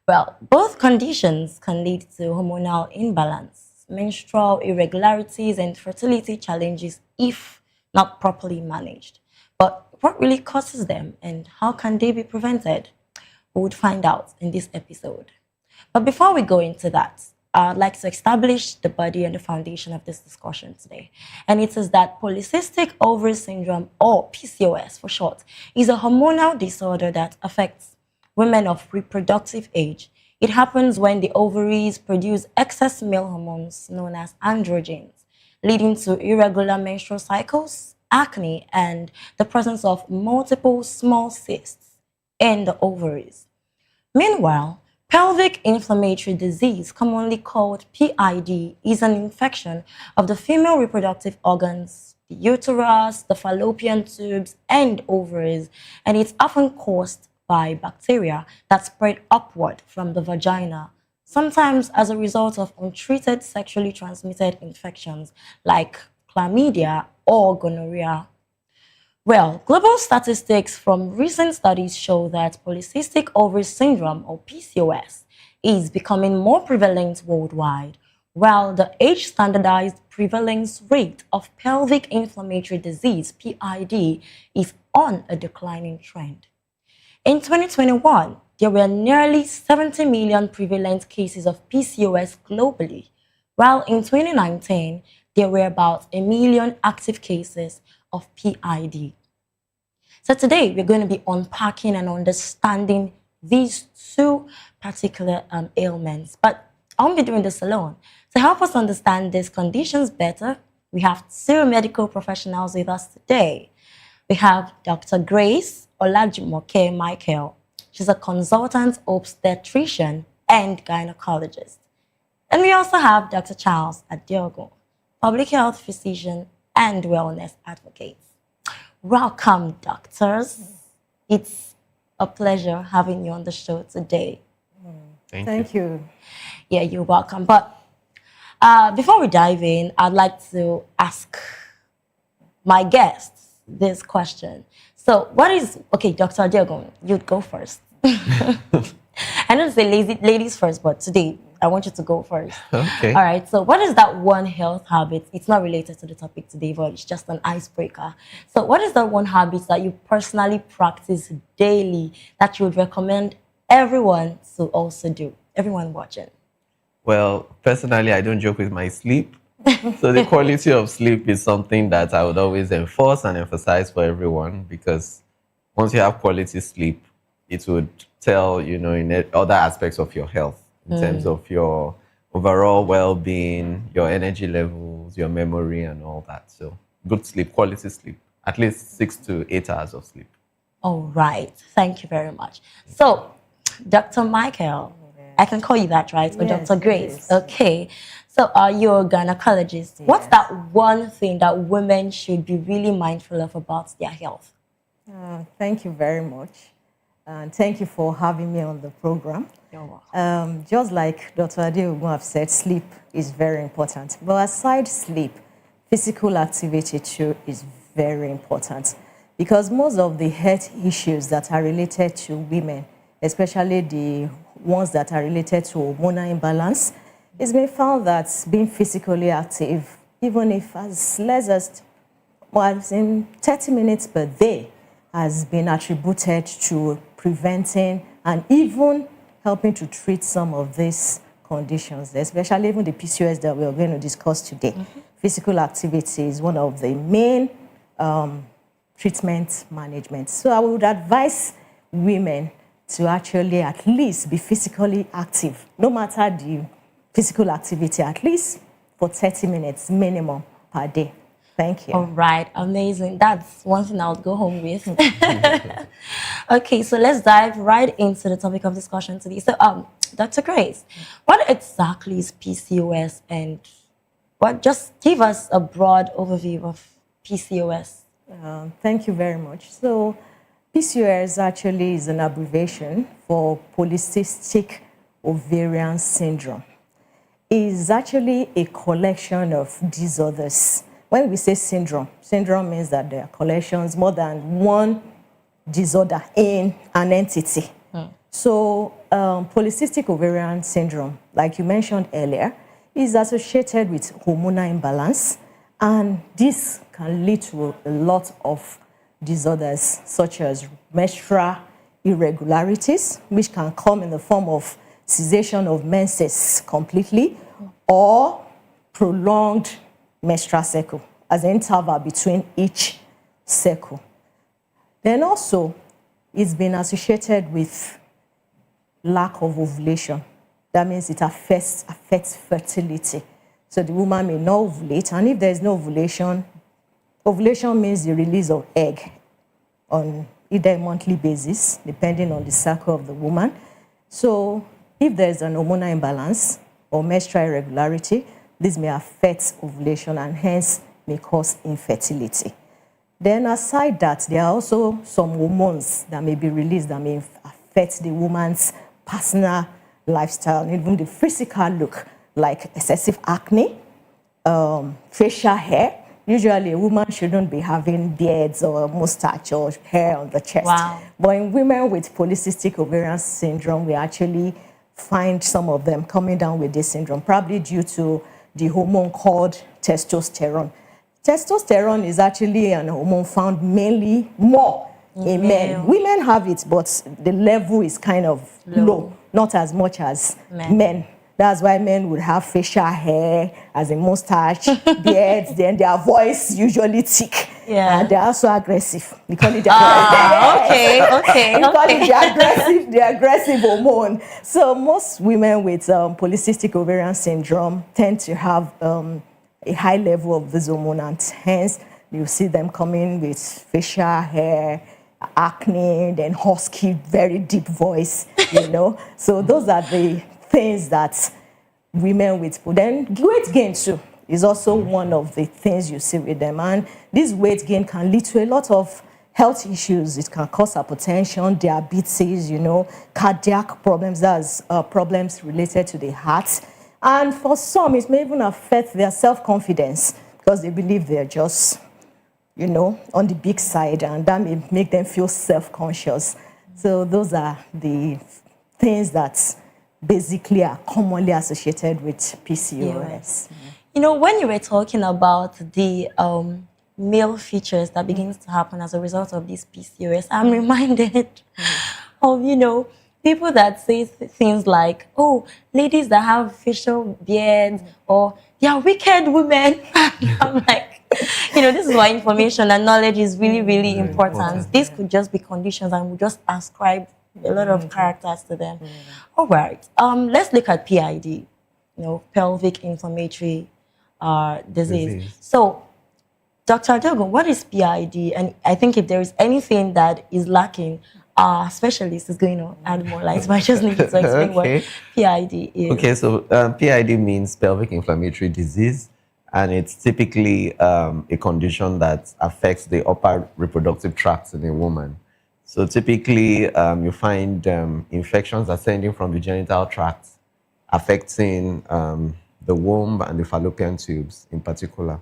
Well, both conditions can lead to hormonal imbalance, menstrual irregularities, and fertility challenges if not properly managed. But what really causes them and how can they be prevented? We would find out in this episode. But before we go into that, I'd like to establish the body and the foundation of this discussion today. And it is that polycystic ovary syndrome, or PCOS for short, is a hormonal disorder that affects women of reproductive age. It happens when the ovaries produce excess male hormones known as androgens, leading to irregular menstrual cycles, acne, and the presence of multiple small cysts in the ovaries. Meanwhile, pelvic inflammatory disease, commonly called PID, is an infection of the female reproductive organs, the uterus, the fallopian tubes, and ovaries, and it's often caused by bacteria that spread upward from the vagina, sometimes as a result of untreated sexually transmitted infections like chlamydia or gonorrhea. Well, global statistics from recent studies show that polycystic ovary syndrome, or PCOS, is becoming more prevalent worldwide, while the age-standardized prevalence rate of pelvic inflammatory disease, PID, is on a declining trend. In 2021, there were nearly 70 million prevalent cases of PCOS globally, while in 2019, there were about 1 million active cases of PID. So today, we're going to be unpacking and understanding these two particular ailments. But I won't be doing this alone. To help us understand these conditions better, we have two medical professionals with us today. We have Dr. Grace Olajumoke Michael. She's a consultant obstetrician and gynecologist. And we also have Dr. Charles Adiogo, public health physician and wellness advocate. Welcome, doctors. It's a pleasure having you on the show today. Thank you. Yeah, you're welcome. But before we dive in, I'd like to ask my guests this question. So what is, okay, Dr. Adiogo, you'd go first. I know to say ladies first, but today I want you to go first. Okay. All right. So what is that one health habit? It's not related to the topic today, but it's just an icebreaker. So what is that one habit that you personally practice daily that you would recommend everyone to also do? Everyone watching. Well, personally, I don't joke with my sleep. So the quality of sleep is something that I would always enforce and emphasize for everyone, because once you have quality sleep, it would tell, you know, in other aspects of your health, in terms of your overall well-being, your energy levels, your memory and all that. So good sleep, quality sleep, at least 6 to 8 hours of sleep. All right. Thank you very much. So, Dr. Michael, I can call you that, right? Or Yes, Dr. Grace. yes. Okay. So, you're a gynecologist. What's that one thing that women should be really mindful of about their health? Thank you very much. And thank you for having me on the program. You're welcome. Just like Dr. Adeogun have said, sleep is very important. But aside sleep, physical activity too is very important, because most of the health issues that are related to women, especially the ones that are related to hormonal imbalance, it's been found that being physically active, even if as less as in 30 minutes per day, has been attributed to preventing and even helping to treat some of these conditions, especially even the PCOS that we're going to discuss today. Physical activity is one of the main treatment management. So I would advise women to actually at least be physically active, no matter the physical activity, at least for 30 minutes minimum per day. Thank you. All right. Amazing. That's one thing I'll go home with. Okay, so let's dive right into the topic of discussion today. So, Dr. Grace, what exactly is PCOS, and just give us a broad overview of PCOS. Thank you very much. So, PCOS actually is an abbreviation for polycystic ovarian syndrome. It is actually a collection of disorders. When we say syndrome means that there are collections, more than one disorder in an entity. So polycystic ovarian syndrome, like you mentioned earlier, is associated with hormonal imbalance, and this can lead to a lot of disorders such as menstrual irregularities, which can come in the form of cessation of menses completely or prolonged menstrual cycle as an interval between each cycle. Then also, it's been associated with lack of ovulation. That means it affects fertility. So the woman may not ovulate, and if there is no ovulation, ovulation means the release of egg on either a monthly basis, depending on the cycle of the woman. So if there is an hormonal imbalance or menstrual irregularity, this may affect ovulation and hence may cause infertility. Then aside that, there are also some hormones that may be released that may affect the woman's personal lifestyle, and even the physical look, like excessive acne, facial hair, Usually, a woman shouldn't be having beards or mustache or hair on the chest. Wow. But in women with polycystic ovarian syndrome, we actually find some of them coming down with this syndrome, probably due to the hormone called testosterone. Testosterone is actually an hormone found mainly more in men. Women have it, but the level is kind of low, not as much as men. That's why men would have facial hair, as a mustache, beards, then their voice usually thick. Yeah. And they're also aggressive. We call it the okay. We call it the aggressive hormone. So most women with polycystic ovarian syndrome tend to have a high level of this hormone, and hence you see them coming with facial hair, acne, then husky, very deep voice, you know. So those are the things that women with, then weight gain too is also one of the things you see with them. And this weight gain can lead to a lot of health issues. It can cause hypertension, diabetes, you know, cardiac problems, that's problems related to the heart. And for some, it may even affect their self-confidence because they believe they're just, you know, on the big side, and that may make them feel self-conscious. So those are the things that basically are commonly associated with PCOS. You know, when you were talking about the male features that begins to happen as a result of this PCOS, I'm reminded of, you know, people that say things like, oh, ladies that have facial beards, or they are wicked women. I'm like, you know, this is why information and knowledge is really, really important. This could just be conditions, and we just ascribe a lot of characters to them. All right, let's look at PID, you know, pelvic inflammatory disease. So, Dr. Adogo, what is PID? And I think if there is anything that is lacking, our specialist is going to add more light, but I just need to explain what PID is. Okay, so PID means pelvic inflammatory disease, and it's typically a condition that affects the upper reproductive tract in a woman. So typically, you find infections ascending from the genital tract, affecting the womb and the fallopian tubes in particular.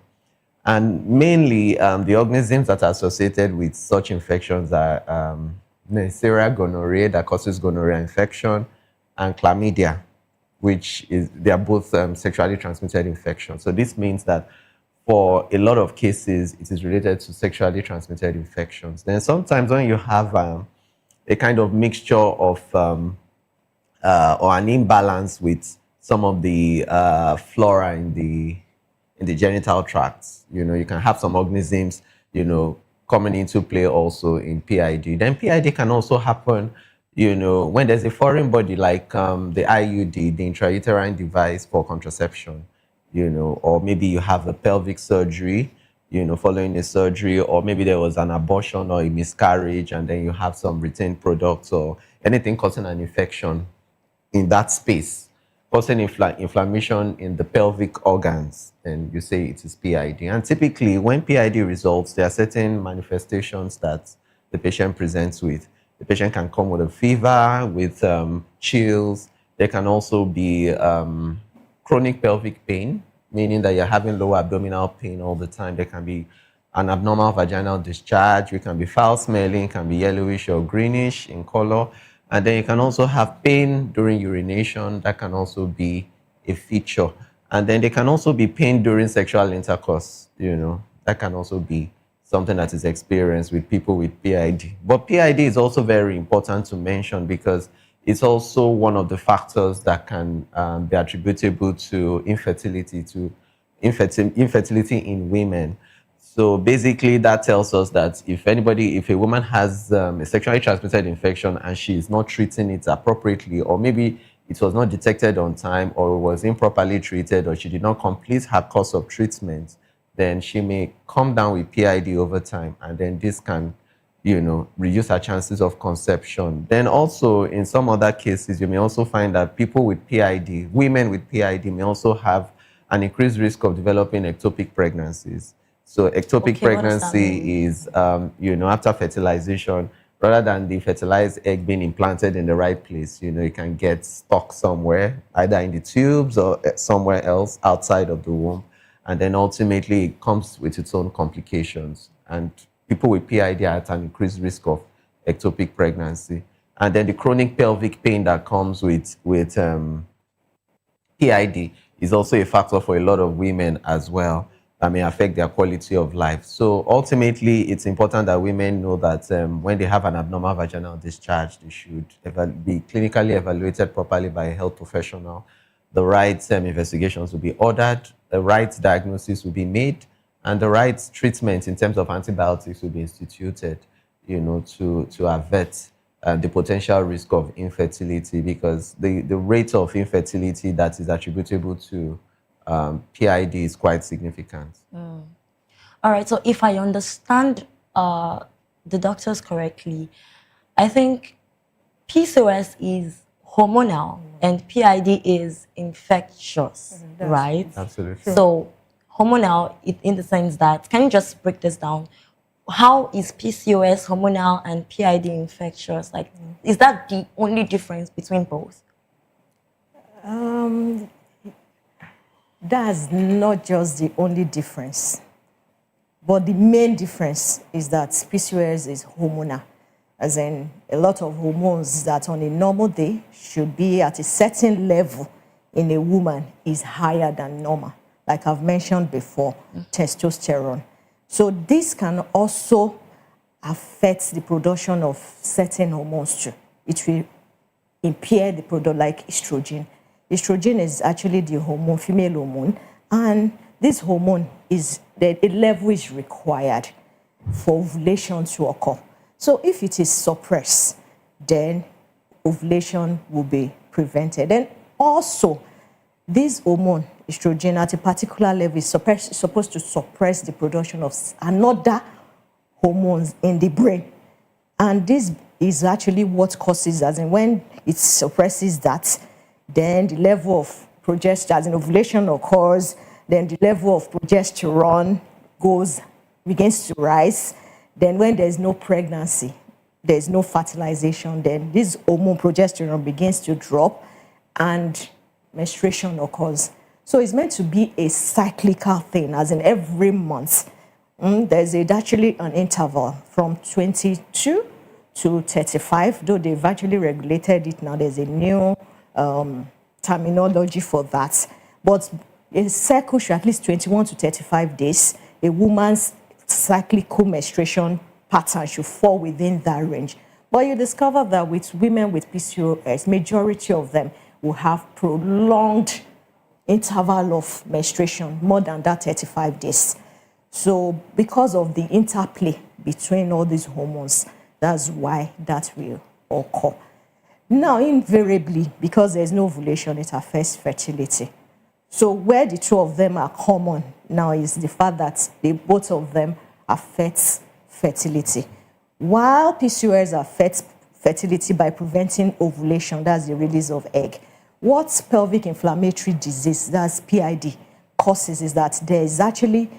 And mainly, the organisms that are associated with such infections are Neisseria gonorrhoeae, that causes gonorrhea infection, and chlamydia, they are both sexually transmitted infections. So this means that for a lot of cases, it is related to sexually transmitted infections. Then sometimes when you have a kind of mixture of or an imbalance with some of the flora in the genital tracts, you know, you can have some organisms, you know, coming into play also in PID. Then PID can also happen, you know, when there's a foreign body like the IUD, the intrauterine device for contraception, you know, or maybe you have a pelvic surgery, you know, following a surgery, or maybe there was an abortion or a miscarriage, and then you have some retained products or anything causing an infection in that space, causing inflammation in the pelvic organs, and you say it is PID. And typically, when PID results, there are certain manifestations that the patient presents with. The patient can come with a fever, with chills. There can also be chronic pelvic pain, meaning that you're having low abdominal pain all the time. There can be an abnormal vaginal discharge. You can be foul smelling, can be yellowish or greenish in color. And then you can also have pain during urination. That can also be a feature. And then there can also be pain during sexual intercourse, you know. That can also be something that is experienced with people with PID. But PID is also very important to mention because it's also one of the factors that can be attributable to infertility in women. So basically, that tells us that if a woman has a sexually transmitted infection and she is not treating it appropriately, or maybe it was not detected on time, or was improperly treated, or she did not complete her course of treatment, then she may come down with PID over time, and then this can, you know, reduce her chances of conception. Then also, in some other cases, you may also find that people with PID, women with PID, may also have an increased risk of developing ectopic pregnancies. So ectopic pregnancy is, you know, after fertilization, rather than the fertilized egg being implanted in the right place, you know, it can get stuck somewhere, either in the tubes or somewhere else outside of the womb. and then ultimately it comes with its own complications. And people with PID are at an increased risk of ectopic pregnancy. And then the chronic pelvic pain that comes with PID is also a factor for a lot of women as well that may affect their quality of life. So ultimately, it's important that women know that when they have an abnormal vaginal discharge, they should be clinically evaluated properly by a health professional. The right investigations will be ordered, the right diagnosis will be made, and the right treatment in terms of antibiotics will be instituted, to avert the potential risk of infertility, because the rate of infertility that is attributable to PID is quite significant. All right, so if I understand the doctors correctly, I think PCOS is hormonal and PID is infectious, right? Absolutely. So hormonal in the sense that, can you just break this down? How is PCOS hormonal and PID infectious? Like, is that the only difference between both? That's not just the only difference, but the main difference is that PCOS is hormonal, as in a lot of hormones that on a normal day should be at a certain level in a woman is higher than normal. Like I've mentioned before, testosterone. So this can also affect the production of certain hormones too. It will impair the product like estrogen. Estrogen is actually the hormone, female hormone, and this hormone is, the level is required for ovulation to occur. So if it is suppressed, then ovulation will be prevented. And also, this hormone, estrogen, at a particular level is supposed to suppress the production of another hormones in the brain. And this is actually what causes, as in when it suppresses that, then the level of progesterone, as in ovulation occurs, then the level of progesterone begins to rise. Then when there's no pregnancy, there's no fertilization, then this hormone progesterone begins to drop and menstruation occurs. So it's meant to be a cyclical thing, as in every month. There's actually an interval from 22 to 35, though they've actually regulated it now. There's a new terminology for that. But a cycle should at least 21 to 35 days. A woman's cyclical menstruation pattern should fall within that range. But you discover that with women with PCOS, majority of them will have prolonged interval of menstruation, more than that 35 days. So because of the interplay between all these hormones, that's why that will occur. Now, invariably, because there's no ovulation, it affects fertility. So where the two of them are common now is the fact that both of them affect fertility. While PCOS affects fertility by preventing ovulation, that's the release of egg, what pelvic inflammatory disease, that's PID, causes is that there is actually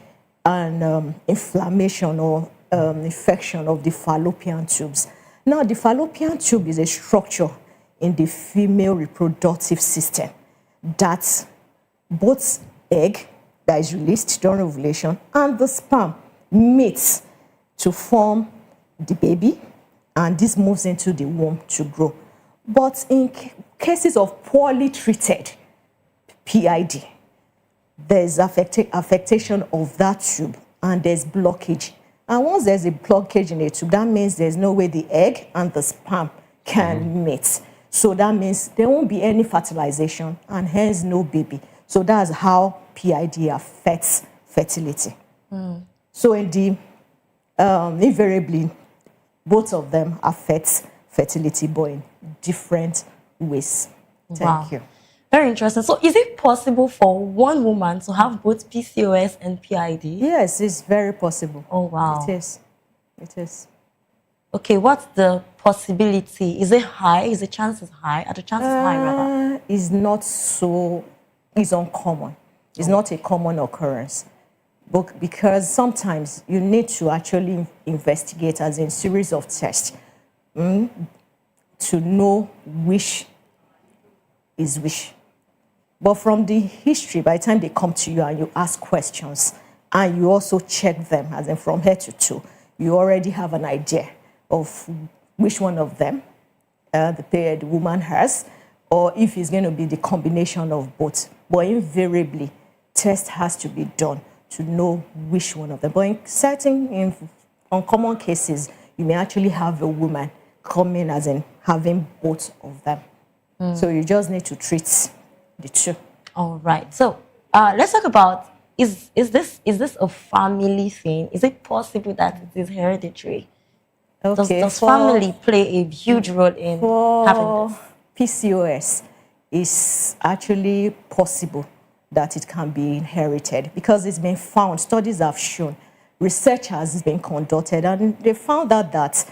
an inflammation or infection of the fallopian tubes. Now, the fallopian tube is a structure in the female reproductive system that both egg that is released during ovulation and the sperm meet to form the baby, and this moves into the womb to grow. But in cases of poorly treated PID, there's affectation of that tube and there's blockage. And once there's a blockage in the tube, that means there's no way the egg and the sperm can meet. So that means there won't be any fertilization and hence no baby. So that's how PID affects fertility. So in the invariably, both of them affect fertility, but in different ways. Thank you. Very interesting. So is it possible for one woman to have both PCOS and PID? Yes, it's very possible. Oh, wow. It is. It is. Okay, what's the possibility? Is it high? Is the chances high? Are the chances high, rather? It's not so, it's uncommon. It's not a common occurrence. But because sometimes you need to actually investigate as in series of tests to know which is which. But from the history, by the time they come to you and you ask questions, and you also check them, as in from head to toe, you already have an idea of which one of them the woman has, or if it's going to be the combination of both. But invariably, test has to be done to know which one of them. But in certain uncommon cases, you may actually have a woman come in as in having both of them. So you just need to treat the two. All right. So let's talk about, is this a family thing? Is it possible that it is hereditary? Okay, Does family play a huge role in having this? PCOS, is actually possible that it can be inherited because it's been found, studies have shown, research has been conducted, and they found out that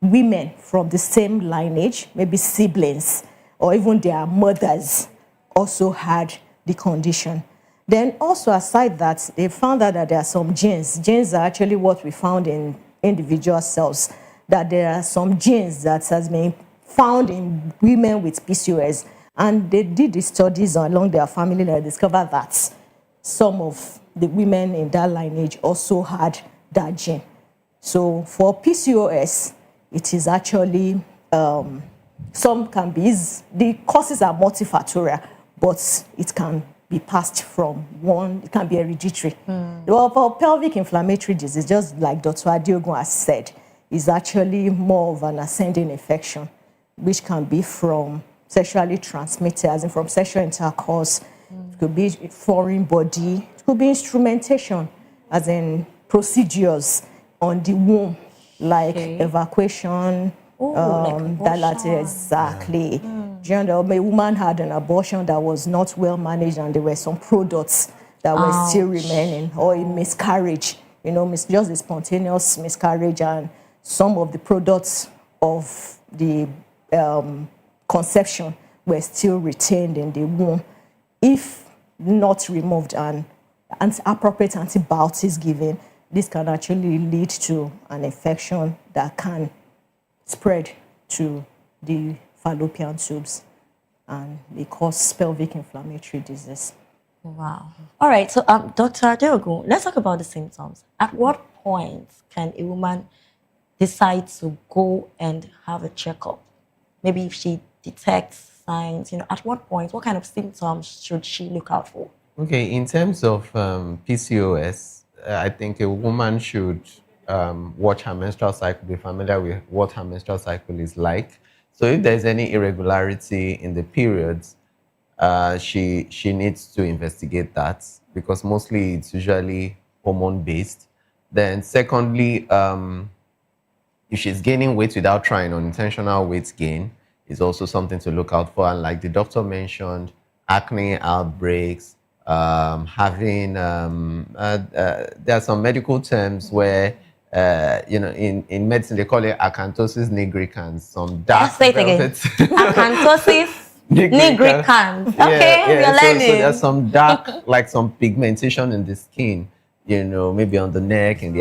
women from the same lineage, maybe siblings, or even their mothers, also had the condition. Then also aside that, they found out that there are some genes. Genes are actually what we found in individual cells, that there are some genes that has been found in women with PCOS. And they did the studies along their family and discovered that some of the women in that lineage also had that gene. So for PCOS, it is actually, some can be, the causes are multifactorial, but it can be passed from one, it can be hereditary. Well, for pelvic inflammatory disease, just like Dr. Adiogun has said, is actually more of an ascending infection, which can be from sexually transmitted, as in from sexual intercourse. It could be foreign body. It could be instrumentation, as in procedures on the womb, like evacuation, dilatation, exactly. You know, a woman had an abortion that was not well managed, and there were some products that were still remaining, or a miscarriage, you know, just a spontaneous miscarriage, and some of the products of the conception were still retained in the womb. If not removed and appropriate antibiotics given, this can actually lead to an infection that can spread to the fallopian tubes and may cause pelvic inflammatory disease. Wow. All right, so Dr. Adeogun, let's talk about the symptoms. At what point can a woman decide to go and have a checkup? Maybe if she detects signs, you know, at what point, what kind of symptoms should she look out for? Okay, in terms of PCOS, I think a woman should watch her menstrual cycle, be familiar with what her menstrual cycle is like. So if there's any irregularity in the periods, she needs to investigate that, because mostly it's usually hormone-based. Then secondly, if she's gaining weight without trying, unintentional weight gain is also something to look out for. And like the doctor mentioned, acne outbreaks, having, there are some medical terms where, you know, in medicine, they call it acanthosis nigricans, some dark velvet. Acanthosis nigricans. Okay, we are learning. So there's some dark, like some pigmentation in the skin, you know, maybe on the neck, in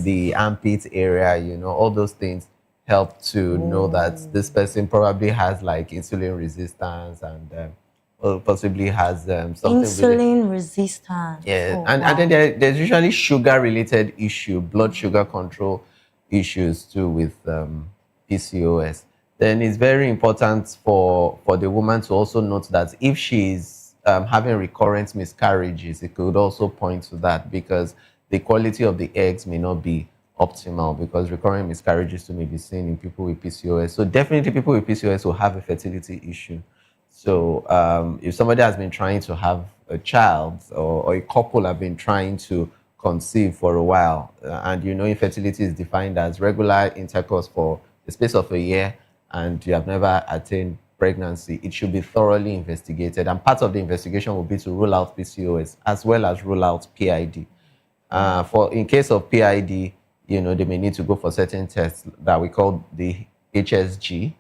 the armpit area, you know, all those things help to know that this person probably has like insulin resistance and or possibly has something insulin resistance. Yeah, and then there's usually sugar-related issue, blood sugar control issues too with PCOS. Then it's very important for the woman to also note that if she's having recurrent miscarriages, it could also point to that, because the quality of the eggs may not be optimal, because recurrent miscarriages too may be seen in people with PCOS. So definitely people with PCOS will have a fertility issue. So if somebody has been trying to have a child, or a couple have been trying to conceive for a while, and you know infertility is defined as regular intercourse for the space of a year, and you have never attained pregnancy, it should be thoroughly investigated. And part of the investigation will be to rule out PCOS as well as rule out PID. In case of PID, you know, they may need to go for certain tests that we call the HSG.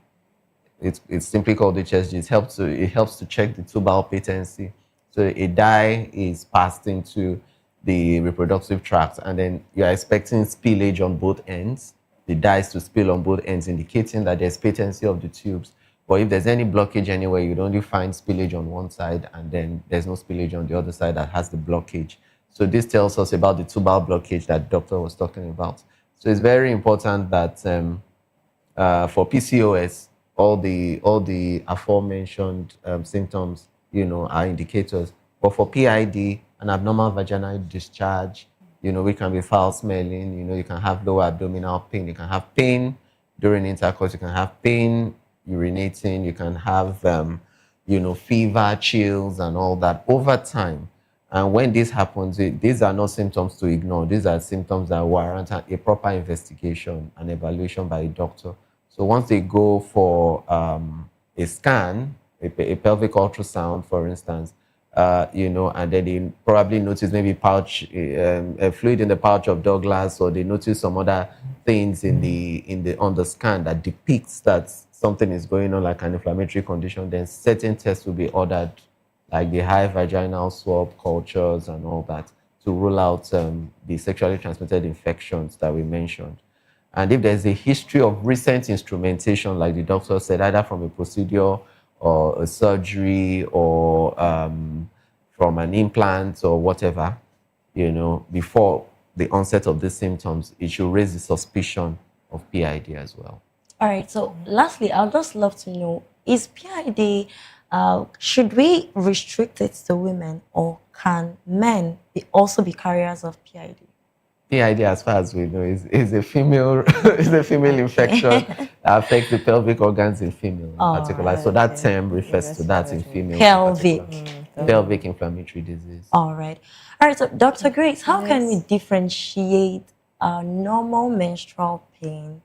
It's simply called HSG. It helps to check the tubal patency. So a dye is passed into the reproductive tract, and then you're expecting spillage on both ends. The dyes to spill on both ends, indicating that there's patency of the tubes. But if there's any blockage anywhere, you'd only find spillage on one side, and then there's no spillage on the other side that has the blockage. So this tells us about the tubal blockage that the doctor was talking about. So it's very important that for PCOS, all the aforementioned symptoms, are indicators. But for PID, an abnormal vaginal discharge, we can be foul smelling, you can have lower abdominal pain, you can have pain during intercourse, you can have pain urinating, you can have, fever, chills, and all that over time. And when this happens, these are not symptoms to ignore. These are symptoms that warrant a proper investigation and evaluation by a doctor. So once they go for a scan, a pelvic ultrasound, for instance, and then they probably notice maybe pouch, a fluid in the pouch of Douglas, or they notice some other things on the scan that depicts that something is going on, like an inflammatory condition. Then certain tests will be ordered, like the high vaginal swab cultures and all that, to rule out the sexually transmitted infections that we mentioned. And if there's a history of recent instrumentation, like the doctor said, either from a procedure or a surgery or from an implant or whatever, before the onset of the symptoms, it should raise the suspicion of PID as well. All right, so lastly, I'd just love to know, is PID, should we restrict it to women, or can men also be carriers of PID? PID, as far as we know, is a female infection that affects the pelvic organs in female in particular. Right, so that term refers to that in female. Pelvic inflammatory disease. All right. All right, so Dr. Grace, how can we differentiate normal menstrual pain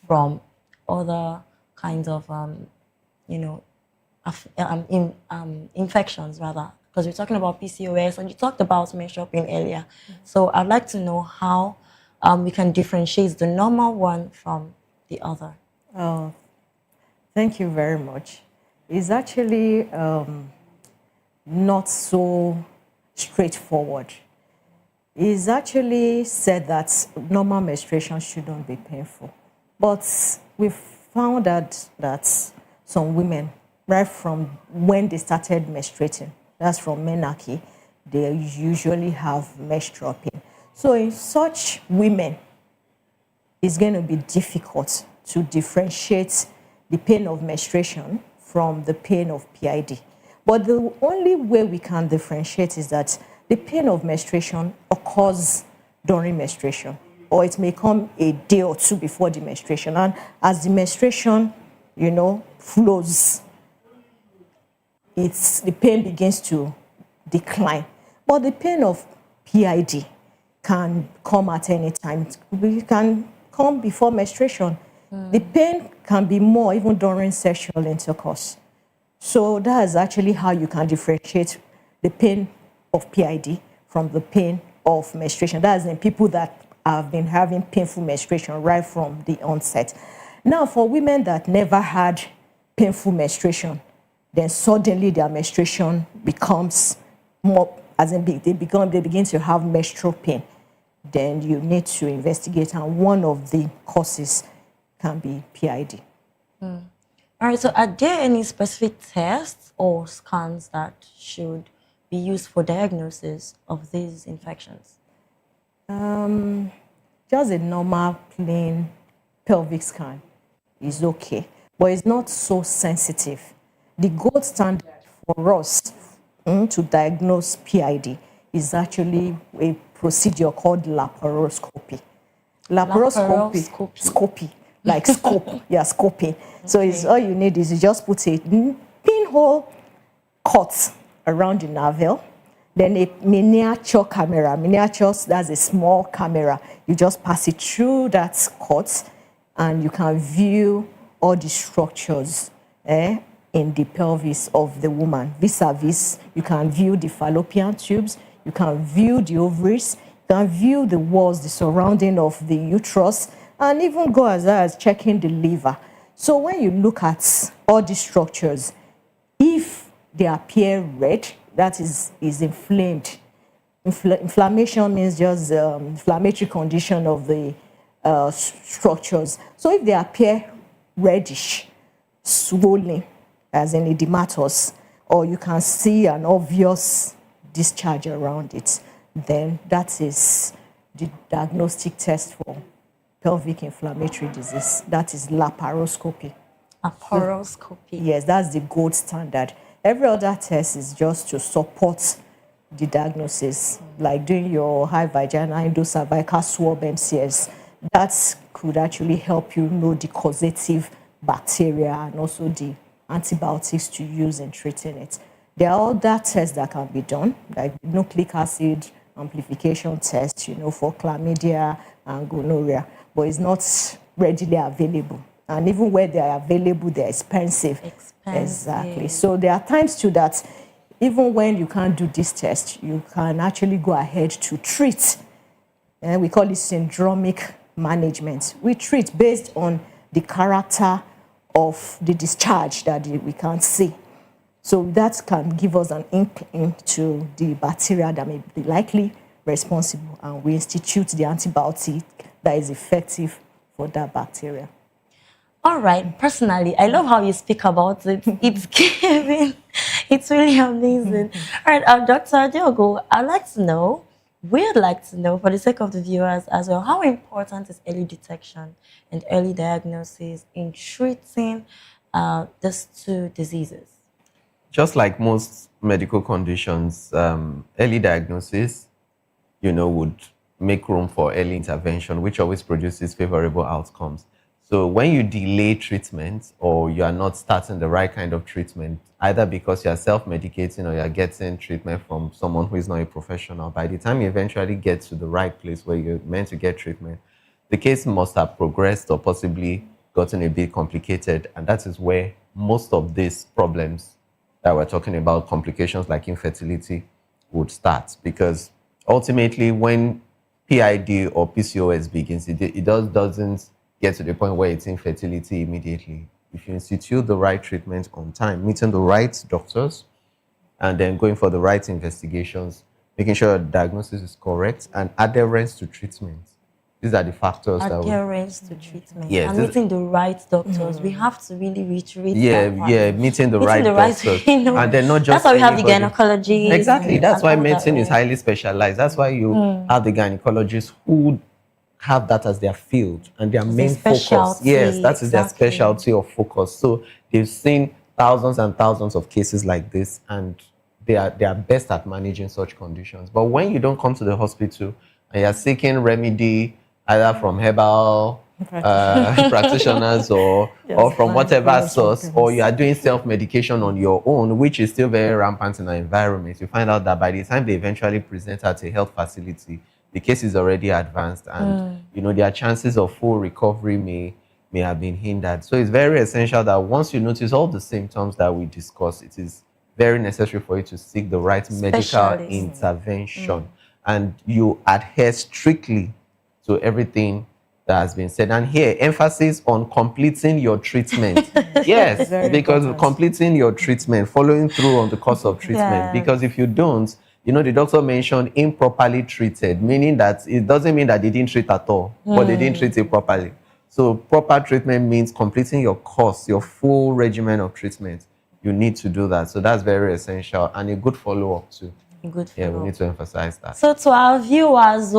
from other kinds of, infections, rather? Because we're talking about PCOS, and you talked about menstrual pain earlier. So I'd like to know how we can differentiate the normal one from the other. Oh, thank you very much. It's actually not so straightforward. It's actually said that normal menstruation shouldn't be painful. But we've found out that some women, right from when they started menstruating, that's from menarche, they usually have menstrual pain. So in such women, it's going to be difficult to differentiate the pain of menstruation from the pain of PID. But the only way we can differentiate is that the pain of menstruation occurs during menstruation, or it may come a day or two before the menstruation. And as the menstruation, flows, the pain begins to decline. But the pain of PID can come at any time. It can come before menstruation. The pain can be more even during sexual intercourse. So that is actually how you can differentiate the pain of PID from the pain of menstruation. That is in people that have been having painful menstruation right from the onset. Now, for women that never had painful menstruation, then suddenly their menstruation becomes more, they begin to have menstrual pain, then you need to investigate, and one of the causes can be PID. All right, so are there any specific tests or scans that should be used for diagnosis of these infections? Just a normal, plain pelvic scan is okay, but it's not so sensitive. The gold standard for us to diagnose PID is actually a procedure called laparoscopy. Laparoscopy, like scope, yeah, scoping. Okay. So it's all you need is you just put a pinhole cut around the navel, then a miniature camera. Miniature, that's a small camera. You just pass it through that cut, and you can view all the structures in the pelvis of the woman. Vis-a-vis, you can view the fallopian tubes, you can view the ovaries, you can view the walls, the surrounding of the uterus, and even go as far as checking the liver. So when you look at all these structures, if they appear red, that is inflamed. Inflammation means just inflammatory condition of the structures. So if they appear reddish, swollen, as in edematous, or you can see an obvious discharge around it, then that is the diagnostic test for pelvic inflammatory disease. That is laparoscopy. Laparoscopy. Yes, that's the gold standard. Every other test is just to support the diagnosis, like doing your high vaginal endocervical swab MCS. That could actually help you know the causative bacteria and also the antibiotics to use in treating it. There are other tests that can be done, like nucleic acid amplification test, for chlamydia and gonorrhea, but it's not readily available. And even where they are available, they're expensive. Exactly. So there are times too that even when you can't do this test, you can actually go ahead to treat. And we call it syndromic management. We treat based on the character of the discharge that we can't see. So that can give us an inkling to the bacteria that may be likely responsible, and we institute the antibiotic that is effective for that bacteria. All right. Personally, I love how you speak about it. It's giving. It's really amazing. All right, Dr. Diogo, we'd like to know, for the sake of the viewers as well, how important is early detection and early diagnosis in treating these two diseases? Just like most medical conditions, early diagnosis, would make room for early intervention, which always produces favorable outcomes. So when you delay treatment or you are not starting the right kind of treatment, either because you are self-medicating or you are getting treatment from someone who is not a professional, by the time you eventually get to the right place where you're meant to get treatment, the case must have progressed or possibly gotten a bit complicated. And that is where most of these problems that we're talking about, complications like infertility, would start. Because ultimately, when PID or PCOS begins, it doesn't get to the point where it's infertility immediately. If you institute the right treatment on time, meeting the right doctors, and then going for the right investigations, making sure the diagnosis is correct, and adherence to treatment. These are the factors that adherence to treatment. Yes, and meeting the right doctors. We have to really reiterate meeting the right doctors. And then not just that's why we have the anybody. gynecology. Exactly. That's why medicine is highly specialized. That's why you have the gynecologists who have that as their field and their main focus. Yes, that is their specialty of focus. So they've seen thousands and thousands of cases like this, and they are best at managing such conditions. But when you don't come to the hospital and you're seeking remedy either from herbal practitioners or from whatever source, or you are doing self-medication on your own, which is still very rampant in our environment, you find out that by the time they eventually present at a health facility, the case is already advanced, and their chances of full recovery may have been hindered. So it's very essential that once you notice all the symptoms that we discussed, it is very necessary for you to seek the right medical intervention, and you adhere strictly to everything that has been said. And here, emphasis on completing your treatment. Yes, because completing your treatment, following through on the course of treatment. Because if you don't, the doctor mentioned improperly treated, meaning that it doesn't mean that they didn't treat at all, but they didn't treat it properly. So proper treatment means completing your course, your full regimen of treatment. You need to do that. So that's very essential, and a good follow-up too. Yeah, we need to emphasize that. So to our viewers,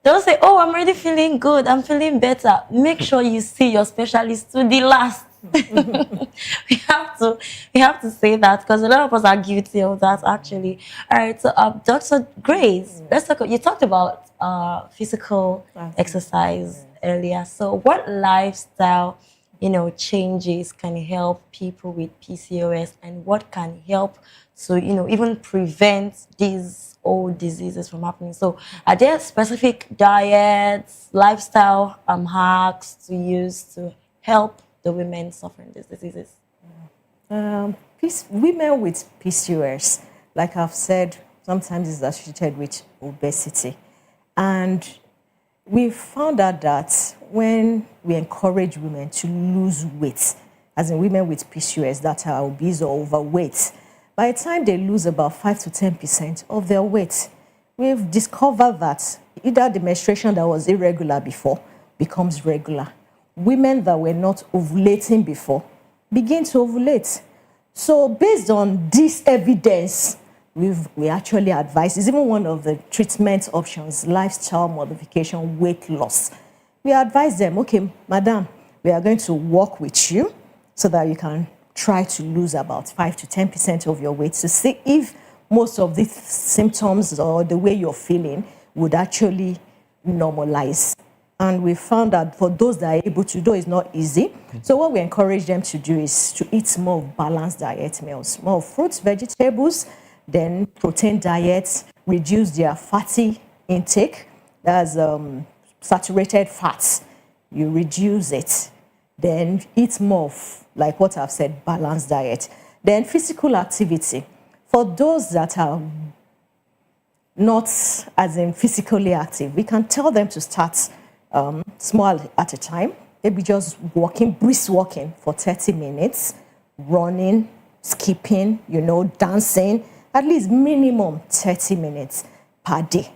don't say, oh, I'm already feeling good, I'm feeling better. Make sure you see your specialist to the last. we have to say that, because a lot of us are guilty of that, actually. All right, so Dr. Grace, let's talk. You talked about physical exercise earlier. So what lifestyle, changes can help people with PCOS, and what can help to, even prevent these old diseases from happening? So are there specific diets, lifestyle hacks to use to help the women suffering these diseases? Women with PCOS, like I've said, sometimes is associated with obesity. And we found out that when we encourage women to lose weight, as in women with PCOS that are obese or overweight, by the time they lose about 5 to 10% of their weight, we've discovered that either the menstruation that was irregular before becomes regular, women that were not ovulating before begin to ovulate. So based on this evidence, we actually advise, it's even one of the treatment options, lifestyle modification, weight loss. We advise them, okay, madam, we are going to work with you so that you can try to lose about 5 to 10% of your weight to see if most of these symptoms or the way you're feeling would actually normalize. And we found that for those that are able to do, it's not easy. So what we encourage them to do is to eat more of balanced diet meals, more fruits, vegetables, then protein diets, reduce their fatty intake. That's saturated fats. You reduce it. Then eat more of, like what I've said, balanced diet. Then physical activity. For those that are not as in physically active, we can tell them to start small at a time. Maybe just walking, brisk walking for 30 minutes, running, skipping, dancing, at least minimum 30 minutes per day.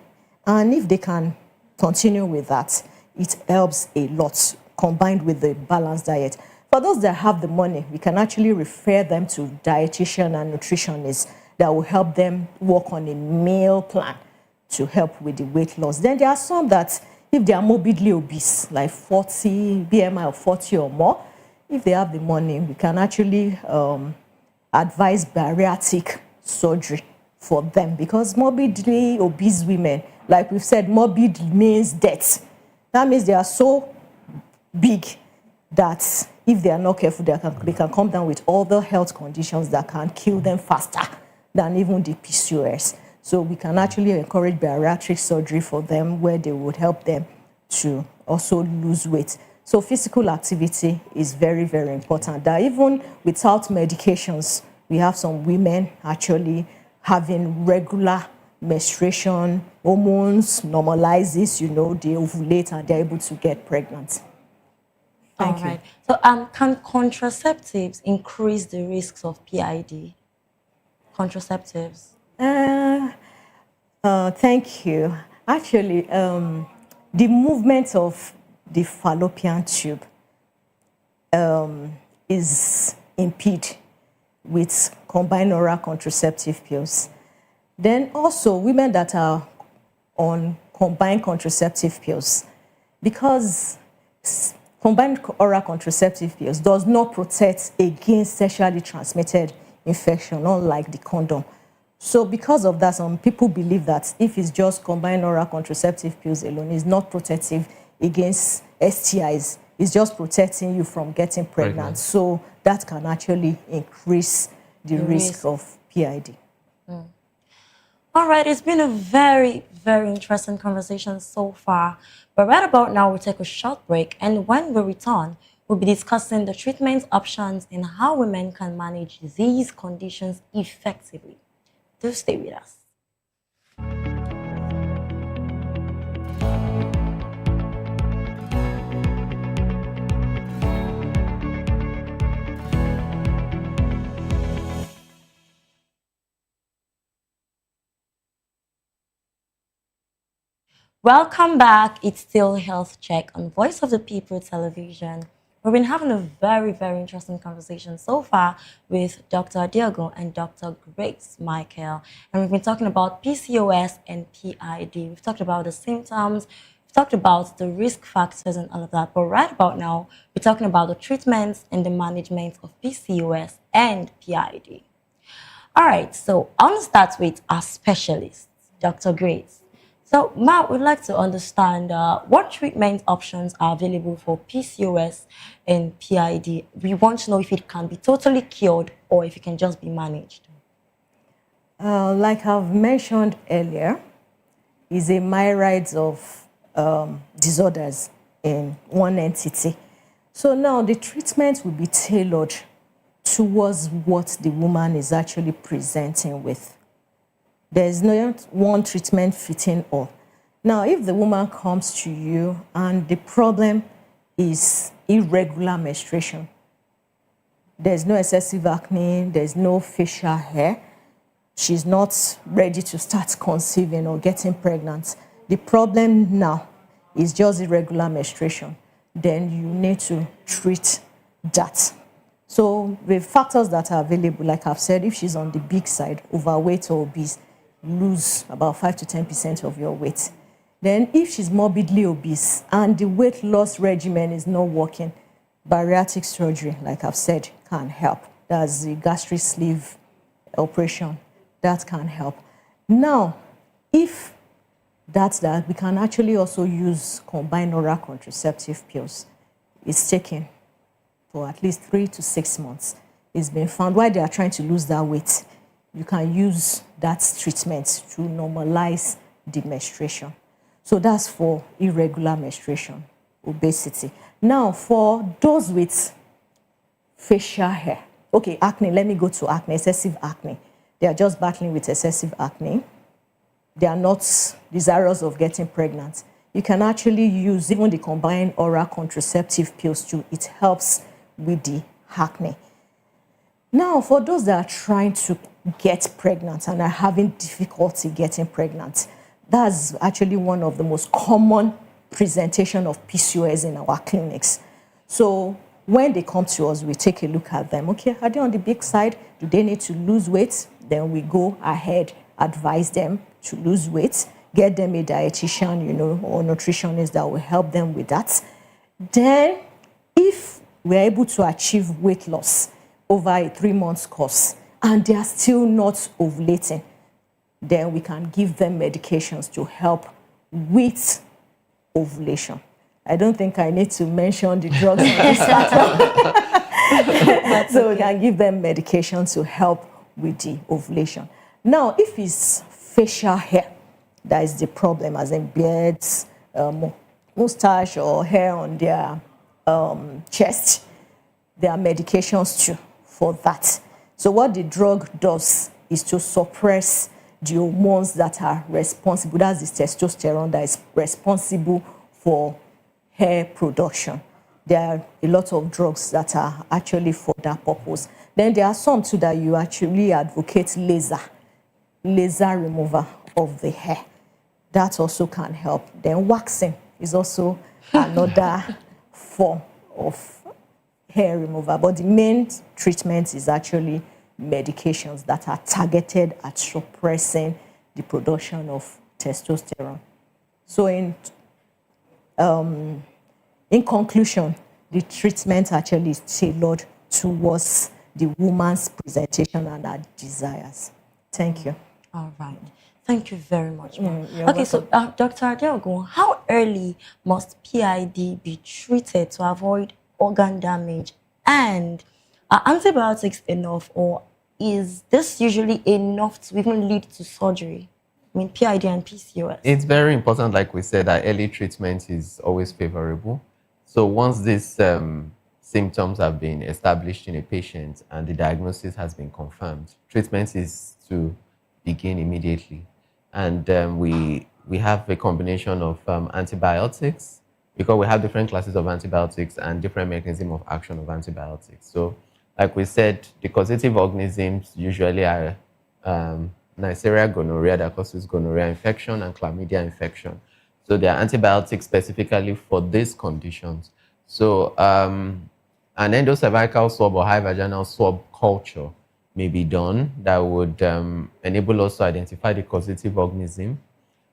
And if they can continue with that, it helps a lot, combined with the balanced diet. For those that have the money, we can actually refer them to dietitian and nutritionists that will help them work on a meal plan to help with the weight loss. Then there are some that, if they are morbidly obese, like 40, BMI of 40 or more, if they have the money, we can actually advise bariatric surgery for them, because morbidly obese women, like we've said, morbid means death. That means they are so big that if they are not careful, they can come down with other health conditions that can kill them faster than even the PCOS. So we can actually encourage bariatric surgery for them, where they would help them to also lose weight. So physical activity is very, very important. That even without medications, we have some women actually having regular menstruation, hormones normalizes, they ovulate and they're able to get pregnant. Thank you. All right. So can contraceptives increase the risks of PID? Contraceptives? Thank you. Actually, the movement of the fallopian tube is impeded with combined oral contraceptive pills. Then also women that are on combined contraceptive pills, because combined oral contraceptive pills does not protect against sexually transmitted infection, unlike the condom. So because of that, some people believe that if it's just combined oral contraceptive pills alone, it's not protective against STIs. It's just protecting you from getting pregnant. So that can actually increase the risk of PID. All right, it's been a very, very interesting conversation so far. But right about now, we'll take a short break. And when we return, we'll be discussing the treatment options and how women can manage these conditions effectively. Do stay with us. Welcome back. It's still Health Check on Voice of the People television. We've been having a very, very interesting conversation so far with Dr. Diogo and Dr. Grace Michael. And we've been talking about PCOS and PID. We've talked about the symptoms, we've talked about the risk factors and all of that. But right about now, we're talking about the treatments and the management of PCOS and PID. All right, so I want to start with our specialist, Dr. Grace. So, Ma, we'd like to understand what treatment options are available for PCOS and PID. We want to know if it can be totally cured or if it can just be managed. Like I've mentioned earlier, is a myriad of disorders in one entity. So now the treatment will be tailored towards what the woman is actually presenting with. There's no one treatment fitting all. Now, if the woman comes to you and the problem is irregular menstruation, there's no excessive acne, there's no facial hair, she's not ready to start conceiving or getting pregnant. The problem now is just irregular menstruation. then you need to treat that. So the factors that are available, like I've said, if she's on the big side, overweight or obese, lose about 5 to 10% of your weight. Then if she's morbidly obese and the weight loss regimen is not working, bariatric surgery, like I've said, can help. That's the gastric sleeve operation. That can help. Now, if that's that, we can actually also use combined oral contraceptive pills. It's taken for at least 3 to 6 months. It's been found while they are trying to lose that weight, you can use that treatment to normalize the menstruation. So that's for irregular menstruation, obesity. Now, for those with facial hair, okay, acne, let me go to acne, excessive acne. They are just battling with excessive acne. They are not desirous of getting pregnant. You can actually use even the combined oral contraceptive pills too. It helps with the acne. Now, for those that are trying to get pregnant and are having difficulty getting pregnant, that's actually one of the most common presentation of PCOS in our clinics. So when they come to us, we take a look at them. Okay, are they on the big side? Do they need to lose weight? Then we go ahead, advise them to lose weight, get them a dietitian, or nutritionist that will help them with that. Then, if we're able to achieve weight loss over a 3-month course and they are still not ovulating, then we can give them medications to help with ovulation. I don't think I need to mention the drugs on this platform. So we can give them medication to help with the ovulation. Now, if it's facial hair, that is the problem, as in beards, mustache, or hair on their chest, there are medications too for that. So what the drug does is to suppress the hormones that are responsible. That's the testosterone that is responsible for hair production. There are a lot of drugs that are actually for that purpose. Then there are some too that you actually advocate laser removal of the hair. That also can help. Then waxing is also another form of hair removal. But the main treatment is actually medications that are targeted at suppressing the production of testosterone. So in conclusion, the treatment actually is tailored towards the woman's presentation and her desires. Thank you. All right. Thank you very much, ma'am. You're Okay, so welcome. Dr. Adeogun, how early must PID be treated to avoid organ damage? And are antibiotics enough, or is this usually enough to even lead to surgery? I mean, PID and PCOS. It's very important, like we said, that early treatment is always favorable. So once these symptoms have been established in a patient and the diagnosis has been confirmed, treatment is to begin immediately. And we have a combination of antibiotics, because we have different classes of antibiotics and different mechanism of action of antibiotics. So like we said, the causative organisms usually are Neisseria gonorrhea that causes gonorrhea infection and chlamydia infection. So there are antibiotics specifically for these conditions. So an endocervical swab or high vaginal swab culture may be done that would enable us to identify the causative organism,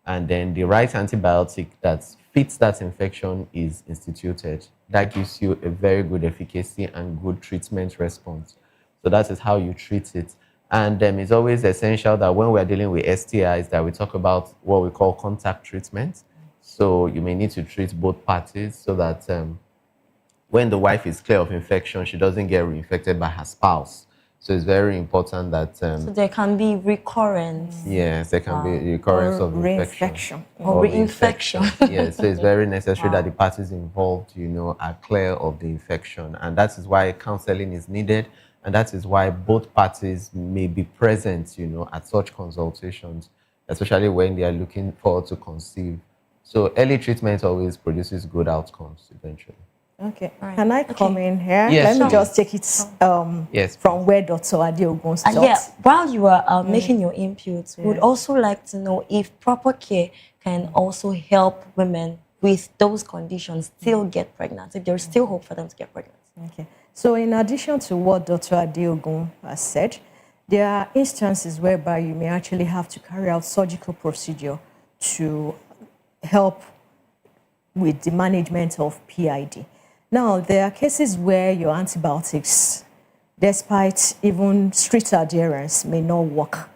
and then the right antibiotic that fits that infection is instituted. That gives you a very good efficacy and good treatment response. So that is how you treat it. And it's always essential that when we're dealing with STIs that we talk about what we call contact treatment. So you may need to treat both parties so that when the wife is clear of infection, she doesn't get reinfected by her spouse. So it's very important that... so there can be recurrence. Yes, there can be recurrence of infection. Or reinfection. Yes, so it's very necessary that the parties involved, are clear of the infection. And that is why counseling is needed. And that is why both parties may be present, at such consultations, especially when they are looking forward to conceive. So early treatment always produces good outcomes eventually. Okay. Right. Can I come in here? Yes, Let me just take it from where Dr. Adeogun stopped. Yeah, while you are making your inputs, we would also like to know if proper care can also help women with those conditions still get pregnant, if there's still hope for them to get pregnant? Okay. So in addition to what Dr. Adeogun has said, there are instances whereby you may actually have to carry out surgical procedure to help with the management of PID. Now, there are cases where your antibiotics, despite even strict adherence, may not work,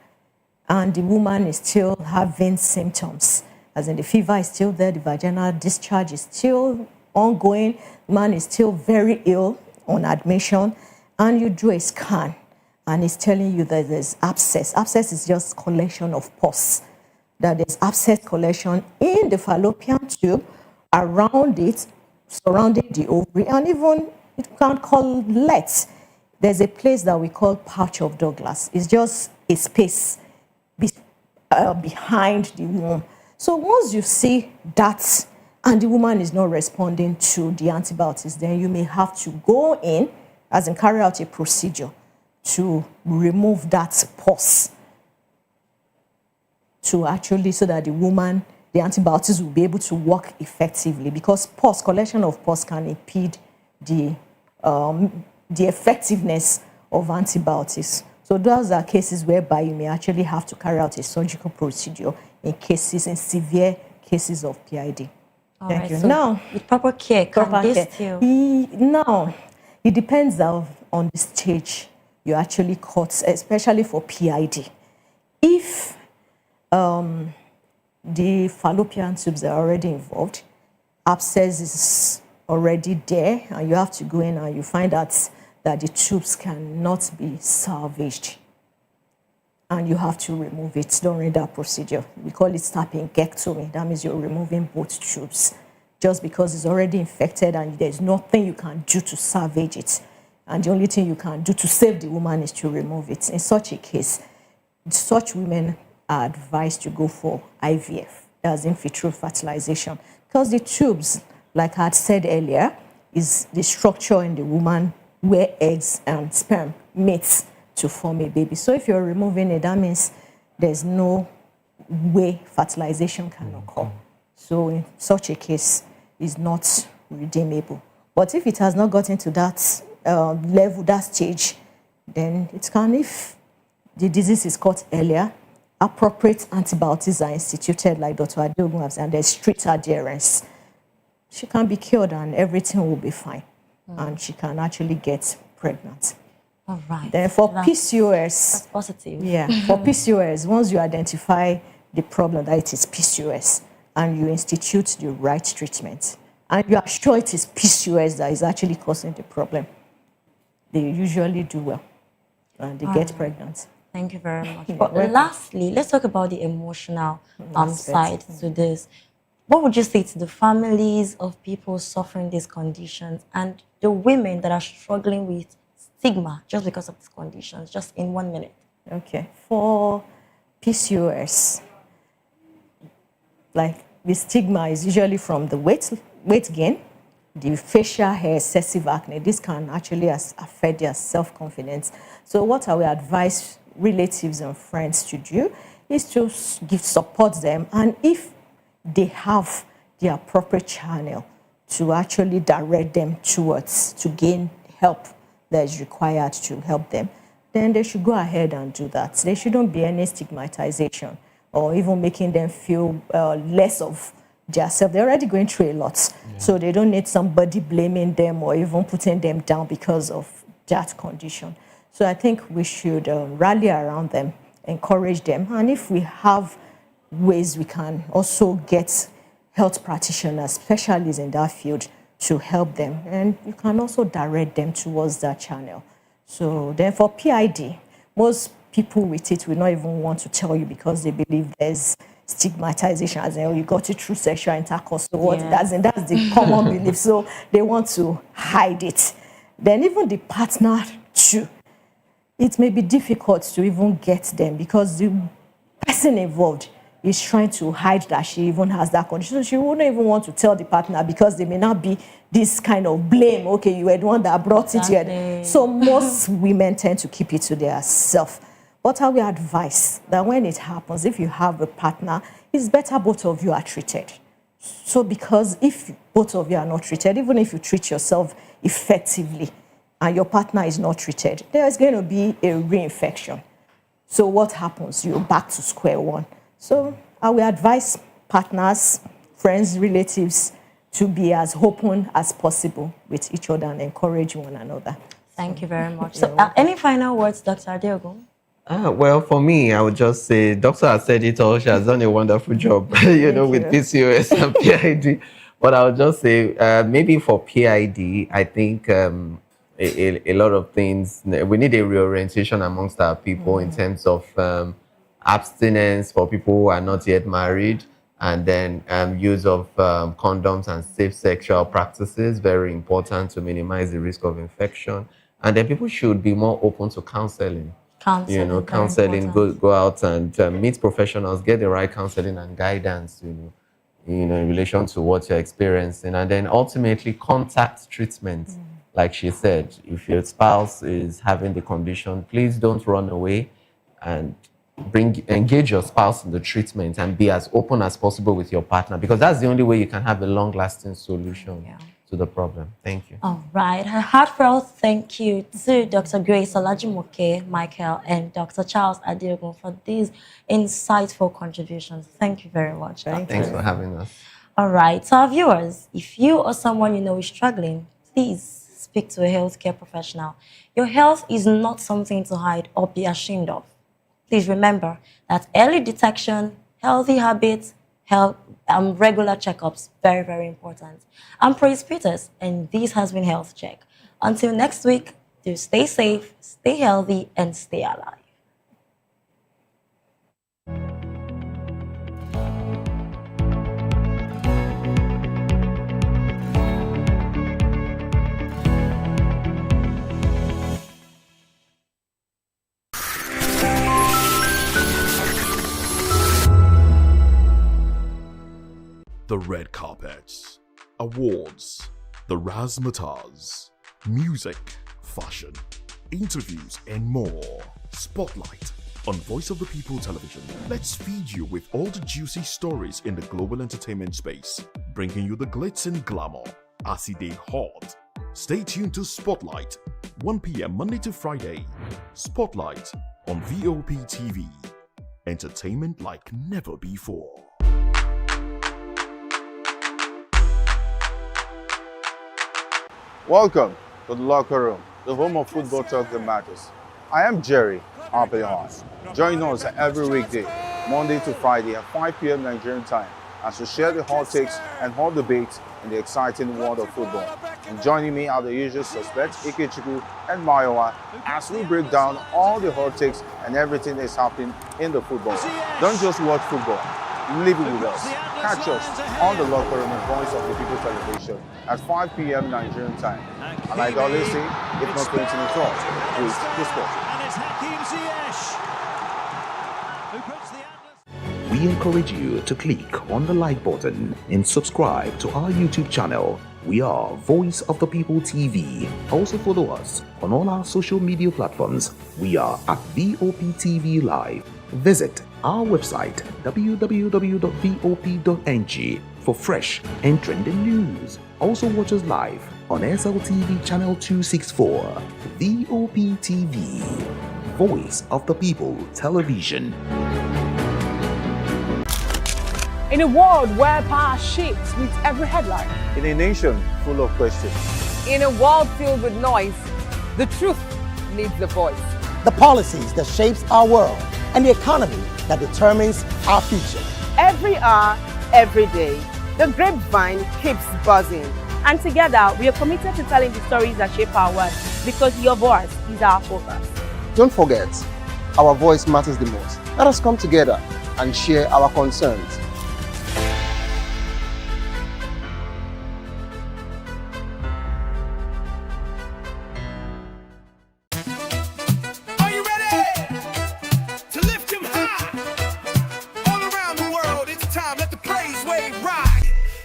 and the woman is still having symptoms, as in the fever is still there, the vaginal discharge is still ongoing, the man is still very ill on admission, and you do a scan, and it's telling you that there's abscess. Abscess is just collection of pus, that there's abscess collection in the fallopian tube, around it, surrounding the ovary, and even it can collect. There's a place that we call pouch of Douglas. It's just a space behind the womb. So once you see that and the woman is not responding to the antibiotics, then you may have to go in, as in carry out a procedure to remove that pus, to actually, so that the woman, the antibiotics will be able to work effectively, because pus, collection of pus can impede the effectiveness of antibiotics. So those are cases whereby you may actually have to carry out a surgical procedure in severe cases of PID. Thank you. So now, with proper care, now, it depends on the stage you actually caught, especially for PID. If the fallopian tubes are already involved, abscess is already there, and you have to go in and you find out that the tubes cannot be salvaged, and you have to remove it during that procedure. We call it staphyloctomy. That means you're removing both tubes, just because it's already infected and there's nothing you can do to salvage it. And the only thing you can do to save the woman is to remove it. In such a case, such women are advised to go for IVF, that's in vitro fertilization, because the tubes, like I had said earlier, is the structure in the woman where eggs and sperm meet to form a baby. So if you're removing it, that means there's no way fertilization can occur. So in such a case, it's not redeemable. But if it has not gotten to that level, that stage, then it can, if the disease is caught earlier, appropriate antibiotics are instituted, like Dr. Adeogun has said, and there's strict adherence. She can be cured and everything will be fine. And she can actually get pregnant. All right. Then for PCOS, that's positive. Yeah, for PCOS, once you identify the problem that it is PCOS and you institute the right treatment, and you are sure it is PCOS that is actually causing the problem, they usually do well and they get pregnant. Thank you very much. But lastly, let's talk about the emotional side to this. What would you say to the families of people suffering these conditions and the women that are struggling with stigma just because of these conditions, just in 1 minute? Okay. For PCOS, like the stigma is usually from the weight gain, the facial hair, excessive acne. This can actually affect their self-confidence. So what I will advise relatives and friends to do is to support them, and if they have the appropriate channel to actually direct them towards, to gain help that is required to help them, then they should go ahead and do that. There shouldn't be any stigmatization or even making them feel less of themselves. They're already going through a lot, so they don't need somebody blaming them or even putting them down because of that condition. So I think we should rally around them, encourage them, and if we have ways, we can also get health practitioners, specialists in that field to help them, and you can also direct them towards that channel. So then for PID, most people with it will not even want to tell you because they believe there's stigmatization, as in, oh, you got it through sexual intercourse. So what that's the common belief. So they want to hide it. Then even the partner too, it may be difficult to even get them because the person involved is trying to hide that she even has that condition. So she wouldn't even want to tell the partner because there may not be this kind of blame. Okay, you were the one that brought it here. So most women tend to keep it to themselves. But I will advise that when it happens, if you have a partner, it's better both of you are treated So because if both of you are not treated, even if you treat yourself effectively and your partner is not treated, there is going to be a reinfection. So what happens? You're back to square one. So I will advise partners, friends, relatives to be as open as possible with each other and encourage one another. Thank you very much. So any final words, Dr. Adeogun? Well, for me, I would just say, Doctor has said it all. She has done a wonderful job, with PCOS and PID. But I would just say, maybe for PID, I think a lot of things, we need a reorientation amongst our people in terms of abstinence for people who are not yet married, and then use of condoms and safe sexual practices, very important to minimize the risk of infection. And then people should be more open to counseling. Counseling, go out and meet professionals, get the right counseling and guidance, in relation to what you're experiencing. And then ultimately contact treatment. Like she said, if your spouse is having the condition, please don't run away and engage your spouse in the treatment and be as open as possible with your partner, because that's the only way you can have a long-lasting solution to the problem. Thank you. All right. A heartfelt thank you to Dr. Grace Olajimoke Michael and Dr. Charles Adeogun for these insightful contributions. Thank you very much. Thanks for having us. All right. So our viewers, if you or someone you know is struggling, please speak to a healthcare professional. Your health is not something to hide or be ashamed of. Please remember that early detection, healthy habits, regular checkups, very, very important. I'm Praise Peters, and this has been Health Check. Until next week, do stay safe, stay healthy, and stay alive. The red carpets, awards, the razzmatazz, music, fashion, interviews, and more. Spotlight on Voice of the People Television. Let's feed you with all the juicy stories in the global entertainment space, bringing you the glitz and glamour as it is hot. Stay tuned to Spotlight, 1 p.m. Monday to Friday. Spotlight on VOP TV. Entertainment like never before. Welcome to the locker room, the home of football talk that matters. I am Jerry Arpeon. Join us every weekday, Monday to Friday at 5 p.m. Nigerian time, as we share the hot takes and hot debates in the exciting world of football. And joining me are the usual suspects, Ikechukwu and Mayowa, as we break down all the hot takes and everything that's happening in the football. Don't just watch football, live it with us. Catch us on the locker room and Voice of the People Television at 5 p.m. Nigerian time. And like I always say, if not 20 minutes off, with the sport. We encourage you to click on the like button and subscribe to our YouTube channel. We are Voice of the People TV. Also follow us on all our social media platforms. We are at VOPTV Live. Visit our website www.vop.ng for fresh and trending news. Also watch us live on SLTV channel 264. VOP TV, Voice of the People Television. In a world where power shifts with every headline. In a nation full of questions. In a world filled with noise, the truth needs a voice. The policies that shapes our world and the economy that determines our future. Every hour, every day, the grapevine keeps buzzing. And together, we are committed to telling the stories that shape our world, because your voice is our focus. Don't forget, our voice matters the most. Let us come together and share our concerns.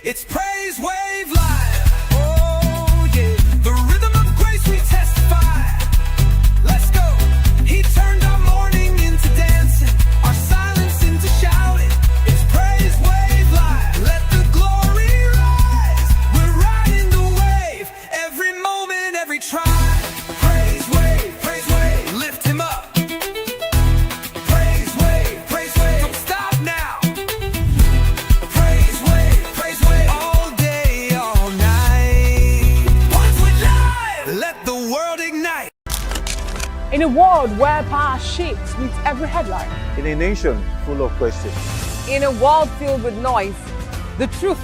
It's Praise Wave Live. Oh yeah, the rhythm of grace we testify. Let's go. He turned our mourning into dancing, our silence into shouting. It's Praise Wave Live. Let the glory In a world where power shapes with every headline. In a nation full of questions. In a world filled with noise, the truth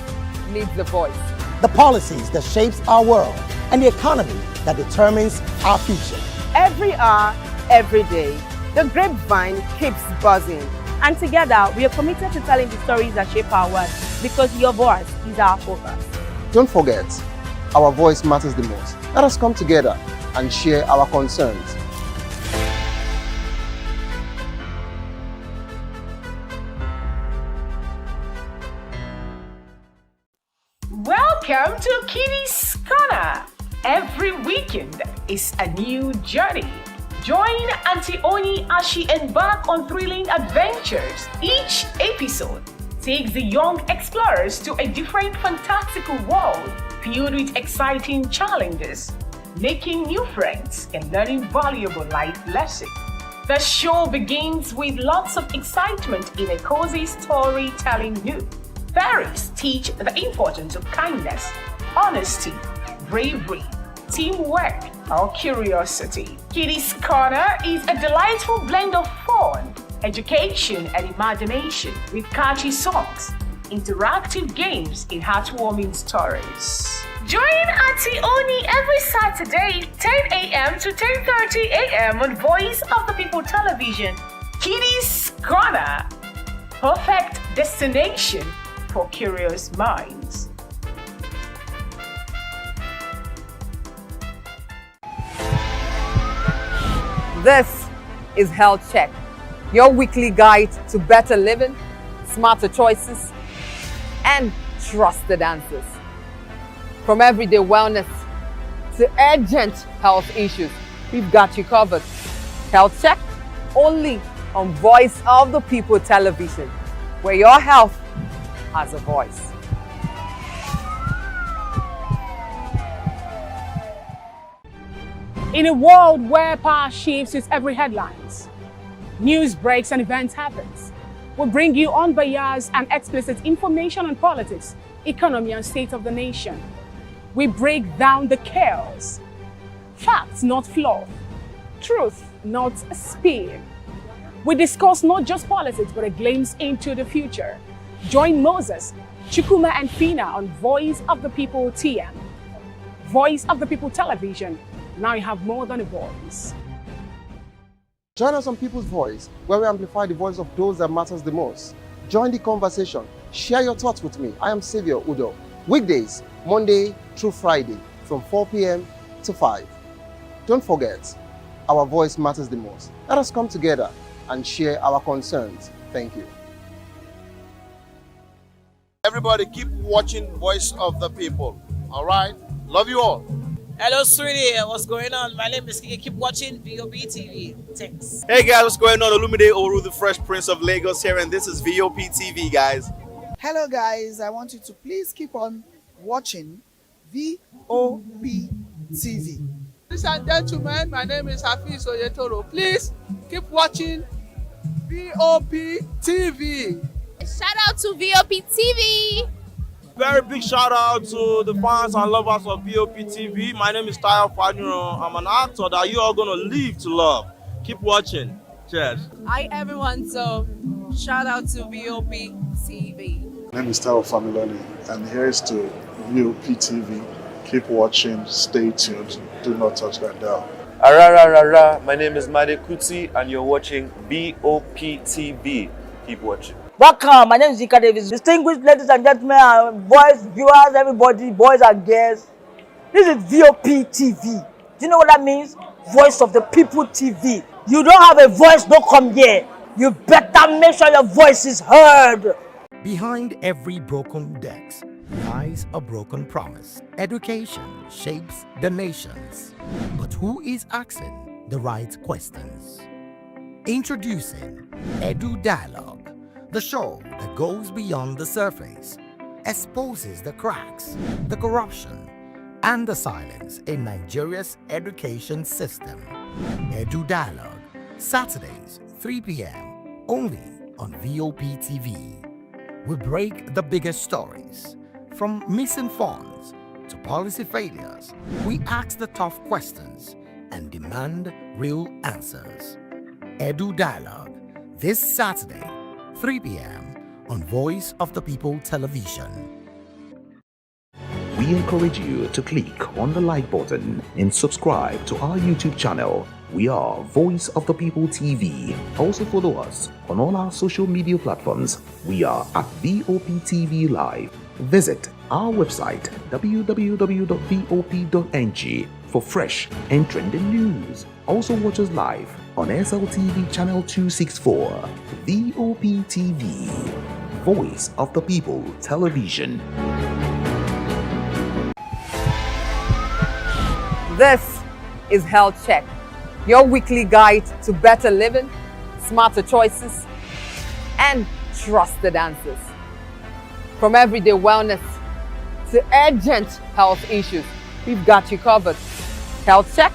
needs a voice. The policies that shapes our world and the economy that determines our future. Every hour, every day, the grapevine keeps buzzing. And together, we are committed to telling the stories that shape our world because your voice is our focus. Don't forget, our voice matters the most. Let us come together and share our concerns. Welcome to Kitty's Corner. Every weekend is a new journey. Join Auntie Oni as she embarks on thrilling adventures. Each episode takes the young explorers to a different fantastical world filled with exciting challenges, making new friends and learning valuable life lessons. The show begins with lots of excitement in a cozy storytelling mood. Fairies teach the importance of kindness, honesty, bravery, teamwork, or curiosity. Kitty's Corner is a delightful blend of fun, education, and imagination with catchy songs, interactive games, and heartwarming stories. Join Auntie Oni every Saturday, 10 a.m. to 10:30 a.m. on Voice of the People Television. Kitty's Corner, perfect destination for curious minds. This is Health Check, your weekly guide to better living, smarter choices, and trusted answers. From everyday wellness to urgent health issues, we've got you covered. Health Check, only on Voice of the People Television, where your health has a voice. In a world where power shapes its every headlines, news breaks and events happens, we bring you unbiased and explicit information on politics, economy, and state of the nation. We break down the chaos. Facts, not fluff. Truth, not spin. We discuss not just politics, but a glimpse into the future. Join Moses, Chukuma, and Fina on Voice of the People TM. Voice of the People Television. Now you have more than a voice. Join us on People's Voice, where we amplify the voice of those that matters the most. Join the conversation. Share your thoughts with me. I am Sowore Udo. Weekdays, Monday through Friday, from 4 p.m. to 5. Don't forget, our voice matters the most. Let us come together and share our concerns. Thank you. Everybody keep watching Voice of the People. All right? Love you all. Hello, sweetie. What's going on? My name is Kiki. Keep watching VOP TV. Thanks. Hey guys, what's going on? Olumide Oru, the Fresh Prince of Lagos here, and this is VOP TV, guys. Hello guys, I want you to please keep on watching VOP TV. Ladies and gentlemen, my name is Hafiz Oyetoro. Please keep watching VOP TV. Shout out to VOP TV. Very big shout out to the fans and lovers of VOP TV. My name is Tayo Fanyuro. I'm an actor that you are going to live to love. Keep watching. Cheers. Hi everyone, so shout out to VOP TV. My name is Tayo Familoni, and here's to VOP TV. Keep watching, stay tuned, do not touch that dial. My name is Made Kuti, and you're watching VOP TV. Keep watching. Welcome, my name is Zika Davis. Distinguished ladies and gentlemen, boys, viewers, everybody, boys and girls. This is VOP TV. Do you know what that means? Voice of the People TV. You don't have a voice, don't come here. You better make sure your voice is heard. Behind every broken desk lies a broken promise. Education shapes the nations. But who is asking the right questions? Introducing Edu Dialogue, the show that goes beyond the surface, exposes the cracks, the corruption, and the silence in Nigeria's education system. Edu Dialogue, Saturdays, 3 p.m., only on VOP TV. We break the biggest stories, from missing funds to policy failures. We ask the tough questions and demand real answers. Edu Dialogue, this Saturday, 3 p.m. on Voice of the People Television. We encourage you to click on the like button and subscribe to our YouTube channel. We are Voice of the People TV. Also follow us on all our social media platforms. We are at VOPTV Live. Visit our website www.vop.ng for fresh and trending news. Also watch us live on SLTV channel 264. VOPTV, Voice of the People Television. This is Health Check, your weekly guide to better living, smarter choices, and trusted answers. From everyday wellness to urgent health issues, we've got you covered. Health Check,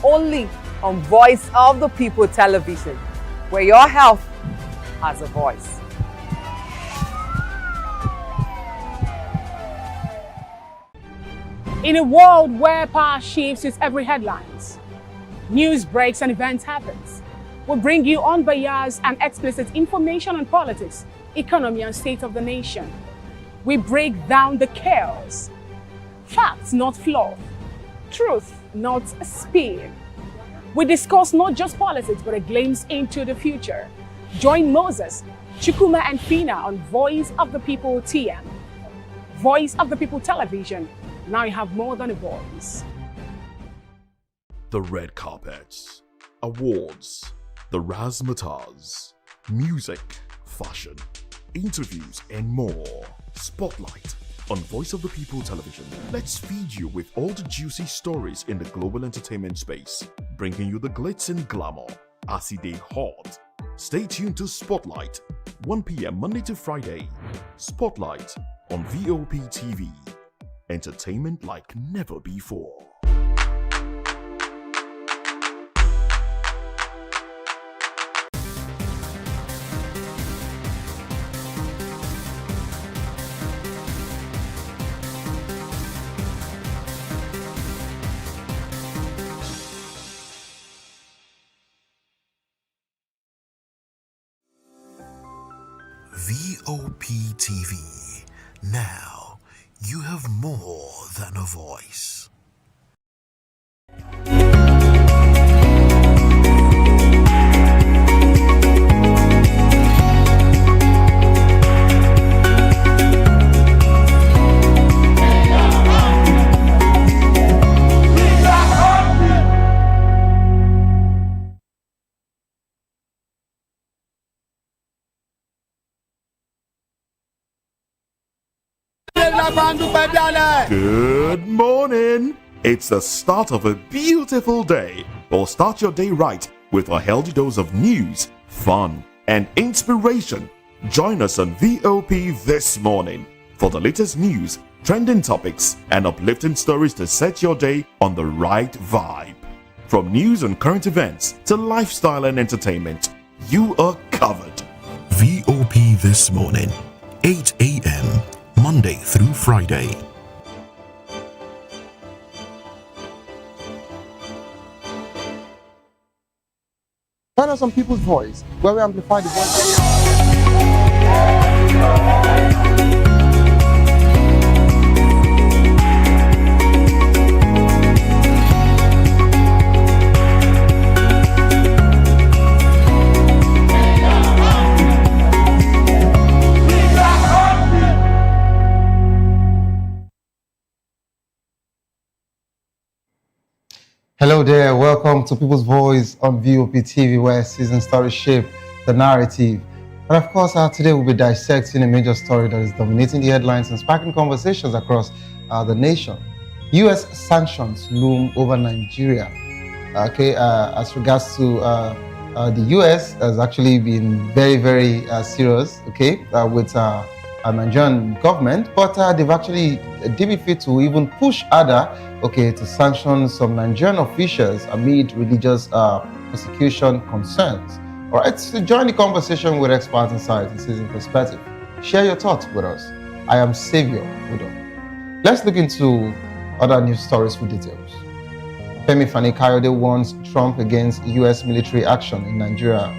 only on Voice of the People Television, where your health has a voice. In a world where power shifts its every headlines, news breaks and events happens, we bring you unbiased and explicit information on politics, economy, and state of the nation. We break down the chaos. Facts, not fluff. Truth, not spin. We discuss not just politics, but a glimpse into the future. Join Moses, Chukuma, and Fina on Voice of the People TM. Voice of the People Television. Now you have more than a voice. The red carpets, awards, the razzmatazz, music, fashion, interviews, and more. Spotlight on Voice of the People Television. Let's feed you with all the juicy stories in the global entertainment space, bringing you the glitz and glamour as it is hot. Stay tuned to Spotlight, 1 p.m. Monday to Friday. Spotlight on VOP TV. Entertainment like never before. VOP TV. Now, you have more than a voice. Good morning! It's the start of a beautiful day. Or start your day right with a healthy dose of news, fun, and inspiration. Join us on VOP this morning for the latest news, trending topics, and uplifting stories to set your day on the right vibe. From news and current events to lifestyle and entertainment, you are covered. VOP This Morning, 8 a.m. Monday through Friday. Join us on People's Voice, where we amplify the voice. Hello there, welcome to People's Voice on VOP TV, where season stories shape the narrative. And of course, today we'll be dissecting a major story that is dominating the headlines and sparking conversations across the nation. U.S. sanctions loom over Nigeria. As regards to the U.S. has actually been very, very serious, with the Nigerian government, but they've actually deemed it fit to even push harder, to sanction some Nigerian officials amid religious persecution concerns. All right, so join the conversation with experts inside the season perspective. Share your thoughts with us. I am Sowore. Let's look into other news stories with details. Femi Fani-Kayode warns Trump against U.S. military action in Nigeria.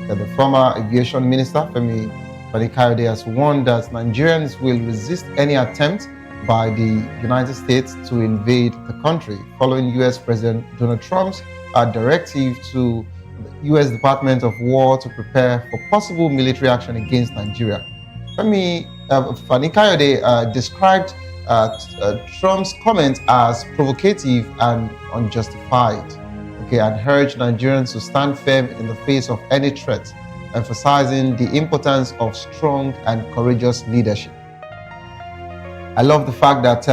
The former aviation minister, Femi Fani-Kayode, has warned that Nigerians will resist any attempt by the United States to invade the country, following U.S. President Donald Trump's directive to the U.S. Department of War to prepare for possible military action against Nigeria. Femi Fani-Kayode described Trump's comment as provocative and unjustified, and urged Nigerians to stand firm in the face of any threat, emphasizing the importance of strong and courageous leadership. I love the fact that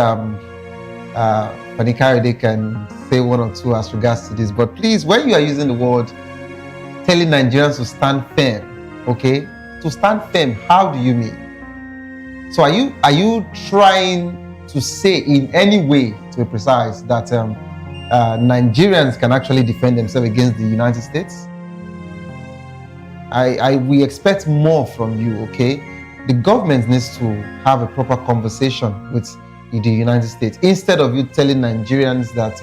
Fani-Kayode can say one or two as regards to this, but please, when you are using the word telling Nigerians to stand firm, to stand firm, how do you mean? So are you trying to say in any way, to be precise, that Nigerians can actually defend themselves against the United States? We expect more from you, The government needs to have a proper conversation with the United States instead of you telling Nigerians that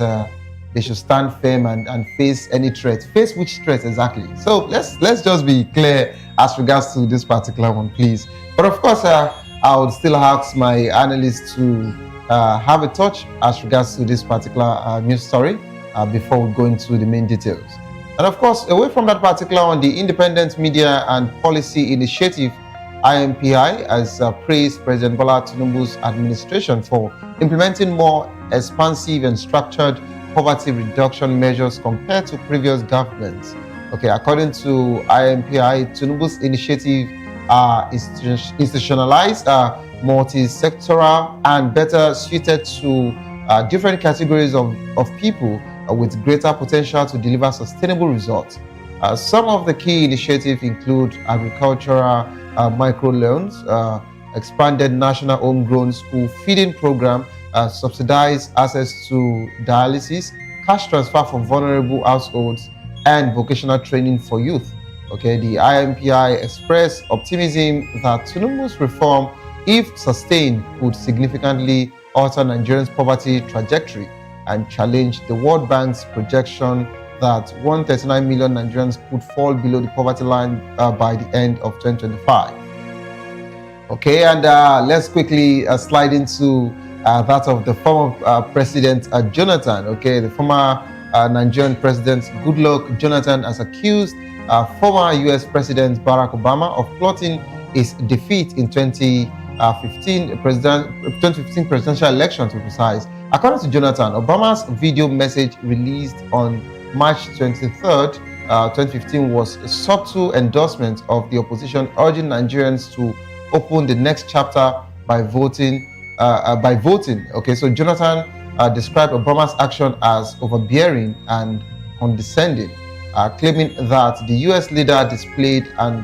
they should stand firm and face any threat. Face which threat exactly? So let's just be clear as regards to this particular one, please. But of course, I would still ask my analysts to have a touch as regards to this particular news story before we go into the main details. And of course, away from that particular one, the Independent Media and Policy Initiative, IMPI, has praised President Bola Tinubu's administration for implementing more expansive and structured poverty reduction measures compared to previous governments. According to IMPI, Tinubu's initiative institutionalized, multi-sectoral, and better suited to different categories of people with greater potential to deliver sustainable results. Some of the key initiatives include agricultural microloans, expanded national homegrown school feeding program, subsidized access to dialysis, cash transfer for vulnerable households, and vocational training for youth. The IMPI expressed optimism that Tinubu's reform, if sustained, could significantly alter Nigerians' poverty trajectory and challenge the World Bank's projection that 139 million Nigerians could fall below the poverty line by the end of 2025. And let's quickly slide into that of the former President Jonathan. The former Nigerian President Goodluck Jonathan has accused former U.S. President Barack Obama of plotting his defeat in 2015 presidential election, to be precise. According to Jonathan, Obama's video message released on March 23rd, 2015 was a subtle endorsement of the opposition urging Nigerians to open the next chapter by voting. So Jonathan described Obama's action as overbearing and condescending, claiming that the U.S. leader displayed an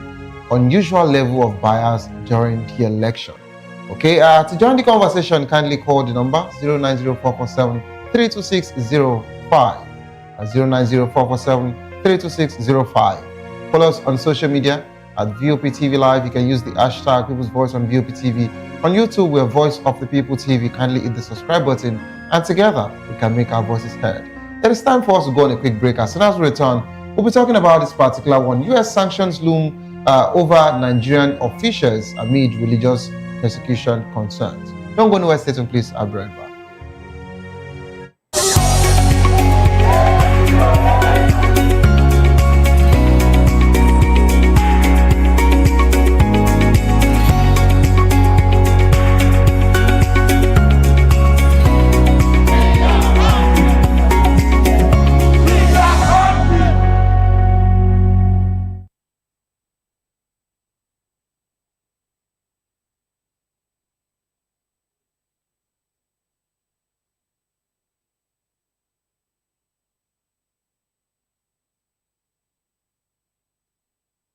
unusual level of bias during the election. To join the conversation, kindly call the number 09044732605. 09044732605. Follow us on social media at VOPTV Live. You can use the hashtag People's Voice on VOPTV. On YouTube, we're Voice of the People TV. Kindly hit the subscribe button, and together we can make our voices heard. It is time for us to go on a quick break. As soon as we return, we'll be talking about this particular one. U.S. sanctions loom over Nigerian officials amid religious persecution concerns. Don't go anywhere, stay tuned, please. I'll be right back.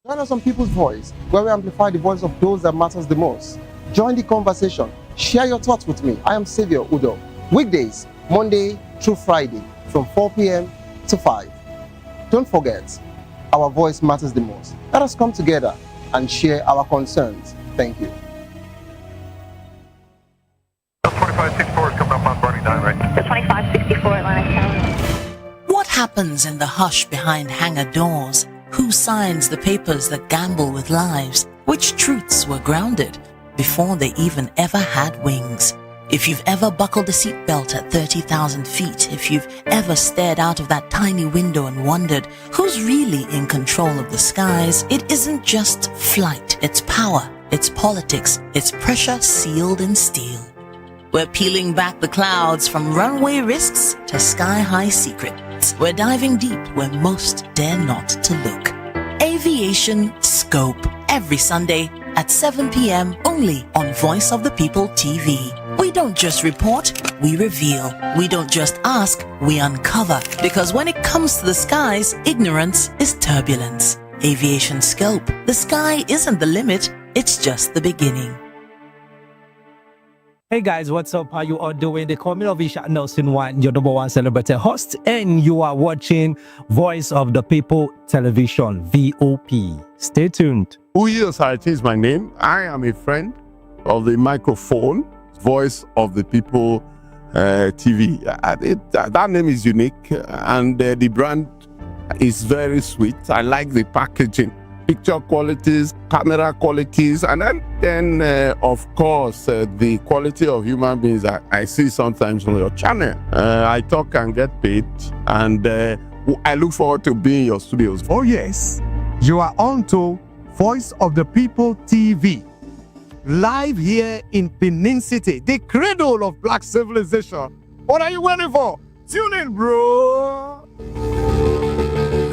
Join us on People's Voice, where we amplify the voice of those that matters the most. Join the conversation. Share your thoughts with me. I am Sowore Udo. Weekdays, Monday through Friday, from 4 p.m. to 5. Don't forget, our voice matters the most. Let us come together and share our concerns. Thank you. 2564 is coming up on Burning 9, right? 2564 Atlantic Tower. happens in the hush behind hangar doors? Who signs the papers that gamble with lives? Which truths were grounded before they even ever had wings? If you've ever buckled a seatbelt at 30,000 feet, if you've ever stared out of that tiny window and wondered who's really in control of the skies, it isn't just flight, it's power, it's politics, it's pressure sealed in steel. We're peeling back the clouds from runway risks to sky-high secrets. We're diving deep where most dare not to look. Aviation Scope, every Sunday at 7 p.m. only on Voice of the People TV. We don't just report, we reveal. We don't just ask, we uncover. Because when it comes to the skies, ignorance is turbulence. Aviation Scope, the sky isn't the limit, it's just the beginning. Hey guys, what's up? How you all doing? They call me Innovation Nelson One, your number one celebrity host, and you are watching Voice of the People Television, VOP. Stay tuned. Uyo Sarati is my name. I am a friend of the microphone, Voice of the People TV. That name is unique, and the brand is very sweet. I like the packaging, picture qualities, camera qualities, and then of course, the quality of human beings that I see sometimes on your channel. I talk and get paid, and I look forward to being in your studios. Oh yes, you are on to Voice of the People TV, live here in Benin City, the cradle of black civilization. What are you waiting for? Tune in, bro.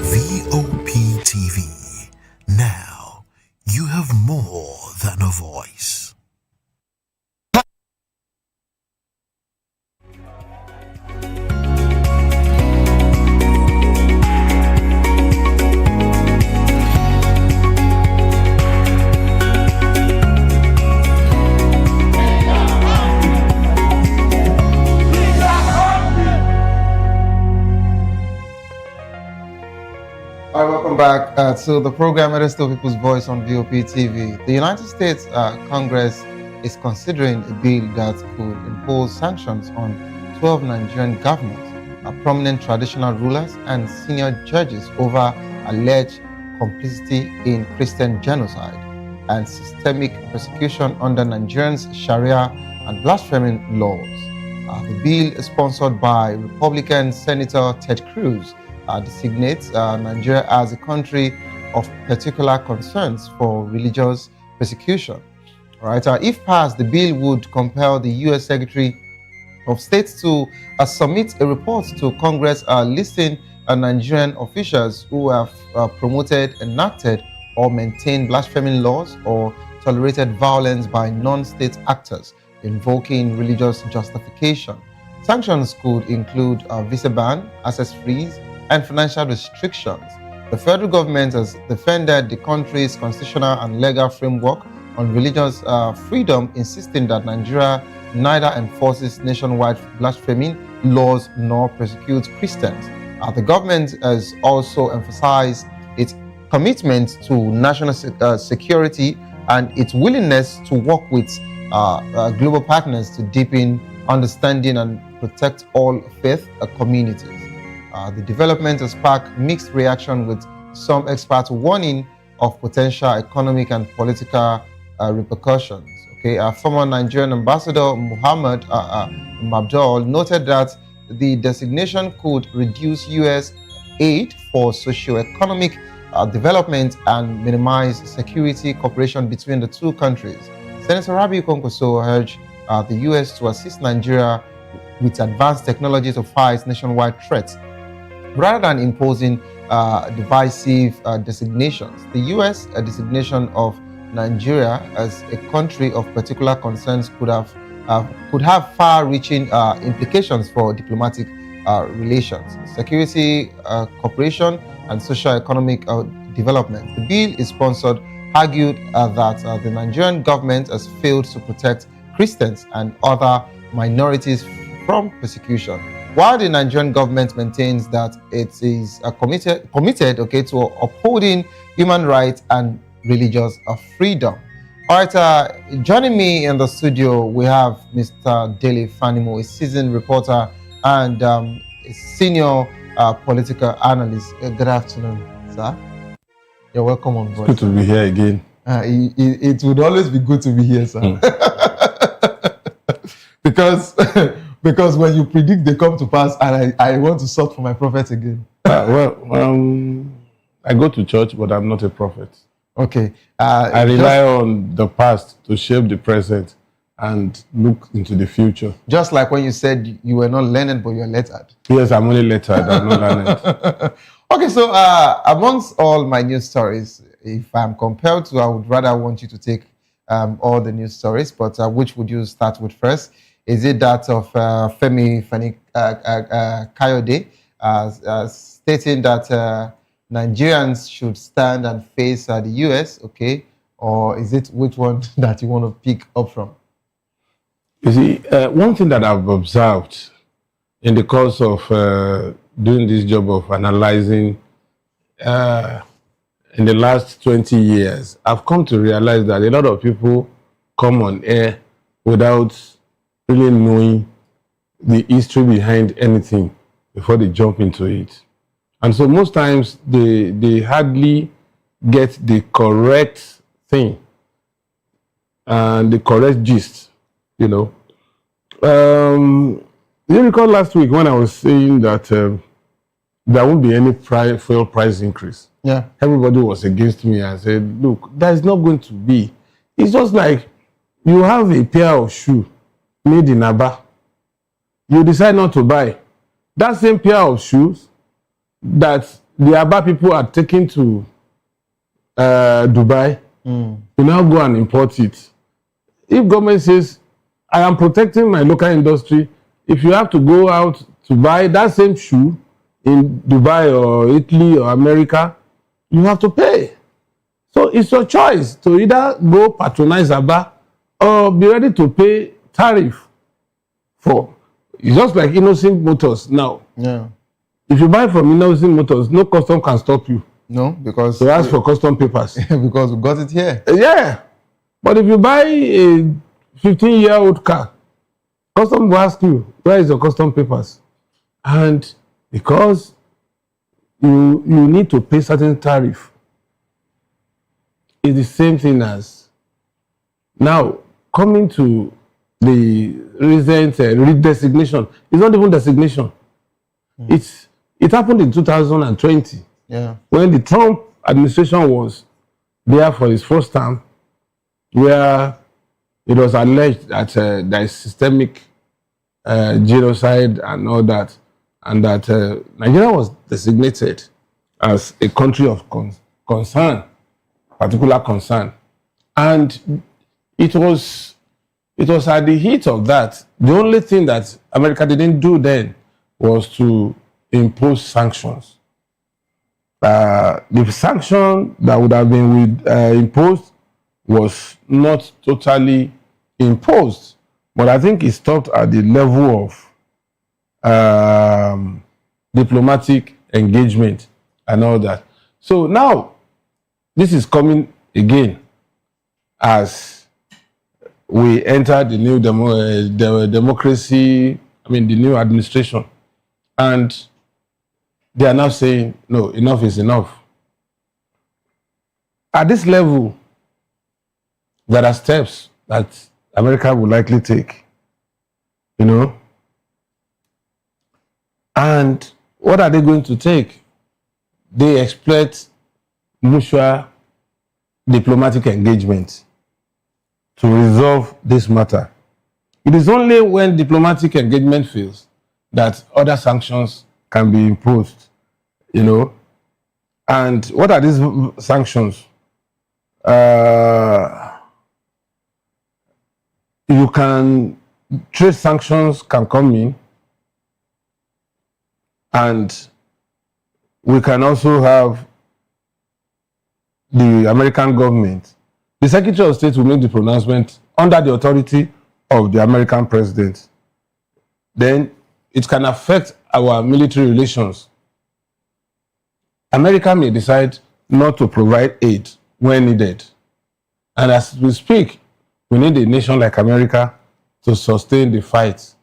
VOP TV. Now, you have more than a voice. All right, welcome back to the program. It is still People's Voice on VOP TV. The United States Congress is considering a bill that could impose sanctions on 12 Nigerian governors, prominent traditional rulers, and senior judges over alleged complicity in Christian genocide and systemic persecution under Nigerians' Sharia and blasphemy laws. The bill is sponsored by Republican Senator Ted Cruz. Designates Nigeria as a country of particular concerns for religious persecution. All right. If passed, the bill would compel the U.S. Secretary of State to submit a report to Congress listing Nigerian officials who have promoted, enacted, or maintained blasphemy laws or tolerated violence by non-state actors invoking religious justification. Sanctions could include visa ban, access freeze, and financial restrictions. The federal government has defended the country's constitutional and legal framework on religious freedom, insisting that Nigeria neither enforces nationwide blasphemy laws nor persecutes Christians. The government has also emphasized its commitment to national security and its willingness to work with global partners to deepen understanding and protect all faith communities. The development has sparked mixed reaction, with some experts warning of potential economic and political repercussions. Former Nigerian ambassador Muhammad Mabdul noted that the designation could reduce U.S. aid for socio-economic development and minimize security cooperation between the two countries. Senator Rabiu Kwankwaso urged the U.S. to assist Nigeria with advanced technology to fight nationwide threats, rather than imposing divisive designations. The U.S. designation of Nigeria as a country of particular concerns could have far-reaching implications for diplomatic relations, security cooperation, and socio-economic development. The bill is sponsored argued that the Nigerian government has failed to protect Christians and other minorities from persecution, while the Nigerian government maintains that it is committed to upholding human rights and religious freedom. All right, joining me in the studio, we have Mr. Dele Fanimo, a seasoned reporter and a senior political analyst. Good afternoon, sir. You're welcome on board. Good to be here again. It would always be good to be here, sir. because when you predict they come to pass, and I want to sort for my prophet again. I go to church, but I'm not a prophet. Okay. I rely on the past to shape the present and look into the future. Just like when you said you were not learned, but you're lettered. Yes, I'm only lettered. I'm not learned. Okay, so amongst all my news stories, if I'm compelled to, I would rather want you to take all the news stories, but which would you start with first? Is it that of Femi Kayode stating that Nigerians should stand and face the US, okay? Or is it which one that you want to pick up from? You see, one thing that I've observed in the course of doing this job of analyzing in the last 20 years, I've come to realize that a lot of people come on air without really knowing the history behind anything before they jump into it. And so most times they hardly get the correct thing and the correct gist, you know. You recall last week when I was saying that there won't be any fuel price increase. Yeah. Everybody was against me and said, look, there's not going to be. It's just like you have a pair of shoes made in Aba. You decide not to buy. That same pair of shoes that the Aba people are taking to Dubai, you now go and import it. If government says, I am protecting my local industry, if you have to go out to buy that same shoe in Dubai or Italy or America, you have to pay. So it's your choice to either go patronize Aba or be ready to pay tariff for. It's just like Innocent Motors now. Yeah. If you buy from Innocent Motors, no custom can stop you. No, because to ask for custom papers. Because we got it here. Yeah. But if you buy a 15-year-old car, custom will ask you, where is your custom papers? And because you need to pay certain tariff, it's the same thing as now coming to the recent redesignation. It's not even designation. It happened in 2020. Yeah. When the Trump administration was there for his first term, where it was alleged that there is systemic genocide and all that, and that Nigeria was designated as a country of concern, particular concern. And it was at the heat of that. The only thing that America didn't do then was to impose sanctions. The sanction that would have been imposed was not totally imposed, but I think it stopped at the level of diplomatic engagement and all that. So now, this is coming again as we enter the new democracy, the new administration. And they are now saying, no, enough is enough. At this level, there are steps that America will likely take, you know. And what are they going to take? They expect mutual diplomatic engagement to resolve this matter. It is only when diplomatic engagement fails that other sanctions can be imposed, you know. And what are these sanctions? Trade sanctions can come in, and we can also have the American government. The Secretary of State will make the pronouncement under the authority of the American president. Then it can affect our military relations. America may decide not to provide aid when needed. And as we speak, we need a nation like America to sustain the fight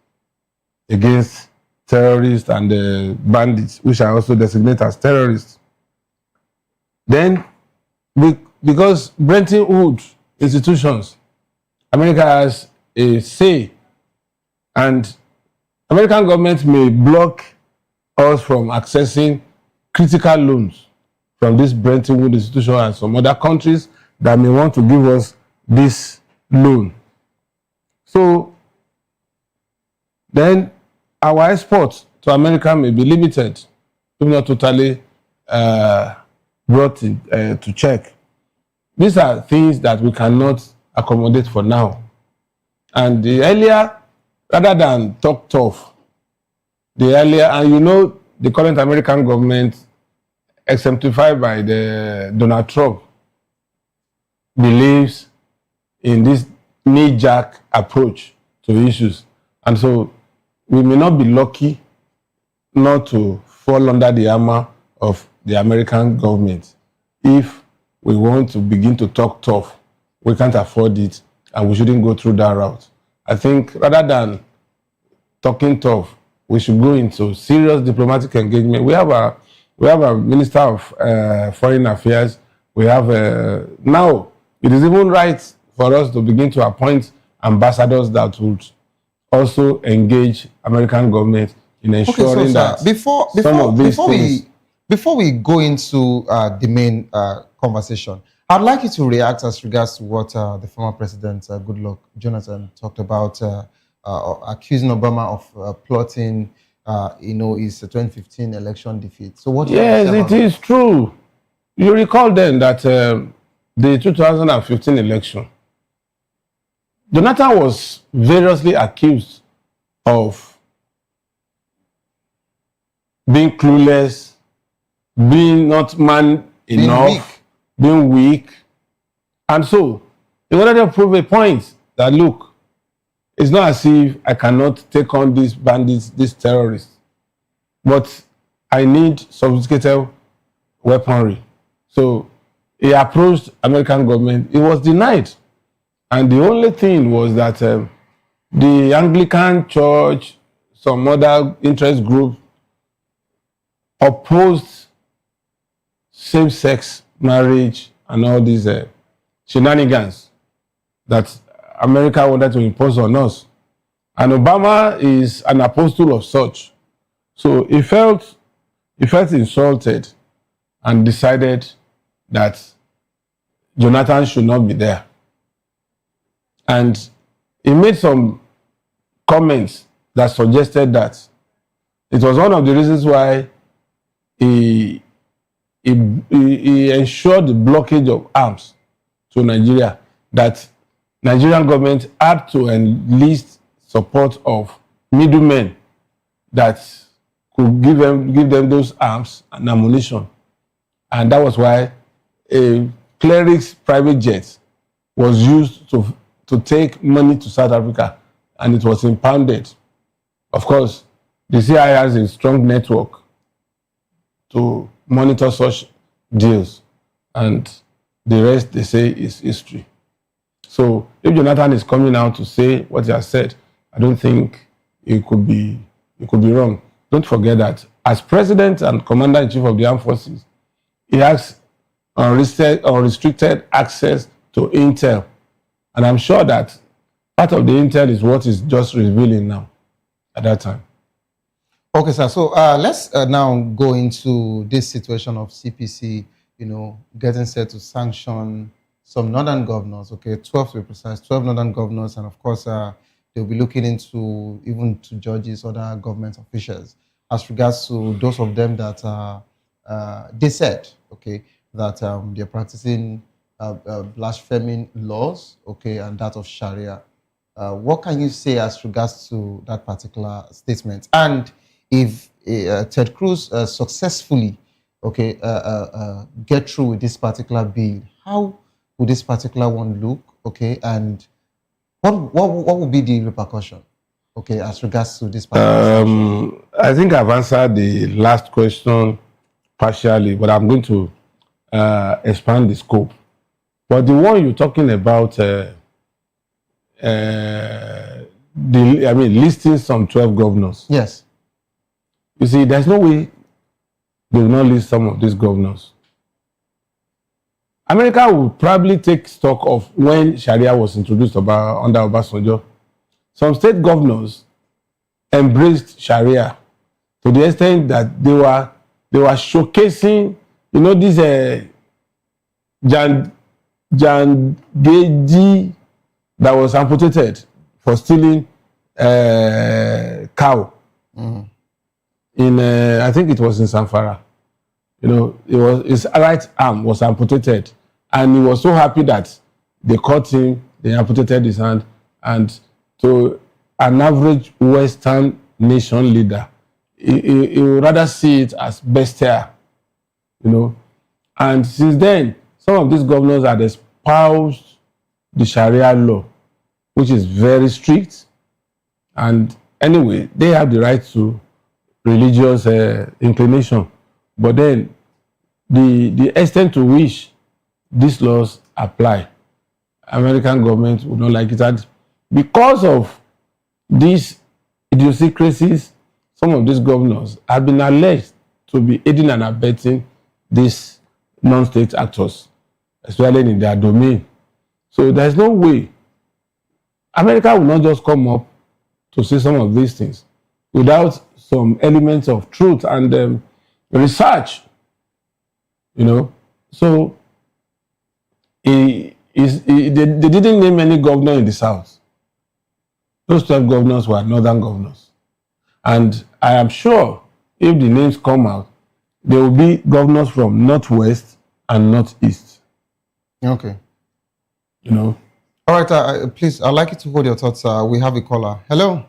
against terrorists and the bandits, which I also designate as terrorists. Then, because Bretton Woods institutions, America has a say, and American government may block us from accessing critical loans from this Bretton Woods institution and some other countries that may want to give us this loan. So then our exports to America may be limited, if not totally brought in, to check. These are things that we cannot accommodate for now. And the earlier, rather than talk tough, the earlier, and you know, the current American government, exemplified by the Donald Trump, believes in this knee-jerk approach to issues. And so we may not be lucky not to fall under the hammer of the American government. If we want to begin to talk tough, we can't afford it, and we shouldn't go through that route. I think rather than talking tough, we should go into serious diplomatic engagement. We have a Minister of Foreign Affairs. We have now it is even right for us to begin to appoint ambassadors that would also engage American government in ensuring that before we go into the main conversation, I'd like you to react as regards to what the former president, Goodluck Jonathan, talked about, accusing Obama of plotting, his 2015 election defeat. So what? Yes, it is true. You recall then that the 2015 election, Jonathan was variously accused of being clueless, being not man enough, being weak. And so he wanted to prove a point that, look, it's not as if I cannot take on these bandits, these terrorists, but I need sophisticated weaponry. So he approached American government. It was denied. And the only thing was that the Anglican Church, some other interest group, opposed same-sex marriage and all these shenanigans that America wanted to impose on us. And Obama is an apostle of such. So he felt insulted and decided that Jonathan should not be there. And he made some comments that suggested that it was one of the reasons why he ensured the blockage of arms to Nigeria, that Nigerian government had to enlist support of middlemen that could give them those arms and ammunition. And that was why a cleric's private jet was used to take money to South Africa, and it was impounded. Of course, the CIA has a strong network to monitor such deals, and the rest, they say, is history. So if Jonathan is coming out to say what he has said, I don't think it could be wrong. Don't forget that as President and Commander-in-Chief of the Armed Forces, he has unrestricted access to intel. And I'm sure that part of the intel is what is just revealing now at that time. Okay, sir. So let's now go into this situation of CPC, getting set to sanction some northern governors, 12 to be precise, 12 northern governors, and of course, they'll be looking into even to judges, other government officials, as regards to those of them that they said, that they're practicing blaspheming laws, and that of Sharia. What can you say as regards to that particular statement? And if Ted Cruz successfully, get through with this particular bill, how would this particular one look? And what would be the repercussion? As regards to this particular I think I've answered the last question partially, but I'm going to expand the scope. But the one you're talking about, listing some 12 governors. Yes. You see, there's no way they will not list some of these governors. America will probably take stock of when Sharia was introduced under Obasanjo. Some state governors embraced Sharia to the extent that they were showcasing, you know, this Jangeji that was amputated for stealing cow. In I think it was in Zamfara. You know, his right arm was amputated, and he was so happy that they caught him, they amputated his hand, and to an average Western nation leader, he would rather see it as bestial, you know. And since then, some of these governors had espoused the Sharia law, which is very strict. And anyway, they have the right to religious inclination. But then, the extent to which these laws apply, American government would not like it. And because of these idiosyncrasies, some of these governors have been alleged to be aiding and abetting these non-state actors, especially in their domain. So there's no way America will not just come up to say some of these things without some elements of truth and research, you know. So they didn't name any governor in the South. Those 12 governors were northern governors. And I am sure if the names come out, there will be governors from Northwest and Northeast. Okay. You know. All right, please, I'd like you to hold your thoughts. We have a caller. Hello.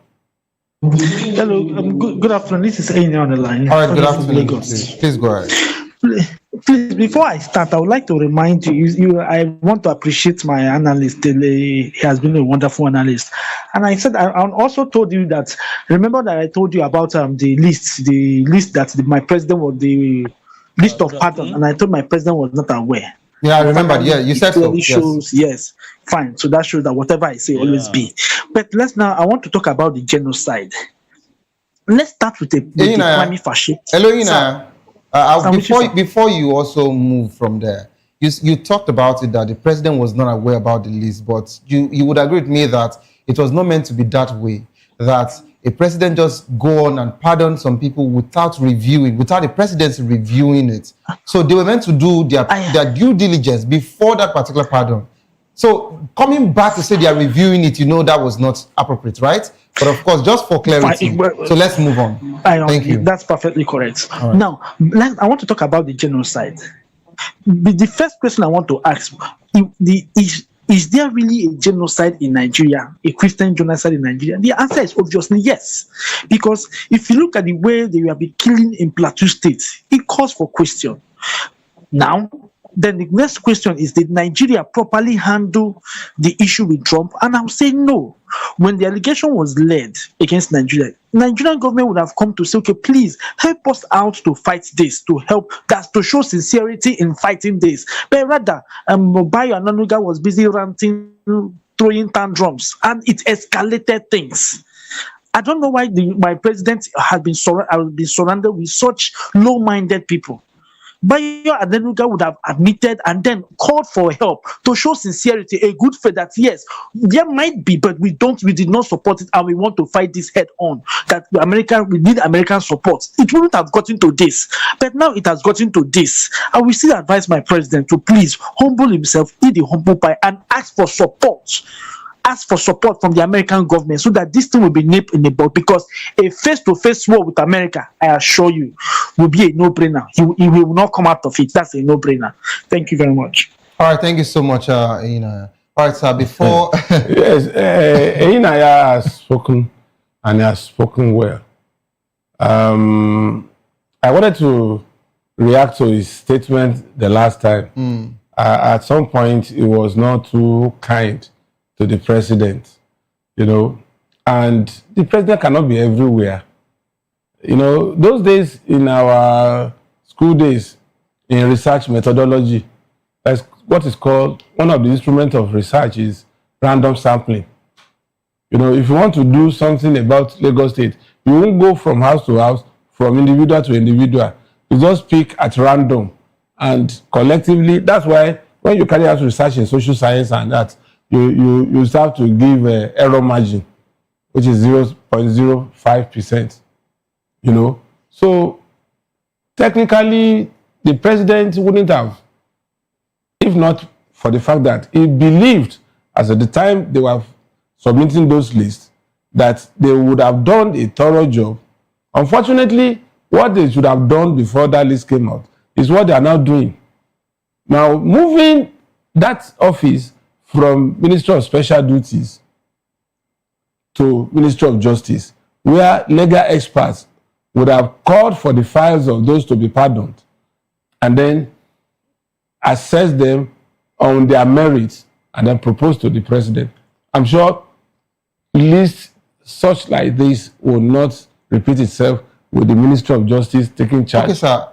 Hello. Good afternoon. This is Aina on the line. All right, good afternoon. Please go ahead. Please, before I start, I would like to remind you, I want to appreciate my analyst. He has been a wonderful analyst. And I said, I also told you that, remember that I told you about the list that my president was the list of pardons, and I told my president was not aware. Yeah, I remember. Yeah, you said so. Yes, fine. So that shows that whatever I say always be. But I want to talk about the genocide. Let's start with the prime fascist. Hello, Ina. Before you also move from there, you talked about it that the president was not aware about the list, but you would agree with me that it was not meant to be that way, that a president just go on and pardon some people without the presidency reviewing it. So they were meant to do their due diligence before that particular pardon. So coming back to say they are reviewing it, that was not appropriate, right? But of course, just for clarity. So let's move on. Thank you. That's perfectly correct. Right. Now, I want to talk about the genocide. The first question I want to ask is there really a genocide in Nigeria, a Christian genocide in Nigeria? The answer is obviously yes. Because if you look at the way they have been killing in Plateau State, it calls for question. Now, then the next question is, did Nigeria properly handle the issue with Trump? And I would say no. When the allegation was led against Nigeria, Nigerian government would have come to say, okay, please help us out to fight this, to show sincerity in fighting this. But rather, Bayo Ananuga was busy ranting, throwing tantrums, and it escalated things. I don't know why my president has been surrounded with such low-minded people. Bayo Ananuga would have admitted and then called for help to show sincerity, a good faith that yes, there might be, but we did not support it, and we want to fight this head on. That we need American support. It wouldn't have gotten to this, but now it has gotten to this. I will still advise my president to please humble himself, eat the humble pie, and ask for support. Ask for support from the American government so that this thing will be nipped in the bud, because a face-to-face war with America, I assure you, will be a no-brainer. He will not come out of it. That's a no-brainer. Thank you very much. All right, thank you so much, Ina. All right, sir, before... Yes, Ina has spoken, and he has spoken well. I wanted to react to his statement the last time. At some point, he was not too kind to the president, and the president cannot be everywhere. Those days in our school days in research methodology, that's what is called, one of the instruments of research is random sampling. If you want to do something about Lagos State, you won't go from house to house from individual to individual. You just pick at random and collectively. That's why when you carry out research in social science and that, you start to give error margin, which is 0.05%. You know, so technically the president wouldn't have, if not for the fact that he believed, as at the time they were submitting those lists, that they would have done a thorough job. Unfortunately, what they should have done before that list came out is what they are now doing. Now, moving that office from Ministry of Special Duties to Ministry of Justice, where legal experts would have called for the files of those to be pardoned and then assess them on their merits and then propose to the president. I'm sure lists such like this will not repeat itself with the Ministry of Justice taking charge. Okay, sir.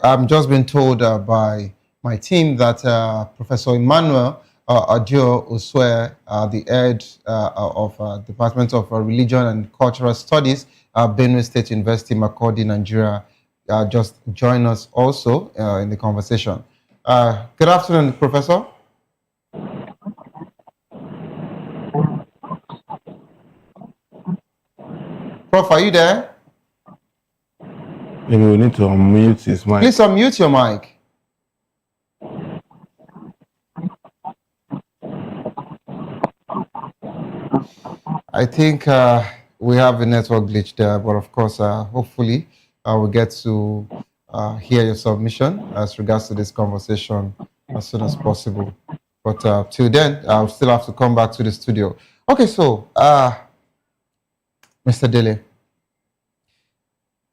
I'm just been told by my team that Professor Emmanuel Adio Sowore, the head of Department of Religion and Cultural Studies, Benue State University, Makurdi, Nigeria, just join us also in the conversation. Good afternoon, Professor. Prof, are you there? Maybe we need to unmute his mic. Please unmute your mic. I think we have a network glitch there, but of course, hopefully, we'll get to hear your submission as regards to this conversation as soon as possible. But till then, I'll still have to come back to the studio. Okay, so, Mr. Dele,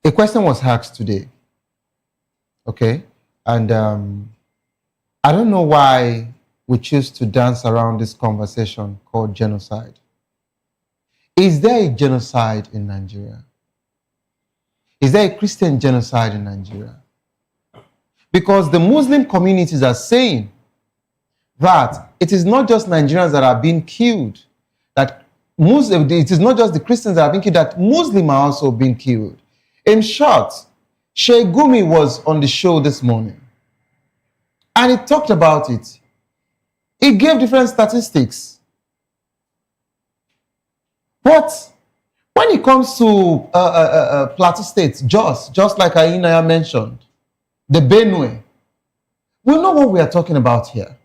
a question was asked today, okay? And I don't know why we choose to dance around this conversation called genocide. Is there a genocide in Nigeria? Is there a Christian genocide in Nigeria? Because the Muslim communities are saying that it is not just Nigerians that are being killed, that it is not just the Christians that are being killed, that Muslims are also being killed. In short, Sheikh Gumi was on the show this morning and he talked about it. He gave different statistics. But when it comes to Plateau State, just like Ainaya mentioned, the Benue, we know what we are talking about here.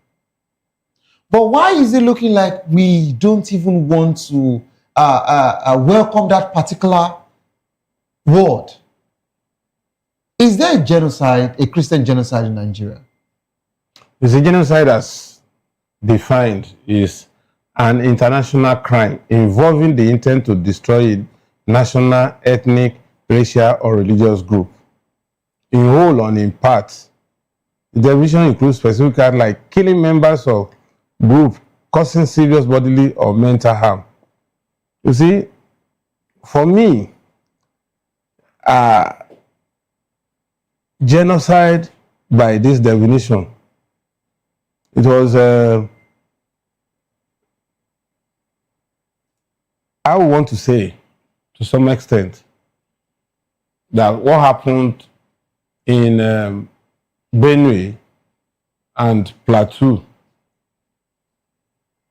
But why is it looking like we don't even want to welcome that particular word? Is there a genocide, a Christian genocide in Nigeria? It's a genocide as defined is an international crime involving the intent to destroy a national, ethnic, racial, or religious group, in whole or in part. The definition includes specific acts like killing members of group, causing serious bodily or mental harm. You see, for me, genocide by this definition, it was I would want to say, to some extent, that what happened in Benue and Plateau,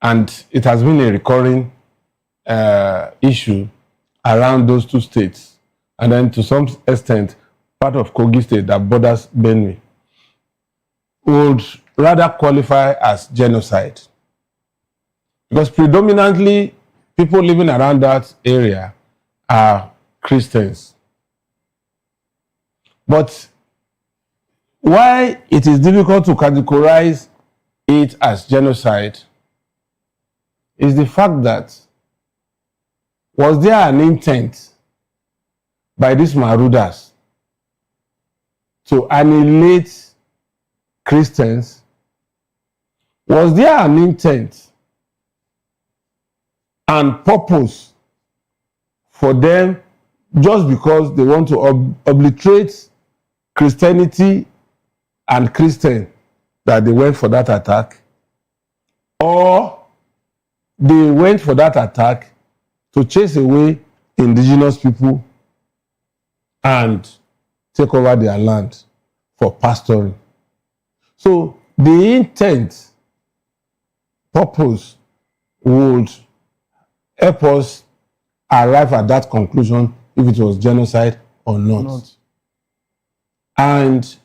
and it has been a recurring issue around those two states, and then to some extent, part of Kogi State that borders Benue, would rather qualify as genocide. Because predominantly, people living around that area are Christians. But why it is difficult to categorize it as genocide is the fact that was there an intent by these marauders to annihilate Christians? Was there an intent and purpose for them just because they want to obliterate Christianity and Christian that they went for that attack? Or they went for that attack to chase away indigenous people and take over their land for pastoring. So the intent, purpose would help us arrive at that conclusion if it was genocide or not. And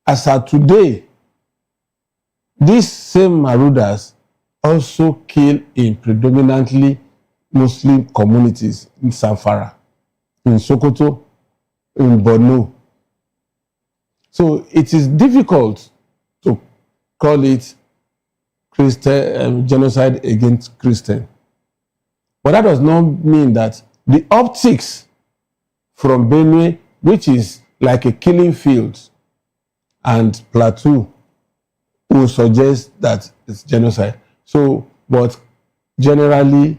as of today, these same marauders also kill in predominantly Muslim communities in Zamfara, in Sokoto, in Borno. So it is difficult to call it Christian genocide against Christian. But that does not mean that the optics from Benue, which is like a killing field, and Plateau will suggest that it's genocide. So, but generally,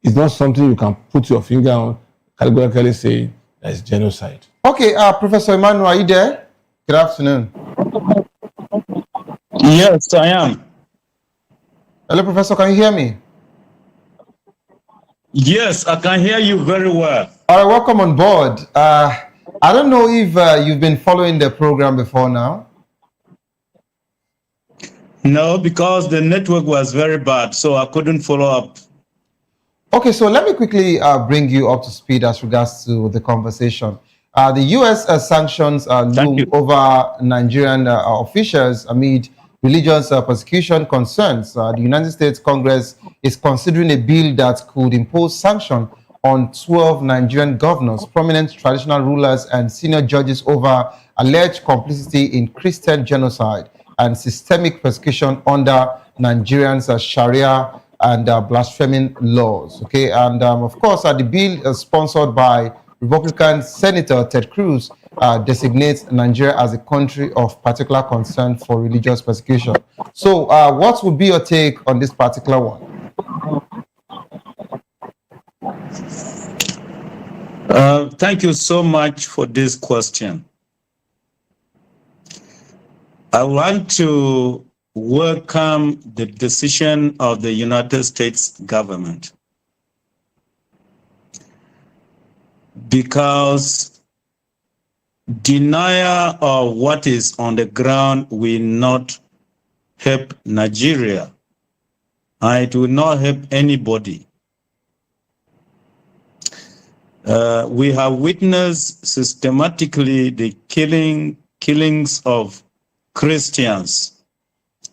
it's not something you can put your finger on, categorically say that it's genocide. Okay, Professor Emmanuel, are you there? Good afternoon. Yes, I am. Hello, Professor, can you hear me? Yes, I can hear you very well. All right, welcome on board. I don't know if you've been following the program before now. No, because the network was very bad, so I couldn't follow up. Okay, so let me quickly bring you up to speed as regards to the conversation. The U.S. Sanctions loom over Nigerian officials amid religious persecution concerns. The United States Congress is considering a bill that could impose sanctions on 12 Nigerian governors, prominent traditional rulers, and senior judges over alleged complicity in Christian genocide and systemic persecution under Nigerians' Sharia and blaspheming laws. Okay, and of course, the bill sponsored by Republican Senator Ted Cruz designates Nigeria as a country of particular concern for religious persecution. So, what would be your take on this particular one? Thank you so much for this question. I want to welcome the decision of the United States government, because denial of what is on the ground will not help Nigeria, and it will not help anybody. We have witnessed systematically the killings of Christians,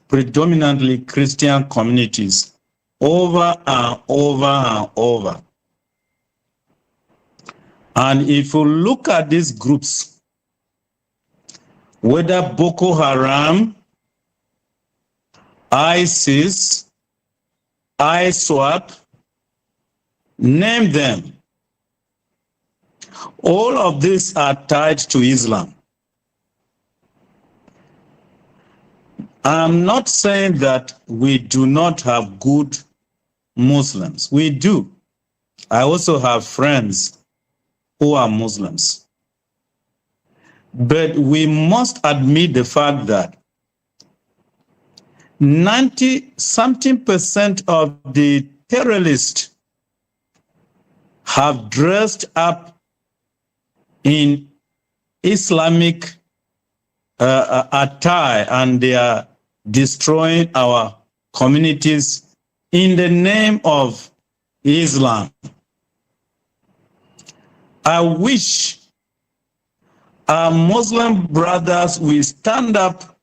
predominantly Christian communities, over and over and over. And if you look at these groups, whether Boko Haram, ISIS, ISWAP, name them, all of these are tied to Islam. I'm not saying that we do not have good Muslims. We do. I also have friends who are Muslims. But we must admit the fact that 90-something% of the terrorists have dressed up in Islamic attire, and they are destroying our communities in the name of Islam. I wish our Muslim brothers will stand up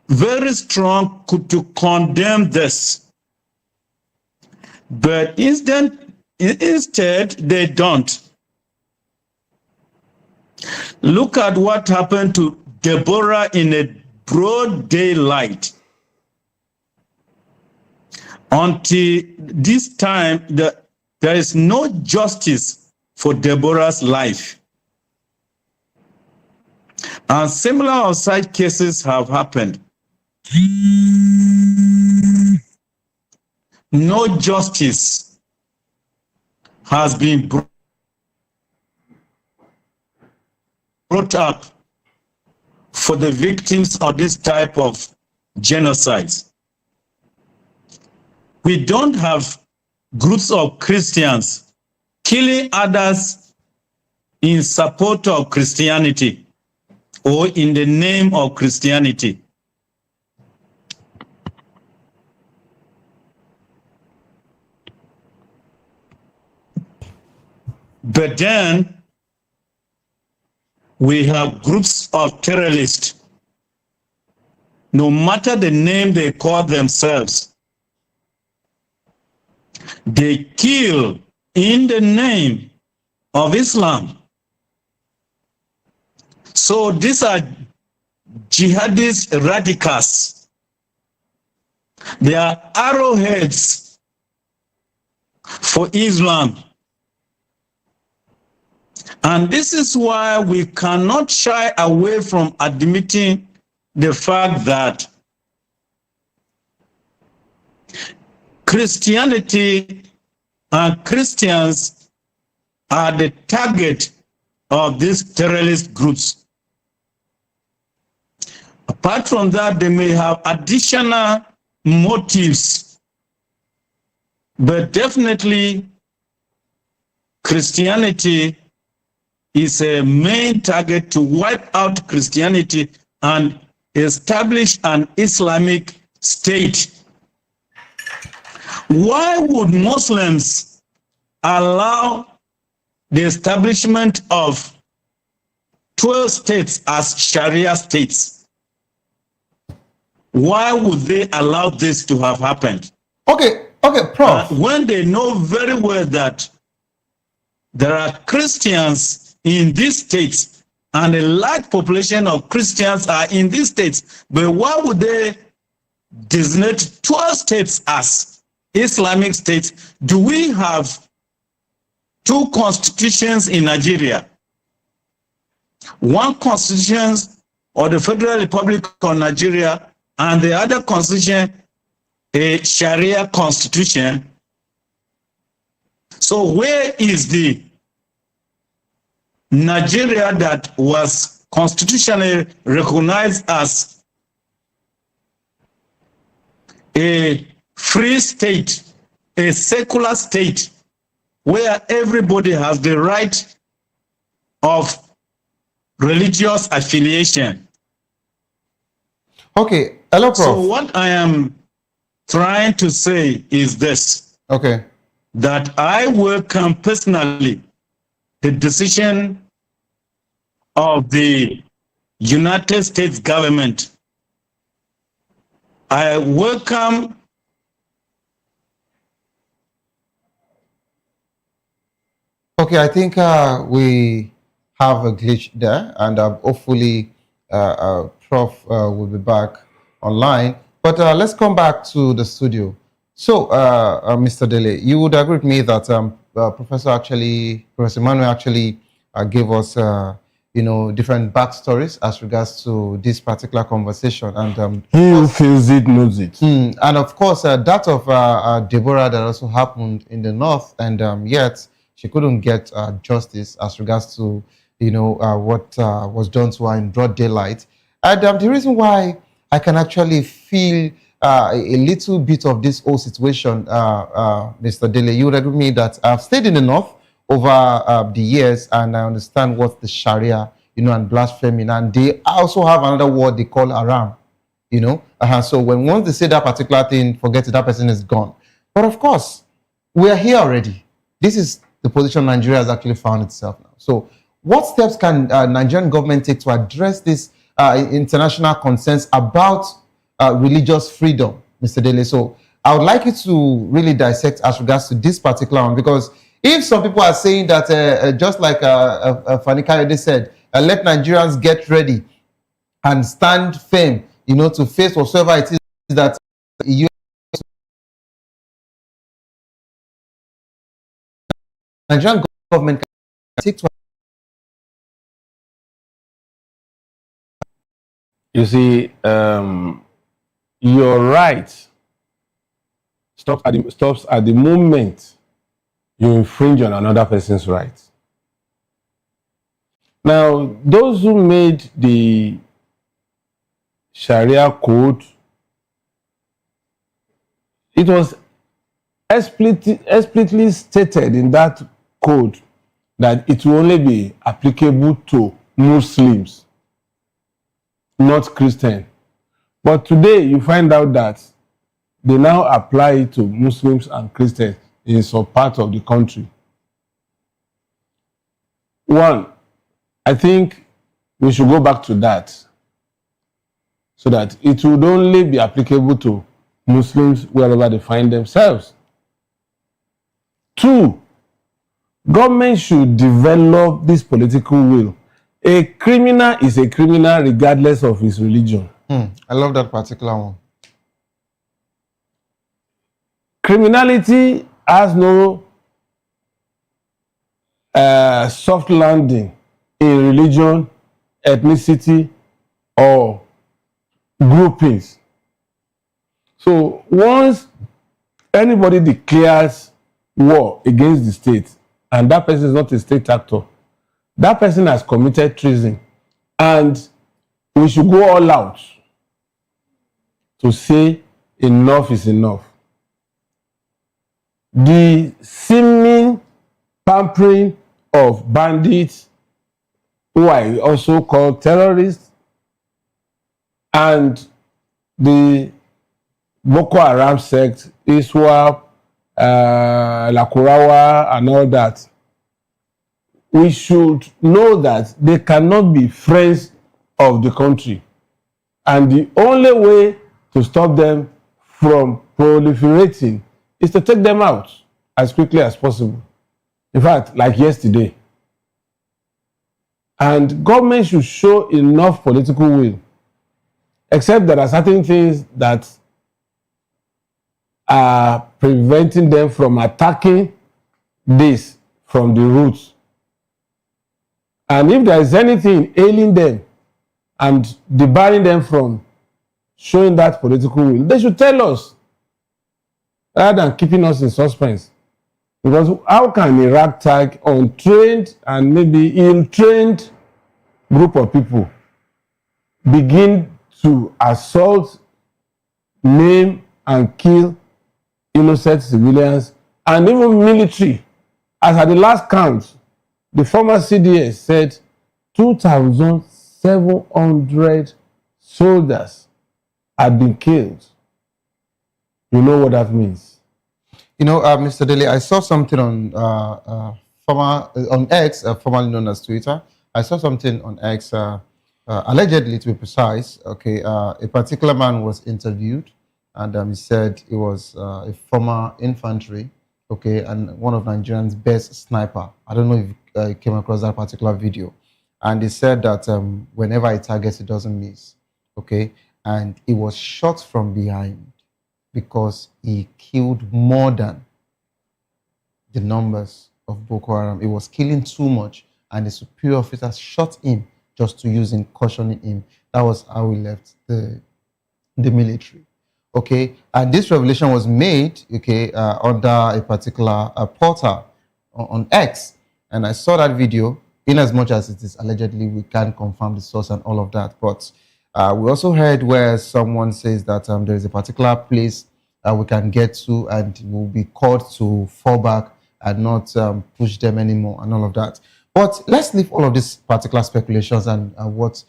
very strong to condemn this. But instead they don't. Look at what happened to Deborah in a broad daylight. Until this time, there is no justice for Deborah's life. And similar outside cases have happened. No justice has been brought up for the victims of this type of genocides. We don't have groups of Christians killing others in support of Christianity or in the name of Christianity. But then we have groups of terrorists, no matter the name they call themselves, they kill in the name of Islam. So these are jihadist radicals. They are arrowheads for Islam. And this is why we cannot shy away from admitting the fact that Christianity and Christians are the target of these terrorist groups. Apart from that, they may have additional motives, but definitely Christianity is a main target to wipe out Christianity and establish an Islamic state. Why would Muslims allow the establishment of 12 states as Sharia states? Why would they allow this to have happened? Okay, Prof. When they know very well that there are Christians in these states and a large population of Christians are in these states, but why would they designate 12 states as Islamic states? Do we have 2 constitutions in Nigeria? One constitution of the Federal Republic of Nigeria and the other constitution, a Sharia constitution. So where is the Nigeria that was constitutionally recognized as a free state, a secular state, where everybody has the right of religious affiliation? Okay, hello, Prof. So what I am trying to say is this. Okay. That I welcome personally the decision of the United States government. I welcome Okay, I think we have a glitch there, and hopefully Prof will be back online. But let's come back to the studio. So, Mr. Dele, you would agree with me that Professor Emmanuel actually gave us, different backstories as regards to this particular conversation. And he who feels it knows it. And of course, that of Deborah that also happened in the north, and yet she couldn't get justice as regards to, what was done to her in broad daylight. And the reason why I can actually feel a little bit of this whole situation, Mr. Dele, you would agree with me that I've stayed in the north over the years, and I understand what the Sharia, and blasphemy, and they also have another word they call haram, So when once they say that particular thing, forget it, that person is gone. But of course, we are here already. This is the position Nigeria has actually found itself now. So what steps can Nigerian government take to address this international concerns about religious freedom, Mr. Dele? So I would like you to really dissect as regards to this particular one, because if some people are saying that, just like Fani Kayode said, let Nigerians get ready and stand firm, to face whatsoever it is that you Nigerian government can take to. You see, your right stops at the moment you infringe on another person's rights. Now, those who made the Sharia code, it was explicitly stated in that code that it will only be applicable to Muslims, not Christians. But today you find out that they now apply it to Muslims and Christians in some part of the country. One, I think we should go back to that so that it would only be applicable to Muslims wherever they find themselves. Two, government should develop this political will. A criminal is a criminal regardless of his religion. I love that particular one. Criminality has no soft landing in religion, ethnicity, or groupings. So once anybody declares war against the state, and that person is not a state actor, that person has committed treason, and we should go all out to say enough is enough. The seeming pampering of bandits, who are also called terrorists, and the Boko Haram sect, ISWAP, Lakurawa, and all that, we should know that they cannot be friends of the country. And the only way to stop them from proliferating is to take them out as quickly as possible. In fact, like yesterday. And government should show enough political will, except there are certain things that are preventing them from attacking this from the roots. And if there is anything ailing them and debarring them from showing that political will, they should tell us rather than keeping us in suspense. Because how can a ragtag, untrained and maybe ill-trained group of people begin to assault, maim, and kill innocent civilians and even military? As at the last count, the former CDS said 2,700 soldiers had been killed. You know what that means? You know, Mr. Dele, I saw something on X, formerly known as Twitter. I saw something on X, allegedly to be precise. Okay, a particular man was interviewed, and he said he was a former infantry, okay, and one of Nigeria's best sniper. I don't know if you came across that particular video. And he said that whenever he targets, he doesn't miss, okay, and he was shot from behind because he killed more than the numbers of Boko Haram. He was killing too much, and the superior officer shot him just to use in cautioning him. That was how he left the military. Okay, and this revelation was made, okay, under a particular portal on X, and I saw that video. In as much as it is allegedly, we can't confirm the source and all of that, but we also heard where someone says that there is a particular place we can get to, and we'll be called to fall back and not push them anymore and all of that. But let's leave all of these particular speculations and what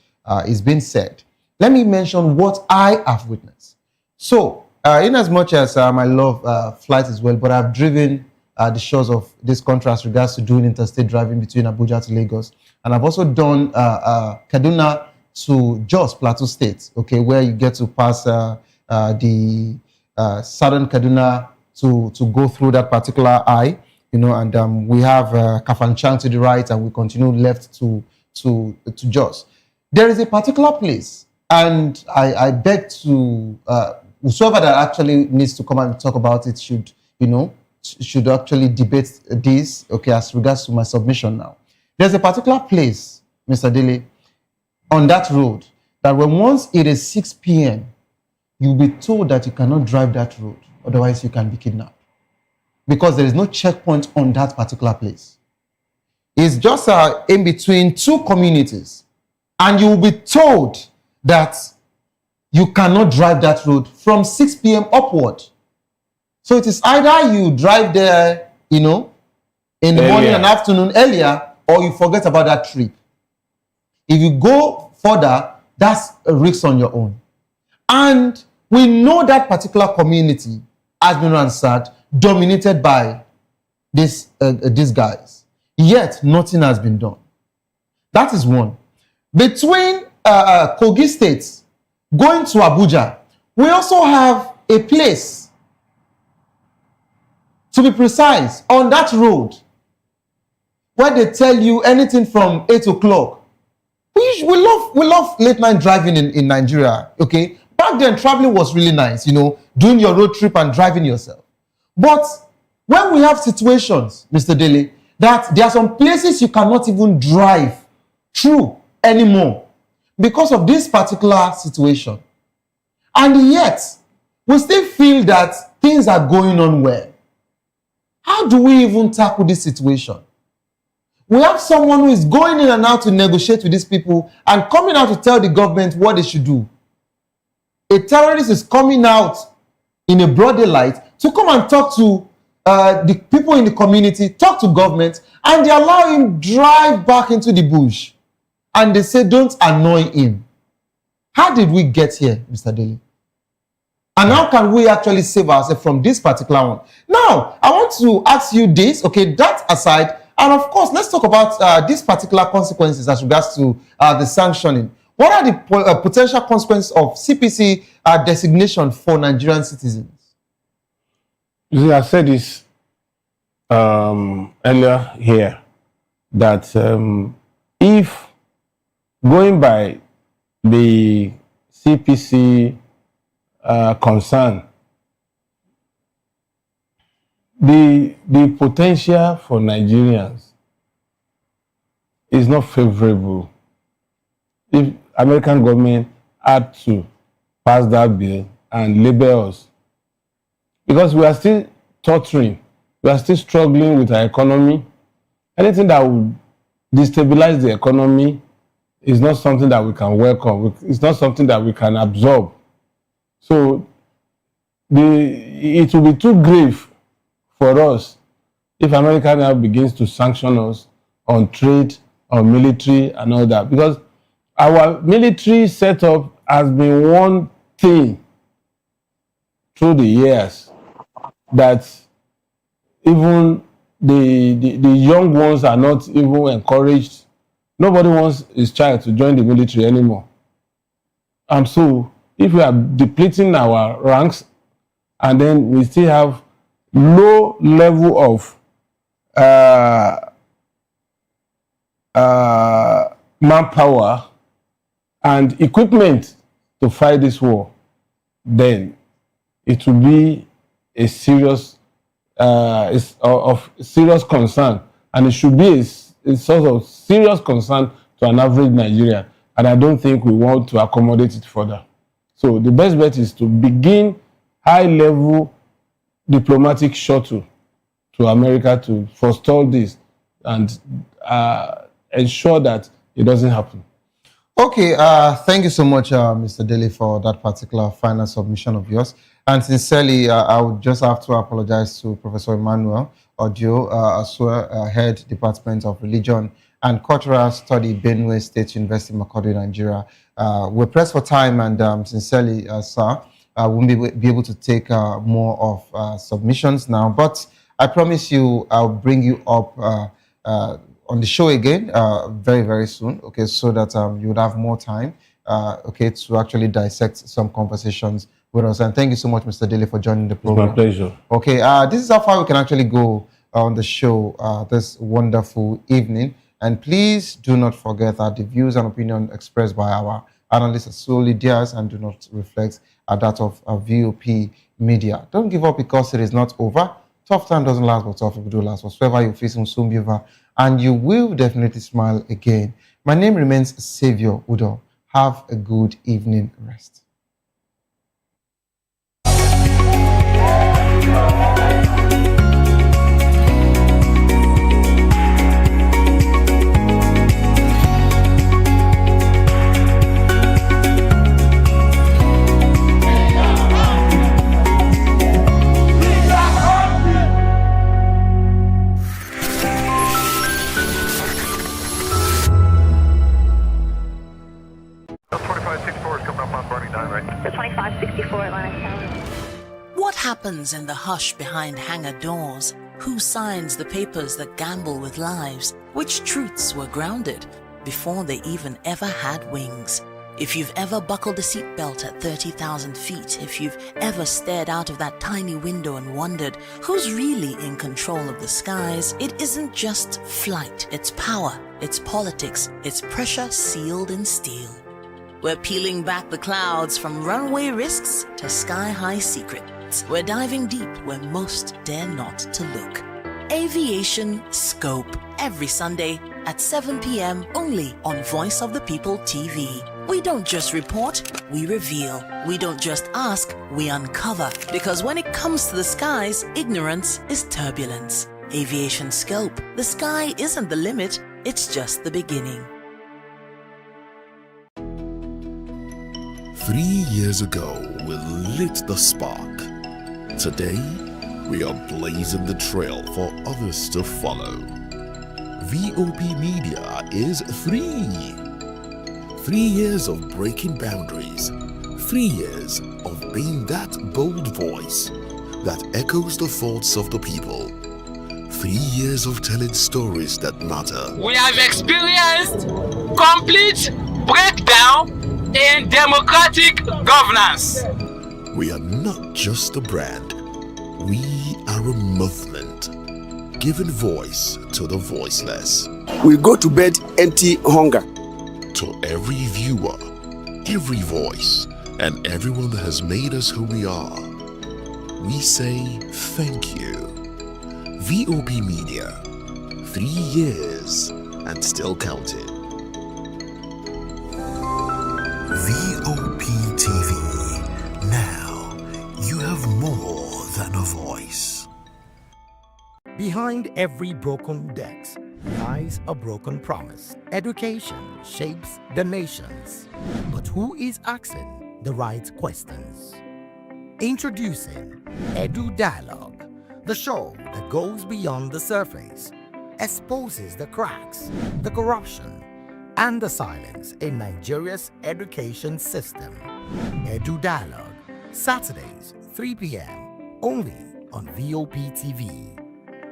is being said. Let me mention what I have witnessed. So, in as much as I love flights as well, but I've driven the shores of this country as regards to doing interstate driving between Abuja to Lagos. And I've also done Kaduna to Jos, Plateau State, okay, where you get to pass the southern Kaduna to go through that particular eye, you know, and we have Kafanchan to the right, and we continue left to Jos. There is a particular place, and I beg to whoever that actually needs to come and talk about it should, you know, should actually debate this, okay, as regards to my submission now. There's a particular place, Mr. Dele, on that road, that when once it is 6 p.m., you'll be told that you cannot drive that road, otherwise you can be kidnapped. Because there is no checkpoint on that particular place. It's just in between two communities, and you will be told that you cannot drive that road from 6 p.m. upward. So it is either you drive there, you know, in the morning and afternoon earlier, or you forget about that trip. If you go further, that's a risk on your own. And we know that particular community has been ransacked, dominated by these guys. Yet, nothing has been done. That is one. Between Kogi State going to Abuja, we also have a place, to be precise, on that road where they tell you anything from 8 o'clock. We love late night driving in Nigeria, okay? Back then, traveling was really nice, you know, doing your road trip and driving yourself. But when we have situations, Mr. Dele, that there are some places you cannot even drive through anymore because of this particular situation. And yet, we still feel that things are going on well. How do we even tackle this situation? We have someone who is going in and out to negotiate with these people and coming out to tell the government what they should do. A terrorist is coming out in a broad daylight to come and talk to the people in the community, talk to government, and they allow him drive back into the bush. And they say, don't annoy him. How did we get here, Mr. Dele? And how can we actually save ourselves from this particular one? Now, I want to ask you this, okay, that aside, and of course, let's talk about these particular consequences as regards to the sanctioning. What are the potential consequences of CPC designation for Nigerian citizens? You see, I said this earlier here, that if going by the CPC concern, the potential for Nigerians is not favorable. If American government had to pass that bill and label us, because we are still tottering, we are still struggling with our economy. Anything that would destabilize the economy is not something that we can welcome. It's not something that we can absorb. So it will be too grave for us if America now begins to sanction us on trade, on military and all that. Because our military setup has been one thing through the years that even the young ones are not even encouraged. Nobody wants his child to join the military anymore. And so, if we are depleting our ranks, and then we still have low level of manpower and equipment to fight this war, then it will be a serious of serious concern, and it should be a sort of serious concern to an average Nigerian, and I don't think we want to accommodate it further. So the best bet is to begin high-level diplomatic shuttle to America to forestall this and ensure that it doesn't happen. Okay, thank you so much, Mr. Dele, for that particular final submission of yours. And sincerely, I would just have to apologize to Professor Emmanuel Odio, Sowore, Head Department of Religion and Cultural Study, Benue State University, Makurdi, Nigeria. We're pressed for time, and sincerely, sir, I won't be able to take more of submissions now. But I promise you, I'll bring you up on the show again very, very soon, okay, so that you would have more time, okay, to actually dissect some conversations with us. And thank you so much, Mr. Dele, for joining the program. It's my pleasure. Okay, this is how far we can actually go on the show this wonderful evening. And please do not forget that the views and opinion expressed by our analysts are solely theirs and do not reflect that of VOP Media. Don't give up because it is not over. Tough time doesn't last, but tough will do last. Whatsoever you face will soon be over, and you will definitely smile again. My name remains Sowore Udo. Have a good evening rest. happens in the hush behind hangar doors? Who signs the papers that gamble with lives? Which truths were grounded before they even ever had wings? If you've ever buckled a seatbelt at 30,000 feet, if you've ever stared out of that tiny window and wondered who's really in control of the skies, it isn't just flight, it's power, it's politics, it's pressure sealed in steel. We're peeling back the clouds from runway risks to sky-high secrets. We're diving deep where most dare not to look. Aviation Scope, every Sunday at 7 p.m. only on Voice of the People TV. We don't just report, we reveal. We don't just ask, we uncover. Because when it comes to the skies, ignorance is turbulence. Aviation Scope, the sky isn't the limit, it's just the beginning. 3 years ago, we lit the spark. Today, we are blazing the trail for others to follow. VOP Media is 3 years of breaking boundaries. 3 years of being that bold voice that echoes the thoughts of the people. 3 years of telling stories that matter. We have experienced complete breakdown in democratic governance. We are not just a brand. We are a movement, giving voice to the voiceless. We go to bed empty hunger. To every viewer, every voice, and everyone that has made us who we are, we say thank you. VOP Media, 3 years and still counting. VOP TV. Now you have more than a voice. Behind every broken deck lies a broken promise. Education shapes the nations. But who is asking the right questions? Introducing Edu Dialogue, the show that goes beyond the surface, exposes the cracks, the corruption, and the silence in Nigeria's education system. Edu Dialogue, Saturdays, 3 p.m., only on VOP TV.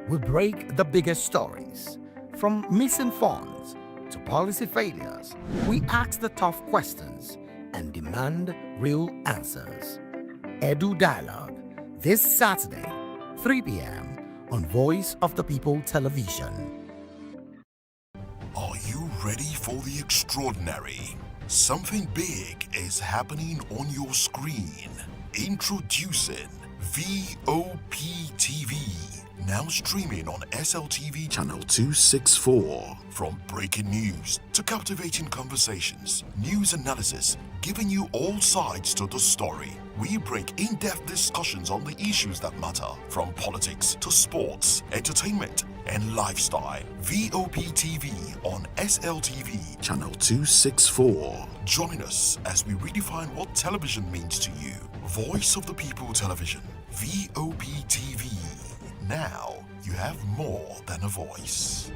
We break the biggest stories, from missing funds to policy failures. We ask the tough questions and demand real answers. Edu Dialogue, this Saturday, 3 p.m. on Voice of the People Television. Are you ready for the extraordinary? Something big is happening on your screen. Introducing VOP TV. Now streaming on SLTV channel 264. From breaking news to captivating conversations, news analysis, giving you all sides to the story. We bring in-depth discussions on the issues that matter, from politics to sports, entertainment, and lifestyle. VOP TV on SLTV channel 264. Join us as we redefine what television means to you. Voice of the People Television, VOP TV. Now you have more than a voice.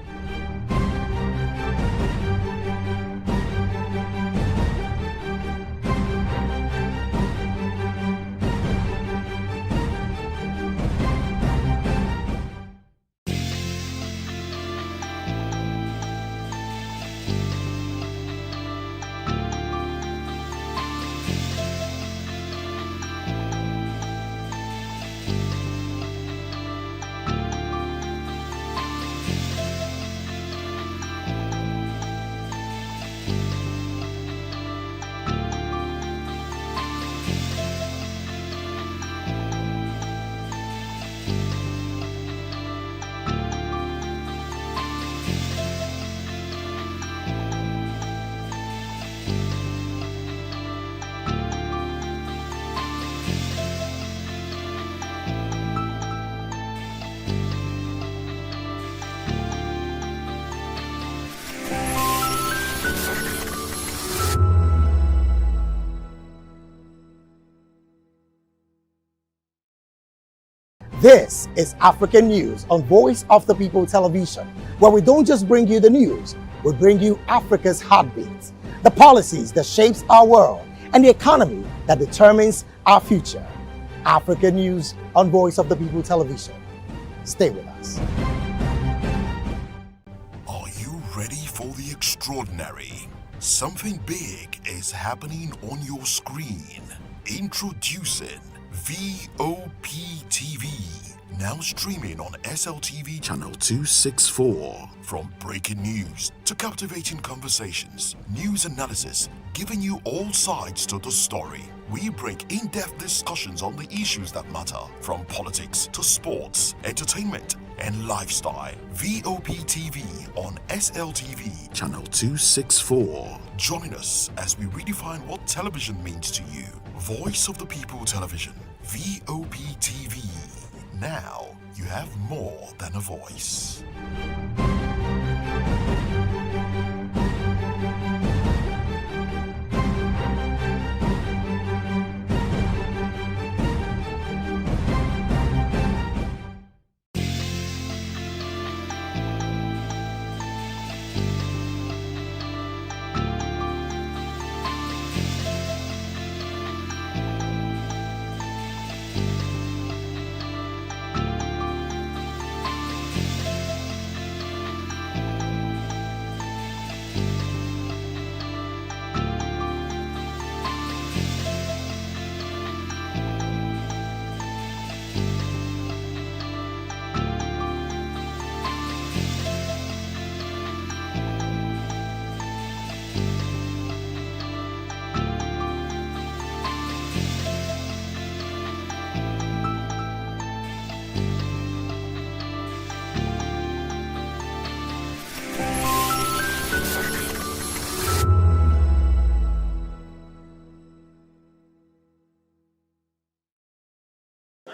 This is African News on Voice of the People Television, where we don't just bring you the news, we bring you Africa's heartbeat, the policies that shapes our world, and the economy that determines our future. African news on Voice of the People television. Stay with us. Are you ready for the extraordinary? Something big is happening on your screen. Introducing VOP TV. Now streaming on SLTV channel 264. From breaking news to captivating conversations, news analysis, giving you all sides to the story. We break in-depth discussions on the issues that matter, from politics to sports, entertainment, and lifestyle. VOP TV on SLTV channel 264. Join us as we redefine what television means to you. Voice of the People Television, VOP TV. Now you have more than a voice.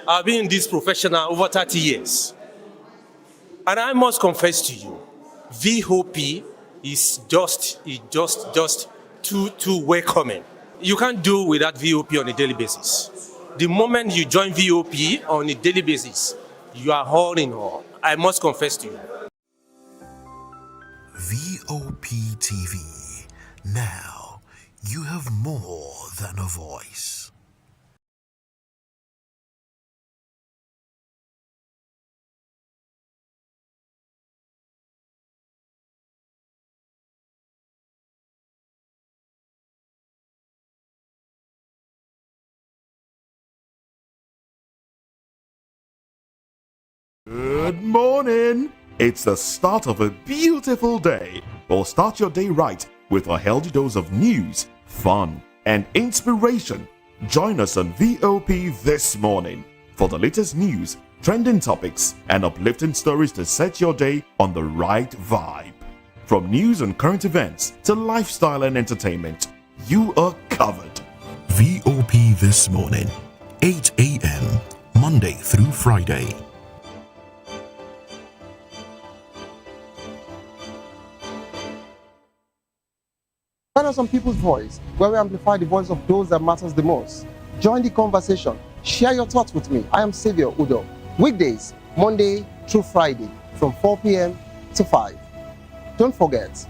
I've been in this profession over 30 years. And I must confess to you, VOP is just too welcoming. You can't do without VOP on a daily basis. The moment you join VOP on a daily basis, you are all in all. I must confess to you. VOP TV. Now you have more than a voice. Good morning! It's the start of a beautiful day. Well, start your day right with a healthy dose of news, fun, and inspiration. Join us on VOP this morning for the latest news, trending topics, and uplifting stories to set your day on the right vibe. From news and current events to lifestyle and entertainment, you are covered. VOP this morning, 8 a.m., Monday through Friday. Join us on People's Voice, where we amplify the voice of those that matters the most. Join the conversation. Share your thoughts with me. I am Sowore Udo. Weekdays, Monday through Friday, from 4 p.m. to 5. Don't forget,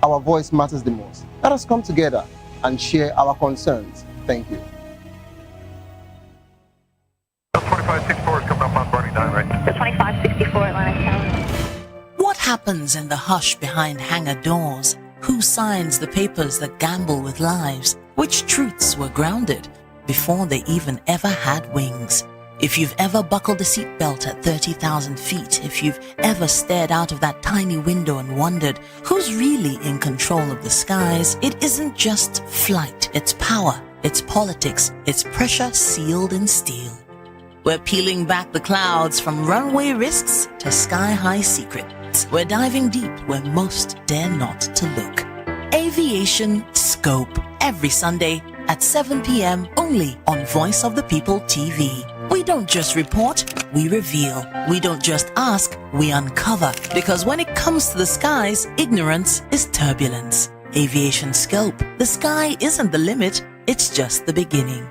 our voice matters the most. Let us come together and share our concerns. Thank you. 2564 is coming up on Barney 9, right? 2564 Atlantic County. What happens in the hush behind hangar doors? Who signs the papers that gamble with lives? Which truths were grounded before they even ever had wings? If you've ever buckled a seatbelt at 30,000 feet, if you've ever stared out of that tiny window and wondered who's really in control of the skies, it isn't just flight, it's power, it's politics, it's pressure sealed in steel. We're peeling back the clouds from runway risks to sky-high secrets. We're diving deep where most dare not to look. Aviation Scope, every Sunday at 7 p.m. only on Voice of the People TV. We don't just report, we reveal. We don't just ask, we uncover. Because when it comes to the skies, ignorance is turbulence. Aviation Scope, the sky isn't the limit, it's just the beginning.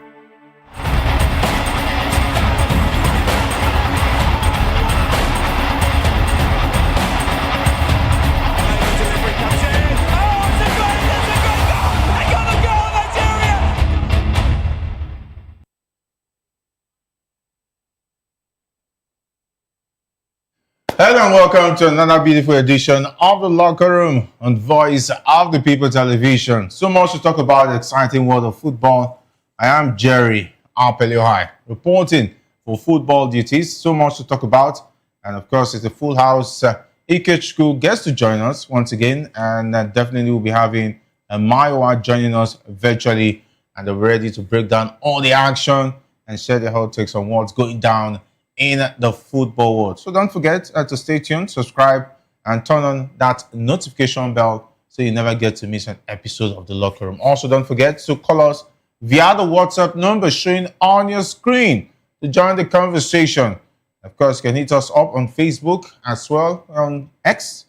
Hello and welcome to another beautiful edition of the Locker Room on Voice of the People Television. So much to talk about the exciting world of football. I am Jerry Alpeliohai, reporting for football duties. So much to talk about. And of course, it's a full house. Ikechukwu gets to join us once again. And definitely we'll be having Maiwa joining us virtually. And they're ready to break down all the action and share their hot takes on what's going down in the football world. So don't forget to stay tuned, subscribe, and turn on that notification bell so you never get to miss an episode of The Locker Room. Also, don't forget to call us via the WhatsApp number showing on your screen to join the conversation. Of course, you can hit us up on Facebook as well, on X,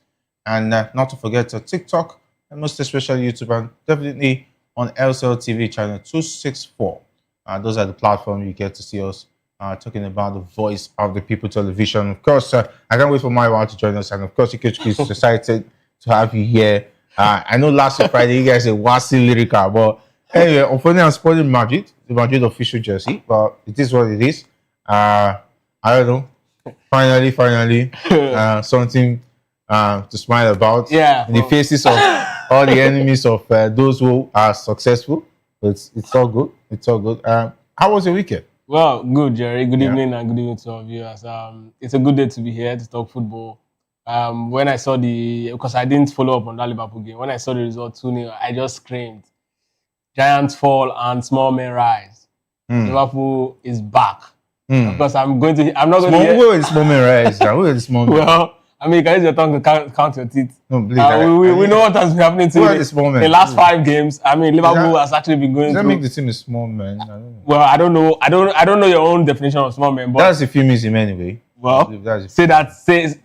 and not to forget TikTok, and most especially YouTube, and definitely on LCL TV channel 264. Those are the platforms you get to see us talking about the Voice of the People Television. Of course, I can't wait for Maiwa to join us. And of course, Ikechukwu is excited to have you here. I know last Friday you guys said Wasi Lyrica, but anyway, unfortunately, I'm spoiling Madrid, the Madrid official jersey, but it is what it is. I don't know. Finally, something to smile about. Yeah. In the faces of all the enemies of those who are successful. But it's all good. It's all good. How was your weekend? Well, good, Jerry. Good evening and good evening to our viewers. It's a good day to be here to talk football. When I saw because I didn't follow up on that Liverpool game, when I saw the result 2-0, I just screamed, giants fall and small men rise. Liverpool is back. Because I'm not going to hear... Where will the small men rise? Where will the small men? Well, I mean, you can use your tongue to count your teeth. No, please, we know what has been happening to the last 5 games. I mean, Liverpool has actually been going through... Does that make the team a small man? I don't know. Well, I don't know. I don't know your own definition of small man. But that's euphemism anyway. Well,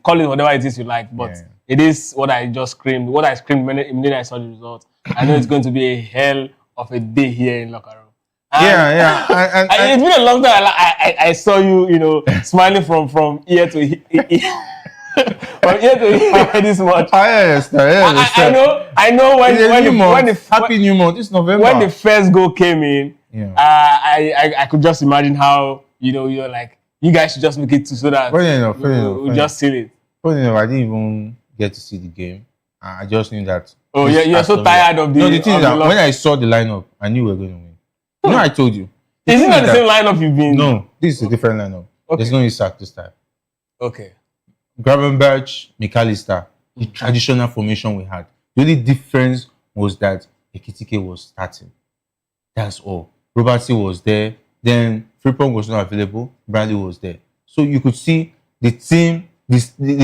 call it whatever it is you like. But it is what I just screamed. What I screamed immediately I saw the result. I know it's going to be a hell of a day here in Locker Room. And it's been a long time. I saw you, smiling from ear to ear. From here to here this much. I understand. I know when the happy new month. It's November. When the first goal came in, I could just imagine how you're like, you guys should just make it so that we'll just seal it. Funny enough, I didn't even get to see the game. I just knew that. Oh, you're so tired of the. No, the thing is that when I saw the lineup, I knew we were going to win. I told you. Is it not the same lineup you've been? No, this is a different lineup. Okay. There's no Isak this time. Okay. Gravenberch, McAllister, the traditional formation we had. The only difference was that Ekitike was starting. That's all. Robertson was there. Then Frimpong was not available. Bradley was there. So you could see the team, the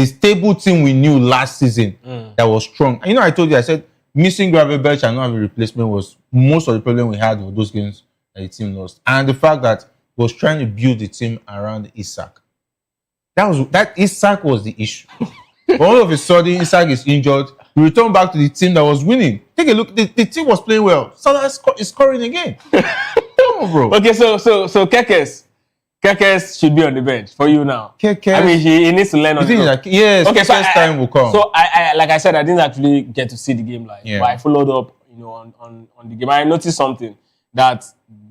stable team we knew last season that was strong. And I told you, I said, missing Gravenberch and not having a replacement was most of the problem we had with those games that the team lost. And the fact that he was trying to build the team around Isak. That Isak was the issue. But all of a sudden, Isak is injured. We return back to the team that was winning. Take a look. The team was playing well. Salah is scoring again. Come on, bro. Okay, so Kekes should be on the bench for you now. Kekes. I mean, he needs to learn on the job. Yes. Okay, so time will come. So I like I said, I didn't actually get to see the game live, but I followed up, on the game. I noticed something that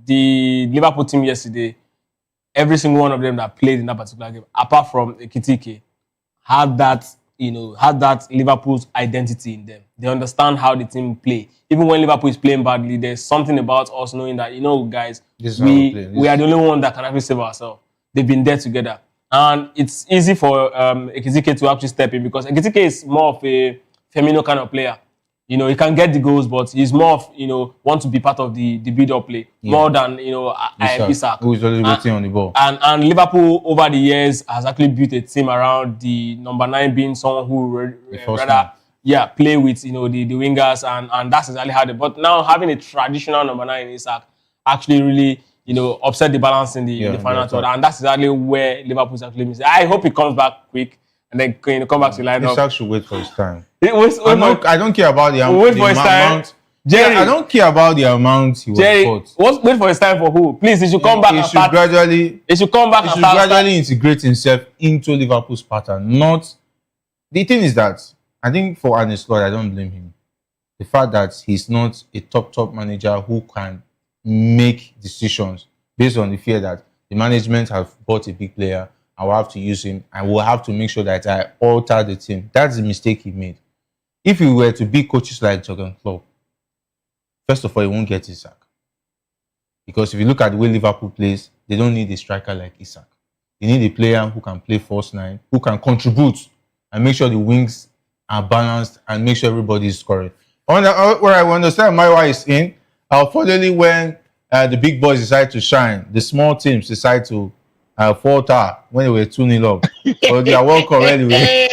the Liverpool team yesterday, every single one of them that played in that particular game, apart from Ekitike, had that Liverpool's identity in them. They understand how the team play. Even when Liverpool is playing badly, there's something about us knowing that, guys, we are the only one that can actually save ourselves. They've been there together. And it's easy for Ekitike to actually step in because Ekitike is more of a Firmino kind of player. He can get the goals, but he's more of, want to be part of the build-up play more than, Isak. Who is always waiting on the ball. And Liverpool, over the years, has actually built a team around the number 9 being someone who rather play with, the wingers, and that's exactly how but now having a traditional number 9 in Isak actually really, upset the balance in the final third. And that's exactly where Liverpool's actually missing. I hope he comes back quick and then come back to the lineup. Isak should wait for his time. I don't care about the amount. Jerry, I don't care about the amount he was bought. Wait for his time for who? Please, he should come back. He should gradually integrate himself into Liverpool's pattern. Not the thing is that I think for Arne Slot, I don't blame him. The fact that he's not a top manager who can make decisions based on the fear that the management have bought a big player I will have to use him. I will have to make sure that I alter the team. That's the mistake he made. If he were to be coaches like Jurgen Klopp, first of all, he won't get Isak. Because if you look at the way Liverpool plays, they don't need a striker like Isak. They need a player who can play false nine, who can contribute and make sure the wings are balanced and make sure everybody is scoring. Where I understand Maiwa is in, unfortunately, when the big boys decide to shine, the small teams decide to falter when they were 2-0 up. But they are welcome anyway.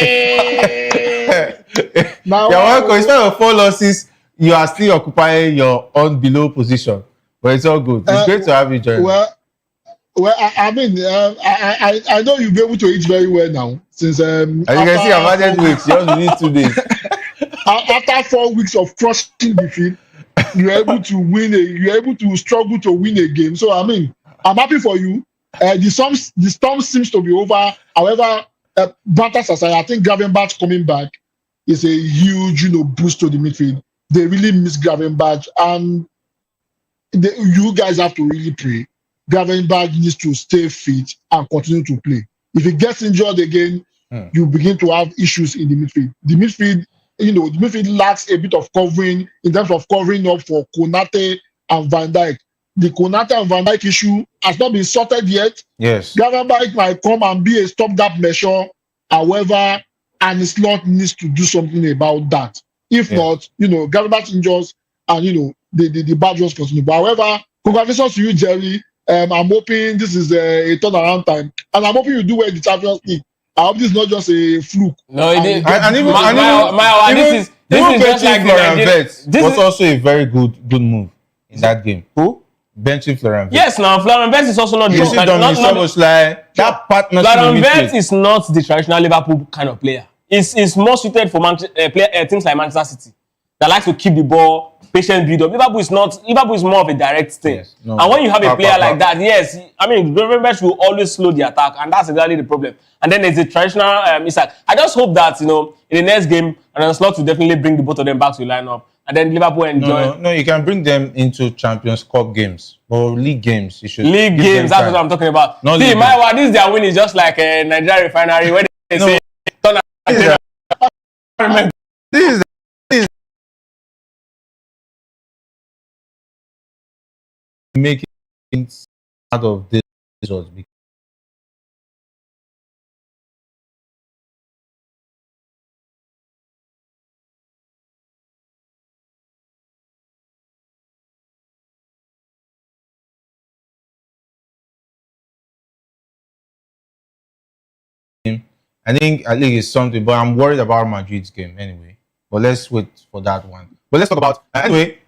They are welcome. Instead of 4 losses, you are still occupying your own below position. But it's all good. It's great to have you join. Well, I mean, I know you'll be able to eat very well now. Since as you can see, I've added weight just within 2 days. After 4 weeks of crushing the field, you're able to win. You're able to struggle to win a game. So I mean, I'm happy for you. The storm seems to be over. However, Bantas aside, I think Gravenberch coming back is a huge, boost to the midfield. They really miss Gravenberch, and you guys have to really pray. Gravenberch needs to stay fit and continue to play. If he gets injured again, you begin to have issues in the midfield. The midfield lacks a bit of covering in terms of covering up for Konate and Van Dijk. The Konate and Van Dijk issue has not been sorted yet. Yes. Gravenberch might come and be a stopgap measure. However, and his slot needs to do something about that. If not, Gravenberch injures and the bad ones continue. But however, congratulations to you, Jerry. I'm hoping this is a turnaround time, and I'm hoping you do well in the Champions League. I hope this is not just a fluke. No, it is. This is just like Florian Wirtz was also a very good move in that game. Who? Benching Florian Wirtz. Yes, now Florian Wirtz is also not the that partnership. Florian Wirtz is not the traditional Liverpool kind of player. It's more suited for teams like Manchester City that likes to keep the ball, patient build up. Liverpool is more of a direct thing. Yes, no, and when you have a player like that, yes, I mean, Gravenberch will always slow the attack, and that's exactly the problem. And then there's a traditional Isak. I just hope that in the next game, and Slot will definitely bring the both of them back to the lineup, and then Liverpool enjoy. No, you can bring them into Champions Cup games or league games. You should league games. That's what I'm talking about. Not see, Maiwa, this their win is just like a Nigeria refinery where they say turn around. This is making out of this result. I think it's something, but I'm worried about Madrid's game anyway. But let's wait for that one. But let's talk about anyway.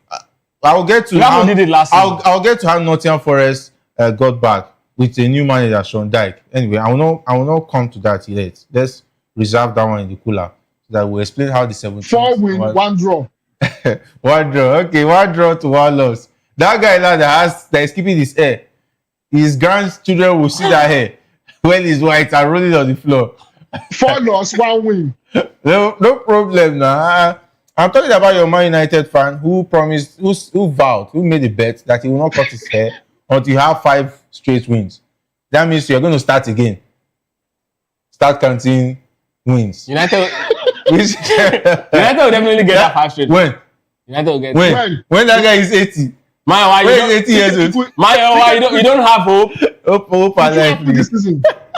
I'll get to I'll get to how Nottingham Forest got back with a new manager, Sean Dyche. Anyway, I will not come to that yet. Let's reserve that one in the cooler so that we'll explain how the 17th 4 win, 1 draw. 1 draw. Okay, 1 draw to 1 loss. That guy now that is keeping his hair. His grandchildren will see that hair when he's white and rolling on the floor. 4 loss, 1 win. No problem now. I'm talking about your Man United fan who promised, who vowed, who made a bet that he will not cut his hair until you have 5 straight wins. That means you're going to start again. Start counting wins. United will definitely get that 5 straight. When? United will get when that guy is 80. Maya, why 80 years old? Maya, why you don't have hope? Hope and life, please.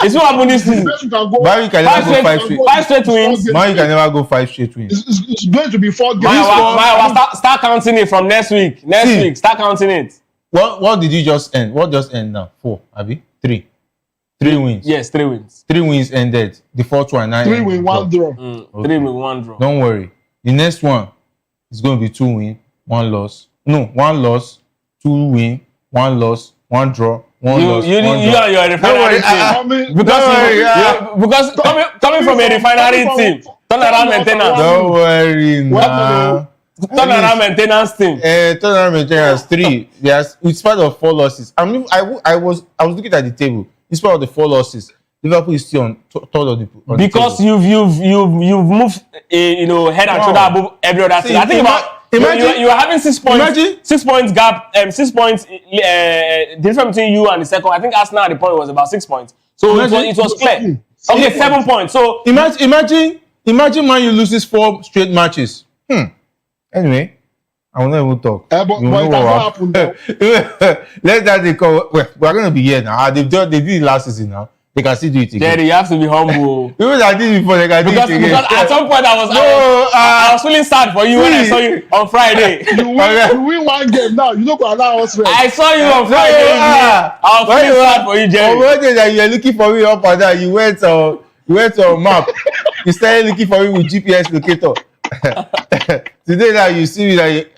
It's what happened this season. Why you can never go 5 straight wins? Why you can never go 5 straight wins? It's going to be 4 games. Maya, start counting it from next week. Next week, start counting it. What did you just end? What just end now? 4, Abi? 3. 3 wins. Yes, 3 wins. 3 wins ended. The 4th one, 9. 3 win, 1 draw. Okay. 3 win, 1 draw. Don't worry. The next one is going to be 2 win, 1 loss. No, 1 loss, 2 win, 1 loss, 1 draw. You are your refinery team. Because coming from a refinery team, turnaround maintenance. Don't worry now. Turnaround maintenance team. Turnaround maintenance 3. Yes, in spite of 4 losses. I mean, I was looking at the table. In spite of the 4 losses, Liverpool is still on third of the because table. you've moved head and shoulder above every other team. I think you are having 6 points. Imagine 6 points gap. 6 points difference between you and the second. I think Arsenal at the point was about 6 points. So it was clear. Okay, 7 points. So imagine man, you loses 4 straight matches. Anyway, I will not even talk. But it has not happened now. Let that go. Well, we're going to be here now. They did it last season now. They can still do it again. Jerry, you have to be humble. People that did it before, they can do it again. Because at some point I was feeling sad for you when I saw you on Friday. You win one game now. You don't go allow us rest. I saw you on Friday. I was feeling sad for you, Jerry. One day that you were looking for me up and down, you went on map. You started looking for me with GPS locator. Today now you see me like.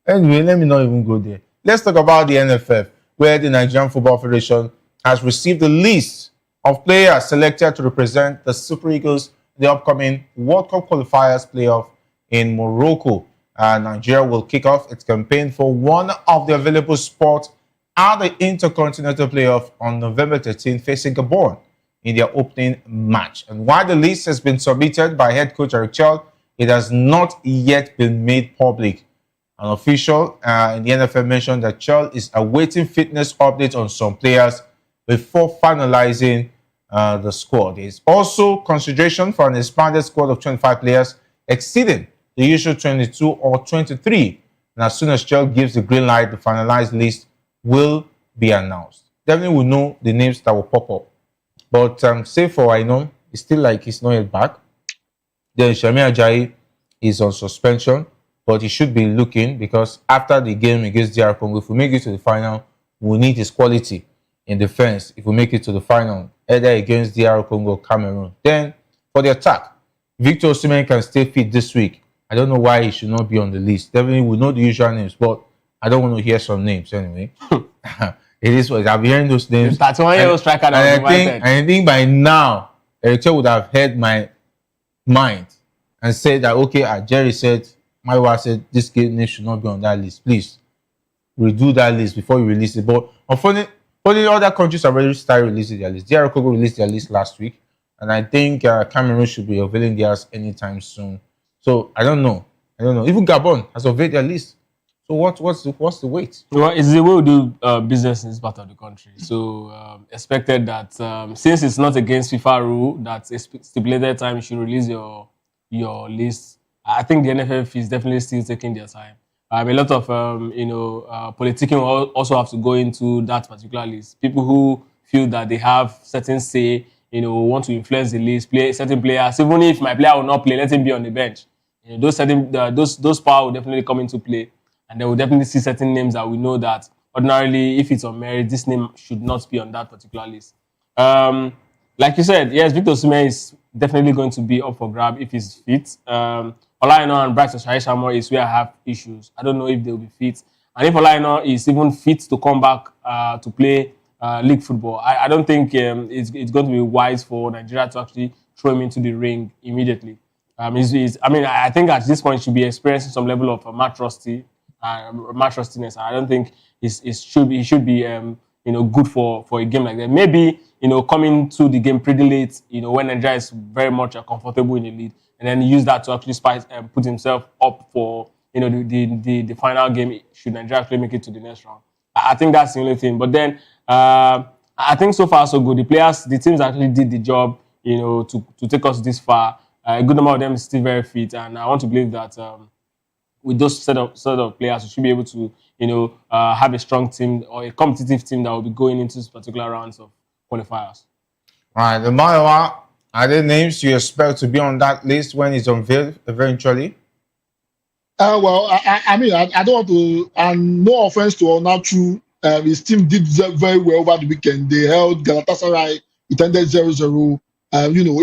Anyway, let me not even go there. Let's talk about the NFF, where the Nigerian Football Federation has received a list of players selected to represent the Super Eagles in the upcoming World Cup qualifiers playoff in Morocco. Nigeria will kick off its campaign for one of the available spots at the Intercontinental Playoff on November 13, facing Gabon in their opening match. And while the list has been submitted by head coach Eric Chell, it has not yet been made public. An official in the NFL mentioned that Chell is awaiting fitness updates on some players before finalizing the squad. There is also consideration for an expanded squad of 25 players, exceeding the usual 22 or 23. And as soon as Chell gives the green light, the finalized list will be announced. Definitely will know the names that will pop up. But say for I know, it's still like he's not yet back. Then Shami Ajayi is on suspension, but he should be looking because after the game against DR Congo, if we make it to the final, we need his quality in defense. If we make it to the final, either against DR Congo or Cameroon. Then for the attack, Victor Osimhen can stay fit this week. I don't know why he should not be on the list. Definitely we know the usual names, but I don't want to hear some names anyway. It is what I've been hearing those names. That's one year striker that was I think by now, Eric Chell would have heard my mind and said that, okay, Jerry said, my wife said, this name should not be on that list. Please, redo that list before you release it. But unfortunately, other countries have already started releasing their list. DR Congo released their list last week. And I think Cameroon should be unveiling theirs anytime soon. So, I don't know. Even Gabon has unveiled their list. So what's the wait? Well, it's the way we do business in this part of the country. So expected that since it's not against FIFA rule that stipulated time you should release your list. I think the NFF is definitely still taking their time. A lot of politicking will also have to go into that particular list. People who feel that they have certain say, want to influence the list, play certain players. Even if my player will not play, let him be on the bench. Those power will definitely come into play. And they will definitely see certain names that we know that ordinarily, if it's on merit, this name should not be on that particular list. Like you said, yes, Victor Osimhen is definitely going to be up for grab if he's fit. Olaino and Bright Osayi-Samuel is where I have issues. I don't know if they'll be fit. And if Olaino is even fit to come back to play league football, I don't think it's going to be wise for Nigeria to actually throw him into the ring immediately. I think at this point he should be experiencing some level of match rustiness. I don't think he should be good for a game like that. Maybe coming to the game pretty late, when Nigeria is very much comfortable in the lead, and then use that to actually put himself up for the final game should Nigeria actually make it to the next round. I think that's the only thing. But then I think so far so good. The teams actually did the job, to take us this far. A good number of them is still very fit, and I want to believe that with those set of players, we should be able to have a strong team or a competitive team that will be going into this particular rounds of qualifiers. All right, the Mayowa, are there names you expect to be on that list when it's unveiled eventually? Well, I don't want to, and no offense to Onachu, his team did very well over the weekend. They held Galatasaray, it ended 0-0.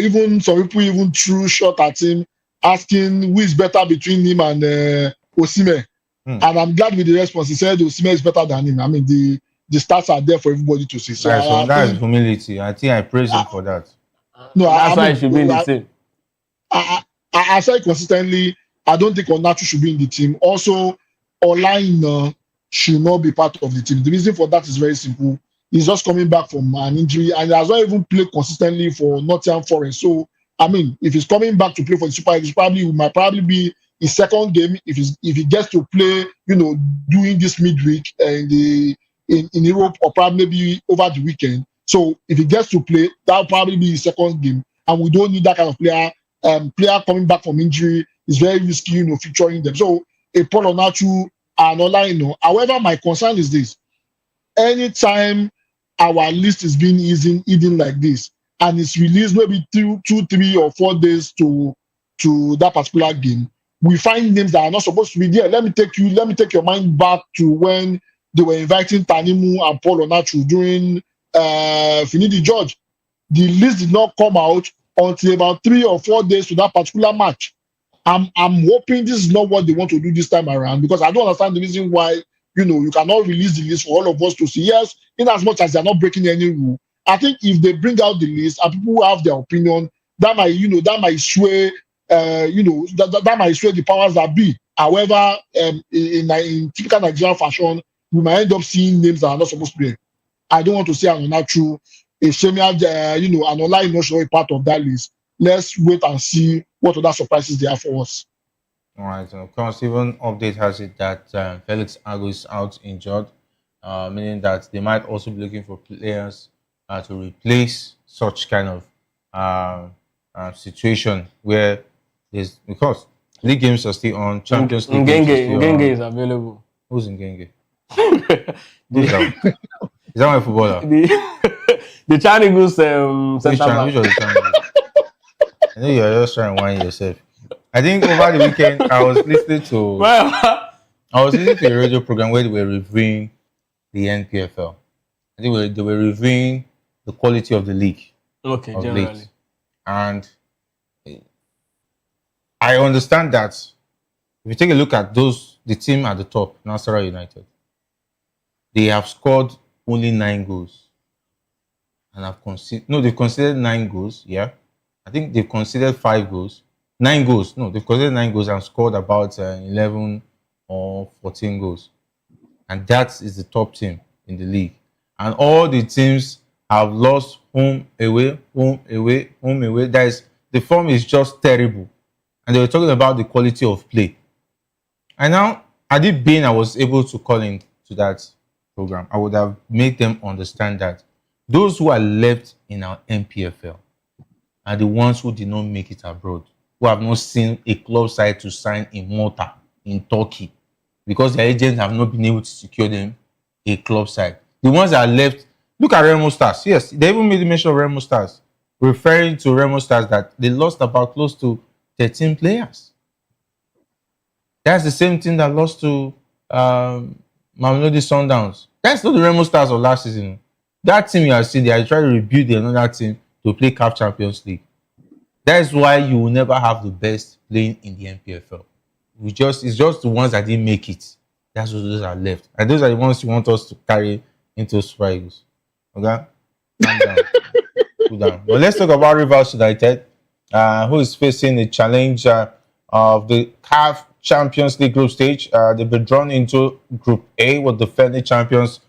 Even some people even threw shot at him, asking who is better between him and Osimhen. And I'm glad with the response. He said Osimhen is better than him. I mean, the stats are there for everybody to see. So that is humility. I think I praise him for that. No, that's why he should be in the team. I said consistently, I don't think Onachu should be in the team. Also, Olaina should not be part of the team. The reason for that is very simple. He's just coming back from an injury and he has not even played consistently for Nottingham Forest. So, if he's coming back to play for the Super League, it might probably be his second game. If he gets to play, during this midweek in Europe or probably maybe over the weekend. So if he gets to play, that'll probably be his second game, and we don't need that kind of player. Player coming back from injury is very risky, featuring them. So a Paul Onachu and Ola, However, my concern is this: anytime our list is being eaten like this, and it's released maybe 2, 3, or 4 days to that particular game, we find names that are not supposed to be there. Let me take your mind back to when they were inviting Tanimu and Paul Onachu during Finidi George. The list did not come out until about 3 or 4 days to that particular match. I'm hoping this is not what they want to do this time around, because I don't understand the reason why you cannot release the list for all of us to see. Yes, in as much as they're not breaking any rule, I think if they bring out the list and people have their opinion, that might sway that might sway the powers that be. However, in typical Nigerian fashion, we might end up seeing names that are not supposed to be. I don't want to say an Onachu, a Shemia, an Ola not sure a part of that list. Let's wait and see what other surprises they have for us. All right, and of course, even update has it that Felix Agu is out injured, meaning that they might also be looking for players to replace such kind of situation where there's, because league games are still on, Champions League games are still on. Ngenge is available. Who's Ngenge? Who's that? Is that my footballer? The Chinese center back. Which of the Chinese? I know you're just trying to whine yourself. I think over the weekend I was listening to a radio program where they were reviewing the NPFL. I think they were reviewing the quality of the league. Okay, generally. Late. And I understand that if you take a look at the team at the top, Nasarawa United, they have scored only 9 goals. And they've considered 9 goals, yeah. I think they've considered 5 goals. 9 goals. No, they've considered 9 goals and scored about 11 or 14 goals. And that is the top team in the league. And all the teams have lost home, away, home, away, home, away. The form is just terrible. And they were talking about the quality of play. And now, had it been I was able to call in to that program, I would have made them understand that those who are left in our NPFL are the ones who did not make it abroad, who have not seen a club side to sign in Malta, in Turkey, because their agents have not been able to secure them a club side. The ones that are left, look at Remo Stars. Yes, they even made mention of Remo Stars, referring to Remo Stars that they lost about close to 13 players. That's the same thing that lost to Mamelodi Sundowns. That's not the Remo Stars of last season. That team you are seeing, they are trying to rebuild another team to play CAF Champions League. That's why you will never have the best playing in the NPFL. It's just the ones that didn't make it. That's what those are left. And those are the ones you want us to carry into Super Eagles. Okay? Calm down. Cool down. But let's talk about Rivers United, who is facing the challenge of the CAF Champions League group stage. They've been drawn into Group A with defending champions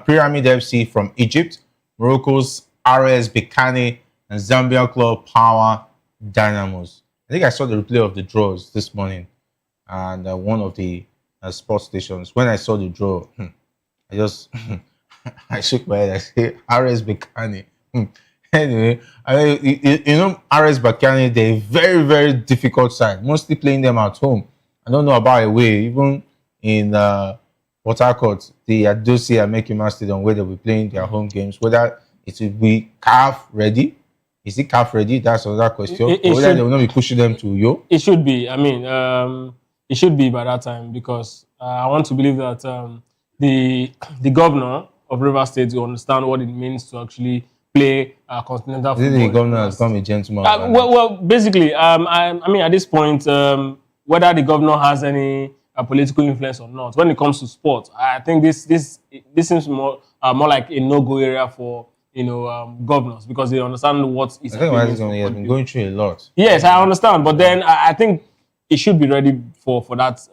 Pyramid FC from Egypt, Morocco's RS Berkane, and Zambia club Power Dynamos. I think I saw the replay of the draws this morning and one of the sports stations. When I saw the draw, I just I shook my head. I said, RS Berkane. Anyway, RS Berkane, they're a very, very difficult side, mostly playing them at home. I don't know about away, even in Port Harcourt, the Adosia and Mekima Stadium, where they'll be playing their home games, whether it will be CAF ready. Is it CAF ready? That's another question. Whether they will not be pushing them to Yo. It should be. I mean, it should be by that time, because I want to believe that the governor of Rivers State will understand what it means to actually play continental football. The governor has become a gentleman. Well, basically, I mean, at this point, whether the governor has any political influence or not, when it comes to sport, I think this seems more like a no-go area for governors, because they understand what is. I think he has been going through a lot. Yes, I understand, but then I think it should be ready for that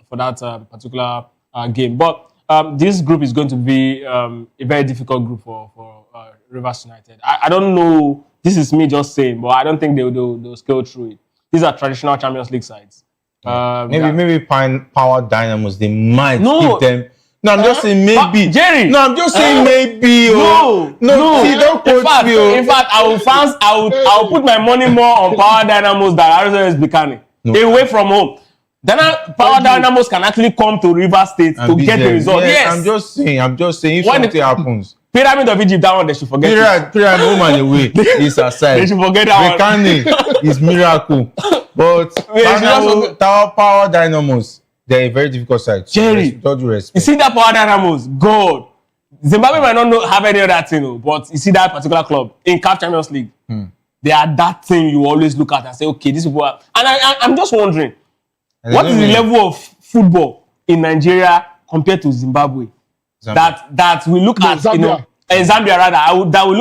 particular game. But this group is going to be a very difficult group for Rivers United. I don't know. This is me just saying, but I don't think they'll scale through it. These are traditional Champions League sides. Maybe Power Dynamos. They might give them. No, I'm just saying maybe. Jerry. No, I'm just saying maybe. No. See, don't quote me. In fact, I will put my money more on Power Dynamos than RSS Bikani. Away from home. Then Power Dynamos can actually come to River State to get the result. Yes. I'm just saying if something happens. Pyramid of Egypt, that one they should forget. Pyramid home and away is aside. They should forget that one. Is miracle. But Power Dynamos, they're a very difficult side. Jerry, you see that Power Dynamos, God. Zimbabwe might not have any other thing, but you see that particular club in CAF Champions League, they are that thing you always look at and say, okay, this is what. And I'm just wondering, what is the level of football in Nigeria compared to Zimbabwe? That we look at, Zambia. Zambia rather. That we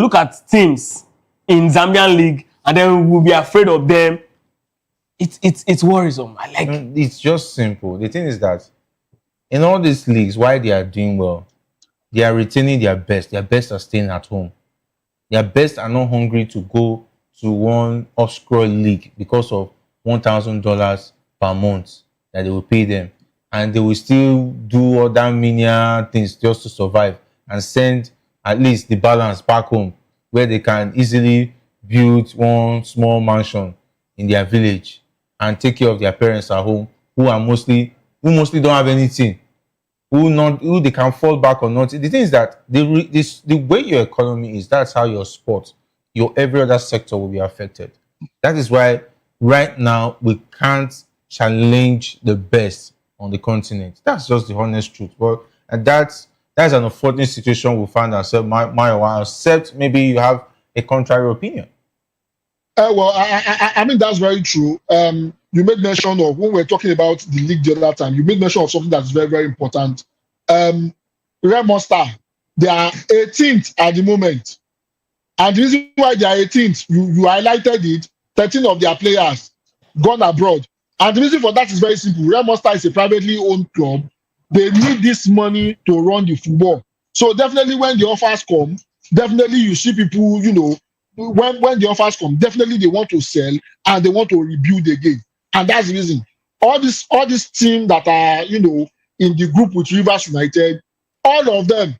look at teams in Zambian league, and then we'll be afraid of them. It's worrisome. It's just simple. The thing is that in all these leagues, why they are doing well, they are retaining their best. Their best are staying at home. Their best are not hungry to go to one obscure league because of $1,000 per month that they will pay them, and they will still do other menial things just to survive and send at least the balance back home, where they can easily build one small mansion in their village and take care of their parents at home, who mostly don't have anything, who they can fall back on nothing. The thing is that the way your economy is, that's how your sport, your every other sector will be affected. That is why right now we can't challenge the best on the continent. That's just the honest truth. But and that's an unfortunate situation we find ourselves, except maybe you have a contrary opinion. Well, I mean, that's very true. You made mention of, when we're talking about the league the other time, you made mention of something that's very, very important. Red Monster, they are 18th at the moment. And the reason why they are 18th, you highlighted it, 13 of their players gone abroad. And the reason for that is very simple. Red Monster is a privately owned club. They need this money to run the football. So definitely when the offers come, definitely you see people, when the offers come, definitely they want to sell and they want to rebuild again. And that's the reason. All these teams that are, in the group with Rivers United, all of them,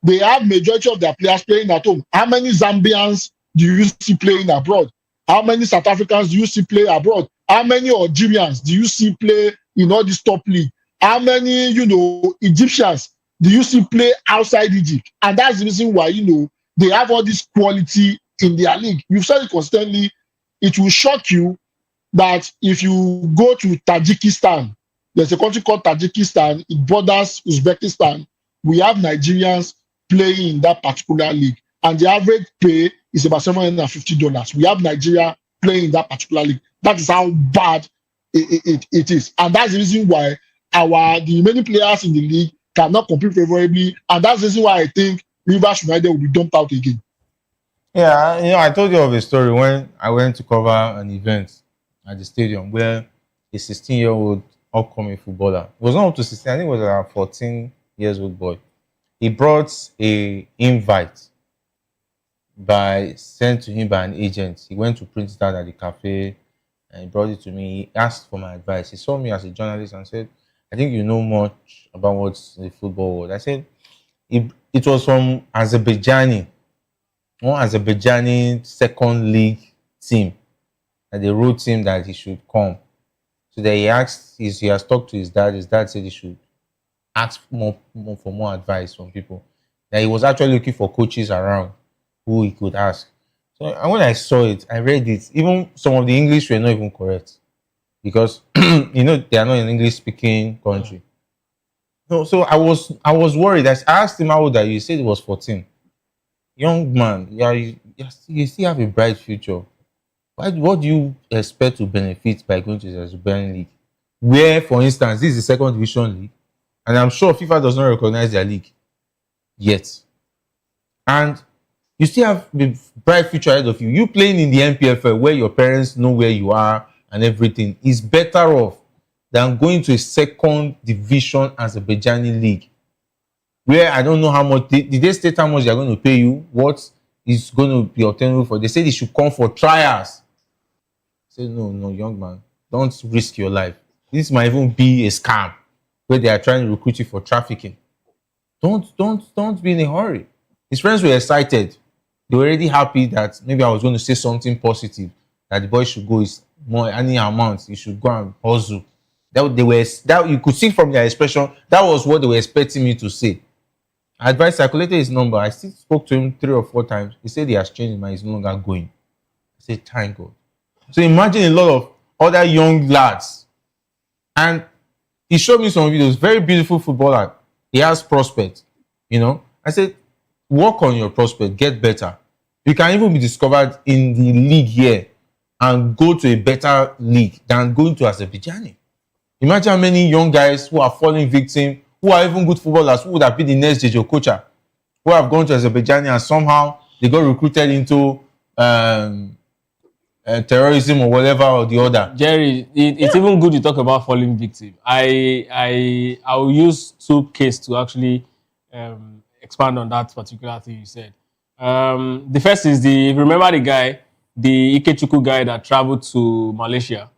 they have majority of their players playing at home. How many Zambians do you see playing abroad? How many South Africans do you see play abroad? How many Algerians do you see play in all this top league? How many, Egyptians do you see play outside Egypt? And that's the reason why, they have all this quality in their league. You've said it constantly. It will shock you that if you go to Tajikistan, there's a country called Tajikistan, it borders Uzbekistan. We have Nigerians playing in that particular league, and the average pay is about $750. We have Nigeria playing in that particular league. That is how bad it is. And that's the reason why the remaining players in the league cannot compete favorably. And that's the reason why I think Rivers United will be dumped out again. Yeah, I told you of a story when I went to cover an event at the stadium where a 16-year-old upcoming footballer, it was not up to 16, I think it was around 14 years old boy. He brought a invite sent to him by an agent. He went to print it out at the cafe and he brought it to me. He asked for my advice. He saw me as a journalist and said, I think you know much about what's the football world. I said, it was from Azerbaijani, one Azerbaijani second league team, and they wrote him that he should come. So that he has talked to his dad. His dad said he should ask for more advice from people. That he was actually looking for coaches around who he could ask. So and when I saw it, I read it. Even some of the English were not even correct because they are not an English-speaking country. No, so I was worried. I asked him how old are you? He said he was 14. Young man, you still have a bright future. What do you expect to benefit by going to the Azerbaijani league? Where, for instance, this is the second division league, and I'm sure FIFA does not recognize their league yet. And you still have the bright future ahead of you. You playing in the NPFL where your parents know where you are and everything is better off than going to a second division Azerbaijani league, where I don't know how much. Did they state how much they are going to pay you? What is going to be obtainable for? They said they should come for trials. I said, no, young man, don't risk your life. This might even be a scam. where they are trying to recruit you for trafficking. Don't be in a hurry. His friends were excited. They were already happy that maybe I was going to say something positive, that the boy should go is more any amount, he should go and hustle. That you could see from their expression, that was what they were expecting me to say. I advised, circulated his number. I still spoke to him 3 or 4 times. He said he has changed his mind, he's no longer going. I said, thank God. So imagine a lot of other young lads. And he showed me some videos, very beautiful footballer. He has prospects, you know. I said, work on your prospect, get better. You can even be discovered in the league here and go to a better league than going to Azerbaijan. Imagine how many young guys who are falling victim, who are even good footballers, who would have been the next JJ Okocha, who have gone to Azerbaijan and somehow they got recruited into terrorism or whatever or the other. Jerry, it's even good you talk about falling victim. I will use 2 cases to actually expand on that particular thing you said. The first is remember the guy, the Ikechukwu guy that traveled to Malaysia,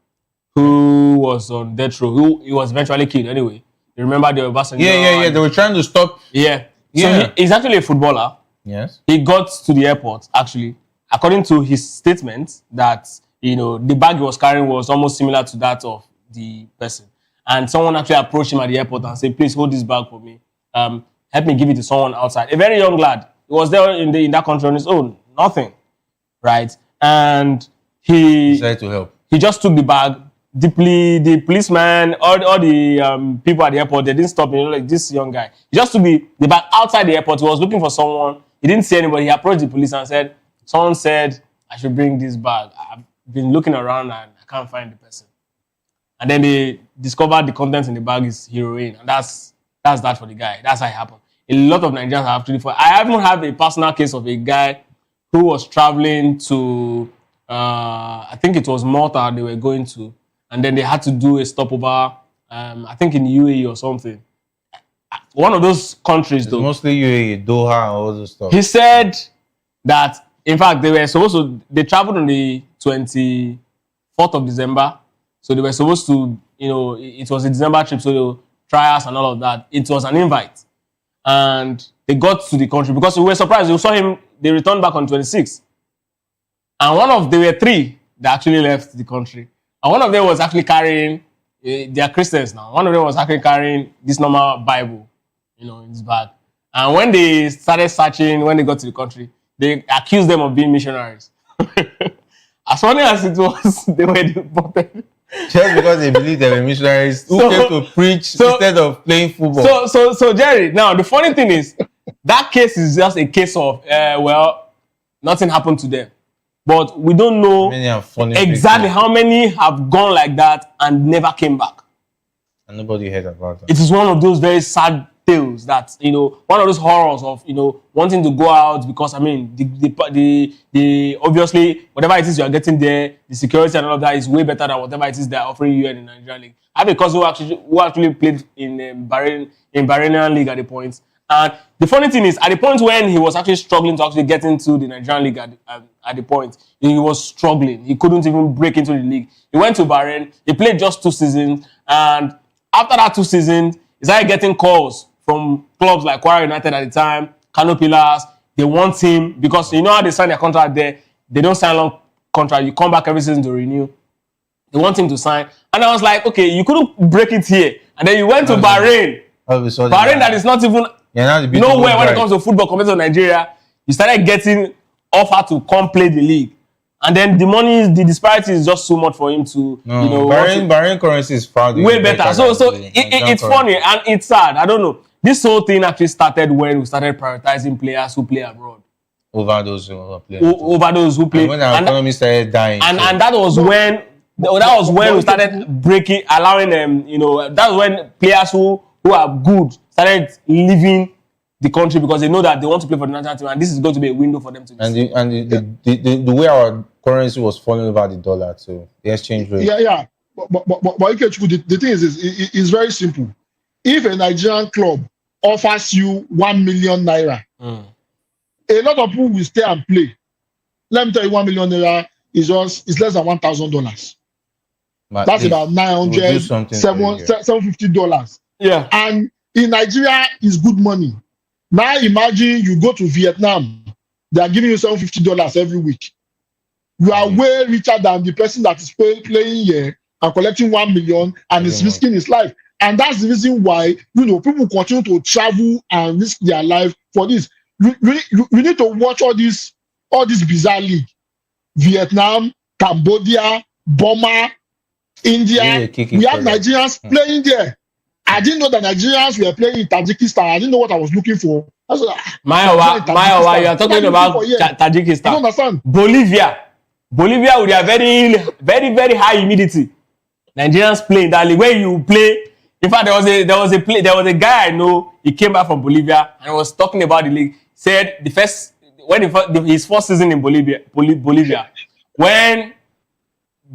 who was on death row, he was eventually killed anyway. You remember the Obasanjo? Yeah. They were trying to stop. Yeah. So he's actually a footballer. Yes. He got to the airport, actually, according to his statement, that, you know, the bag he was carrying was almost similar to that of the person. And someone actually approached him at the airport and said, please hold this bag for me. Help me give it to someone outside. A very young lad. He was there in that country on his own. Nothing. Right? And he decided to help. He just took the bag. The policeman, all the people at the airport, they didn't stop him. You know, like this young guy. He just took the bag outside the airport. He was looking for someone. He didn't see anybody. He approached the police and said, someone said, I should bring this bag. I've been looking around and I can't find the person. And then they discovered the contents in the bag is heroin. And that's that for the guy. That's how it happened. A lot of Nigerians have actually I haven't had a personal case of a guy who was traveling to, I think it was Malta they were going to, and then they had to do a stopover, I think in the UAE or something. One of those countries, though. Mostly UAE, Doha, and all those stuff. He said that, in fact, they traveled on the 24th of December. So they were supposed to, you know, it was a December trip, so they were trials and all of that. It was an invite. And they got to the country because we were surprised. We saw him, they returned back on 26th. And there were 3 that actually left the country. And one of them was actually carrying, they are Christians now. One of them was actually carrying this normal Bible, you know, in his bag. And when they started searching, when they got to the country, they accused them of being missionaries. As funny as it was, they were deported. Just because they believe they were missionaries who came to preach instead of playing football. So Jerry, now the funny thing is, that case is just a case of, nothing happened to them. But we don't know exactly how many have gone like that and never came back. And nobody heard about that. It is one of those very sad tales that, you know, one of those horrors of, you know, wanting to go out because, I mean, the obviously, whatever it is you are getting there, the security and all of that is way better than whatever it is they are offering you in the Nigerian League. I have a cousin who actually played in Bahrainian League at the point. And the funny thing is, at the point when he was actually struggling to actually get into the Nigerian League at the point, he was struggling. He couldn't even break into the league. He went to Bahrain. He played just 2 seasons. And after that 2 seasons, he started getting calls from clubs like Kwara United at the time, Kano Pillars. They want him because you know how they sign their contract there. They don't sign long contract. You come back every season to renew. They want him to sign. And I was like, okay, you couldn't break it here. And then you went to Bahrain. Bahrain that is not even nowhere when it comes to football compared to Nigeria. You started getting offer to come play the league. And then the disparity is just so much for him to, you know. Bahrain currency is far way better. So it's funny and it's sad. I don't know. This whole thing actually started when we started prioritizing players who play abroad. Over those who play. Over those who play. And when our economy started dying. And that was when we started allowing them, you know, that was when players who are good started leaving the country because they know that they want to play for the national team and this is going to be a window for them to the way our currency was falling over the dollar too, the exchange rate. Yeah. But the thing is it's very simple. If a Nigerian club offers you 1 million naira, a lot of people will stay and play. Let me tell you, 1 million naira is less than $1,000. That's about $900, $750. Yeah. And in Nigeria, is good money. Now imagine you go to Vietnam, they are giving you $750 every week. You are way richer than the person that is playing here and collecting 1 million and is risking his life. And that's the reason why, you know, people continue to travel and risk their life for this. You need to watch all this bizarre league. Vietnam, Cambodia, Burma, India. We have Nigerians playing there. I didn't know that Nigerians were playing in Tajikistan. I didn't know what I was looking for. I was like, Mayowa, you are talking about Tajikistan. I don't understand. Bolivia with their very, very, very high humidity. Nigerians play in that league. Where you play, in fact, there was a guy I know. He came back from Bolivia and was talking about the league. Said his first season in Bolivia, when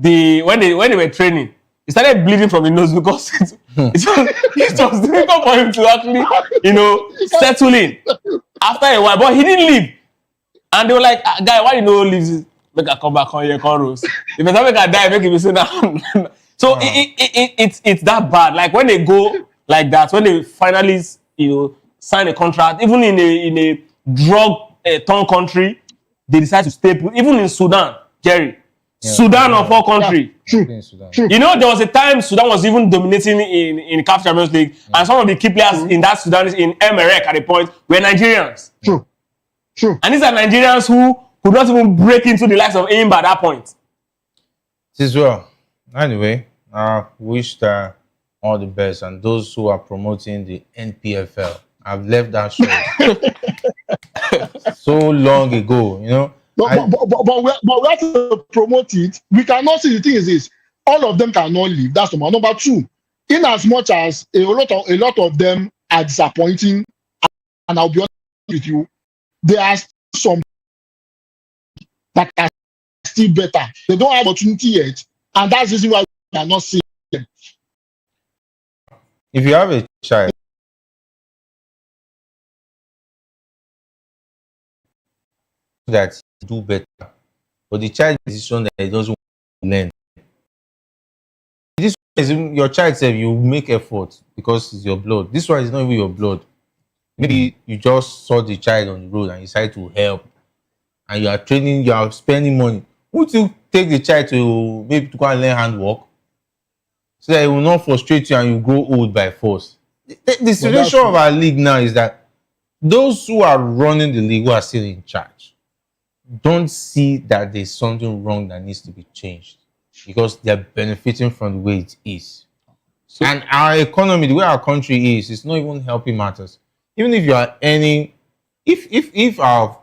they were training, he started bleeding from the nose because it was difficult for him to actually, settle in. After a while, but he didn't leave. And they were like, guy, why you no leave? Make I come back on here, cornrows. If I make I die, make him say now. So it's that bad. Like when they go like that, when they finally sign a contract, even in a drug torn country, they decide to stay put. Even in Sudan, Jerry. Sudan of all country. True. You know, there was a time Sudan was even dominating in CAF Champions League, and some of the key players in that Sudan in Emirate at the point were Nigerians. True. And these are Nigerians who could not even break into the likes of AIM by that point. As well. Anyway, I wish all the best, and those who are promoting the NPFL. I've left that show so long ago, you know. But we have to promote it. We cannot see. The thing is this: all of them cannot leave. That's number one. Number two, in as much as a lot of them are disappointing, and I'll be honest with you, there are some that are still better. They don't have opportunity yet, and that's the reason why we are not seeing them. If you have a child, that do better, but the child decision that he doesn't want to learn. This is your child said you make effort because it's your blood. This one is not even your blood. Maybe you just saw the child on the road and you decide to help, and you are training, you are spending money. Would you take the child to maybe to go and learn handwork so that it will not frustrate you and you grow old by force? The situation of our league now is that those who are running the league, who are still in charge, don't see that there's something wrong that needs to be changed because they're benefiting from the way it is. And our economy, the way our country is, it's not even helping matters. Even if you are earning, if our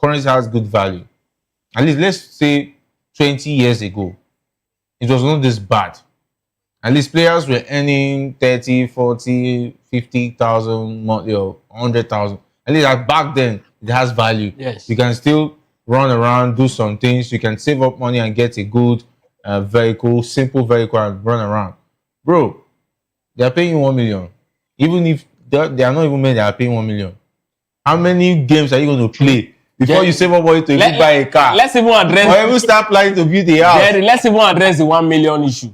currency has good value, at least let's say 20 years ago, it was not this bad. At least players were earning 30, 40, 50,000 monthly or 100,000. At least back then, it has value. Yes. You can still run around, do some things. You can save up money and get a good vehicle, simple vehicle, and run around. Bro, they are paying you 1 million. Even if they are not even made, they are paying 1 million. How many games are you going to play before you save up money to even buy a car? Let's even address. Or even start planning to build a house. Jerry, let's even address the 1 million issue.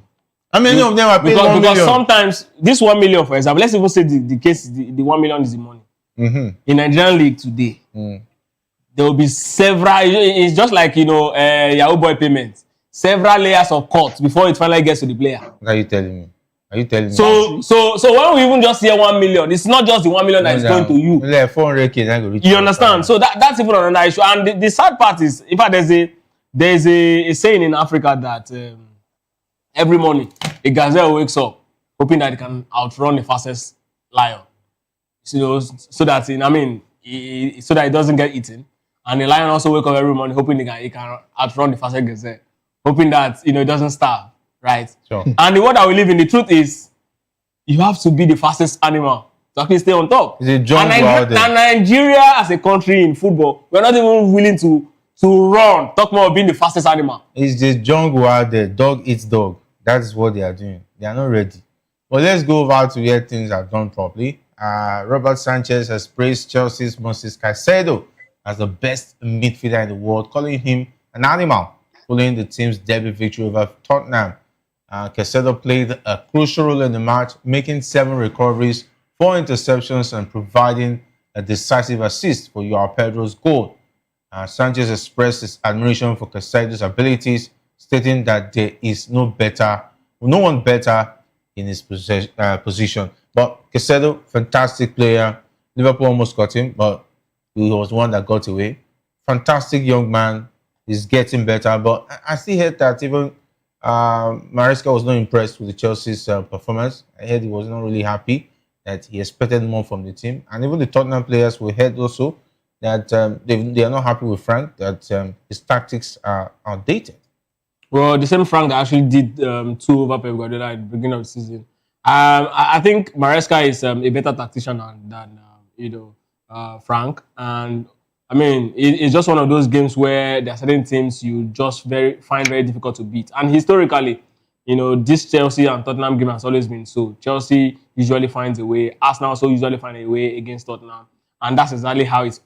How many of them are paying 1 million? Because sometimes this 1 million, for example, let's even say the case, the 1 million is the money. In Nigerian league today, there will be several. It's just like Yahoo Boy payment. Several layers of court before it finally gets to the player. What are you telling me? Are you telling me? So when we even just hear 1 million, it's not just the 1 million that is going to you. Like 400K, you understand? So that's even another issue. And the sad part is, in fact, there's a saying in Africa that every morning a gazelle wakes up hoping that it can outrun the fastest lion. So that so that it doesn't get eaten. And the lion also wakes up every morning hoping it can outrun the fastest gazelle, hoping that it doesn't starve, right? Sure. And the world that we live in, the truth is, you have to be the fastest animal to actually stay on top. It's a jungle out there. And Nigeria, as a country in football, we're not even willing to run. Talk more of being the fastest animal. It's the jungle out there. Dog eats dog. That's what they are doing. They are not ready. But let's go over to where things are done properly. Robert Sanchez has praised Chelsea's Moses Caicedo as the best midfielder in the world, calling him an animal, following the team's debut victory over Tottenham. Caicedo played a crucial role in the match, making 7 recoveries, 4 interceptions, and providing a decisive assist for Joao Pedro's goal. Sanchez expressed his admiration for Caicedo's abilities, stating that there is no one better in his position. But Caicedo, fantastic player. Liverpool almost got him, but he was one that got away. Fantastic young man. He's getting better, but I still heard that even Maresca was not impressed with the Chelsea's performance. I heard he was not really happy, that he expected more from the team. And even the Tottenham players, we heard also that they are not happy with Frank, that his tactics are outdated. Well, the same Frank that actually did 2 over Pep Guardiola at the beginning of the season. I think Maresca is a better tactician than Frank. And I mean, it's just one of those games where there are certain teams you just find very difficult to beat. And historically, this Chelsea and Tottenham game has always been so. Chelsea usually finds a way. Arsenal also usually find a way against Tottenham. And that's exactly how it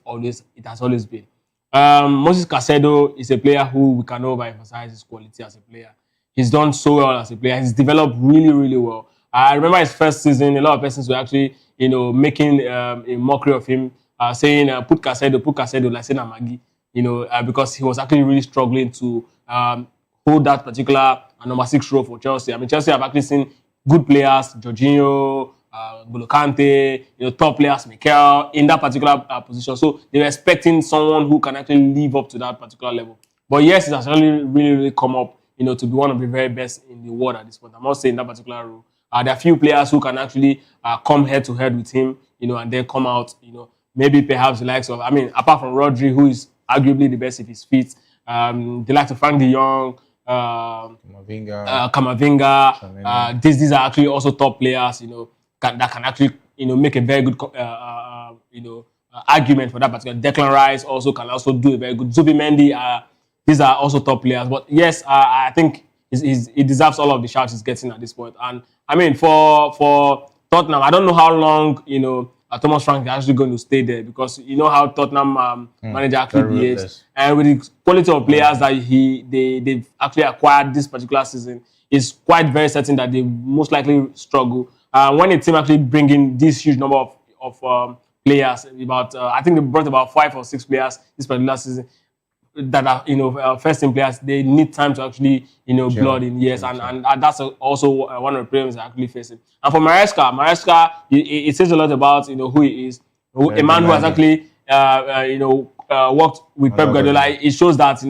has always been. Moses Caicedo is a player who we can overemphasize his quality as a player. He's done so well as a player. He's developed really, really well. I remember his first season, a lot of persons were actually, making a mockery of him, saying, put Caicedo, like saying Maggie, because he was actually really struggling to hold that particular number 6 role for Chelsea. I mean, Chelsea have actually seen good players, Jorginho, N'Golo Kante, top players, Mikel, in that particular position. So they were expecting someone who can actually live up to that particular level. But yes, it has really, really, really come up, to be one of the very best in the world at this point. I'm not saying that particular role. There are few players who can actually come head to head with him, and then come out, maybe perhaps the likes of, apart from Rodri, who is arguably the best if he's fit, the likes of Frank de Jong, Camavinga. These are actually also top players, that can actually, make a very good, argument for that particular. Declan Rice also can also do a very good. Zubimendi, these are also top players. But yes, I think he deserves all of the shouts he's getting at this point. And I mean, for Tottenham, I don't know how long, Thomas Frank is actually going to stay there, because you know how Tottenham manager actually behaves. And with the quality of players that they've actually acquired this particular season, it's quite very certain that they most likely struggle. When a team actually bring in this huge number of players, I think they brought about 5 or 6 players this particular season that are first team players. They need time to actually blood in, yes, and that's also one of the problems they're actually facing. And for Maresca, it says a lot about who he is, a man who has actually worked with Pep Guardiola. It shows that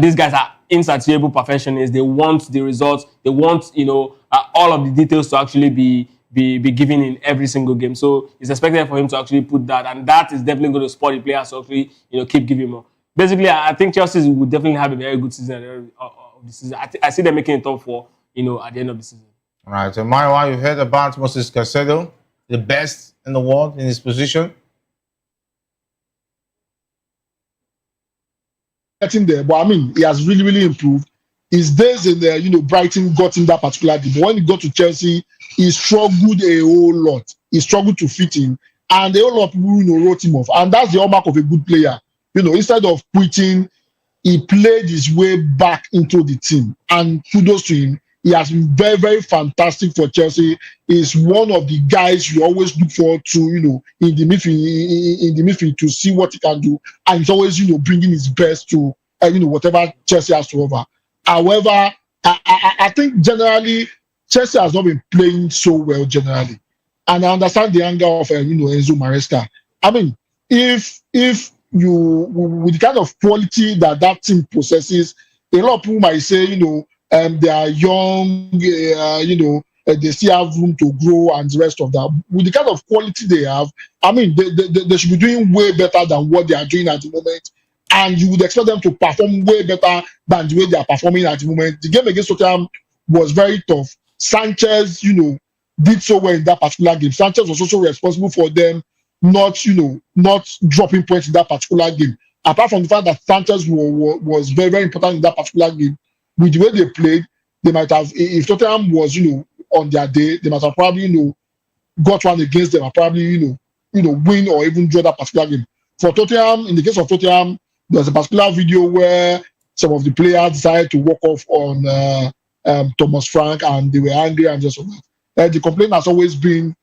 these guys are insatiable perfectionists. They want the results. They want all of the details to actually be given in every single game. So it's expected for him to actually put that, and that is definitely going to spur the players to actually keep giving more. Basically, I think Chelsea will definitely have a very good season at the end of the season. I see them making a top 4, at the end of the season. All right. So, Marwa, you've heard about Moses Caicedo, the best in the world in his position. Getting there, but I mean, he has really, really improved. His days in there, Brighton got him that particular deal. But when he got to Chelsea, he struggled a whole lot. He struggled to fit in, and a whole lot of people, wrote him off. And that's the hallmark of a good player. Instead of quitting, he played his way back into the team. And kudos to him. He has been very, very fantastic for Chelsea. He's one of the guys you always look forward to, in the midfield to see what he can do. And he's always, bringing his best to, whatever Chelsea has to offer. However, I think generally Chelsea has not been playing so well generally. And I understand the anger of, Enzo Maresca. I mean, if with the kind of quality that team possesses, a lot of people might say, they are young, they still have room to grow and the rest of that. With the kind of quality they have, I mean, they should be doing way better than what they are doing at the moment. And you would expect them to perform way better than the way they are performing at the moment. The game against Tottenham was very tough. Sanchez, did so well in that particular game. Sanchez was also responsible for them not dropping points in that particular game. Apart from the fact that Sanchez was very, very important in that particular game, with the way they played, they might have, if Tottenham was, on their day, they might have probably, got one against them and probably, win or even draw that particular game. For Tottenham, in the case of Tottenham, there's a particular video where some of the players decided to walk off on Thomas Frank, and they were angry and just the complaint has always been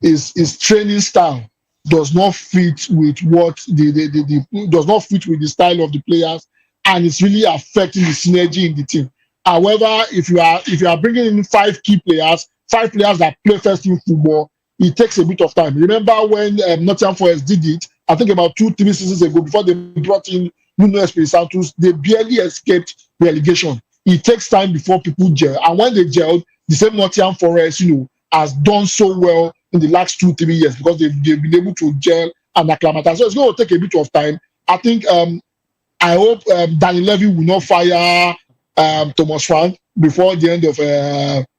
his training style does not fit with what does not fit with the style of the players, and it's really affecting the synergy in the team. However, if you are bringing in five players that play first team football, it takes a bit of time. Remember when Nottingham Forest did it? I think about 2-3 seasons ago, before they brought in Nuno Espirito Santos, they barely escaped relegation. It takes time before people gel, and when they gelled, the same Nottingham Forest, has done so well in the last 2-3 years because they've been able to gel and acclimatize. So it's going to take a bit of time. I think I hope Danny Levy will not fire Thomas Frank before the end of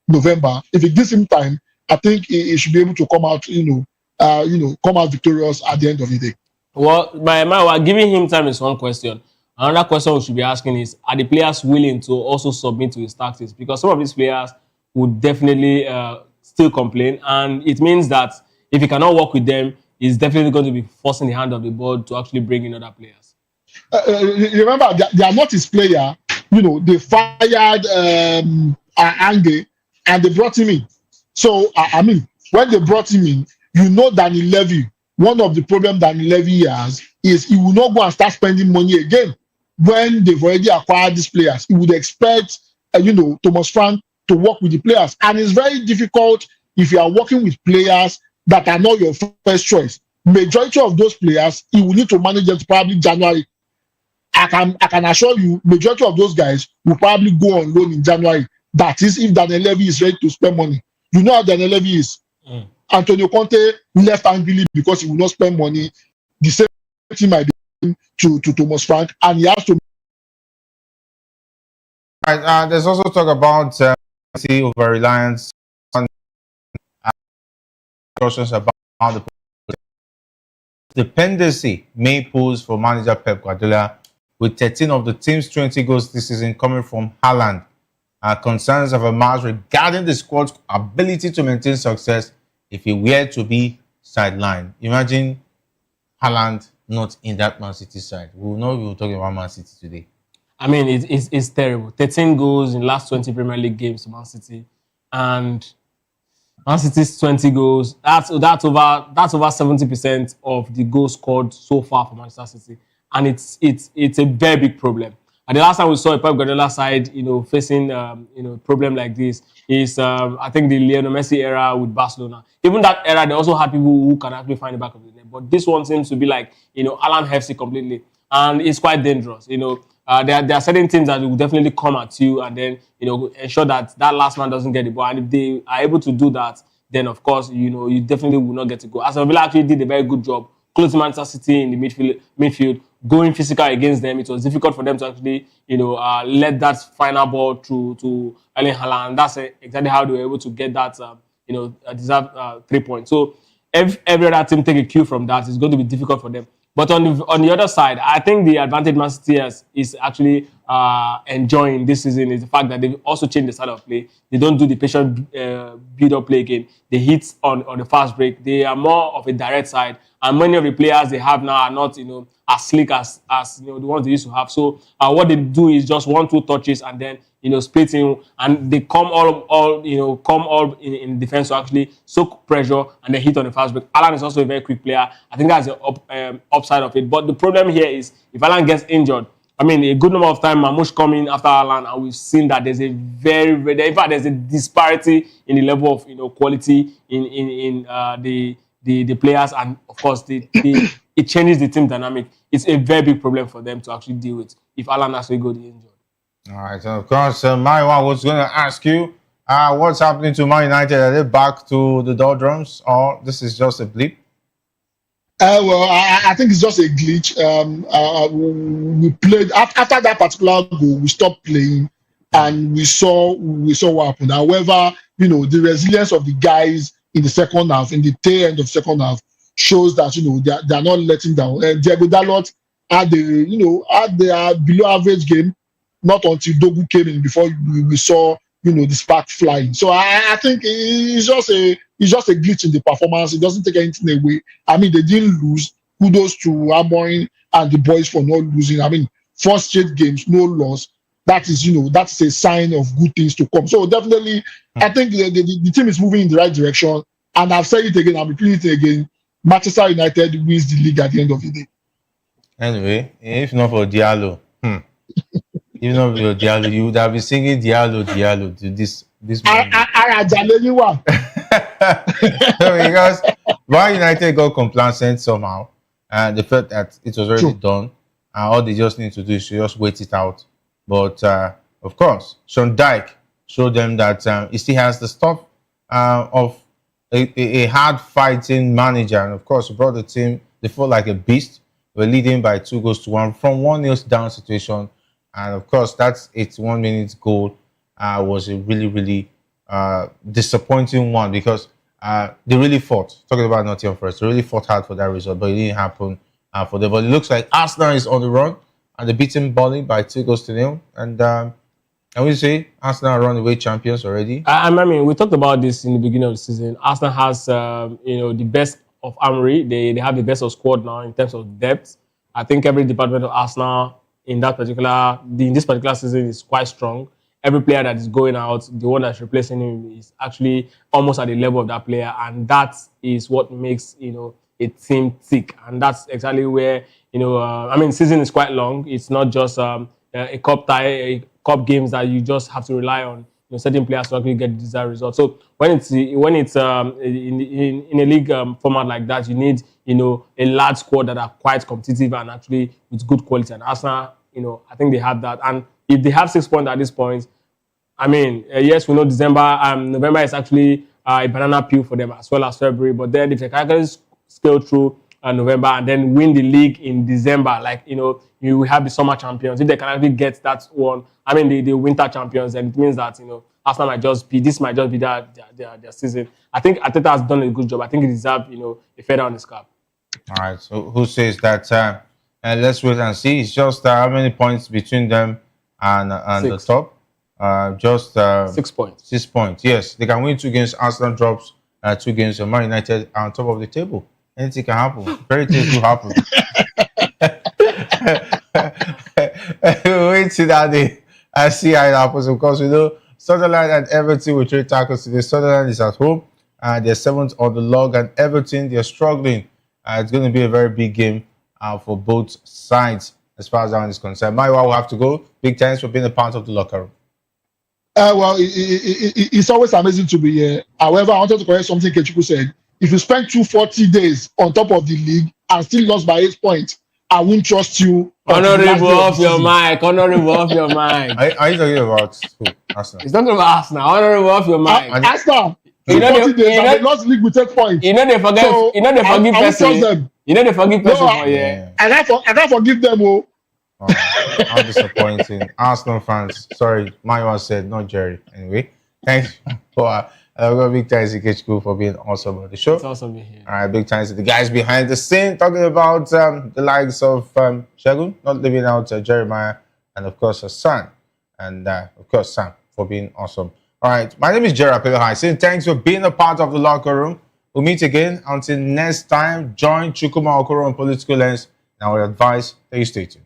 November. If it gives him time, I think he should be able to come out, come out victorious at the end of the day. Well, by giving him time is one question. Another question we should be asking is, are the players willing to also submit to his tactics? Because some of these players would definitely still complain, and it means that if he cannot work with them, he's definitely going to be forcing the hand of the board to actually bring in other players. Remember, they are not his player. They fired Ange and they brought him in. So, when they brought him in, Danny Levy, one of the problems Danny Levy has is he will not go and start spending money again when they've already acquired these players. He would expect, Thomas Frank to work with the players. And it's very difficult if you are working with players that are not your first choice. Majority of those players, he will need to manage them to probably January. I can assure you, majority of those guys will probably go on loan in January. That is, if Daniel Levy is ready to spend money. You know how Daniel Levy is. Antonio Conte left angrily because he will not spend money. The same thing might be to Thomas Frank, and he has to. Right, there's also talk about over reliance on discussions about the dependency may pose for manager Pep Guardiola, with 13 of the team's 20 goals this season coming from Haaland. Concerns have emerged regarding the squad's ability to maintain success if he were to be sidelined. Imagine Haaland not in that Man City side. We will not be talking about Man City today. I mean, it's terrible. 13 goals in the last 20 Premier League games to Man City, and Man City's 20 goals. That's over 70% of the goals scored so far for Manchester City, and it's a very big problem. And the last time we saw a Pep Guardiola side, facing problem like this is I think the Lionel Messi era with Barcelona. Even that era, they also had people who can actually find the back of the net. But this one seems to be like Alan Hefsey completely, and it's quite dangerous. There are certain teams that will definitely come at you and then ensure that last man doesn't get the ball. And if they are able to do that, then of course you definitely will not get to go. Aston Villa actually did a very good job closing Manchester City in the midfield, going physical against them. It was difficult for them to actually let that final ball to Erling Haaland. That's exactly how they were able to get that deserved 3 points. So if every other team take a cue from that, it's going to be difficult for them. But on the other side, I think the advantage Man City is actually enjoying this season is the fact that they've also changed the style of play. They don't do the patient build-up play again. They hit on the fast break. They are more of a direct side, and many of the players they have now are not as slick as the ones they used to have. So what they do is just 1-2 touches and then splitting, and they come all in defense to actually soak pressure and then hit on the fast break. Alan is also a very quick player. I think that's the upside of it. But the problem here is if Alan gets injured, I mean, a good number of time Mamouche coming after Alan, and we've seen that there's a there's a disparity in the level of quality in the players, and of course it changes the team dynamic. It's a very big problem for them to actually deal with if Alan actually got injured. All right, so of course, Maiwa was going to ask you, what's happening to Man United? Are they back to the doldrums, or this is just a blip? Well, I think it's just a glitch. We played after that particular goal. We stopped playing, and we saw what happened. However, the resilience of the guys in the second half, in the tail end of second half, shows that they are not letting down. Diego Dalot had their below average game, not until Dogu came in before we saw the spark flying. So I think it's just a glitch in the performance. It doesn't take anything away. I mean, they didn't lose. Kudos to Amorim and the boys for not losing. I mean, 4 straight games, no loss. that is, that's a sign of good things to come. So definitely, I think the team is moving in the right direction. And I've said it again, I'll repeat it again. Manchester United wins the league at the end of the day. Anyway, if not for Diallo, if not for Diallo, you would have been singing Diallo to this morning. Because Man United got complacent somehow, and the fact that it was already done, and all they just need to do is to just wait it out. But of course, Sean Dyche showed them that he still has the stuff of a hard fighting manager, and of course, he brought the team. They fought like a beast. We're leading by 2-1 from 1-0 down situation, and of course, that's 81 minutes goal was a really disappointing one because they really fought. Talking about Nottingham Forest, they really fought hard for that result, but it didn't happen for them. But it looks like Arsenal is on the run, and they beat him Burnley by 2-0, and can we say Arsenal are runaway champions already? I mean, we talked about this in the beginning of the season. Arsenal has, the best of Amory. They have the best of squad now in terms of depth. I think every department of Arsenal in this particular season is quite strong. Every player that is going out, the one that's replacing him is actually almost at the level of that player, and that is what makes a team tick. And that's exactly where season is quite long. It's not just a cup games that you just have to rely on certain players to actually get the desired result. So when it's in a league format like that, you need a large squad that are quite competitive and actually with good quality. And Arsenal, I think they have that. And if they have 6 points at this point, I mean, yes, we know November is actually a banana peel for them as well as February. But then if they can actually scale through November and then win the league in December, you have the summer champions. If they can actually get that one, I mean, the winter champions, then it means that Arsenal might just be their season. I think Arteta has done a good job. I think he deserves a feather on his cap. All right. So who says that? Let's wait and see. It's just how many points between them and the top? Just 6 points. 6 points. Yes, they can win 2 games. Arsenal drops 2 games. So Man United are on top of the table. Anything can happen. Very things will happen. Wait till that day. I see how it happens. Of course, Sunderland and Everton will trade tackles today. Sunderland is at home. They're 7th on the log, and Everton, they're struggling. It's going to be a very big game for both sides as far as that one is concerned. Maiwa will have to go. Big thanks for being a part of the locker room. It's always amazing to be here. However, I wanted to correct something Kechuku said. If you spend 240 days on top of the league and still lost by 8 points, I won't trust you. Honorable off your mic. Honorable off your mic. Are you talking about who? Arsenal. He's talking about Arsenal. Honorable off your mic. Arsenal. 240 days and they lost league with 8 points. They forget. So, they forgive person. They forgive person for yeah. I can't forgive them. How disappointing. Arsenal fans. Sorry, Maiwa said, not Jerry. Anyway, thanks for big thanks to Kechku for being awesome on the show. It's awesome to be here. All right, big thanks to the guys behind the scene, talking about the likes of Shagun, not leaving out Jeremiah, and of course Hassan, and of course Sam for being awesome. All right, my name is Jerry Apelahai, saying thanks for being a part of the locker room. We'll meet again. Until next time, join Chukwuma Okoro on Political Lens, and I would advise that you stay tuned.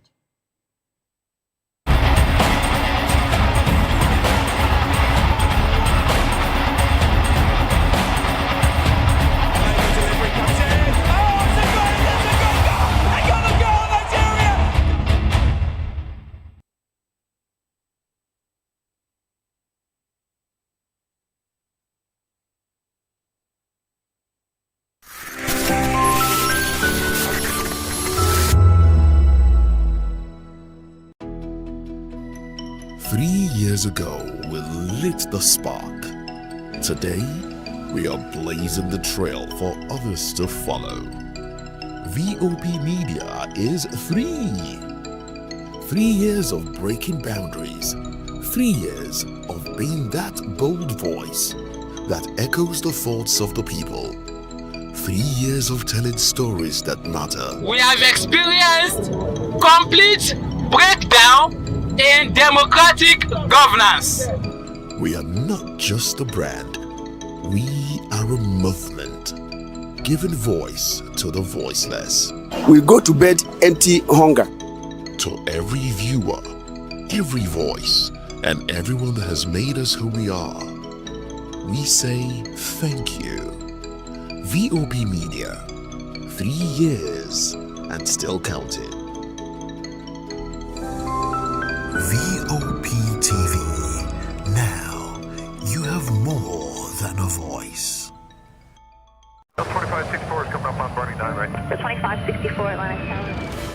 Years ago, we lit the spark. Today, we are blazing the trail for others to follow. VOP Media is 3. 3 years of breaking boundaries. 3 years of being that bold voice that echoes the thoughts of the people. 3 years of telling stories that matter. We have experienced complete breakdown in democratic governance. We are not just a brand. We are a movement, giving voice to the voiceless. We go to bed empty hunger. To every viewer, every voice, and everyone that has made us who we are. We say thank you. VOP Media, 3 years and still counting. VOP TV. Now you have more than a voice. 2564 is coming up on Barney 9 right. 2564 Atlantic Tower.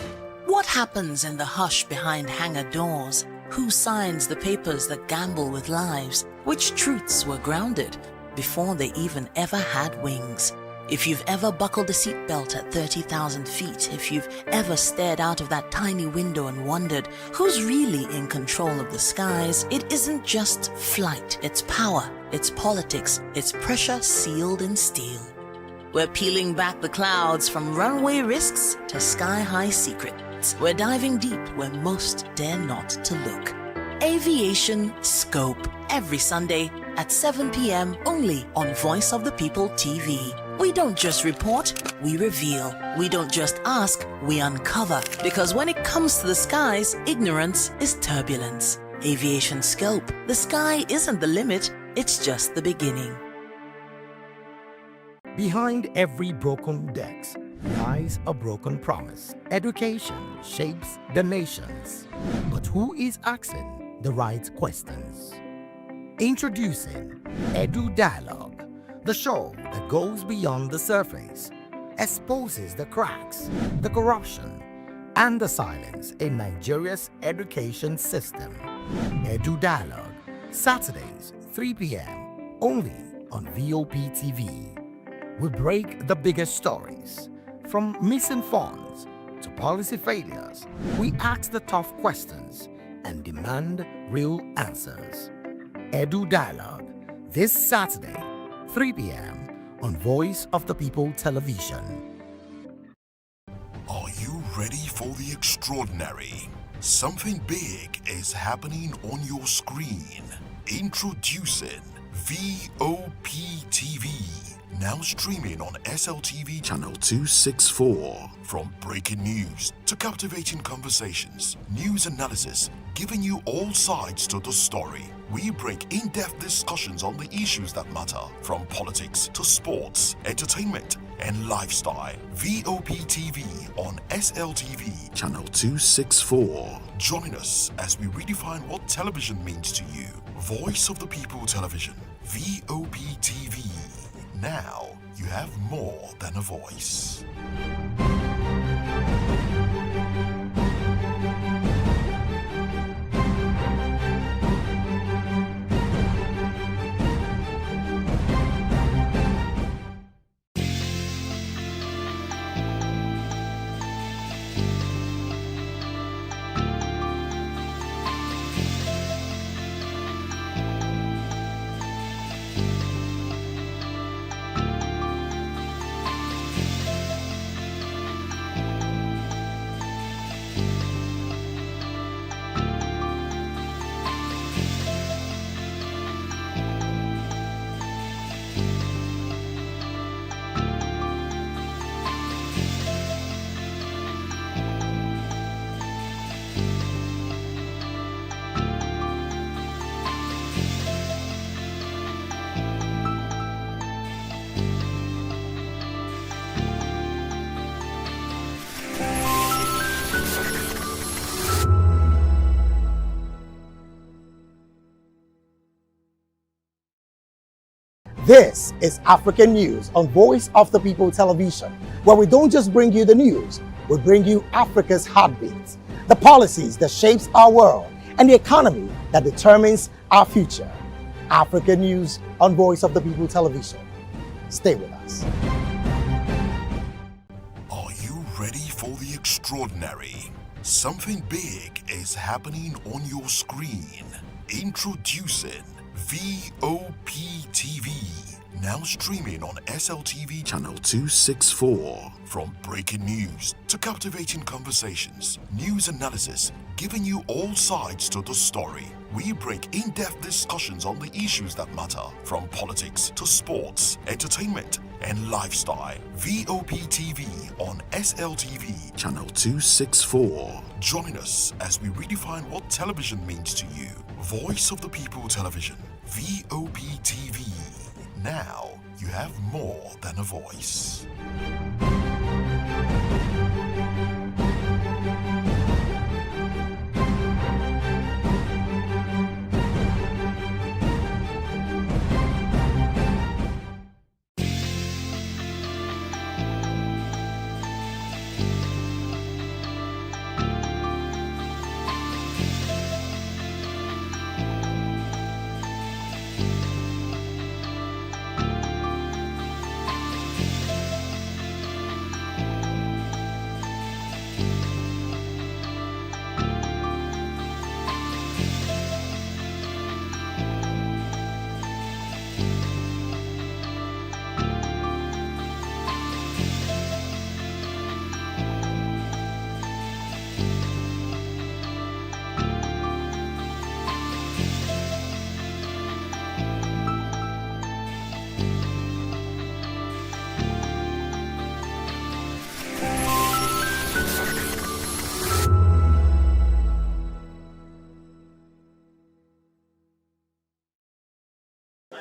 What happens in the hush behind hangar doors? Who signs the papers that gamble with lives? Which truths were grounded before they even ever had wings? If you've ever buckled a seatbelt at 30,000 feet, if you've ever stared out of that tiny window and wondered who's really in control of the skies, it isn't just flight, it's power, it's politics, it's pressure sealed in steel. We're peeling back the clouds from runway risks to sky-high secrets. We're diving deep where most dare not to look. Aviation Scope, every Sunday at 7 p.m. only on Voice of the People TV. We don't just report, we reveal. We don't just ask, we uncover. Because when it comes to the skies, ignorance is turbulence. Aviation Scope, the sky isn't the limit, it's just the beginning. Behind every broken deck lies a broken promise. Education shapes the nations. But who is asking the right questions? Introducing Edu Dialogue, the show that goes beyond the surface, exposes the cracks, the corruption, and the silence in Nigeria's education system. Edu Dialogue, Saturdays, 3 p.m., only on VOP TV. We break the biggest stories, from missing funds to policy failures. We ask the tough questions and demand real answers. Edu Dialogue, this Saturday, 3 p.m. on Voice of the People Television. Are you ready for the extraordinary? Something big is happening on your screen. Introducing VOP TV. Now streaming on SLTV channel 264. From breaking news to captivating conversations, news analysis, giving you all sides to the story. We break in-depth discussions on the issues that matter, from politics to sports, entertainment, and lifestyle. VOP TV on SLTV channel 264. Join us as we redefine what television means to you. Voice of the People Television, VOP TV. Now you have more than a voice. This is African News on Voice of the People Television, where we don't just bring you the news, we bring you Africa's heartbeat, the policies that shapes our world, and the economy that determines our future. African News on Voice of the People Television. Stay with us. Are you ready for the extraordinary? Something big is happening on your screen. Introducing VOP TV. Now streaming on SLTV channel 264. From breaking news to captivating conversations, news analysis, giving you all sides to the story. We bring in-depth discussions on the issues that matter, from politics to sports, entertainment, and lifestyle. VOP TV on SLTV, channel 264. Join us as we redefine what television means to you. Voice of the People Television, VOP TV. Now you have more than a voice.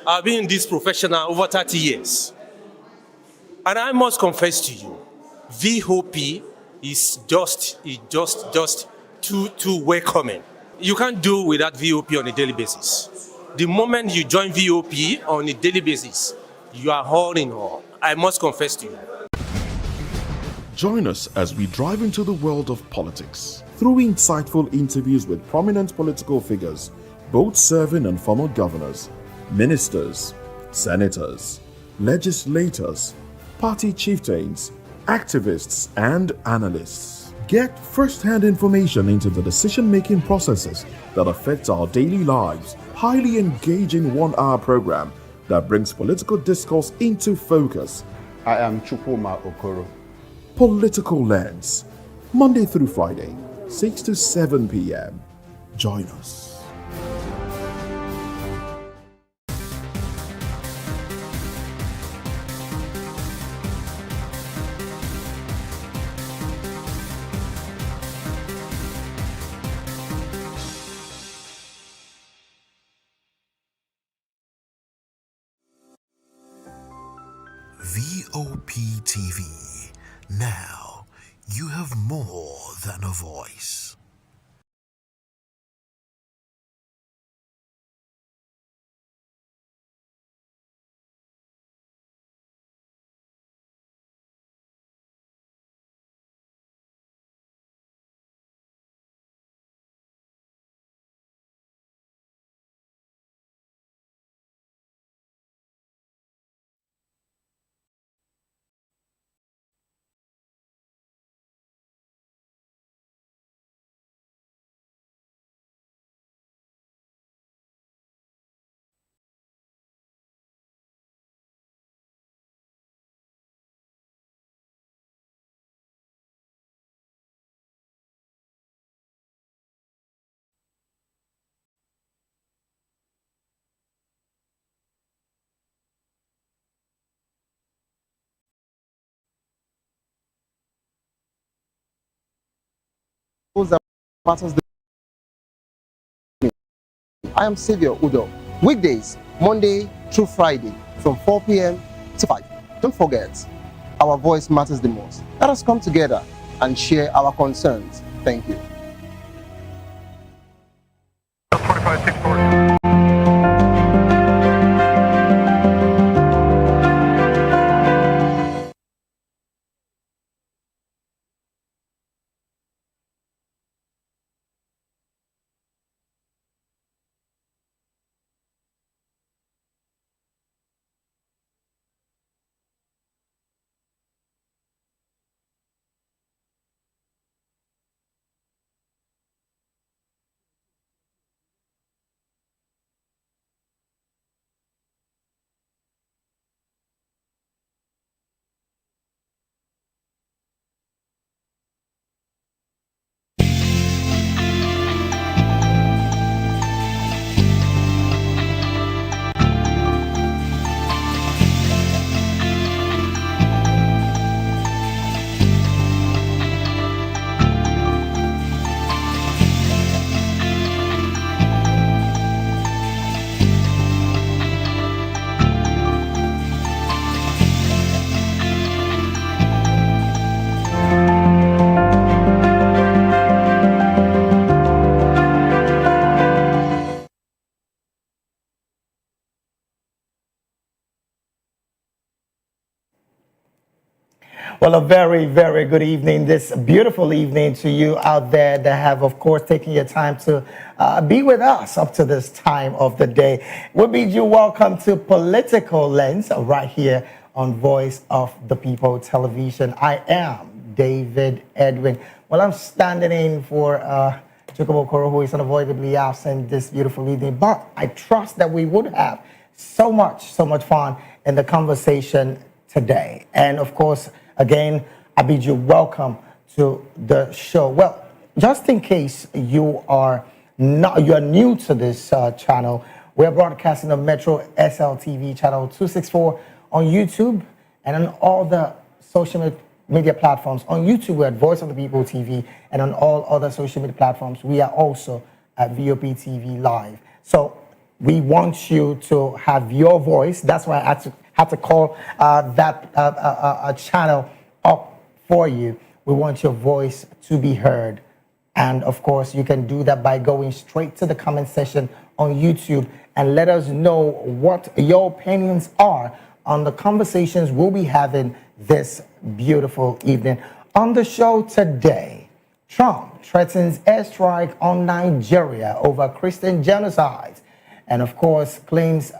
I've been in this profession over 30 years. And I must confess to you, VOP is just too welcoming. You can't do without VOP on a daily basis. The moment you join VOP on a daily basis, you are all in all. I must confess to you. Join us as we drive into the world of politics through insightful interviews with prominent political figures, both serving and former governors, ministers, senators, legislators, party chieftains, activists, and analysts. Get first-hand information into the decision-making processes that affect our daily lives. Highly engaging one-hour program that brings political discourse into focus. I am Chukwuma Okoro. Political Lens, Monday through Friday, 6 to 7 p.m. Join us. VOP TV. Now you have more than a voice. That matters the I am Sowore Udo. Weekdays, Monday through Friday, from 4 p.m. to 5. Don't forget, our voice matters the most. Let us come together and share our concerns. Thank you. Well, a very, very good evening, this beautiful evening to you out there that have, of course, taken your time to be with us up to this time of the day. We bid you welcome to Political Lens right here on Voice of the People Television. I am David Edwin. Well, I'm standing in for Chukwuma Okoro, who is unavoidably absent this beautiful evening, but I trust that we would have so much fun in the conversation today. And of course, again, I bid you welcome to the show. Well, just in case you're new to this channel, we're broadcasting on Metro SLTV channel 264 on YouTube and on all the social media platforms. On YouTube, we're at Voice of the People TV, and on all other social media platforms, we are also at VOP TV Live. So we want you to have your voice. That's why I had to call that channel up for you. We want your voice to be heard. And of course, you can do that by going straight to the comment section on YouTube and let us know what your opinions are on the conversations we'll be having this beautiful evening. On the show today, Trump threatens airstrike on Nigeria over Christian genocide. And of course, claims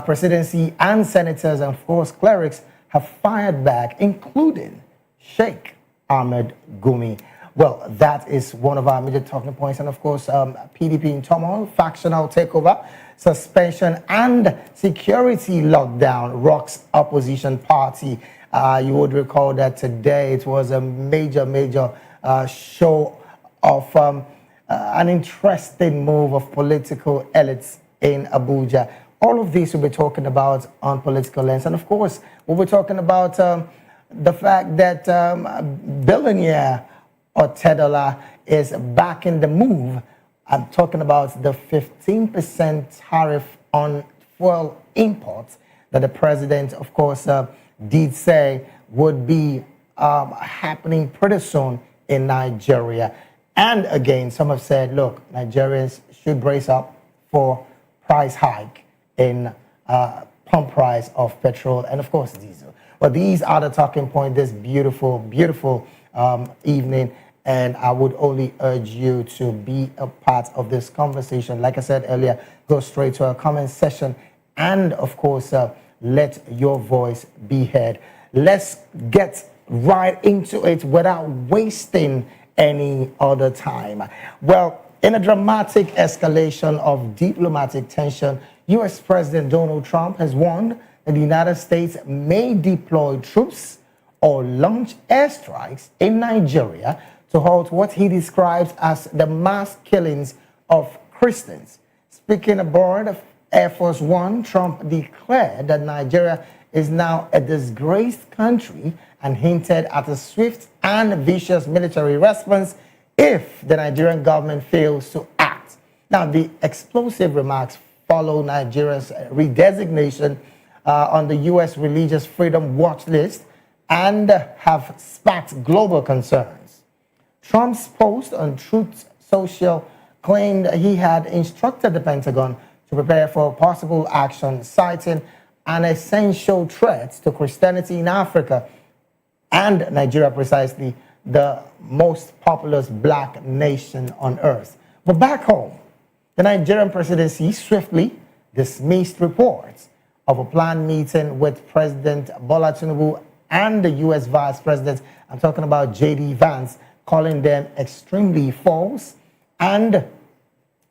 presidency and senators and of course clerics have fired back, including Sheikh Ahmed Gumi. Well, that is one of our major talking points. And of course, PDP in turmoil, factional takeover, suspension and security lockdown rocks opposition party. You would recall that today it was a major show of an interesting move of political elites in Abuja. All of this we'll be talking about on Political Lens. And of course, we'll be talking about the fact that billionaire Otedola is back in the move. I'm talking about the 15% tariff on fuel imports that the president, of course, did say would be happening pretty soon in Nigeria. And again, some have said, look, Nigerians should brace up for price hike in pump price of petrol and of course diesel. But these are the talking points this beautiful evening, and I would only urge you to be a part of this conversation. Like I said earlier, go straight to our comment section and of course let your voice be heard. Let's get right into it without wasting any other time. Well, in a dramatic escalation of diplomatic tension, U.S. President Donald Trump has warned that the United States may deploy troops or launch airstrikes in Nigeria to halt what he describes as the mass killings of Christians. Speaking aboard Air Force One, Trump declared that Nigeria is now a disgraced country and hinted at a swift and vicious military response if the Nigerian government fails to act. Now, the explosive remarks follow Nigeria's redesignation on the U.S. Religious Freedom Watch list and have sparked global concerns. Trump's post on Truth Social claimed he had instructed the Pentagon to prepare for possible action, citing an essential threat to Christianity in Africa and Nigeria, precisely the most populous black nation on earth. But back home, the Nigerian presidency swiftly dismissed reports of a planned meeting with President Bola Tinubu and the U.S. Vice President, I'm talking about J.D. Vance, calling them extremely false and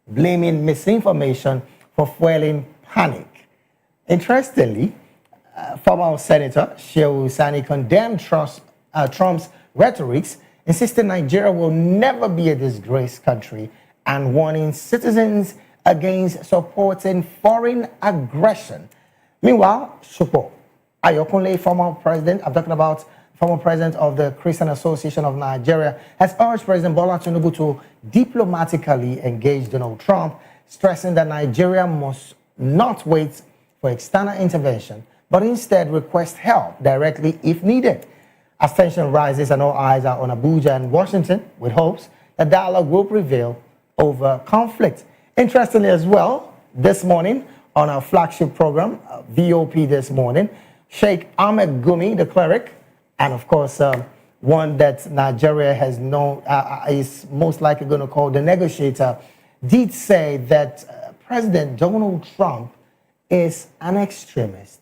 blaming misinformation for fueling panic. Interestingly, former Senator Shehu Sani condemned Trump's rhetorics, insisting Nigeria will never be a disgraced country and warning citizens against supporting foreign aggression. Meanwhile, Shupo Ayokunle, former president, I'm talking about former president of the Christian Association of Nigeria, has urged President Bola Tinubu to diplomatically engage Donald Trump, stressing that Nigeria must not wait for external intervention, but instead request help directly if needed. As tension rises and all eyes are on Abuja and Washington, with hopes that dialogue will prevail over conflict. Interestingly as well, this morning on our flagship program, VOP This Morning, Sheikh Ahmed Gumi, the cleric, and of course, one that Nigeria has known is most likely going to call the negotiator, did say that President Donald Trump is an extremist.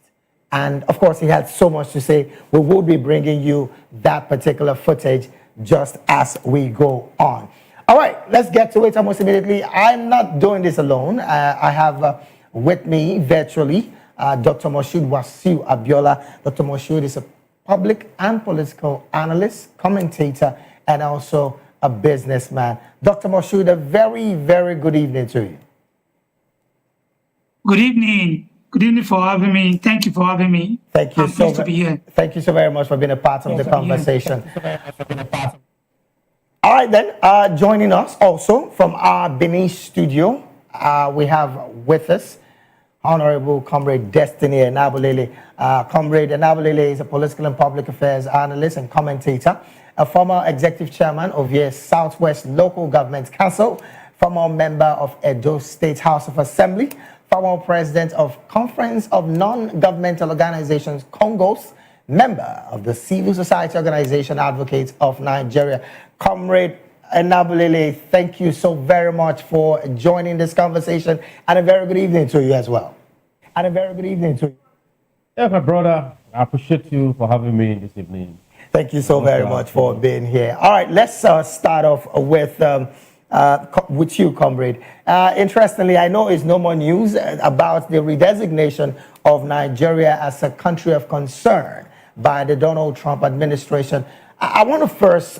And of course, he had so much to say. We will be bringing you that particular footage just as we go on. All right, let's get to it almost immediately. I'm not doing this alone. I have with me virtually Dr. Moshood Wasiu Abiola. Dr. Moshood is a public and political analyst, commentator, and also a businessman. Dr. Moshood, a very, very good evening to you. Good evening. Good evening for having me. Thank you for having me. Thank you I'm pleased to be here. Thank you so very much for being a part of the conversation. All right, then, joining us also from our Benin studio, we have with us Honorable Comrade Destiny Enabulele. Comrade Enabulele is a political and public affairs analyst and commentator, a former executive chairman of the Southwest Local Government Council, former member of Edo State House of Assembly, former president of Conference of Non-Governmental Organizations, Congos, member of the Civil Society Organization Advocates of Nigeria. Comrade Enabulele, thank you so very much for joining this conversation, and a very good evening to you as well. And a very good evening to you. Yeah, my brother, I appreciate you for having me this evening. Thank you so very much for being here. All right, let's start off with you, comrade. Interestingly, I know it's no more news about the redesignation of Nigeria as a country of concern by the Donald Trump administration. I want to first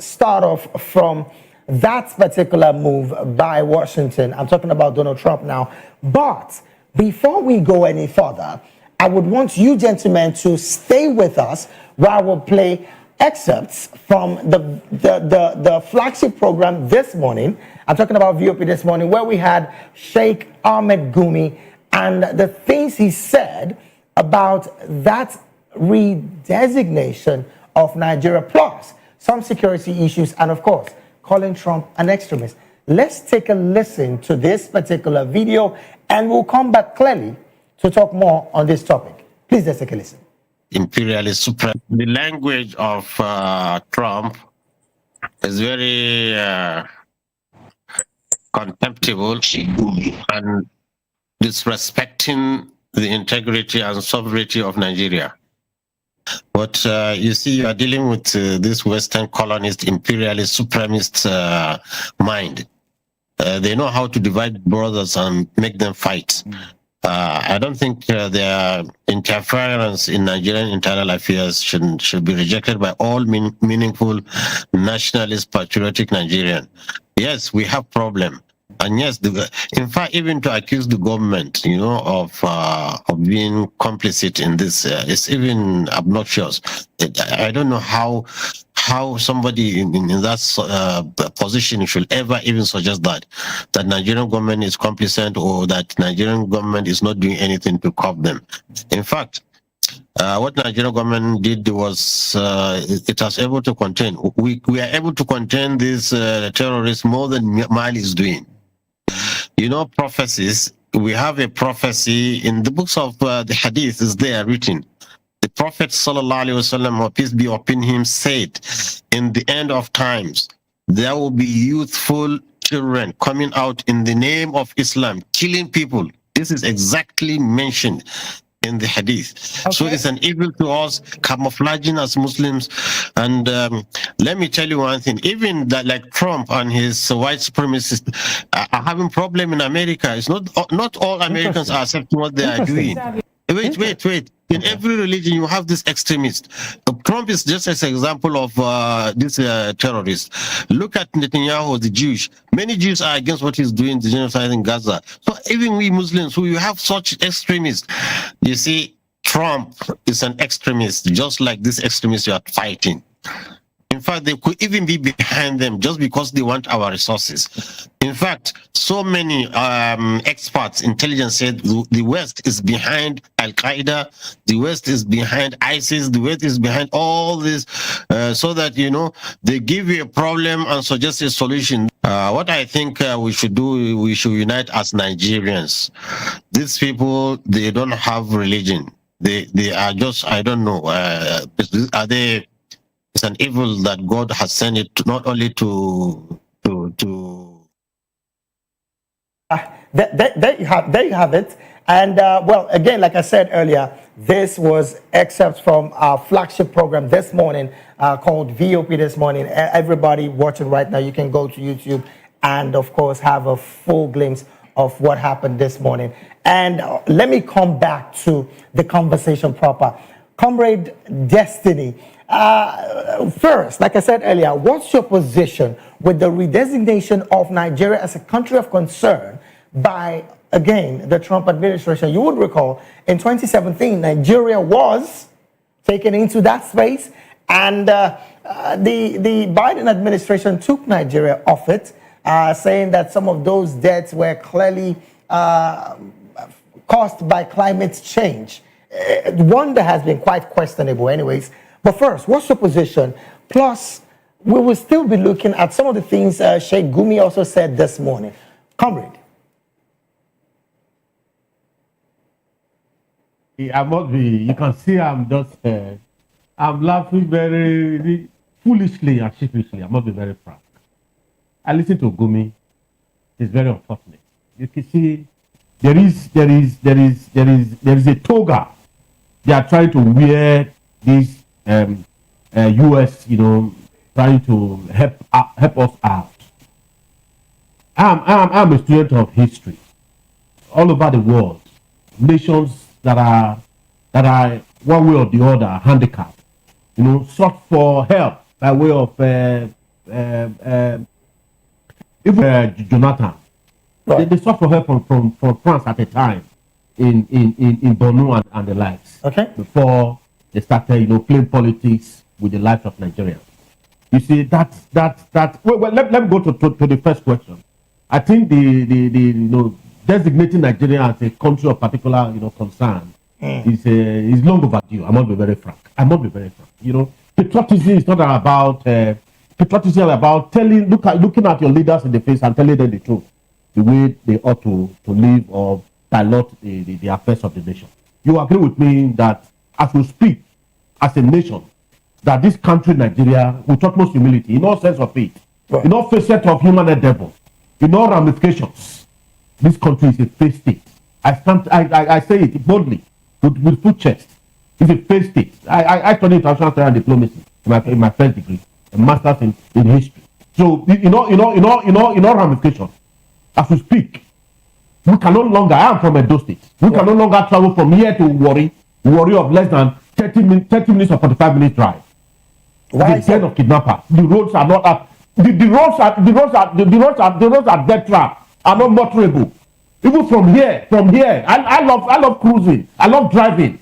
start off from that particular move by Washington. I'm talking about Donald Trump now. But before we go any further, I would want you gentlemen to stay with us where I will play excerpts from the flagship program this morning. I'm talking about VOP this morning, where we had Sheikh Ahmed Gumi and the things he said about that redesignation of Nigeria, plus some security issues, and of course, calling Trump an extremist. Let's take a listen to this particular video, and we'll come back clearly to talk more on this topic. Please let's take a listen. Imperialist supreme. The language of Trump is very contemptible and disrespecting the integrity and sovereignty of Nigeria. But you see, you are dealing with this Western colonist, imperialist, supremacist mind. They know how to divide brothers and make them fight. I don't think their interference in Nigerian internal affairs should be rejected by all meaningful nationalist, patriotic Nigerian. Yes, we have problem. And yes, in fact, even to accuse the government, of being complicit in this, it's even obnoxious. I don't know how somebody in that position should ever even suggest that Nigerian government is complicit or that Nigerian government is not doing anything to curb them. In fact, what Nigerian government did was it was able to contain. We are able to contain these terrorists more than Mali is doing. Prophecies. We have a prophecy in the books of the Hadith. Is there written? The Prophet sallallahu alaihi wasallam, peace be upon him, said, "In the end of times, there will be youthful children coming out in the name of Islam, killing people." This is exactly mentioned in the Hadith. Okay. So it's an evil to us, camouflaging as Muslims. And let me tell you one thing, even that, like Trump and his white supremacists are having problem in America. It's not all Americans are accepting what they are doing. Wait. In every religion, you have this extremist. Trump is just as an example of this terrorist. Look at Netanyahu, the Jewish. Many Jews are against what he's doing, the genocide in Gaza. So even we Muslims, who you have such extremists, you see, Trump is an extremist, just like this extremist you are fighting. In fact, they could even be behind them just because they want our resources. In fact, so many experts, intelligence said the West is behind Al-Qaeda, the West is behind ISIS, the West is behind all this, so that, they give you a problem and suggest a solution. What I think we should do, we should unite as Nigerians. These people, they don't have religion. They are just, I don't know, are they, it's an evil that God has sent it to, not only to There you have it. And well, again, like I said earlier, this was excerpts from our flagship program this morning called VOP this morning. Everybody watching right now, you can go to YouTube and, of course, have a full glimpse of what happened this morning. And let me come back to the conversation proper. Comrade Destiny, first, like I said earlier, what's your position with the redesignation of Nigeria as a country of concern by, again, the Trump administration? You would recall in 2017, Nigeria was taken into that space, and the Biden administration took Nigeria off it, saying that some of those deaths were clearly caused by climate change. One that has been quite questionable anyways. But first, what's your position? Plus, we will still be looking at some of the things Sheikh Gumi also said this morning. Comrade. I must be, you can see I'm just, I'm laughing very foolishly and sheepishly. I must be very frank. I listen to Gumi. It's very unfortunate. You can see there is a toga. They are trying to wear this US, trying to help us out. I'm a student of history. All over the world, nations that are one way or the other handicapped, sought for help by way of even Jonathan. Right. They sought for help from France at a time in Borno and the likes. Okay. Before they started, playing politics with the lives of Nigeria. You see, that. Well, let me go to the first question. I think the designating Nigeria as a country of particular concern is long overdue. I must be very frank. Patriotism is not about patriotism about looking at your leaders in the face and telling them the truth, the way they ought to live or pilot the affairs of the nation. You agree with me that as we speak, as a nation, that this country, Nigeria, with utmost humility, in all sense of it, right, in all facets of human endeavor, in all ramifications, this country is a failed state. I say it boldly, with full chest. It's a failed state. I studied international affairs and diplomacy in my first degree, a master's in history. So in all ramifications, as we speak, we can no longer, I am from Edo State, we can no longer travel from here to Warri of less than 30 minutes or 45 minutes drive. Why the end of kidnapper. The roads are not up. The roads are dead trap, are not motorable. Even from here, I love cruising. I love driving.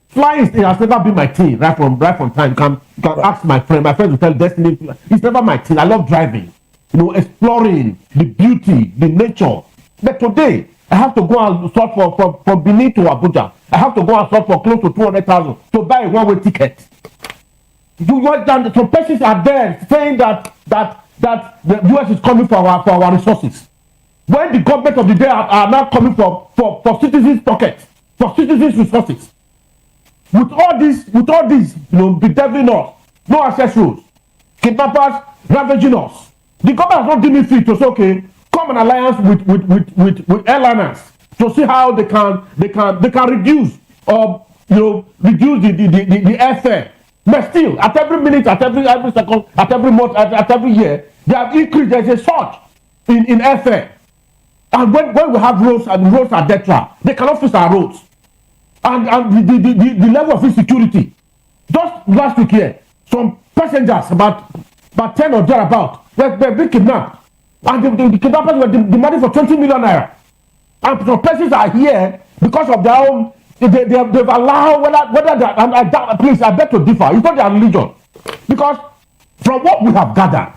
Flying has never been my thing. Right from time. You can ask my friend. My friend will tell Destiny. It's never my thing. I love driving. Exploring the beauty, the nature. But today, I have to go and sort for from Benin to Abuja. I have to go and sort for close to 200,000 to buy a one-way ticket. Some persons are there saying that the US is coming for our resources. When the government of the day are now coming for citizens' pockets, for citizens' resources. With all this, bedeviling us, no access roads, kidnappers ravaging us. The government has not given me free to say, okay, come an alliance with airliners to see how they can reduce or reduce the airfare. But still, at every minute, at every second, at every month, at every year, they have increased. There's a surge in airfare. And when we have roads and roads are dead trap, they cannot fix our roads. And the level of insecurity. Just last week here, some passengers, about 10 or thereabout, were being kidnapped. And the kidnappers were demanding for 20 million naira. And some persons are here because of their own. They've allowed whether that, and please, I beg to differ. It's not their religion, because from what we have gathered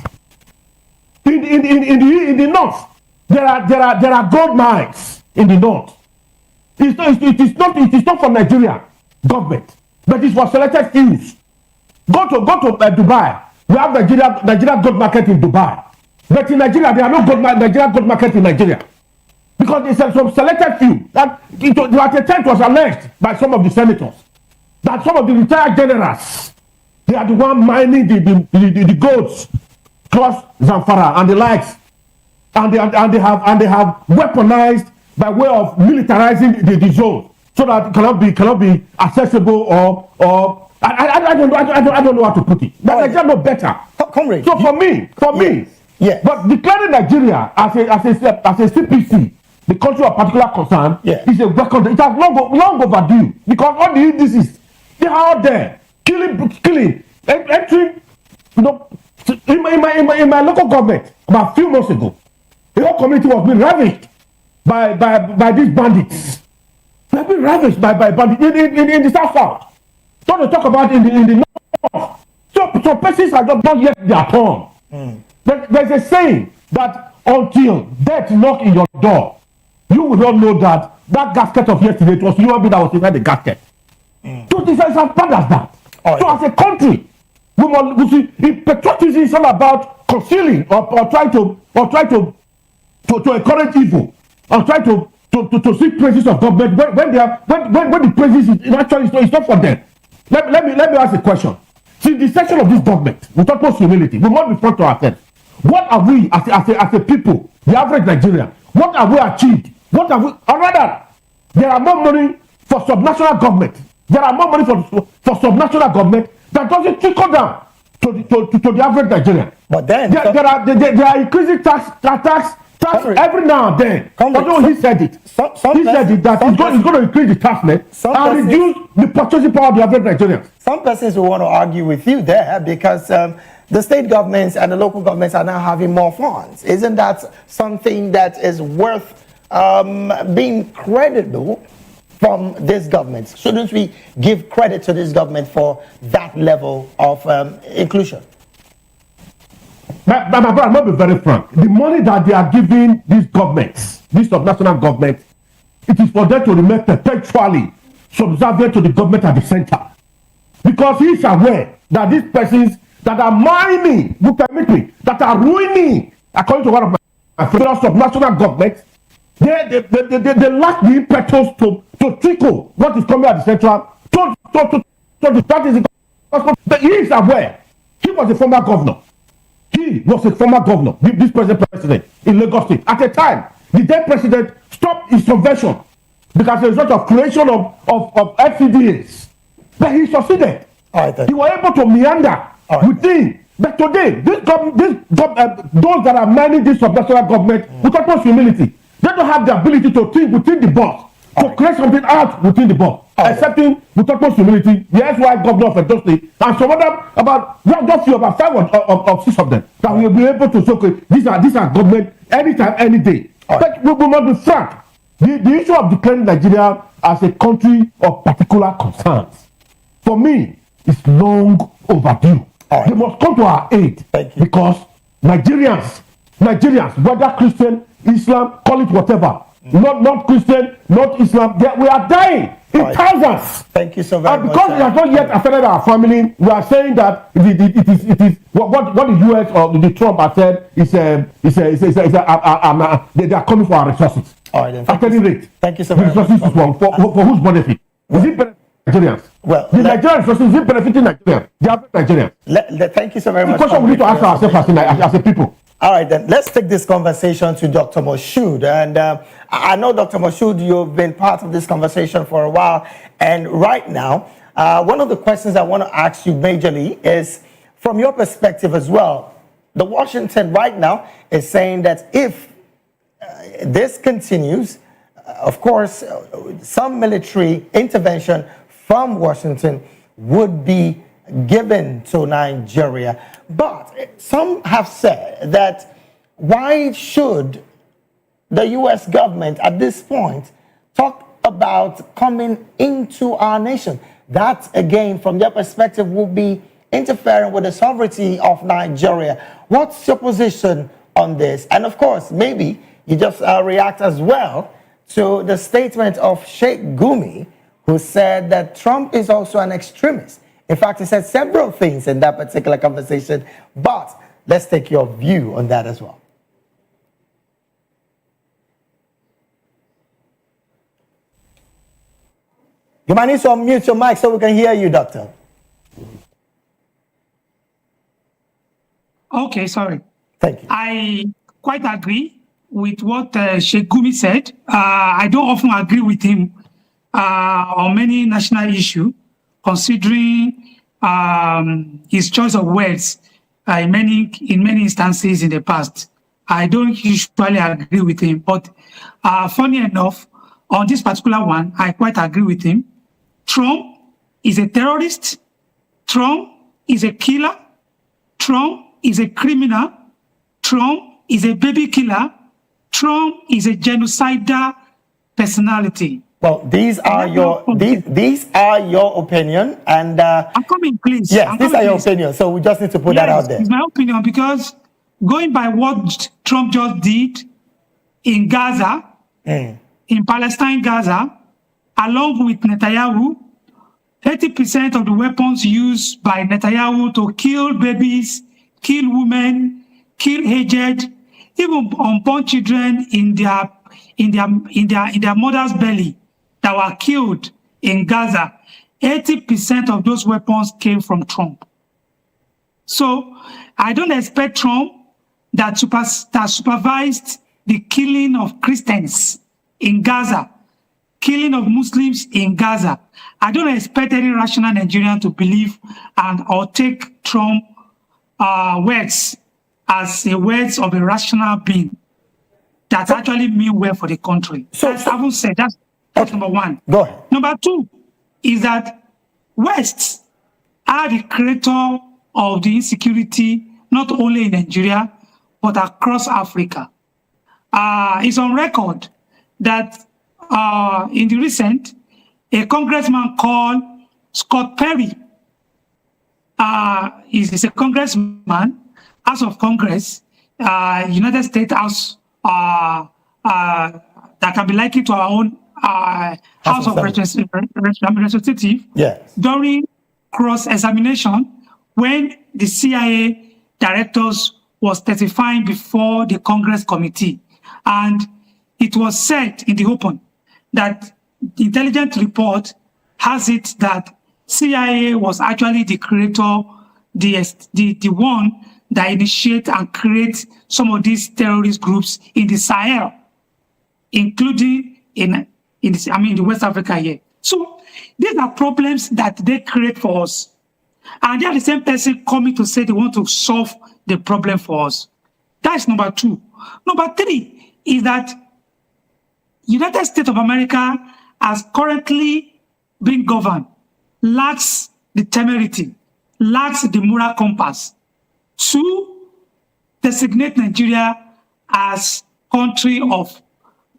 in the north, there are gold mines in the north. It is not for Nigeria government, but it's for selected fews. Go to Dubai. We have Nigeria gold market in Dubai, but in Nigeria there are no Nigeria gold market in Nigeria. Because there's some selected few that at a time it was alleged by some of the senators that some of the retired generals, they are the one mining the goats, cross Zamfara and the likes, and they have weaponized by way of militarizing the zone so that it cannot be accessible or I don't know how to put it. But Nigeria know better. Comrade. So for me, yeah. But declaring Nigeria as a CPC, the country of particular concern, is a record. It has long overdue because all the indices they are out there killing, entering. You know, in my local government about a few months ago, the whole community was being ravaged by these bandits. They have been ravaged by bandits in the south. Don't talk about in the north. So persons are not yet their turn. There's a saying that until death knock in your door, you will not know that gasket of yesterday, it was human being that was inside the gasket. So this is as bad as that. So as a country, we see patriotism is all about concealing or trying to encourage evil or try to seek praises of government when the praises is actually it's not for them. Let me ask a question. Since the section of this government, with utmost humility, we must be front to ourselves. What are we as a people, the average Nigerian, what have we achieved? What have we, or rather, there are more money for subnational government. There are more money for subnational government that doesn't trickle down to the average Nigerian. But then there are increasing tax every now and then. Although he said it, that he's going to increase the tax net and reduce the purchasing power of the average Nigerian. Some persons will want to argue with you there because the state governments and the local governments are now having more funds. Isn't that something that is worth being credible from this government? Shouldn't we give credit to this government for that level of inclusion? My brother, I must be very frank. The money that they are giving these governments, these subnational governments, it is for them to remain perpetually subservient to the government at the center. Because he is aware that these persons that are mining, you permit me, that are ruining, according to one of my federal subnational governments, they lack the impetus to trickle what is coming at the central to the strategy. But he is aware. He was a former governor. He was a former governor, this present president in Lagos State. At the time, the then president stopped his subversion because as a result of creation of FCDAs. But he succeeded. He was able to meander within. But today, those that are managing this subnational government, with utmost humility, they don't have the ability to think within the box, to create something out within the box. Accepting with utmost humility, the ex-wife governor of Edo State, and some other about 5 or 6 of them, that we will be able to say, okay, these are government anytime, any day. But we will not be frank. The issue of declaring Nigeria as a country of particular concerns, for me, is long overdue. They must come to our aid because Nigerians, whether Christian, Islam, call it whatever, not Christian, not Islam, we are dying in thousands. Thank you so very much. And because we have not yet affected our family, we are saying that it is what the US or the Trump has said is they are coming for our resources. All right, then. At any rate, thank you so very much. Resources for whose benefit? Is it benefiting Nigerians? Well, the Nigerian resources is it benefiting Nigerians? The average Nigerians. Thank you so very much. The question we need to ask ourselves as a people. All right, then let's take this conversation to Dr. Moshood. And I know, Dr. Moshood, you've been part of this conversation for a while. And right now, one of the questions I want to ask you majorly is, from your perspective as well, the Washington right now is saying that if this continues, of course, some military intervention from Washington would be given to Nigeria. But some have said that why should the U.S. government at this point talk about coming into our nation? That, again, from their perspective, will be interfering with the sovereignty of Nigeria. What's your position on this? And of course, maybe you just react as well to the statement of Sheikh Gumi, who said that Trump is also an extremist. In fact, he said several things in that particular conversation, but let's take your view on that as well. You might need to unmute your mic so we can hear you, Doctor. Okay, sorry. Thank you. I quite agree with what Sheikh Gumi said. I don't often agree with him on many national issues, considering his choice of words in many instances in the past. I don't usually agree with him, but funny enough, on this particular one, I quite agree with him. Trump is a terrorist. Trump is a killer. Trump is a criminal. Trump is a baby killer. Trump is a genocidal personality. Well, these are your opinion, and I'm coming, please. Yes, these are your opinion. So we just need to put that out there. It's my opinion, because going by what Trump just did in Gaza, in Palestine, Gaza, along with Netanyahu, 80% of the weapons used by Netanyahu to kill babies, kill women, kill aged, even unborn children in their mother's belly that were killed in Gaza, 80% of those weapons came from Trump. So I don't expect Trump that supervised the killing of Christians in Gaza, killing of Muslims in Gaza. I don't expect any rational Nigerian to believe or take Trump words as the words of a rational being that actually mean well for the country. So, as I haven't said, that's number one. Go ahead. Number two is that West are the creator of the insecurity, not only in Nigeria, but across Africa. It's on record that in the recent, a congressman called Scott Perry, is a congressman, House of Congress, United States House, that can be likened to our own House of Representatives. Yes. During cross-examination, when the CIA directors was testifying before the Congress committee, and it was said in the open that the intelligence report has it that CIA was actually the creator, the one that initiate and create some of these terrorist groups in the Sahel, including in the West Africa here. So these are problems that they create for us. And they are the same person coming to say they want to solve the problem for us. That's number two. Number three is that United States of America, as currently being governed, lacks the temerity, lacks the moral compass to designate Nigeria as country of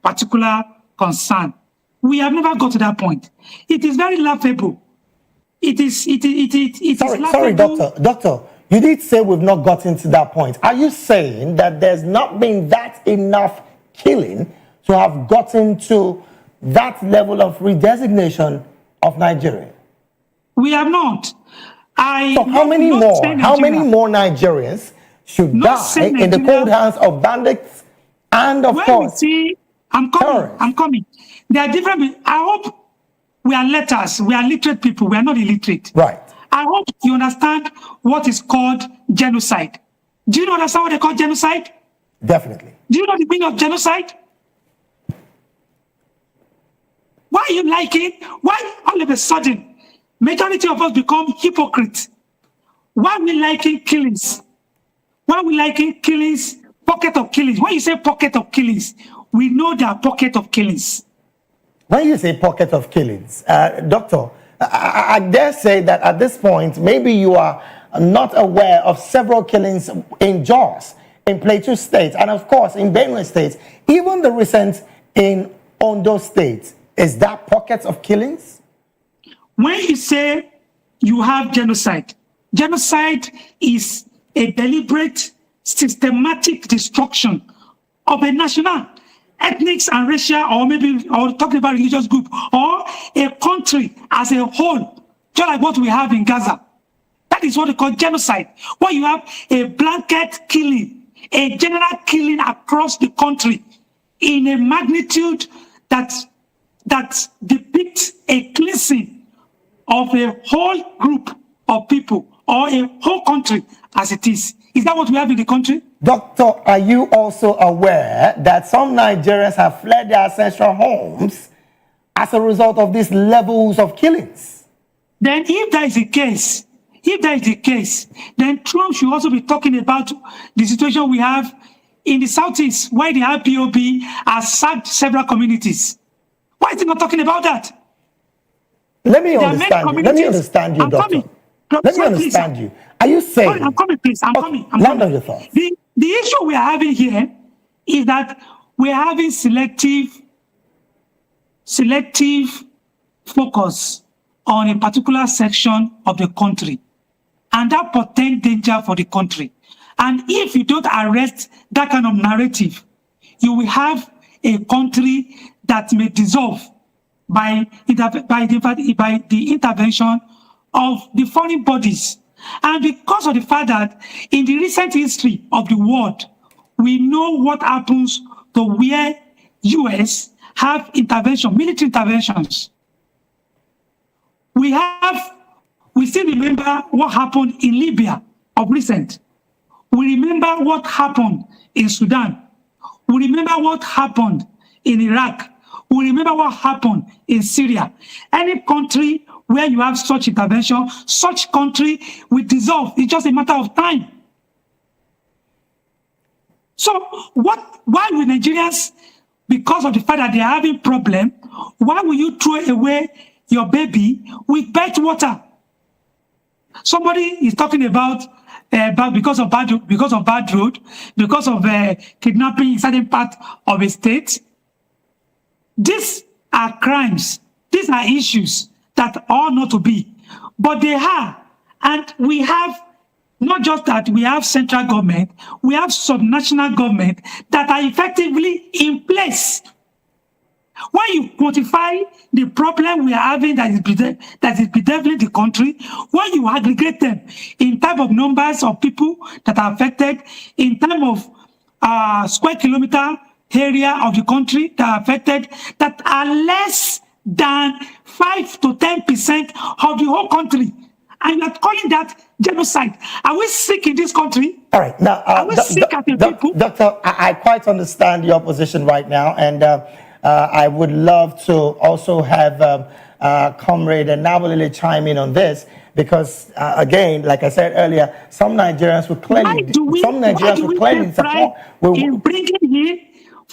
particular concern. We have never got to that point. It is very laughable. Sorry, Doctor, you did say we've not gotten to that point. Are you saying that there's not been that enough killing to have gotten to that level of redesignation of Nigeria? We have not. So how many more Nigerians should die in the cold hands of bandits and of course I'm coming. There are different. I hope we are letters. We are literate people. We are not illiterate. Right. I hope you understand what is called genocide. Do you understand what they call genocide? Definitely. Do you know the meaning of genocide? Why are you liking? Why all of a sudden majority of us become hypocrites? Why are we liking killings? Why are we liking killings? Pocket of killings. When you say pocket of killings, we know there are pocket of killings. When you say pocket of killings, Doctor, I dare say that at this point, maybe you are not aware of several killings in Jos, in Plateau State, and of course in Benue State, even the recent in Ondo State. Is that pockets of killings? When you say you have genocide, genocide is a deliberate, systematic destruction of a national, ethnic and racial, or talking about religious group, or a country as a whole, just like what we have in Gaza. That is what they call genocide. Where you have a blanket killing, a general killing across the country in a magnitude that depicts a cleansing of a whole group of people or a whole country as it is. Is that what we have in the country? Doctor, are you also aware that some Nigerians have fled their ancestral homes as a result of these levels of killings? Then if that is the case, then Trump should also be talking about the situation we have in the Southeast, where the IPOB has sacked several communities. Why is he not talking about that? Let me understand you. Let me understand you, Doctor. Let me understand you. Are you saying... Sorry, I'm coming, please. I'm coming. Land on your thoughts. The issue we are having here is that we are having selective focus on a particular section of the country. And that portends danger for the country. And if you don't arrest that kind of narrative, you will have a country that may dissolve by the intervention of the foreign bodies. And because of the fact that in the recent history of the world, we know what happens to where US have military interventions. We still remember what happened in Libya of recent. We remember what happened in Sudan. We remember what happened in Iraq. We remember what happened in Syria. Any country where you have such intervention, such country will dissolve. It's just a matter of time. So why will Nigerians, because of the fact that they are having problem, why will you throw away your baby with bad water? Somebody is talking about because of bad road, because of kidnapping in certain part of a state. These are crimes. These are issues that ought not to be, but they are. And we have not just that, we have central government, we have subnational government that are effectively in place. When you quantify the problem we are having that is bedeviling the country, when you aggregate them in terms of numbers of people that are affected, in terms of square kilometer area of the country that are affected, that are less than 5 to 10% of the whole country, and you are calling that genocide. Are we sick in this country? All right, now, are we sick as a people? Doctor, I quite understand your position right now, and I would love to also have Comrade Nabalile chime in on this, because again, like I said earlier, some Nigerians would clearly support in bringing in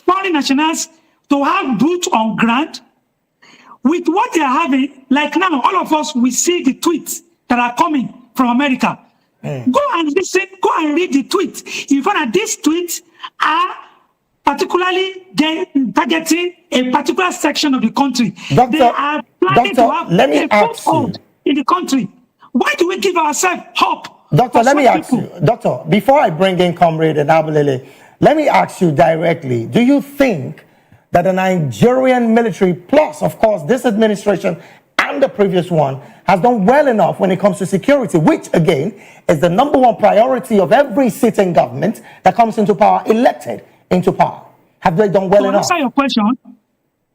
foreign nationals to have boots on ground with what they are having. Like now, all of us, we see the tweets that are coming from America. Go and listen, go and read the tweets. You find that these tweets are particularly targeting a particular section of the country. They are planning to have a foothold in the country. Why do we give ourselves hope? Doctor, let me ask you, Doctor, before I bring in Comrade Nabalile, let me ask you directly, do you think that the Nigerian military, plus, of course, this administration and the previous one, has done well enough when it comes to security, which, again, is the #1 priority of every sitting government that comes into power, elected into power? Have they done well enough? To answer your question,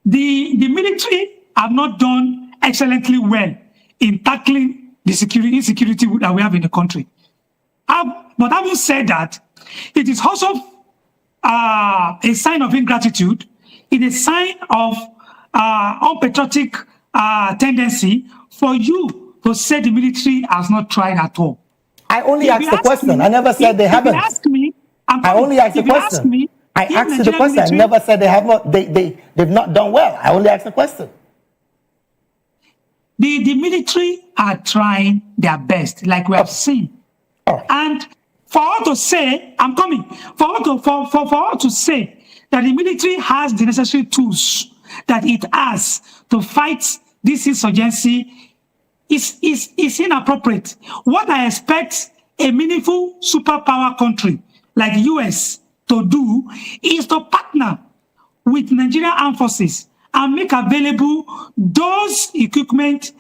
the military have not done excellently well in tackling the insecurity that we have in the country. But having said that, it is also a sign of ingratitude. It is a sign of unpatriotic tendency for you to say the military has not tried at all. I only asked the question. I never said they haven't. I only asked the question. I asked you the question. I never said they have not. They've not done well. I only asked the question. The military are trying their best, like we have seen. And for all to say, I'm coming. For all to say that the military has the necessary tools that it has to fight this insurgency is inappropriate. What I expect a meaningful superpower country like the US to do is to partner with Nigerian armed forces and make available those equipment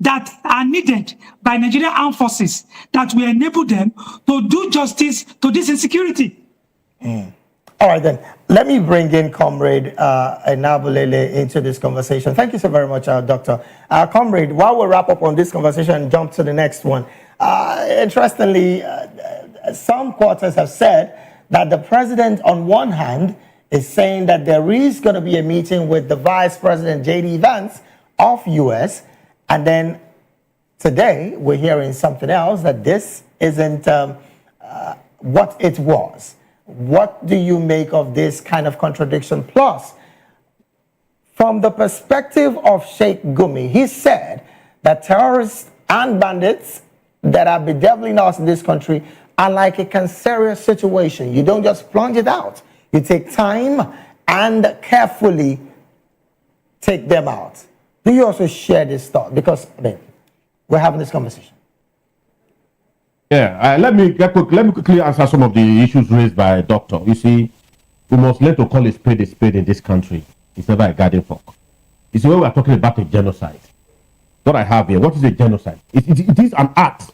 that are needed by Nigerian armed forces that will enable them to do justice to this insecurity. All right, then. Let me bring in Comrade Nabulele into this conversation. Thank you so very much, Doctor. Comrade, while we wrap up on this conversation and jump to the next one, interestingly, some quarters have said that the president, on one hand, is saying that there is going to be a meeting with the Vice President, J.D. Vance of U.S., and then today we're hearing something else, that this isn't what it was. What do you make of this kind of contradiction? Plus, from the perspective of Sheikh Gumi, he said that terrorists and bandits that are bedeviling us in this country are like a cancerous situation. You don't just plunge it out. You take time and carefully take them out. Do you also share this thought? Because, I mean, we're having this conversation. Yeah, let me quickly answer some of the issues raised by Doctor. You see, we must learn to call a spade in this country. It's never a garden fork. You see, when we are talking about a genocide, what I have here, what is a genocide? It is an act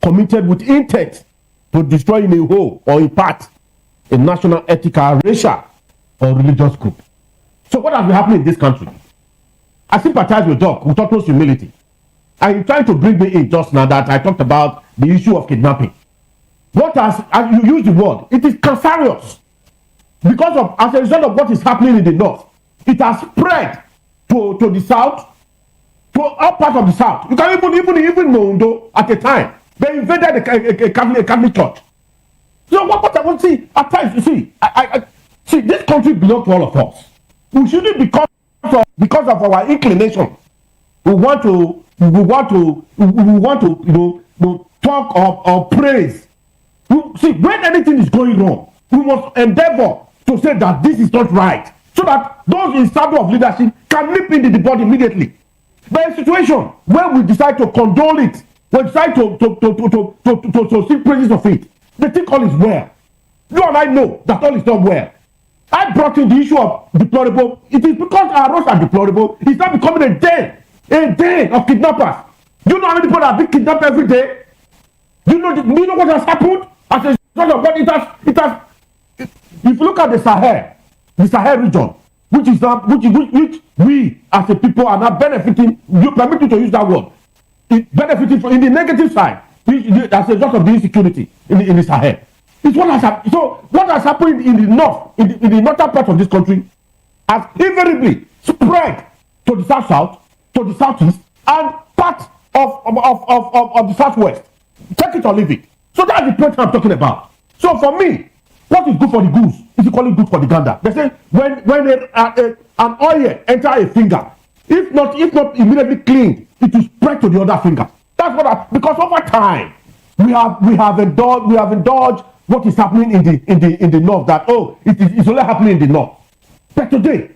committed with intent to destroy in a whole or in part a national, ethical, racial, or religious group. So what has been happening in this country? I sympathize with Doc with utmost humility. I'm trying to bring me in just now that I talked about the issue of kidnapping. What has, and you use the word, it is cancerous. Because of, as a result of what is happening in the north, it has spread to the south, to all parts of the south. You can even Mondo at a time, they invaded a Catholic church. So what I want to see, at times, you see, I see, this country belongs to all of us. We shouldn't because of our inclination. We want to talk or praise. See, when anything is going wrong, we must endeavor to say that this is not right, so that those in shadow of leadership can nip into the body immediately. But a situation where we decide to condole it, we decide to seek praises of it, they think all is well. You and I know that all is not well. I brought in the issue of deplorable. It is because our roads are deplorable. It's not becoming a den of kidnappers. Do you know how many people are being kidnapped every day? Do you know what has happened? As a result of what it has. If you look at the Sahel region, which we as a people are not benefiting. You permit me to use that word. Benefiting from in the negative side, as a result of the insecurity in the Sahel. It's what has happened. So what has happened in the north, in the northern part of this country, has invariably spread to the south, to the southeast, and part of the southwest. Take it or leave it. So that's the point I'm talking about. So for me, what is good for the goose is equally good for the gander. They say when an oil enter a finger, if not immediately cleaned, it will spread to the other finger. That's what because over time we have indulged what is happening in the north. That it's only happening in the north. But today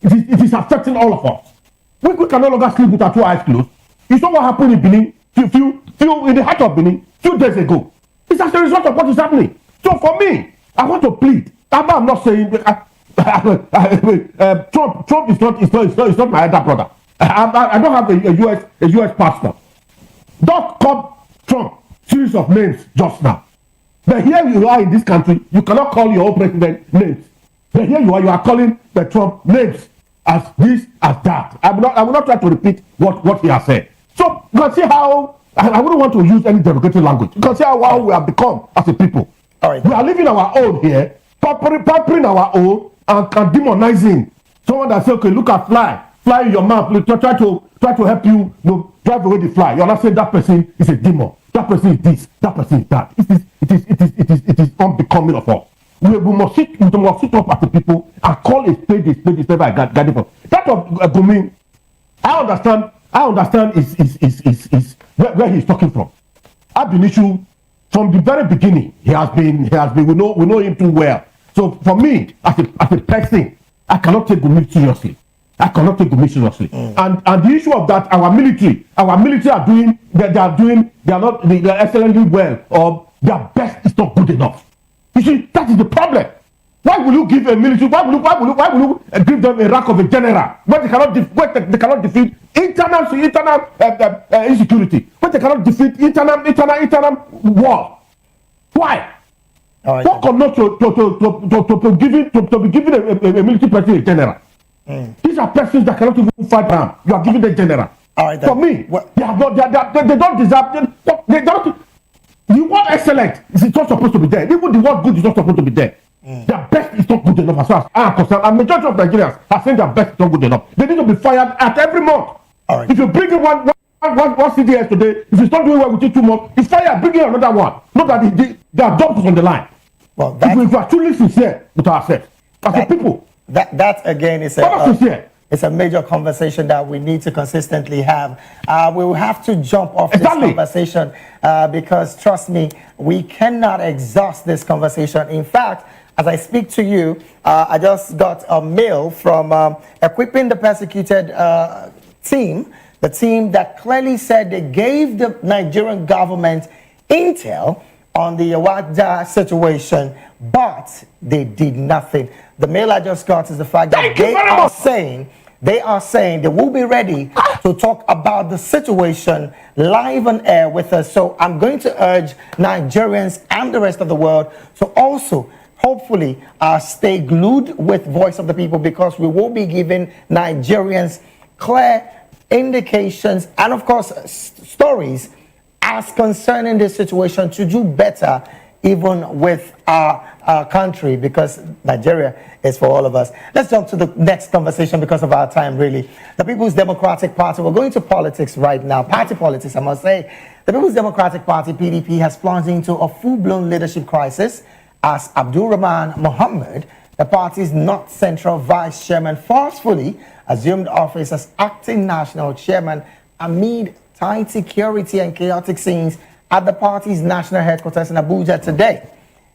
it is affecting all of us. We can no longer sleep with our two eyes closed. You saw what happened in Benin, few in the heart of Benin, few days ago. It's as a result of what is happening. So for me, I want to plead. I'm not saying Trump is not my elder brother. I don't have a US passport. Don't call Trump series of names just now. But here you are in this country, you cannot call your own president names. But here you are calling the Trump names as this, as that. I will not try to repeat what he has said. So you can see how I wouldn't want to use any derogatory language. You can see how we have become as a people. All right. We are living our own here, pampering our own and demonizing someone that says, okay, look at fly in your mouth, try to help you, drive away the fly. You're not saying that person is a demon. That person is this, that person is that. It is unbecoming of us. We must sit up as a people and call a spade by guiding for. That of Gumi, I understand is where he's talking from. I've been issued from the very beginning. He has been. We know him too well. So for me, as a person, I cannot take Gumi seriously. And the issue of that, our military are doing. They are excellently well, or their best is not good enough. You see, that is the problem. Why will you give a military? Why will you give them a rank of a general when they cannot defeat internal insecurity? When they cannot defeat internal war? Why? What cannot to be given a military person a general? These are persons that cannot even fight around. You are giving them general. All right. For me, they don't deserve. They don't. The word excellent is not supposed to be there. Even the word good is not supposed to be there. Their best is not good enough as far as I am concerned. And majority of Nigerians are saying their best is not good enough. They need to be fired at every month. All right. If you bring in one CDS today, if it's not doing well within 2 months, it's fired. Bring in another one. Not that their job is on the line. Well, if we are truly sincere with ourselves, as a people, that again is it's a major conversation that we need to consistently have. We will have to jump off this conversation because, trust me, we cannot exhaust this conversation. In fact, as I speak to you, I just got a mail from Equipping the Persecuted team, the team that clearly said they gave the Nigerian government intel on the Awada situation, but they did nothing. The mail I just got is the fact that they are saying they will be ready to talk about the situation live on air with us. So I'm going to urge Nigerians and the rest of the world to also hopefully stay glued with Voice of the People, because we will be giving Nigerians clear indications and of course stories as concerning this situation to do better even with our country, because Nigeria is for all of us. Let's jump to the next conversation because of our time, really. The People's Democratic Party, we're going to politics right now, party politics, I must say. The People's Democratic Party, PDP, has plunged into a full-blown leadership crisis as Abdul Rahman Mohammed, the party's North Central Vice Chairman, forcefully assumed office as acting national chairman amid tight security and chaotic scenes at the party's national headquarters in Abuja today.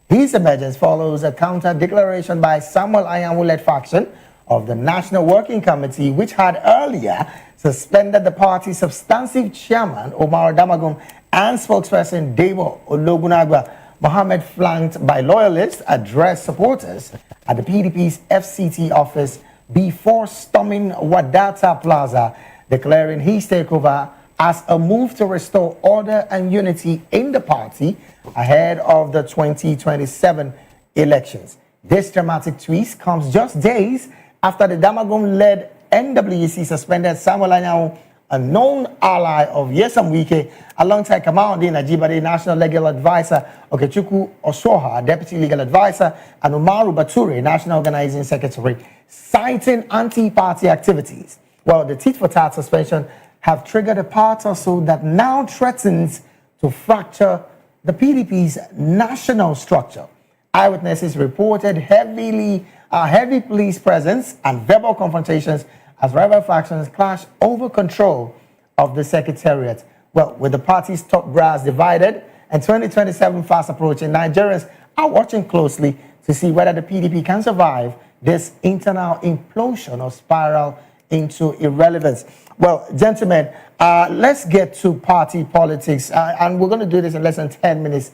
His emergence follows a counter-declaration by Samuel Anyanwu-led faction of the National Working Committee, which had earlier suspended the party's substantive chairman, Omar Damagum, and spokesperson, Debo Ologunagba. Mohammed, flanked by loyalists, addressed supporters at the PDP's FCT office before storming Wadata Plaza, declaring his takeover as a move to restore order and unity in the party ahead of the 2027 elections. This dramatic twist comes just days after the Damagum-led NWC suspended Samuel Anyanwu, a known ally of Nyesom Wike, alongside Kamaldeen Ajibade, National Legal Advisor, Okechukwu Osoha, Deputy Legal Advisor, and Umaru Bature, National Organizing Secretary, citing anti-party activities. Well, the tit-for-tat suspension have triggered a power tussle that now threatens to fracture the PDP's national structure. Eyewitnesses reported heavy police presence and verbal confrontations as rival factions clash over control of the secretariat. Well, with the party's top brass divided and 2027 fast approaching, Nigerians are watching closely to see whether the PDP can survive this internal implosion or spiral into irrelevance. Well, gentlemen, let's get to party politics, and we're going to do this in less than 10 minutes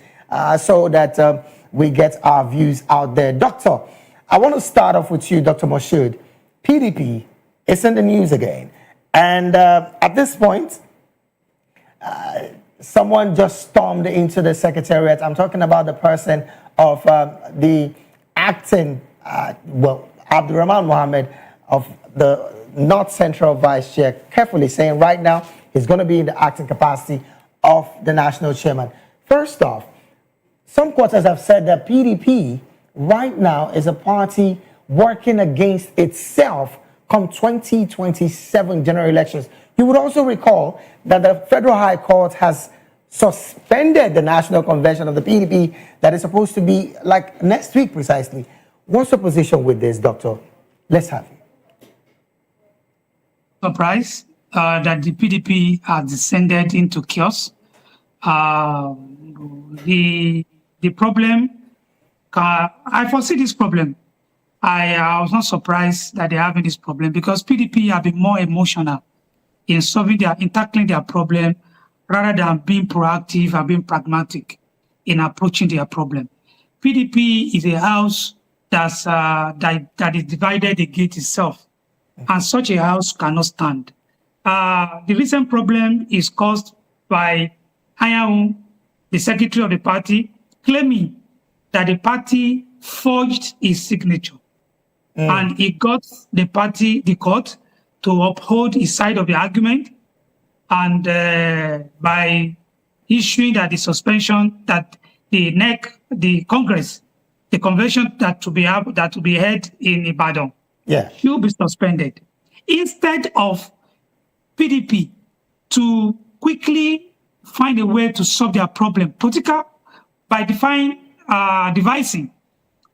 so that we get our views out there. Doctor, I want to start off with you, Dr. Moshood. PDP is in the news again, and at this point, someone just stormed into the secretariat. I'm talking about the person of the acting, Abdurrahman Mohammed of the North Central Vice Chair, carefully saying right now he's going to be in the acting capacity of the national chairman. First off, some quarters have said that PDP right now is a party working against itself come 2027 general elections. You would also recall that the Federal High Court has suspended the national convention of the PDP that is supposed to be like next week precisely. What's your position with this, Doctor? Let's have it. Surprised that the PDP has descended into chaos. The problem, I foresee this problem. I was not surprised that they're having this problem because PDP have been more emotional in tackling their problem rather than being proactive and being pragmatic in approaching their problem. PDP is a house that is divided against itself, and such a house cannot stand. The recent problem is caused by Anyanwu, the secretary of the party, claiming that the party forged his signature. And he got the court, to uphold his side of the argument, and by issuing that the suspension, that the Congress, the convention that to be held in Ibadan, will be suspended. Instead of PDP to quickly find a way to solve their problem, by devising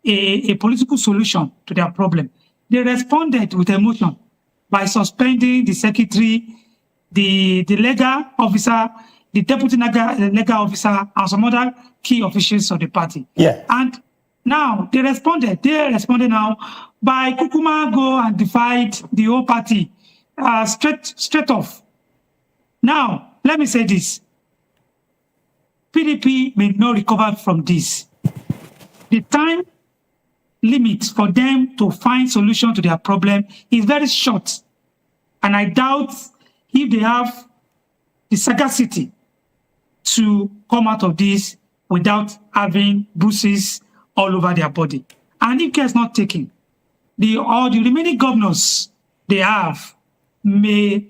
a political solution to their problem, they responded with emotion by suspending the secretary, the legal officer, the deputy legal officer, and some other key officials of the party. And now they responded. They responded now by Kukuma go and divide the whole party straight off. Now, let me say this. PDP may not recover from this. The time limit for them to find solution to their problem is very short. And I doubt if they have the sagacity to come out of this without having bruises all over their body. And if care is not taken, all the remaining governors they have may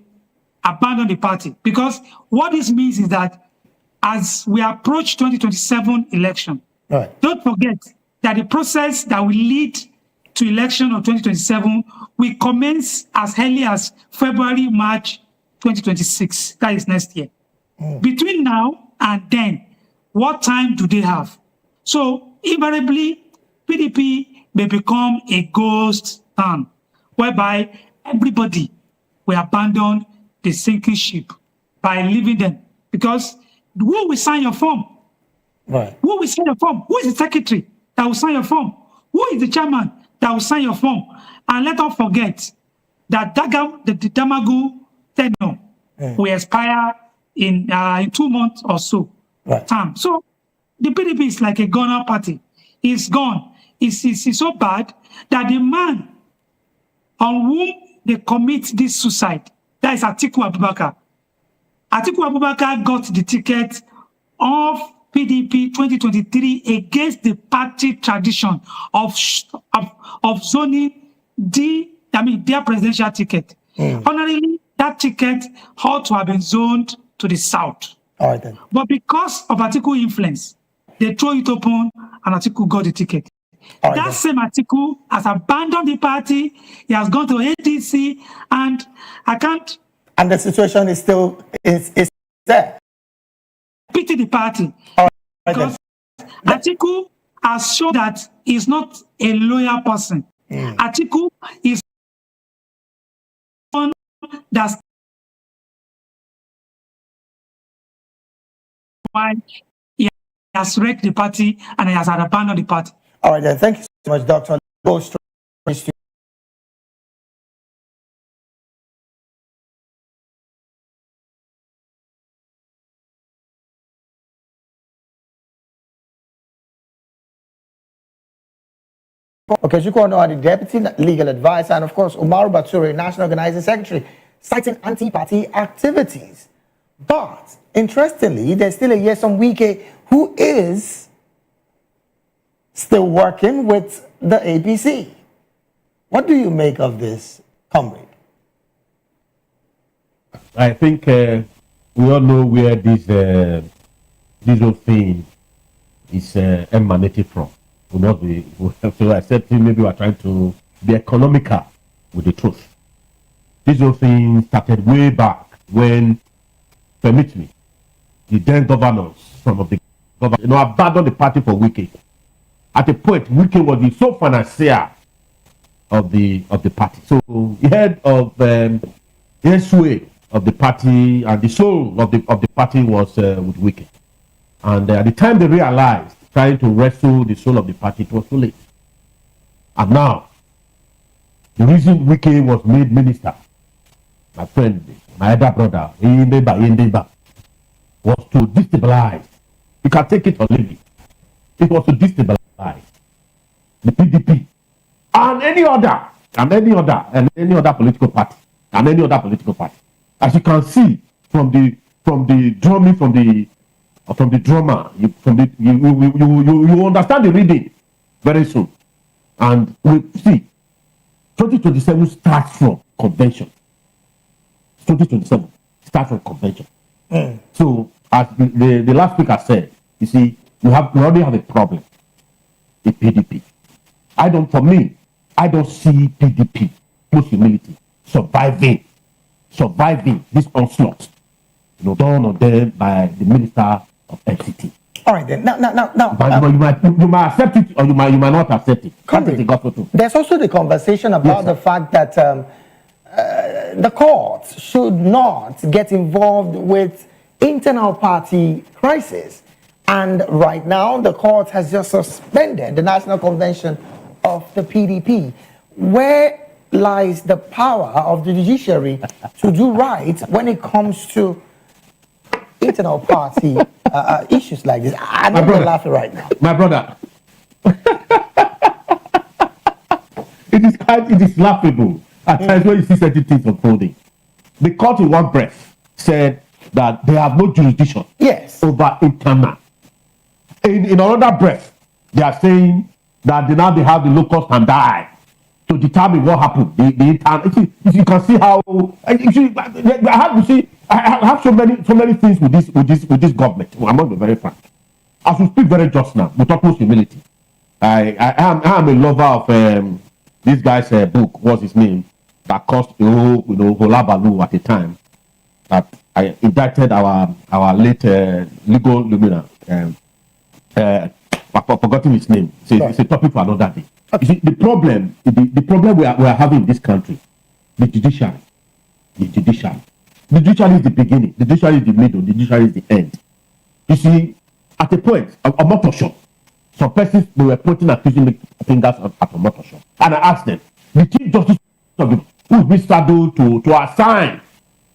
abandon the party. Because what this means is that as we approach 2027 election, don't forget that the process that will lead to election of 2027 will commence as early as February, March 2026. That is next year. Between now and then, what time do they have? So invariably, PDP may become a ghost town, whereby everybody will abandon the sinking ship by leaving them. Because who will sign your form? Who will sign your form? Who is the secretary that will sign your form? Who is the chairman that will sign your form? And let us forget that the Damagu tenure will expire in 2 months or so. Time. So the PDP is like a gunner party. It's gone. It's so bad that the man on whom they commit this suicide, that is Atiku Abubakar. Atiku Abubakar got the ticket of PDP 2023 against the party tradition of zoning their presidential ticket. Honorably, that ticket ought to have been zoned to the south. But because of Atiku influence, they throw it open and Atiku got the ticket. That same Atiku has abandoned the party. He has gone to ADC, and I can't. And the situation is still is there. Pity the party because Atiku has shown that he's not a loyal person. Atiku is one that's why he has wrecked the party and he has abandoned the party. All right, then. Thank you so much, Doctor. Go straight to Okay, Chukwuno are the Deputy Legal Advisor, and of course, Umaru Bature, National Organizing Secretary, citing anti-party activities. But, interestingly, there's still a Nyesom Wike who is still working with the APC. What do you make of this, comrade? I think we all know where this whole thing is emanated from. So I said maybe we are trying to be economical with the truth. This whole thing started way back when, permit me, the then governors, some of the governors, abandoned the party for Wike. At a point, Wike was the sole financier of the party. So the head of the sway of the party and the soul of the party was with Wike. And at the time they realized, trying to wrestle the soul of the party, it was too late. And now, the reason Wike was made minister, my friend, my elder brother, was to destabilize. You can take it or leave it. It was to destabilize the PDP and any other political party, As you can see from the drumming from the from the drama, you understand the reading very soon. And we see 2027 starts from convention. 2027 starts from convention. So as the last speaker said, you see, we already have a problem with PDP. I don't see PDP, close humility, surviving this onslaught, done on them by the Minister of FCT. All right then. Now. But you might accept it or you might not accept it. There's also the conversation about the fact that the courts should not get involved with internal party crisis. And right now, the court has just suspended the National Convention of the PDP. Where lies the power of the judiciary to do right when it comes to internal party issues like this? I know you're laughing right now. My brother, it is laughable at times when you see certain things unfolding. The court in one breath said that they have no jurisdiction over internal. In another breath, they are saying that they have the locus standi to determine what happened. The internal. You can see how. I have so many things with this government. I'm not very frank. As we speak very just now, with utmost humility, I am a lover of this guy's book. What's his name? That cost Holabalu at the time. That I indicted our late legal luminary. I've forgotten his name. It's a topic for another day. You see, the problem we are having in this country, the judiciary. The judiciary is the beginning, the judiciary is the middle, the judiciary is the end. You see, at a point, a motor shop, some persons they were pointing accusing fingers at a motor shop. And I asked them, the Chief Justice who's been saddled to assign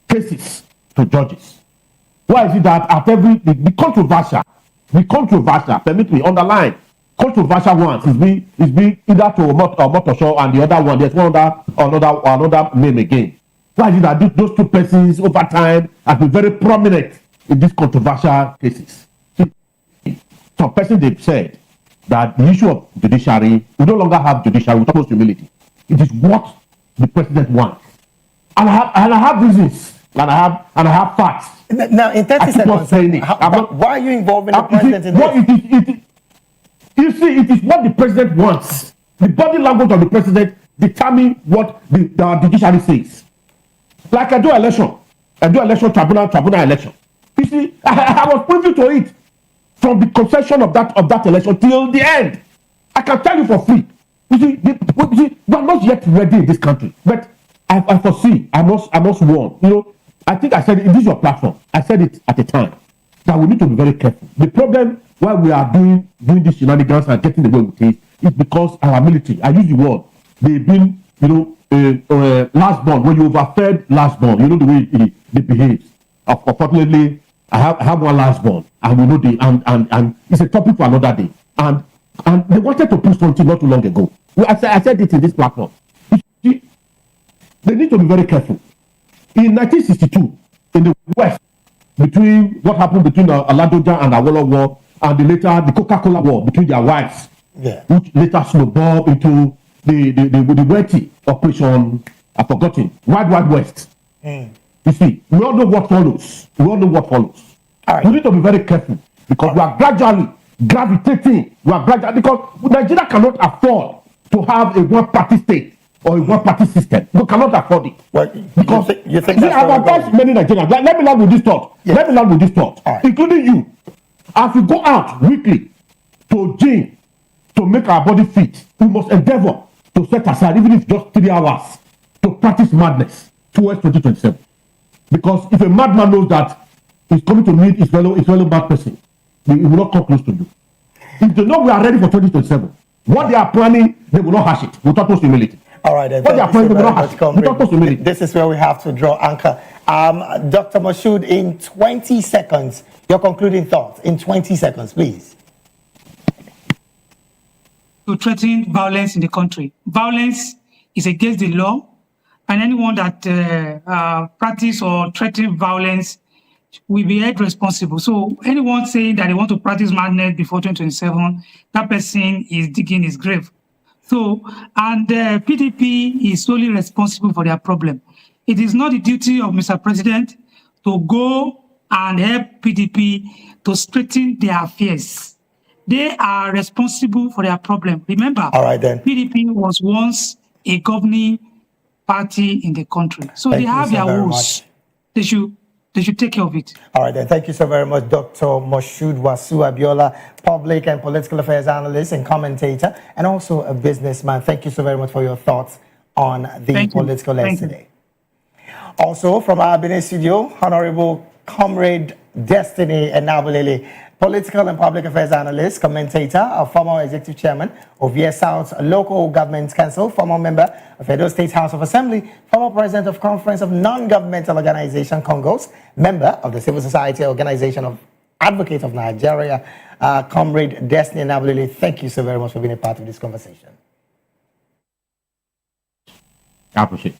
cases to judges. Why is it that at every the controversial, permit me, underline, controversial ones is being either to a motor shop and the other one, there's another name again. Why is it that those two persons over time have been very prominent in these controversial cases? Some persons they've said that the issue of judiciary, we no longer have judiciary with utmost humility. It is what the president wants. And I have reasons. And I have facts. Now, in 30 seconds, why are you involving the president in this? You see, it is what the president wants. The body language of the president determines what the judiciary says. Like I do election tribunal election. You see, I was privy to it from the concession of that election till the end. I can tell you for free. You see, we are not yet ready in this country. But I foresee, I must warn. I think I said it, this is your platform. I said it at the time that we need to be very careful. The problem why we are doing these shenanigans and getting away with it is because our military, I use the word, they've been, last born. When you overfed last born, you know the way they behave. Unfortunately, I have one last born, and we know and it's a topic for another day. And they wanted to push something not too long ago. I said it in this platform. They need to be very careful. In 1962, in the West, between what happened between Aladoja and Awolowo War, and the Coca-Cola War between their wives, which later snowballed into the weighty operation, I've forgotten, Wild West. You see, we all know what follows. We need to be very careful because we are gradually gravitating. Because Nigeria cannot afford to have a one-party state or a one-party system. We cannot afford it. Because you think I've advised many Nigerians. Let me land with this thought. Including you. As we go out weekly to gym to make our body fit, we must endeavor to set aside, even if just 3 hours, to practice madness towards 2027. Because if a madman knows that he's coming to meet his fellow bad person, he will not come close to you. If they know we are ready for 2027, what they are planning, they will not hash it without humility. All right, then. This is where we have to draw anchor. Dr. Moshood, in 20 seconds, your concluding thoughts. In 20 seconds, please. To threaten violence in the country. Violence is against the law, and anyone that practice or threaten violence will be held responsible. So anyone saying that they want to practice madness before 2027, that person is digging his grave. So, and PDP is solely responsible for their problem. It is not the duty of Mr. President to go and help PDP to straighten their affairs. They are responsible for their problem. Remember, all right, then. PDP was once a governing party in the country. So Thank they have you so their very woes. much. They should take care of it. All right, then. Thank you so very much, Dr. Moshood Wasu Abiola, public and political affairs analyst and commentator, and also a businessman. Thank you so very much for your thoughts on the political lens today. Also, from our Benin studio, Honorable Comrade Destiny Enabulele, political and public affairs analyst, commentator, a former executive chairman of Yes South Local Government Council, former member of Edo State House of Assembly, former president of Conference of Non-Governmental Organization, Congos, member of the Civil Society Organization of Advocates of Nigeria, Comrade Destiny Enabulele. Thank you so very much for being a part of this conversation. I appreciate it.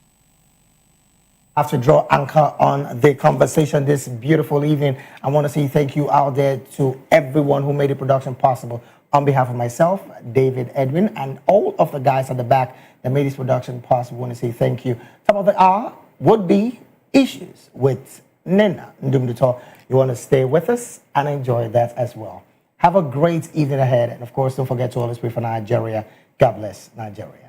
I have to draw anchor on the conversation this beautiful evening. I want to say thank you out there to everyone who made the production possible. On behalf of myself, David Edwin, and all of the guys at the back that made this production possible, I want to say thank you. Top of the hour would be issues with Nena Ndumduto. You want to stay with us and enjoy that as well. Have a great evening ahead. And of course, don't forget to always pray for Nigeria. God bless Nigeria.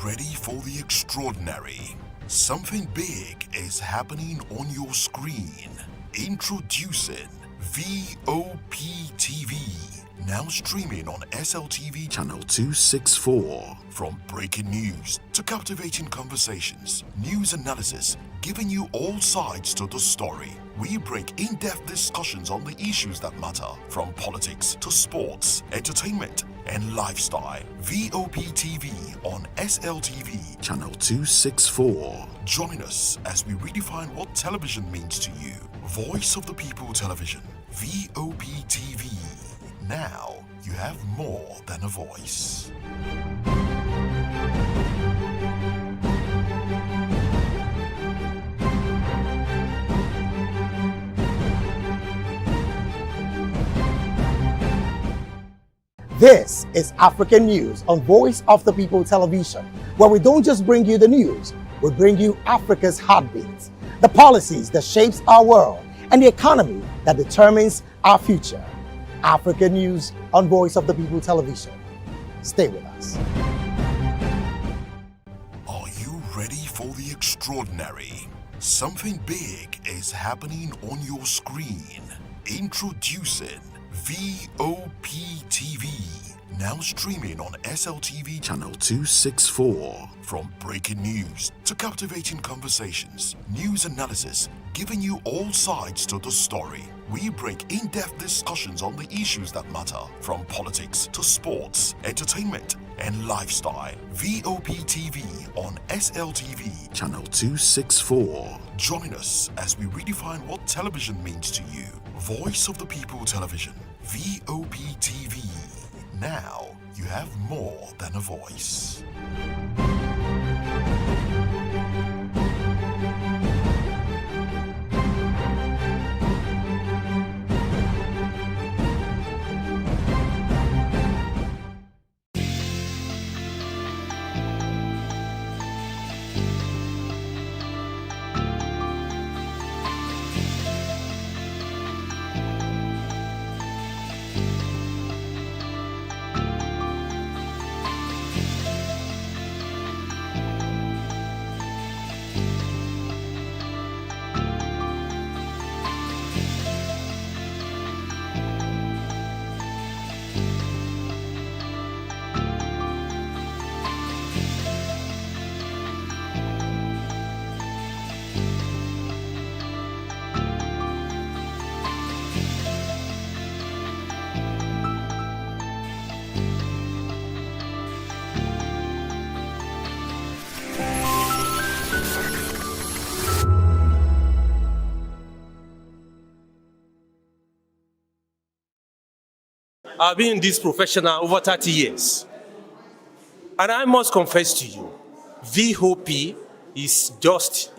Ready for the extraordinary? Something big is happening on your screen. Introducing VOPTV. Now streaming on SLTV channel 264. From breaking news to captivating conversations, news analysis, giving you all sides to the story. We break in-depth discussions on the issues that matter, from politics to sports, entertainment, and lifestyle. VOPTV on SLTV channel 264. Join us as we redefine what television means to you. Voice of the People Television, VOPTV. Now you have more than a voice. This is African News on Voice of the People Television, where we don't just bring you the news, we bring you Africa's heartbeat, the policies that shapes our world, and the economy that determines our future. African News on Voice of the People Television. Stay with us. Are you ready for the extraordinary? Something big is happening on your screen. Introducing VOPTV. Now streaming on SLTV channel 264. From breaking news to captivating conversations, news analysis, giving you all sides to the story. We bring in-depth discussions on the issues that matter, from politics to sports, entertainment, and lifestyle. VOP TV on SLTV channel 264. Join us as we redefine what television means to you. Voice of the People Television, VOP TV. Now you have more than a voice. I've been in this profession over 30 years. And I must confess to you, VOP is just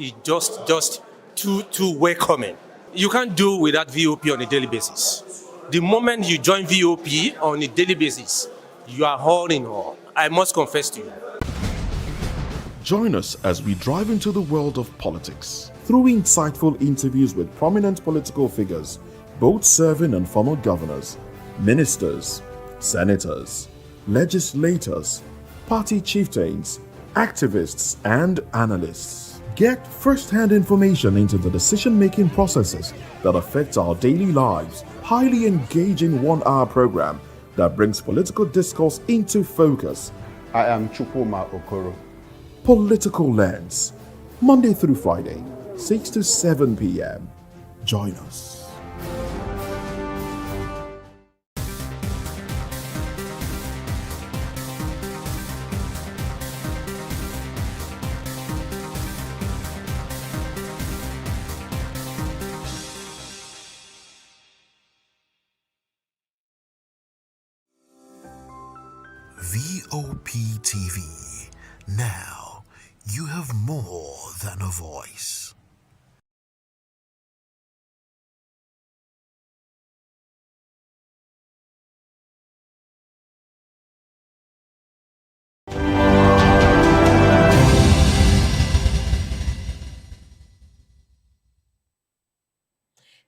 too welcoming. You can't do without VOP on a daily basis. The moment you join VOP on a daily basis, you are all in all. I must confess to you. Join us as we drive into the world of politics through insightful interviews with prominent political figures, both serving and former governors, ministers, senators, legislators, party chieftains, activists, and analysts. Get first-hand information into the decision-making processes that affect our daily lives. Highly engaging one-hour program that brings political discourse into focus. I am Chukwuma Okoro. Political Lens, Monday through Friday, 6 to 7 p.m. Join us. VOP TV. Now you have more than a voice.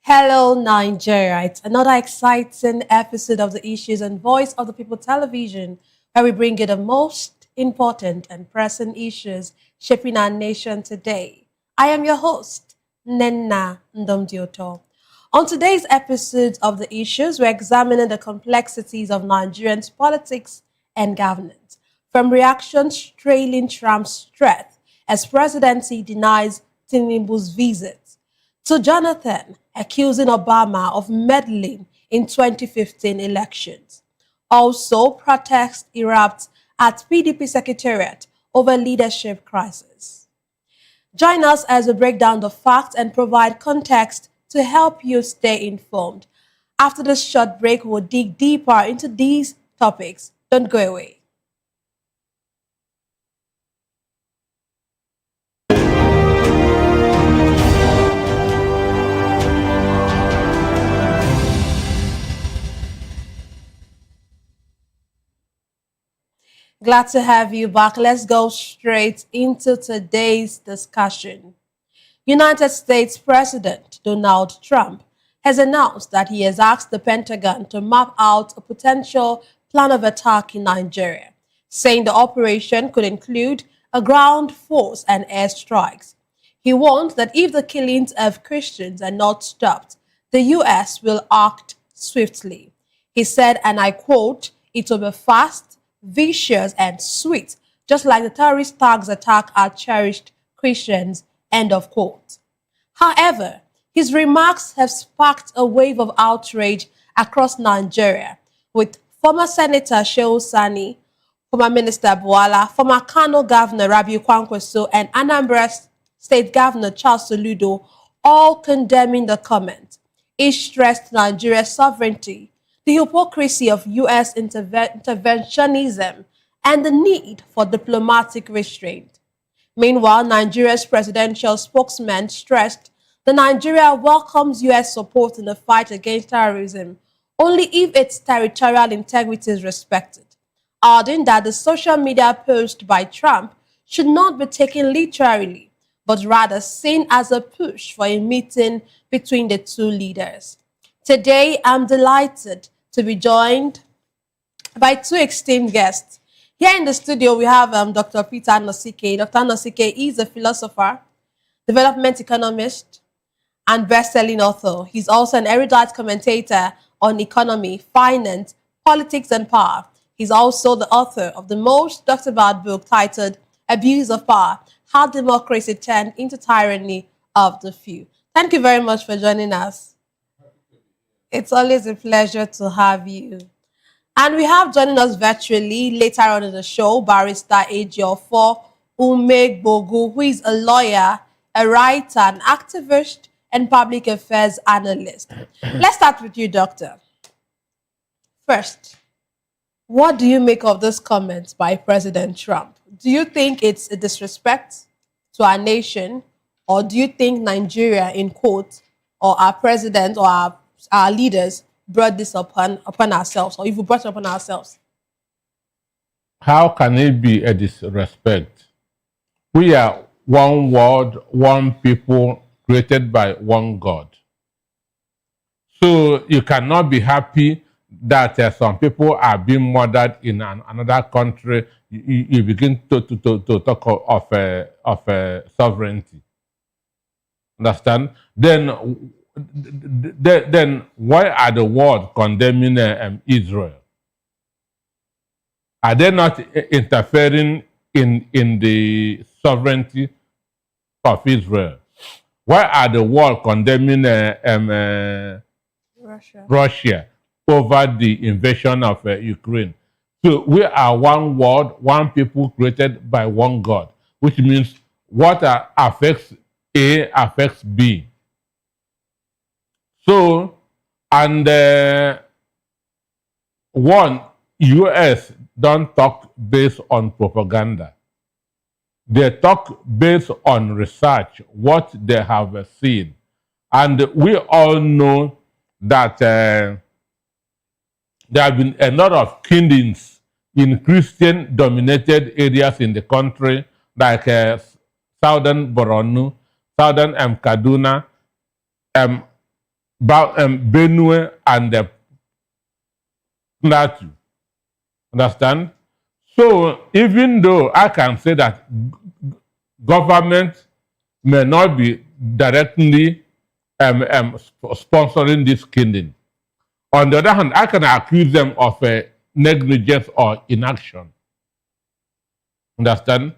Hello, Nigeria. It's another exciting episode of the Issues and Voice of the People television, where we bring you the most important and pressing issues shaping our nation today. I am your host, Nenna Ndomdioto. On today's episode of the Issues, we're examining the complexities of Nigerians' politics and governance, from reactions trailing Trump's threat as presidency denies Tinubu's visit, to Jonathan accusing Obama of meddling in 2015 elections. Also, protests erupt at PDP Secretariat over leadership crisis. Join us as we break down the facts and provide context to help you stay informed. After this short break, we'll dig deeper into these topics. Don't go away. Glad to have you back. Let's go straight into today's discussion. United States President Donald Trump has announced that he has asked the Pentagon to map out a potential plan of attack in Nigeria, saying the operation could include a ground force and airstrikes. He warned that if the killings of Christians are not stopped, the U.S. will act swiftly. He said, and I quote, It will be fast, vicious, and sweet, just like the terrorist thugs attack our cherished Christians, end of quote. However, his remarks have sparked a wave of outrage across Nigeria, with former Senator Shehu Sani, former Minister Buala, former Kano Governor Rabiu Kwankwaso, and Anambra State Governor Charles Soludo all condemning the comment. Each stressed Nigeria's sovereignty, the hypocrisy of U.S. interventionism, and the need for diplomatic restraint. Meanwhile, Nigeria's presidential spokesman stressed that Nigeria welcomes U.S. support in the fight against terrorism only if its territorial integrity is respected, adding that the social media post by Trump should not be taken literally, but rather seen as a push for a meeting between the two leaders. Today, I'm delighted to be joined by two esteemed guests. Here in the studio, we have Dr. Peter Nosike. Dr. Nosike is a philosopher, development economist, and best-selling author. He's also an erudite commentator on economy, finance, politics, and power. He's also the author of the most talked about book titled Abuse of Power, How Democracy Turned into Tyranny of the Few. Thank you very much for joining us. It's always a pleasure to have you. And we have joining us virtually later on in the show, Barrister Ejiofor Umegbogu, who is a lawyer, a writer, an activist, and public affairs analyst. Let's start with you, Doctor. First, what do you make of this comment by President Trump? Do you think it's a disrespect to our nation, or do you think Nigeria, in quote, or our president or our leaders brought this upon ourselves, or if we brought it upon ourselves? How can it be a disrespect? We are one world, one people, created by one God. So you cannot be happy that some people are being murdered in another country. You begin to talk of sovereignty. Understand? Then why are the world condemning Israel? Are they not interfering in the sovereignty of Israel? Why are the world condemning Russia over the invasion of Ukraine? So we are one world, one people created by one God, which means what affects A affects B. So, and one, US don't talk based on propaganda. They talk based on research, what they have seen. And we all know that there have been a lot of killings in Christian-dominated areas in the country, like southern Borno, southern Kaduna, Benue, and Plateau. Understand? So even though I can say that government may not be directly sponsoring this killing, on the other hand, I can accuse them of negligence or inaction. Understand?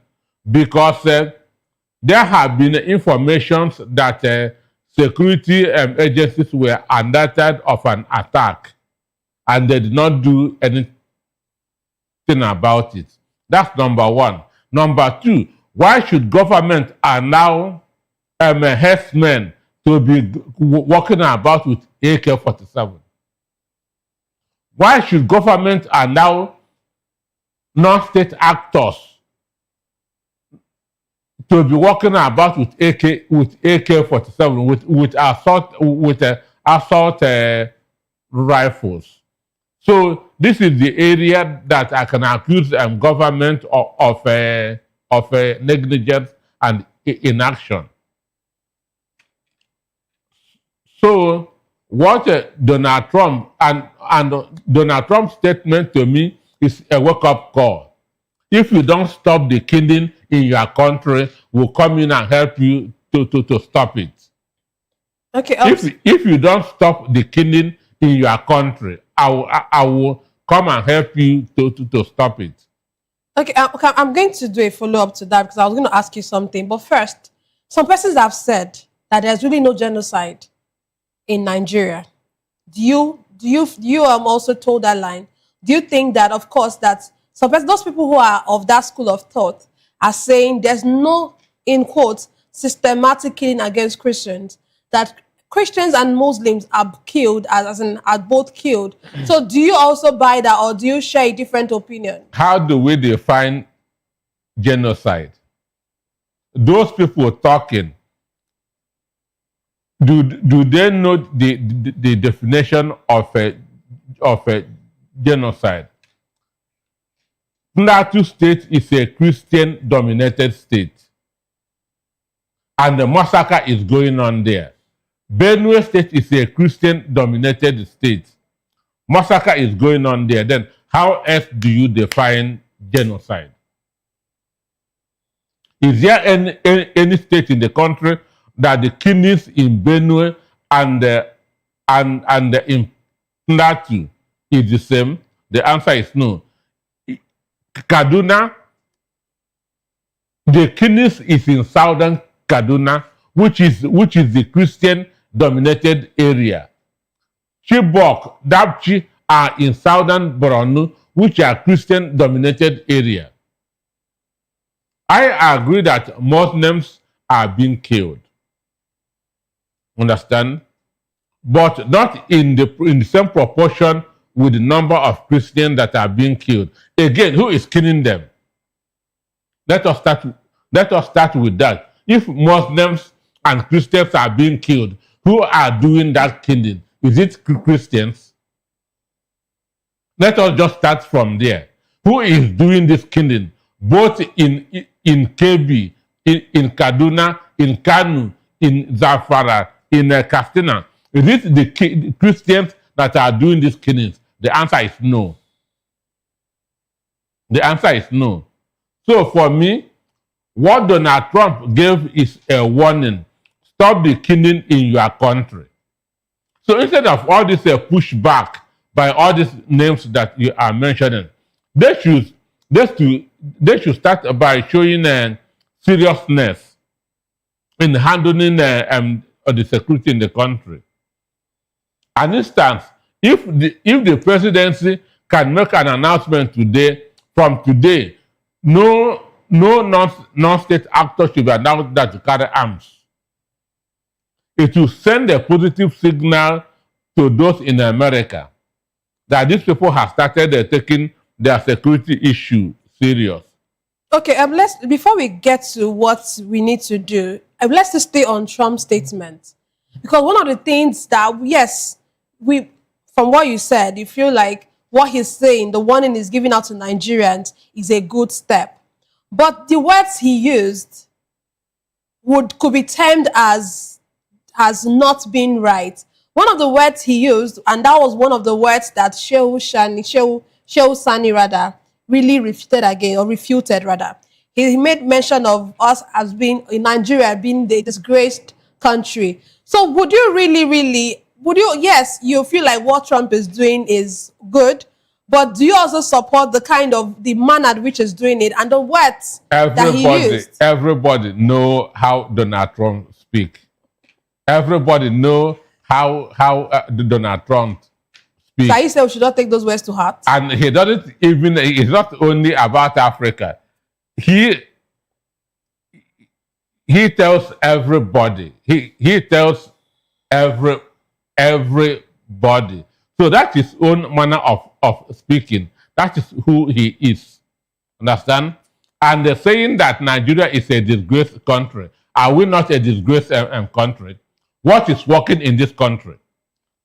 Because there have been information that security agencies were alerted of an attack and they did not do anything about it. That's number one. Number two, why should government allow herdsmen to be walking about with AK-47? Why should government allow non-state actors to be walking about with AK-47 with assault rifles? So this is the area that I can accuse government of negligence and inaction. So what Donald Trump and Donald Trump's statement to me is a wake-up call. If you don't stop the killing in your country, we'll come in and help you to stop it. Okay. If you don't stop the killing in your country, I will come and help you to stop it. Okay, I'm going to do a follow-up to that because I was going to ask you something. But first, some persons have said that there's really no genocide in Nigeria. Do you also told that line? Do you think that, of course, that those people who are of that school of thought are saying there's no, in quotes, systematic killing against Christians, that Christians and Muslims are killed, are both killed. So do you also buy that, or do you share a different opinion? How do we define genocide? Those people talking, do they know the definition of a genocide? Plateau State is a Christian-dominated state, and the massacre is going on there. Benue State is a Christian-dominated state. Massacre is going on there. Then how else do you define genocide? Is there any state in the country that the killings in Benue and in Plateau is the same? The answer is no. Kaduna, the killings is in southern Kaduna, which is the Christian-dominated area. Chibok, Dapchi are in southern Borno, which are Christian-dominated area. I agree that Muslims are being killed. Understand? But not in the same proportion with the number of Christians that are being killed. Again, who is killing them? Let us start with that. If Muslims and Christians are being killed, who are doing that killing? Is it Christians? Let us just start from there. Who is doing this killing? Both in KB, in Kaduna, in Kanu, in Zamfara, in Katsina. Is it the Christians that are doing these killings? The answer is no. The answer is no. So for me, what Donald Trump gave is a warning. Stop the killing in your country. So instead of all this pushback by all these names that you are mentioning, they should start by showing seriousness in handling the security in the country. An instance, if the presidency can make an announcement today, from today, no non-state actor should be allowed that to carry arms. It will send a positive signal to those in America that these people have started taking their security issue serious. Okay, before we get to what we need to do, let's just stay on Trump's statement. Because one of the things that, yes, from what you said, you feel like what he's saying, the warning he's giving out to Nigerians, is a good step. But the words he used could be termed as not being right. One of the words he used, and that was one of the words that Shehu Sani really refuted. He made mention of us as being, in Nigeria, being the disgraced country. So would you yes, you feel like what Trump is doing is good, but do you also support the manner at which he's doing it and the words that he used? Everybody know how Donald Trump speaks. Everybody know how Donald Trump speaks. So you say we should not take those words to heart? And he doesn't even, it's not only about Africa. He tells everybody. He tells everybody. So that's his own manner of speaking. That is who he is. Understand? And they're saying that Nigeria is a disgraced country. Are we not a disgraced country? What is working in this country?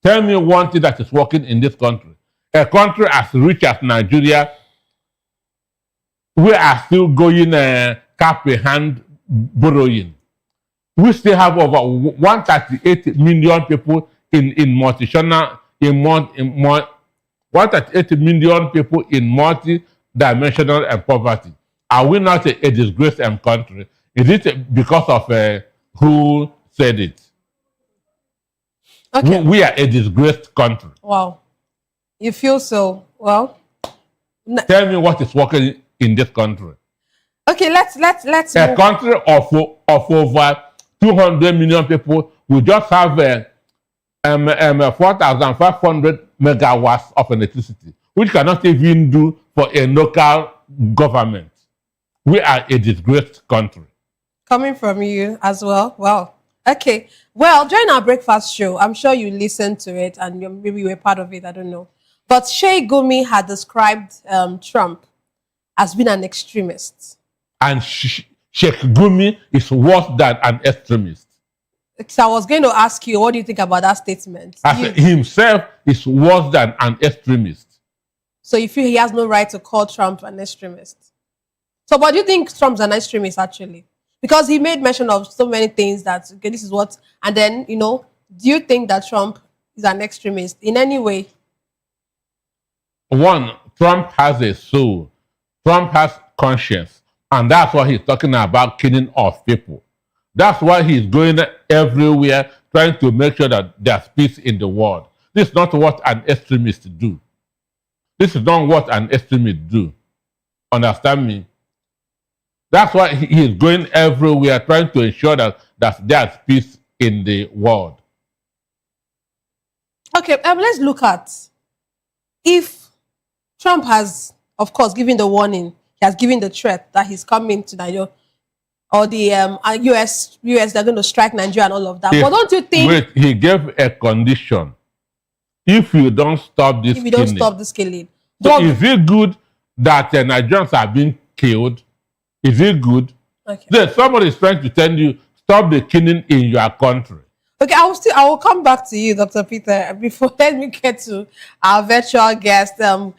Tell me one thing that is working in this country. A country as rich as Nigeria, we are still going cap in hand borrowing. We still have over 138 million people in multi-dimensional, 138 million people in multi-dimensional poverty. Are we not a disgraced country? Is it because of who said it? Okay. We are a disgraced country. Wow. You feel so? Well, tell me what is working in this country. Okay, let's A move. country of over 200 million people will just have 4,500 megawatts of electricity, which cannot even do for a local government. We are a disgraced country. Coming from you as well. Well, okay. Well, during our breakfast show, I'm sure you listened to it and maybe you were part of it. I don't know. But Shey Gumi had described Trump as being an extremist. And Sheikh Gumi is worse than an extremist. So I was going to ask you, what do you think about that statement? Himself is worse than an extremist. So you feel he has no right to call Trump an extremist? So what do you think Trump's an extremist actually? Because he made mention of so many things that, okay, this is what, and then, you know, do you think that Trump is an extremist in any way? One, Trump has a soul. Trump has conscience. And that's why he's talking about killing of people. That's why he's going everywhere trying to make sure that there's peace in the world. This is not what an extremist do. This is not what an extremist do. Understand me? That's why he is going everywhere trying to ensure that there's peace in the world. Okay, let's look at if Trump has, of course, given the warning, he has given the threat that he's coming to Nigeria, or the US, they're going to strike Nigeria and all of that. But don't you think... Wait, he gave a condition. If you don't stop this killing... If you don't stop this killing. So is it good that Nigerians are being killed? Is it good? Okay. Then somebody is trying to tell you, stop the killing in your country. Okay, I will come back to you, Dr. Peter. Before, let me get to our virtual guest. Our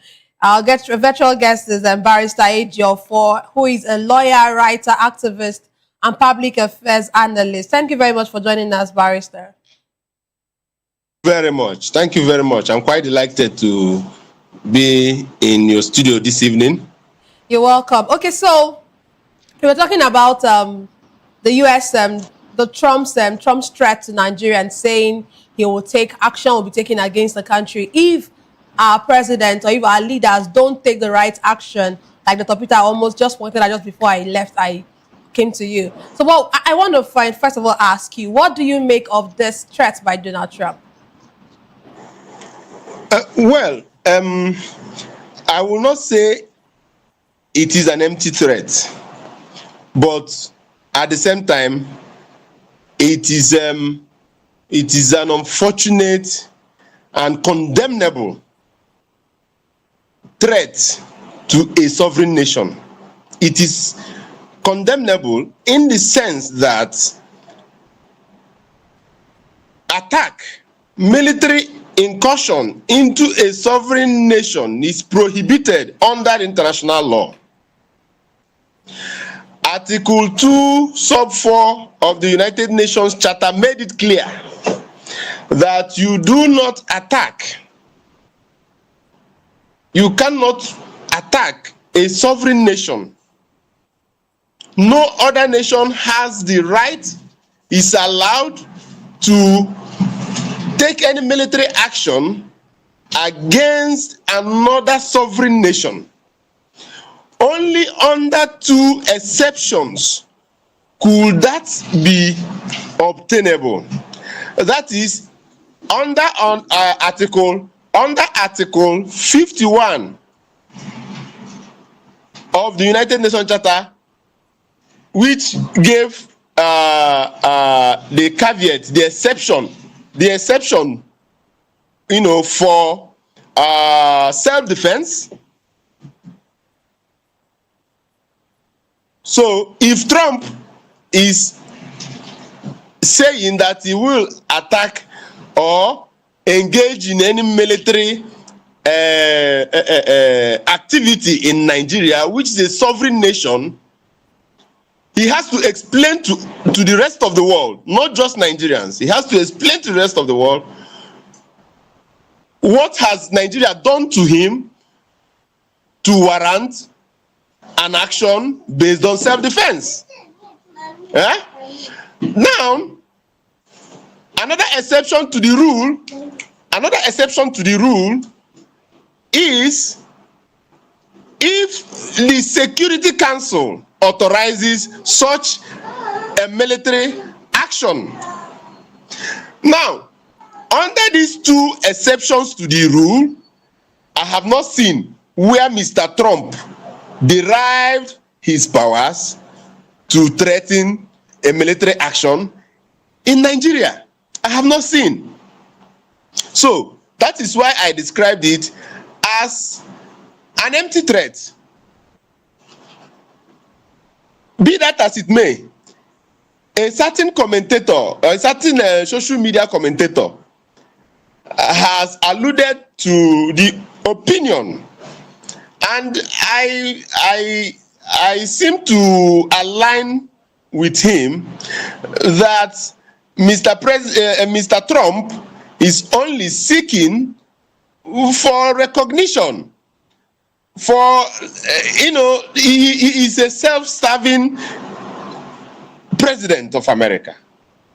virtual guest is Barrister Ejiofor, who is a lawyer, writer, activist, and public affairs analyst. Thank you very much for joining us, Barrister. Very much. Thank you very much. I'm quite delighted to be in your studio this evening. You're welcome. Okay, so we were talking about the U.S. The Trump's threat to Nigeria and saying he will take action, will be taken against the country if our president or if our leaders don't take the right action. Like Dr. Peter almost just pointed out just before I left, I came to you. So, well, I want to first of all ask you, what do you make of this threat by Donald Trump? I will not say it is an empty threat, but at the same time, it is an unfortunate and condemnable threat to a sovereign nation. It is condemnable in the sense that military incursion into a sovereign nation is prohibited under international law. Article 2, sub 4 of the United Nations Charter made it clear that you do not attack. You cannot attack a sovereign nation. No other nation has the right, is allowed to take any military action against another sovereign nation. Only under two exceptions could that be obtainable. That is under Article 51 of the United Nations Charter, which gave the caveat, the exception, for self-defense. So if Trump is saying that he will attack or engage in any military activity in Nigeria, which is a sovereign nation, he has to explain to the rest of the world, not just Nigerians. He has to explain to the rest of the world what has Nigeria done to him to warrant an action based on self-defense. Now, another exception to the rule is if the Security Council authorizes such a military action. Now, under these two exceptions to the rule, I have not seen where Mr. Trump derived his powers to threaten a military action in Nigeria. I have not seen. So that is why I described it as an empty threat. Be that as it may, a certain commentator, or a certain social media commentator has alluded to the opinion, and I seem to align with him that Mr. Trump is only seeking for recognition. For he is a self-serving president of America.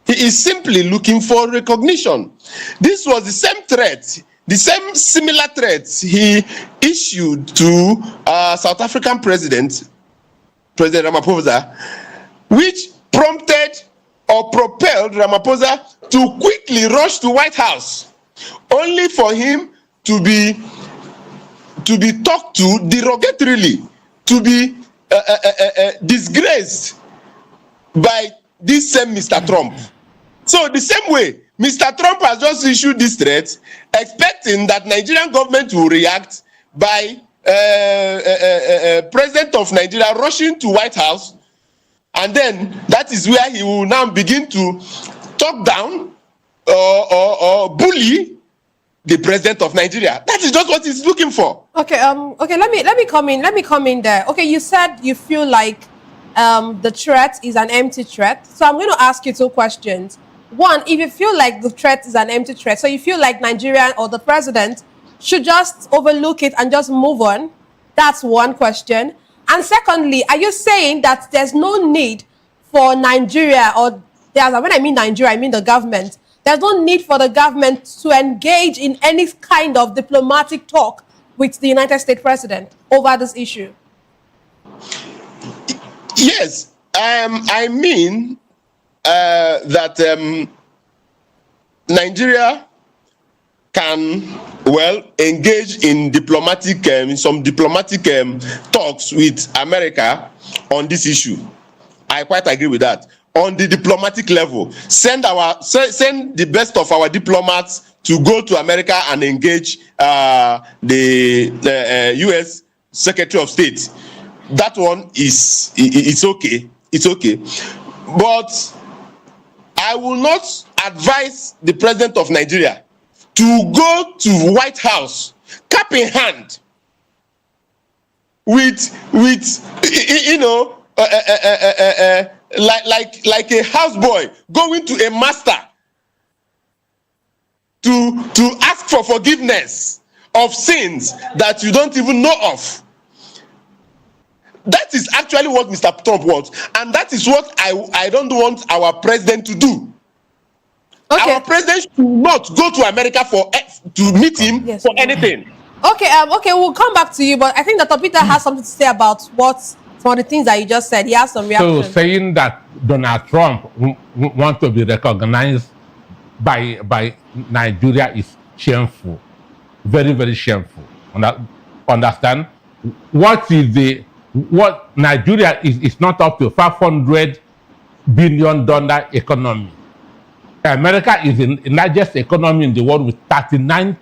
He is simply looking for recognition. This was the same threat, the same similar threats he issued to South African President Ramaphosa, which prompted or propelled Ramaphosa to quickly rush to White House, only for him to be talked to derogatorily, to be disgraced by this same Mr. Trump. So the same way, Mr. Trump has just issued this threat, expecting that Nigerian government will react by President of Nigeria rushing to White House, and then that is where he will now begin to talk down or bully the President of Nigeria. That is just what he's looking for. Okay, okay, let me come in there. Okay, you said you feel like the threat is an empty threat. So I'm going to ask you two questions. One, if you feel like the threat is an empty threat, so you feel like Nigeria or the president should just overlook it and just move on, that's one question. And secondly, are you saying that there's no need for Nigeria, or when I mean Nigeria, I mean the government, there's no need for the government to engage in any kind of diplomatic talk with the United States president over this issue? Yes, I mean that Nigeria can engage in some diplomatic talks with America on this issue. I quite agree with that. On the diplomatic level, send the best of our diplomats to go to America and engage the U.S. Secretary of State. That one is okay. It's okay, but I will not advise the president of Nigeria to go to White House cap in hand with like a houseboy going to a master to ask for forgiveness of sins that you don't even know of. That is actually what Mr. Trump wants, and that is what I don't want our president to do. Okay. Our president should not go to America to meet him for anything. Okay, okay, we'll come back to you, but I think that Peter has something to say about some of the things that you just said. He has some reaction. So saying that Donald Trump wants to be recognized by Nigeria is shameful, very, very shameful. Understand? What Nigeria is not up to $500 billion economy. America is the largest economy in the world with 39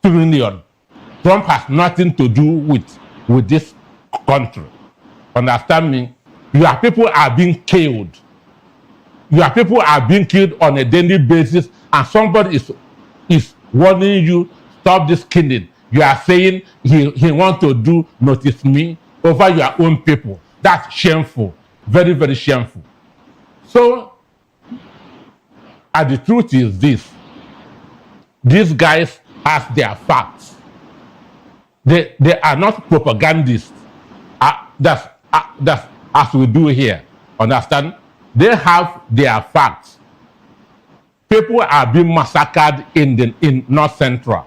trillion. Trump has nothing to do with this country. Understand me? Your people are being killed. Your people are being killed on a daily basis, and somebody is warning you, stop this killing. You are saying he wants to do notice me over your own people. That's shameful. Very, very shameful. So, and the truth is this. These guys have their facts. They are not propagandists. That's as we do here. Understand? They have their facts. People are being massacred in North Central.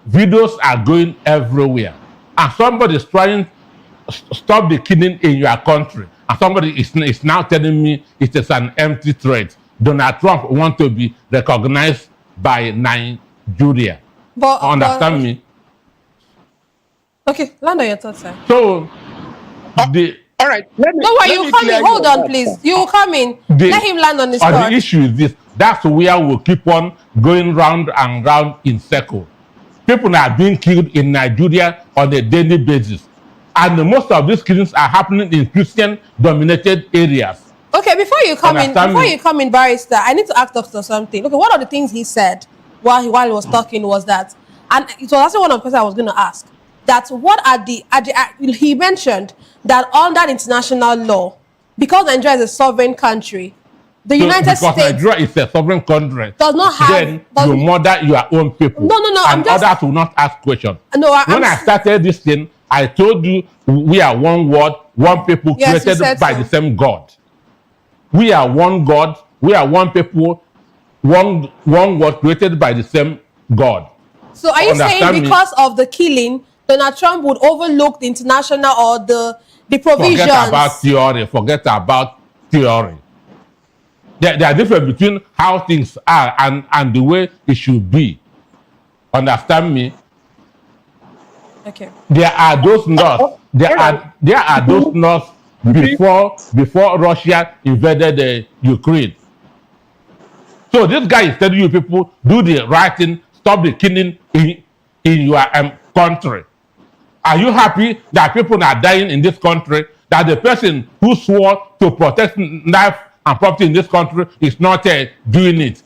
Videos are going everywhere. And somebody is trying to stop the killing in your country. And somebody is now telling me it is an empty threat. Donald Trump wants to be recognized by Nigeria. Understand me? Okay, land on your thoughts, sir. So, all right. No, you come in. Hold on, please. You come in. Let him land on his thoughts. The issue is this. That's where we'll keep on going round and round in circle. People are being killed in Nigeria on a daily basis. And most of these killings are happening in Christian-dominated areas. Okay, before you come in, Barrister, I need to ask Doctor something. Okay, one of the things he said while he was talking was that, and it was also one of the questions I was going to ask, that what are he mentioned that under international law, because Nigeria is a sovereign country, the United States... Because Nigeria is a sovereign country, does not have... Then you murder your own people. No, and others will not ask questions. No, when I started this thing, I told you we are one world, one people, created by the same God. We are one God, we are one people, one world created by the same God. So are you saying because of the killing, Donald Trump would overlook the international or the provisions? Forget about theory. There are difference between how things are and the way it should be. Understand me? Okay. There are those laws. There are those laws before Russia invaded Ukraine. So this guy is telling you people, do the right thing, stop the killing in your country. Are you happy that people are dying in this country, that the person who swore to protect life and property in this country is not doing it?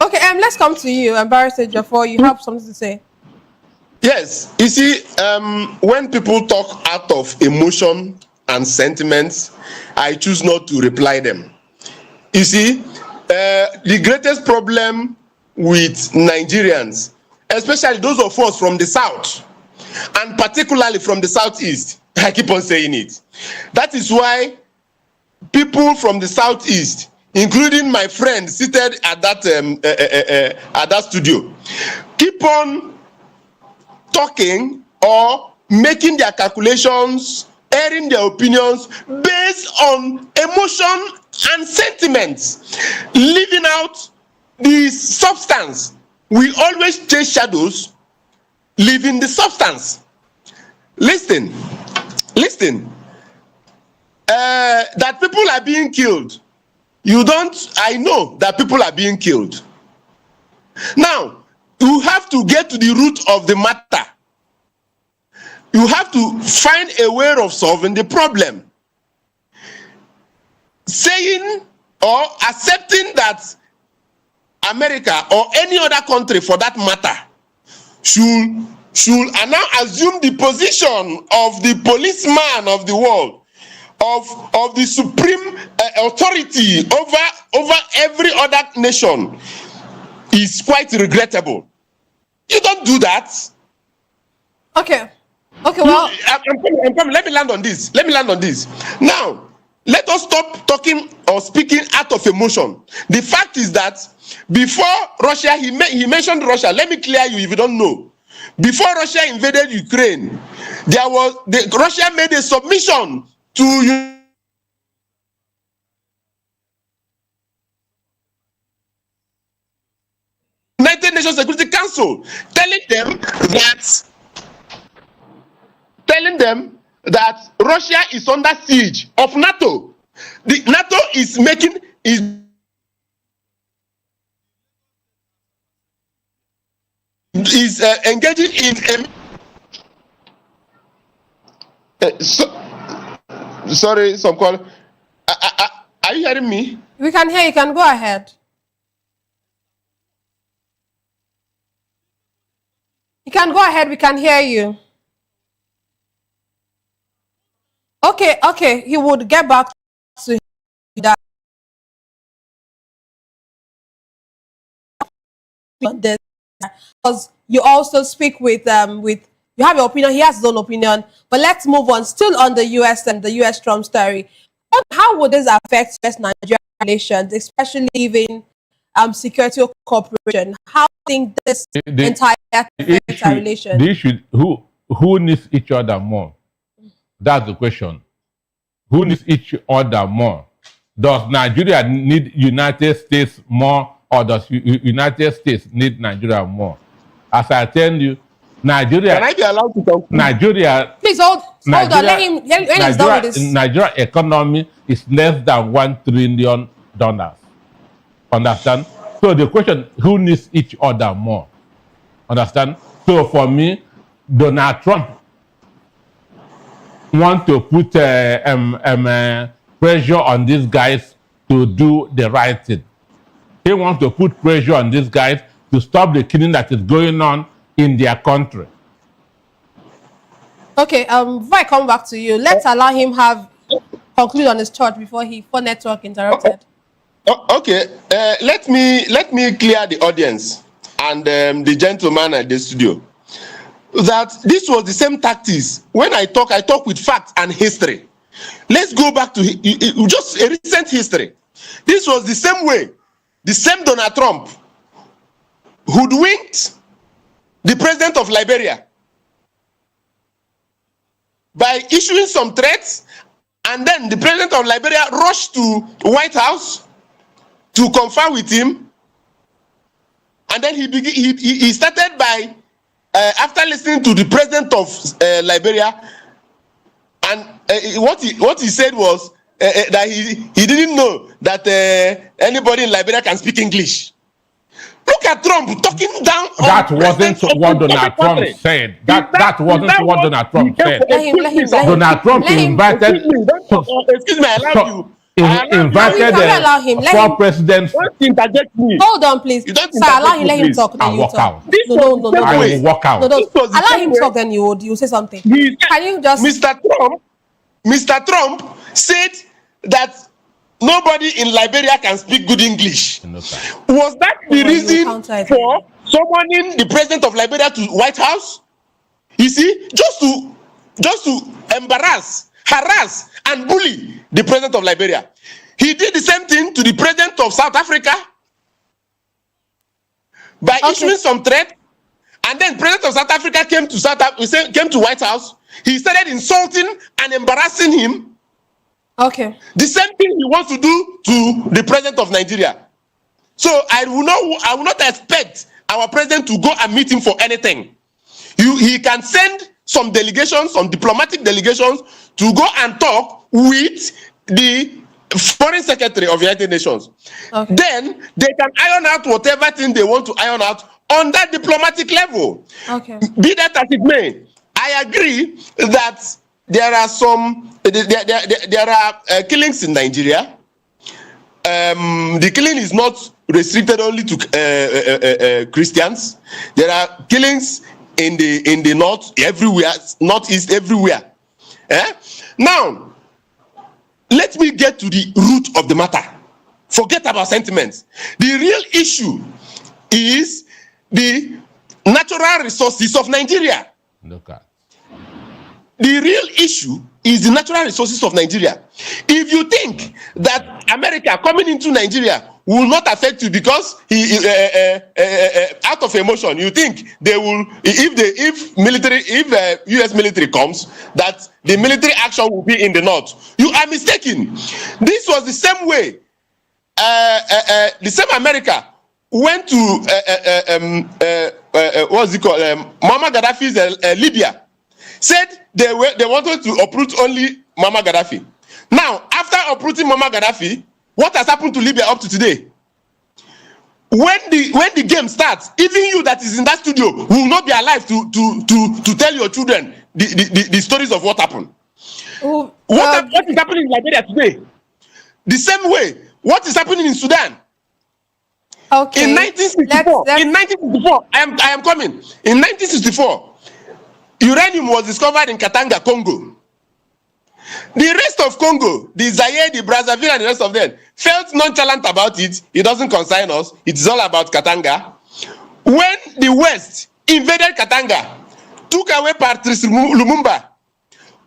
Okay, let's come to you, Barrister Jaffor. You have something to say. Yes, you see, when people talk out of emotion and sentiments, I choose not to reply them. You see, the greatest problem with Nigerians, especially those of us from the South, and particularly from the Southeast, I keep on saying it. That is why people from the Southeast, including my friend seated at that studio, keep on talking or making their calculations, airing their opinions based on emotion and sentiments, leaving out the substance. We always chase shadows, leaving the substance. Listen. That people are being killed. I know that people are being killed. Now, you have to get to the root of the matter. You have to find a way of solving the problem. Saying or accepting that America or any other country for that matter should now assume the position of the policeman of the world, of the supreme authority over every other nation is quite regrettable. You don't do that. Okay, well, I'm coming. Let me land on this. Now, let us stop talking or speaking out of emotion. The fact is that before Russia, he mentioned Russia. Let me clear you if you don't know. Before Russia invaded Ukraine, Russia made a submission to United Nations Security Council, telling them that Russia is under siege of NATO. The NATO is engaging in sorry, some call. Are you hearing me? We can hear you. Can go ahead. You can go ahead. We can hear you. Okay. He would get back to that. Because you also speak with you have your opinion. He has his own opinion. But let's move on. Still on the US and the US Trump story. How would this affect US Nigeria relations, especially even security cooperation? How do you think this entire affects our relations? The issue, who needs each other more? That's the question. Who needs each other more? Does Nigeria need United States more, or does United States need Nigeria more? As I tell you, Nigeria. Can I be allowed to talk? Nigeria. Please hold on. Let him. When he's done with this. Nigeria economy is less than $1 trillion. Understand? So the question: who needs each other more? Understand? So for me, Donald Trump want to put pressure on these guys to do the right thing. He wants to put pressure on these guys to stop the killing that is going on in their country. Okay, before I come back to you, let's allow him conclude on his thought before network interrupted. Okay, let me clear the audience and the gentleman at the studio that this was the same tactics. When I talk with facts and history. Let's go back to just a recent history. This was the same way, the same Donald Trump hoodwinked the president of Liberia by issuing some threats, and then the president of Liberia rushed to White House to confer with him, and then he started by after listening to the president of Liberia, and what he said was that he didn't know that anybody in Liberia can speak English. Look at Trump talking down. That wasn't what Donald Trump said. That wasn't what Donald Trump said. Donald Trump invited. Excuse me, I allow you. Invited four presidents. Hold on, please. Sir, allow him. Let him talk. Then you talk. No. I will walk out. No. Allow him talk. Then you say something. Can you just? Mr. Trump said that nobody in Liberia can speak good English. Was that the reason for summoning the president of Liberia to White House? You see, just to embarrass, harass, and bully the president of Liberia. He did the same thing to the president of South Africa by issuing some threat, and then president of South Africa came to White House. He started insulting and embarrassing him. Okay. The same thing he wants to do to the president of Nigeria. So I will not expect our president to go and meet him for anything. He can send some delegations, some diplomatic delegations, to go and talk with the foreign secretary of the United Nations. Okay. Then they can iron out whatever thing they want to iron out on that diplomatic level. Okay. Be that as it may, I agree that there are killings in Nigeria. The killing is not restricted only to Christians. There are killings in the north, everywhere, northeast, everywhere. Now, let me get to the root of the matter. Forget about sentiments. The real issue is the natural resources of Nigeria. Look at. The real issue is the natural resources of Nigeria. If you think that America coming into Nigeria will not affect you because out of emotion, you think they will, if U.S. military comes, that the military action will be in the north. You are mistaken. This was the same way. The same America went to what's it called? Muammar Gaddafi's Libya. Said they wanted to uproot only Muammar Gaddafi. Now, after uprooting Muammar Gaddafi, what has happened to Libya up to today? When the game starts, even you that is in that studio will not be alive to tell your children the stories of what happened. What is happening in Liberia today? The same way, what is happening in Sudan? Okay. In 1964, I am coming. In 1964. Uranium was discovered in Katanga, Congo. The rest of Congo, the Zaire, the Brazzaville, and the rest of them felt nonchalant about it. It doesn't concern us. It's all about Katanga. When the West invaded Katanga, took away Patrice Lumumba,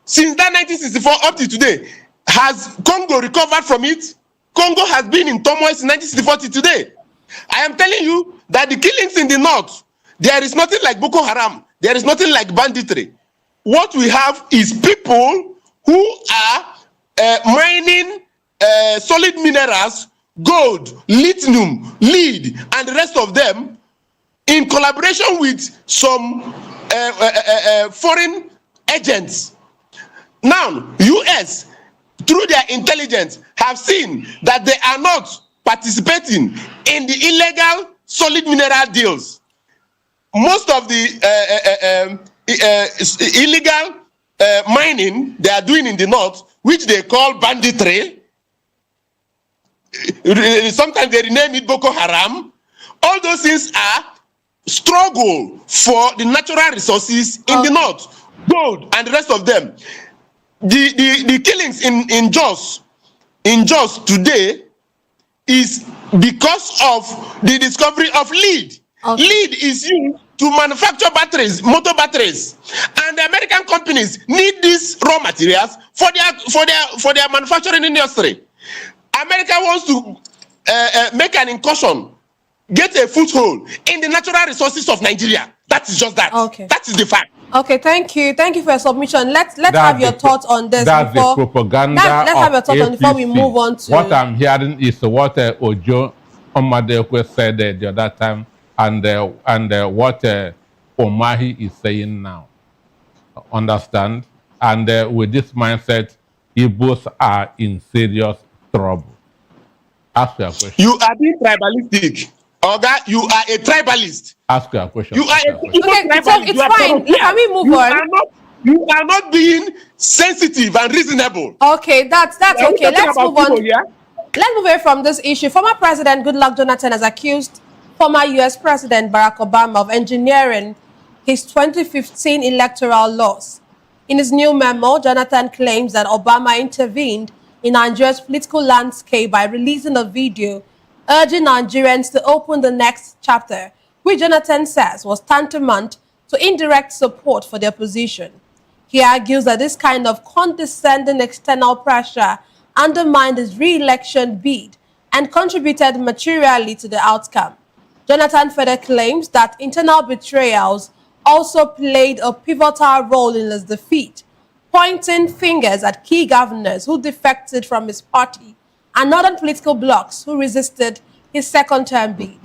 since that 1964 up to today, has Congo recovered from it? Congo has been in turmoil since 1964 to today. I am telling you that the killings in the north, there is nothing like Boko Haram. There is nothing like banditry. What we have is people who are mining solid minerals, gold, lithium, lead, and the rest of them in collaboration with some foreign agents. Now, US, through their intelligence, have seen that they are not participating in the illegal solid mineral deals. Most of the illegal mining they are doing in the north, which they call banditry, sometimes they rename it Boko Haram. All those things are struggle for the natural resources in the north, gold and the rest of them. The killings in Jos today is because of the discovery of lead. Okay. Lead is used to manufacture batteries, motor batteries, and the American companies need these raw materials for their manufacturing industry. America wants to make an incursion, get a foothold in the natural resources of Nigeria. That is just that. Okay. That is the fact. Okay, thank you. Thank you for your submission. Let's have your thoughts on this. That's before, the propaganda. Let's have your thoughts on before we move on to what I'm hearing is what Ojo Omadekwe said the other time, and what Omahi is saying now. Understand? And with this mindset, Igbos are in serious trouble. Ask your question. You are being tribalistic. Oga, you are a tribalist. Ask your question. You are a okay, so it's fine. Can we move on? You are not being sensitive and reasonable. Okay, that's okay. Let's move on. Let's move away from this issue. Former President Goodluck Jonathan has accused former U.S. President Barack Obama of engineering his 2015 electoral loss. In his new memo, Jonathan claims that Obama intervened in Nigeria's political landscape by releasing a video urging Nigerians to open the next chapter, which Jonathan says was tantamount to indirect support for the opposition. He argues that this kind of condescending external pressure undermined his re-election bid and contributed materially to the outcome. Jonathan further claims that internal betrayals also played a pivotal role in his defeat, pointing fingers at key governors who defected from his party and northern political blocs who resisted his second-term bid.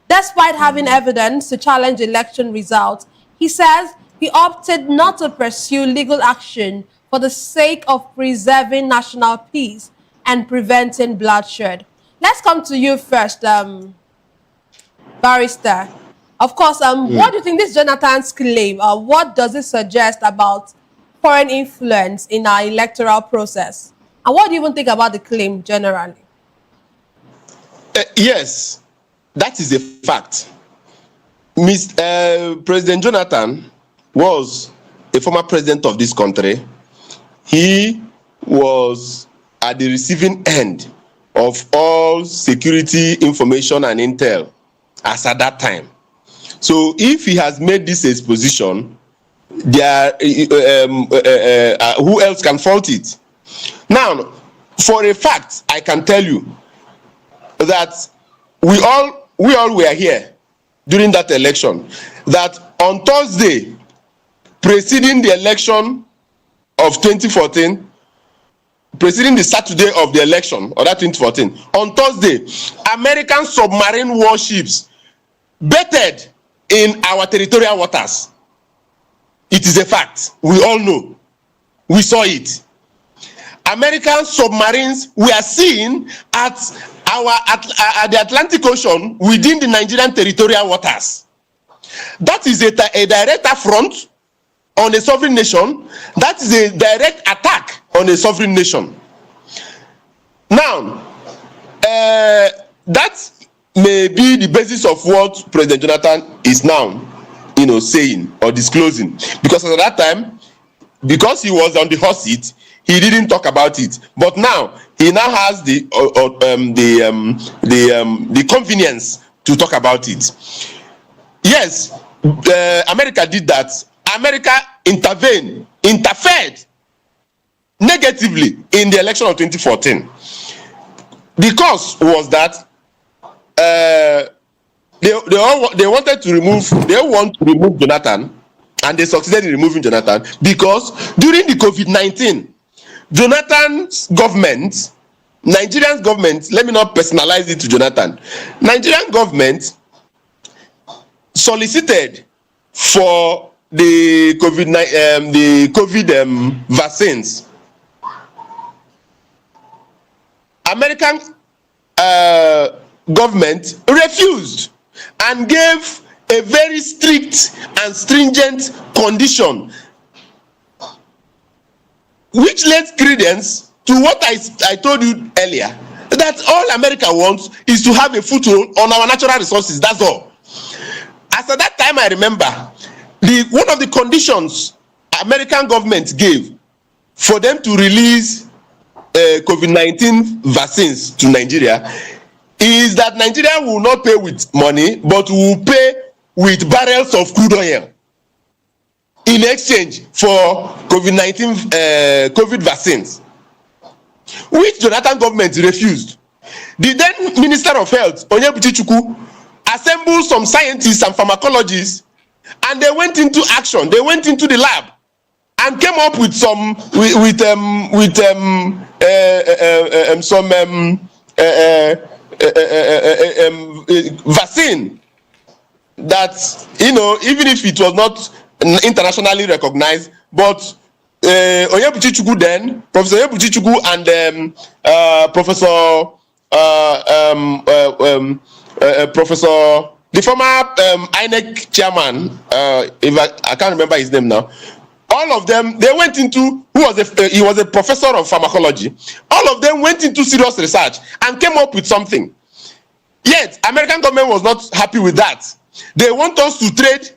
Despite having evidence to challenge election results, he says he opted not to pursue legal action for the sake of preserving national peace and preventing bloodshed. Let's come to you first, Barrister. Of course, what do you think this Jonathan's claim, what does it suggest about foreign influence in our electoral process? And what do you even think about the claim generally? Yes, that is a fact. President Jonathan was a former president of this country. He was at the receiving end of all security information and intel as at that time. So if he has made this exposition, who else can fault it? Now, for a fact, I can tell you that we all were here during that election, that on Thursday preceding the election of 2014, preceding the Saturday of the election of that 2014, on Thursday, American submarine warships battered in our territorial waters. It is a fact. We all know. We saw it. American submarines were seen at the Atlantic Ocean within the Nigerian territorial waters. That is a direct affront on a sovereign nation. That is a direct attack on a sovereign nation. Now, that may be the basis of what President Jonathan is now, saying or disclosing, because at that time, because he was on the hot seat, he didn't talk about it. But now he now has the convenience to talk about it. Yes, America did that. America interfered negatively in the election of 2014. The cause was that they want to remove Jonathan, and they succeeded in removing Jonathan because during the COVID-19, Jonathan's government, Nigerian government, let me not personalize it to Jonathan. Nigerian government solicited for the COVID vaccines. American government refused and gave a very strict and stringent condition, which lends credence to what I told you earlier, that all America wants is to have a foothold on our natural resources. That's all. As at that time, I remember one of the conditions American government gave for them to release COVID-19 vaccines to Nigeria is that Nigeria will not pay with money, but will pay with barrels of crude oil in exchange for COVID vaccines, which Jonathan government refused. The then Minister of Health, Onyebuchi, assembled some scientists and pharmacologists, and they went into action. They went into the lab and came up with some vaccine that, even if it was not internationally recognized, but Onyebuchi then, Professor Onyebuchi and the former INEC chairman, if I can't remember his name now, all of them, they went into, he was a professor of pharmacology. All of them went into serious research and came up with something. Yet, American government was not happy with that. They want us to trade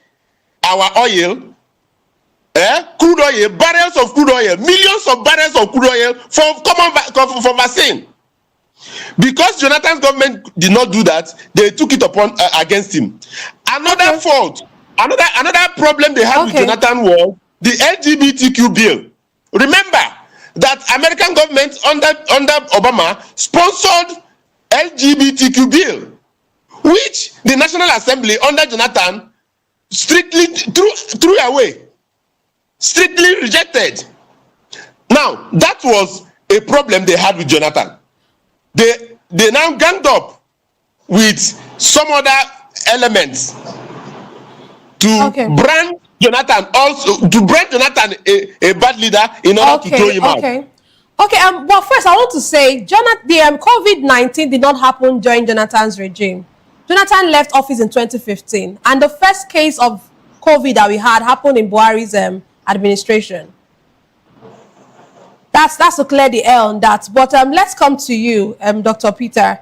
our oil, crude oil, barrels of crude oil, millions of barrels of crude oil for vaccine. Because Jonathan's government did not do that, they took it upon against him. Another fault, another problem they had with Jonathan was the LGBTQ bill. Remember that American government under Obama sponsored LGBTQ bill, which the National Assembly under Jonathan strictly threw away, strictly rejected. Now, that was a problem they had with Jonathan. They now ganged up with some other elements to brand Jonathan, also to brand Jonathan a bad leader in order to throw him out. Well, first I want to say, the COVID-19 did not happen during Jonathan's regime. Jonathan left office in 2015, and the first case of COVID that we had happened in Buhari's administration. That's to clear the air on that. But let's come to you, Dr. Peter.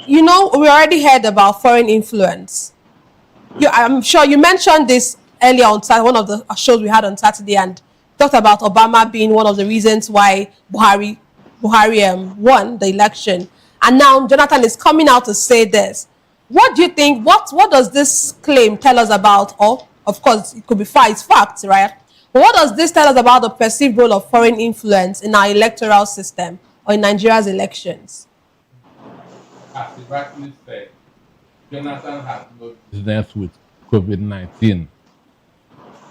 We already heard about foreign influence. I'm sure you mentioned this earlier on one of the shows we had on Saturday, and talked about Obama being one of the reasons why Buhari won the election. And now Jonathan is coming out to say this. What do you think? What does this claim tell us about? Of course, it could be facts, right? But what does this tell us about the perceived role of foreign influence in our electoral system or in Nigeria's elections? As you rightly said, Jonathan has no business with COVID-19.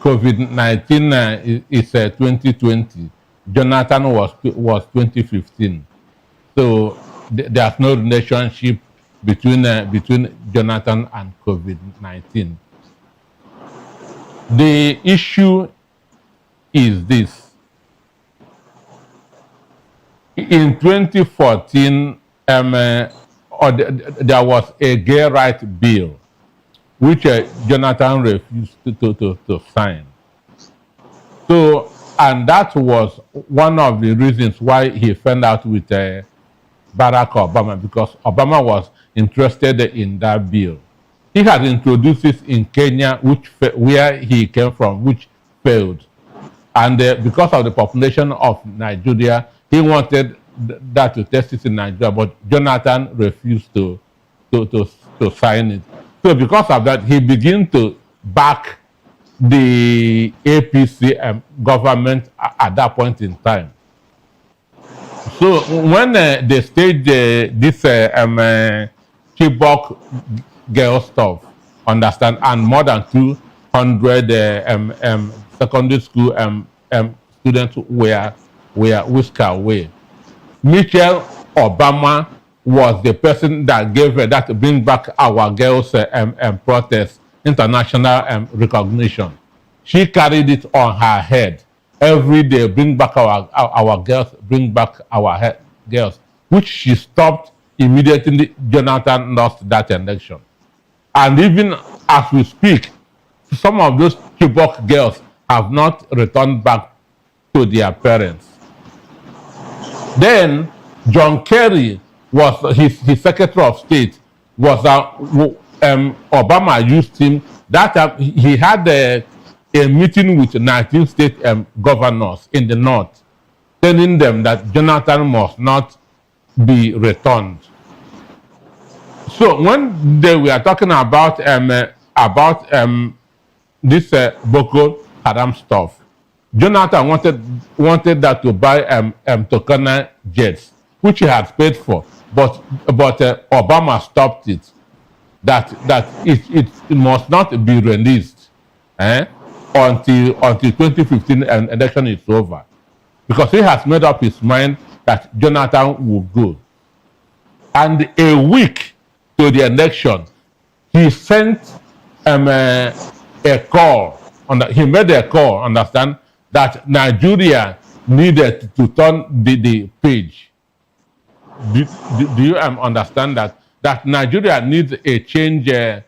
COVID-19 is 2020. Jonathan was 2015. So there's no relationship between Jonathan and COVID-19. The issue is this. In 2014, there was a gay rights bill which Jonathan refused to sign. So, and that was one of the reasons why he fell out with Barack Obama, because Obama was interested in that bill. He had introduced it in Kenya, where he came from, which failed. And because of the population of Nigeria, he wanted that to test it in Nigeria, but Jonathan refused to sign it. So because of that, he began to back the APC government at that point in time. So when they staged this Chibok girl stuff, understand, and more than 200 secondary school students were whisked away. Michelle Obama was the person that gave that bring back our girls protest international recognition. She carried it on her head every day. Bring back our girls. Bring back our girls, which she stopped immediately. Jonathan lost that election, and even as we speak, some of those Chibok girls have not returned back to their parents. Then John Kerry was his Secretary of State. Was Obama used him that time. He had a meeting with 19 state governors in the north, telling them that Jonathan must not be returned. So when they were talking about this Boko Haram stuff, Jonathan wanted that to buy Tokana jets, which he had paid for, but Obama stopped it. That it must not be released until 2015 election is over, because he has made up his mind that Jonathan will go. And a week to the election, he sent a call. He made a call, understand, that Nigeria needed to turn the page. Do you understand that Nigeria needs a change at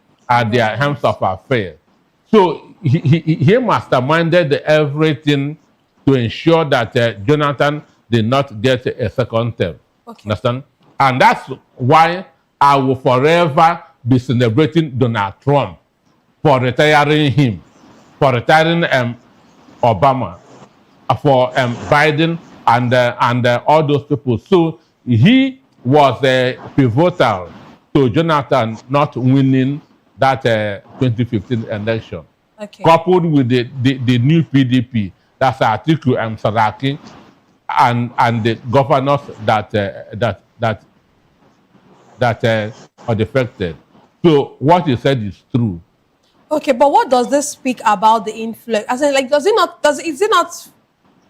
their helms of affairs? So he masterminded everything to ensure that Jonathan did not get a second term. Okay. Understand? And that's why I will forever be celebrating Donald Trump for retiring him, for retiring Obama, for Biden and all those people. So he was pivotal to Jonathan not winning that 2015 election. Okay. Coupled with the new PDP, that's Atiku and Saraki, and the governors that are defected. So what he said is true. Okay, but what does this speak about the influence? As in, like, is it not,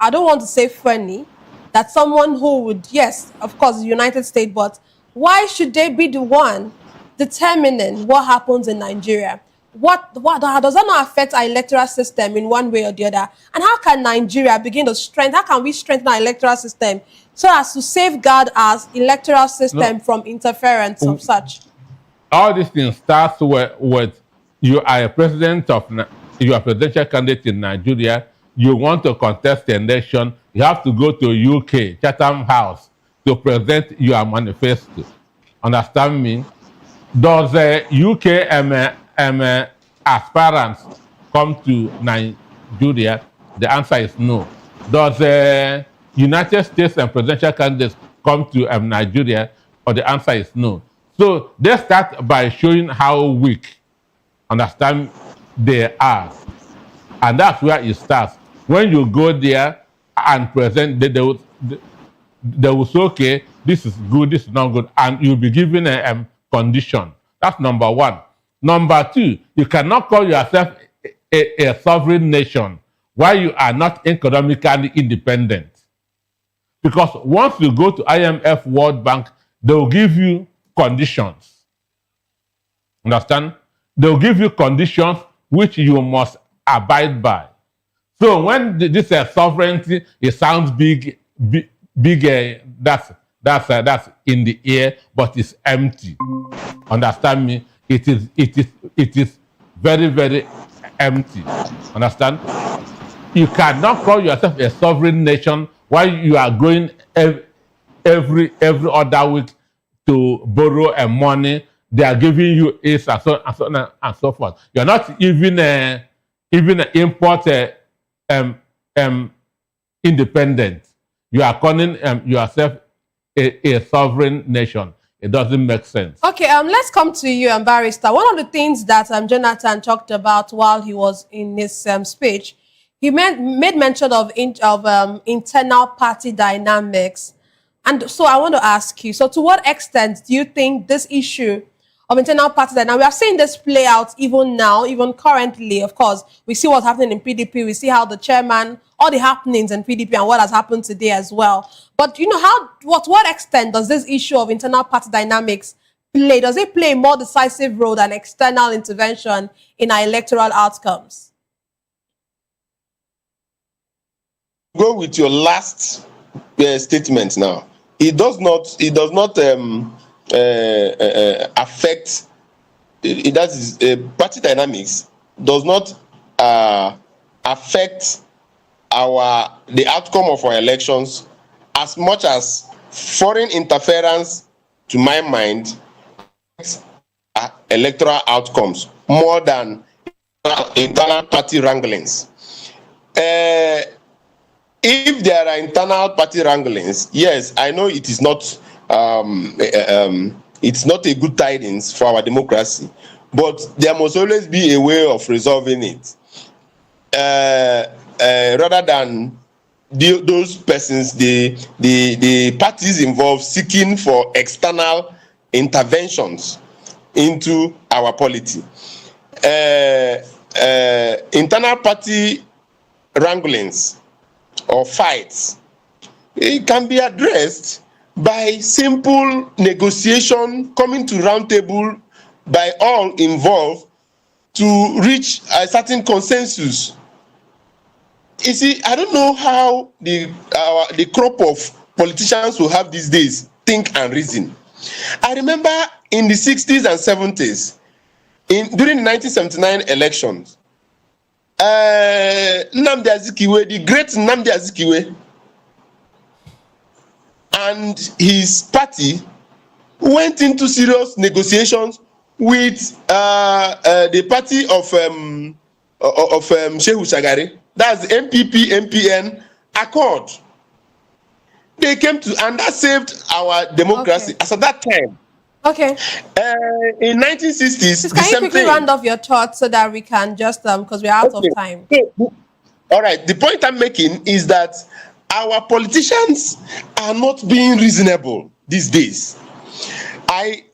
I don't want to say funny, that someone who would, yes, of course, the United States, but why should they be the one determining what happens in Nigeria? How does that not affect our electoral system in one way or the other? And how can Nigeria begin to how can we strengthen our electoral system so as to safeguard our electoral system from interference of such? All these things starts with you are a you are a presidential candidate in Nigeria. You want to contest the election. You have to go to UK, Chatham House, to present your manifesto. Understand me? Does UK aspirants come to Nigeria? The answer is no. Does United States and presidential candidates come to Nigeria? Or the answer is no. So they start by showing how weak, understand, they are. And that's where it starts. When you go there and present, they will say, okay, this is good, this is not good, and you'll be given a condition. That's number one. Number two, you cannot call yourself a sovereign nation while you are not economically independent. Because once you go to IMF, World Bank, they will give you conditions. Understand? They will give you conditions which you must abide by. So when this sovereignty, it sounds big, that's in the air, but it's empty. Understand me? It is very, very empty. Understand? You cannot call yourself a sovereign nation while you are going every other week to borrow money. They are giving you aid and so on and so forth. You're not even import independent. You are calling yourself a sovereign nation. It doesn't make sense. Okay, let's come to you, Barrister. One of the things that Jonathan talked about while he was in his speech, he made mention of internal party dynamics And so I want to ask you, so to what extent do you think this issue of internal party dynamics, now we are seeing this play out even now, even currently, of course, we see what's happening in PDP, we see how the chairman, all the happenings in PDP and what has happened today as well. But you know, what extent does this issue of internal party dynamics play? Does it play a more decisive role than external intervention in our electoral outcomes? Go with your last statement now. It does not affect. That is, party dynamics does not affect the outcome of our elections as much as foreign interference, to my mind, electoral outcomes more than internal party wranglings. If there are internal party wranglings, yes, I know it is not it's not a good tidings for our democracy, but there must always be a way of resolving it, rather than those persons, the parties involved seeking for external interventions into our polity. Internal party wranglings or fights, it can be addressed by simple negotiation, coming to round table by all involved to reach a certain consensus. You see, I don't know how the crop of politicians who have these days think and reason. I remember in the 60s and 70s, during the 1979 elections, Nnamdi Azikiwe, the great Nnamdi Azikiwe, and his party went into serious negotiations with the party of Shehu Shagari, that's MPP, MPN Accord. They came to, and that saved our democracy. As at that time. Okay. In 1960s, Can you quickly round off your thoughts so that we can just because we're out of time. All right. The point I'm making is that our politicians are not being reasonable these days. I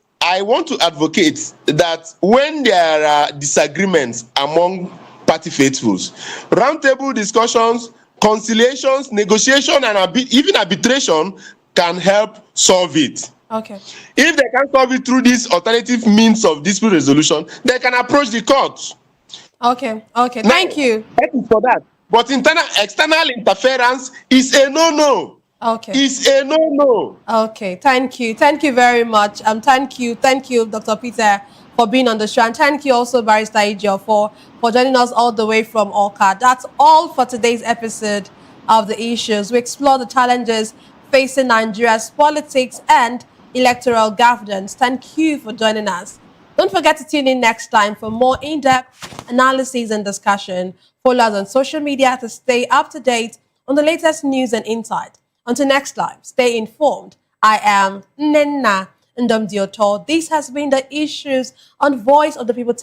want to advocate that when there are disagreements among party faithfuls, roundtable discussions, conciliations, negotiation, and even arbitration can help solve it. Okay. If they can solve it through this alternative means of dispute resolution, they can approach the court. Okay. Okay. Thank you. Thank you for that. But external interference is a no-no. Okay. It's a no-no. Okay. Thank you. Thank you very much. Thank you, Dr. Peter, for being on the show, and thank you also, Barrister Ijo, for joining us all the way from Oka. That's all for today's episode of The Issues. We explore the challenges facing Nigeria's politics and electoral governance. Thank you for joining us. Don't forget to tune in next time for more in-depth analysis and discussion. Follow us on social media to stay up to date on the latest news and insight. Until next time, stay informed. I am Nenna Ndomdioto. This has been The Issues on Voice of the People.